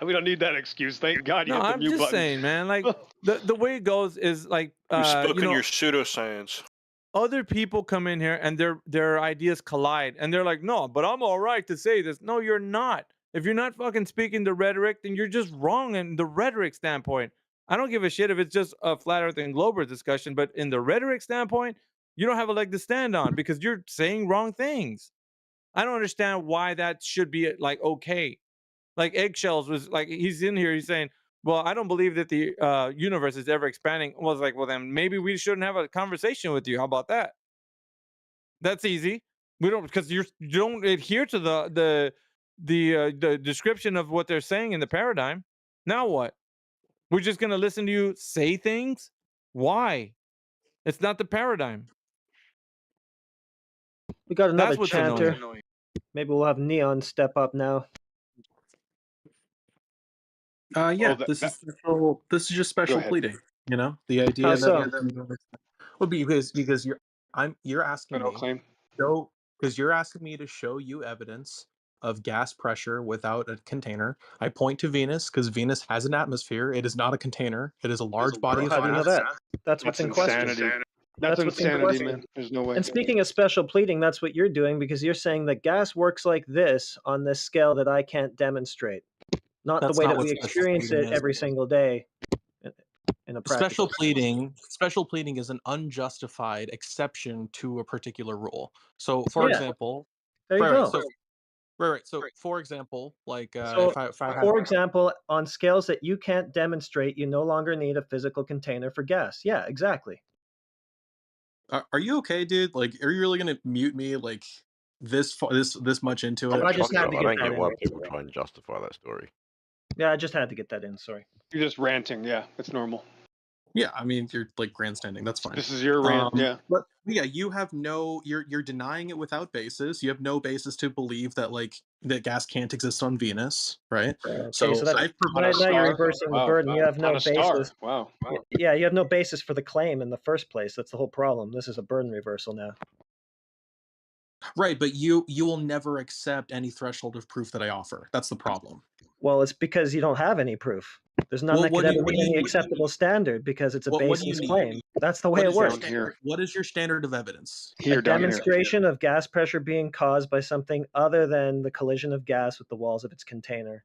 We don't need that excuse. Thank God you
No,
hit the
I'm
mute
just
button.
saying, man. Like, the way it goes is like...
You're spoken your pseudoscience.
Other people come in here and their ideas collide and they're like, no, but I'm all right to say this. No, you're not. If you're not fucking speaking the rhetoric, then you're just wrong in the rhetoric standpoint. I don't give a shit if it's just a flat earth and globe earth discussion, but in the rhetoric standpoint, you don't have a leg to stand on because you're saying wrong things. I don't understand why that should be like okay. Like Eggshells was like, he's in here, he's saying, well, I don't believe that the universe is ever expanding. Well, it's like, well, then maybe we shouldn't have a conversation with you. How about that? That's easy. We don't, because you don't adhere to the description of what they're saying in the paradigm. Now what? We're just gonna listen to you say things? Why? It's not the paradigm.
We got another
That's what's
chanter.
annoying.
Maybe we'll have Neon step up now.
Yeah,
Well,
this is just special
ahead.
pleading. You know, the idea
How
that
so?
well, because you're asking
Federal
me
claim.
because you're asking me to show you evidence of gas pressure without a container. I point to Venus because Venus has an atmosphere. It is not a container. It is a large body of
How do you know
gas.
that? That's what's in question.
Insanity. That's
That's what's in
insanity,
question.
man. There's no way.
And speaking of special pleading, that's what you're doing because you're saying that gas works like this on this scale that I can't demonstrate. Not
That's
the way
not
that
what
we
special
experience
pleading
it
is.
every single day in a practical
Special pleading is an unjustified exception to a particular rule. So, for
Yeah.
example,
There you
right,
go.
so right. So, for example, like
So,
if I have
for example, on scales that you can't demonstrate, you no longer need a physical container for gas. Yeah, exactly.
Are you okay, dude? Like, are you really gonna mute me like this much into it?
I just had to
I
get
don't
that
get why
in.
people try and justify that story.
Yeah, I just had to get that in. Sorry.
You're just ranting. Yeah, it's normal.
Yeah, I mean, you're like grandstanding. That's fine.
This is your rant. Yeah.
But yeah, you have you're denying it without basis. You have no basis to believe that that gas can't exist on Venus, right?
Okay,
So
so that's
I've
On a
now
star.
you're reversing the
Wow.
burden. You have no
On a star.
basis.
Wow.
Yeah, you have no basis for the claim in the first place. That's the whole problem. This is a burden reversal now.
right, but you will never accept any threshold of proof that I offer. That's the problem.
Well, it's because you don't have any proof. There's none
Well,
that
what
could
do you-
ever
what
be
do you
any
need?
acceptable standard because it's a
What do you
baseless
need?
claim. That's the way
What
it
is your
works.
standard? What is your standard of evidence?
A demonstration of gas pressure being caused by something other than the collision of gas with the walls of its container.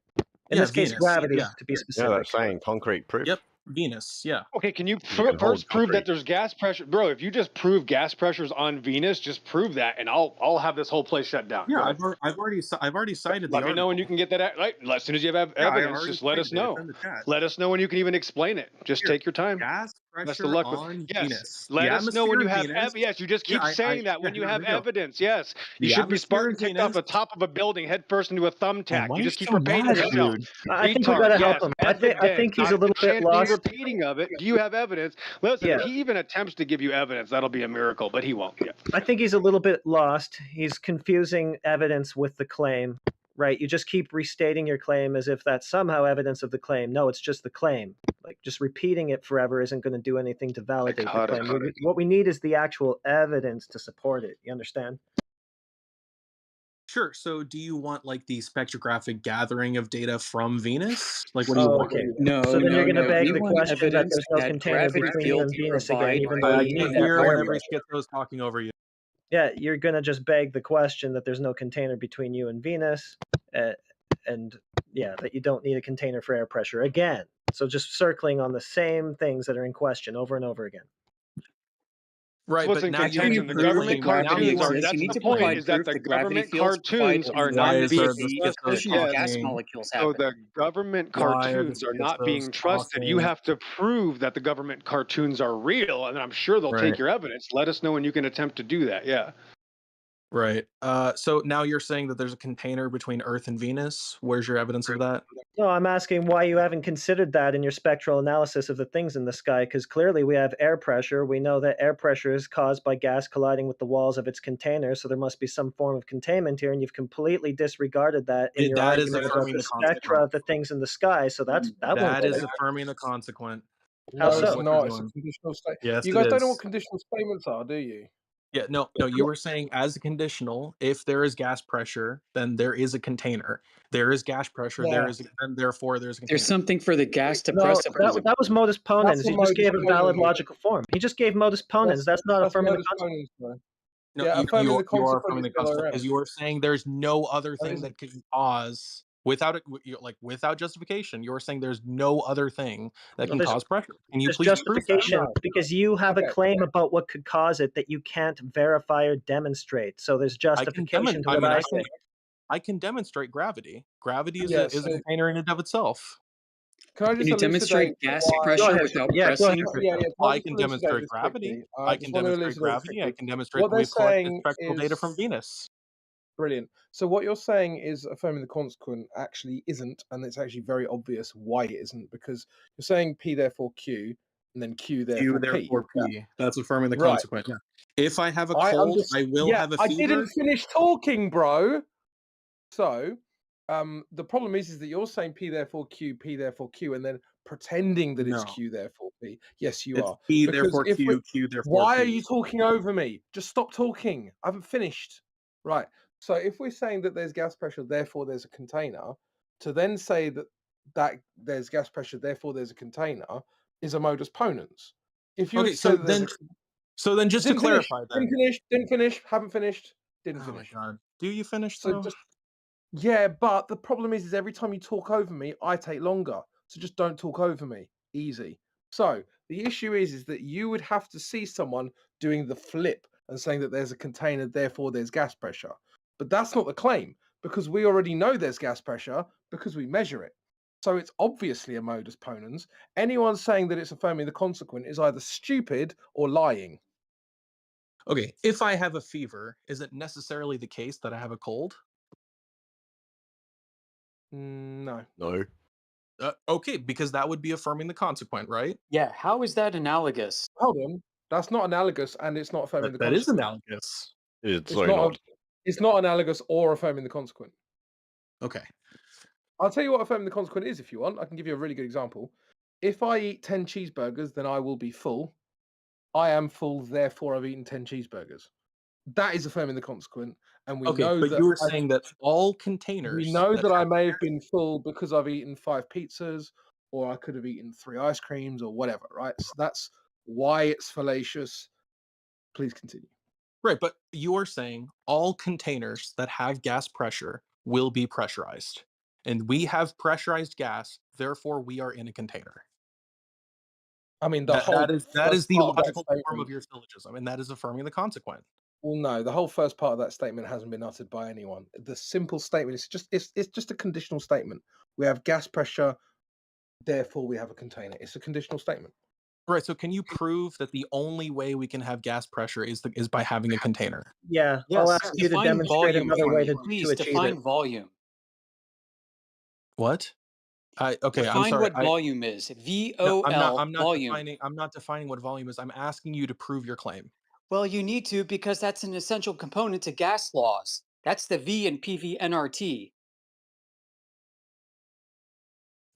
In
Yeah,
this case,
Venus.
gravity,
Yeah.
to be
Yeah,
specific.
that's saying concrete proof.
Yep, Venus. Yeah.
Okay, can you
You can hold
first prove
concrete.
that there's gas pressure, bro? If you just prove gas pressures on Venus, just prove that, and I'll have this whole place shut down.
Yeah,
Go ahead.
I've already cited
Let
the
me know when you
article.
can get that. Right, as soon as you have
Yeah, I
evidence,
already
just let us
cited it. It's
know.
in the chat.
Let us know when you can even explain it. Just
Here,
take your time.
gas
Best of
pressure
luck with
on
yes.
Venus.
Let
The
us know when
atmosphere
you
of
have
Venus.
yes. You just keep
Yeah,
saying that when
yeah,
you
here
have
we go.
evidence. Yes, you
The
should be
atmosphere
Spartan
of
kicked off
Venus.
the top of a building headfirst into a thumbtack.
Man, why
You
are you
just keep
so
repeating
mad,
yourself.
dude?
I think we
Retard.
gotta
Yes,
help him. I
evidence.
think he's a little bit
Chant
lost.
me repeating of it. Do you have evidence? Listen,
Yeah.
if he even attempts to give you evidence, that'll be a miracle, but he won't. Yeah.
I think he's a little bit lost. He's confusing evidence with the claim, right? You just keep restating your claim as if that's somehow evidence of the claim. No, it's just the claim. Like just repeating it forever isn't going to do anything to validate the claim. What we need is the actual evidence to support it. You understand?
Sure. So, do you want like the spectrographic gathering of data from Venus? Like, what do you
Oh,
want?
okay.
No,
So then you're going to
no.
beg
We
the
want
question that
evidence
there's no
that
container
gravity
between you
fields
and Venus again,
provide
even though
I
you
can't
need that
hear
air
whenever
pressure.
Schizo's talking over you.
Yeah, you're going to just beg the question that there's no container between you and Venus, and yeah, that you don't need a container for air pressure again. So just circling on the same things that are in question over and over again.
Right,
What's
but
in
now you're
contention? The government cartoons are. That's the point. Is that the government cartoons are not being trusted. Yes. So the government cartoons are not being trusted. You have to prove that the government cartoons are real, and I'm sure they'll take
Right.
your evidence. Let us know when you can attempt to do that. Yeah.
Right. So now you're saying that there's a container between Earth and Venus. Where's your evidence of that?
No, I'm asking why you haven't considered that in your spectral analysis of the things in the sky, because clearly we have air pressure. We know that air pressure is caused by gas colliding with the walls of its container, so there must be some form of containment here, and you've completely disregarded that in your
That is
argument about
affirming
the
the
spectra
consequent.
of the things in the sky. So that won't
That is
work.
affirming the consequent.
How
No, it's
so?
not. It's a conditional statement.
Yes,
You
it
guys don't know
is.
what conditional statements are, do you?
Yeah, no. You were saying as a conditional, if there is gas pressure, then there is a container. There is gas pressure,
Yeah.
and therefore there's a container.
There's something for the gas to
No,
press
that was modus ponens.
That's a
He just
modus
gave a valid
ponens.
logical form. He just gave modus ponens. That's not
That's
affirming the
modus
consequent.
ponens, bro.
No,
Yeah,
you
affirming the
are
consequent
affirming the
is still
consequent
around.
because you are saying there's no other
That
thing
isn't-
that can cause without it, like without justification. You are saying there's no other thing that
No,
can
there's-
cause pressure. Can you
There's
please prove that?
justification because you have a
Okay.
claim about what could cause it that you can't verify or demonstrate. So there's justification to what I say.
I can demonstrate gravity. Gravity is
Yeah,
a
so-
container in and of itself.
Can I just
you demonstrate
elucidate
gas
why-
pressure
Go ahead.
without
Yeah, go
pressing?
ahead.
Yeah,
I
just
can
elucidate
demonstrate
this
gravity.
quickly.
I
Just
can
wanna
demonstrate
elucidate this
gravity. I
quickly.
can demonstrate
What
that
they're
we've collected
saying
spectral data
is
from Venus.
brilliant. So what you're saying is affirming the consequent actually isn't, and it's actually very obvious why it isn't, because you're saying P therefore Q, and then Q therefore P.
therefore P. That's affirming the
Right.
consequent. Yeah. If I have a
I'm
cold,
just-
I will
yeah,
have a
I
fever.
didn't finish talking, bro. So The problem is that you're saying P therefore Q, P therefore Q, and then pretending that it's
No.
Q therefore P. Yes, you
It's
are.
P
Because
therefore
if
Q,
we,
Q therefore
why are
P.
you talking over me? Just stop talking. I haven't finished. Right. So if we're saying that there's gas pressure, therefore there's a container, to then say that there's gas pressure, therefore there's a container, is a modus ponens. If you
Okay,
had said that
so then just to clarify then.
didn't finish, haven't finished, didn't finish.
Oh my god. Do you finish
So
though?
just yeah, but the problem is every time you talk over me, I take longer. So just don't talk over me. Easy. So the issue is that you would have to see someone doing the flip and saying that there's a container, therefore there's gas pressure. But that's not the claim because we already know there's gas pressure because we measure it. So it's obviously a modus ponens. Anyone saying that it's affirming the consequent is either stupid or lying.
Okay, if I have a fever, is it necessarily the case that I have a cold?
No.
No.
Okay, because that would be affirming the consequent, right?
Yeah, how is that analogous?
Hold on. That's not analogous and it's not affirming the
That is
consequent.
analogous.
It's
It's
so
not.
not.
It's not analogous or affirming the consequent.
Okay.
I'll tell you what affirming the consequent is if you want. I can give you a really good example. If I eat 10 cheeseburgers, then I will be full. I am full, therefore I've eaten 10 cheeseburgers. That is affirming the consequent, and we
Okay,
know
but
that
you were saying that all containers.
we know that I may have been full because I've eaten 5 pizzas, or I could have eaten 3 ice creams, or whatever. Right? So that's why it's fallacious. Please continue.
Right, but you are saying all containers that have gas pressure will be pressurized. And we have pressurized gas, therefore we are in a container.
I mean,
That is
first
the
part of that
logical form
statement-
of your syllogism, and that is affirming the consequent.
Well, no, the whole first part of that statement hasn't been uttered by anyone. The simple statement is it's just a conditional statement. We have gas pressure, therefore we have a container. It's a conditional statement.
Right, so can you prove that the only way we can have gas pressure is by having a container?
Yeah,
Yes,
I'll ask you to
define
demonstrate
volume
another
for
way
me.
to
Please
achieve
define
it.
volume.
What? Okay, I'm
Define
sorry.
what volume is.
No,
VOL,
I'm not
volume.
I'm not defining what volume is. I'm asking you to prove your claim.
Well, you need to because that's an essential component to gas laws. That's the V in PV-nRT.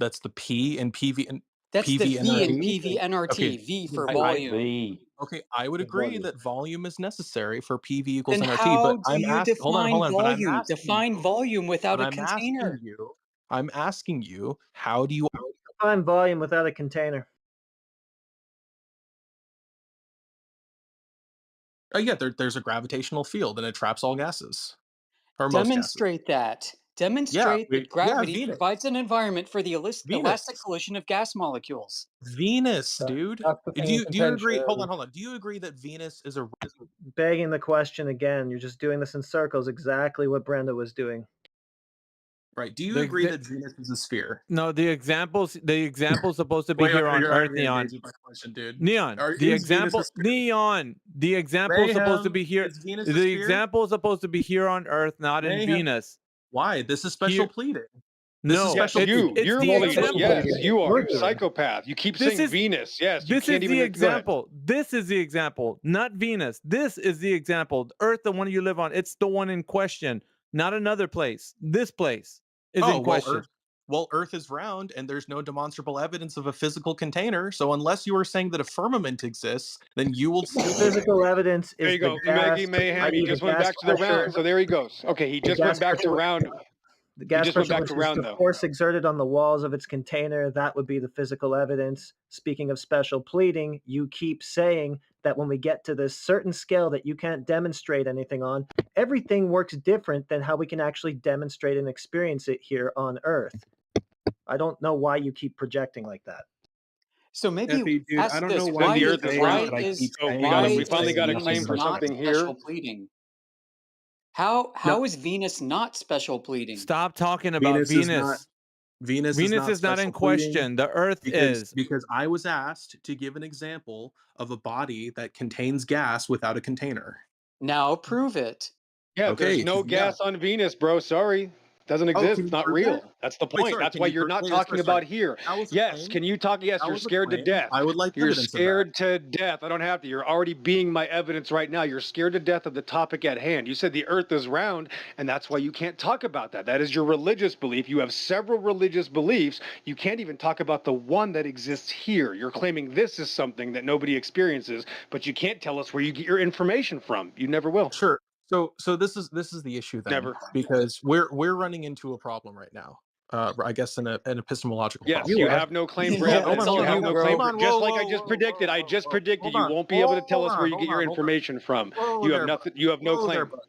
That's the P in PV and
That's the V in
PV-nRT?
PV-nRT.
Okay.
V for
I
volume.
Okay, I would agree that volume is necessary for PV equals
Then
NRT, but
how do you
hold on,
define
but I'm
volume?
asking
Define volume without a container.
I'm asking you, how do you
Define volume without a container.
yeah, there's a gravitational field and it traps all gases. Or most gases.
Demonstrate that. Demonstrate that gravity
Venus.
provides an environment for the elastic
Venus.
collision of gas molecules.
Venus, dude.
That's the
Do
thing
you
of
agree? Hold
contention.
on. Do you agree that Venus is a
Begging the question again. You're just doing this in circles. Exactly what Brenda was doing.
right? Do you agree that Venus is a sphere?
No, the example's supposed to be here on Earth, Neon. Neon, the example, Neon, the example is supposed to be here.
Is Venus a
The
sphere?
example is supposed to be here on Earth, not in
Mayhem.
Venus.
Why? This is special
Here-
pleading.
No,
Yes,
it's
you're
the
bullying.
example.
Yes, you are psychopath. You keep
This
saying
is-
Venus. Yes, you
This
can't
is
even.
the
Go ahead.
example. This is the example, not Venus. This is the example. Earth, the one you live on, it's the one in question, not another place. This place is in question.
Earth is round, and there's no demonstrable evidence of a physical container. So unless you are saying that a firmament exists, then you will see
Physical evidence
There
is
you
the
go,
gas,
Maggie Mayhem.
i.e.
He
the
just went
gas
back to the
pressure.
round. So there he goes. Okay, he just went back to round.
The gas
just went
pressure,
back
which
to
is
round,
the
though.
force exerted on the walls of its container, that would be the physical evidence. Speaking of special pleading, you keep saying that when we get to this certain scale that you can't demonstrate anything on, everything works different than how we can actually demonstrate and experience it here on Earth. I don't know why you keep projecting like that.
So maybe
Effie, dude,
ask
I don't
this:
know why
the
you
Earth is round. We finally got a claim
Venus
for
not
something here.
special pleading? How is Venus not special pleading?
Stop talking about Venus.
Venus
is not in
special
question.
pleading
The Earth is.
Because I was asked to give an example of a body that contains gas without a container.
Now prove it.
Yeah,
Okay,
there's no
yeah.
gas on Venus, bro. Sorry. Doesn't
Oh,
exist.
can
It's
you
not
prove that?
real. That's the
Wait,
point.
sorry.
That's
Can
why
you
you're
prove?
not
Wait, sorry,
talking about
sorry.
here.
That was a
Yes.
claim.
Can you talk? Yes,
That
you're
was a
scared to
claim.
death.
I would like
You're
evidence of that.
scared to death. I don't have to. You're already being my evidence right now. You're scared to death of the topic at hand. You said the earth is round, and that's why you can't talk about that. That is your religious belief. You have several religious beliefs. You can't even talk about the one that exists here. You're claiming this is something that nobody experiences, but you can't tell us where you get your information from. You never will.
Sure. So this is the issue then,
Never.
because we're running into a problem right now. I guess an epistemological
Yes,
problem.
you have no claim for
Hold
evidence.
on,
You have no claim for, just
whoa,
like I
whoa,
just
whoa,
predicted. I just predicted you won't be able to tell us where you get your information from.
Whoa
You have
there,
nothing. You have no
whoa there,
claim.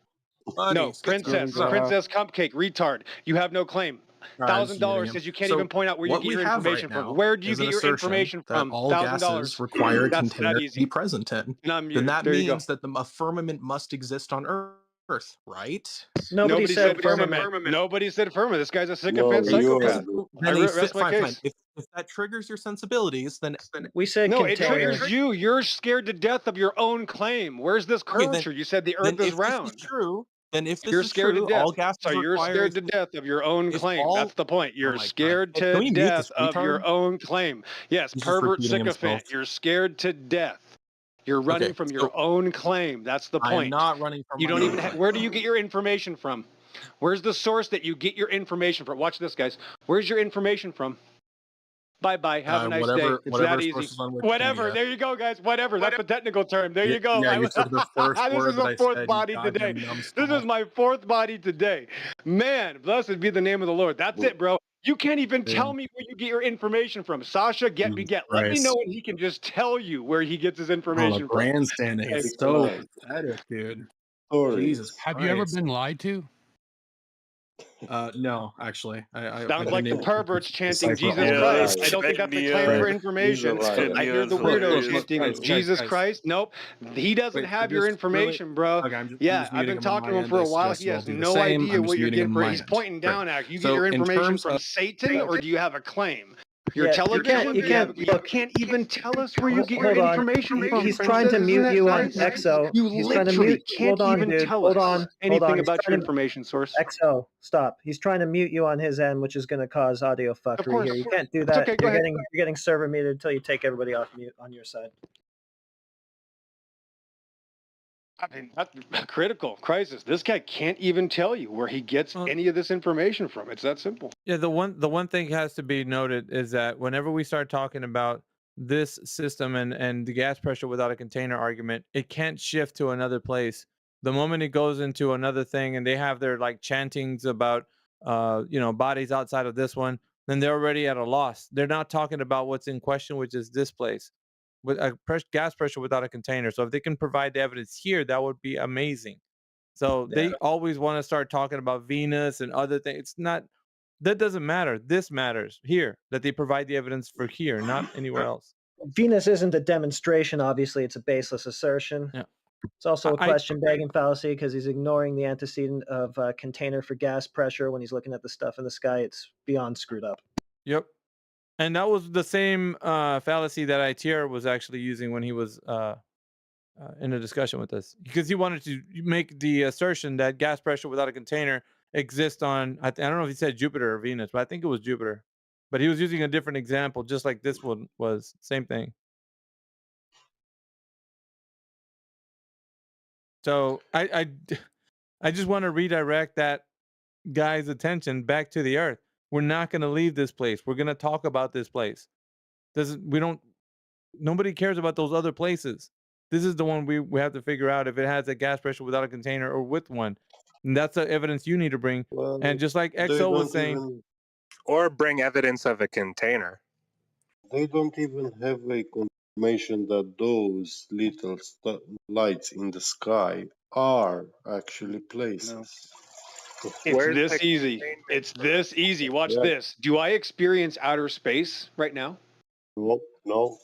buddy.
No, princess,
Slow.
princess cupcake, retard. You have no claim.
I'm just muting
$1,000
him.
says you can't
So
even point out where you
what
get
we
your
have right
information from.
now
Where do you
is an
get your
assertion
information
that
from?
all gases
$1,000.
require a
That's
container
that
to be
easy.
present in.
And I'm
Then
muted.
that
There you go.
means that the firmament must exist on Earth, right?
Nobody said
firmament. Nobody said firmament. This guy's a sycophant
No, you
psychopath.
Then
Rest my
fine.
case.
If that triggers your sensibilities, then
we said
no, it
container.
triggers you. You're scared to death of your own claim. Where's this
Okay,
curvature? You said the
then
Earth is
if this
round.
is true, then if this
You're
is
scared
true,
to death.
all gases
So you're
require
scared to death of your own
if
claim.
all-
That's the point. You're
my God.
scared
Can
to
we mute
death
this
of your
retard?
own claim. Yes,
He's just
pervert
repeating
sycophant.
himself.
You're scared to death. You're running
Okay,
from
so
your own claim. That's the
I am
point.
not running from
You
my
don't
own
even.
claim.
Where do you get your information from? Where's the source that you get your information from? Watch this, guys. Where's your information from? Bye bye. Have a nice day. It's
whatever
that easy.
sources on
Whatever.
Wikipedia.
There you go, guys. Whatever. That's a technical term. There you go.
Yeah, you took the first
This
word
is
that
the
I
fourth
said, you
body today.
goddamn
This is my fourth body today. Man, blessed be the name of the Lord. That's it, bro. You can't even tell me where you get your information from. Sasha, get me get. Let me know when he can just tell you where he gets his information from.
Grandstanding
Okay.
is so pathetic, dude.
Sorry.
Jesus
Have you ever
Christ.
been lied to?
No, actually.
Sounds like the perverts chanting Jesus
Yeah,
Christ.
that's
I don't think that's a
fake
claim for
news.
information.
Fake
I hear
news
the
for
weirdos
news.
chanting Jesus Christ. Nope. He doesn't
Wait,
have
so
your
just
information, bro.
Okay, I'm
Yeah,
just
I've
muting
been
him on
talking to
my
him
end.
for a
I
while.
suggest
He
you all
has
do the
no
same.
idea
I'm just
what you're
muting
getting
him
for.
on my
He's
end.
pointing
Great.
down at you. You get
So
your
in
information
terms
from
of
Satan, or do you have a claim? Your
Yeah,
television?
you
can't even tell us where you get your
hold on.
information from.
He's trying to
Princess.
mute
Isn't
you
that
on
nice?
EXO.
You
He's trying to
literally
mute.
can't
Hold on,
even
dude.
tell
Hold
us
on. Hold
anything
on.
about your information source.
EXO, stop. He's trying to mute you on his end, which is going to cause audio fuckery
course.
here. You can't do
It's
that.
okay, go ahead.
You're getting server muted until you take everybody off mute on your side.
I mean, that's a critical crisis. This guy can't even tell you where he gets any of this information from. It's that simple.
Yeah, the one thing has to be noted is that whenever we start talking about this system and the gas pressure without a container argument, it can't shift to another place. The moment it goes into another thing and they have their like chantings about bodies outside of this one, then they're already at a loss. They're not talking about what's in question, which is this place with a gas pressure without a container. So if they can provide the evidence here, that would be amazing. So they always want to start talking about Venus and other things. It's not, that doesn't matter. This matters here, that they provide the evidence for here, not anywhere else.
Venus isn't a demonstration, obviously. It's a baseless assertion.
Yeah.
It's also a question-begging fallacy because he's ignoring the antecedent of container for gas pressure when he's looking at the stuff in the sky. It's beyond screwed up.
Yep. And that was the same fallacy that ITR was actually using when he was in a discussion with us, because he wanted to make the assertion that gas pressure without a container exists on, I don't know if he said Jupiter or Venus, but I think it was Jupiter. But he was using a different example, just like this one was. Same thing. So I just want to redirect that guy's attention back to the Earth. We're not going to leave this place. We're going to talk about this place. Nobody cares about those other places. This is the one we have to figure out if it has a gas pressure without a container or with one. And that's the evidence you need to bring.
Well,
and just like EXO was saying,
or bring evidence of a container.
They don't even have a confirmation that those little lights in the sky are actually places.
It's this easy. It's this easy. Watch this. Do I experience outer space right now?
No.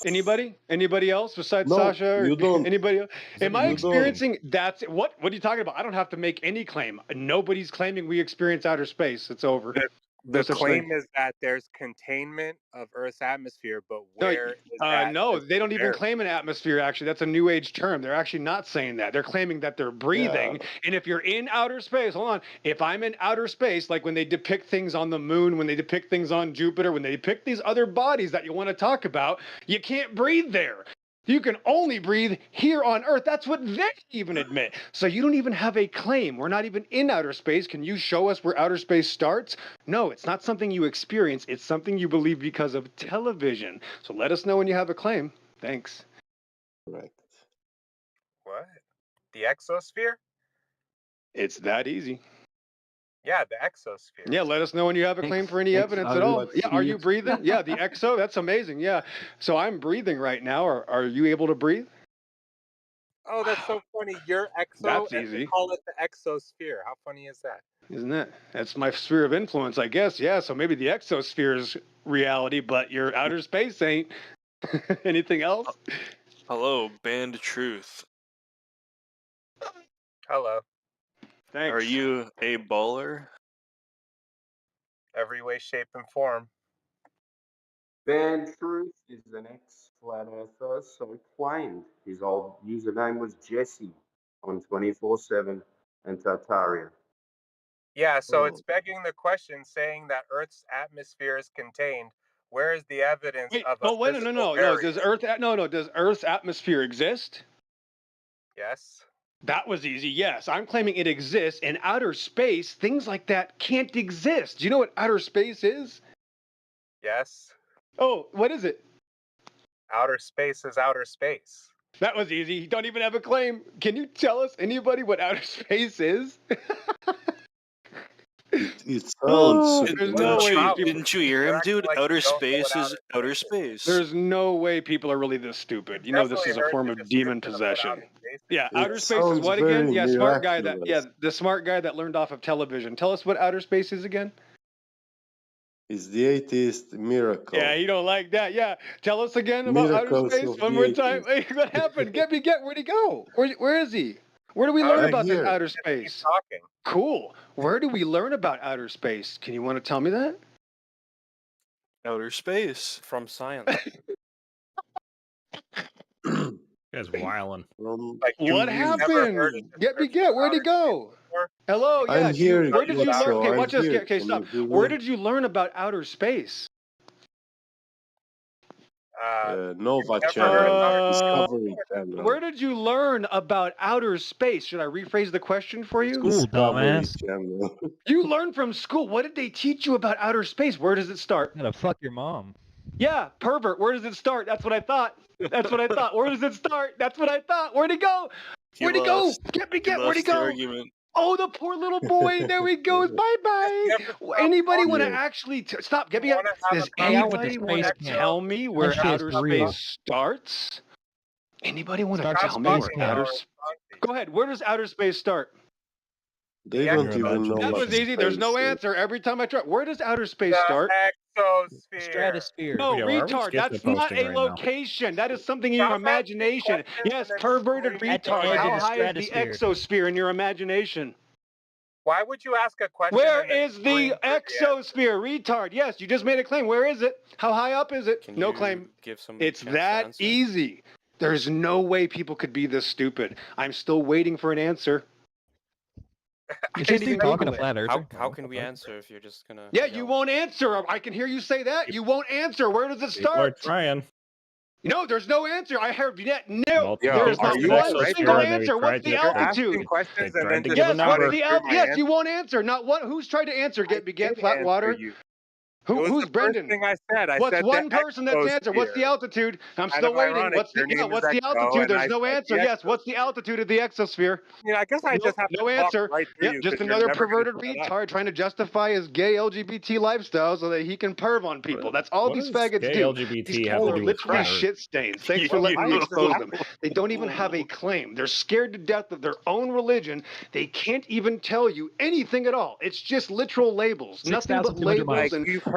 Anybody? Anybody else besides
No,
Sasha? Or
you don't.
Anybody else? Am I
You
experiencing that? What are you talking about? I don't have to make any claim. Nobody's claiming we experience outer space. It's over.
The
such
claim
thing.
is that there's containment of Earth's atmosphere, but
No,
where is that?
no, they don't even
there?
claim an atmosphere, actually. That's a New Age term. They're actually not saying that. They're claiming that they're breathing.
Yeah.
And if you're in outer space, hold on, if I'm in outer space, like when they depict things on the moon, when they depict things on Jupiter, when they depict these other bodies that you want to talk about, you can't breathe there. You can only breathe here on Earth. That's what they even admit. So you don't even have a claim. We're not even in outer space. Can you show us where outer space starts? No, it's not something you experience. It's something you believe because of television. So let us know when you have a claim. Thanks.
Correct.
What? The exosphere?
It's that easy.
Yeah, the exosphere.
Yeah, let us know when you have a claim for any evidence at all. Yeah, are you breathing? Yeah, the exo, that's amazing. Yeah. So I'm breathing right now. Are you able to breathe?
Oh, that's so funny. You're exo,
That's
and they
easy.
call it the exosphere. How funny is that?
Isn't it? That's my sphere of influence, I guess. Yeah, so maybe the exosphere is reality, but your outer space ain't. Anything else?
Hello, Band Truth.
Hello.
Thanks.
Are you a baller?
Every way, shape, and form.
Band Truth is an ex-flat earther, so claimed. His old username was Jesse on 24/7 and Tartaria.
Yeah, so
Oh.
it's begging the question, saying that Earth's atmosphere is contained. Where is the evidence
Wait,
of a
wait,
physical
no.
barrier?
Does Earth's atmosphere exist?
Yes.
That was easy. Yes, I'm claiming it exists. In outer space, things like that can't exist. Do you know what outer space is?
Yes.
Oh, what is it?
Outer space is outer space.
That was easy. You don't even have a claim. Can you tell us, anybody, what outer space is?
It sounds
There's no way these people.
Didn't you hear him, dude? Outer space is outer space.
There's no way people are really this stupid. You know, this is a form of demon possession. Yeah,
It
outer space is
sounds
what again?
very
Yeah, smart guy that.
miraculous.
Yeah, the smart guy that learned off of television. Tell us what outer space is again.
It's the atheist miracle.
Yeah, you don't like that. Yeah, tell us again about
Miracles
outer space
of
one
the
more time. Wait, what happened? Where'd he go? Where is he? Where do we learn
Right
about this
here.
outer space?
Talking.
Cool. Where do we learn about outer space? Can you want to tell me that?
Outer space.
From science.
You guys wildin'.
What happened? Where'd he go? Hello, yeah.
I'm here,
Where did you learn?
Joshua,
Okay,
I'm
watch this.
here.
Okay,
Can
stop.
you hear me?
Where did you learn about outer space?
Nova Channel, Discovery Channel.
Where did you learn about outer space? Should I rephrase the question for you?
Discovery Channel.
You learned from school. What did they teach you about outer space? Where does it start?
You gotta fuck your mom.
Yeah, pervert. Where does it start? That's what I thought. That's what I thought. Where does it start? That's what I thought. Where'd he go? Where'd he go? Where'd he go? Oh, the poor little boy. There he goes. Bye-bye. Anybody want to actually... Stop. Does anybody want to tell me where outer space starts? Anybody want to tell me where outer space... Go ahead. Where does outer space start?
They don't even know.
That was easy. There's no answer. Every time I try... Where does outer space start?
Exosphere.
Stratosphere.
No,
Yeah, why are we
retard. That's
schedule
not
posting
a
right now?
location. That is something in your imagination. Yes, perverted
At the
retard.
edge of
How
the
high is the
stratosphere.
exosphere in your imagination?
Why would you ask a question?
Where is the exosphere, retard? Yes, you just made a claim. Where is it? How high up is it? No claim.
Give some
It's
chance to
that
answer?
easy. There's no way people could be this stupid. I'm still waiting for an answer. I can't even
talking
Google
to
it.
flat earther.
How can we answer if you're just gonna?
Yeah, you won't answer. I can hear you say that. You won't answer. Where does it
People are
start?
trying.
No, there's no answer. I heard yet. No,
Well,
there's
are
not
you
one
exosphere
single
and then we
answer. What's
tried
the
to-
altitude?
questions
They
and
tried
then
to give a
Yes,
number.
what's the yes? You won't answer. Not one. Who's tried to answer? Get flat water. Who's Brendan?
Thing I said. I
What's
said
one
the
person that's answered? What's the
exosphere.
altitude? I'm
Kind
still
of
waiting.
ironic.
What's the
Your name
what's
is
the
Exo,
altitude?
and
There's
I
no
said
answer.
the
Yes, what's the altitude of the exosphere?
I guess I just have to
No
talk
answer.
right through
Yep,
you
just
'cause you're
another
never gonna
perverted
shut up.
retard trying to justify his gay LGBT lifestyle so that he can perv on people. That's all
What
these
does
faggots
gay
do.
LGBT
These
have to
people are
do with
literally
flat Earth?
shit stains. Thanks for letting me expose them. They don't even have a claim. They're scared to death of their own religion. They can't even tell you anything at all. It's just literal labels. Nothing but
6,200
labels
miles.
and
You've heard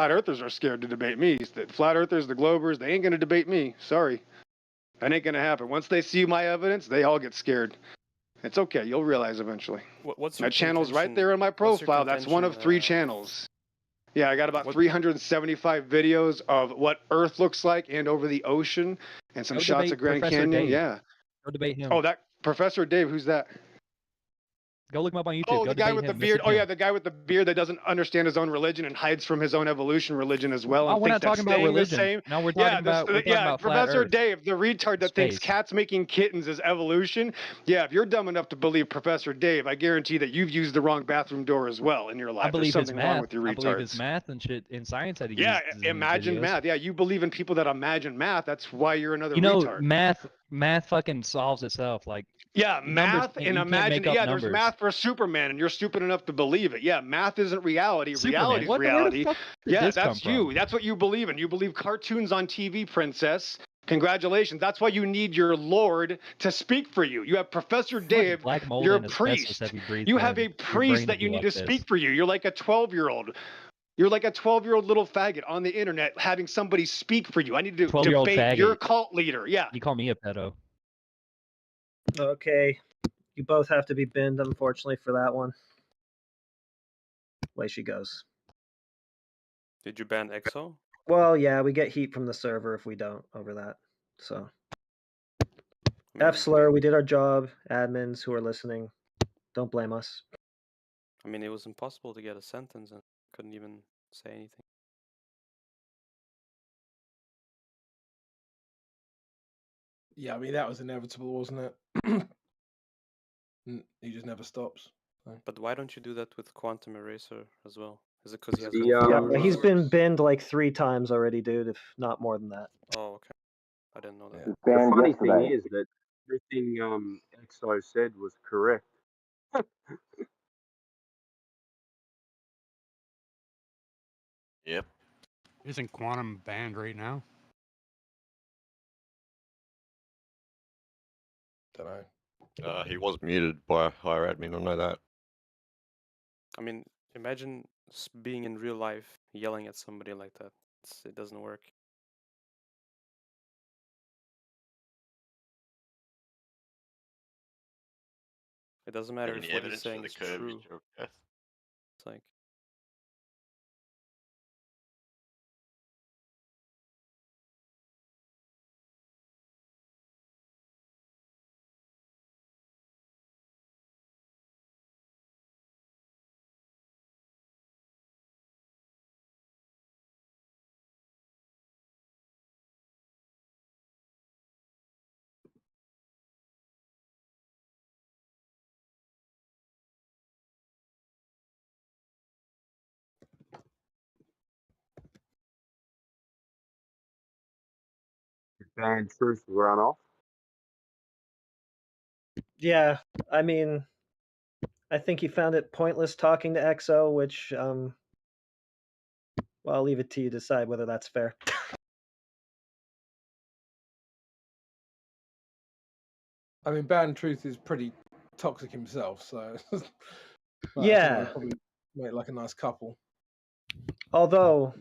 flat earthers are scared to debate me. The flat earthers, the globers, they ain't going to debate me. Sorry. That ain't gonna happen. Once they see my evidence, they all get scared. It's okay. You'll realize eventually.
What's your
That channel's right
contention-
there in my
what's your
profile. That's one of 3
contention,
channels. Yeah, I got about 375 videos of what Earth looks like and over the ocean, and some
Go
shots
debate
of Grand
Professor
Canyon.
Dave.
Yeah.
Go debate him.
Oh, that Professor Dave. Who's that?
Go look him up on YouTube.
Oh,
Go
the guy
debate
with the
him.
beard.
Message
Oh,
him.
yeah, the guy with the beard that doesn't understand his own religion and hides from his own evolution religion as well.
Oh,
And
we're
thinks
not talking
that's
about
staying
religion.
the same.
No, we're talking about flat
Professor
Earth.
Dave, the retard that thinks
Space.
cats making kittens is evolution. Yeah, if you're dumb enough to believe Professor Dave, I guarantee that you've used the wrong bathroom door as well in your life.
I believe
There's
his
something wrong
math.
with your
I
retards.
believe his math and shit in science that he
Yeah,
uses in
imagine
videos.
math. Yeah, you believe in people that imagine math. That's why you're another
You know,
retard.
math fucking solves itself. Like
Yeah,
numbers
math
can't-
and
you can't
imagine.
make up
Yeah,
numbers.
there's math for Superman, and you're stupid enough to believe it. Yeah, math isn't reality.
Superman.
Reality's
Where the
reality.
fuck did
Yeah,
this come
that's you.
from?
That's what you believe in. You believe cartoons on TV, princess. Congratulations. That's why you need your Lord to speak for you. You have Professor Dave.
black mold
You're a
and asbestos
priest.
that we breathe
You
in.
have a
Your brain
priest that
would
you
be
need
like
to
this.
speak for you. You're like a 12-year-old. You're like a 12-year-old little faggot on the internet having somebody speak for you. I need to
12-year-old
debate your
faggot.
cult leader. Yeah.
You call me a pedo.
Okay, you both have to be binned, unfortunately, for that one. Way she goes.
Did you ban EXO?
Well, yeah, we get heat from the server if we don't over that. So, F slur, we did our job. Admins who are listening, don't blame us.
I mean, it was impossible to get a sentence and couldn't even say anything.
Yeah, I mean that was inevitable, wasn't it? He just never stops. So.
But why don't you do that with Quantum Eraser as well? Is it because he has
Yeah, but he's been binned like 3 times already, dude, if not more than that.
Oh, okay. I didn't know that.
The funny thing is that everything XO said was correct.
Yep.
Isn't Quantum banned right now?
Don't know.
He was muted by a higher admin. I know that.
I mean, imagine being in real life yelling at somebody like that. It doesn't work. It doesn't matter
Any
if what he's
evidence for
saying
the
is
curvature
true.
of Earth?
It's like,
Banned Truth run off.
Yeah, I mean, I think he found it pointless talking to EXO, which, well, I'll leave it to you to decide whether that's fair.
I mean, Bad Truth is pretty toxic himself, so but
Yeah.
I think they'll probably make like a nice couple.
Although,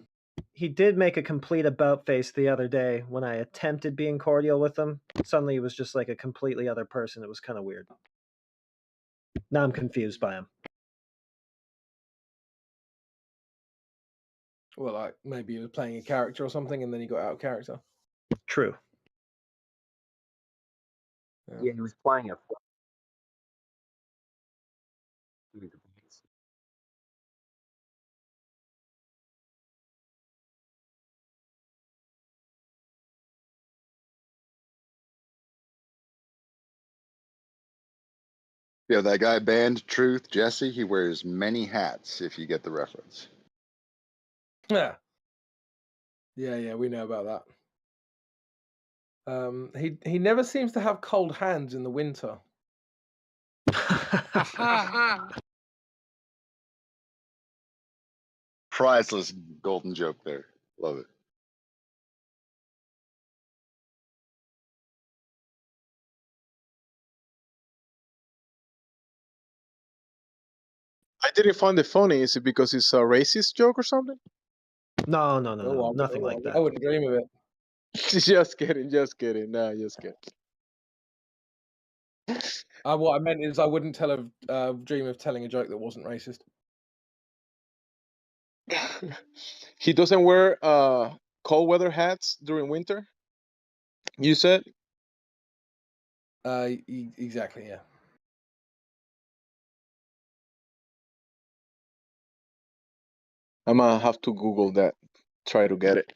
he did make a complete about face the other day when I attempted being cordial with him. Suddenly he was just like a completely other person. It was kind of weird. Now I'm confused by him.
Well, like maybe he was playing a character or something, and then he got out of character.
True.
Yeah, he was playing a.
Yeah, that guy banned Truth, Jesse. He wears many hats. If you get the reference.
Yeah. Yeah, we know about that. He never seems to have cold hands in the winter.
Priceless golden joke there. Love it.
I didn't find it funny. Is it because it's a racist joke or something?
No, nothing like that.
I wouldn't dream of it.
Just kidding. Nah, just kidding. What I meant is I wouldn't dream of telling a joke that wasn't racist. He doesn't wear cold weather hats during winter. You said? Exactly. Yeah. I'm gonna have to Google that. Try to get it.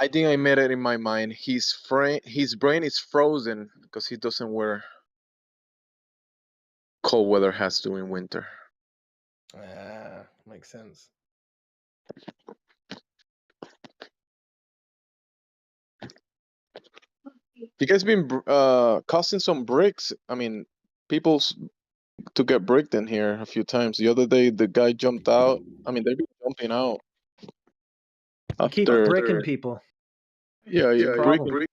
I think I made it in my mind. His brain is frozen because he doesn't wear cold weather hats during winter. Makes sense. You guys been costing some bricks? I mean, people to get bricked in here a few times. The other day, the guy jumped out. I mean, they've been jumping out
Keep
after.
bricking people.
Yeah,
It's a problem.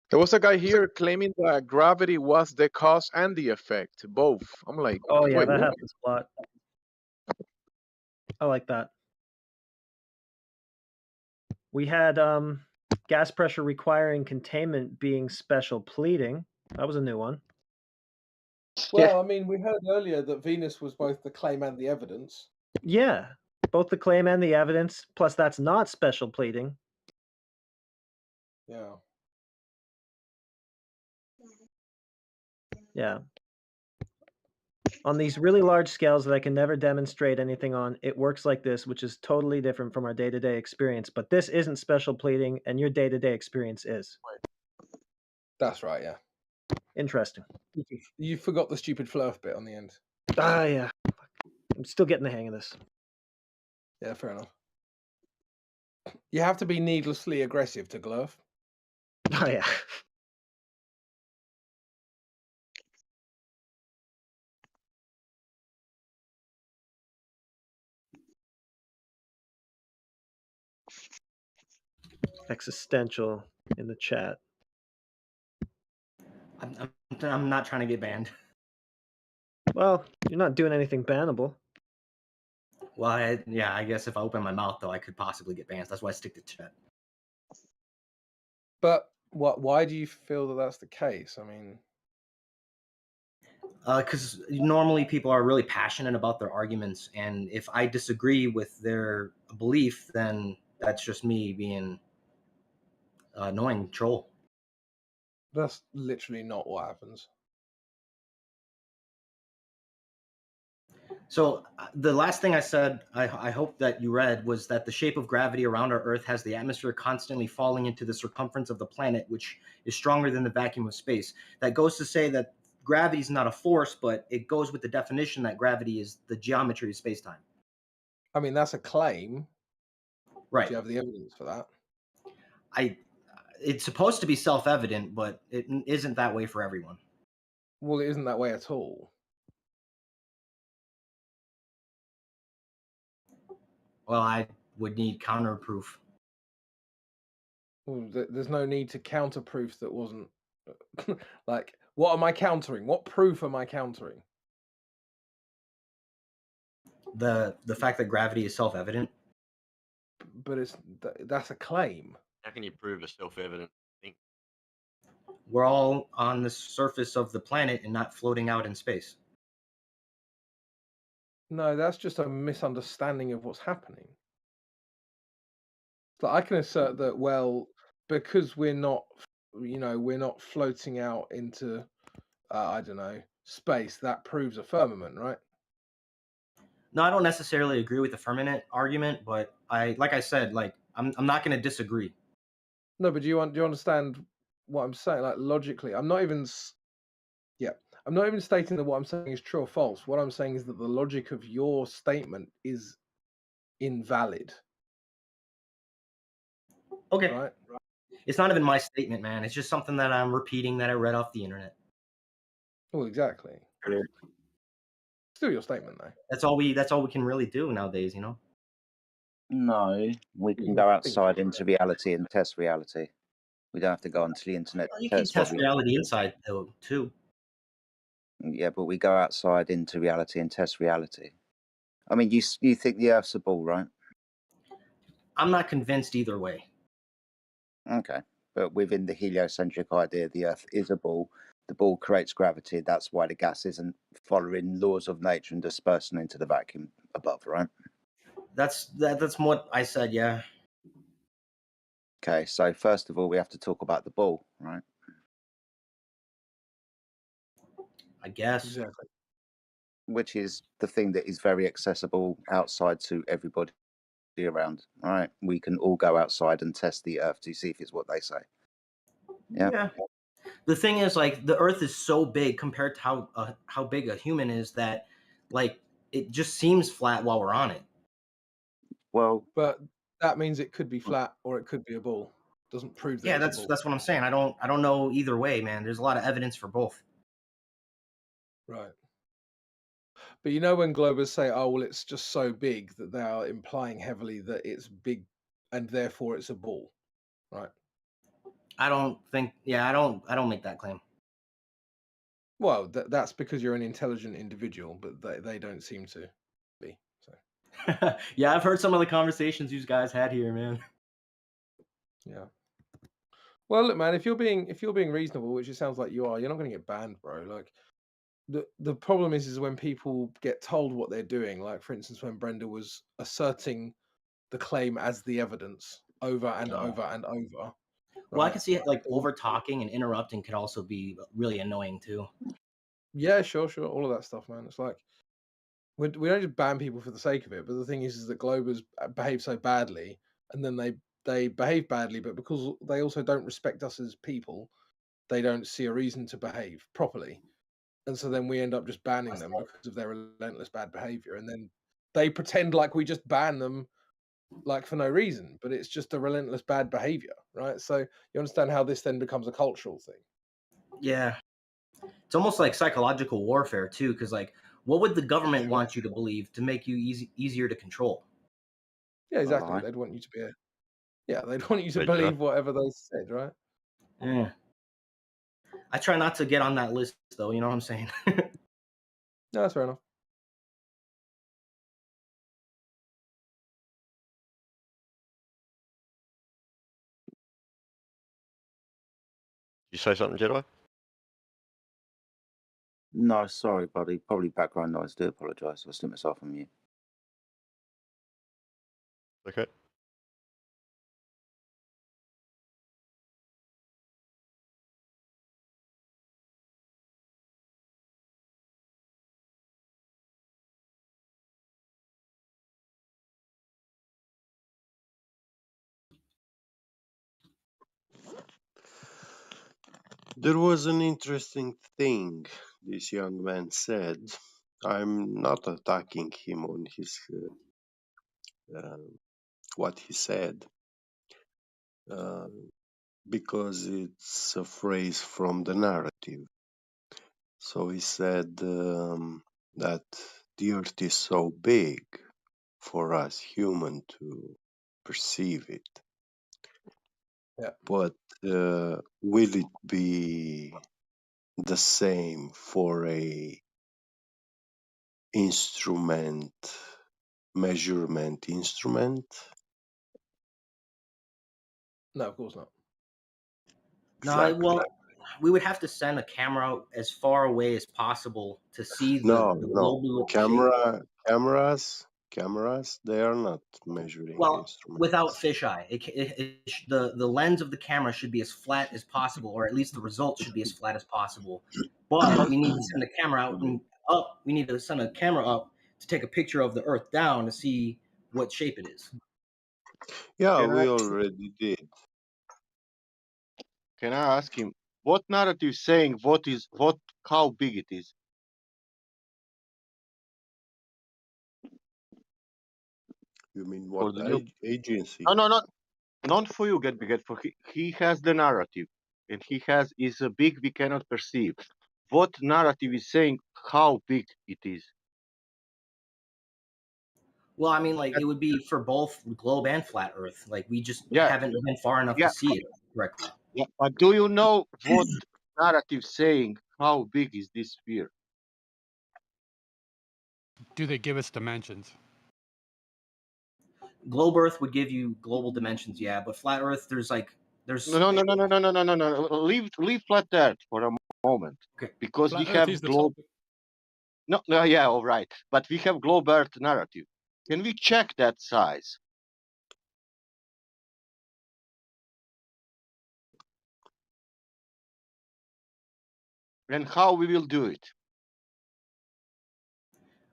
There was a guy here claiming that gravity was the cause and the effect, both. I'm like,
Oh yeah,
wait,
that
what?
happens a lot. I like that. We had gas pressure requiring containment being special pleading. That was a new one.
Well, I mean, we heard earlier that Venus was both the claim and the evidence.
Yeah, both the claim and the evidence. Plus, that's not special pleading.
Yeah.
Yeah. On these really large scales that I can never demonstrate anything on, it works like this, which is totally different from our day-to-day experience. But this isn't special pleading, and your day-to-day experience is.
That's right, yeah.
Interesting.
You forgot the stupid flirt bit on the end.
Ah, yeah. I'm still getting the hang of this.
Yeah, fair enough. You have to be needlessly aggressive to glurf.
Oh, yeah. Existential in the chat.
I'm not trying to get banned.
Well, you're not doing anything bannable.
Well, I guess if I open my mouth, though, I could possibly get banned. That's why I stick to chat.
But why do you feel that that's the case? I mean,
because normally people are really passionate about their arguments, and if I disagree with their belief, then that's just me being annoying troll.
that's literally not what happens.
So the last thing I said, I hope that you read, was that the shape of gravity around our Earth has the atmosphere constantly falling into the circumference of the planet, which is stronger than the vacuum of space. That goes to say that gravity is not a force, but it goes with the definition that gravity is the geometry of space-time.
I mean, that's a claim.
Right.
Do you have the evidence for that?
It's supposed to be self-evident, but it isn't that way for everyone.
Well, it isn't that way at all.
Well, I would need counter proof.
Well, there's no need to counter proof that wasn't like, what am I countering? What proof am I countering?
The fact that gravity is self-evident.
But that's a claim.
How can you prove a self-evident thing?
We're all on the surface of the planet and not floating out in space.
No, that's just a misunderstanding of what's happening.
So I can assert that, well, because we're not, we're not floating out into, I don't know, space. That proves a firmament, right?
No, I don't necessarily agree with the firmament argument, but like I said, like I'm not going to disagree.
No, but do you understand what I'm saying? Like logically, I'm not even stating that what I'm saying is true or false. What I'm saying is that the logic of your statement is invalid.
Okay.
Right?
It's not even my statement, man. It's just something that I'm repeating that I read off the internet.
Well, exactly. Still your statement, though.
That's all we can really do nowadays, you know.
No, we can go outside into reality and test reality. We don't have to go onto the internet
Well,
to
you can
test what
test
we.
reality inside though too.
Yeah, but we go outside into reality and test reality. I mean, you think the Earth's a ball, right?
I'm not convinced either way.
Okay, but within the heliocentric idea, the Earth is a ball. The ball creates gravity. That's why the gas isn't following laws of nature and dispersing into the vacuum above, right?
That's what I said. Yeah.
Okay, so first of all, we have to talk about the ball, right?
I guess.
Exactly.
Which is the thing that is very accessible outside to everybody around. All right, we can all go outside and test the Earth to see if it's what they say. Yeah.
The thing is, like, the Earth is so big compared to how big a human is that, like, it just seems flat while we're on it.
Well,
but that means it could be flat or it could be a ball. Doesn't prove that.
Yeah,
it's a ball.
that's what I'm saying. I don't know either way, man. There's a lot of evidence for both.
Right. But you know when globers say, "Oh, well, it's just so big," that they are implying heavily that it's big and therefore it's a ball, right?
I don't think. Yeah, I don't make that claim.
Well, that's because you're an intelligent individual, but they don't seem to be. So
Yeah, I've heard some of the conversations you guys had here, man.
yeah. Well, look, man, if you're being reasonable, which it sounds like you are, you're not going to get banned, bro. Like the problem is when people get told what they're doing. Like for instance, when Brenda was asserting the claim as the evidence over and over and over.
Well, I
right?
can see like over talking and interrupting could also be really annoying too.
Yeah, sure, all of that stuff, man. It's like we don't just ban people for the sake of it, but the thing is that globers behave so badly, and then they behave badly, but because they also don't respect us as people, they don't see a reason to behave properly, and so then we end up just banning them because of their relentless bad behavior, and then they pretend like we just ban them like for no reason, but it's just a relentless bad behavior, right? So you understand how this then becomes a cultural thing.
Yeah, it's almost like psychological warfare too, because like, what would the government want you to believe to make you easier to control?
Yeah, exactly. They'd want you to be they'd want you to believe whatever they said, right?
Yeah. I try not to get on that list, though. You know what I'm saying?
No, that's fair enough.
You say something, Jedi?
No, sorry, buddy. Probably background noise. Do apologise. I slipped myself on mute.
Okay.
There was an interesting thing this young man said. I'm not attacking him on his what he said, because it's a phrase from the narrative. So he said that the earth is so big for us human to perceive it.
Yeah.
But will it be the same for a measurement instrument?
No, of course not.
No, well, we would have to send a camera as far away as possible to see the
No.
global shape.
Cameras cameras, they are not measuring
Well,
instruments.
without fisheye, the lens of the camera should be as flat as possible, or at least the results should be as flat as possible. But we need to send a camera out and up. We need to send a camera up to take a picture of the Earth down to see what shape it is.
Yeah,
Can
we
I
already did.
can I ask him what narrative is saying how big it is?
You mean
For
what
the new
agency?
no, not for you, get for he has the narrative, and he has is a big we cannot perceive. What narrative is saying how big it is?
Well, I mean, like it would be for both globe and flat Earth. Like we just
Yeah,
haven't been far enough
yeah,
to see it correctly.
yeah. But do you know what narrative saying how big is this sphere?
Do they give us dimensions?
Globe Earth would give you global dimensions, yeah, but flat Earth, there's
No. Leave flat Earth for a moment,
okay.
because we
Flat Earth
have
is the
globe.
topic.
No, yeah, all right, but we have globe Earth narrative. Can we check that size? And how we will do it?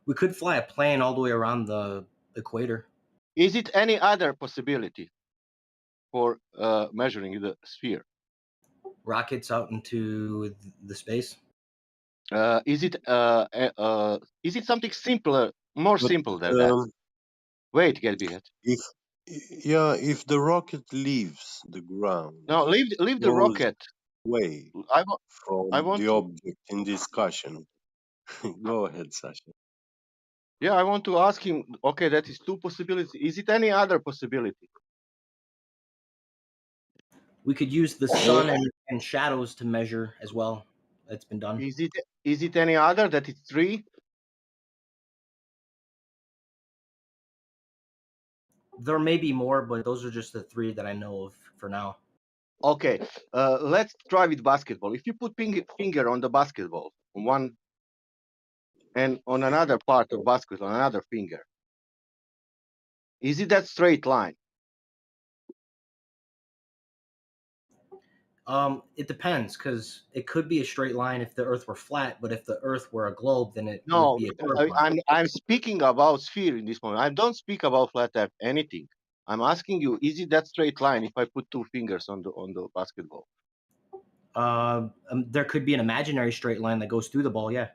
We could fly a plane all the way around the equator.
Is it any other possibility for measuring the sphere?
Rockets out into the space.
Is it something simpler, more
But
simple than that? Wait, Gelbiget.
If the rocket leaves the ground,
No, leave the
goes
rocket.
away
I
from
want
the
to.
object in discussion. Go ahead, Sasha.
Yeah, I want to ask him. Okay, that is two possibilities. Is it any other possibility?
We could use the sun and shadows to measure as well. That's been done.
Is it any other that it's three?
There may be more, but those are just the three that I know of for now.
Okay, let's try with basketball. If you put finger on the basketball, on one, and on another part of basketball, on another finger, is it that straight line?
It depends, because it could be a straight line if the Earth were flat, but if the Earth were a globe, then it would
No,
be a curved line.
I'm speaking about sphere in this moment. I don't speak about flat Earth anything. I'm asking you, is it that straight line if I put two fingers on the basketball?
There could be an imaginary straight line that goes through the ball. Yeah.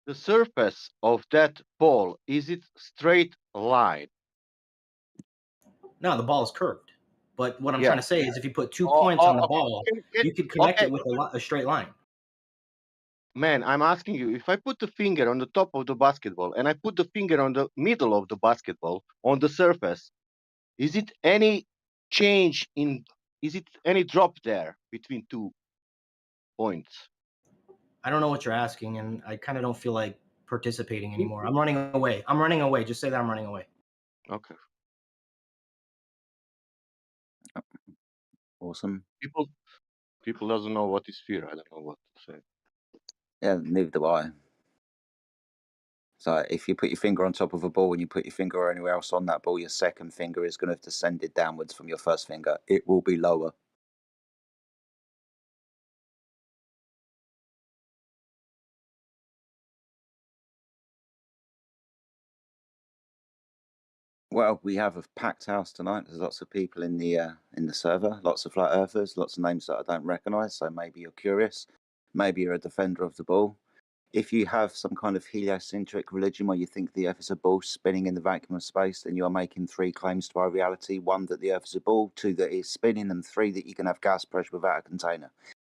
The surface of that ball, is it straight line?
No, the ball is curved. But what I'm
Yeah.
trying to say is, if you put 2 points on the ball, you could connect
okay.
it with a straight line.
Man, I'm asking you, if I put the finger on the top of the basketball and I put the finger on the middle of the basketball on the surface, is it any change in, is it any drop there between 2 points?
I don't know what you're asking, and I kind of don't feel like participating anymore. I'm running away. I'm running away. Just say that I'm running away.
Okay.
Awesome.
People doesn't know what is fear. I don't know what to say.
Yeah, neither do I. So if you put your finger on top of a ball and you put your finger anywhere else on that ball, your second finger is going to have descended downwards from your first finger. It will be lower. Well, we have a packed house tonight. There's lots of people in the server, lots of flat earthers, lots of names that I don't recognise. So maybe you're curious, maybe you're a defender of the ball. If you have some kind of heliocentric religion where you think the Earth is a ball spinning in the vacuum of space, then you are making three claims to our reality: one, that the Earth is a ball; two, that it's spinning; and three, that you can have gas pressure without a container.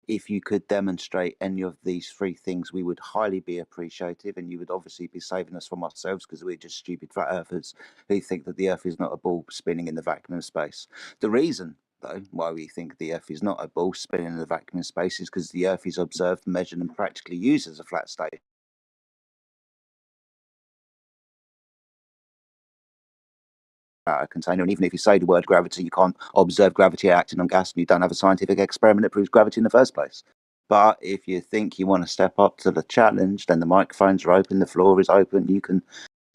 If you could demonstrate any of these three things, we would highly be appreciative, and you would obviously be saving us from ourselves, because we're just stupid flat earthers who think that the Earth is not a ball spinning in the vacuum of space. The reason, though, why we think the Earth is not a ball spinning in the vacuum of space is because the Earth is observed, measured, and practically used as a flat state. A container, and even if you say the word gravity, you can't observe gravity acting on gas, and you don't have a scientific experiment that proves gravity in the first place. But if you think you want to step up to the challenge, then the microphones are open, the floor is open. You can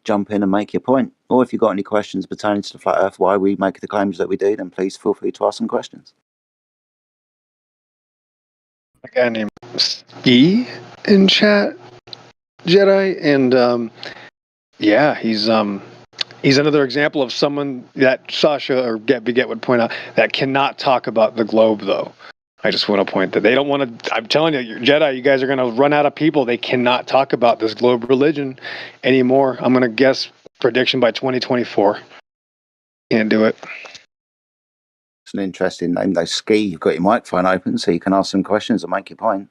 jump in and make your point. Or if you've got any questions pertaining to the flat Earth, why we make the claims that we do, then please feel free to ask some questions.
A guy named Ski in chat, Jedi, and yeah, he's another example of someone that Sasha or Get Beget would point out that cannot talk about the globe, though. I just want to point that they don't want to. I'm telling you, Jedi, you guys are going to run out of people. They cannot talk about this globe religion anymore. I'm going to guess prediction by 2024. Can't do it.
It's an interesting name, though. Ski, you've got your microphone open, so you can ask some questions and make your point.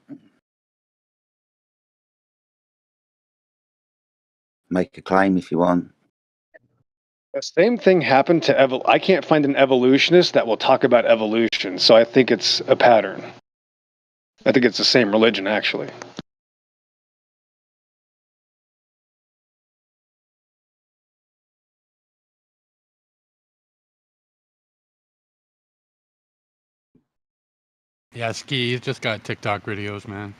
Make a claim if you want.
The same thing happened to I can't find an evolutionist that will talk about evolution, so I think it's a pattern. I think it's the same religion, actually.
Yeah, Ski, he's just got TikTok videos, man.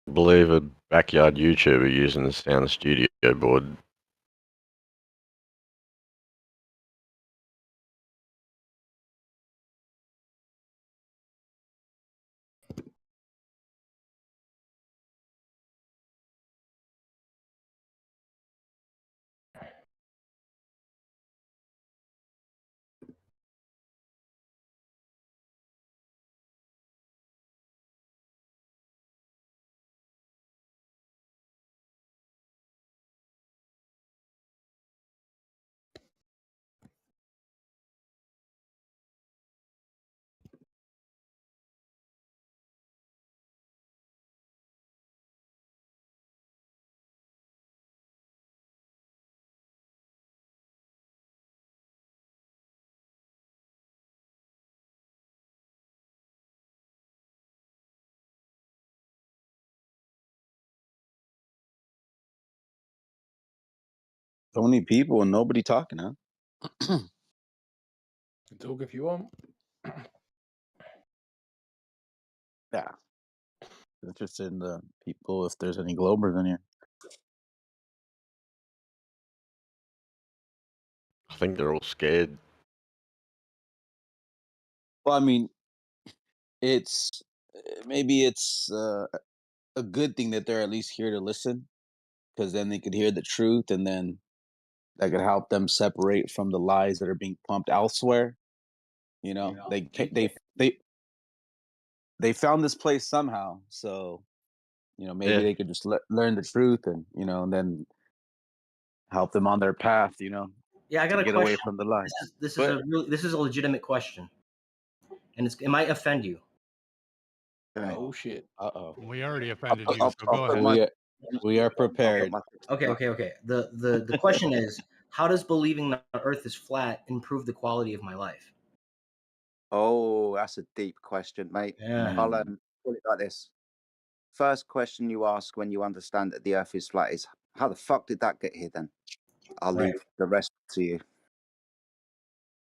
I believe a backyard YouTuber using the sound studio board.
So many people and nobody talking, huh?
Talk if you want.
Yeah. Interested in the people if there's any Globers in here.
I think they're all scared.
Well, I mean, it's maybe it's a good thing that they're at least here to listen, because then they could hear the truth, and then that could help them separate from the lies that are being pumped elsewhere. You know, they found this place somehow, so maybe
Yeah.
they could just learn the truth, and and then help them on their path.
Yeah, I got
to
a
get
question.
away from the lies.
This is a legitimate question, and it might offend you.
Oh shit.
Uh-oh.
We already offended you, so go ahead.
We are prepared.
Okay. The question is, how does believing that the Earth is flat improve the quality of my life?
Oh, that's a deep question, mate.
Yeah.
I'll put it like this. First question you ask when you understand that the Earth is flat is, how the fuck did that get here then? I'll
Right.
leave the rest to you.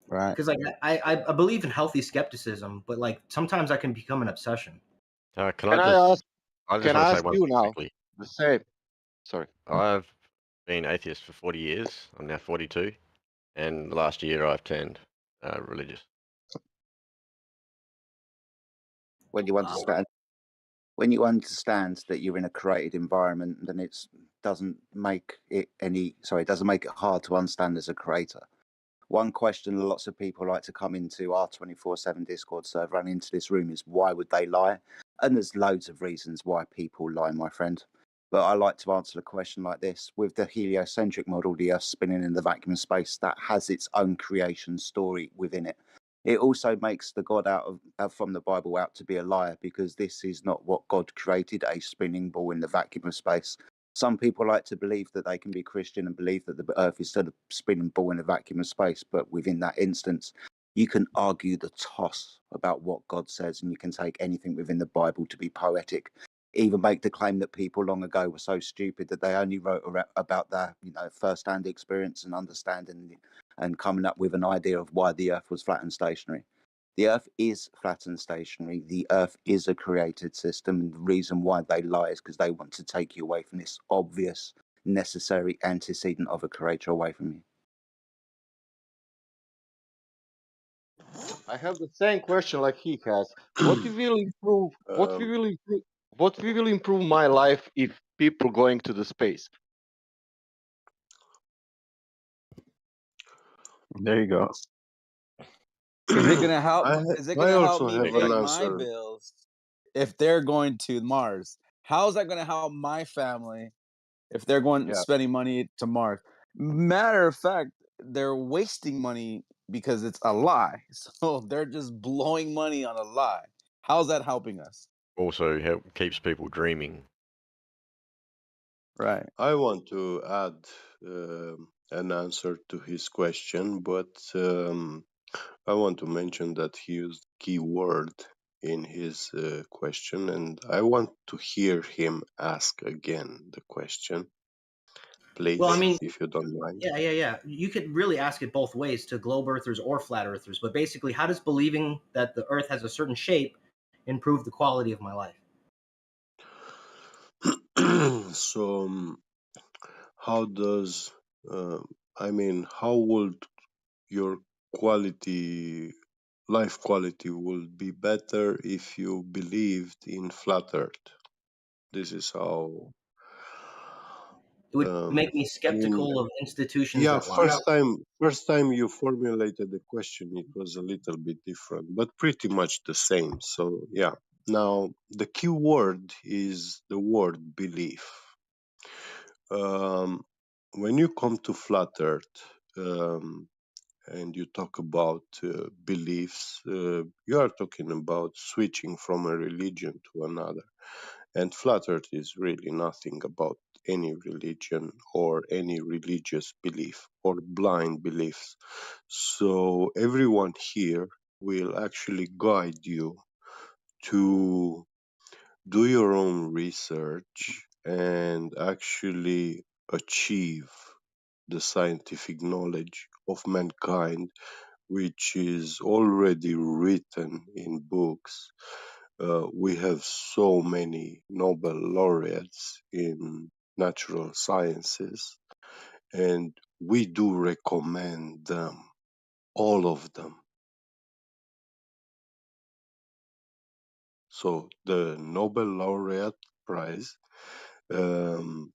Right.
Because like I believe in healthy skepticism, but like sometimes I can become an obsession.
Can
Can
I
I
just?
ask?
I just
Can
want
I
to say
ask
one
you
thing
now
quickly.
the same? Sorry.
I've been atheist for 40 years. I'm now 42, and last year I've turned religious.
When you understand that you're in a created environment, then it doesn't make it hard to understand as a creator. One question lots of people like to come into our 24/7 Discord server and into this room is, why would they lie? And there's loads of reasons why people lie, my friend. But I like to answer the question like this. With the heliocentric model, the Earth spinning in the vacuum of space, that has its own creation story within it. It also makes the God from the Bible out to be a liar, because this is not what God created, a spinning ball in the vacuum of space. Some people like to believe that they can be Christian and believe that the Earth is still a spinning ball in a vacuum of space, but within that instance, you can argue the toss about what God says, and you can take anything within the Bible to be poetic. Even make the claim that people long ago were so stupid that they only wrote about their, first-hand experience and understanding and coming up with an idea of why the Earth was flat and stationary. The Earth is flat and stationary. The Earth is a created system. And the reason why they lie is because they want to take you away from this obvious, necessary antecedent of a creator away from you.
I have the same question like he has. What will improve? What will improve my life if people going to the space?
There you go. Is it gonna help? Is it
I
gonna help
also
me
have
pay
an
my
answer.
bills if they're going to Mars? How is that gonna help my family if they're going spending money to Mars? Matter of fact, they're wasting money because it's a lie. So they're just blowing money on a lie. How's that helping us?
Also keeps people dreaming.
Right.
I want to add an answer to his question, but I want to mention that he used keyword in his question, and I want to hear him ask again the question, please,
Well, I mean,
if you don't mind.
yeah. You could really ask it both ways to globe earthers or flat earthers. But basically, how does believing that the Earth has a certain shape improve the quality of my life?
So, how does how would your life quality will be better if you believed in flat Earth? This is how.
It would make me skeptical of institutions
Yeah,
that lie.
first time you formulated the question, it was a little bit different, but pretty much the same. So yeah, now the key word is the word belief. When you come to flat Earth and you talk about beliefs, you are talking about switching from a religion to another. And flat Earth is really nothing about any religion or any religious belief or blind beliefs. So everyone here will actually guide you to do your own research and actually achieve the scientific knowledge of mankind, which is already written in books. We have so many Nobel laureates in natural sciences, and we do recommend them, all of them. So the Nobel laureate prize in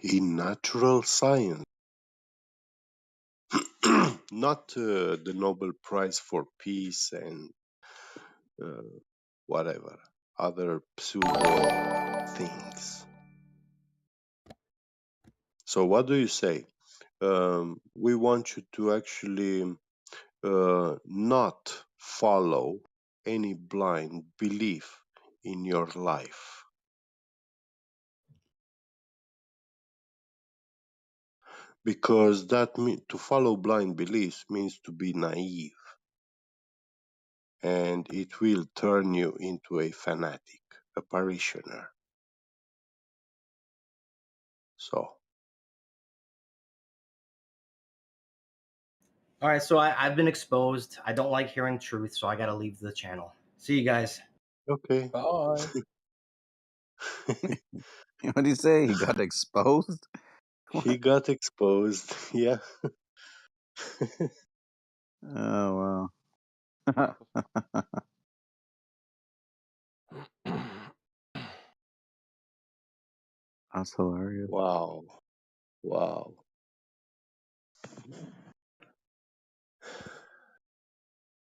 natural science, not the Nobel Prize for peace and whatever other pseudo things. So what do you say? We want you to actually not follow any blind belief in your life. Because to follow blind beliefs means to be naive. And it will turn you into a fanatic, a parishioner. So.
All right, so I've been exposed. I don't like hearing truth, so I got to leave the channel. See you guys.
Okay.
Bye. What did he say? He got exposed?
He got exposed, yeah.
Oh, wow. That's hilarious.
Wow. Wow.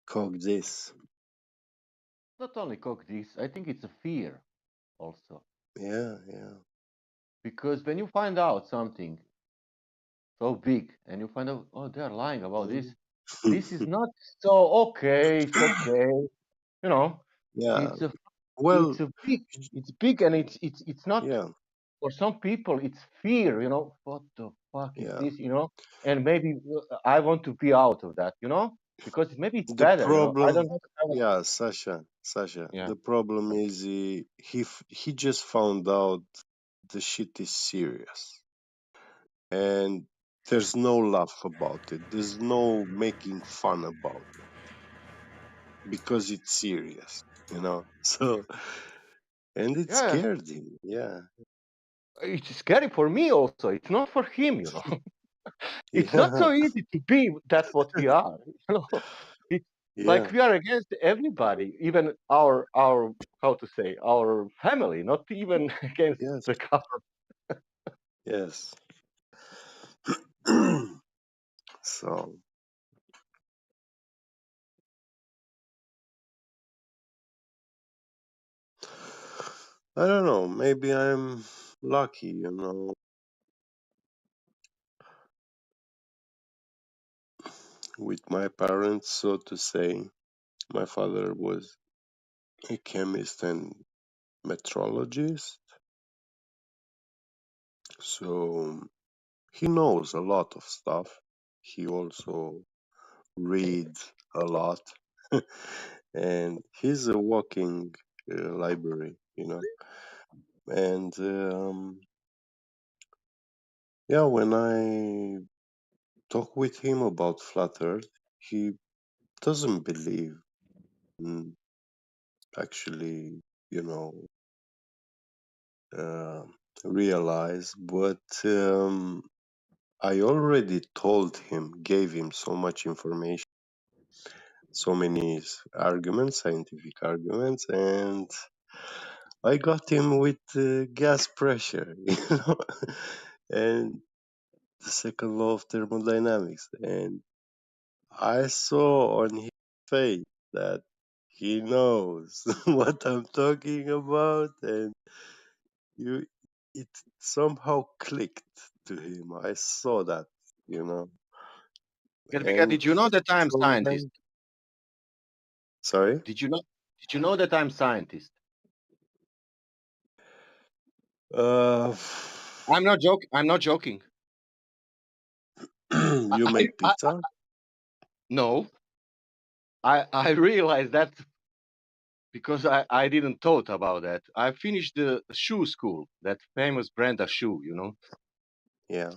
Cock this.
Not only cock this, I think it's a fear also.
Yeah.
Because when you find out something so big and you find out, oh, they're lying about this, this is not so okay, it's okay. You know,
Yeah.
it's a
Well,
it's big and it's not
yeah.
for some people it's fear, what the fuck is
Yeah.
this, and maybe I want to be out of that, because maybe it's
The
better, I
problem,
don't know.
yeah, Sasha.
Yeah.
The problem is he just found out the shit is serious, and there's no laugh about it. There's no making fun about it because it's serious, So, and it
Yeah,
scared him. Yeah,
it's scary for me also. It's not for him, It's not
yeah,
so easy to be that what we are, It's like
yeah.
we are against everybody, even our how to say, our family, not even against
Yes,
the government.
yes. So I don't know. Maybe I'm lucky, with my parents, so to say. My father was a chemist and metrologist, so he knows a lot of stuff. He also reads a lot, and he's a walking library, And yeah, when I talk with him about flat Earth, he doesn't believe, mm, actually, you know, uh, realize, but I already told him, gave him so much information, so many arguments, scientific arguments, and I got him with gas pressure, and the second law of thermodynamics. And I saw on his face that he knows what I'm talking about, and you, it somehow clicked to him. I saw that, you know.
Gerbiga,
And
did you know that I'm
so
scientist?
then, sorry,
Did you know? Did you know that I'm scientist?
uh,
I'm not joking. I'm not joking.
you make pizza?
No, I realized that because I didn't thought about that. I finished the shoe school, that famous brand of shoe,
Yeah.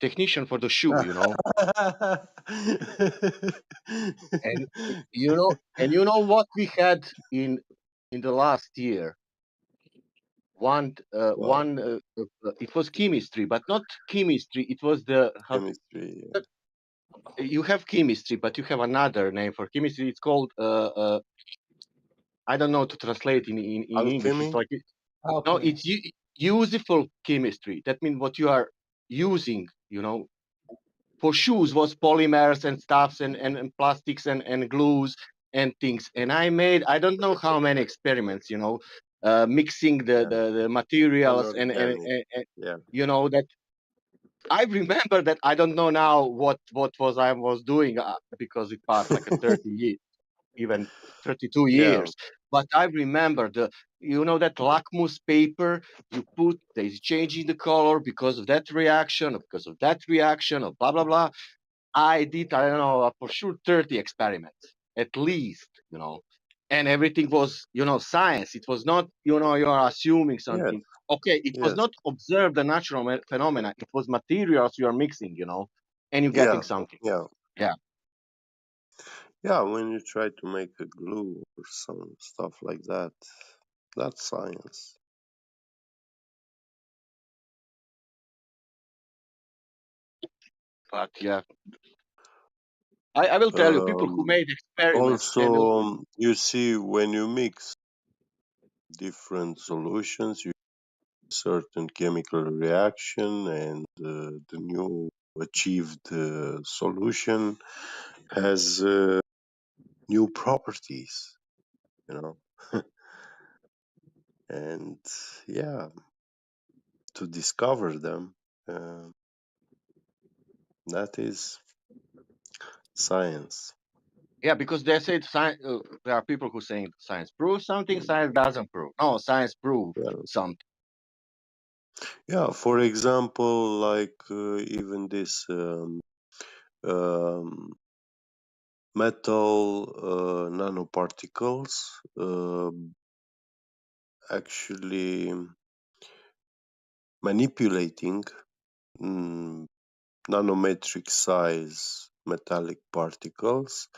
technician for the shoe, and what we had in the last year.
What?
It was chemistry, but not chemistry. It was the how
Chemistry,
you have chemistry, but you have another name for chemistry. It's called I don't know to translate in English. It's
alchemy?
like no,
Alchemy.
it's useful chemistry. That means what you are using, for shoes was polymers and stuffs and plastics and glues and things. And I don't know how many experiments, mixing
Yeah.
the materials
Inorganic.
and
Yeah.
that I remember that. I don't know now what I was doing because it passed like a 30 years, even 32
Yeah.
years. But I remember that lacmus paper you put, they changing the color because of that reaction, of blah blah blah. I did, I don't know, for sure 30 experiments at least, and everything was, science. It was not, you're assuming
Yes.
something. Okay, it was
Yes.
not observe the natural phenomena. It was materials you are mixing, and you're
Yeah.
getting something.
Yeah.
Yeah.
Yeah. When you try to make a glue or some stuff like that, that's science.
But yeah, I will tell you, people who made experiments and
Also, you see, when you mix different solutions, you certain chemical reaction, and the new achieved solution has new properties, you know. And yeah, to discover them, uh, that is science.
yeah, because they said science, there are people who saying science proves something, science doesn't prove. No, science proves
Well,
something.
Yeah, for example, like even this metal nanoparticles actually manipulating nanometric size metallic particles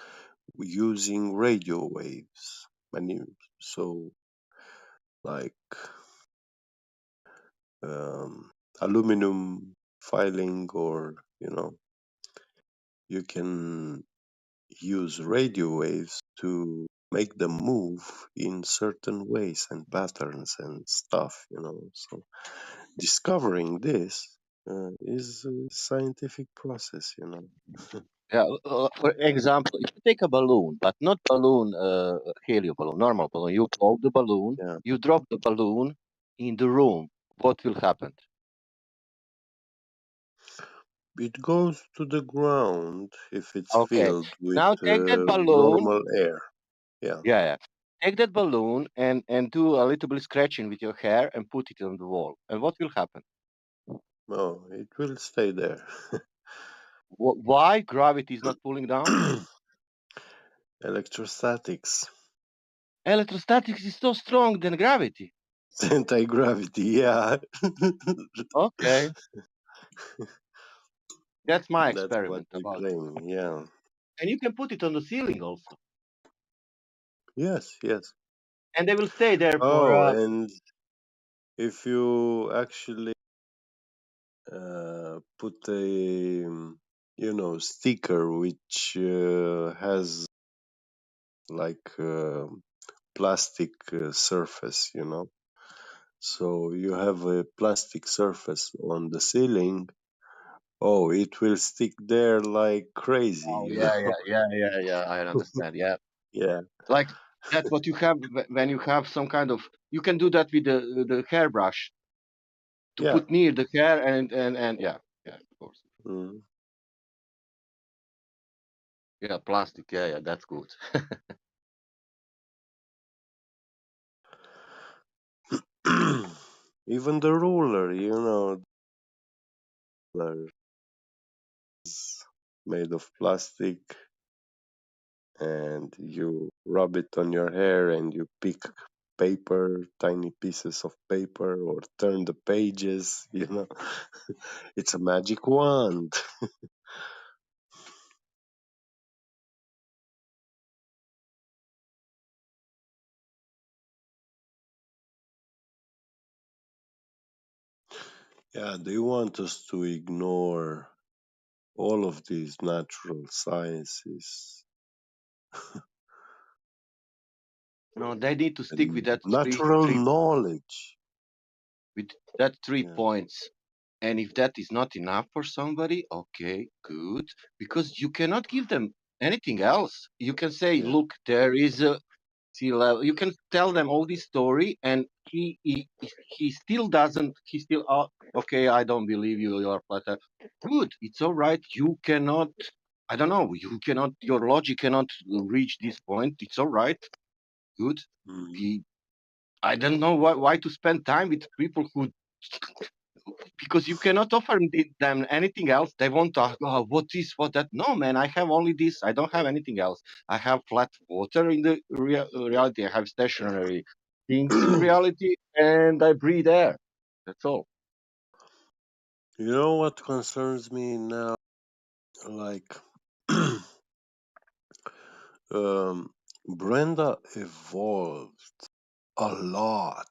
using radio waves. So, like aluminum filing, or you can use radio waves to make them move in certain ways and patterns and stuff. So discovering this is a scientific process.
Yeah, for example, if you take a balloon, but not balloon, helium balloon, normal balloon, you blow the balloon,
Yeah.
you drop the balloon in the room, what will happen?
It goes to the ground if it's
Okay,
filled with
now take that balloon.
normal air. Yeah.
Yeah. Take that balloon and do a little bit scratching with your hair and put it on the wall. And what will happen?
Oh, it will stay there.
Why gravity is not pulling down?
Electrostatics.
Electrostatics is so strong than gravity.
Anti-gravity, yeah.
Okay, that's my
That's what
experiment
they
about it.
claim, yeah.
And you can put it on the ceiling also,
Yes.
and they will stay there for.
Oh, and if you actually put a sticker which has like plastic surface, so you have a plastic surface on the ceiling. Oh, it will stick there like crazy,
Oh yeah. I understand. Yeah,
Yeah.
like that's what you have when you have some kind of. You can do that with the hairbrush to
Yeah.
put near the hair and yeah, of course.
Mm.
Yeah, plastic. Yeah, that's good.
Even the ruler, is made of plastic, and you rub it on your hair and you pick paper, tiny pieces of paper, or turn the pages. It's a magic wand. Yeah, they want us to ignore all of these natural sciences
No, they need to stick with
and
that
natural knowledge.
with that three
Yeah.
points. And if that is not enough for somebody, okay, good, because you cannot give them anything else. You can say,
Yeah.
look, there is a sea level. You can tell them all this story, and he still doesn't. He still, oh, okay, I don't believe you. You are flat earth. Good, it's all right. You cannot. I don't know. You cannot. Your logic cannot reach this point. It's all right. Good. He, I don't know why to spend time with people who, because you cannot offer them anything else. They want to ask, oh, what is what that? No, man, I have only this. I don't have anything else. I have flat water in the reality. I have stationary things in reality, and I breathe air. That's all.
You know what concerns me now? Like, Brenda evolved a lot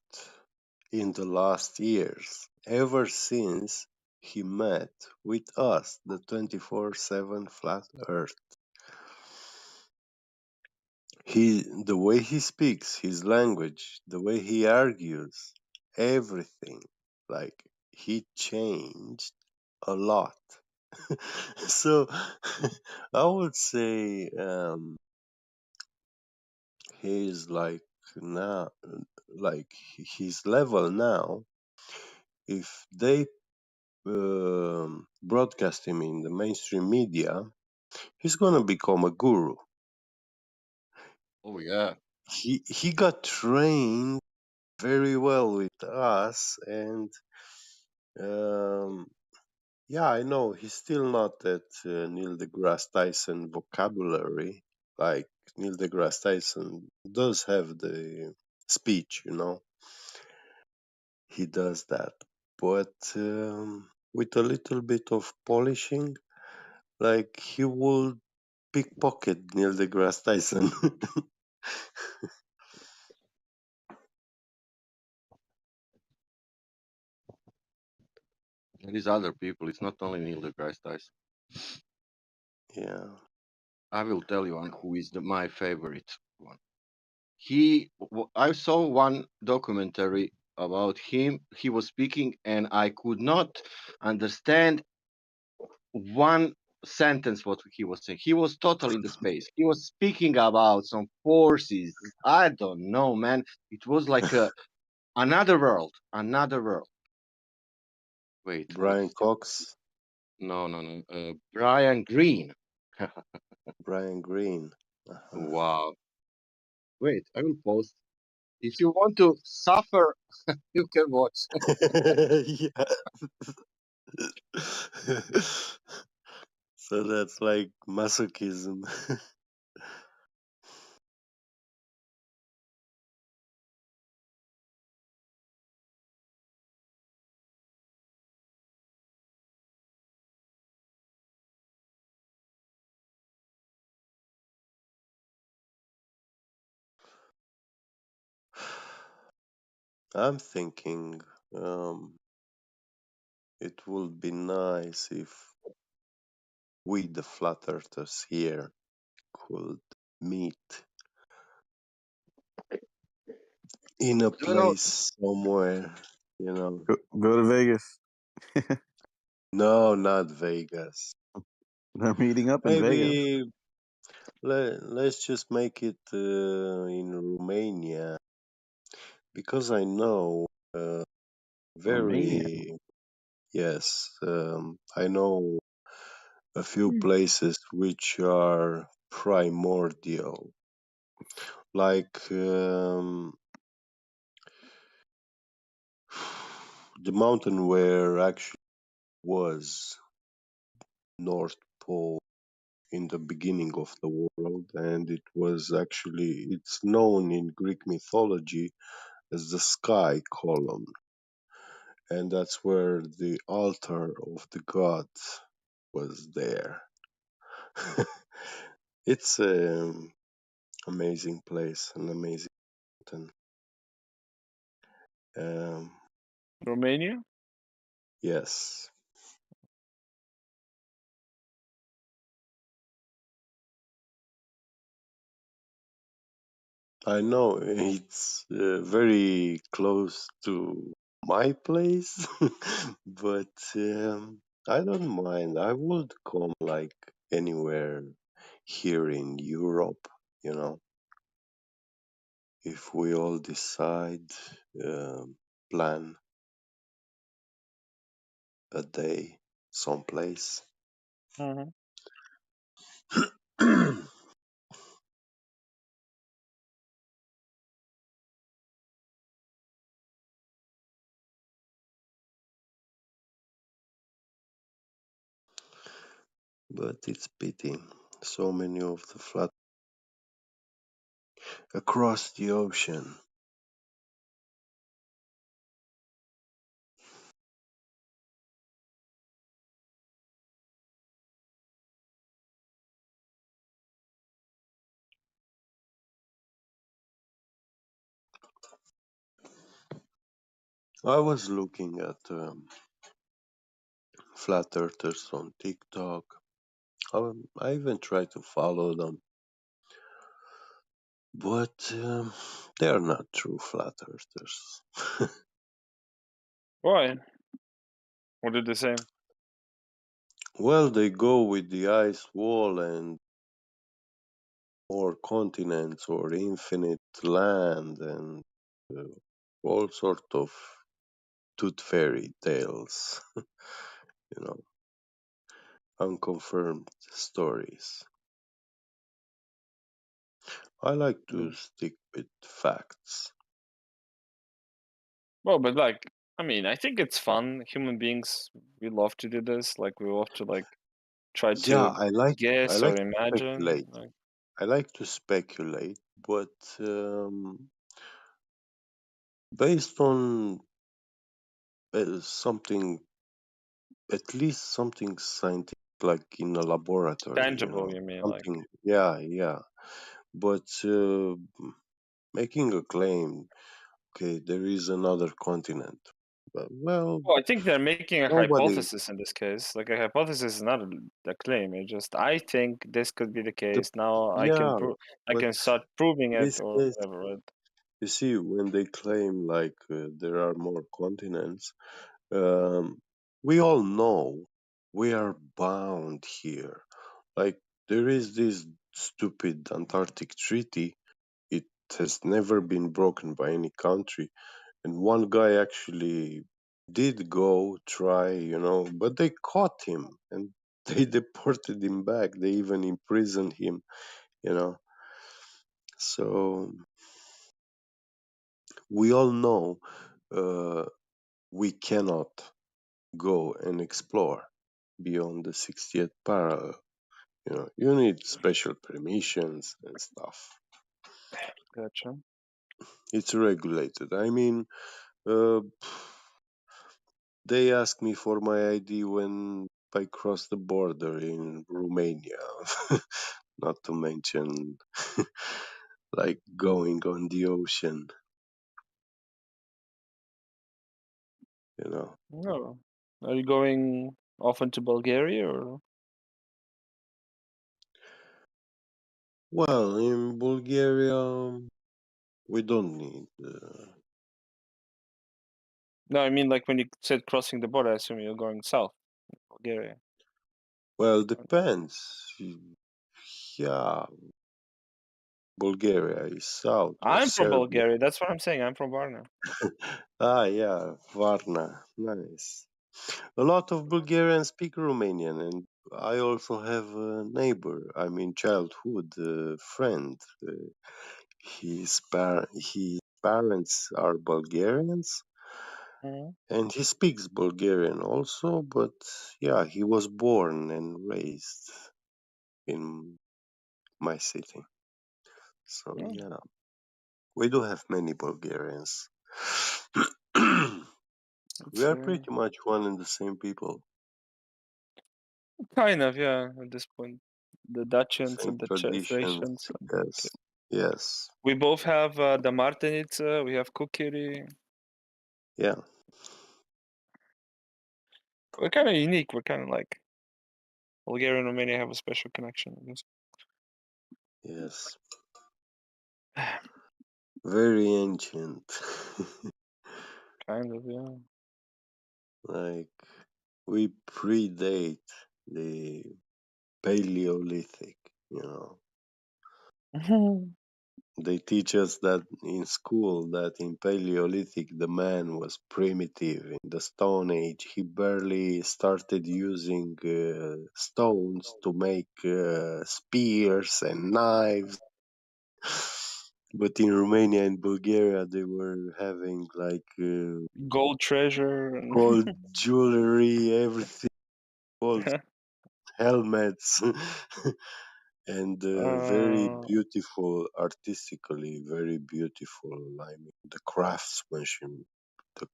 in the last years, ever since he met with us, the 24/7 Flat Earth. The way he speaks, his language, the way he argues, everything, like he changed a lot. So I would say he's like now, like his level now. If they broadcast him in the mainstream media, he's gonna become a guru.
Oh yeah.
He got trained very well with us, and Yeah, I know he's still not at Neil deGrasse Tyson vocabulary. Like Neil deGrasse Tyson does have the speech, he does that, but with a little bit of polishing, like he will pickpocket Neil deGrasse Tyson.
These other people, it's not only Neil deGrasse Tyson.
Yeah.
I will tell you one who is my favorite one. I saw one documentary about him. He was speaking, and I could not understand one sentence what he was saying. He was totally in the space. He was speaking about some forces. I don't know, man. It was like another world. Another world. Wait,
Brian Cox.
No. Brian Green.
Brian Green.
Wow. Wait, I will post. If you want to suffer, you can watch.
Yeah. So that's like masochism. I'm thinking it would be nice if we, the flat earthers here, could meet in a place somewhere,
Go to Vegas.
No, not Vegas.
They're meeting up in Vegas.
Maybe let's just make it in Romania, because I know
Romania.
very yes, I know a few
Hmm.
places which are primordial, like the mountain where actually was North Pole in the beginning of the world, and it's known in Greek mythology as the sky column, and that's where the altar of the gods was there. It's an amazing place, an amazing mountain.
Romania?
Yes. I know it's very close to my place, but I don't mind. I would come like anywhere here in Europe, if we all decide, plan a day someplace.
Mm-hmm.
But it's pity. So many of the flat across the ocean. I was looking at flat earthers on TikTok. I even tried to follow them, but they are not true flat earthers.
Why? What did they say?
Well, they go with the ice wall and more continents or infinite land and uh, all sort of tooth fairy tales, unconfirmed stories. I like to stick with facts.
Well, but like
I mean, I think it's fun. Human beings, we love to do this. Like we love to try
Yeah,
to
I
guess or
like to
imagine.
speculate. I like to speculate, but based on something, at least something scientific, like in a laboratory,
Tangible, you mean? Like
something. Yeah, yeah. But making a claim, okay, there is another continent. But, well,
well, I think they're making a
nobody.
hypothesis in this case. Like a hypothesis is not a claim. It just I think this could be the case. Now
Yeah,
I
but
can start proving
in
it
this
or
case,
whatever. Right?
you see, when they claim like there are more continents, um, we all know we are bound here. Like there is this stupid Antarctic treaty. It has never been broken by any country, and one guy actually did go try, but they caught him and they deported him back. They even imprisoned him, you know. So we all know uh, we cannot go and explore beyond the 60th parallel. You need special permissions and stuff.
Gotcha.
It's regulated. I mean, uh, they ask me for my ID when I cross the border in Romania. Not to mention, like going on the ocean.
No. Are you going often to Bulgaria or?
Well, in Bulgaria, we don't need.
No, I mean like when you said crossing the border, I assume you're going south, Bulgaria.
Well, depends. Yeah, Bulgaria is south, like
I'm from
Serbia.
Bulgaria. That's what I'm saying. I'm from Varna.
Yeah, Varna. Nice. A lot of Bulgarians speak Romanian, and I also have a neighbor. I mean, childhood friend. His parents are Bulgarians,
Mhm.
and he speaks Bulgarian also. But yeah, he was born and raised in my city. So
Mm.
yeah, we do have many Bulgarians. We
It's
are pretty much one and the same people.
kind of, yeah, at this point. The Dutchans
Same
and the
traditions.
Thracians.
Yes. Yes.
We both have the Martinica, we have Kukiri.
Yeah.
We're kind of unique. We're kind of like Bulgaria and Romania have a special connection, I guess.
Yes. Very ancient.
Kind of, yeah.
Like we predate the Paleolithic, They teach us that in school that in Paleolithic the man was primitive. In the Stone Age, he barely started using stones to make spears and knives. But in Romania and Bulgaria, they were having like
Gold treasure and
gold jewelry, everything, gold helmets, and very
uh,
beautiful, artistically, very beautiful. I mean, the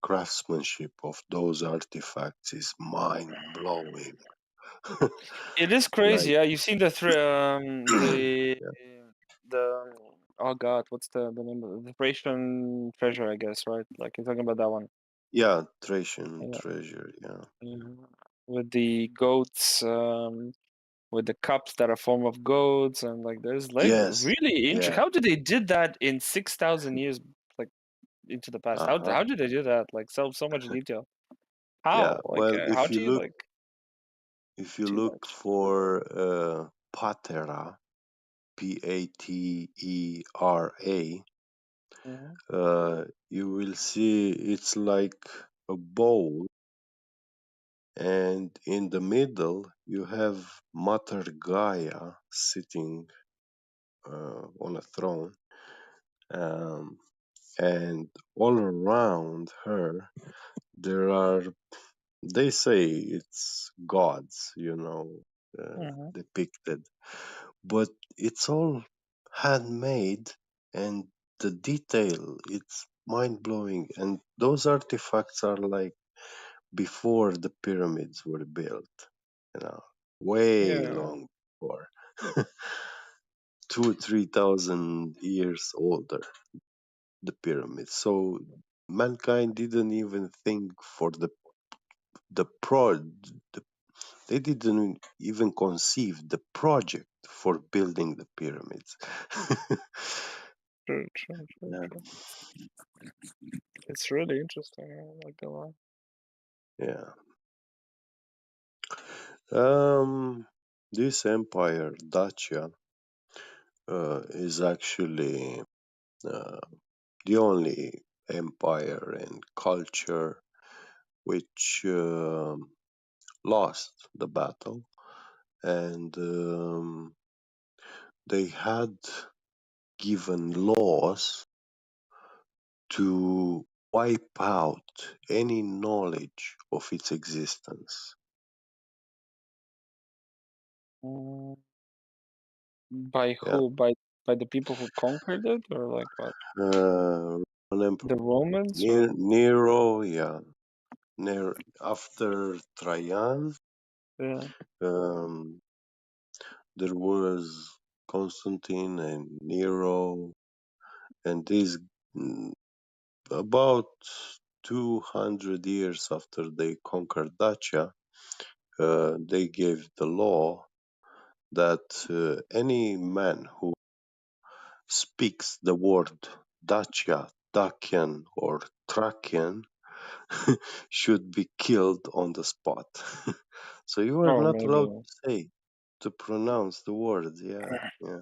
craftsmanship of those artifacts is mind blowing.
it is crazy.
Like,
Yeah, you've seen
yeah,
the oh god, what's the name of the Thracian treasure? I guess right. Like you're talking about that one.
yeah, Thracian
Yeah.
treasure, yeah.
Yeah. With the goats, with the cups that are form of goats, and like there's like
Yes,
really intricate.
yeah,
How did they did that in 6,000 years, like into the past?
uh-huh.
How did they do that? Like so much detail.
Yeah,
How? Like
well,
how
if
do
you
you
look,
like
if you
too
look
much?
for patera, Patera,
Mhm.
you will see it's like a bowl, and in the middle you have Mater Gaia sitting on a throne, um, and all around her there are, they say it's gods,
Mhm.
depicted, but it's all handmade, and the detail, it's mind blowing. And those artifacts are like before the pyramids were built, way
Yeah.
long before. 2,000 or 3,000 years older, the pyramids. So mankind didn't even think for the pro the, they didn't even conceive the project for building the pyramids.
True, true, true,
Yeah.
true. It's really interesting. I like a lot.
Yeah. This empire, Dacia, is actually the only empire and culture which lost the battle, and they had given laws to wipe out any knowledge of its existence.
Mm, by
Yeah.
who? By the people who conquered it, or like what?
Roman Emperor
The Romans, or
Nero, yeah. After Trajan,
yeah.
um, there was Constantine and Nero, and these about 200 years after they conquered Dacia, they gave the law that any man who speaks the word Dacia, Dacian, or Thracian should be killed on the spot. So you were
Oh,
not allowed
maybe.
to pronounce the words. Yeah, yeah.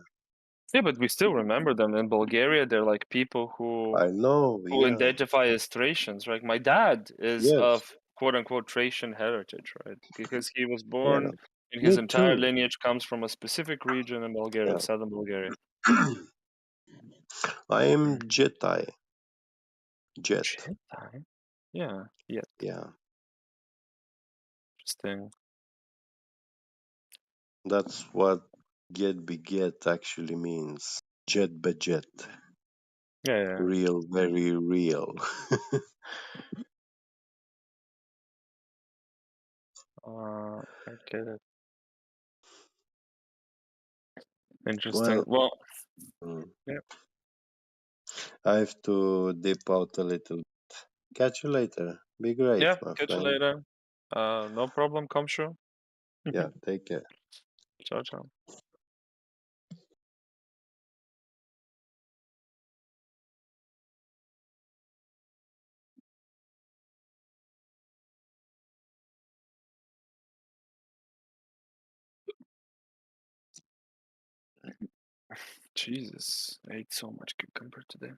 Yeah, but we still remember them in Bulgaria. They're like people
I know.
who
Yeah.
identify as Thracians, right? My dad is
Yes.
of quote unquote Thracian heritage, right? Because he was
Yeah.
born and his
Me
entire
too.
lineage comes from a specific region in Bulgaria,
Yeah.
southern Bulgaria.
I am Jedi. Jet.
Jedi? Yeah, yet.
Yeah.
Interesting.
That's what get beget actually means. Jet beget.
Yeah, yeah.
Real, very real.
I get it. Interesting.
Well,
Well,
mm,
yeah.
I have to dip out a little. Catch you later. Be great,
Yeah,
my
catch you
friend.
later. No problem, come sure.
Yeah, take care.
Ciao, ciao. Jesus, I ate so much cucumber today.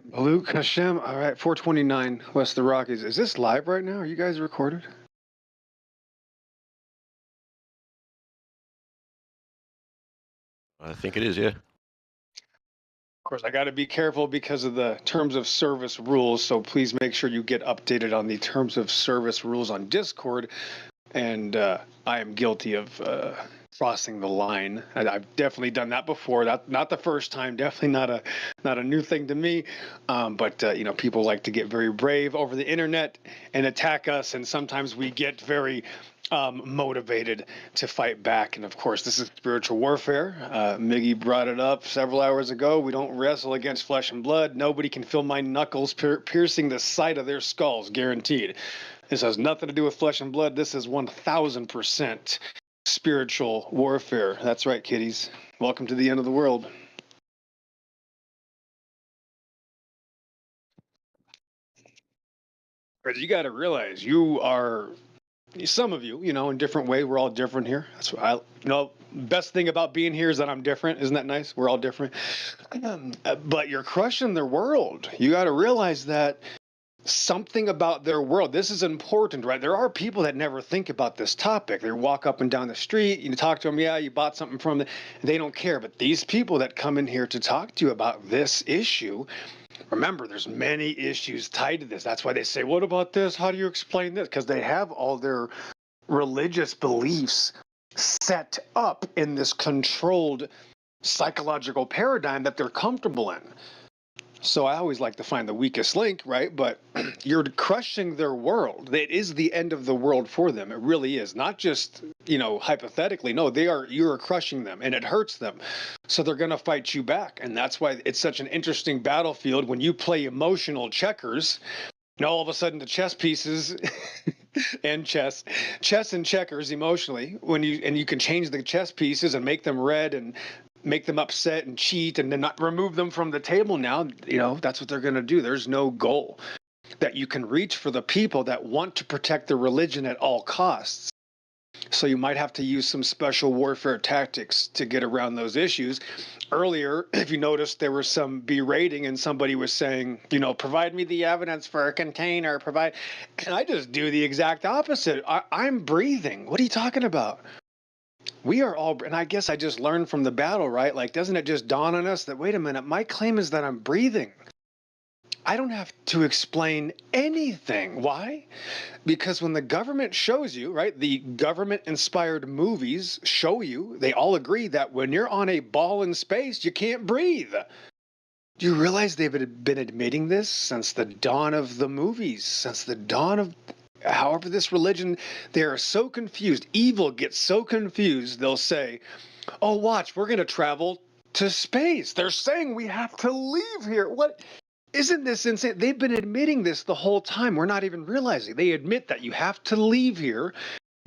Luke Hashem. All right, 429 West of the Rockies. Is this live right now? Are you guys recorded?
I think it is, yeah.
Of course, I got to be careful because of the terms of service rules. So please make sure you get updated on the terms of service rules on Discord. And I am guilty of crossing the line. I've definitely done that before. Not the first time. Definitely not a new thing to me. But you know, people like to get very brave over the internet and attack us, and sometimes we get very motivated to fight back. And of course, this is spiritual warfare. Miggy brought it up several hours ago. We don't wrestle against flesh and blood. Nobody can feel my knuckles piercing the side of their skulls, guaranteed. This has nothing to do with flesh and blood. This is 1000% spiritual warfare. That's right, kiddies. Welcome to the end of the world. But you got to realize you are, some of you, you know, in different way. We're all different here. That's what best thing about being here is that I'm different. Isn't that nice? We're all different. But you're crushing their world. You got to realize that something about their world. This is important, right? There are people that never think about this topic. They walk up and down the street, you talk to them, yeah, you bought something from them. They don't care. But these people that come in here to talk to you about this issue, remember, there's many issues tied to this. That's why they say, what about this? How do you explain this? Because they have all their religious beliefs set up in this controlled psychological paradigm that they're comfortable in. So I always like to find the weakest link, right? But you're crushing their world. It is the end of the world for them. It really is. Not just, you know, hypothetically. No, you're crushing them and it hurts them. So they're going to fight you back. And that's why it's such an interesting battlefield when you play emotional checkers. And all of a sudden the chess pieces and chess and checkers emotionally, you can change the chess pieces and make them red and make them upset and cheat and then not remove them from the table. Now, you know, that's what they're going to do. There's no goal that you can reach for the people that want to protect their religion at all costs. So you might have to use some special warfare tactics to get around those issues. Earlier, if you noticed, there was some berating and somebody was saying, you know, provide me the evidence for a container, and I just do the exact opposite. I'm breathing. What are you talking about? We are all, and I guess I just learned from the battle, right? Like, doesn't it just dawn on us that, wait a minute, my claim is that I'm breathing. I don't have to explain anything. Why? Because when the government shows you, right, the government-inspired movies show you, they all agree that when you're on a ball in space, you can't breathe. Do you realize they've been admitting this since the dawn of the movies, since the dawn of however this religion, they are so confused. Evil gets so confused, they'll say, oh, watch, we're going to travel to space. They're saying we have to leave here. What? Isn't this insane? They've been admitting this the whole time. We're not even realizing. They admit that you have to leave here,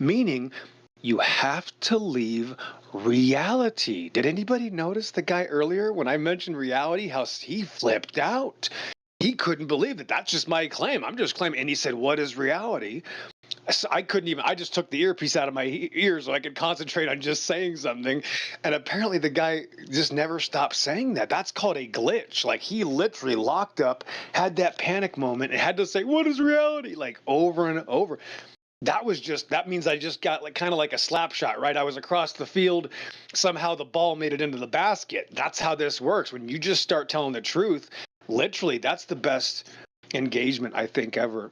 meaning you have to leave reality. Did anybody notice the guy earlier when I mentioned reality, how he flipped out? He couldn't believe that. That's just my claim. I'm just claiming. And he said, what is reality? So I just took the earpiece out of my ear so I could concentrate on just saying something. And apparently the guy just never stopped saying that. That's called a glitch. Like, he literally locked up, had that panic moment, and had to say, what is reality? Like, over and over. That means I just got like kind of like a slap shot, right? I was across the field. Somehow the ball made it into the basket. That's how this works. When you just start telling the truth, literally, that's the best engagement I think ever.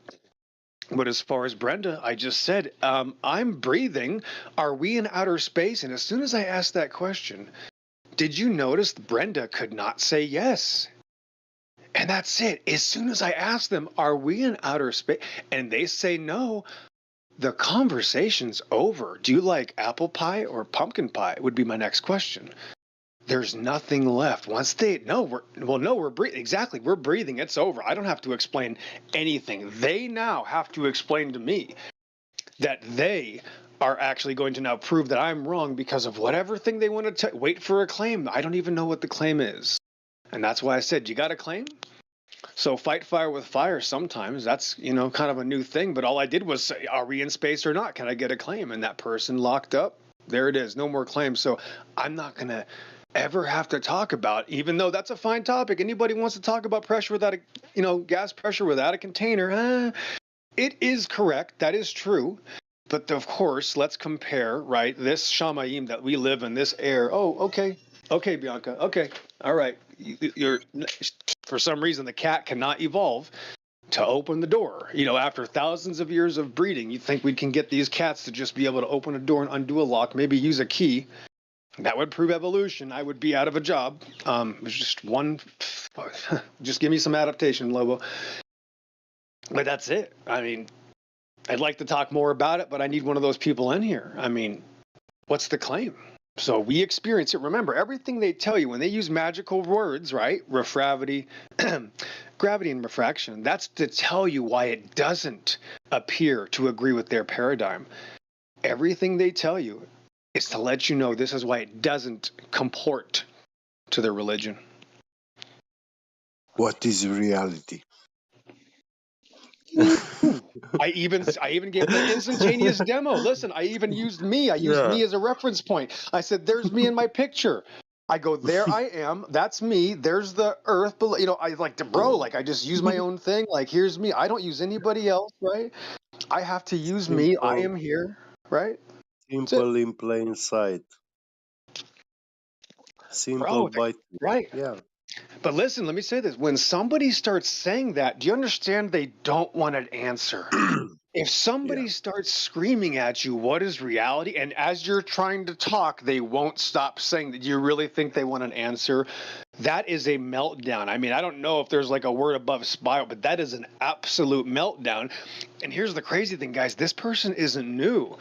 But as far as Brenda, I just said, I'm breathing. Are we in outer space? And as soon as I asked that question, did you notice Brenda could not say yes? And that's it. As soon as I asked them, are we in outer space? And they say no, the conversation's over. Do you like apple pie or pumpkin pie? Would be my next question. There's nothing left. Once we're breathing. Exactly, we're breathing. It's over. I don't have to explain anything. They now have to explain to me that they are actually going to now prove that I'm wrong because of whatever thing they want to wait for a claim. I don't even know what the claim is. And that's why I said, you got a claim? So fight fire with fire sometimes. That's, kind of a new thing. But all I did was say, are we in space or not? Can I get a claim? And that person locked up. There it is. No more claims. So I'm not going to ever have to talk about, even though that's a fine topic. Anybody wants to talk about pressure without a, gas pressure without a container, it is correct. That is true. But of course, let's compare, right? This Shamayim that we live in, this air. Oh, okay. Okay, Bianca. Okay. All right. You're, for some reason, the cat cannot evolve to open the door. After thousands of years of breeding, you think we can get these cats to just be able to open a door and undo a lock, maybe use a key. That would prove evolution. I would be out of a job. It's just one, just give me some adaptation, Lobo. But that's it. I mean, I'd like to talk more about it, but I need one of those people in here. I mean, what's the claim? So we experience it. Remember, everything they tell you when they use magical words, right? Refravity, gravity and refraction, that's to tell you why it doesn't appear to agree with their paradigm. Everything they tell you is to let you know this is why it doesn't comport to their religion.
What is reality?
I even gave the instantaneous demo. Listen, I even used me. I used me as a reference point. I said, "There's me in my picture." I go, "There I am. That's me. There's the earth below." I like to, bro. Like I just use my own thing. Like here's me. I don't use anybody else, right? I have to use me. I am here, right?
Simple in plain sight. Simple by
right.
Yeah.
But listen, let me say this. When somebody starts saying that, do you understand they don't want an answer? If somebody starts screaming at you, what is reality? And as you're trying to talk, they won't stop saying that. Do you really think they want an answer? That is a meltdown. I mean, I don't know if there's like a word above spiral, but that is an absolute meltdown. And here's the crazy thing, guys. This person isn't new.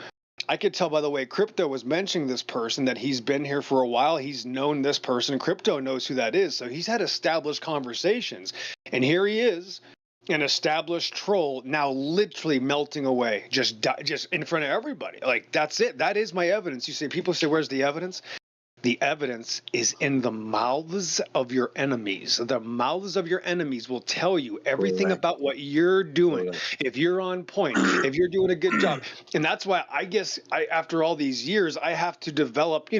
I could tell by the way Crypto was mentioning this person that he's been here for a while. He's known this person. Crypto knows who that is. So he's had established conversations. And here he is, an established troll, now literally melting away, just in front of everybody. Like, that's it. That is my evidence. You say, people say, where's the evidence? The evidence is in the mouths of your enemies. The mouths of your enemies will tell you everything about what you're doing. If you're on point, if you're doing a good job. And that's why I guess after all these years, I have to develop,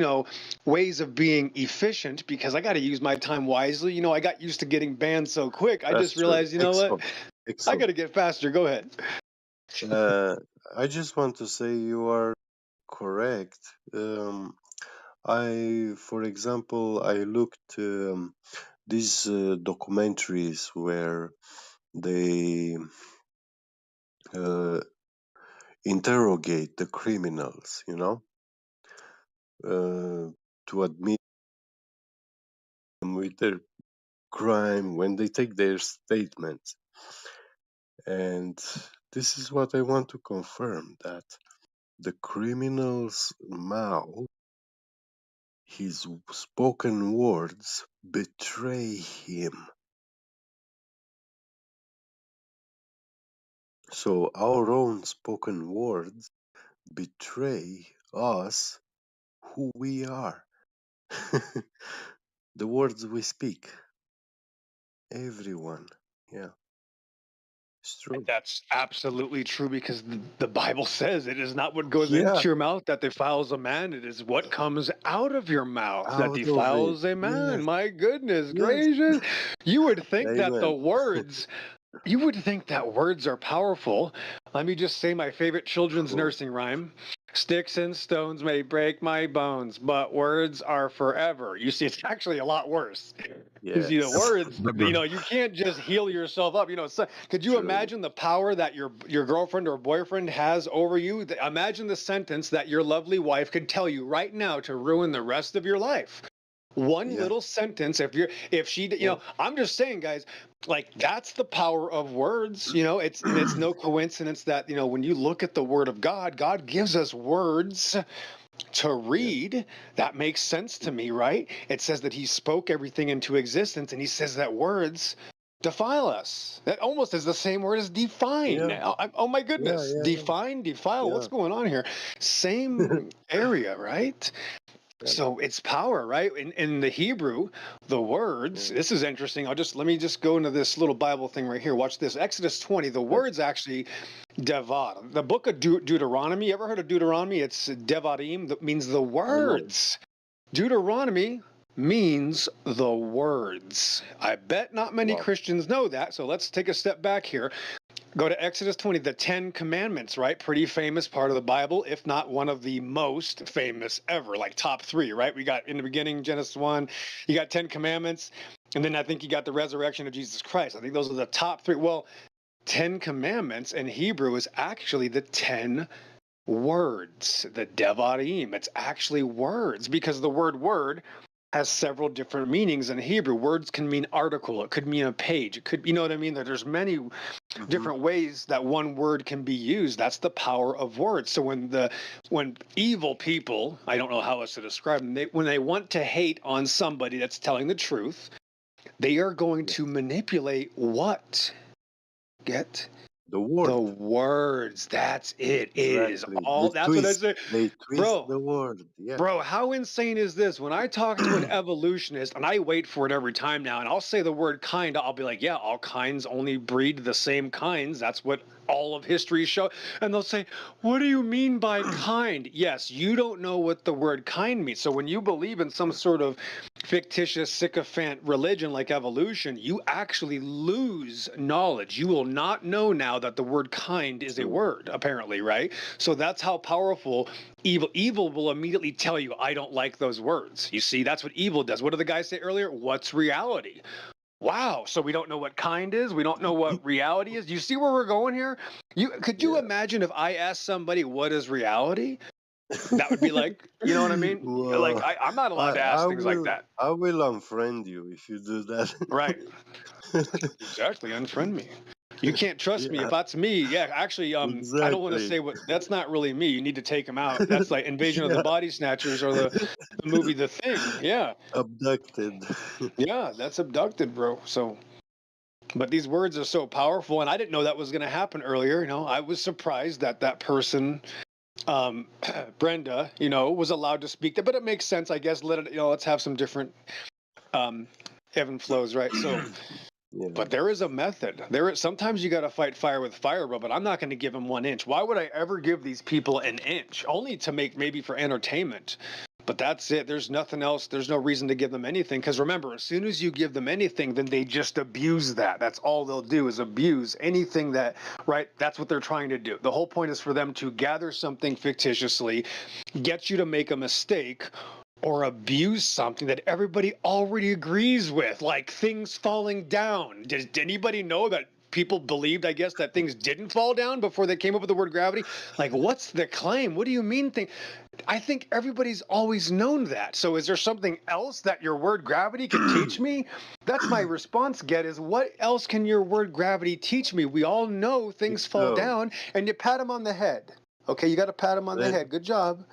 ways of being efficient because I got to use my time wisely. I got used to getting banned so quick. I just realized, what? I got to get faster. Go ahead.
I just want to say you are correct. For example, I looked these documentaries where they interrogate the criminals, to admit them with their crime when they take their statements. And this is what I want to confirm, that the criminal's mouth, his spoken words betray him. So our own spoken words betray us, who we are. The words we speak. Everyone. Yeah. It's true.
That's absolutely true because the Bible says it is not what goes
Yeah.
into your mouth that defiles a man. It is what comes out of your mouth that
Out of
defiles
it.
a man.
Yes.
My goodness
Yes.
gracious. You would think that the
Amen.
words, you would think that words are powerful. Let me just say my favorite children's nursing rhyme. Sticks and stones may break my bones, but words are forever. You see, it's actually a lot worse. Because,
Yes.
words, you can't just heal yourself up. So, could you imagine the power that your girlfriend or boyfriend has over you? Imagine the sentence that your lovely wife could tell you right now to ruin the rest of your life. One little sentence, if she, I'm just saying, guys, like that's the power of words. It's no coincidence that, when you look at the word of God, God gives us words to read. That makes sense to me, right? It says that he spoke everything into existence, and he says that words defile us. That almost is the same word as define. Oh my goodness. Define, defile. What's going on here? Same area, right? So it's power, right? In the Hebrew, the words, this is interesting. Let me just go into this little Bible thing right here. Watch this. Exodus 20, the words actually, devar. The book of Deuteronomy, you ever heard of Deuteronomy? It's devarim, that means the words. Deuteronomy, means the words. I bet not many
Wow.
Christians know that, so let's take a step back here. Go to Exodus 20, the 10 Commandments, right? Pretty famous part of the Bible, if not one of the most famous ever, like top 3, right? We got in the beginning, Genesis 1, you got 10 Commandments, and then I think you got the resurrection of Jesus Christ. I think those are the top 3. Well, 10 Commandments in Hebrew is actually the 10 words, the Devarim. It's actually words because the word has several different meanings in Hebrew. Words can mean article. It could mean a page. It could, you know what I mean? There's many different ways that one word can be used. That's the power of words. So when evil people, I don't know how else to describe them, when they want to hate on somebody that's telling the truth, they are going to manipulate what? Get
the word.
The words. That's it. It is
Exactly.
all. That's what I say,
They twist
bro.
the word. Yeah.
Bro, how insane is this? When I talk to an evolutionist, and I wait for it every time now, and I'll say the word kind, I'll be like, yeah, all kinds only breed the same kinds. That's what all of history show. And they'll say, what do you mean by kind? Yes, you don't know what the word kind means. So when you believe in some sort of fictitious sycophant religion like evolution, you actually lose knowledge. You will not know now that the word kind is a word, apparently, right? So that's how powerful evil will immediately tell you, I don't like those words. You see, that's what evil does. What did the guy say earlier? What's reality? Wow, so we don't know what kind is, we don't know what reality is. You see where we're going here? Could you imagine if I asked somebody what is reality? That would be like, you know what I mean? Like
Well,
I'm not allowed to
I
ask things like
will
that.
I will unfriend you if you do that.
Right. Exactly, unfriend me. You can't trust me.
Yeah,
If that's me, yeah, actually, I don't want to
exactly.
say what, that's not really me. You need to take him out. That's like Invasion of the
Yeah.
Body Snatchers or the movie The Thing. Yeah.
Abducted.
Yeah, that's abducted, bro. So, but these words are so powerful, and I didn't know that was going to happen earlier. You know, I was surprised that that person, Brenda, you know, was allowed to speak. But it makes sense, I guess. Let it, you know, let's have some different ebb and flows, right? So,
Yeah.
but there is a method. There is sometimes you got to fight fire with fire, bro. But I'm not going to give them 1 inch. Why would I ever give these people an inch? Only to make maybe for entertainment. But that's it. There's nothing else. There's no reason to give them anything. Because remember, as soon as you give them anything, then they just abuse that. That's all they'll do is abuse anything that, right? That's what they're trying to do. The whole point is for them to gather something fictitiously, get you to make a mistake, or abuse something that everybody already agrees with, like things falling down. Did anybody know that people believed, I guess, that things didn't fall down before they came up with the word gravity? Like, what's the claim? What do you mean thing? I think everybody's always known that. So is there something else that your word gravity can teach me? That's my response, Get, is what else can your word gravity teach me? We all know things fall
So
down, and you pat them on the head. Okay, you got to pat them on the
let
head. Good job.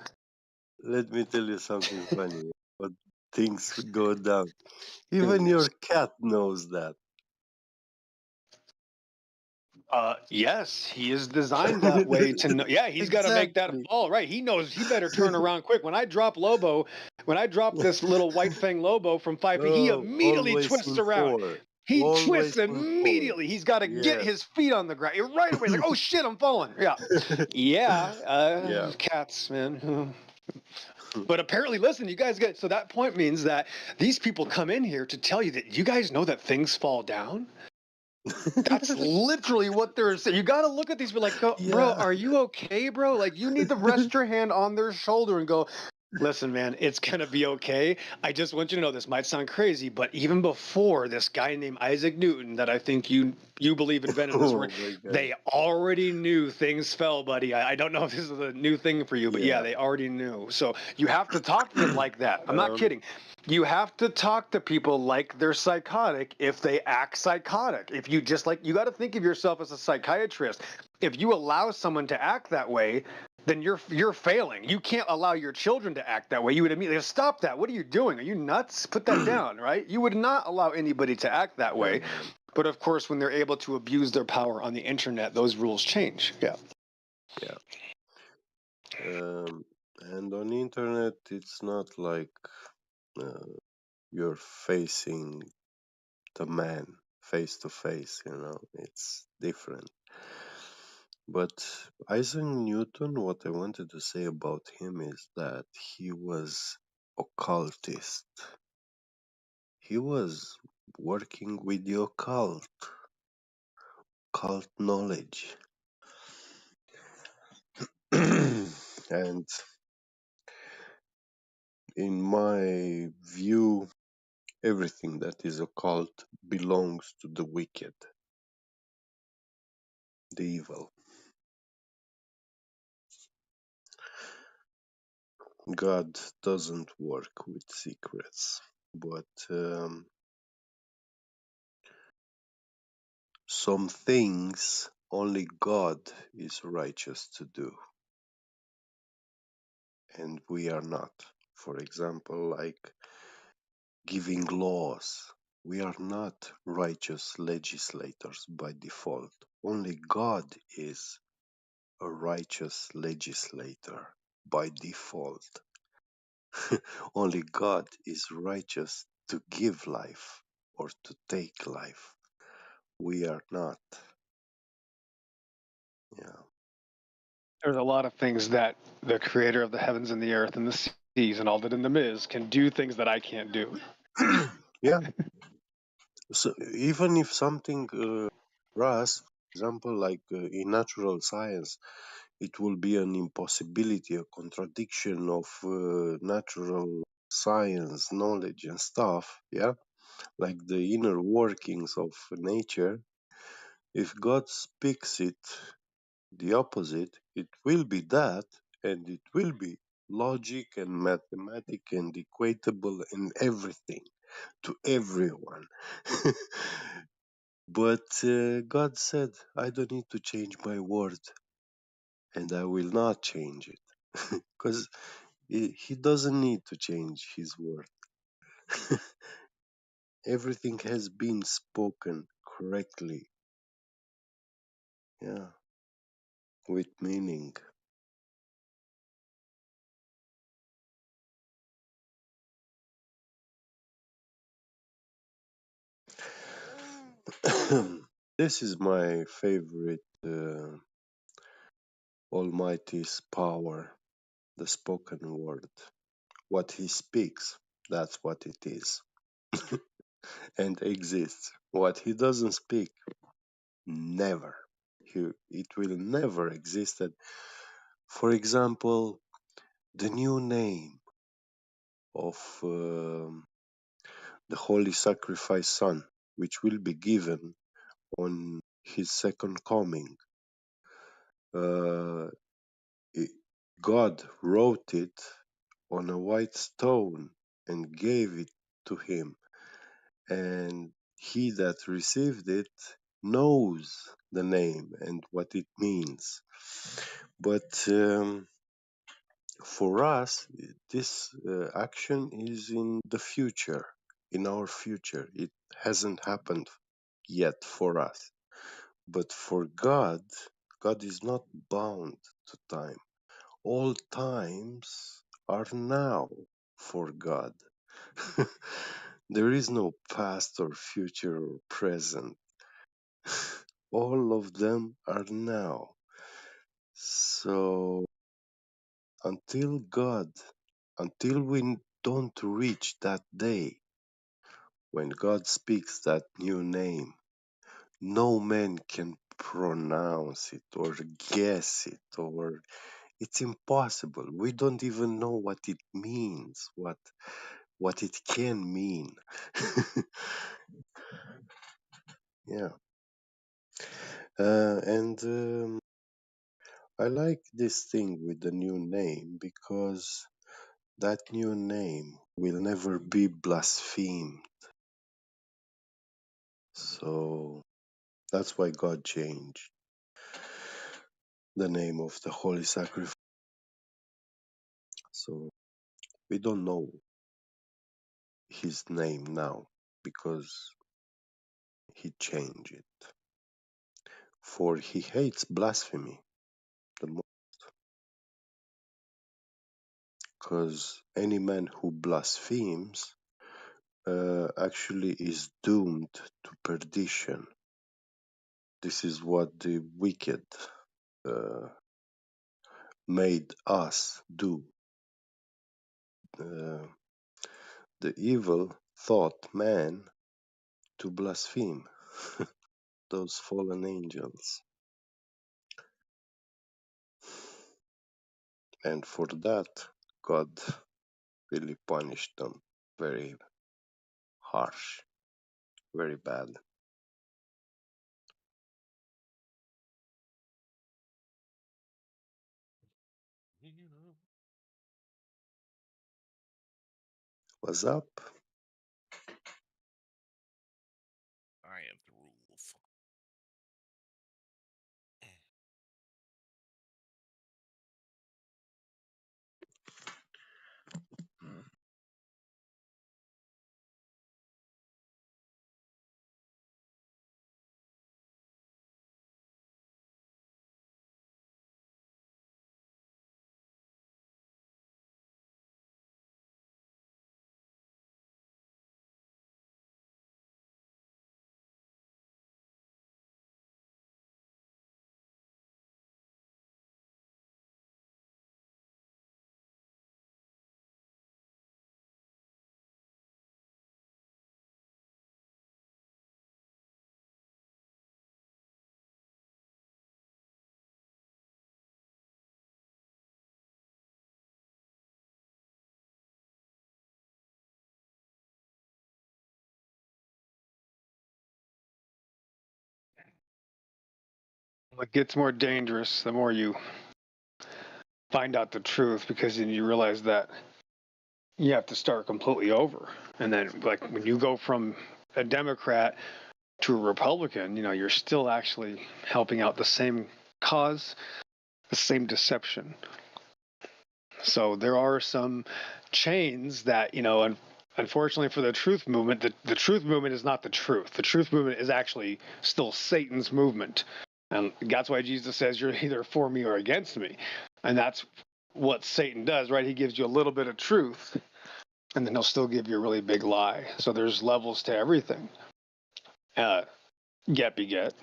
let me tell you something funny. But things go down. Even your cat knows that.
Yes, he is designed that way to know. Yeah, he's got to make that
Exactly.
fall, right? He knows he better turn around quick. When I drop this little white fang Lobo from 5 feet, he
Oh,
immediately
always
twists
in
around.
four.
He
Always
twists
in four.
immediately. He's got to get
Yeah.
his feet on the ground right away. He's like, oh shit, I'm falling. Yeah. Yeah.
Yeah.
Cats, man. But apparently, listen, you guys get, so that point means that these people come in here to tell you that you guys know that things fall down. That's literally what they're saying. You got to look at these people like, bro,
Yeah.
are you okay, bro? Like, you need to rest your hand on their shoulder and go, listen, man, it's going to be okay. I just want you to know this might sound crazy, but even before this guy named Isaac Newton, that I think you believe invented this
Oh
word,
my God.
they already knew things fell, buddy. I don't know if this is a new thing for you, but yeah,
Yeah.
they already knew. So you have to talk to them like that. I'm not kidding. You have to talk to people like they're psychotic if they act psychotic. If you just like, you got to think of yourself as a psychiatrist. If you allow someone to act that way, then you're failing. You can't allow your children to act that way. You would immediately stop that. What are you doing? Are you nuts? Put that down, right? You would not allow anybody to act that way. But of course, when they're able to abuse their power on the internet, those rules change. Yeah.
Yeah. And on internet, it's not like you're facing the man face to face, you know, it's different. But Isaac Newton, what I wanted to say about him is that he was occultist. he was working with the occult knowledge. And in my view, everything that is occult belongs to the wicked, the evil. God doesn't work with secrets, but some things only God is righteous to do, and we are not. For example, like giving laws. We are not righteous legislators by default. Only God is a righteous legislator by default. Only God is righteous to give life or to take life. We are not. Yeah.
There's a lot of things that the creator of the heavens and the earth and the seas and all that in them is can do things that I can't do.
Yeah. So even if something, for us, for example, like in natural science, it will be an impossibility, a contradiction of natural science knowledge and stuff. Yeah, like the inner workings of nature. If God speaks it the opposite, it will be that, and it will be logic and mathematic and equatable and everything to everyone. But God said, I don't need to change my word, and I will not change it. Because he doesn't need to change his word. Everything has been spoken correctly, yeah, with meaning. This is my favorite Almighty's power, the spoken word. What he speaks, that's what it is and exists. What he doesn't speak, never. It will never exist. For example, the new name of the Holy Sacrifice Son, which will be given on his second coming. Uh, God wrote it on a white stone and gave it to him, and he that received it knows the name and what it means. But for us, this action is in the future, in our future. It hasn't happened yet for us. But for God, God is not bound to time. All times are now for God. There is no past or future or present. All of them are now. So until we don't reach that day when God speaks that new name, no man can pronounce it or guess it, or it's impossible. We don't even know what it means, what it can mean. Yeah. And I like this thing with the new name because that new name will never be blasphemed. So that's why God changed the name of the Holy Sacrifice. So we don't know his name now because he changed it. For he hates blasphemy the most, because any man who blasphemes actually is doomed to perdition. This is what the wicked uh, made us do. The evil taught man to blaspheme those fallen angels. And for that, God really punished them very harsh, very bad. What's up?
I am the rules.
It gets more dangerous the more you find out the truth, because then you realize that you have to start completely over. And then, like, when you go from a Democrat to a Republican, you're still actually helping out the same cause, the same deception. So there are some chains that, unfortunately for the truth movement, the truth movement is not the truth. The truth movement is actually still Satan's movement. And that's why Jesus says you're either for me or against me. And that's what Satan does, right? He gives you a little bit of truth, and then he'll still give you a really big lie. So there's levels to everything. Get beget.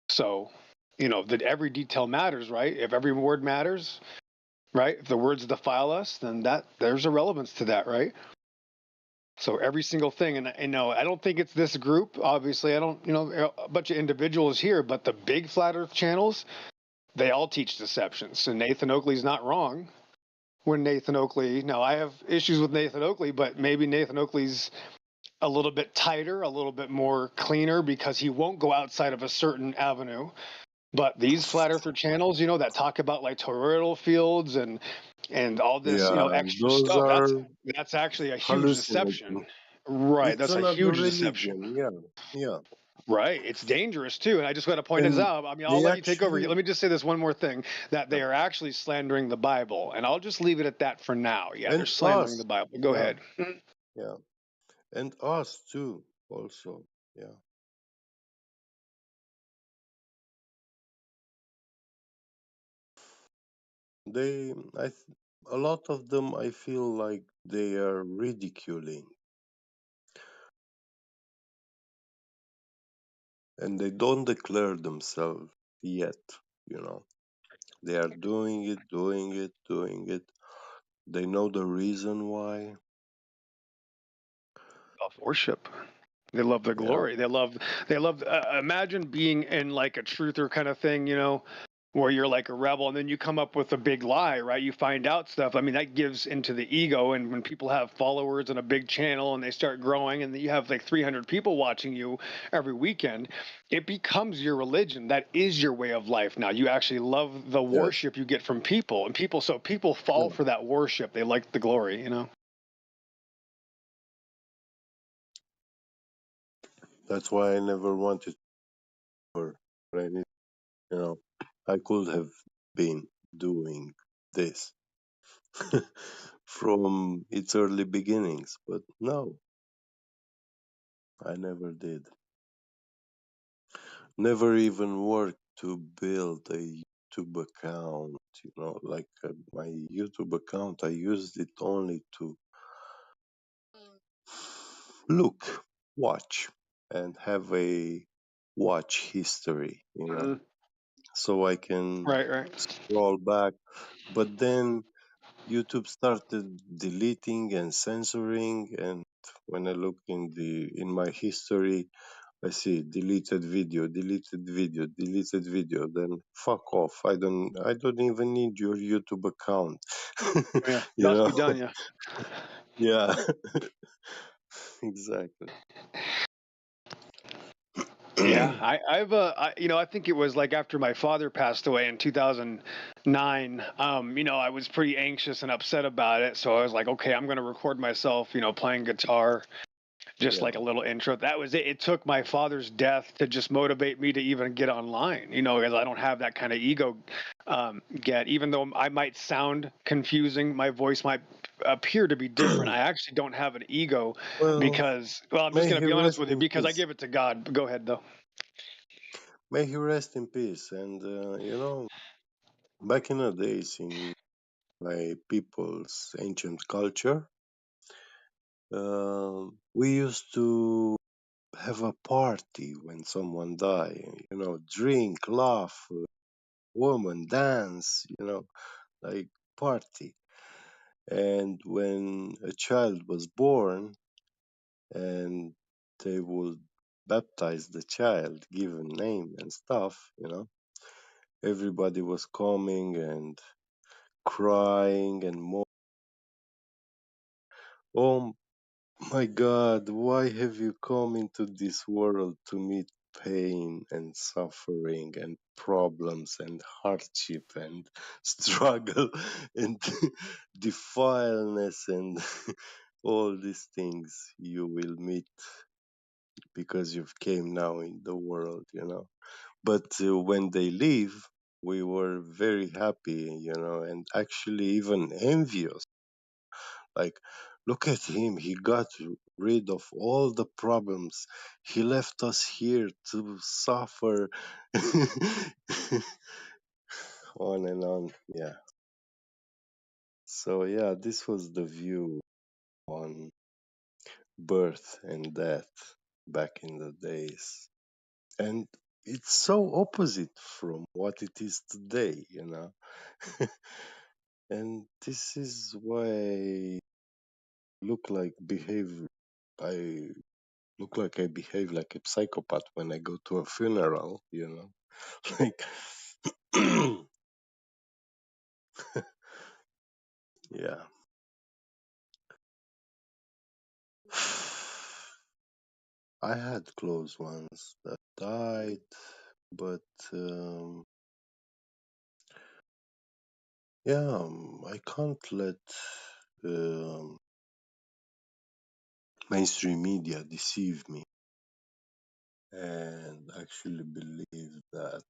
So, that every detail matters, right? If every word matters, right? If the words defile us, then there's a relevance to that, right? So every single thing, and I don't think it's this group. Obviously, I don't, a bunch of individuals here, but the big flat Earth channels, they all teach deception. So Nathan Oakley's not wrong. When Nathan Oakley, now I have issues with Nathan Oakley, but maybe Nathan Oakley's a little bit tighter, a little bit more cleaner, because he won't go outside of a certain avenue. But these flat earther channels, that talk about like toroidal fields and all this,
Yeah,
extra
those
stuff,
are
that's actually a huge deception.
hallucinating.
Right,
It's
that's a
another
huge deception.
religion. Yeah.
Right, it's dangerous too, and I just got to point this
And
out. I mean, I'll
they
let you take over.
actually,
Let me just say this one more thing: that they are actually slandering the Bible, and I'll just leave it at that for now. Yeah, they're
and
slandering the
us,
Bible. Go
yeah,
ahead.
yeah, and us too, also, yeah. A lot of them, I feel like they are ridiculing, and they don't declare themselves yet. They are doing it, doing it, doing it. They know the reason why.
Of worship. They love the
Yeah.
glory. They love. Imagine being in like a truther kind of thing, where you're like a rebel, and then you come up with a big lie, right? You find out stuff. I mean, that gives into the ego, and when people have followers and a big channel, and they start growing, and you have like 300 people watching you every weekend, it becomes your religion. That is your way of life now. You actually love the
Yes.
worship you get from people, and people fall
Yeah.
for that worship. They like the glory,
That's why I never wanted or any. I could have been doing this from its early beginnings, but no, I never did. Never even worked to build a YouTube account. Like my YouTube account, I used it only to look, watch, and have a watch history, so I can
right.
scroll back. But then YouTube started deleting and censoring, and When I look in my history, I see deleted video, deleted video, deleted video. Then fuck off. I don't even need your YouTube account.
Yeah,
You
must
know?
be done. Yeah.
Yeah. Exactly.
Yeah, I think it was like after my father passed away in 2009. I was pretty anxious and upset about it, so I was like, okay, I'm gonna record myself, playing guitar, just
Yeah.
like a little intro. That was it. It took my father's death to just motivate me to even get online, because I don't have that kind of ego yet. Even though I might sound confusing, my voice might appear to be different. I actually don't have an ego
Well,
because, well, I'm just
may
gonna
he
be honest
rest
with you
in
because I
peace.
give it to God. Go ahead though.
May he rest in peace. And back in the days in my people's ancient culture, we used to have a party when someone died. Drink, laugh, woman, dance. Like party. And when a child was born, and they would baptize the child, give a name and stuff. Everybody was coming and crying and more. Oh my God, why have you come into this world to meet pain and suffering and problems and hardship and struggle and defileness and all these things you will meet because you've came now in the world. But when they leave, we were very happy, and actually even envious. Like, look at him, he got rid of all the problems. He left us here to suffer. On and on. Yeah. So, yeah, this was the view on birth and death back in the days. And it's so opposite from what it is today. And this is why I look like behave I look like I behave like a psychopath when I go to a funeral. Like yeah. I had close ones that died, but I can't let um, mainstream media deceive me and actually believe that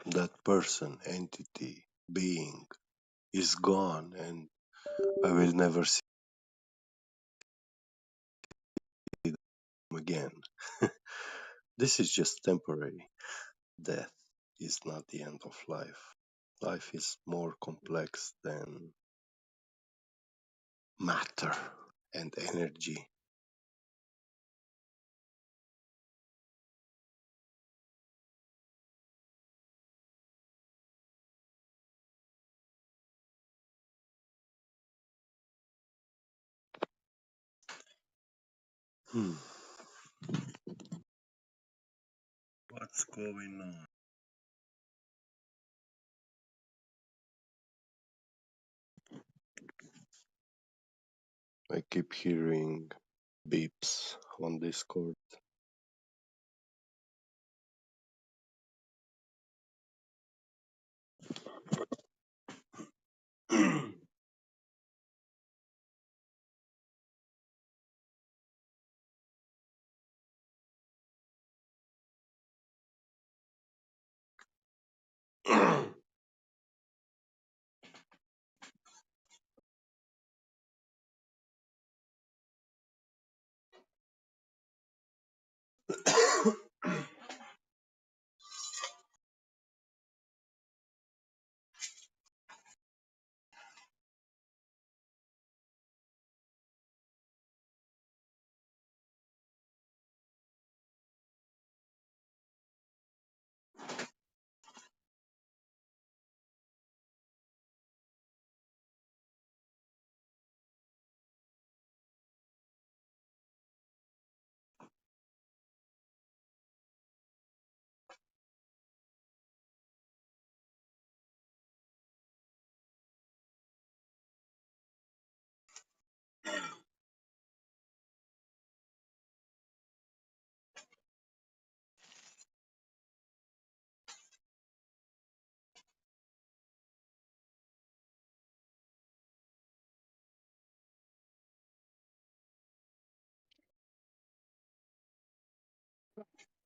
that person, entity, being is gone and I will never see them again. This is just temporary. Death is not the end of life. Life is more complex than matter and energy. Hmm. What's going on? I keep hearing beeps on Discord.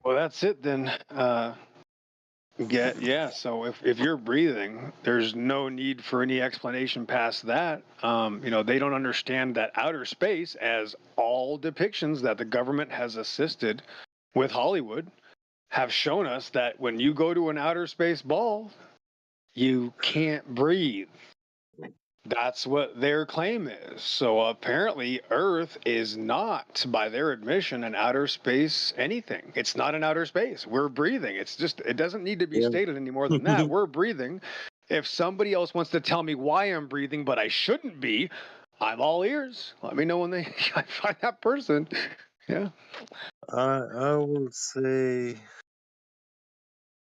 Well, that's it then. So if you're breathing, there's no need for any explanation past that. They don't understand that outer space, as all depictions that the government has assisted with Hollywood have shown us, that when you go to an outer space ball, you can't breathe. That's what their claim is. So apparently, Earth is not, by their admission, an outer space anything. It's not an outer space. We're breathing. It doesn't need to be stated any more than that. We're breathing. If somebody else wants to tell me why I'm breathing, but I shouldn't be, I'm all ears. Let me know when I find that person. Yeah.
I would say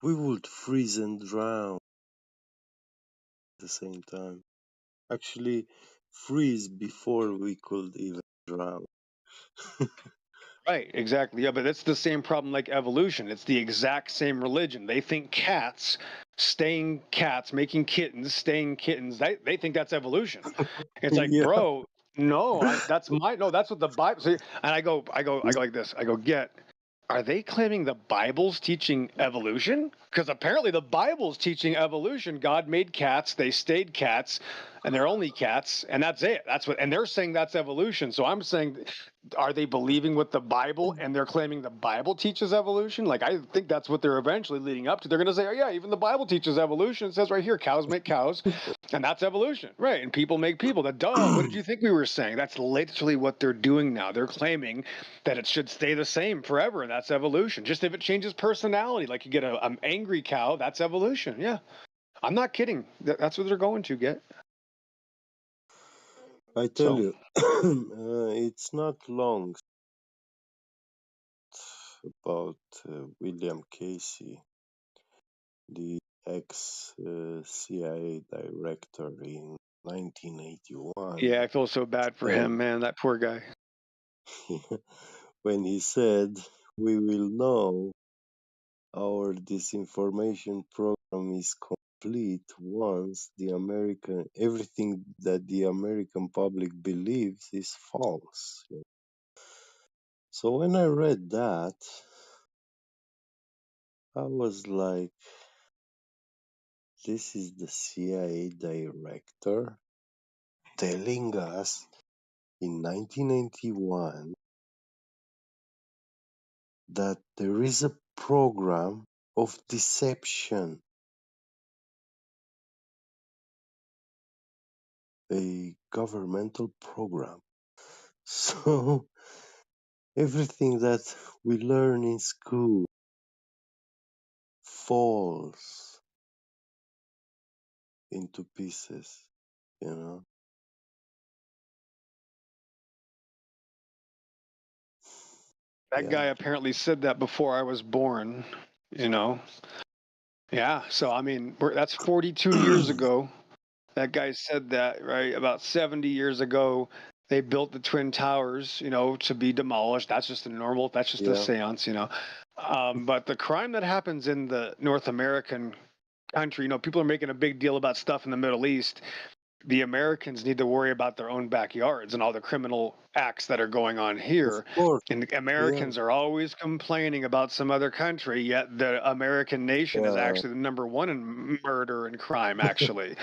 we would freeze and drown at the same time. Actually, freeze before we could even drown.
Right, exactly. Yeah, but it's the same problem like evolution. It's the exact same religion. They think cats, staying cats, making kittens, staying kittens, they think that's evolution. It's like,
Yeah.
bro, no, that's what the Bible. And I go like this. I go, are they claiming the Bible's teaching evolution? Because apparently the Bible's teaching evolution. God made cats, they stayed cats, and they're only cats, and that's it. And they're saying that's evolution. So I'm saying, are they believing with the Bible and they're claiming the Bible teaches evolution? Like, I think that's what they're eventually leading up to. They're going to say, oh, yeah, even the Bible teaches evolution. It says right here, cows make cows, and that's evolution. Right. And people make people. Duh. What did you think we were saying? That's literally what they're doing now. They're claiming that it should stay the same forever, and that's evolution. Just if it changes personality, like you get an angry cow, that's evolution. Yeah. I'm not kidding. That's what they're going to get.
I tell you, it's not long about William Casey, the ex-CIA director in 1981.
Yeah, I feel so bad for him, man. That poor guy.
When he said, we will know our disinformation program is complete once everything that the American public believes is false. So when I read that, I was like, this is the CIA director telling us in 1991 that there is a program of deception, a governmental program. So everything that we learn in school falls into pieces, you know.
That guy apparently said that before I was born, you know? Yeah. So, I mean, that's 42 years ago. That guy said that, right? About 70 years ago, they built the Twin Towers, to be demolished. That's just a seance, But the crime that happens in the North American country, people are making a big deal about stuff in the Middle East. The Americans need to worry about their own backyards and all the criminal acts that are going on here. And the Americans are always complaining about some other country, yet the American nation is actually the number one in murder and crime, actually.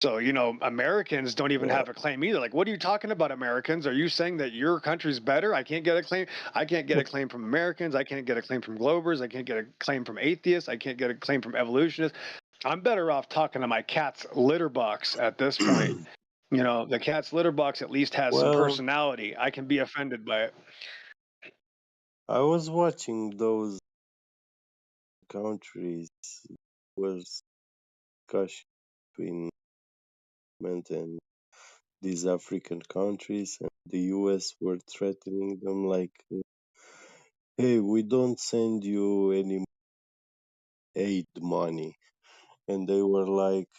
So, Americans don't even have a claim either. Like, what are you talking about, Americans? Are you saying that your country's better? I can't get a claim. I can't get a claim from Americans. I can't get a claim from Globers. I can't get a claim from atheists. I can't get a claim from evolutionists. I'm better off talking to my cat's litter box at this point. The cat's litter box at least has some personality. I can be offended by it.
I was watching those countries was discussion between and these African countries, and the US were threatening them like, hey, we don't send you any aid money. And they were like,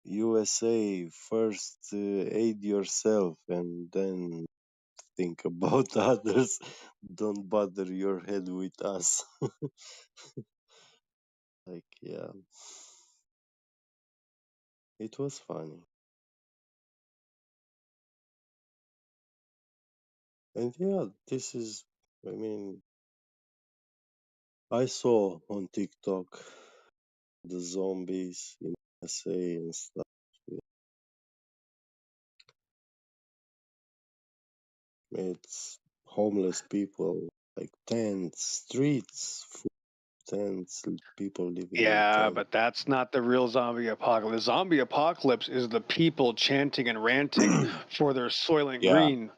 USA, first aid yourself and then think about others. Don't bother your head with us. Like, yeah. It was funny. And yeah, this is I mean, I saw on TikTok the zombies in USA and stuff. It's homeless people, like tents, streets, full tents, people living in
Yeah,
tents.
but that's not the real zombie apocalypse. The zombie apocalypse is the people chanting and ranting for their Soylent
Yeah,
Green.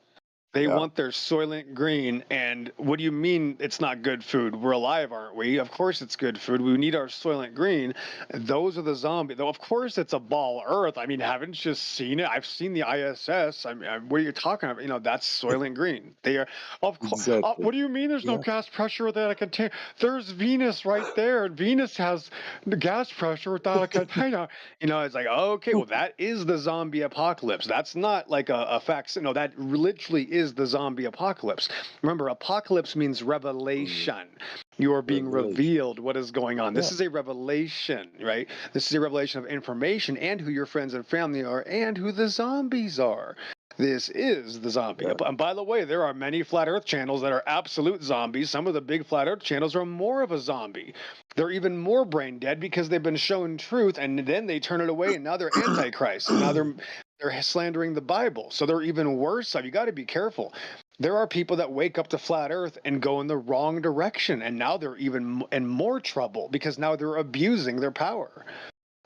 They
yeah.
want their Soylent Green, and what do you mean it's not good food? We're alive, aren't we? Of course it's good food. We need our Soylent Green. Those are the zombies. Though, of course it's a ball Earth. I mean, haven't you seen it? I've seen the ISS. I mean, what are you talking about? You know, that's Soylent Green. They are, of course.
Exactly.
What do you mean there's no
Yeah.
gas pressure without a container? There's Venus right there, and Venus has the gas pressure without a container. You know, it's like, okay, well, that is the zombie apocalypse. That's not like a fact. No, that literally is the zombie apocalypse. Remember, apocalypse means revelation. You are being
Revelation.
revealed what is going on. This
Yeah.
is a revelation, right? This is a revelation of information and who your friends and family are and who the zombies are. This is the zombie.
Yeah.
And by the way, there are many flat earth channels that are absolute zombies. Some of the big flat earth channels are more of a zombie. They're even more brain dead because they've been shown truth and then they turn it away and now they're antichrist. And now they're slandering the Bible. So they're even worse. You got to be careful. There are people that wake up to flat earth and go in the wrong direction. And now they're even in more trouble because now they're abusing their power.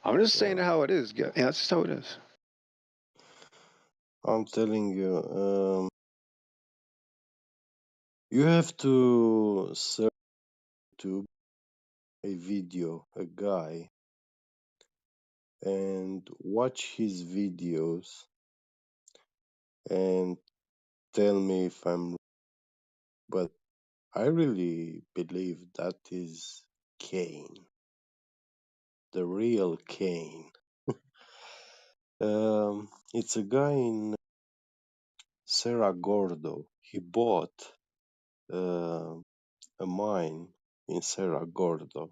I'm just saying how it is. Yeah, that's just how it is.
I'm telling you, you have to search YouTube a video, a guy, and watch his videos and tell me if I'm wrong. But I really believe that is Cain, the real Cain. It's a guy in Cerro Gordo. He bought a mine in Cerro Gordo,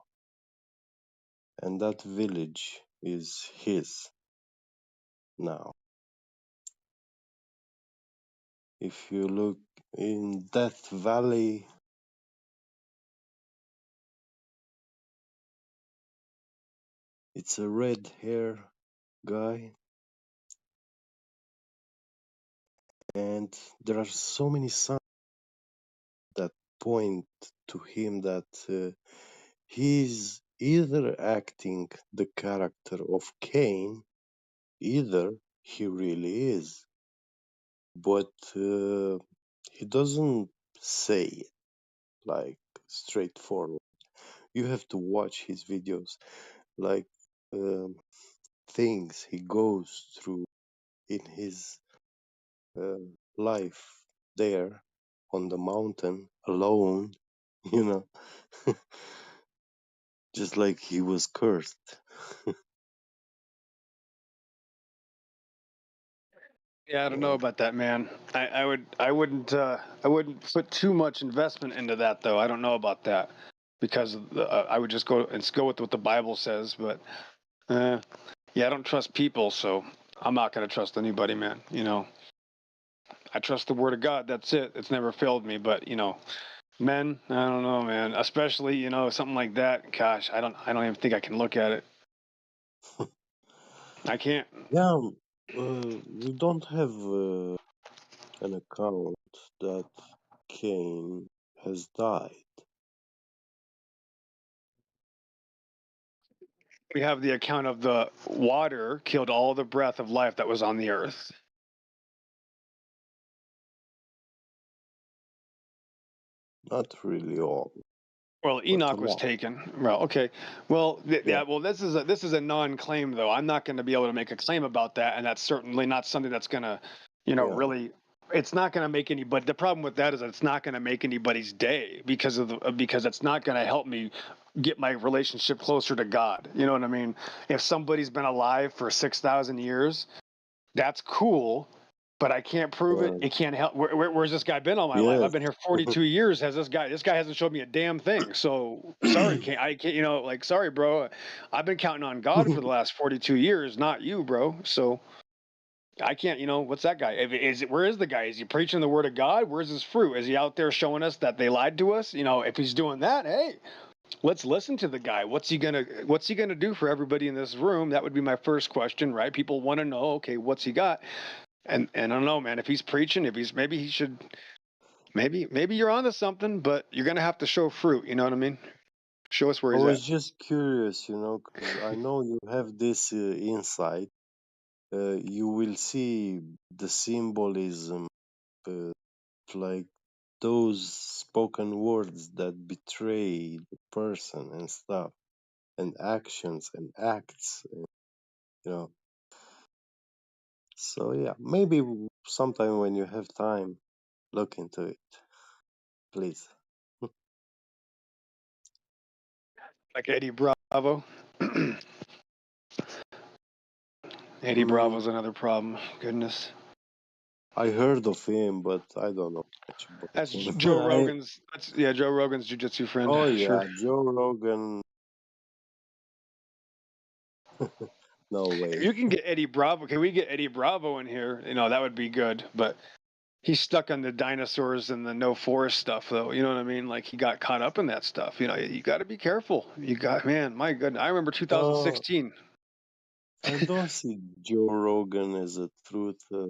and that village is his now. If you look in Death Valley, it's a red hair guy, and there are so many signs that point to him that he's either acting the character of Cain, either he really is, but he doesn't say it like straightforward. You have to watch his videos, like things he goes through in his life there on the mountain alone, you know, just like he was cursed.
Yeah, I don't know about that, man. I wouldn't put too much investment into that, though. I don't know about that because I would just go with what the Bible says. But yeah, I don't trust people, so I'm not gonna trust anybody, man. You know, I trust the Word of God. That's it. It's never failed me. But you know, men, I don't know, man. Especially something like that. Gosh, I don't even think I can look at it. I can't.
Yeah, we don't have an account that Cain has died.
We have the account of the water killed all the breath of life that was on the earth.
Not really all.
Well,
but
Enoch
a
was
lot.
taken. Well, okay. Well,
Yeah.
Well, this is a non-claim though. I'm not going to be able to make a claim about that, and that's certainly not something that's going to,
Yeah.
really. It's not going to make any. But the problem with that is that it's not going to make anybody's day because it's not going to help me get my relationship closer to God. You know what I mean? If somebody's been alive for 6,000 years, that's cool. But I can't prove it. It can't help. Where's this guy been all my life?
Yes.
I've been here 42 years. Has this guy? This guy hasn't showed me a damn thing. So sorry, I can't. Sorry, bro. I've been counting on God for the last 42 years, not you, bro. So I can't, what's that guy? Where is the guy? Is he preaching the word of God? Where's his fruit? Is he out there showing us that they lied to us? If he's doing that, hey, let's listen to the guy. What's he gonna do for everybody in this room? That would be my first question, right? People want to know, okay, what's he got? And I don't know, man. If he's preaching, maybe he should, maybe you're onto something, but you're gonna have to show fruit. You know what I mean? Show us where
I
he's
was
at.
just curious, because I know you have this insight. You will see the symbolism, like those spoken words that betray the person and stuff, and actions and acts, you know. So yeah, maybe sometime when you have time, look into it, please.
Like Eddie Bravo. Eddie
Mm,
Bravo's another problem. Goodness.
I heard of him, but I don't know much about
That's
him.
Joe Rogan's. Joe Rogan's jiu-jitsu friend.
Oh
Sure.
yeah, Joe Rogan. No
If
way.
you can get Eddie Bravo, can we get Eddie Bravo in here? That would be good. But he's stuck on the dinosaurs and the no forest stuff, though. You know what I mean? Like he got caught up in that stuff. You got to be careful. Man, my goodness. I remember
No,
2016.
I don't see Joe Rogan as a truth. Stuff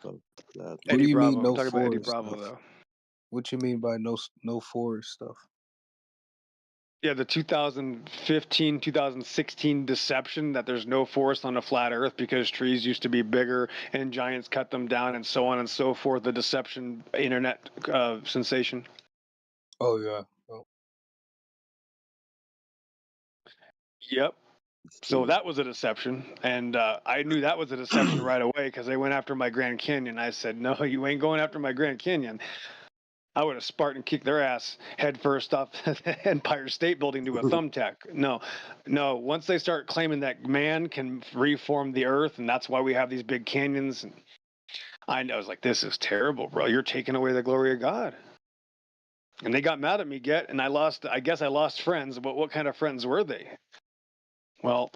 like that.
What do you mean
I'm
no
talking about Eddie
forest
Bravo,
stuff?
though.
What you mean by no forest stuff?
Yeah, the 2015, 2016 deception that there's no forest on a flat Earth because trees used to be bigger and giants cut them down and so on and so forth. The deception internet sensation.
Oh yeah. Oh.
Yep. So that was a deception, and I knew that was a deception right away because they went after my Grand Canyon. I said, "No, you ain't going after my Grand Canyon." I would have Spartan kicked their ass head first off the Empire State Building to a thumbtack. No. Once they start claiming that man can reform the Earth, and that's why we have these big canyons, and I was like, "This is terrible, bro. You're taking away the glory of God." And they got mad at me, and I lost. I guess I lost friends, but what kind of friends were they? Well,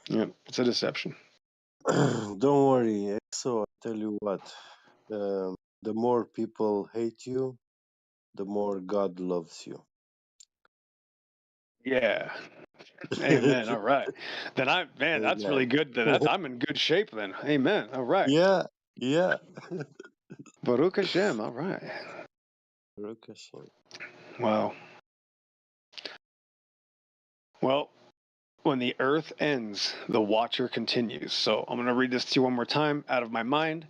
yeah, it's a deception.
Don't worry, EXO. I tell you what. The more people hate you, the more God loves you.
Yeah. Amen. All right. Then that's really
Amen.
good. I'm in good shape then. Amen. All right.
Yeah.
Baruch Hashem. All right.
Baruch Hashem.
Wow. Well, when the earth ends, the watcher continues. So I'm going to read this to you one more time out of my mind.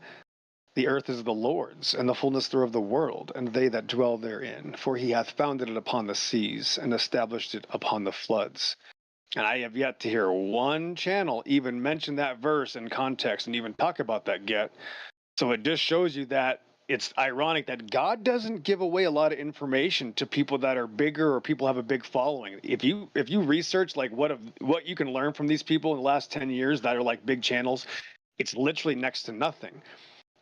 The earth is the Lord's, and the fullness thereof the world, and they that dwell therein. For he hath founded it upon the seas, and established it upon the floods. And I have yet to hear one channel even mention that verse in context and even talk about that yet. So it just shows you that it's ironic that God doesn't give away a lot of information to people that are bigger or people have a big following. If you research like what you can learn from these people in the last 10 years that are like big channels, it's literally next to nothing.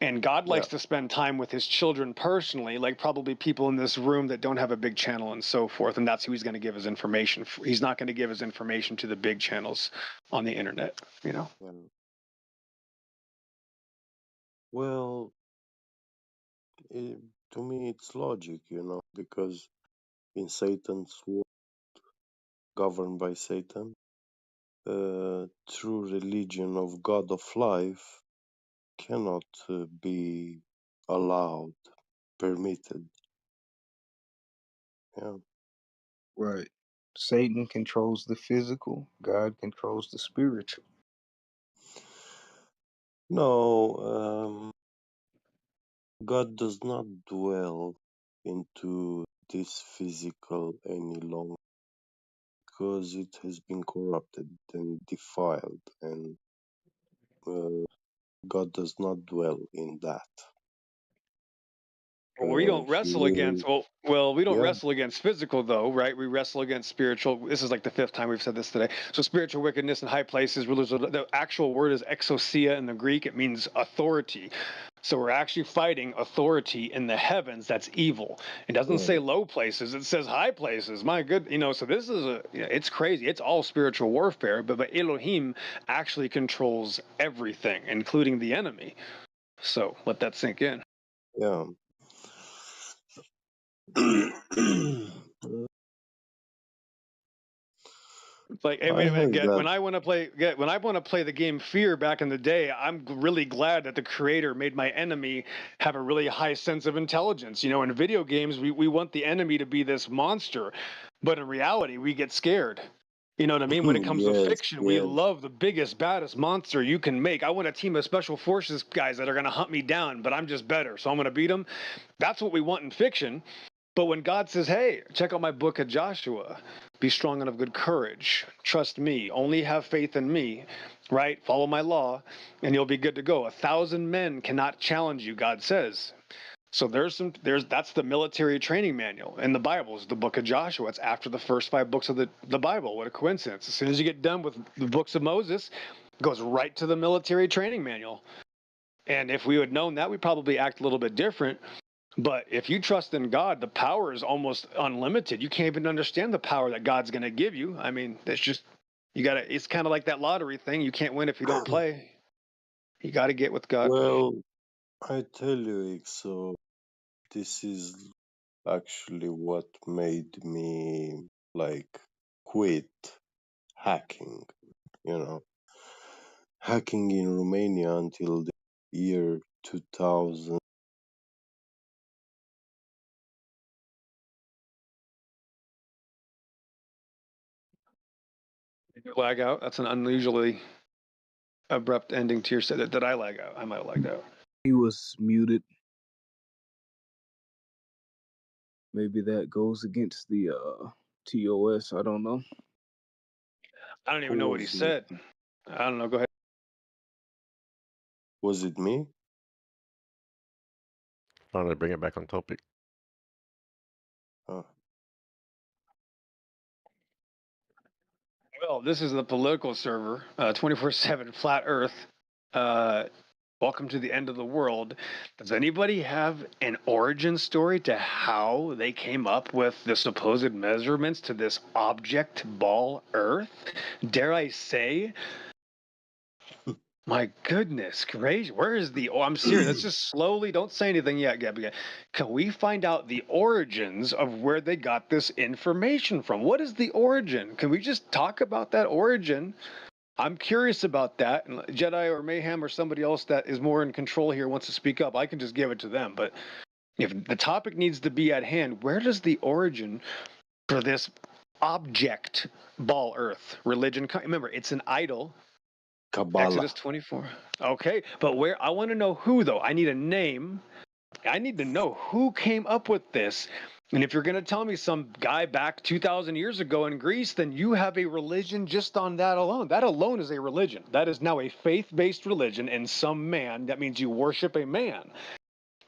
And God likes to spend time with his children personally, like probably people in this room that don't have a big channel and so forth. And that's who he's going to give his information. He's not going to give his information to the big channels on the internet,
Well, to me, it's logic, because in Satan's world, governed by Satan, true religion of God of life cannot be allowed, permitted. Yeah.
Right. Satan controls the physical, God controls the spiritual.
No, God does not dwell into this physical any longer because it has been corrupted and defiled, and God does not dwell in that.
Well, we don't wrestle against we don't
Yeah.
wrestle against physical though, right? We wrestle against spiritual. This is like the 5th time we've said this today. So spiritual wickedness in high places, rulers of the actual word is exousia in the Greek. It means authority. So we're actually fighting authority in the heavens that's evil. It doesn't say low places, it says high places. My good, so this is it's crazy. It's all spiritual warfare, but Elohim actually controls everything, including the enemy. So let that sink in.
Yeah.
It's like, hey,
I
wait a minute,
heard that.
when I want to play the game Fear back in the day, I'm really glad that the creator made my enemy have a really high sense of intelligence. In video games, we want the enemy to be this monster, but in reality, we get scared. You know what I mean? When it comes to
Yes,
fiction, we
yes.
love the biggest, baddest monster you can make. I want a team of special forces guys that are going to hunt me down, but I'm just better, so I'm going to beat them. That's what we want in fiction. But when God says, hey, check out my book of Joshua, be strong and of good courage, trust me, only have faith in me, right? Follow my law, and you'll be good to go. 1,000 men cannot challenge you, God says. So that's the military training manual in the Bible, is the book of Joshua. It's after the first 5 books of the Bible. What a coincidence. As soon as you get done with the books of Moses, it goes right to the military training manual. And if we had known that, we'd probably act a little bit different. But if you trust in God, the power is almost unlimited. You can't even understand the power that God's going to give you. I mean, it's kind of like that lottery thing. You can't win if you don't play. You got to get with God.
Well, I tell you, so this is actually what made me quit hacking, hacking in Romania until the year 2000.
Did you lag out? That's an unusually abrupt ending to your set. Did I lag out? I might have lagged out.
He was muted. Maybe that goes against the TOS. I don't know.
I don't even know what he said. I don't know. Go ahead.
Was it me?
Trying to bring it back on topic.
Oh.
Well, this is the political server, 24/7 Flat Earth. Welcome to the end of the world. Does anybody have an origin story to how they came up with the supposed measurements to this object ball Earth? Dare I say? My goodness gracious, where is I'm serious. Let's just slowly, don't say anything yet, Gabby. Can we find out the origins of where they got this information from? What is the origin? Can we just talk about that origin? I'm curious about that. And Jedi or Mayhem or somebody else that is more in control here wants to speak up, I can just give it to them. But if the topic needs to be at hand, where does the origin for this object ball Earth religion come? Remember, it's an idol.
Kabbalah.
Exodus 24. Okay, but where? I want to know who, though. I need a name. I need to know who came up with this. And if you're going to tell me some guy back 2,000 years ago in Greece, then you have a religion just on that alone. That alone is a religion. That is now a faith-based religion in some man. That means you worship a man.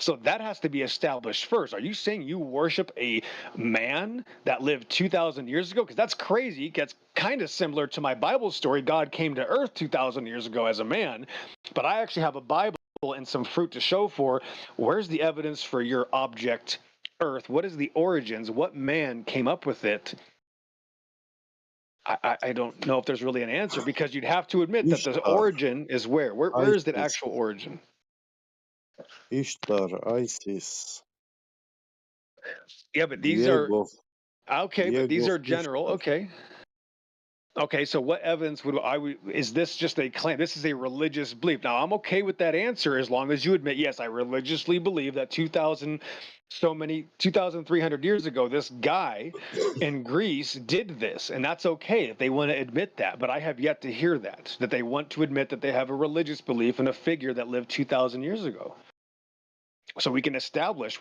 So that has to be established first. Are you saying you worship a man that lived 2,000 years ago? Because that's crazy. It gets kind of similar to my Bible story. God came to earth 2,000 years ago as a man. But I actually have a Bible and some fruit to show for. Where's the evidence for your object Earth? What is the origins? What man came up with it? I don't know if there's really an answer, because you'd have to admit that the origin is where? Where is the actual origin?
Ishtar, Isis.
Yeah, but these are okay. But these are general. Okay. Okay, so what evidence is this just a claim? This is a religious belief. Now, I'm okay with that answer as long as you admit, yes, I religiously believe that 2,300 years ago, this guy in Greece did this, and that's okay if they want to admit that. But I have yet to hear that they want to admit that they have a religious belief in a figure that lived 2,000 years ago. So we can establish where